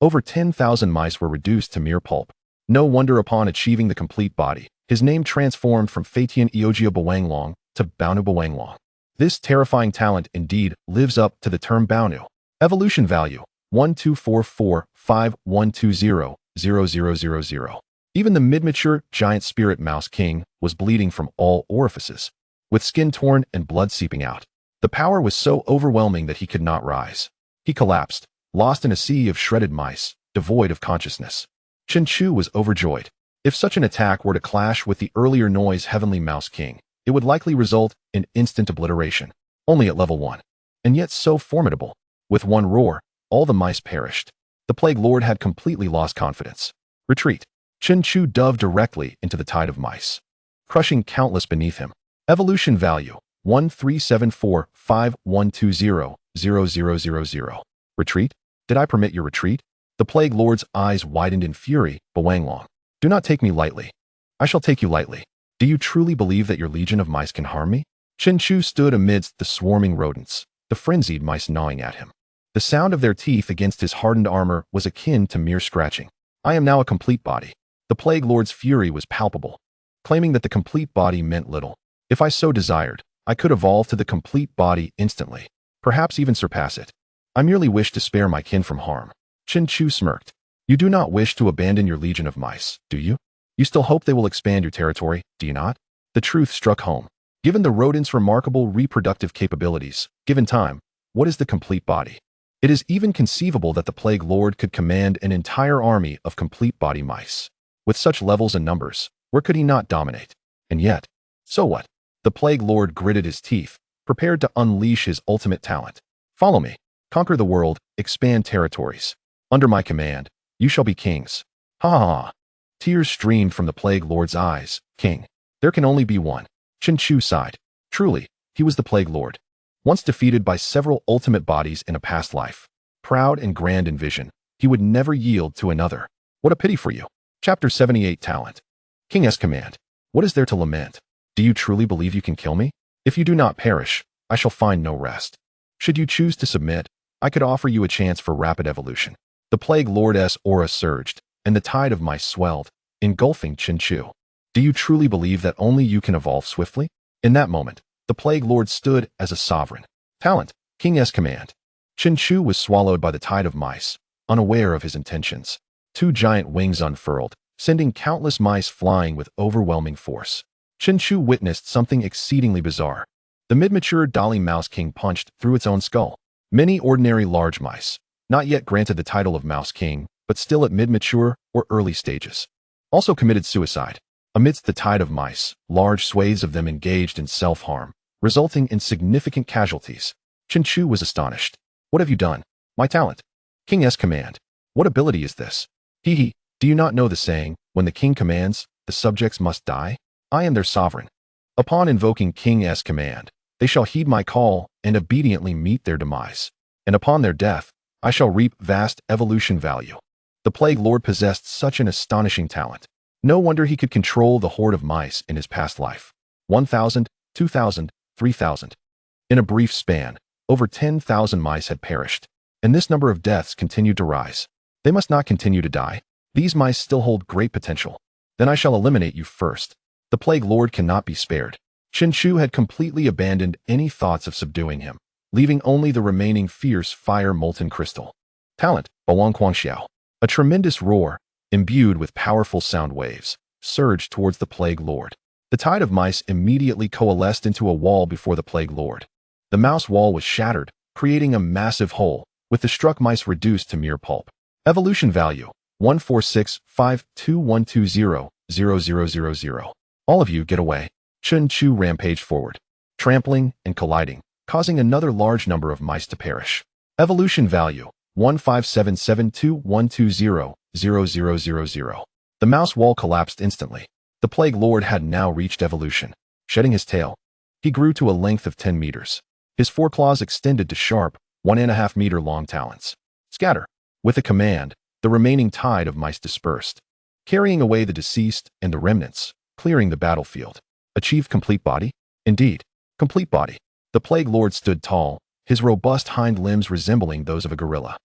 over 10,000 mice were reduced to mere pulp. No wonder upon achieving the complete body, his name transformed from Fatian Eogia Bawanglong to Baonu Bawanglong. This terrifying talent indeed lives up to the term Baonu. Evolution value, 124451200000. Even the mid-mature giant spirit Mouse King was bleeding from all orifices, with skin torn and blood seeping out. The power was so overwhelming that he could not rise. He collapsed, lost in a sea of shredded mice, devoid of consciousness. Chen Chu was overjoyed. If such an attack were to clash with the earlier noise Heavenly Mouse King, it would likely result in instant obliteration. Only at level 1. And yet so formidable. With one roar, all the mice perished. The Plague Lord had completely lost confidence. Retreat. Chen Chu dove directly into the tide of mice, crushing countless beneath him. Evolution value, 137451200000. Retreat? Did I permit your retreat? The Plague Lord's eyes widened in fury. Bawanglong, do not take me lightly. I shall take you lightly. Do you truly believe that your legion of mice can harm me? Chen Chu stood amidst the swarming rodents, the frenzied mice gnawing at him. The sound of their teeth against his hardened armor was akin to mere scratching. I am now a complete body. The Plague Lord's fury was palpable, claiming that the complete body meant little. If I so desired, I could evolve to the complete body instantly, perhaps even surpass it. I merely wish to spare my kin from harm. Chen Chu smirked. You do not wish to abandon your legion of mice, do you? You still hope they will expand your territory, do you not? The truth struck home. Given the rodent's remarkable reproductive capabilities, given time, what is the complete body? It is even conceivable that the Plague Lord could command an entire army of complete body mice. With such levels and numbers, where could he not dominate? And yet, so what? The Plague Lord gritted his teeth, prepared to unleash his ultimate talent. Follow me. Conquer the world, expand territories. Under my command, you shall be kings. Ha ha ha. Tears streamed from the Plague Lord's eyes. King. There can only be one. Chen Chu sighed. Truly, he was the Plague Lord, once defeated by several ultimate bodies in a past life. Proud and grand in vision, he would never yield to another. What a pity for you. Chapter 78 Talent. King's Command. What is there to lament? Do you truly believe you can kill me? If you do not perish, I shall find no rest. Should you choose to submit, I could offer you a chance for rapid evolution. The Plague Lord's aura surged, and the tide of mice swelled, engulfing Chen Chu. Do you truly believe that only you can evolve swiftly? In that moment, the Plague Lord stood as a sovereign. Talent, King's Command. Chen Chu was swallowed by the tide of mice, unaware of his intentions. 2 giant wings unfurled, sending countless mice flying with overwhelming force. Chen Chu witnessed something exceedingly bizarre. The mid-mature Dolly Mouse King punched through its own skull. Many ordinary large mice, not yet granted the title of Mouse King, but still at mid-mature or early stages, also committed suicide. Amidst the tide of mice, large swathes of them engaged in self-harm, resulting in significant casualties. Chen Chu was astonished. What have you done? My talent. King's command. What ability is this? Hee hee, do you not know the saying, when the king commands, the subjects must die? I am their sovereign. Upon invoking King's command, they shall heed my call and obediently meet their demise. And upon their death, I shall reap vast evolution value. The Plague Lord possessed such an astonishing talent. No wonder he could control the horde of mice in his past life. 1,000, 2,000, 3,000. In a brief span, over 10,000 mice had perished, and this number of deaths continued to rise. They must not continue to die. These mice still hold great potential. Then I shall eliminate you first. The Plague Lord cannot be spared. Chen Chu had completely abandoned any thoughts of subduing him, leaving only the remaining fierce fire molten crystal. Talent, Bawang Guangxiao. A tremendous roar, imbued with powerful sound waves, surged towards the Plague Lord. The tide of mice immediately coalesced into a wall before the Plague Lord. The mouse wall was shattered, creating a massive hole, with the struck mice reduced to mere pulp. Evolution value, 1465212000000. All of you get away. Chen Chu rampaged forward, trampling and colliding, causing another large number of mice to perish. Evolution value, 1577212000000. The mouse wall collapsed instantly. The Plague Lord had now reached evolution. Shedding his tail, he grew to a length of 10 meters. His foreclaws extended to sharp, 1.5 meter long talons. Scatter. With a command, the remaining tide of mice dispersed, carrying away the deceased and the remnants, clearing the battlefield. Achieved complete body? Indeed, complete body. The Plague Lord stood tall, his robust hind limbs resembling those of a gorilla.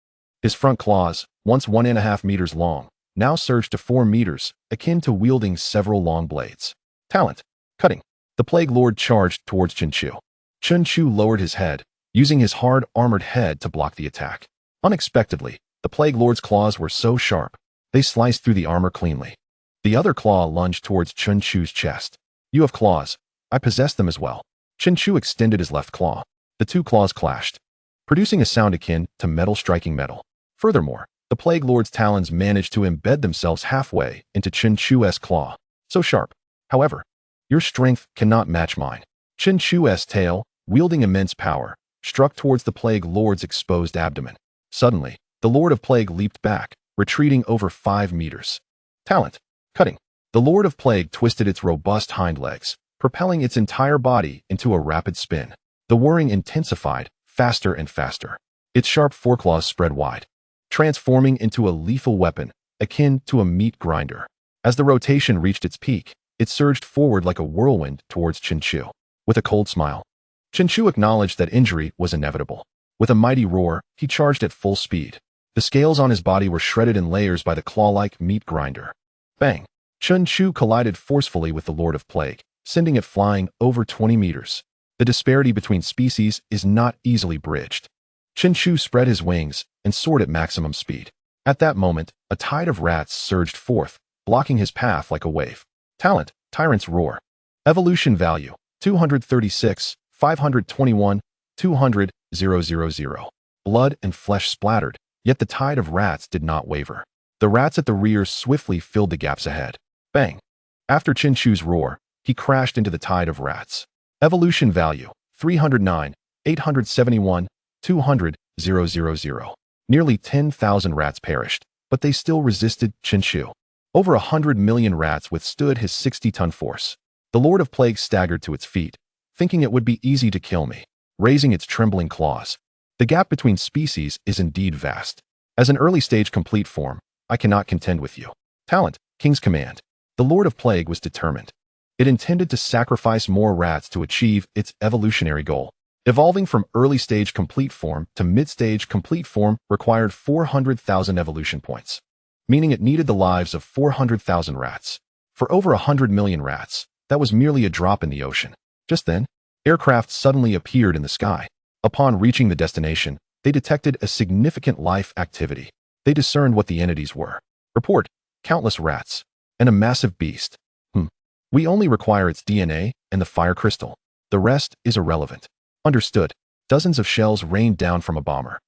His front claws, once 1.5 meters long, now surged to 4 meters, akin to wielding several long blades. Talent. Cutting. The Plague Lord charged towards Chen Chu. Chen Chu lowered his head, using his hard, armored head to block the attack. Unexpectedly, the Plague Lord's claws were so sharp, they sliced through the armor cleanly. The other claw lunged towards Chen Chu's chest. You have claws. I possess them as well. Chen Chu extended his left claw. The two claws clashed, producing a sound akin to metal striking metal. Furthermore, the Plague Lord's talons managed to embed themselves halfway into Chen Chu's claw. So sharp. However, your strength cannot match mine. Chen Chu's tail, wielding immense power, struck towards the Plague Lord's exposed abdomen. Suddenly, the Lord of Plague leaped back, retreating over 5 meters. Talent. Cutting. The Lord of Plague twisted its robust hind legs, propelling its entire body into a rapid spin. The whirring intensified, faster and faster. Its sharp foreclaws spread wide, transforming into a lethal weapon, akin to a meat grinder. As the rotation reached its peak, it surged forward like a whirlwind towards Chen Chu. With a cold smile, Chen Chu acknowledged that injury was inevitable. With a mighty roar, he charged at full speed. The scales on his body were shredded in layers by the claw-like meat grinder. Bang! Chen Chu collided forcefully with the Lord of Plague, sending it flying over 20 meters. The disparity between species is not easily bridged. Chen Chu spread his wings and soared at maximum speed. At that moment, a tide of rats surged forth, blocking his path like a wave. Talent, Tyrant's Roar. Evolution value, 236, 521, 200, 000. Blood and flesh splattered, yet the tide of rats did not waver. The rats at the rear swiftly filled the gaps ahead. Bang! After Chen Chu's roar, he crashed into the tide of rats. Evolution value, 309, 871, 200, 000. Nearly 10,000 rats perished, but they still resisted Chen Chu. Over 100 million rats withstood his 60-ton force. The Lord of Plague staggered to its feet, thinking it would be easy to kill me, raising its trembling claws. The gap between species is indeed vast. As an early-stage complete form, I cannot contend with you. Talent, King's Command. The Lord of Plague was determined. It intended to sacrifice more rats to achieve its evolutionary goal. Evolving from early-stage complete form to mid-stage complete form required 400,000 evolution points, meaning it needed the lives of 400,000 rats. For over 100 million rats, that was merely a drop in the ocean. Just then, aircraft suddenly appeared in the sky. Upon reaching the destination, they detected a significant life activity. They discerned what the entities were. Report, countless rats, and a massive beast. We only require its DNA and the fire crystal. The rest is irrelevant. Understood. Dozens of shells rained down from a bomber.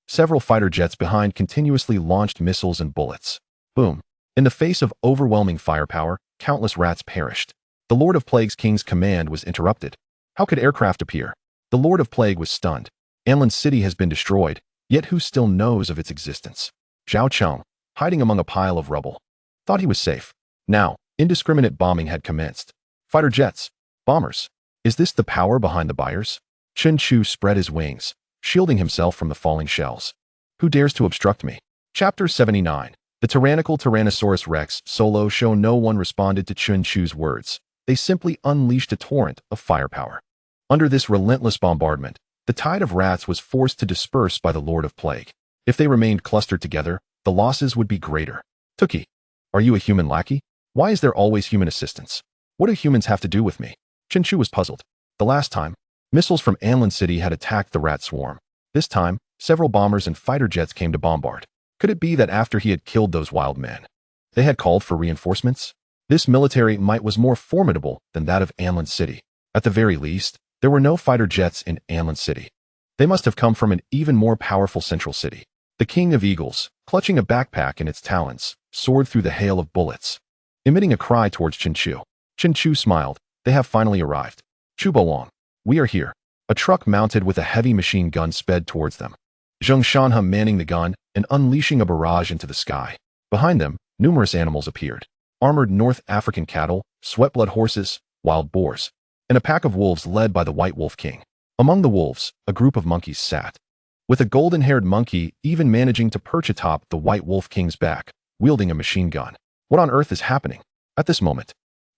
Several fighter jets behind continuously launched missiles and bullets. Boom. In the face of overwhelming firepower, countless rats perished. The Lord of Plague's king's command was interrupted. How could aircraft appear? The Lord of Plague was stunned. Anlin's city has been destroyed, yet who still knows of its existence? Zhao Cheng, hiding among a pile of rubble, thought he was safe. Now, indiscriminate bombing had commenced. Fighter jets, bombers. Is this the power behind the buyers? Chen Chu spread his wings, shielding himself from the falling shells. Who dares to obstruct me? Chapter 79. The tyrannical Tyrannosaurus Rex solo show. No one responded to Chen Chu's words. They simply unleashed a torrent of firepower. Under this relentless bombardment, the tide of rats was forced to disperse by the Lord of Plague. If they remained clustered together, the losses would be greater. Tookie, are you a human lackey? Why is there always human assistance? What do humans have to do with me? Chen Chu was puzzled. The last time, missiles from Anlin City had attacked the rat swarm. This time, several bombers and fighter jets came to bombard. Could it be that after he had killed those wild men, they had called for reinforcements? This military might was more formidable than that of Anlin City. At the very least, there were no fighter jets in Anlin City. They must have come from an even more powerful central city. The King of Eagles, clutching a backpack in its talons, soared through the hail of bullets, emitting a cry towards Chen Chu. Chen Chu smiled. They have finally arrived. Chu Bolong, we are here. A truck mounted with a heavy machine gun sped towards them. Zheng Shanhe manning the gun and unleashing a barrage into the sky. Behind them, numerous animals appeared. Armored North African cattle, sweatblood horses, wild boars, and a pack of wolves led by the White Wolf King. Among the wolves, a group of monkeys sat, with a golden-haired monkey even managing to perch atop the White Wolf King's back, wielding a machine gun. What on earth is happening? At this moment,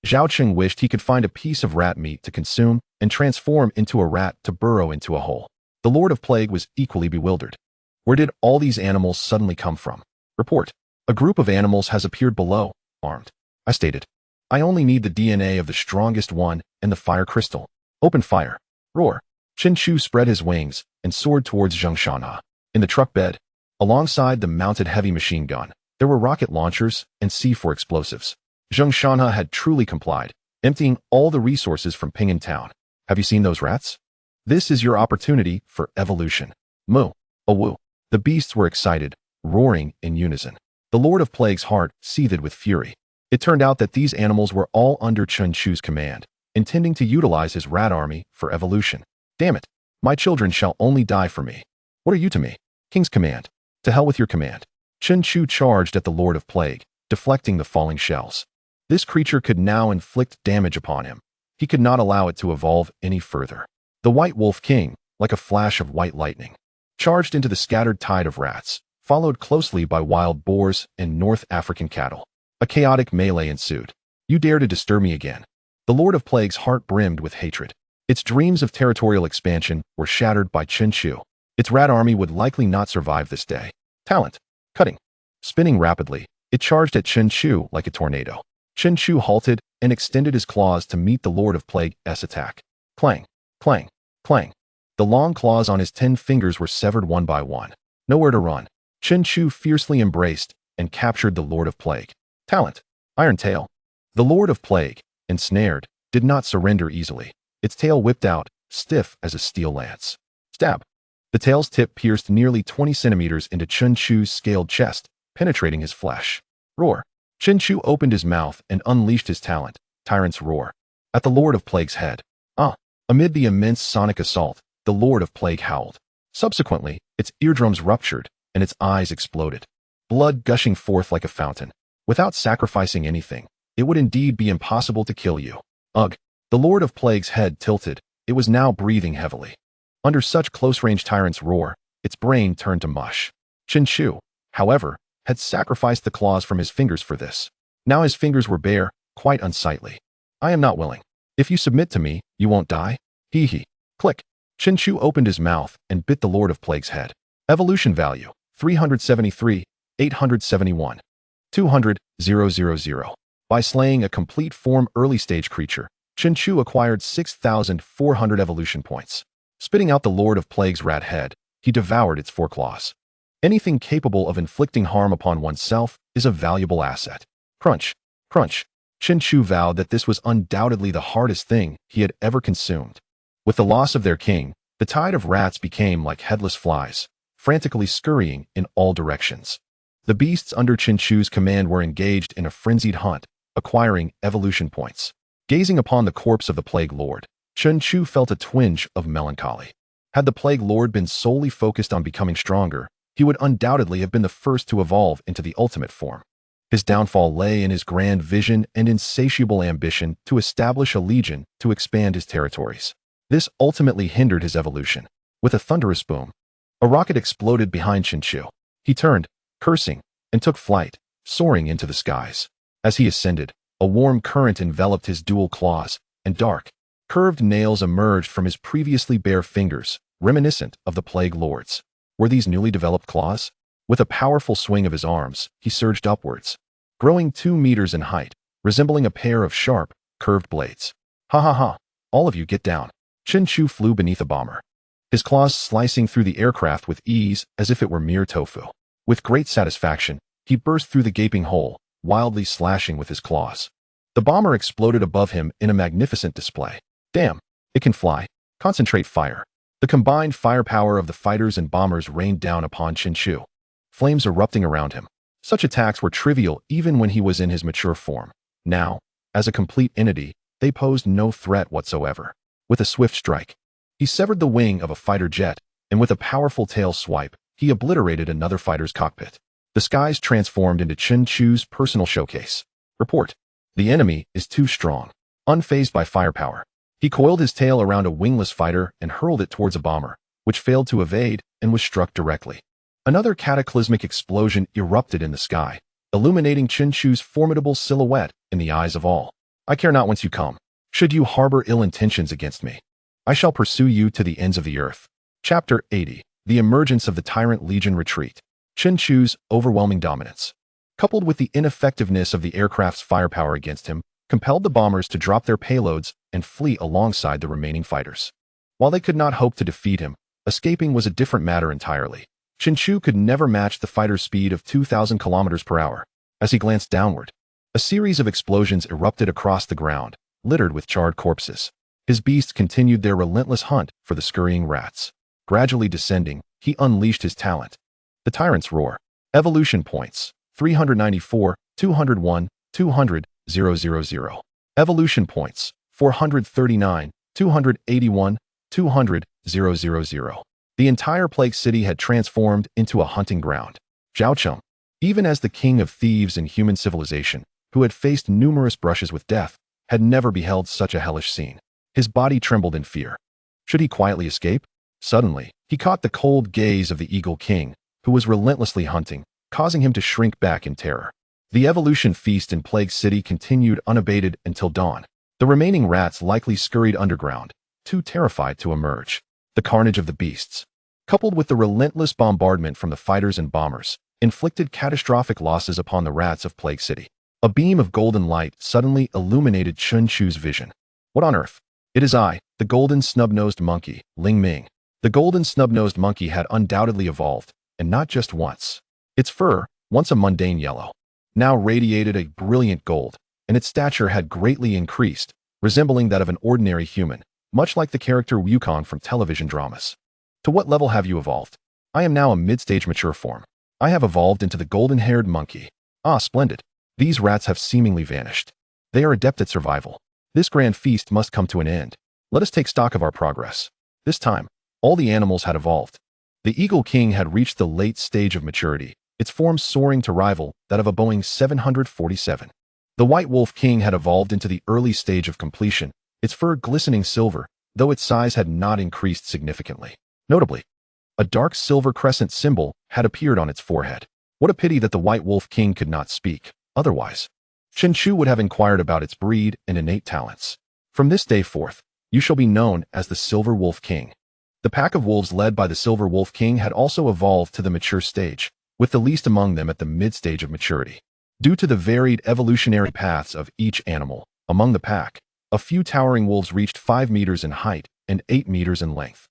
Zhao Cheng wished he could find a piece of rat meat to consume and transform into a rat to burrow into a hole. The Lord of Plague was equally bewildered. Where did all these animals suddenly come from? Report. A group of animals has appeared below, armed. I stated. I only need the DNA of the strongest one and the fire crystal. Open fire. Roar. Chen Chu spread his wings and soared towards Zheng Shanhe. In the truck bed, alongside the mounted heavy machine gun, there were rocket launchers and C4 explosives. Zheng Shanhe had truly complied, emptying all the resources from Ping'an Town. Have you seen those rats? This is your opportunity for evolution. Moo. Awoo. The beasts were excited, roaring in unison. The Lord of Plague's heart seethed with fury. It turned out that these animals were all under Chen Chu's command, intending to utilize his rat army for evolution. Damn it. My children shall only die for me. What are you to me? King's command. To hell with your command. Chen Chu charged at the Lord of Plague, deflecting the falling shells. This creature could now inflict damage upon him. He could not allow it to evolve any further. The White Wolf King, like a flash of white lightning, charged into the scattered tide of rats, followed closely by wild boars and North African cattle. A chaotic melee ensued. You dare to disturb me again. The Lord of Plague's heart brimmed with hatred. Its dreams of territorial expansion were shattered by Chen Chu. Its rat army would likely not survive this day. Talent. Cutting. Spinning rapidly, it charged at Chen Chu like a tornado. Chen Chu halted and extended his claws to meet the Lord of Plague's attack. Clang, clang, clang. The long claws on his 10 fingers were severed one by one. Nowhere to run. Chen Chu fiercely embraced and captured the Lord of Plague. Talent. Iron Tail. The Lord of Plague, ensnared, did not surrender easily. Its tail whipped out, stiff as a steel lance. Stab. The tail's tip pierced nearly 20 centimeters into Chen Chu's scaled chest, penetrating his flesh. Roar. Chen Chu opened his mouth and unleashed his talent, Tyrant's Roar, at the Lord of Plague's head. Amid the immense sonic assault, the Lord of Plague howled. Subsequently, its eardrums ruptured and its eyes exploded, blood gushing forth like a fountain. Without sacrificing anything, it would indeed be impossible to kill you. Ugh. The Lord of Plague's head tilted. It was now breathing heavily. Under such close-range Tyrant's Roar, its brain turned to mush. Chen Chu, however, had sacrificed the claws from his fingers for this. Now his fingers were bare, quite unsightly. I am not willing. If you submit to me, you won't die? Hee hee. Click. Chen Chu opened his mouth and bit the Lord of Plague's head. Evolution value, 373, 871. 200, 000. By slaying a complete form early-stage creature, Chen Chu acquired 6,400 evolution points. Spitting out the Lord of Plague's rat head, he devoured its foreclaws. Anything capable of inflicting harm upon oneself is a valuable asset. Crunch. Crunch. Chen Chu vowed that this was undoubtedly the hardest thing he had ever consumed. With the loss of their king, the tide of rats became like headless flies, frantically scurrying in all directions. The beasts under Chen Chu's command were engaged in a frenzied hunt, acquiring evolution points. Gazing upon the corpse of the Plague Lord, Chen Chu felt a twinge of melancholy. Had the Plague Lord been solely focused on becoming stronger, he would undoubtedly have been the first to evolve into the ultimate form. His downfall lay in his grand vision and insatiable ambition to establish a legion to expand his territories. This ultimately hindered his evolution. With a thunderous boom, a rocket exploded behind Chen Chu. He turned, cursing, and took flight, soaring into the skies. As he ascended, a warm current enveloped his dual claws, and dark, curved nails emerged from his previously bare fingers, reminiscent of the Plague Lord's. Were these newly developed claws? With a powerful swing of his arms, he surged upwards, growing 2 meters in height, resembling a pair of sharp, curved blades. Ha ha ha! All of you get down. Chen Chu flew beneath a bomber, his claws slicing through the aircraft with ease as if it were mere tofu. With great satisfaction, he burst through the gaping hole, wildly slashing with his claws. The bomber exploded above him in a magnificent display. Damn, it can fly. Concentrate fire. The combined firepower of the fighters and bombers rained down upon Chen Chu, flames erupting around him. Such attacks were trivial even when he was in his mature form. Now, as a complete entity, they posed no threat whatsoever. With a swift strike, he severed the wing of a fighter jet, and with a powerful tail swipe, he obliterated another fighter's cockpit. The skies transformed into Chen Chu's personal showcase. Report. The enemy is too strong. Unfazed by firepower, he coiled his tail around a wingless fighter and hurled it towards a bomber, which failed to evade and was struck directly. Another cataclysmic explosion erupted in the sky, illuminating Chen Chu's formidable silhouette in the eyes of all. I care not whence you come. Should you harbor ill intentions against me, I shall pursue you to the ends of the earth. Chapter 80. The emergence of the Tyrant Legion retreat. Chen Chu's overwhelming dominance, coupled with the ineffectiveness of the aircraft's firepower against him, compelled the bombers to drop their payloads and flee alongside the remaining fighters. While they could not hope to defeat him, escaping was a different matter entirely. Chen Chu could never match the fighter's speed of 2,000 kilometers per hour. As he glanced downward, a series of explosions erupted across the ground, littered with charred corpses. His beasts continued their relentless hunt for the scurrying rats. Gradually descending, he unleashed his talent. The Tyrant's Roar. Evolution points: 394, 201, 200, 000. Evolution points: 439, 281, 200, 000. The entire Plague City had transformed into a hunting ground. Zhao Cheng, even as the king of thieves in human civilization, who had faced numerous brushes with death, had never beheld such a hellish scene. His body trembled in fear. Should he quietly escape? Suddenly, he caught the cold gaze of the Eagle King, who was relentlessly hunting, causing him to shrink back in terror. The evolution feast in Plague City continued unabated until dawn. The remaining rats likely scurried underground, too terrified to emerge. The carnage of the beasts, coupled with the relentless bombardment from the fighters and bombers, inflicted catastrophic losses upon the rats of Plague City. A beam of golden light suddenly illuminated Chen Chu's vision. What on earth? It is I, the golden snub-nosed monkey, Ling Ming. The golden snub-nosed monkey had undoubtedly evolved, and not just once. Its fur, once a mundane yellow, now radiated a brilliant gold, and its stature had greatly increased, resembling that of an ordinary human, much like the character Wukong from television dramas. To what level have you evolved? I am now a mid-stage mature form. I have evolved into the golden-haired monkey. Ah, splendid. These rats have seemingly vanished. They are adept at survival. This grand feast must come to an end. Let us take stock of our progress. This time, all the animals had evolved. The Eagle King had reached the late stage of maturity, its form soaring to rival that of a Boeing 747. The White Wolf King had evolved into the early stage of completion, its fur glistening silver, though its size had not increased significantly. Notably, a dark silver crescent symbol had appeared on its forehead. What a pity that the White Wolf King could not speak. Otherwise, Chen Chu would have inquired about its breed and innate talents. From this day forth, you shall be known as the Silver Wolf King. The pack of wolves led by the Silver Wolf King had also evolved to the mature stage, with the least among them at the mid-stage of maturity. Due to the varied evolutionary paths of each animal, among the pack, a few towering wolves reached 5 meters in height and 8 meters in length.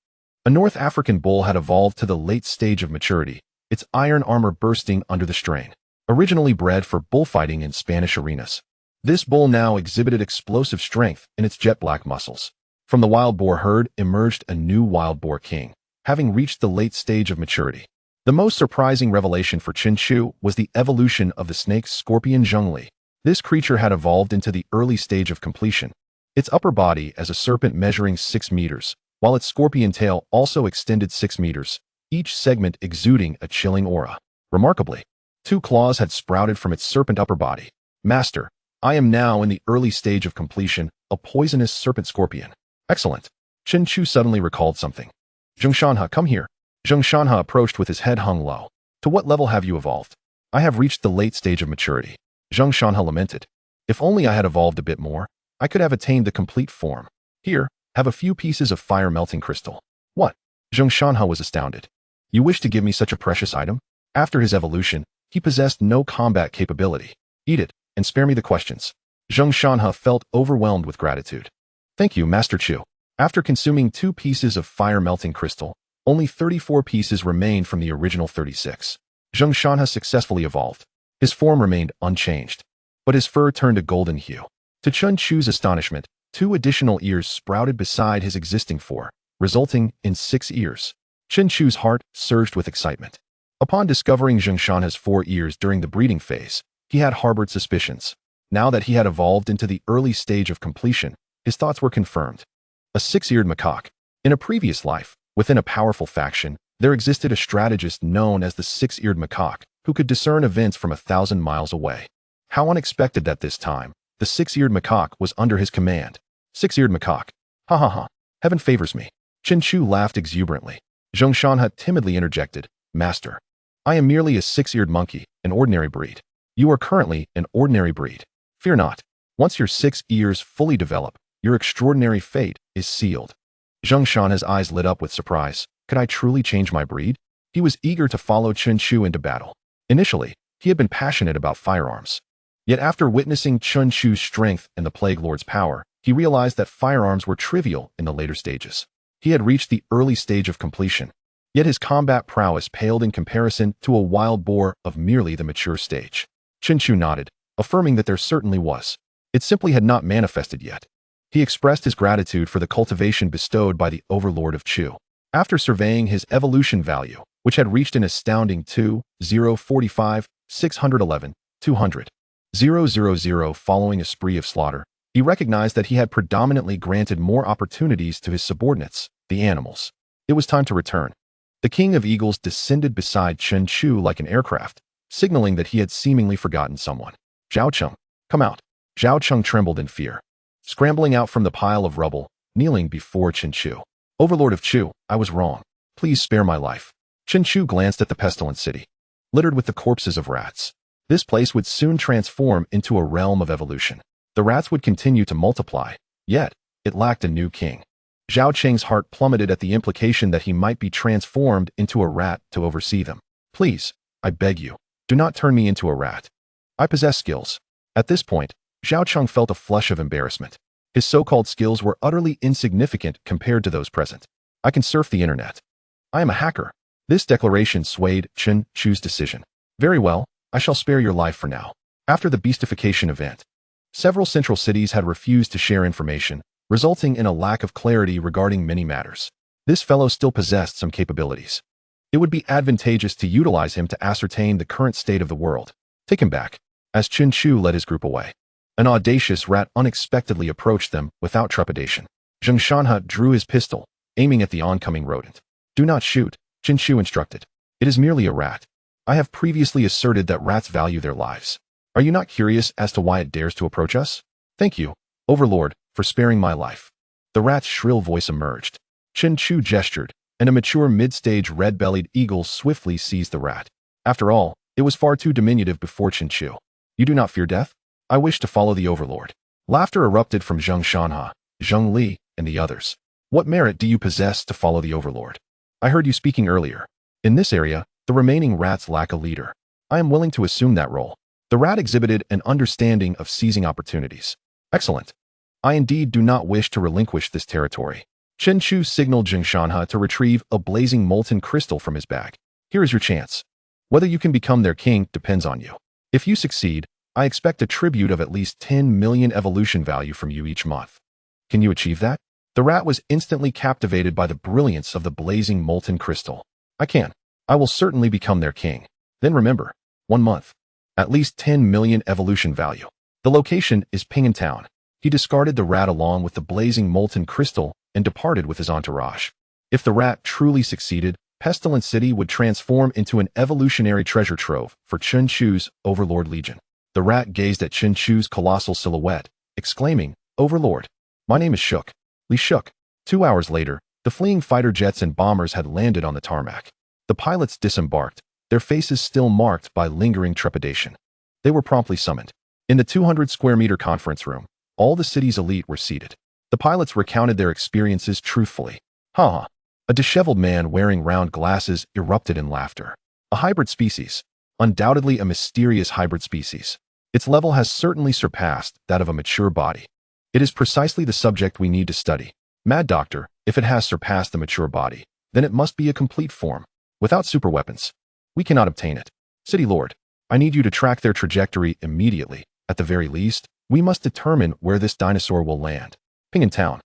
A North African bull had evolved to the late stage of maturity, its iron armor bursting under the strain. Originally bred for bullfighting in Spanish arenas, this bull now exhibited explosive strength in its jet black muscles. From the wild boar herd emerged a new wild boar king, having reached the late stage of maturity. The most surprising revelation for Chen Chu was the evolution of the snake scorpion Zhongli. This creature had evolved into the early stage of completion, its upper body as a serpent measuring 6 meters, while its scorpion tail also extended 6 meters, each segment exuding a chilling aura. Remarkably, 2 claws had sprouted from its serpent upper body. Master, I am now in the early stage of completion, a poisonous serpent scorpion. Excellent. Chen Chu suddenly recalled something. Zheng Shanhe, come here. Zheng Shanhe approached with his head hung low. To what level have you evolved? I have reached the late stage of maturity. Zheng Shanhe lamented. If only I had evolved a bit more, I could have attained the complete form. Here, have a few pieces of fire melting crystal. What? Zheng Shanhe was astounded. You wish to give me such a precious item? After his evolution, he possessed no combat capability. Eat it, and spare me the questions. Zheng Shanhe felt overwhelmed with gratitude. Thank you, Master Chu. After consuming 2 pieces of fire melting crystal, only 34 pieces remained from the original 36. Zheng Shanhe successfully evolved. His form remained unchanged, but his fur turned a golden hue. To Chen Chu's astonishment, 2 additional ears sprouted beside his existing 4, resulting in 6 ears. Chen Chu's heart surged with excitement. Upon discovering Zheng Shanhe's 4 ears during the breeding phase, he had harbored suspicions. Now that he had evolved into the early stage of completion, his thoughts were confirmed. A 6-eared macaque. In a previous life, within a powerful faction, there existed a strategist known as the 6-eared macaque, who could discern events from 1,000 miles away. How unexpected that this time, the 6-eared macaque was under his command. 6-eared macaque. Ha ha ha. Heaven favors me. Chen Chu laughed exuberantly. Zheng Shanhe timidly interjected, Master, I am merely a 6-eared monkey, an ordinary breed. You are currently an ordinary breed. Fear not. Once your 6 ears fully develop, your extraordinary fate is sealed. Zheng Shanhe's eyes lit up with surprise. Could I truly change my breed? He was eager to follow Chen Chu into battle. Initially, he had been passionate about firearms. Yet after witnessing Chen Chu's strength and the Plague Lord's power, he realized that firearms were trivial in the later stages. He had reached the early stage of completion, yet his combat prowess paled in comparison to a wild boar of merely the mature stage. Chen Chu nodded, affirming that there certainly was. It simply had not manifested yet. He expressed his gratitude for the cultivation bestowed by the Overlord of Chu. After surveying his evolution value, which had reached an astounding 2,045, 611, 200, 000 following a spree of slaughter, he recognized that he had predominantly granted more opportunities to his subordinates, the animals. It was time to return. The King of Eagles descended beside Chen Chu like an aircraft, signaling that he had seemingly forgotten someone. Zhao Cheng, come out. Zhao Cheng trembled in fear, scrambling out from the pile of rubble, kneeling before Chen Chu. Overlord of Chu, I was wrong. Please spare my life. Chen Chu glanced at the pestilent city, littered with the corpses of rats. This place would soon transform into a realm of evolution. The rats would continue to multiply, yet it lacked a new king. Zhao Cheng's heart plummeted at the implication that he might be transformed into a rat to oversee them. Please, I beg you, do not turn me into a rat. I possess skills. At this point, Zhao Cheng felt a flush of embarrassment. His so-called skills were utterly insignificant compared to those present. I can surf the internet. I am a hacker. This declaration swayed Chen Chu's decision. Very well, I shall spare your life for now. After the beastification event, several central cities had refused to share information, resulting in a lack of clarity regarding many matters. This fellow still possessed some capabilities. It would be advantageous to utilize him to ascertain the current state of the world. Take him back. As Chen Chu led his group away, an audacious rat unexpectedly approached them without trepidation. Zheng Shanhe drew his pistol, aiming at the oncoming rodent. Do not shoot, Chen Chu instructed. It is merely a rat. I have previously asserted that rats value their lives. Are you not curious as to why it dares to approach us? Thank you, Overlord, for sparing my life. The rat's shrill voice emerged. Chen Chu gestured, and a mature mid-stage red-bellied eagle swiftly seized the rat. After all, it was far too diminutive before Chen Chu. You do not fear death? I wish to follow the Overlord. Laughter erupted from Zheng Shanhe, Zheng Li, and the others. What merit do you possess to follow the Overlord? I heard you speaking earlier. In this area, the remaining rats lack a leader. I am willing to assume that role. The rat exhibited an understanding of seizing opportunities. Excellent. I indeed do not wish to relinquish this territory. Chen Chu signaled Zheng Shanhe to retrieve a blazing molten crystal from his bag. Here is your chance. Whether you can become their king depends on you. If you succeed, I expect a tribute of at least 10 million evolution value from you each month. Can you achieve that? The rat was instantly captivated by the brilliance of the blazing molten crystal. I will certainly become their king. Then remember, 1 month. At least 10 million evolution value. The location is Ping'an Town. He discarded the rat along with the blazing molten crystal and departed with his entourage. If the rat truly succeeded, Pestilence City would transform into an evolutionary treasure trove for Chen Chu's Overlord Legion. The rat gazed at Chen Chu's colossal silhouette, exclaiming, "Overlord, my name is Shook. Li Shook." 2 hours later, the fleeing fighter jets and bombers had landed on the tarmac. The pilots disembarked, their faces still marked by lingering trepidation. They were promptly summoned. In the 200-square-meter conference room, all the city's elite were seated. The pilots recounted their experiences truthfully. Ha! A disheveled man wearing round glasses erupted in laughter. A hybrid species. Undoubtedly a mysterious hybrid species. Its level has certainly surpassed that of a mature body. It is precisely the subject we need to study. Mad Doctor, if it has surpassed the mature body, then it must be a complete form. Without superweapons, we cannot obtain it. City Lord, I need you to track their trajectory immediately. At the very least, we must determine where this dinosaur will land. Ping'an Town.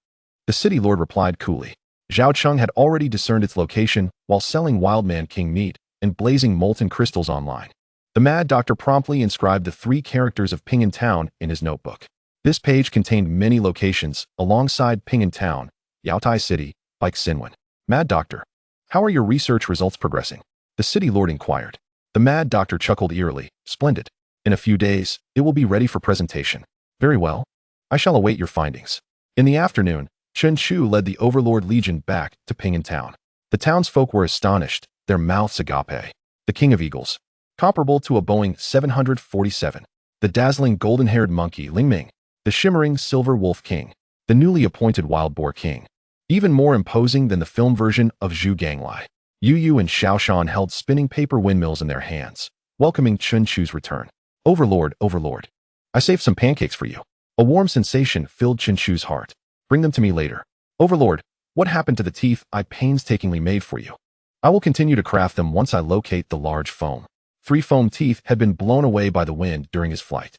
The City Lord replied coolly. Zhao Cheng had already discerned its location while selling Wildman King meat and blazing molten crystals online. The Mad Doctor promptly inscribed the 3 characters of Ping'an Town in his notebook. This page contained many locations alongside Ping'an Town, Yaotai City, Bike Sinwen. Mad Doctor, how are your research results progressing? The City Lord inquired. The Mad Doctor chuckled eerily. Splendid. In a few days, it will be ready for presentation. Very well. I shall await your findings. In the afternoon, Chen Chu led the Overlord Legion back to Ping'an Town. The townsfolk were astonished, their mouths agape. The King of Eagles. Comparable to a Boeing 747. The dazzling golden-haired monkey Ling Ming. The shimmering silver wolf king. The newly appointed wild boar king. Even more imposing than the film version of Zhu Ganglai. Yu Yu and Xiao Shan held spinning paper windmills in their hands, welcoming Chen Chu's return. Overlord, Overlord. I saved some pancakes for you. A warm sensation filled Chen Chu's heart. Bring them to me later. Overlord, what happened to the teeth I painstakingly made for you? I will continue to craft them once I locate the large foam. 3 foam teeth had been blown away by the wind during his flight.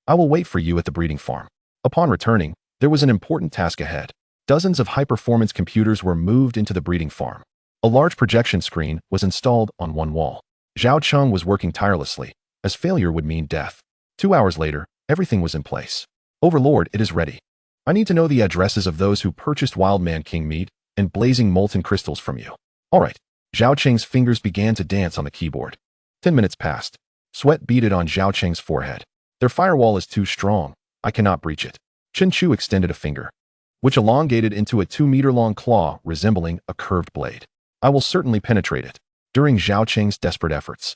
I will wait for you at the breeding farm. Upon returning, there was an important task ahead. Dozens of high-performance computers were moved into the breeding farm. A large projection screen was installed on one wall. Zhao Cheng was working tirelessly, as failure would mean death. 2 hours later, everything was in place. Overlord, it is ready. I need to know the addresses of those who purchased Wildman King meat and blazing molten crystals from you. All right. Zhao Cheng's fingers began to dance on the keyboard. 10 minutes passed. Sweat beaded on Zhao Cheng's forehead. Their firewall is too strong. I cannot breach it. Chen Chu extended a finger, which elongated into a 2-meter-long claw resembling a curved blade. I will certainly penetrate it. During Zhao Cheng's desperate efforts,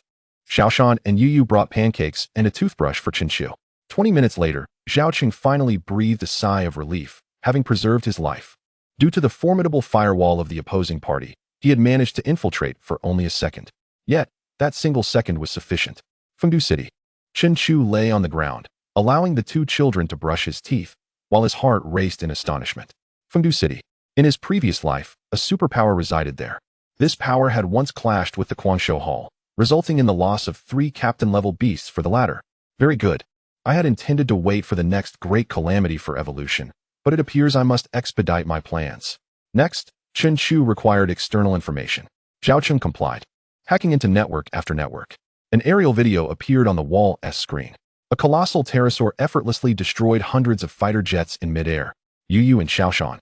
Xiao Shan and Yu Yu brought pancakes and a toothbrush for Chen Chu. 20 minutes later, Zhao Cheng finally breathed a sigh of relief, having preserved his life. Due to the formidable firewall of the opposing party, he had managed to infiltrate for only a second. Yet, that single second was sufficient. Fengdu City. Chen Chu lay on the ground, allowing the 2 children to brush his teeth, while his heart raced in astonishment. Fengdu City. In his previous life, a superpower resided there. This power had once clashed with the Quanshou Hall, resulting in the loss of 3 captain-level beasts for the latter. Very good. I had intended to wait for the next great calamity for evolution, but it appears I must expedite my plans. Next, Chen Chu required external information. Zhao Cheng complied. Hacking into network after network. An aerial video appeared on the wall screen. A colossal pterosaur effortlessly destroyed hundreds of fighter jets in midair. Yu Yu and Xiao Shan,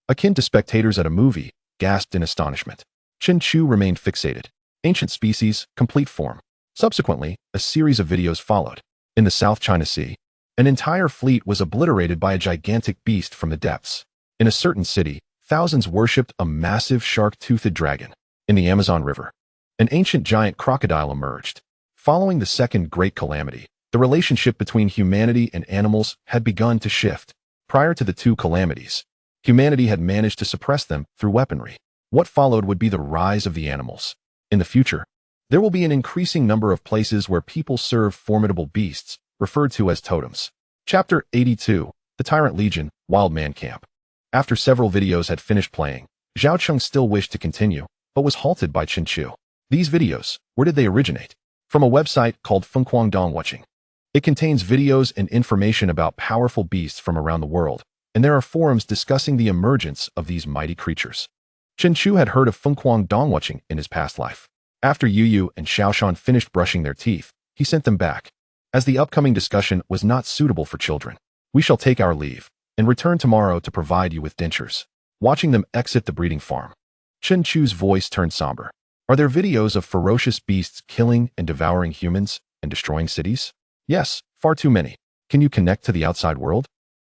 akin to spectators at a movie, gasped in astonishment. Chen Chu remained fixated. Ancient species, complete form. Subsequently, a series of videos followed. In the South China Sea, an entire fleet was obliterated by a gigantic beast from the depths. In a certain city, thousands worshipped a massive shark-toothed dragon. In the Amazon River, an ancient giant crocodile emerged. Following the second great calamity, the relationship between humanity and animals had begun to shift. Prior to the 2 calamities, humanity had managed to suppress them through weaponry. What followed would be the rise of the animals. In the future, there will be an increasing number of places where people serve formidable beasts, referred to as totems. Chapter 82, The Tyrant Legion, Wildman Camp. After several videos had finished playing, Zhao Cheng still wished to continue, but was halted by Chen Chu. These videos, where did they originate? From a website called Fengquang Dong Watching. It contains videos and information about powerful beasts from around the world, and there are forums discussing the emergence of these mighty creatures. Chen Chu had heard of Fengquang Dongwuching in his past life. After Yu Yu and Xiaoshan finished brushing their teeth, he sent them back. As the upcoming discussion was not suitable for children, we shall take our leave and return tomorrow to provide you with dentures. Watching them exit the breeding farm, Chen Chu's voice turned somber. Are there videos of ferocious beasts killing and devouring humans and destroying cities? Yes, far too many. Can you connect to the outside world?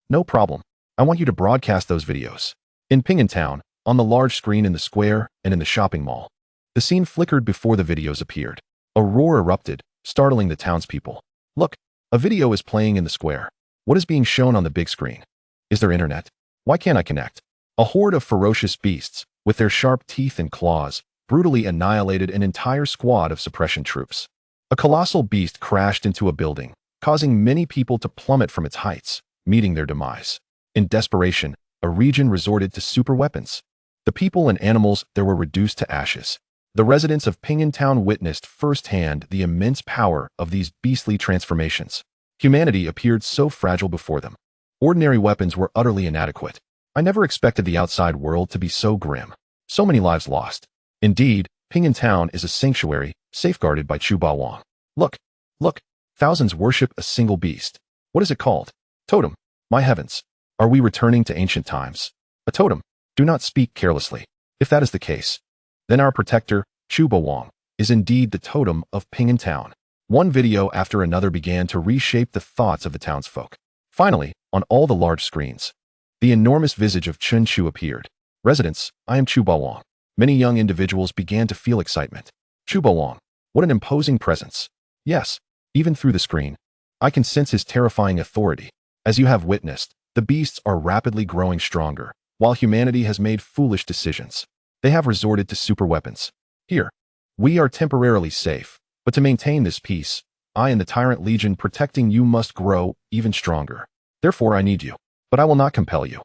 No problem. I want you to broadcast those videos. In Ping'an Town, on the large screen in the square and in the shopping mall, the scene flickered before the videos appeared. A roar erupted, startling the townspeople. Look, a video is playing in the square. What is being shown on the big screen? Is there internet? Why can't I connect? A horde of ferocious beasts, with their sharp teeth and claws, brutally annihilated an entire squad of suppression troops. A colossal beast crashed into a building, causing many people to plummet from its heights, meeting their demise. In desperation, a region resorted to super weapons. The people and animals there were reduced to ashes. The residents of Ping'an Town witnessed firsthand the immense power of these beastly transformations. Humanity appeared so fragile before them. Ordinary weapons were utterly inadequate. I never expected the outside world to be so grim. So many lives lost. Indeed, Ping'an Town is a sanctuary, safeguarded by Chu Bawang. Look, look, thousands worship a single beast. What is it called? Totem. My heavens. Are we returning to ancient times? A totem. Do not speak carelessly. If that is the case, then our protector, Chu Bawang, is indeed the totem of Ping'an Town. One video after another began to reshape the thoughts of the townsfolk. Finally, on all the large screens, the enormous visage of Chen Chu appeared. Residents, I am Chu Bawang. Many young individuals began to feel excitement. Chu Bawang, what an imposing presence. Yes, even through the screen, I can sense his terrifying authority. As you have witnessed, the beasts are rapidly growing stronger, while humanity has made foolish decisions. They have resorted to super weapons. Here, we are temporarily safe, but to maintain this peace, I and the Tyrant Legion protecting you must grow even stronger. Therefore I need you, but I will not compel you.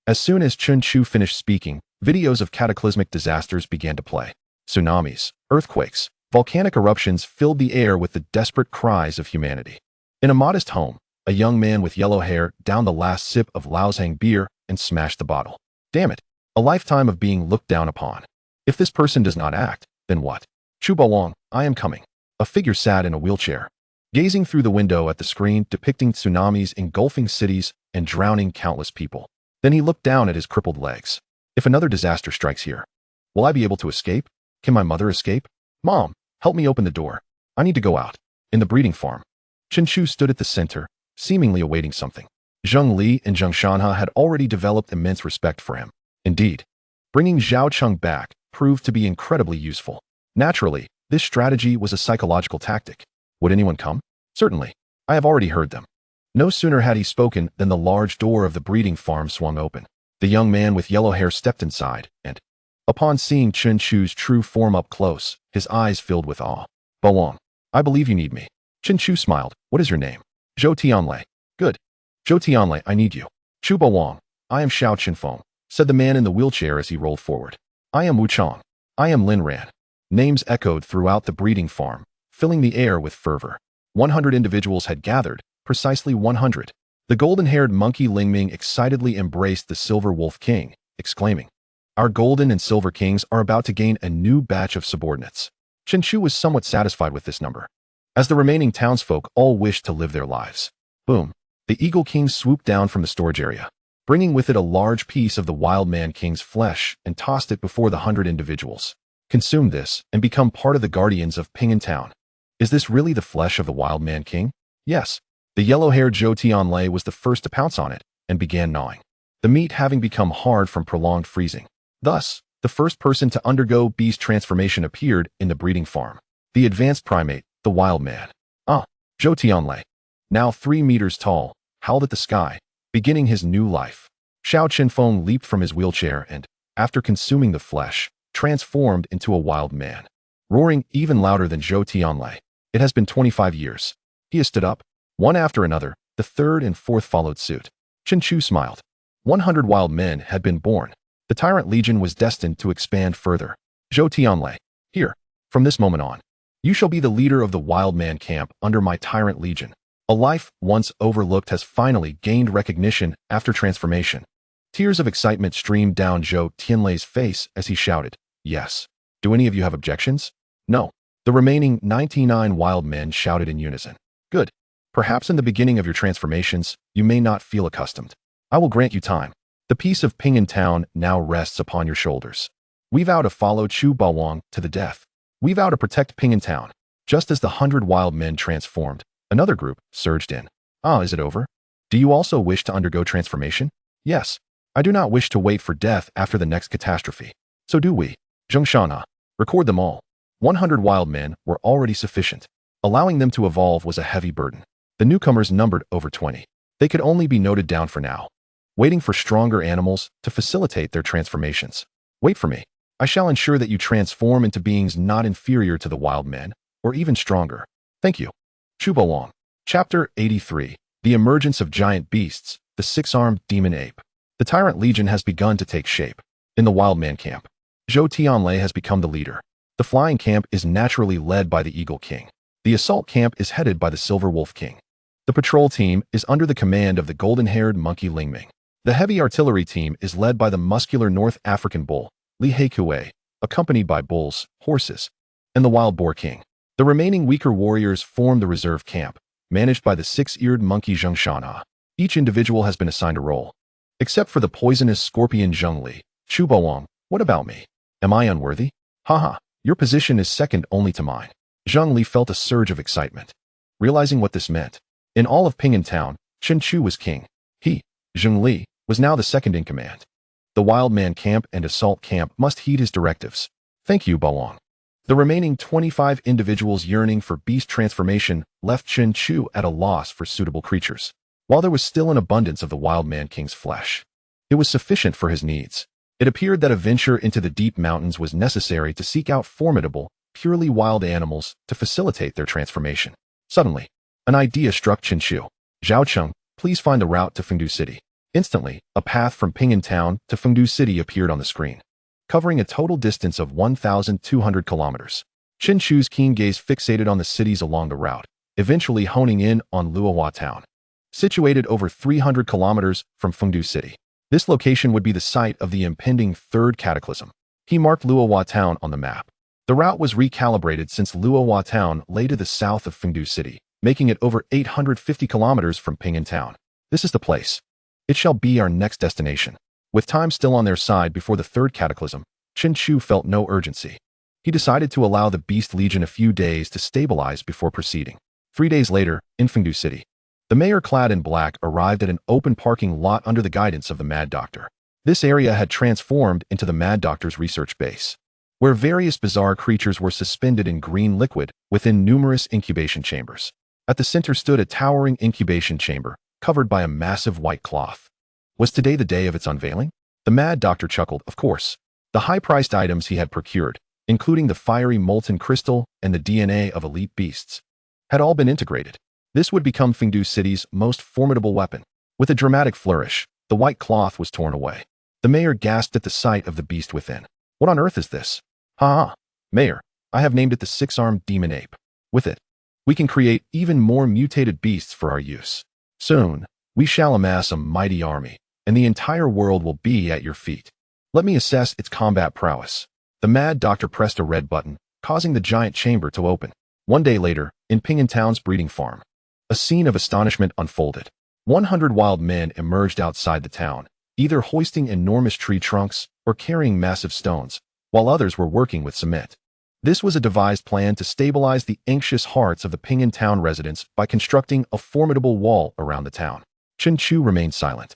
As soon as Chen Chu finished speaking, videos of cataclysmic disasters began to play. Tsunamis, earthquakes, volcanic eruptions filled the air with the desperate cries of humanity. In a modest home, a young man with yellow hair downed the last sip of Laoshang beer and smashed the bottle. Damn it, a lifetime of being looked down upon. If this person does not act, then what? Chu Bawang, I am coming. A figure sat in a wheelchair, gazing through the window at the screen depicting tsunamis engulfing cities and drowning countless people. Then he looked down at his crippled legs. If another disaster strikes here, will I be able to escape? Can my mother escape? Mom, help me open the door. I need to go out. In the breeding farm, Chen Chu stood at the center, seemingly awaiting something. Zheng Li and Zheng Shanha had already developed immense respect for him. Indeed, bringing Zhao Cheng back proved to be incredibly useful. Naturally, this strategy was a psychological tactic. Would anyone come? Certainly. I have already heard them. No sooner had he spoken than the large door of the breeding farm swung open. The young man with yellow hair stepped inside, and, upon seeing Chen Chu's true form up close, his eyes filled with awe. Bawang, I believe you need me. Chen Chu smiled. What is your name? Zhou Tianlei. Good. Zhou Tianlei, I need you. Chu Bawang, I am Xiao Qinfeng, said the man in the wheelchair as he rolled forward. I am Wu Chong. I am Lin Ran. Names echoed throughout the breeding farm, filling the air with fervor. 100 individuals had gathered, precisely 100. The golden-haired monkey Ling Ming excitedly embraced the Silver Wolf King, exclaiming, Our golden and silver kings are about to gain a new batch of subordinates. Chen Chu was somewhat satisfied with this number, as the remaining townsfolk all wished to live their lives. Boom! The Eagle King swooped down from the storage area, bringing with it a large piece of the Wild Man King's flesh and tossed it before the 100 individuals. Consume this and become part of the guardians of Ping'an Town. Is this really the flesh of the Wild Man King? Yes. The yellow-haired Zhou Tianlei was the first to pounce on it and began gnawing, the meat having become hard from prolonged freezing. Thus, the first person to undergo beast transformation appeared in the breeding farm. The advanced primate, the Wild Man. Zhou Tianlei, now 3 meters tall, howled at the sky, beginning his new life. Xiao Qinfeng leaped from his wheelchair and, after consuming the flesh, transformed into a wild man, roaring even louder than Zhou Tianlei. It has been 25 years. He has stood up. One after another, the third and fourth followed suit. Chen Chu smiled. 100 wild men had been born. The Tyrant Legion was destined to expand further. Zhou Tianlei, here, from this moment on, you shall be the leader of the Wild Man camp under my Tyrant Legion. A life once overlooked has finally gained recognition after transformation. Tears of excitement streamed down Zhou Tianlei's face as he shouted, "Yes." "Do any of you have objections?" "No." The remaining 99 wild men shouted in unison. "Good. Perhaps in the beginning of your transformations, you may not feel accustomed. I will grant you time. The peace of Ping'an Town now rests upon your shoulders. We vow to follow Chu Bawang to the death. We vow to protect Ping'an Town." Just as the 100 wild men transformed, another group surged in. "Ah, is it over? Do you also wish to undergo transformation?" "Yes. I do not wish to wait for death after the next catastrophe. So do we." Zhengshana. Record them all. 100 wild men were already sufficient. Allowing them to evolve was a heavy burden. The newcomers numbered over 20. They could only be noted down for now, waiting for stronger animals to facilitate their transformations. "Wait for me. I shall ensure that you transform into beings not inferior to the wild men, or even stronger. Thank you." Chu Bawang. Chapter 83. The Emergence of Giant Beasts, the Six-Armed Demon Ape. The Tyrant Legion has begun to take shape. In the Wild Man Camp, Zhou Tianlei has become the leader. The Flying Camp is naturally led by the Eagle King. The Assault Camp is headed by the Silver Wolf King. The Patrol Team is under the command of the golden-haired Monkey Lingming. The Heavy Artillery Team is led by the muscular North African Bull, Li Heikue, accompanied by bulls, horses, and the Wild Boar King. The remaining weaker warriors form the Reserve Camp, managed by the Six-Eared Monkey Zhengshana. Each individual has been assigned a role. Except for the poisonous scorpion Zhengli. "Chu Bawang, what about me? Am I unworthy?" "Haha, your position is second only to mine." Zhengli felt a surge of excitement, realizing what this meant. In all of Ping'an Town, Chen Chu was king. He, Zhengli, was now the second in command. The Wild Man Camp and Assault Camp must heed his directives. "Thank you, Bawang." The remaining 25 individuals yearning for beast transformation left Chen Chu at a loss for suitable creatures. While there was still an abundance of the Wild Man King's flesh, it was sufficient for his needs. It appeared that a venture into the deep mountains was necessary to seek out formidable, purely wild animals to facilitate their transformation. Suddenly, an idea struck Chen Chu. "Zhao Cheng, please find the route to Fengdu City." Instantly, a path from Ping'an Town to Fengdu City appeared on the screen, covering a total distance of 1,200 kilometers. Chen Chu's keen gaze fixated on the cities along the route, eventually honing in on Luohua Town. Situated over 300 kilometers from Fengdu City, this location would be the site of the impending third cataclysm. He marked Luohua Town on the map. The route was recalibrated since Luohua Town lay to the south of Fengdu City, making it over 850 kilometers from Ping'an Town. "This is the place. It shall be our next destination." With time still on their side before the third cataclysm, Chen Chu felt no urgency. He decided to allow the Beast Legion a few days to stabilize before proceeding. 3 days later, in Fengdu City, the mayor clad in black arrived at an open parking lot under the guidance of the Mad Doctor. This area had transformed into the Mad Doctor's research base, where various bizarre creatures were suspended in green liquid within numerous incubation chambers. At the center stood a towering incubation chamber, covered by a massive white cloth. Was today the day of its unveiling? The Mad Doctor chuckled, of course. The high-priced items he had procured, including the fiery molten crystal and the DNA of elite beasts, had all been integrated. This would become Fengdu City's most formidable weapon. With a dramatic flourish, the white cloth was torn away. The mayor gasped at the sight of the beast within. "What on earth is this?" "Ha! Mayor, I have named it the Six-Armed Demon Ape. With it, we can create even more mutated beasts for our use. Soon, we shall amass a mighty army, and the entire world will be at your feet. Let me assess its combat prowess." The Mad Doctor pressed a red button, causing the giant chamber to open. 1 day later, in Ping'an Town's breeding farm, a scene of astonishment unfolded. 100 wild men emerged outside the town, either hoisting enormous tree trunks or carrying massive stones, while others were working with cement. This was a devised plan to stabilize the anxious hearts of the Ping'an Town residents by constructing a formidable wall around the town. Chen Chu remained silent,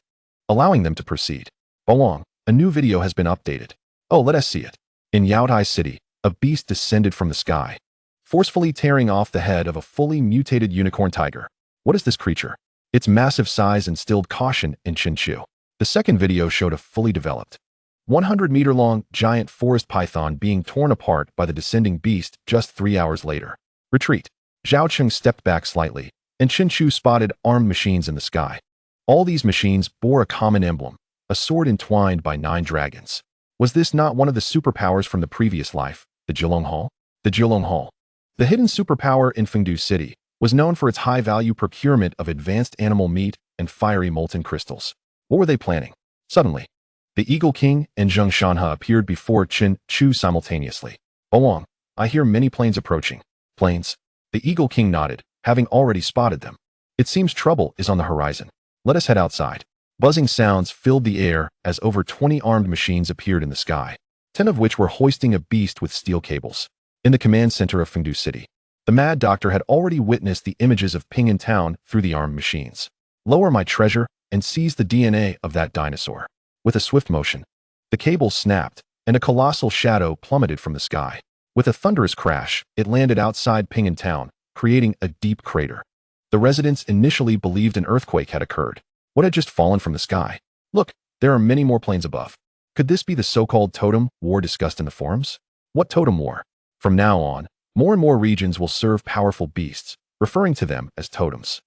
allowing them to proceed. "Bawang, a new video has been updated. Oh, let us see it." In Yaotai City, a beast descended from the sky, forcefully tearing off the head of a fully mutated unicorn tiger. "What is this creature?" Its massive size instilled caution in Chen Chu. The second video showed a fully developed, 100-meter-long giant forest python being torn apart by the descending beast just 3 hours later. "Retreat." Zhao Cheng stepped back slightly, and Chen Chu spotted armed machines in the sky. All these machines bore a common emblem, a sword entwined by 9 dragons. Was this not one of the superpowers from the previous life, the Jilong Hall? The Jilong Hall, the hidden superpower in Fengdu City, was known for its high-value procurement of advanced animal meat and fiery molten crystals. What were they planning? Suddenly, the Eagle King and Zheng Shanhe appeared before Chen Chu simultaneously. Oolong, I hear many planes approaching. Planes? The Eagle King nodded, having already spotted them. It seems trouble is on the horizon. Let us head outside. Buzzing sounds filled the air as over 20 armed machines appeared in the sky, 10 of which were hoisting a beast with steel cables. In the command center of Fengdu City, the Mad Doctor had already witnessed the images of Ping'an Town through the armed machines. Lower my treasure and seize the DNA of that dinosaur. With a swift motion, the cable snapped, and a colossal shadow plummeted from the sky. With a thunderous crash, it landed outside Ping'an Town, creating a deep crater. The residents initially believed an earthquake had occurred. What had just fallen from the sky? Look, there are many more planes above. Could this be the so-called totem war discussed in the forums? What totem war? From now on, more and more regions will serve powerful beasts, referring to them as totems.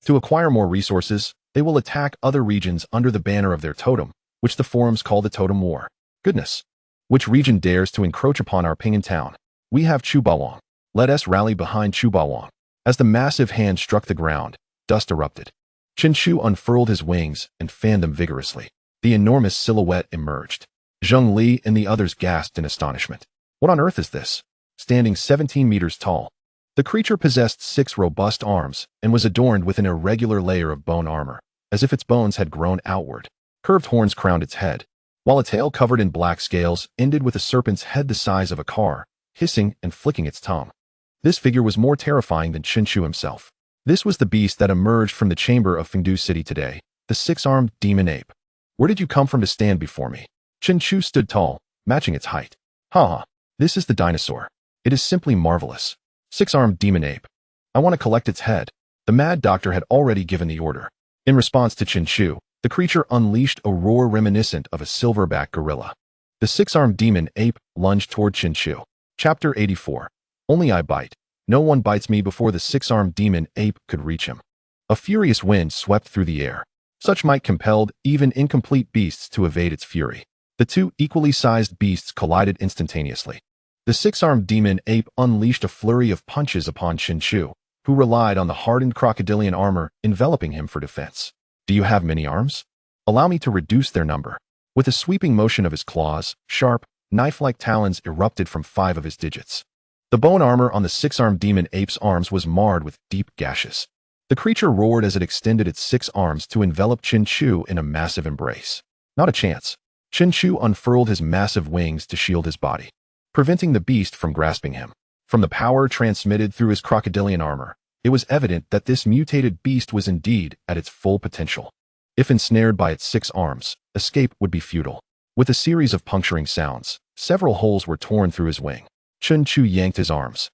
To acquire more resources, they will attack other regions under the banner of their totem, which the forums call the totem war. Goodness! Which region dares to encroach upon our Ping'an Town? We have Chubawang. Let us rally behind Chubawang. As the massive hand struck the ground, dust erupted. Chen Chu unfurled his wings and fanned them vigorously. The enormous silhouette emerged. Zheng Li and the others gasped in astonishment. What on earth is this? Standing 17 meters tall, the creature possessed 6 robust arms and was adorned with an irregular layer of bone armor, as if its bones had grown outward. Curved horns crowned its head, while a tail covered in black scales ended with a serpent's head the size of a car, hissing and flicking its tongue. This figure was more terrifying than Chen Chu himself. This was the beast that emerged from the chamber of Fengdu City today, the 6-armed demon ape. Where did you come from to stand before me? Chen Chu stood tall, matching its height. Ha! This is the dinosaur. It is simply marvelous. 6-armed demon ape. I want to collect its head. The Mad Doctor had already given the order. In response to Chen Chu, the creature unleashed a roar reminiscent of a silverback gorilla. The 6-armed demon ape lunged toward Chen Chu. Chapter 84. Only I bite. No one bites me before the 6-armed demon ape could reach him. A furious wind swept through the air. Such might compelled even incomplete beasts to evade its fury. The two equally sized beasts collided instantaneously. The 6-armed demon ape unleashed a flurry of punches upon Chen Chu, who relied on the hardened crocodilian armor enveloping him for defense. Do you have many arms? Allow me to reduce their number. With a sweeping motion of his claws, sharp, knife-like talons erupted from 5 of his digits. The bone armor on the 6-armed demon ape's arms was marred with deep gashes. The creature roared as it extended its 6 arms to envelop Chen Chu in a massive embrace. Not a chance. Chen Chu unfurled his massive wings to shield his body, preventing the beast from grasping him. From the power transmitted through his crocodilian armor, it was evident that this mutated beast was indeed at its full potential. If ensnared by its 6 arms, escape would be futile. With a series of puncturing sounds, several holes were torn through his wing. Chen Chu yanked his arms,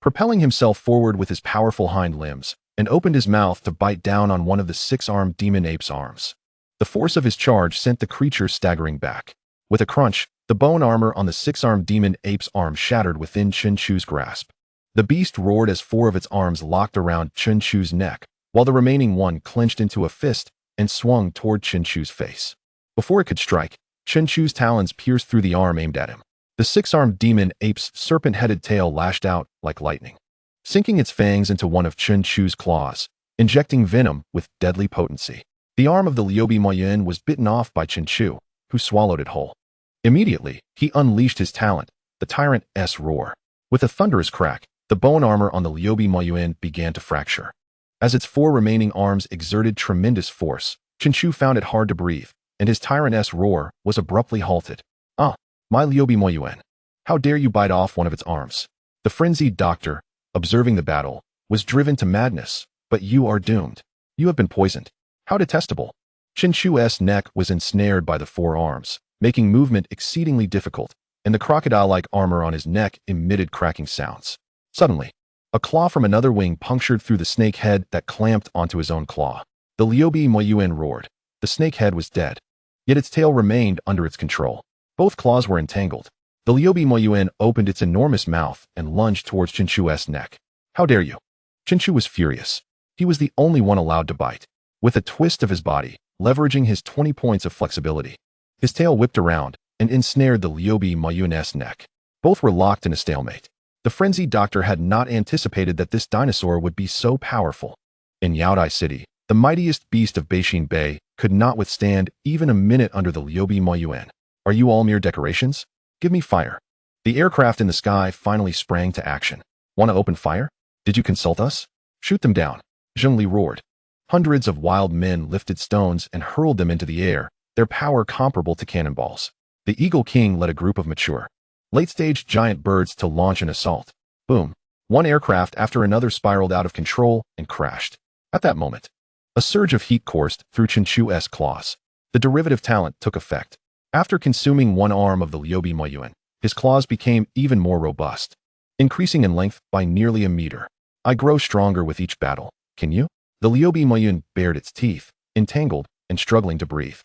propelling himself forward with his powerful hind limbs, and opened his mouth to bite down on one of the 6-armed demon ape's arms. The force of his charge sent the creature staggering back. With a crunch, the bone armor on the 6-armed demon ape's arm shattered within Chen Chu's grasp. The beast roared as 4 of its arms locked around Chen Chu's neck, while the remaining one clenched into a fist and swung toward Chen Chu's face. Before it could strike, Chen Chu's talons pierced through the arm aimed at him. The 6-armed demon ape's serpent-headed tail lashed out like lightning, sinking its fangs into one of Chen Chu's claws, injecting venom with deadly potency. The arm of the Liubi Moyuan was bitten off by Chen Chu, who swallowed it whole. Immediately, he unleashed his talent, the Tyrant's roar. With a thunderous crack, the bone armor on the Liubi Moyuan began to fracture. As its 4 remaining arms exerted tremendous force, Chen Chu found it hard to breathe, and his Tyrant's roar was abruptly halted. Ah, my Liubi Moyuan, how dare you bite off one of its arms? The frenzied doctor, observing the battle, was driven to madness. But you are doomed. You have been poisoned. How detestable. Chen Chu's neck was ensnared by the 4 arms, making movement exceedingly difficult, and the crocodile-like armor on his neck emitted cracking sounds. Suddenly, a claw from another wing punctured through the snake head that clamped onto his own claw. The Liubi Moyuan roared. The snake head was dead, yet its tail remained under its control. Both claws were entangled. The Liubi Moyuan opened its enormous mouth and lunged towards Chen Chu's neck. How dare you? Chen Chu was furious. He was the only one allowed to bite. With a twist of his body, leveraging his 20 points of flexibility, his tail whipped around and ensnared the Liubi Moyuan's neck. Both were locked in a stalemate. The frenzied doctor had not anticipated that this dinosaur would be so powerful. In Yaodai City, the mightiest beast of Beixin Bay, could not withstand even a minute under the Liubi Moyuan. Are you all mere decorations? Give me fire. The aircraft in the sky finally sprang to action. Want to open fire? Did you consult us? Shoot them down. Zhengli roared. Hundreds of wild men lifted stones and hurled them into the air, their power comparable to cannonballs. The Eagle King led a group of mature, late-stage giant birds to launch an assault. Boom. One aircraft after another spiraled out of control and crashed. At that moment, a surge of heat coursed through Chen Chu's claws. The derivative talent took effect. After consuming one arm of the Liubi Moyuan, his claws became even more robust, increasing in length by nearly a meter. I grow stronger with each battle. Can you? The Liubi Moyuan bared its teeth, entangled and struggling to breathe.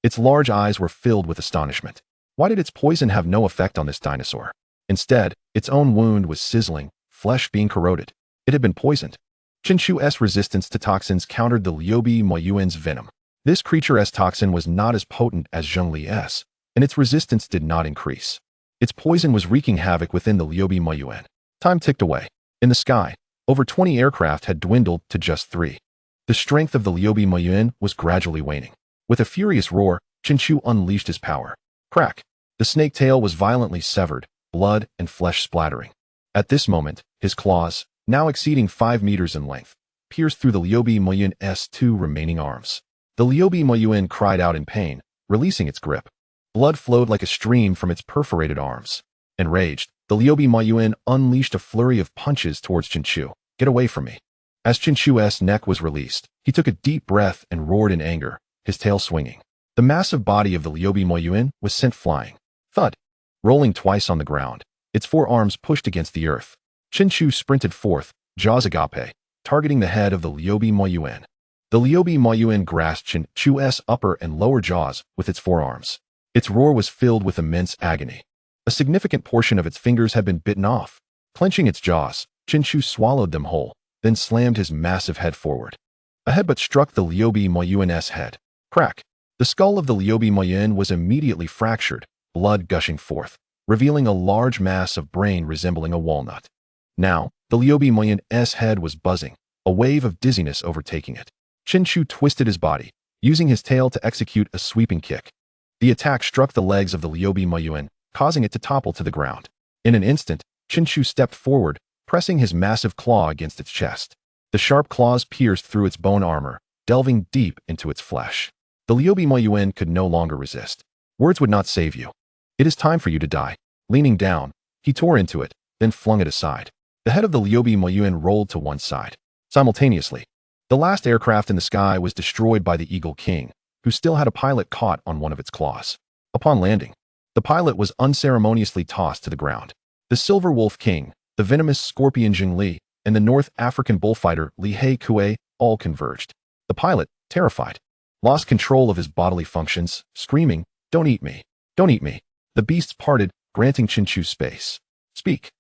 Its large eyes were filled with astonishment. Why did its poison have no effect on this dinosaur? Instead, its own wound was sizzling, flesh being corroded. It had been poisoned. Chen Chu's resistance to toxins countered the Liubi Moyuan's venom. This creature's toxin was not as potent as Zhengli's, and its resistance did not increase. Its poison was wreaking havoc within the Liubi Moyuan. Time ticked away. In the sky, over 20 aircraft had dwindled to just 3. The strength of the Liubi Moyuan was gradually waning. With a furious roar, Chen Chu unleashed his power. Crack! The snake tail was violently severed, blood and flesh splattering. At this moment, his claws, now exceeding 5 meters in length, pierced through the Liubi Moyuan's 2 remaining arms. The Liubi Moyuan cried out in pain, releasing its grip. Blood flowed like a stream from its perforated arms. Enraged, the Liubi Moyuan unleashed a flurry of punches towards Chen Chu. Get away from me. As Chen Chu's neck was released, he took a deep breath and roared in anger, his tail swinging. The massive body of the Liubi Moyuan was sent flying. Thud! Rolling twice on the ground, its 4 arms pushed against the earth. Chen Chu sprinted forth, jaws agape, targeting the head of the Liubi Moyuan. The Liubi Moyuan grasped Chen Chu's upper and lower jaws with its 4 arms. Its roar was filled with immense agony. A significant portion of its fingers had been bitten off. Clenching its jaws, Chen Chu swallowed them whole, then slammed his massive head forward. A headbutt struck the Liubi Moyuan's head. Crack! The skull of the Liubi Moyuan was immediately fractured, blood gushing forth, revealing a large mass of brain resembling a walnut. Now, the Liubi Moyuan's head was buzzing, a wave of dizziness overtaking it. Chen Chu twisted his body, using his tail to execute a sweeping kick. The attack struck the legs of the Liubi Moyuan, causing it to topple to the ground. In an instant, Chen Chu stepped forward, pressing his massive claw against its chest. The sharp claws pierced through its bone armor, delving deep into its flesh. The Liubi Moyuan could no longer resist. Words would not save you. It is time for you to die. Leaning down, he tore into it, then flung it aside. The head of the Liubi Moyuan rolled to one side. Simultaneously, the last aircraft in the sky was destroyed by the Eagle King, who still had a pilot caught on one of its claws. Upon landing, the pilot was unceremoniously tossed to the ground. The Silver Wolf King, the venomous scorpion Zhengli, and the North African bullfighter Li Hei Kue all converged. The pilot, terrified, lost control of his bodily functions, screaming, "Don't eat me! Don't eat me!" The beasts parted, granting Chen Chu space. Speak.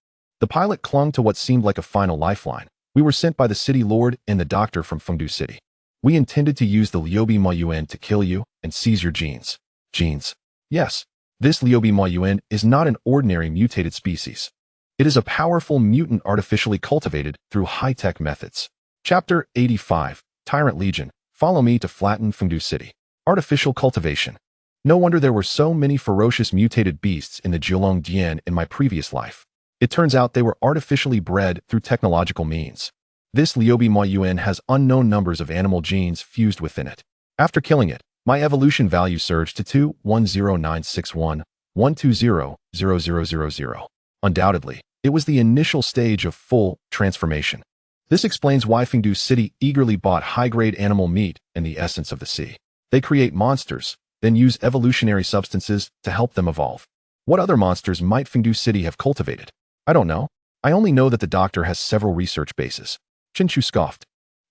The pilot clung to what seemed like a final lifeline. We were sent by the city lord and the doctor from Fengdu City. We intended to use the Liubi Moyuan to kill you and seize your genes. Genes? Yes. This Liubi Moyuan is not an ordinary mutated species. It is a powerful mutant artificially cultivated through high-tech methods. Chapter 85, Tyrant Legion. Follow me to flatten Fengdu City. Artificial cultivation. No wonder there were so many ferocious mutated beasts in the Jiulong Dian in my previous life. It turns out they were artificially bred through technological means. This Liubi Moyuan has unknown numbers of animal genes fused within it. After killing it, my evolution value surged to 2-10961-120-0000. Undoubtedly, it was the initial stage of full transformation. This explains why Fengdu City eagerly bought high-grade animal meat and the essence of the sea. They create monsters, then use evolutionary substances to help them evolve. What other monsters might Fengdu City have cultivated? I don't know. I only know that the doctor has several research bases. Chen Chu scoffed.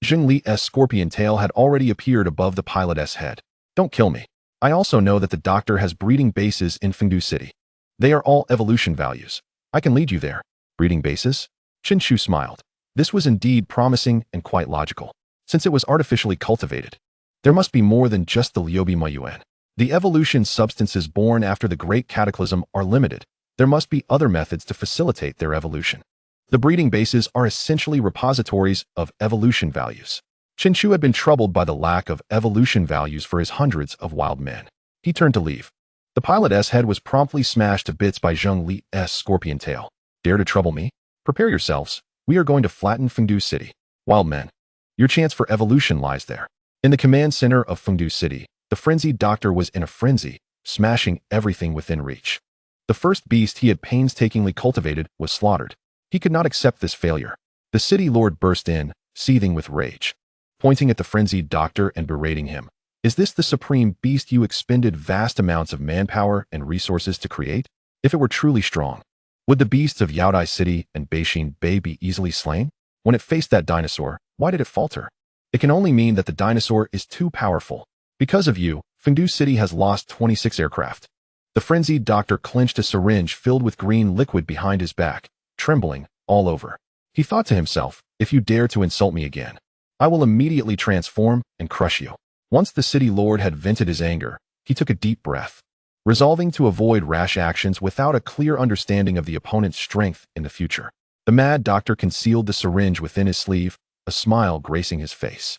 Zhengli's scorpion tail had already appeared above the pilot's head. Don't kill me. I also know that the doctor has breeding bases in Fengdu City. They are all evolution values. I can lead you there. Breeding bases? Chen Chu smiled. This was indeed promising and quite logical. Since it was artificially cultivated, there must be more than just the Liubi Moyuan. The evolution substances born after the Great Cataclysm are limited. There must be other methods to facilitate their evolution. The breeding bases are essentially repositories of evolution values. Chen Chu had been troubled by the lack of evolution values for his hundreds of wild men. He turned to leave. The pilot's head was promptly smashed to bits by Zheng Li's scorpion tail. Dare to trouble me? Prepare yourselves. We are going to flatten Fengdu City. Wild men. Your chance for evolution lies there. In the command center of Fengdu City, the frenzied doctor was in a frenzy, smashing everything within reach. The first beast he had painstakingly cultivated was slaughtered. He could not accept this failure. The city lord burst in, seething with rage, pointing at the frenzied doctor and berating him. Is this the supreme beast you expended vast amounts of manpower and resources to create? If it were truly strong, would the beasts of Yaodai City and Beijing Bay be easily slain? When it faced that dinosaur, why did it falter? It can only mean that the dinosaur is too powerful. Because of you, Fengdu City has lost 26 aircraft. The frenzied doctor clenched a syringe filled with green liquid behind his back, trembling all over. He thought to himself, if you dare to insult me again, I will immediately transform and crush you. Once the city lord had vented his anger, he took a deep breath, resolving to avoid rash actions without a clear understanding of the opponent's strength in the future. The mad doctor concealed the syringe within his sleeve, a smile gracing his face.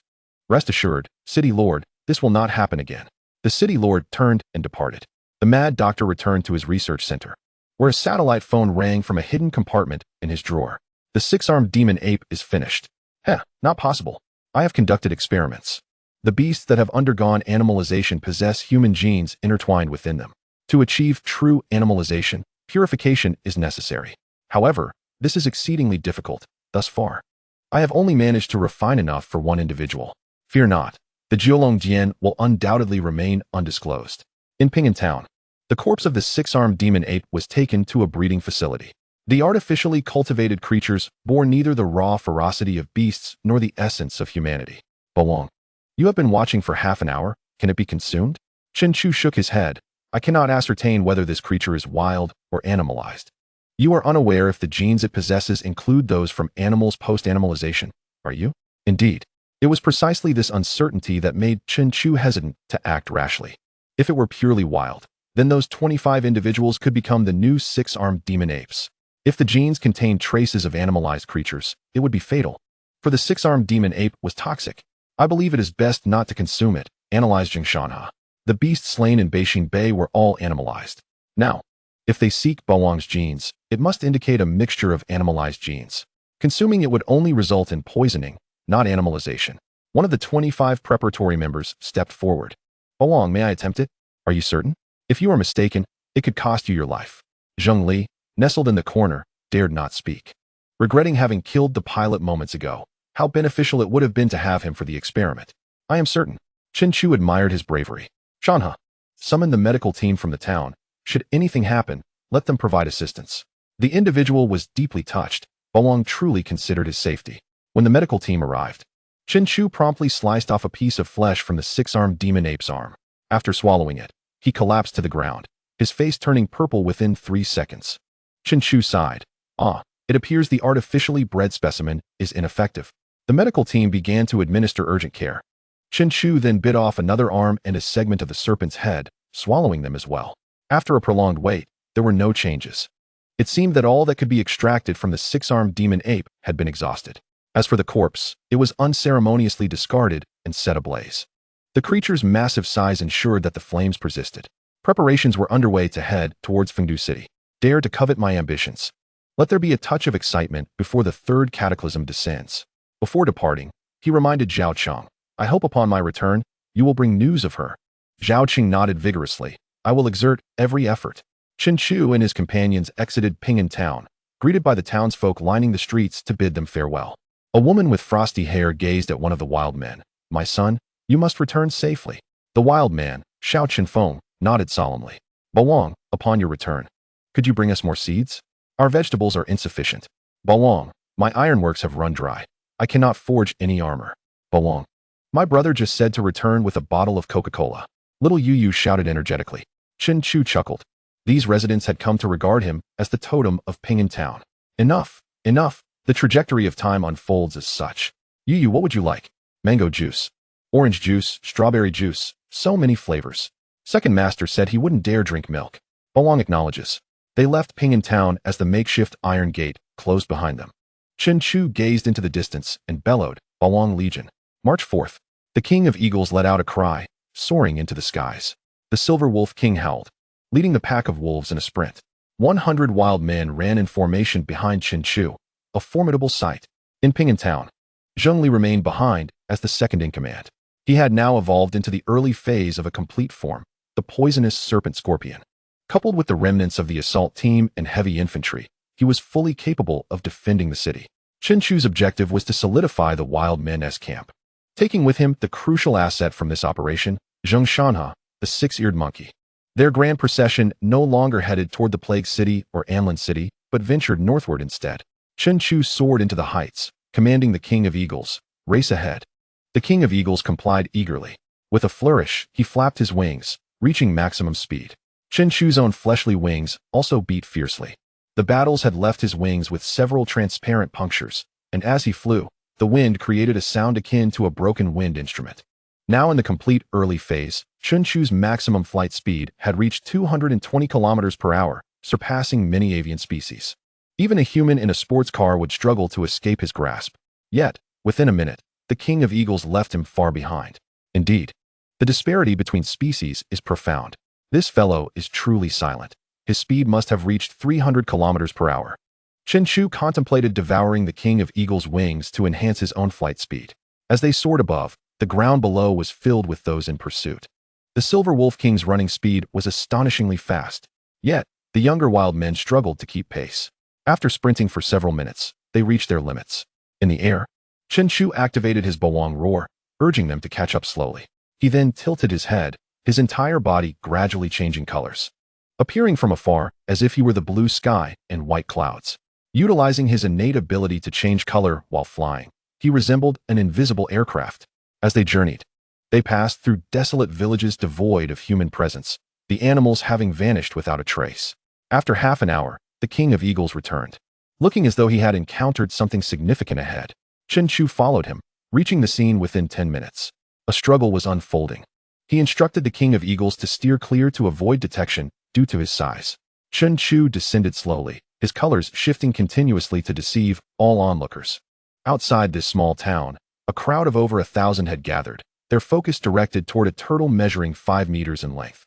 Rest assured, city lord, this will not happen again. The city lord turned and departed. The mad doctor returned to his research center, where a satellite phone rang from a hidden compartment in his drawer. The six-armed demon ape is finished. Not possible. I have conducted experiments. The beasts that have undergone animalization possess human genes intertwined within them. To achieve true animalization, purification is necessary. However, this is exceedingly difficult, thus far. I have only managed to refine enough for one individual. Fear not, the Jiulong Jian will undoubtedly remain undisclosed. In Ping'an Town, the corpse of the six-armed demon ape was taken to a breeding facility. The artificially cultivated creatures bore neither the raw ferocity of beasts nor the essence of humanity. Bolong, you have been watching for half an hour. Can it be consumed? Chen Chu shook his head. I cannot ascertain whether this creature is wild or animalized. You are unaware if the genes it possesses include those from animals post-animalization, are you? Indeed. It was precisely this uncertainty that made Chen Chu hesitant to act rashly. If it were purely wild, then those 25 individuals could become the new six-armed demon apes. If the genes contained traces of animalized creatures, it would be fatal. For the six-armed demon ape was toxic. I believe it is best not to consume it, analyzed Jing Shanha. The beasts slain in Beijing Bay were all animalized. Now, if they seek Bolong's genes, it must indicate a mixture of animalized genes. Consuming it would only result in poisoning, not animalization. One of the 25 preparatory members stepped forward. Bolong, may I attempt it? Are you certain? If you are mistaken, it could cost you your life. Zheng Li, nestled in the corner, dared not speak. Regretting having killed the pilot moments ago, how beneficial it would have been to have him for the experiment. I am certain. Chen Chu admired his bravery. Shanha, summon the medical team from the town. Should anything happen, let them provide assistance. The individual was deeply touched. Bolong truly considered his safety. When the medical team arrived, Chen Chu promptly sliced off a piece of flesh from the six-armed demon ape's arm. After swallowing it, he collapsed to the ground, his face turning purple within 3 seconds. Chen Chu sighed. It appears the artificially bred specimen is ineffective. The medical team began to administer urgent care. Chen Chu then bit off another arm and a segment of the serpent's head, swallowing them as well. After a prolonged wait, there were no changes. It seemed that all that could be extracted from the six-armed demon ape had been exhausted. As for the corpse, it was unceremoniously discarded and set ablaze. The creature's massive size ensured that the flames persisted. Preparations were underway to head towards Fengdu City. Dare to covet my ambitions. Let there be a touch of excitement before the third cataclysm descends. Before departing, he reminded Zhao Cheng, I hope upon my return, you will bring news of her. Zhao Cheng nodded vigorously. I will exert every effort. Chen Chu and his companions exited Ping'an Town, greeted by the townsfolk lining the streets to bid them farewell. A woman with frosty hair gazed at one of the wild men. My son, you must return safely. The wild man, Xiao Chenfeng, nodded solemnly. Bolong, upon your return, could you bring us more seeds? Our vegetables are insufficient. Bolong, my ironworks have run dry. I cannot forge any armor. Bolong, my brother just said to return with a bottle of Coca-Cola. Little Yu shouted energetically. Chen Chu chuckled. These residents had come to regard him as the totem of Ping'an Town. Enough, enough. The trajectory of time unfolds as such. Yu, what would you like? Mango juice, orange juice, strawberry juice, so many flavors. Second master said he wouldn't dare drink milk. Bolong acknowledges. They left Ping'an Town as the makeshift iron gate closed behind them. Chen Chu gazed into the distance and bellowed, Bolong Legion. March 4th. The king of eagles let out a cry, soaring into the skies. The silver wolf king howled, leading the pack of wolves in a sprint. 100 wild men ran in formation behind Chen Chu, a formidable sight. In Ping'an town, Zheng Li remained behind as the second in command. He had now evolved into the early phase of a complete form, the poisonous serpent scorpion. Coupled with the remnants of the assault team and heavy infantry, he was fully capable of defending the city. Chen Chu's objective was to solidify the wild men's camp, taking with him the crucial asset from this operation, Zheng Shanha, the six-eared monkey. Their grand procession no longer headed toward the Plague City or Anlin City, but ventured northward instead. Chen Chu soared into the heights, commanding the King of Eagles, "Race ahead." The King of Eagles complied eagerly. With a flourish, he flapped his wings, reaching maximum speed. Chen Chu's own fleshly wings also beat fiercely. The battles had left his wings with several transparent punctures, and as he flew, the wind created a sound akin to a broken wind instrument. Now in the complete early phase, Chen Chu's maximum flight speed had reached 220 kilometers per hour, surpassing many avian species. Even a human in a sports car would struggle to escape his grasp. Yet, within a minute, the King of Eagles left him far behind. Indeed, the disparity between species is profound. This fellow is truly silent. His speed must have reached 300 kilometers per hour. Chen Chu contemplated devouring the King of Eagles' wings to enhance his own flight speed. As they soared above, the ground below was filled with those in pursuit. The Silver Wolf King's running speed was astonishingly fast. Yet, the younger wild men struggled to keep pace. After sprinting for several minutes, they reached their limits. In the air, Chen Chu activated his Bawang roar, urging them to catch up slowly. He then tilted his head, his entire body gradually changing colors, appearing from afar as if he were the blue sky and white clouds. Utilizing his innate ability to change color while flying, he resembled an invisible aircraft. As they journeyed, they passed through desolate villages devoid of human presence, the animals having vanished without a trace. After half an hour, the King of Eagles returned, looking as though he had encountered something significant ahead. Chen Chu followed him, reaching the scene within 10 minutes. A struggle was unfolding. He instructed the King of Eagles to steer clear to avoid detection due to his size. Chen Chu descended slowly, his colors shifting continuously to deceive all onlookers. Outside this small town, a crowd of over 1,000 had gathered, their focus directed toward a turtle measuring 5 meters in length,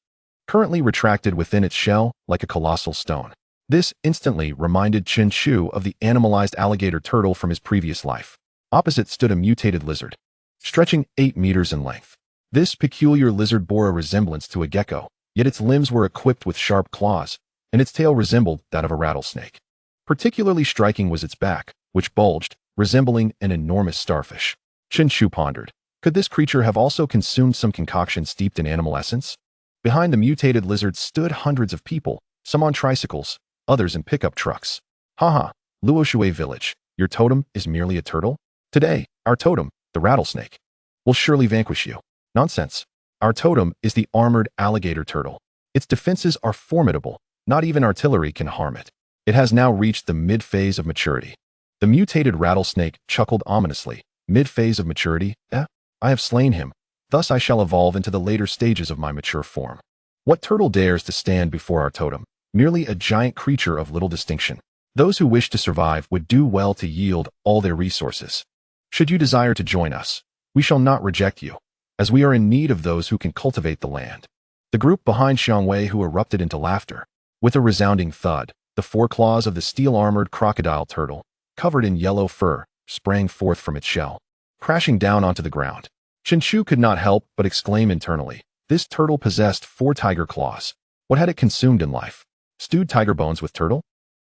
currently retracted within its shell like a colossal stone. This instantly reminded Chen Chu of the animalized alligator turtle from his previous life. Opposite stood a mutated lizard, stretching 8 meters in length. This peculiar lizard bore a resemblance to a gecko, yet its limbs were equipped with sharp claws, and its tail resembled that of a rattlesnake. Particularly striking was its back, which bulged, resembling an enormous starfish. Chen Chu pondered, could this creature have also consumed some concoction steeped in animal essence? Behind the mutated lizard stood hundreds of people, some on tricycles, others in pickup trucks. Haha, Luoshui village, your totem is merely a turtle? Today, our totem, the rattlesnake, will surely vanquish you. Nonsense. Our totem is the armored alligator turtle. Its defenses are formidable, not even artillery can harm it. It has now reached the mid-phase of maturity. The mutated rattlesnake chuckled ominously. Mid-phase of maturity? I have slain him. Thus I shall evolve into the later stages of my mature form. What turtle dares to stand before our totem? Merely a giant creature of little distinction. Those who wish to survive would do well to yield all their resources. Should you desire to join us, we shall not reject you, as we are in need of those who can cultivate the land. The group behind Xiang Wei who erupted into laughter. With a resounding thud, the foreclaws of the steel-armored crocodile turtle, covered in yellow fur, sprang forth from its shell, crashing down onto the ground. Chen Chu could not help but exclaim internally, this turtle possessed 4 tiger claws. What had it consumed in life? Stewed tiger bones with turtle?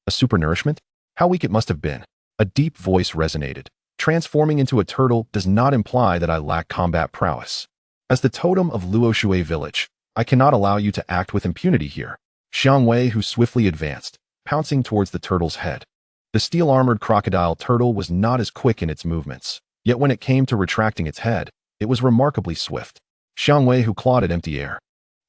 A supernourishment? How weak it must have been. A deep voice resonated. Transforming into a turtle does not imply that I lack combat prowess. As the totem of Luoshui village, I cannot allow you to act with impunity here. Xiang Wei who swiftly advanced, pouncing towards the turtle's head. The steel-armored crocodile turtle was not as quick in its movements, yet when it came to retracting its head, it was remarkably swift. Xiang Wei who clawed at empty air.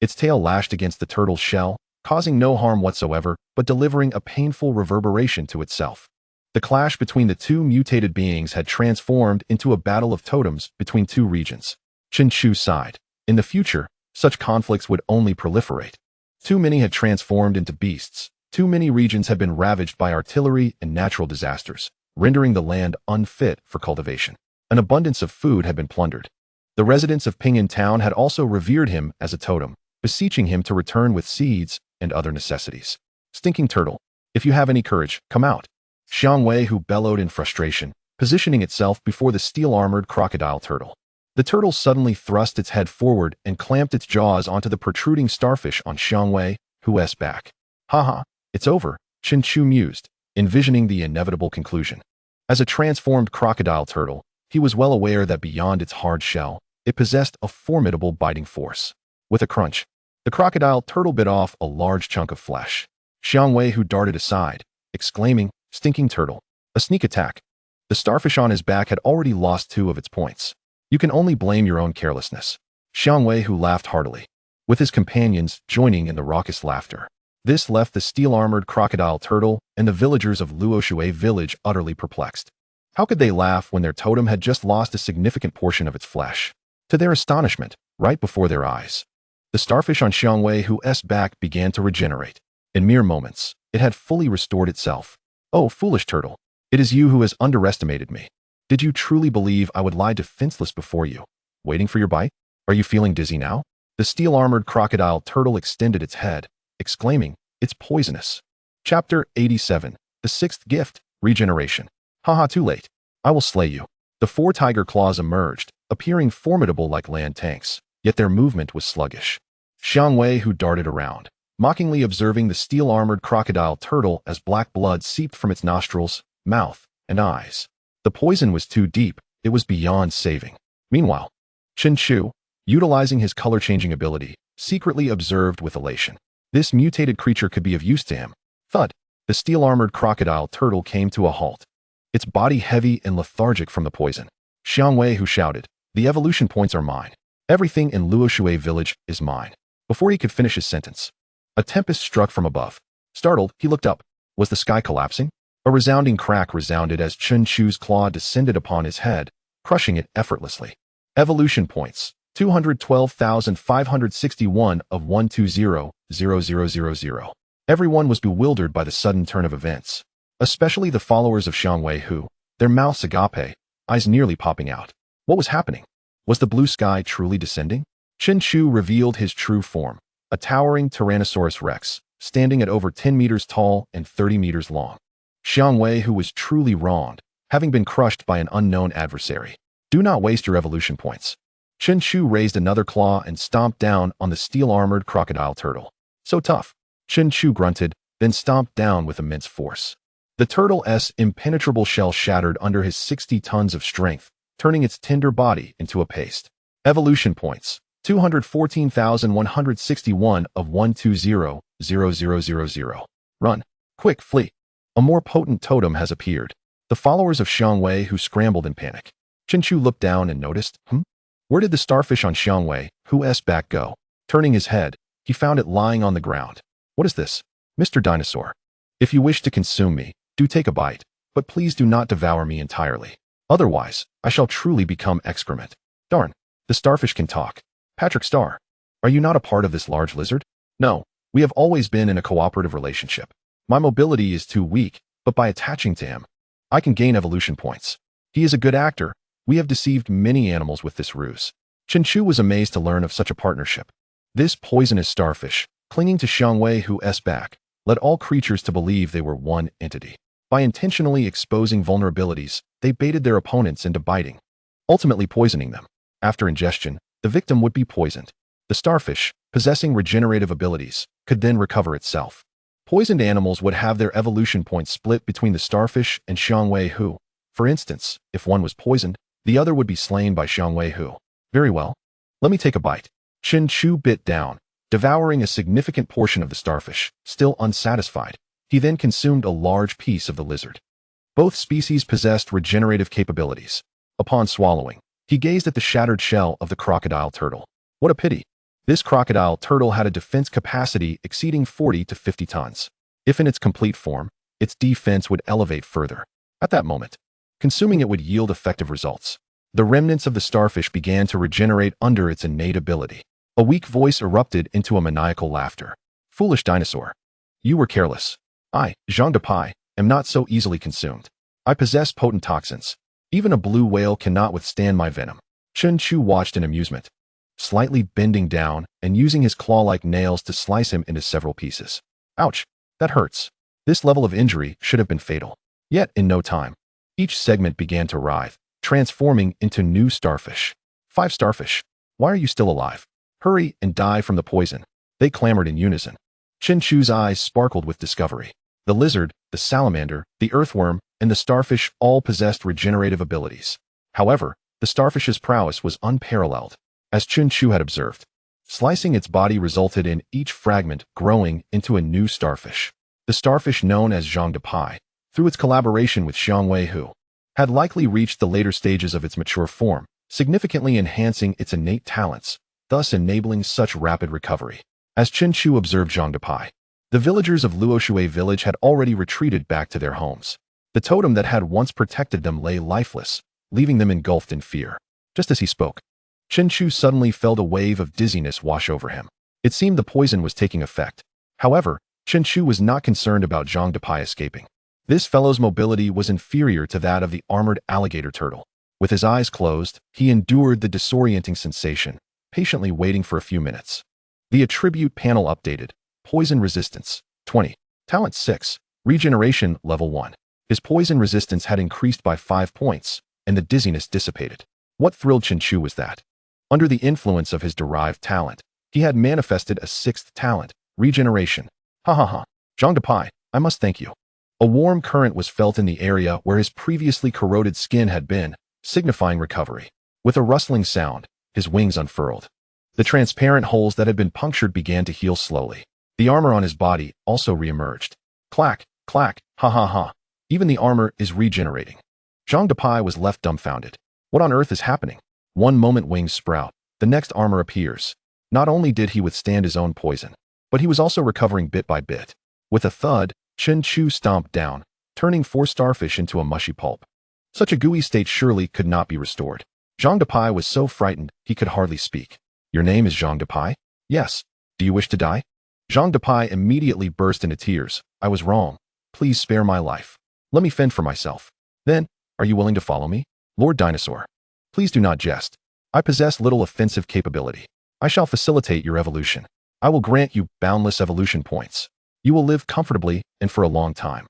Its tail lashed against the turtle's shell, causing no harm whatsoever, but delivering a painful reverberation to itself. The clash between the two mutated beings had transformed into a battle of totems between two regions. Chen Chu sighed. In the future, such conflicts would only proliferate. Too many had transformed into beasts. Too many regions had been ravaged by artillery and natural disasters, rendering the land unfit for cultivation. An abundance of food had been plundered. The residents of Ping'an Town had also revered him as a totem, beseeching him to return with seeds and other necessities. Stinking turtle, if you have any courage, come out. Xiang Wei, who bellowed in frustration, positioning itself before the steel-armored crocodile turtle. The turtle suddenly thrust its head forward and clamped its jaws onto the protruding starfish on Xiang Wei, who's back. Haha, it's over, Chen Chu mused, envisioning the inevitable conclusion. As a transformed crocodile turtle, he was well aware that beyond its hard shell, it possessed a formidable biting force. With a crunch, the crocodile turtle bit off a large chunk of flesh. Xiang Wei, who darted aside, exclaiming, "Stinking turtle, a sneak attack." The starfish on his back had already lost 2 of its points. You can only blame your own carelessness. Xiang Wei, who laughed heartily, with his companions joining in the raucous laughter. This left the steel-armored crocodile turtle and the villagers of Luoshui village utterly perplexed. How could they laugh when their totem had just lost a significant portion of its flesh? To their astonishment, right before their eyes, the starfish on Xiang Wei, who's back, began to regenerate. In mere moments, it had fully restored itself. Oh, foolish turtle, it is you who has underestimated me. Did you truly believe I would lie defenseless before you, waiting for your bite? Are you feeling dizzy now? The steel-armored crocodile turtle extended its head, exclaiming, "It's poisonous." Chapter 87, The Sixth Gift, Regeneration. Haha, too late. I will slay you. The 4 tiger claws emerged, appearing formidable like land tanks, yet their movement was sluggish. Xiang Wei, who darted around, mockingly observing the steel-armored crocodile turtle as black blood seeped from its nostrils, mouth, and eyes. The poison was too deep, it was beyond saving. Meanwhile, Chen Chu, utilizing his color-changing ability, secretly observed with elation. This mutated creature could be of use to him. Thud! The steel-armored crocodile turtle came to a halt, its body heavy and lethargic from the poison. Xiang Wei, who shouted, "The evolution points are mine. Everything in Luoshui village is mine." Before he could finish his sentence, a tempest struck from above. Startled, he looked up. Was the sky collapsing? A resounding crack resounded as Chen Chu's claw descended upon his head, crushing it effortlessly. Evolution points, 212,561 of 120,000. Everyone was bewildered by the sudden turn of events, especially the followers of Xiang Wei, who, their mouths agape, eyes nearly popping out. What was happening? Was the blue sky truly descending? Chen Chu revealed his true form, a towering Tyrannosaurus Rex, standing at over 10 meters tall and 30 meters long. Xiang Wei, who was truly wronged, having been crushed by an unknown adversary. Do not waste your evolution points. Chen Chu raised another claw and stomped down on the steel-armored crocodile turtle. So tough. Chen Chu grunted, then stomped down with immense force. The turtle's impenetrable shell shattered under his 60 tons of strength, turning its tender body into a paste. Evolution points, 214,161 of 120,000. Run. Quick, flee. A more potent totem has appeared. The followers of Xiang Wei, who scrambled in panic. Chen Chu looked down and noticed, Where did the starfish on Xiang Wei, who's back, go? Turning his head, he found it lying on the ground. What is this? Mr. Dinosaur. If you wish to consume me, do take a bite, but please do not devour me entirely. Otherwise, I shall truly become excrement. Darn, the starfish can talk. Patrick Star, are you not a part of this large lizard? No, we have always been in a cooperative relationship. My mobility is too weak, but by attaching to him, I can gain evolution points. He is a good actor. We have deceived many animals with this ruse. Chen Chu was amazed to learn of such a partnership. This poisonous starfish, clinging to Xiang Wei, who's back, led all creatures to believe they were one entity. By intentionally exposing vulnerabilities, they baited their opponents into biting, ultimately poisoning them. After ingestion, the victim would be poisoned. The starfish, possessing regenerative abilities, could then recover itself. Poisoned animals would have their evolution points split between the starfish and Xiang Wei, who, for instance, if one was poisoned, the other would be slain by Xiang Wei, who. Very well. Let me take a bite. Chen Chu bit down, devouring a significant portion of the starfish. Still unsatisfied, he then consumed a large piece of the lizard. Both species possessed regenerative capabilities. Upon swallowing, he gazed at the shattered shell of the crocodile turtle. What a pity. This crocodile turtle had a defense capacity exceeding 40 to 50 tons. If in its complete form, its defense would elevate further. At that moment, consuming it would yield effective results. The remnants of the starfish began to regenerate under its innate ability. A weak voice erupted into a maniacal laughter. Foolish dinosaur. You were careless. I, Zhang Depai, am not so easily consumed. I possess potent toxins. Even a blue whale cannot withstand my venom. Chen Chu watched in amusement, slightly bending down and using his claw-like nails to slice him into several pieces. Ouch, that hurts. This level of injury should have been fatal. Yet, in no time, each segment began to writhe, transforming into new starfish. 5 starfish. Why are you still alive? Hurry and die from the poison. They clamored in unison. Chen Chu's eyes sparkled with discovery. The lizard, the salamander, the earthworm, and the starfish all possessed regenerative abilities. However, the starfish's prowess was unparalleled, as Chen Chu had observed. Slicing its body resulted in each fragment growing into a new starfish. The starfish known as Zhang de Pai, through its collaboration with Xiang Wei Hu, had likely reached the later stages of its mature form, significantly enhancing its innate talents, thus enabling such rapid recovery. As Chen Chu observed Zhang de Pai, the villagers of Luoshui village had already retreated back to their homes. The totem that had once protected them lay lifeless, leaving them engulfed in fear. Just as he spoke, Chen Chu suddenly felt a wave of dizziness wash over him. It seemed the poison was taking effect. However, Chen Chu was not concerned about Zhang de Pai escaping. This fellow's mobility was inferior to that of the armored alligator turtle. With his eyes closed, he endured the disorienting sensation, patiently waiting for a few minutes. The attribute panel updated. Poison resistance, 20. Talent 6. Regeneration, level 1. His poison resistance had increased by 5 points, and the dizziness dissipated. What thrilled Chen Chu was that, under the influence of his derived talent, he had manifested a 6th talent, regeneration. Ha ha ha. Zhang de Pai, I must thank you. A warm current was felt in the area where his previously corroded skin had been, signifying recovery. With a rustling sound, his wings unfurled. The transparent holes that had been punctured began to heal slowly. The armor on his body also reemerged. Clack, clack, ha ha ha. Even the armor is regenerating. Zhang de Pai was left dumbfounded. What on earth is happening? One moment wings sprout, the next armor appears. Not only did he withstand his own poison, but he was also recovering bit by bit. With a thud, Chen Chu stomped down, turning 4 starfish into a mushy pulp. Such a gooey state surely could not be restored. Zhang de Pai was so frightened he could hardly speak. Your name is Zhang de Pai? Yes. Do you wish to die? Zhang de Pai immediately burst into tears. I was wrong. Please spare my life. Let me fend for myself. Then, are you willing to follow me? Lord Dinosaur. Please do not jest. I possess little offensive capability. I shall facilitate your evolution. I will grant you boundless evolution points. You will live comfortably and for a long time.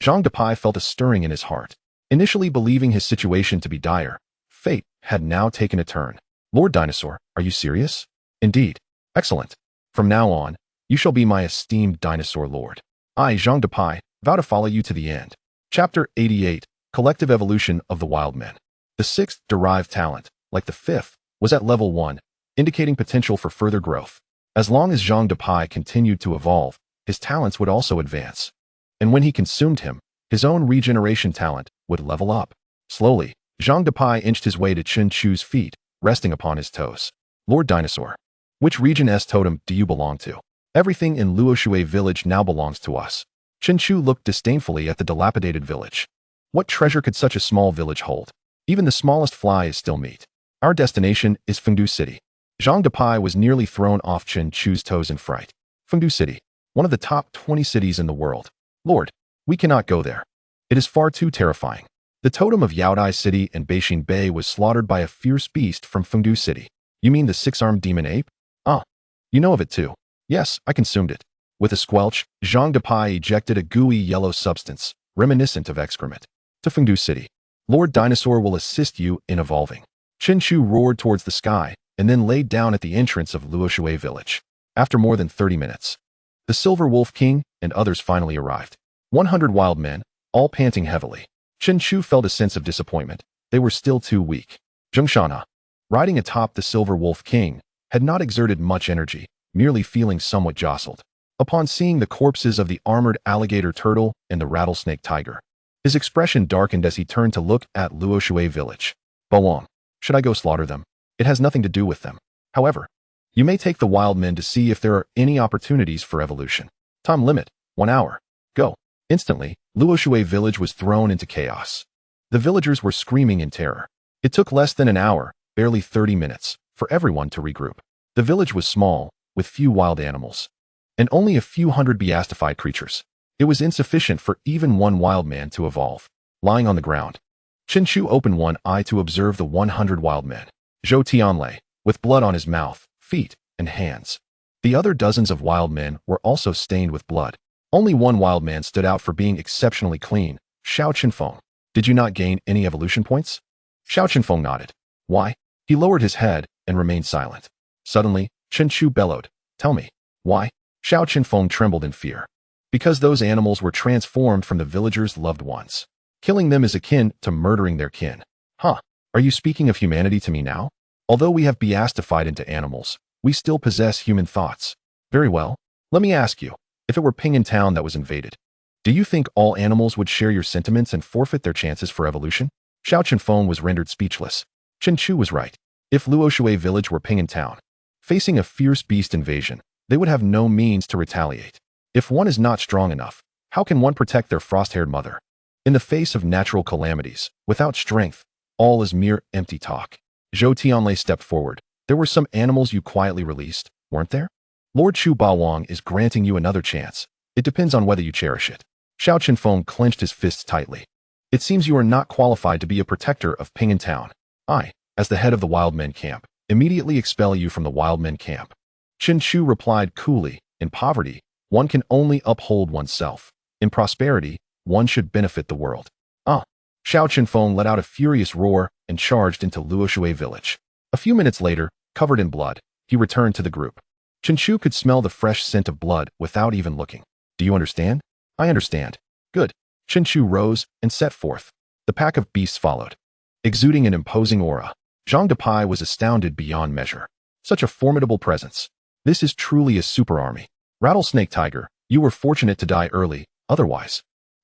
Zhang de Pai felt a stirring in his heart. Initially believing his situation to be dire, fate had now taken a turn. Lord Dinosaur, are you serious? Indeed. Excellent. From now on, you shall be my esteemed dinosaur lord. I, Zhang de Pai, vow to follow you to the end. Chapter 88. Collective Evolution of the Wild Men. The 6th derived talent, like the 5th, was at level 1, indicating potential for further growth. As long as Zhang de Pai continued to evolve, his talents would also advance. And when he consumed him, his own regeneration talent would level up. Slowly, Zhang de Pai inched his way to Chen Chu's feet, resting upon his toes. Lord Dinosaur, which region S totem do you belong to? Everything in Luoshui village now belongs to us. Chen Chu looked disdainfully at the dilapidated village. What treasure could such a small village hold? Even the smallest fly is still meat. Our destination is Fengdu City. Zhang de Pai was nearly thrown off Chen Chu's toes in fright. Fengdu City, one of the top 20 cities in the world. Lord, we cannot go there. It is far too terrifying. The totem of Yaodai City and Beixin Bay was slaughtered by a fierce beast from Fengdu City. You mean the 6-armed demon ape? Ah, you know of it too. Yes, I consumed it. With a squelch, Zhang de Pai ejected a gooey yellow substance, reminiscent of excrement. To Fengdu City. Lord Dinosaur will assist you in evolving. Chen Chu roared towards the sky, and then laid down at the entrance of Luoshui village. After more than 30 minutes, the Silver Wolf King and others finally arrived. 100 wild men, all panting heavily. Chen Chu felt a sense of disappointment. They were still too weak. Zhengshana, riding atop the Silver Wolf King, had not exerted much energy, merely feeling somewhat jostled. Upon seeing the corpses of the armored alligator turtle and the rattlesnake tiger, his expression darkened as he turned to look at Luoshui village. Bawang, should I go slaughter them? It has nothing to do with them. However, you may take the wild men to see if there are any opportunities for evolution. Time limit, 1 hour. Go. Instantly, Luoshui village was thrown into chaos. The villagers were screaming in terror. It took less than an hour, barely 30 minutes, for everyone to regroup. The village was small, with few wild animals, and only a few hundred beastified creatures. It was insufficient for even one wild man to evolve. Lying on the ground, Chen Chu opened one eye to observe the 100 wild men. Zhou Tianlei, with blood on his mouth, feet, and hands. The other dozens of wild men were also stained with blood. Only one wild man stood out for being exceptionally clean, Xiao Qinfeng. Did you not gain any evolution points? Xiao Qinfeng nodded. Why? He lowered his head and remained silent. Suddenly, Chen Chu bellowed. Tell me. Why? Xiao Qinfeng trembled in fear. Because those animals were transformed from the villagers' loved ones. Killing them is akin to murdering their kin. Huh? Are you speaking of humanity to me now? Although we have beastified into animals, we still possess human thoughts. Very well. Let me ask you, if it were Ping'an Town that was invaded, do you think all animals would share your sentiments and forfeit their chances for evolution? Xiao Qinfeng was rendered speechless. Chen Chu was right. If Luoshui village were Ping'an Town, facing a fierce beast invasion, they would have no means to retaliate. If one is not strong enough, how can one protect their frost-haired mother? In the face of natural calamities, without strength, all is mere empty talk. Zhou Tianlei stepped forward. There were some animals you quietly released, weren't there? Lord Chu Bawang is granting you another chance. It depends on whether you cherish it. Xiao Qinfeng clenched his fists tightly. It seems you are not qualified to be a protector of Ping'an Town. I, as the head of the Wild Men Camp, immediately expel you from the Wild Men Camp. Chen Chu replied coolly, in poverty, one can only uphold oneself. In prosperity, one should benefit the world. Xiao Qinfeng let out a furious roar and charged into Luoshui village. A few minutes later, covered in blood, he returned to the group. Chen Chu could smell the fresh scent of blood without even looking. Do you understand? I understand. Good. Chen Chu rose and set forth. The pack of beasts followed. Exuding an imposing aura, Zhang Depai was astounded beyond measure. Such a formidable presence. This is truly a super army. Rattlesnake Tiger, you were fortunate to die early, otherwise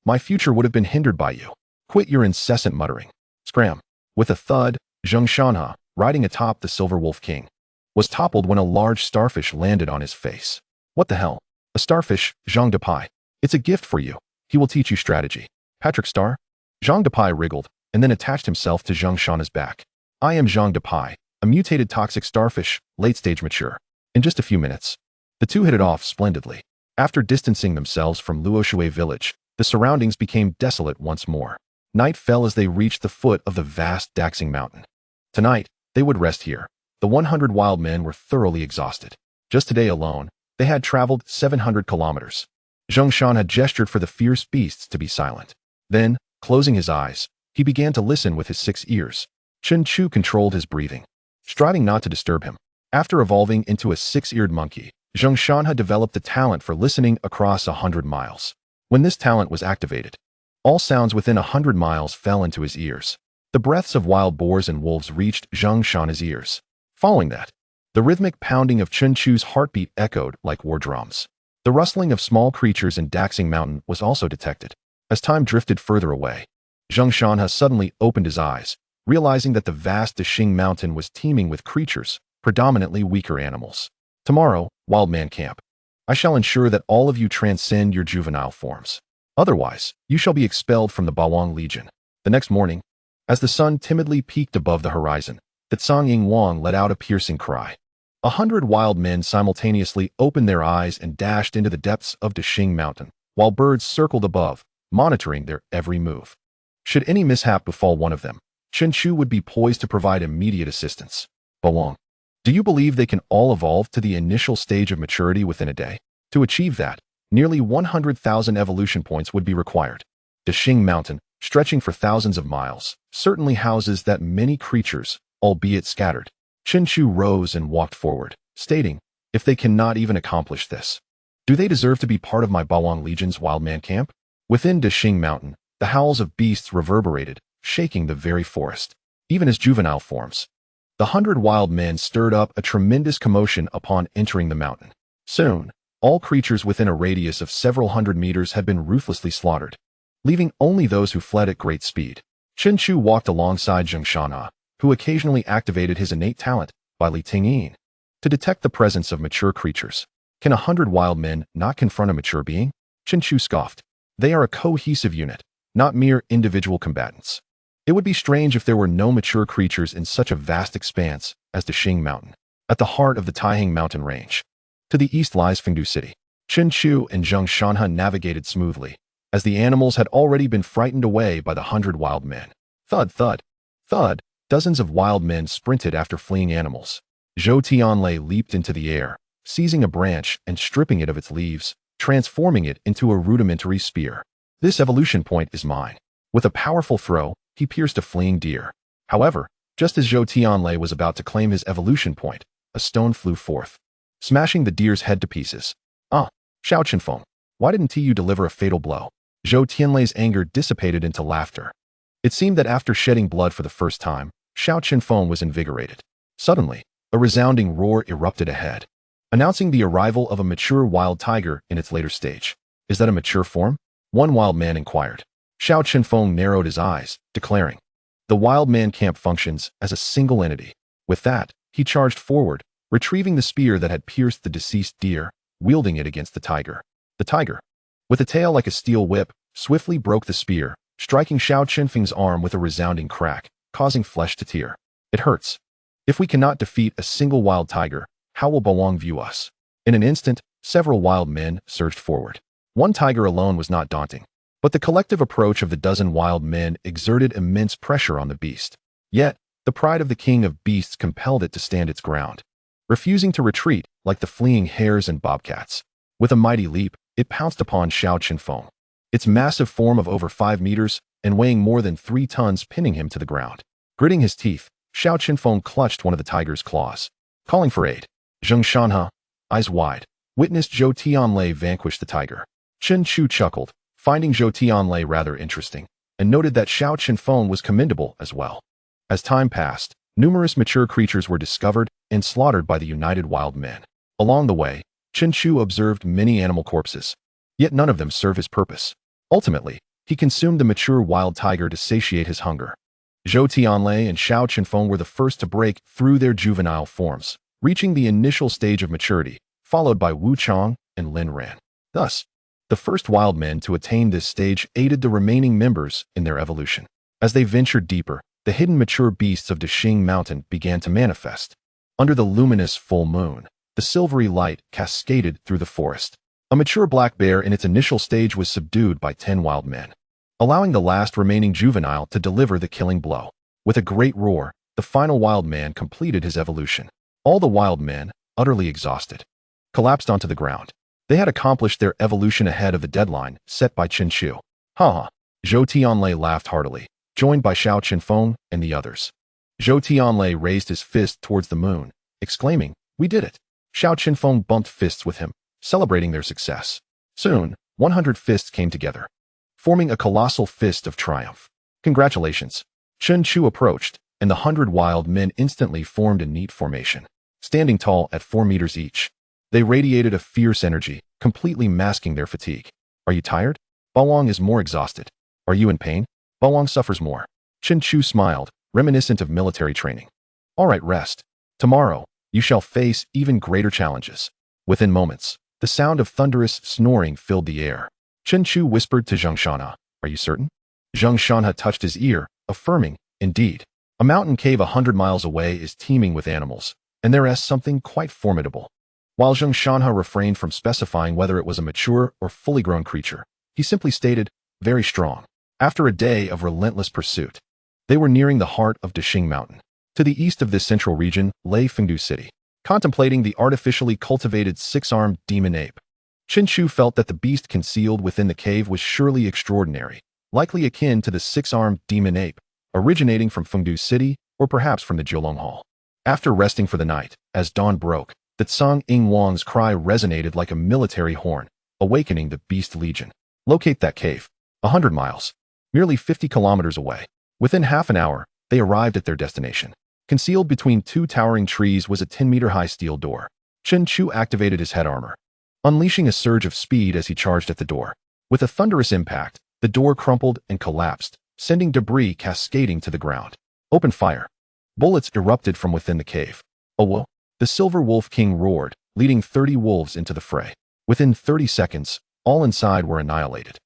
my future would have been hindered by you. Quit your incessant muttering. Scram. With a thud, Zheng Shanha, riding atop the Silver Wolf King, was toppled when a large starfish landed on his face. What the hell? A starfish, Zhang Depai. It's a gift for you. He will teach you strategy. Patrick Star? Zhang Depai wriggled, and then attached himself to Zheng Shanha's back. I am Zhang Depai, a mutated toxic starfish, late-stage mature. In just a few minutes, the two hit it off splendidly. After distancing themselves from Luoshui village, the surroundings became desolate once more. Night fell as they reached the foot of the vast Daxing Mountain. Tonight, they would rest here. The 100 wild men were thoroughly exhausted. Just today alone, they had traveled 700 kilometers. Zheng Shan had gestured for the fierce beasts to be silent. Then, closing his eyes, he began to listen with his 6 ears. Chen Chu controlled his breathing, striving not to disturb him. After evolving into a 6-eared monkey, Zheng Shan had developed the talent for listening across 100 miles. When this talent was activated, all sounds within 100 miles fell into his ears. The breaths of wild boars and wolves reached Zheng Shan's ears. Following that, the rhythmic pounding of Chen Chu's heartbeat echoed like war drums. The rustling of small creatures in Daxing Mountain was also detected. As time drifted further away, Zheng Shan suddenly opened his eyes, realizing that the vast Dashing Mountain was teeming with creatures, predominantly weaker animals. Tomorrow, Wild Man Camp, I shall ensure that all of you transcend your juvenile forms. Otherwise, you shall be expelled from the Bawang Legion. The next morning, as the sun timidly peeked above the horizon, that Song Ying Wang let out a piercing cry. 100 wild men simultaneously opened their eyes and dashed into the depths of Dashing Mountain, while birds circled above, monitoring their every move. Should any mishap befall one of them, Chen Chu would be poised to provide immediate assistance. Bawang, do you believe they can all evolve to the initial stage of maturity within a day? To achieve that, nearly 100,000 evolution points would be required. Dashing Mountain, stretching for thousands of miles, certainly houses that many creatures, albeit scattered. Chen Chu rose and walked forward, stating, if they cannot even accomplish this, do they deserve to be part of my Bawang Legion's Wild Man Camp? Within Dashing Mountain, the howls of beasts reverberated, shaking the very forest. Even as juvenile forms, the 100 wild men stirred up a tremendous commotion upon entering the mountain. Soon, all creatures within a radius of several hundred meters had been ruthlessly slaughtered, leaving only those who fled at great speed. Chen Chu walked alongside Zheng Shanha, who occasionally activated his innate talent, by Li Tingyin, to detect the presence of mature creatures. Can 100 wild men not confront a mature being? Chen Chu scoffed. They are a cohesive unit, not mere individual combatants. It would be strange if there were no mature creatures in such a vast expanse as Dashing Mountain, at the heart of the Taihang Mountain Range. To the east lies Fengdu City. Chen Chu and Zheng Shanha navigated smoothly, as the animals had already been frightened away by the 100 wild men. Thud, thud, thud. Dozens of wild men sprinted after fleeing animals. Zhou Tianlei leaped into the air, seizing a branch and stripping it of its leaves, transforming it into a rudimentary spear. This evolution point is mine. With a powerful throw, he pierced a fleeing deer. However, just as Zhou Tianlei was about to claim his evolution point, a stone flew forth, smashing the deer's head to pieces. Ah, Xiao Chenfeng, why didn't you deliver a fatal blow? Zhou Tianlei's anger dissipated into laughter. It seemed that after shedding blood for the first time, Xiao Chenfeng was invigorated. Suddenly, a resounding roar erupted ahead, announcing the arrival of a mature wild tiger in its later stage. Is that a mature form? One wild man inquired. Xiao Chenfeng narrowed his eyes, declaring, the wild man camp functions as a single entity. With that, he charged forward, retrieving the spear that had pierced the deceased deer, wielding it against the tiger. The tiger, with a tail like a steel whip, swiftly broke the spear, striking Xiao Chenfeng's arm with a resounding crack, causing flesh to tear. It hurts. If we cannot defeat a single wild tiger, how will Bawang view us? In an instant, several wild men surged forward. One tiger alone was not daunting, but the collective approach of the dozen wild men exerted immense pressure on the beast. Yet, the pride of the king of beasts compelled it to stand its ground, refusing to retreat like the fleeing hares and bobcats. With a mighty leap, it pounced upon Xiao Chenfeng, its massive form of over 5 meters and weighing more than 3 tons pinning him to the ground. Gritting his teeth, Xiao Chenfeng clutched one of the tiger's claws, calling for aid. Zheng Shanhe, eyes wide, witnessed Zhou Tianlei vanquish the tiger. Chen Chu chuckled, finding Zhou Tianlei rather interesting, and noted that Xiao Chenfeng was commendable as well. As time passed, numerous mature creatures were discovered and slaughtered by the united wild men. Along the way, Chen Chu observed many animal corpses, yet none of them served his purpose. Ultimately, he consumed the mature wild tiger to satiate his hunger. Zhou Tianlei and Xiao Chenfeng were the first to break through their juvenile forms, reaching the initial stage of maturity, followed by Wu Chong and Lin Ran. Thus, the first wild men to attain this stage aided the remaining members in their evolution. As they ventured deeper, the hidden mature beasts of Dexing Mountain began to manifest. Under the luminous full moon, the silvery light cascaded through the forest. A mature black bear in its initial stage was subdued by 10 wild men, allowing the last remaining juvenile to deliver the killing blow. With a great roar, the final wild man completed his evolution. All the wild men, utterly exhausted, collapsed onto the ground. They had accomplished their evolution ahead of the deadline set by Chen Chu. Ha ha! Zhou Tianlei laughed heartily, joined by Xiao Chenfeng and the others. Zhou Tianlei raised his fist towards the moon, exclaiming, "We did it!" Xiao Chenfeng bumped fists with him, celebrating their success. Soon, 100 fists came together, forming a colossal fist of triumph. Congratulations! Chen Chu approached, and the 100 wild men instantly formed a neat formation, standing tall at 4 meters each. They radiated a fierce energy, completely masking their fatigue. Are you tired? Bawang is more exhausted. Are you in pain? Bawang suffers more. Chen Chu smiled, reminiscent of military training. All right, rest. Tomorrow, you shall face even greater challenges. Within moments, the sound of thunderous snoring filled the air. Chen Chu whispered to Zheng Shanhe, "Are you certain?" Zheng Shanhe touched his ear, affirming, "Indeed. A mountain cave 100 miles away is teeming with animals, and there is something quite formidable." While Zheng Shanhe refrained from specifying whether it was a mature or fully grown creature, he simply stated, "Very strong." After a day of relentless pursuit, they were nearing the heart of Dexing Mountain. To the east of this central region lay Fengdu City. Contemplating the artificially cultivated 6-armed demon ape, Chen Chu felt that the beast concealed within the cave was surely extraordinary, likely akin to the 6-armed demon ape, originating from Fengdu City or perhaps from the Jiulong Hall. After resting for the night, as dawn broke, the Tsang Ing Wang's cry resonated like a military horn, awakening the beast legion. Locate that cave. 100 miles. Merely 50 kilometers away. Within half an hour, they arrived at their destination. Concealed between 2 towering trees was a 10-meter-high steel door. Chen Chu activated his head armor, unleashing a surge of speed as he charged at the door. With a thunderous impact, the door crumpled and collapsed, sending debris cascading to the ground. Open fire. Bullets erupted from within the cave. "Oh, the Silver Wolf King roared, leading 30 wolves into the fray. Within 30 seconds, all inside were annihilated.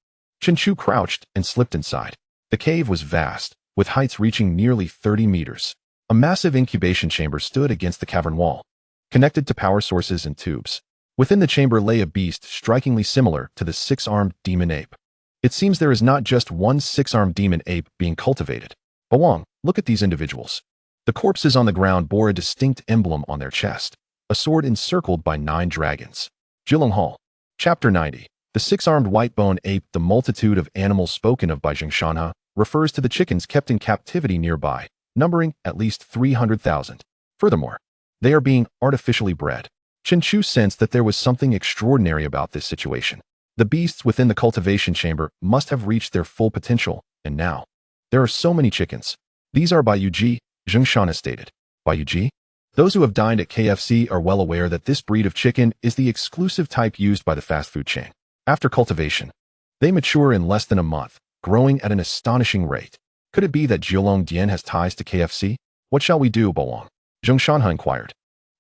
Chen Chu crouched and slipped inside. The cave was vast, with heights reaching nearly 30 meters. A massive incubation chamber stood against the cavern wall, connected to power sources and tubes. Within the chamber lay a beast strikingly similar to the 6-armed demon ape. It seems there is not just one 6-armed demon ape being cultivated. Bawang, look at these individuals. The corpses on the ground bore a distinct emblem on their chest, a sword encircled by 9 dragons. Jilong Hall. Chapter 90. The 6-armed white-bone ape. The multitude of animals spoken of by Zhengshanhe refers to the chickens kept in captivity nearby, numbering at least 300,000. Furthermore, they are being artificially bred. Chen Chu sensed that there was something extraordinary about this situation. The beasts within the cultivation chamber must have reached their full potential, and now there are so many chickens. These are Baiyuji, Zhengshanhe stated. Baiyuji? Those who have dined at KFC are well aware that this breed of chicken is the exclusive type used by the fast food chain. After cultivation, they mature in less than a month, growing at an astonishing rate. Could it be that Jiulong Dian has ties to KFC? What shall we do, Bawang? Zhengshanhe inquired,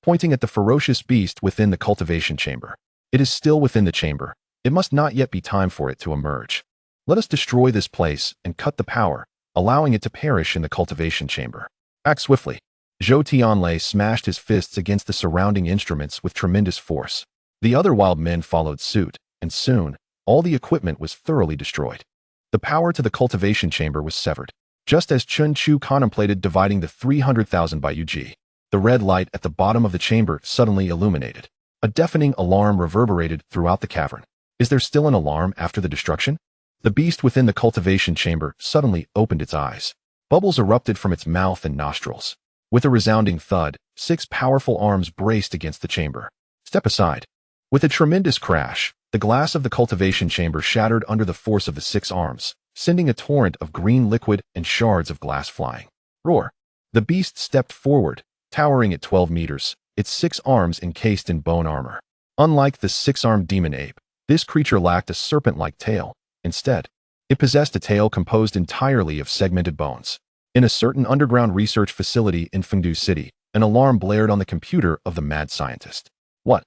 pointing at the ferocious beast within the cultivation chamber. It is still within the chamber. It must not yet be time for it to emerge. Let us destroy this place and cut the power, allowing it to perish in the cultivation chamber. Act swiftly. Zhou Tianlei smashed his fists against the surrounding instruments with tremendous force. The other wild men followed suit, and soon, all the equipment was thoroughly destroyed. The power to the cultivation chamber was severed, just as Chen Chu contemplated dividing the 300,000 Baiyuji. The red light at the bottom of the chamber suddenly illuminated. A deafening alarm reverberated throughout the cavern. Is there still an alarm after the destruction? The beast within the cultivation chamber suddenly opened its eyes. Bubbles erupted from its mouth and nostrils. With a resounding thud, 6 powerful arms braced against the chamber. Step aside. With a tremendous crash, the glass of the cultivation chamber shattered under the force of the 6 arms, sending a torrent of green liquid and shards of glass flying. Roar. The beast stepped forward, towering at 12 meters, its 6 arms encased in bone armor. Unlike the 6-armed demon ape, this creature lacked a serpent-like tail. Instead, it possessed a tail composed entirely of segmented bones. In a certain underground research facility in Fengdu City, an alarm blared on the computer of the mad scientist. What?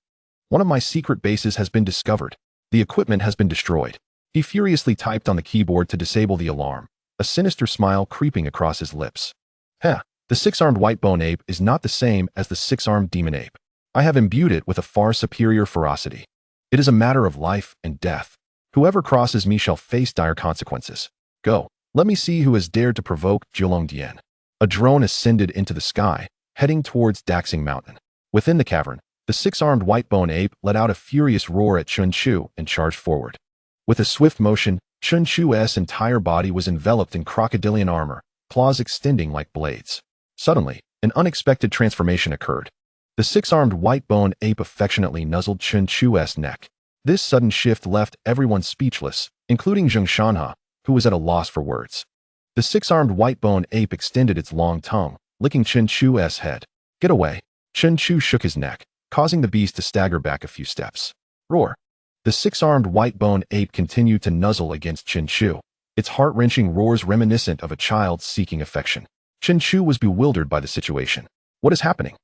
One of my secret bases has been discovered. The equipment has been destroyed. He furiously typed on the keyboard to disable the alarm, a sinister smile creeping across his lips. Heh, the 6-armed white-bone ape is not the same as the 6-armed demon ape. I have imbued it with a far superior ferocity. It is a matter of life and death. Whoever crosses me shall face dire consequences. Go. Let me see who has dared to provoke Jiulong Dian. A drone ascended into the sky, heading towards Daxing Mountain. Within the cavern, the 6-armed white-bone ape let out a furious roar at Chen Chu and charged forward. With a swift motion, Chen Chu's entire body was enveloped in crocodilian armor, claws extending like blades. Suddenly, an unexpected transformation occurred. The 6-armed white-bone ape affectionately nuzzled Chen Chu's neck. This sudden shift left everyone speechless, including Zhengshanhe, who was at a loss for words. The 6-armed white-bone ape extended its long tongue, licking Chen Chu's head. Get away. Chen Chu shook his neck, causing the beast to stagger back a few steps. Roar. The 6-armed white-bone ape continued to nuzzle against Chen Chu, its heart-wrenching roars reminiscent of a child seeking affection. Chen Chu was bewildered by the situation. What is happening?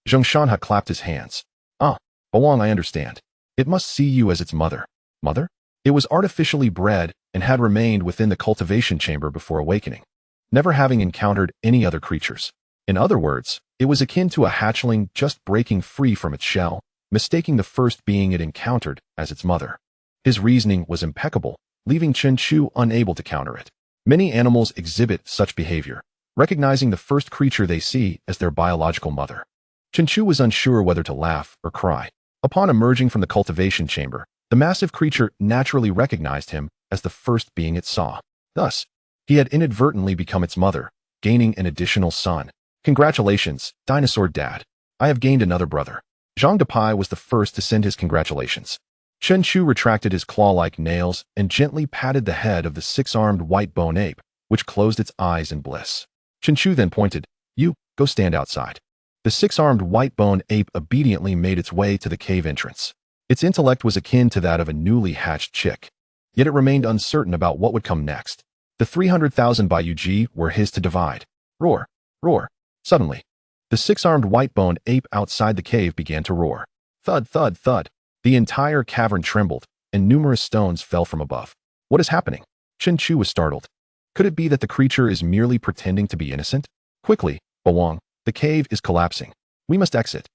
Zhengshanhe clapped his hands. Ah, Bawang, I understand. It must see you as its mother. Mother? It was artificially bred and had remained within the cultivation chamber before awakening, never having encountered any other creatures. In other words, it was akin to a hatchling just breaking free from its shell, mistaking the first being it encountered as its mother. His reasoning was impeccable, leaving Chen Chu unable to counter it. Many animals exhibit such behavior, recognizing the first creature they see as their biological mother. Chen Chu was unsure whether to laugh or cry. Upon emerging from the cultivation chamber, the massive creature naturally recognized him as the first being it saw. Thus, he had inadvertently become its mother, gaining an additional son. Congratulations, Dinosaur Dad. I have gained another brother. Zhang Depai was the first to send his congratulations. Chen Chu retracted his claw-like nails and gently patted the head of the 6-armed white-bone ape, which closed its eyes in bliss. Chen Chu then pointed, You, go stand outside. The 6-armed white-bone ape obediently made its way to the cave entrance. Its intellect was akin to that of a newly hatched chick. Yet it remained uncertain about what would come next. The 300,000 Baiyuji were his to divide. Roar, roar. Suddenly, the 6-armed white-bone ape outside the cave began to roar. Thud, thud, thud. The entire cavern trembled, and numerous stones fell from above. What is happening? Chen Chu was startled. Could it be that the creature is merely pretending to be innocent? Quickly, Bawang, the cave is collapsing. We must exit.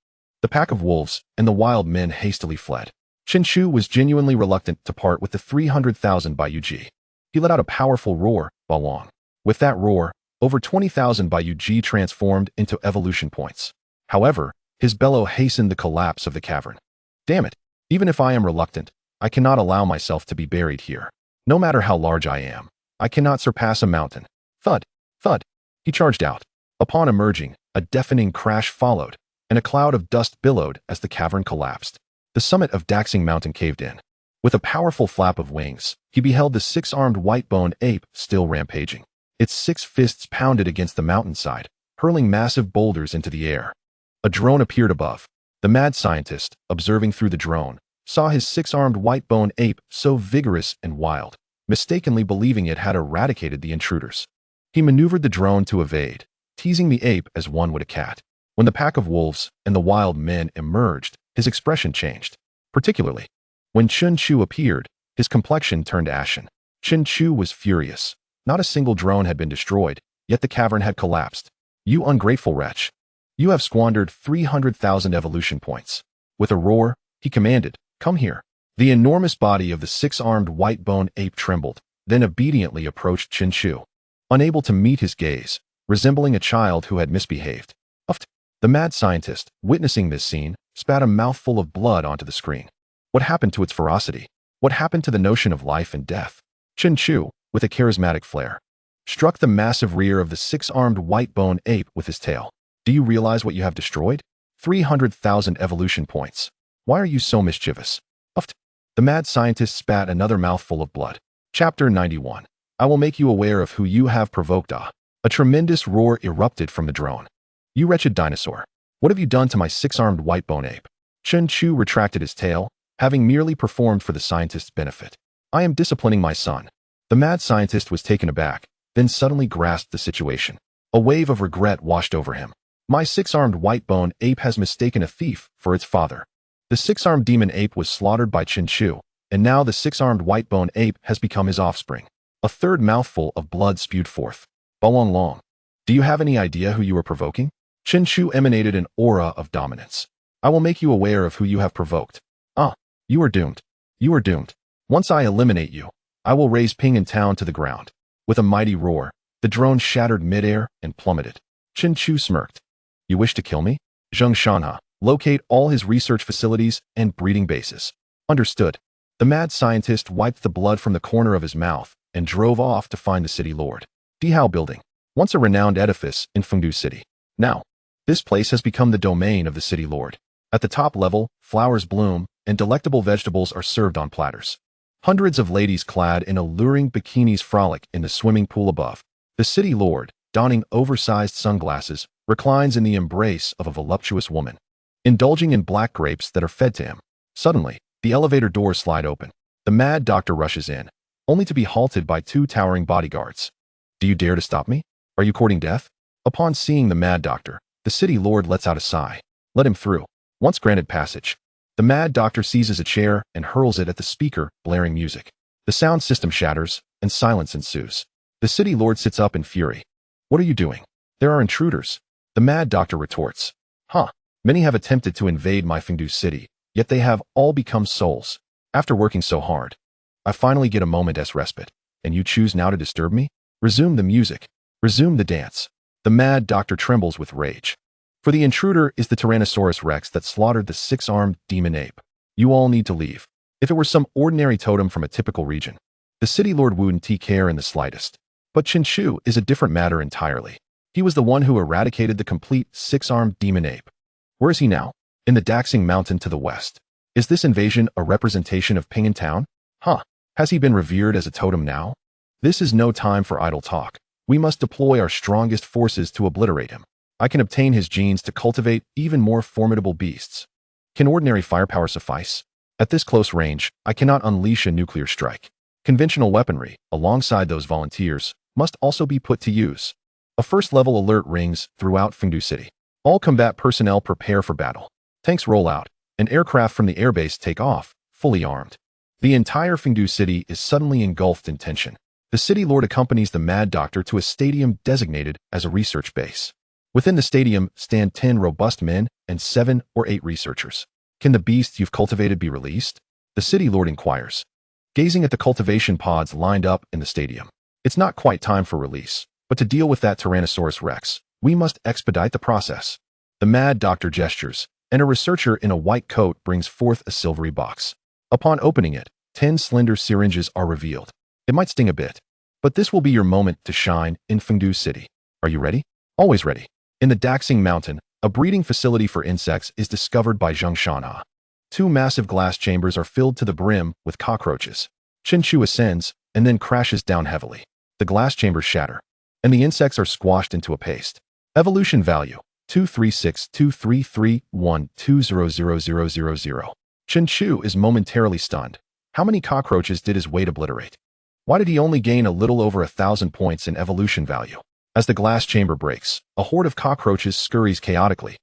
The pack of wolves and the wild men hastily fled. Chen Chu was genuinely reluctant to part with the 300,000 Baiyuji. He let out a powerful roar, Bawang. With that roar, Over 20,000 by UG transformed into evolution points. However, his bellow hastened the collapse of the cavern. Damn it! Even if I am reluctant, I cannot allow myself to be buried here. No matter how large I am, I cannot surpass a mountain. Thud! Thud! He charged out. Upon emerging, a deafening crash followed, and a cloud of dust billowed as the cavern collapsed. The summit of Daxing Mountain caved in. With a powerful flap of wings, he beheld the six-armed white-boned ape still rampaging. Its 6 fists pounded against the mountainside, hurling massive boulders into the air. A drone appeared above. The mad scientist, observing through the drone, saw his 6-armed white-boned ape so vigorous and wild, mistakenly believing it had eradicated the intruders. He maneuvered the drone to evade, teasing the ape as one would a cat. When the pack of wolves and the wild men emerged, his expression changed. Particularly, when Chen Chu appeared, his complexion turned ashen. Chen Chu was furious. Not a single drone had been destroyed, yet the cavern had collapsed. You ungrateful wretch! You have squandered 300,000 evolution points. With a roar, he commanded, "Come here." The enormous body of the 6-armed white-boned ape trembled, then obediently approached Chen Chu. Unable to meet his gaze, resembling a child who had misbehaved. Uffed. The mad scientist, witnessing this scene, spat a mouthful of blood onto the screen. What happened to its ferocity? What happened to the notion of life and death? Chen Chu, with a charismatic flair, struck the massive rear of the 6-armed white-boned ape with his tail. Do you realize what you have destroyed? 300,000 evolution points. Why are you so mischievous? Uffed. The mad scientist spat another mouthful of blood. Chapter 91. I will make you aware of who you have provoked. A tremendous roar erupted from the drone. You wretched dinosaur. What have you done to my 6-armed white-boned ape? Chen Chu retracted his tail, having merely performed for the scientist's benefit. I am disciplining my son. The mad scientist was taken aback, then suddenly grasped the situation. A wave of regret washed over him. My 6-armed white-boned ape has mistaken a thief for its father. The 6-armed demon ape was slaughtered by Chen Chu, and now the 6-armed white-boned ape has become his offspring. A third mouthful of blood spewed forth. Balong Long. Do you have any idea who you are provoking? Chen Chu emanated an aura of dominance. I will make you aware of who you have provoked. You are doomed. You are doomed. Once I eliminate you, I will raise Ping Town to the ground. With a mighty roar, the drone shattered midair and plummeted. Chen Chu smirked. You wish to kill me? Zheng Shanha, locate all his research facilities and breeding bases. Understood. The mad scientist wiped the blood from the corner of his mouth and drove off to find the city lord. Dihao Building, once a renowned edifice in Fengdu City. Now, this place has become the domain of the city lord. At the top level, flowers bloom, and delectable vegetables are served on platters. Hundreds of ladies clad in alluring bikinis frolic in the swimming pool above. The city lord, donning oversized sunglasses, reclines in the embrace of a voluptuous woman, indulging in black grapes that are fed to him. Suddenly, the elevator doors slide open. The mad doctor rushes in, only to be halted by 2 towering bodyguards. Do you dare to stop me? Are you courting death? Upon seeing the mad doctor, the city lord lets out a sigh. Let him through. Once granted passage, the mad doctor seizes a chair and hurls it at the speaker, blaring music. The sound system shatters, and silence ensues. The city lord sits up in fury. What are you doing? There are intruders. The mad doctor retorts. Many have attempted to invade my Fengdu city, yet they have all become souls. After working so hard, I finally get a moment's respite, and you choose now to disturb me? Resume the music. Resume the dance. The mad doctor trembles with rage. For the intruder is the Tyrannosaurus Rex that slaughtered the 6-armed demon ape. You all need to leave. If it were some ordinary totem from a typical region, the city lord wouldn't take care in the slightest. But Chen Chu is a different matter entirely. He was the one who eradicated the complete 6-armed demon ape. Where is he now? In the Daxing Mountain to the west. Is this invasion a representation of Ping Town? Has he been revered as a totem now? This is no time for idle talk. We must deploy our strongest forces to obliterate him. I can obtain his genes to cultivate even more formidable beasts. Can ordinary firepower suffice? At this close range, I cannot unleash a nuclear strike. Conventional weaponry, alongside those volunteers, must also be put to use. A first-level alert rings throughout Fengdu City. All combat personnel prepare for battle. Tanks roll out, and aircraft from the airbase take off, fully armed. The entire Fengdu City is suddenly engulfed in tension. The city lord accompanies the mad doctor to a stadium designated as a research base. Within the stadium stand 10 robust men and 7 or 8 researchers. Can the beasts you've cultivated be released? The city lord inquires, gazing at the cultivation pods lined up in the stadium. It's not quite time for release. But to deal with that Tyrannosaurus Rex, we must expedite the process. The mad doctor gestures, and a researcher in a white coat brings forth a silvery box. Upon opening it, 10 slender syringes are revealed. It might sting a bit, but this will be your moment to shine in Fengdu City. Are you ready? Always ready. In the Daxing Mountain, a breeding facility for insects is discovered by Zheng Shanha. 2 massive glass chambers are filled to the brim with cockroaches. Chen Chu ascends and then crashes down heavily. The glass chambers shatter, and the insects are squashed into a paste. Evolution value 2362331200000. Chen Chu is momentarily stunned. How many cockroaches did his weight obliterate? Why did he only gain a little over 1,000 points in evolution value? As the glass chamber breaks, a horde of cockroaches scurries chaotically.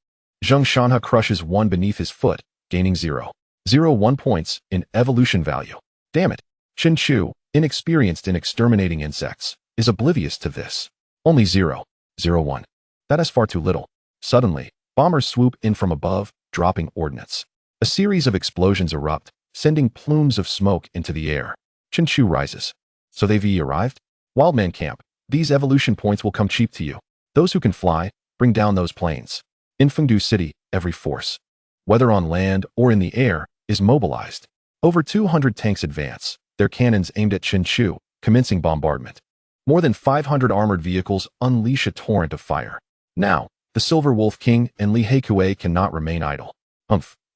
Zheng Shanha crushes one beneath his foot, gaining 0.01 points in evolution value. Damn it! Chen Chu, inexperienced in exterminating insects, is oblivious to this. Only 0.01. That is far too little. Suddenly, bombers swoop in from above, dropping ordnance. A series of explosions erupt, sending plumes of smoke into the air. Chen Chu rises. So they've arrived? Wildman Camp, these evolution points will come cheap to you. Those who can fly, bring down those planes. In Fengdu City, every force, whether on land or in the air, is mobilized. Over 200 tanks advance, their cannons aimed at Chen Chu, commencing bombardment. More than 500 armored vehicles unleash a torrent of fire. Now, the Silver Wolf King and Li Heikue cannot remain idle.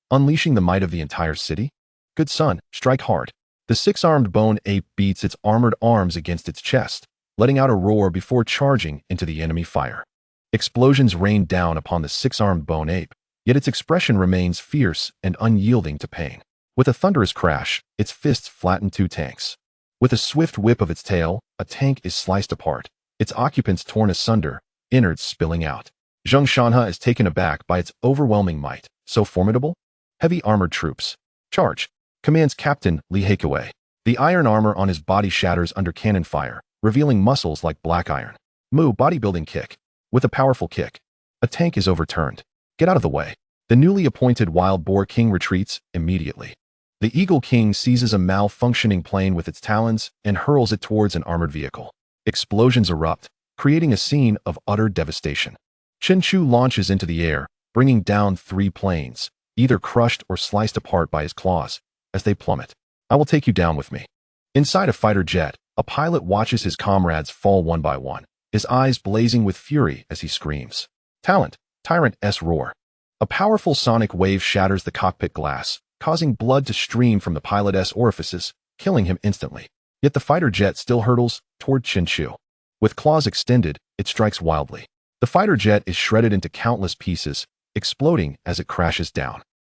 Unleashing the might of the entire city? Good son, strike hard. The 6-armed bone ape beats its armored arms against its chest, letting out a roar before charging into the enemy fire. Explosions rain down upon the 6-armed bone ape, yet its expression remains fierce and unyielding to pain. With a thunderous crash, its fists flatten 2 tanks. With a swift whip of its tail, a tank is sliced apart, its occupants torn asunder, innards spilling out. Zheng Shanha is taken aback by its overwhelming might. So formidable? Heavy armored troops. Charge, commands Captain Li Heikue. The iron armor on his body shatters under cannon fire, revealing muscles like black iron. Mu bodybuilding kick. With a powerful kick, a tank is overturned. Get out of the way. The newly appointed Wild Boar King retreats immediately. The Eagle King seizes a malfunctioning plane with its talons and hurls it towards an armored vehicle. Explosions erupt, creating a scene of utter devastation. Chen Chu launches into the air, bringing down 3 planes, either crushed or sliced apart by his claws, as they plummet. I will take you down with me. Inside a fighter jet, a pilot watches his comrades fall one by one, his eyes blazing with fury as he screams. Tyrant S roar. A powerful sonic wave shatters the cockpit glass, causing blood to stream from the pilot's orifices, killing him instantly. Yet the fighter jet still hurtles toward Chen Chu. With claws extended, it strikes wildly. The fighter jet is shredded into countless pieces, exploding as it crashes down.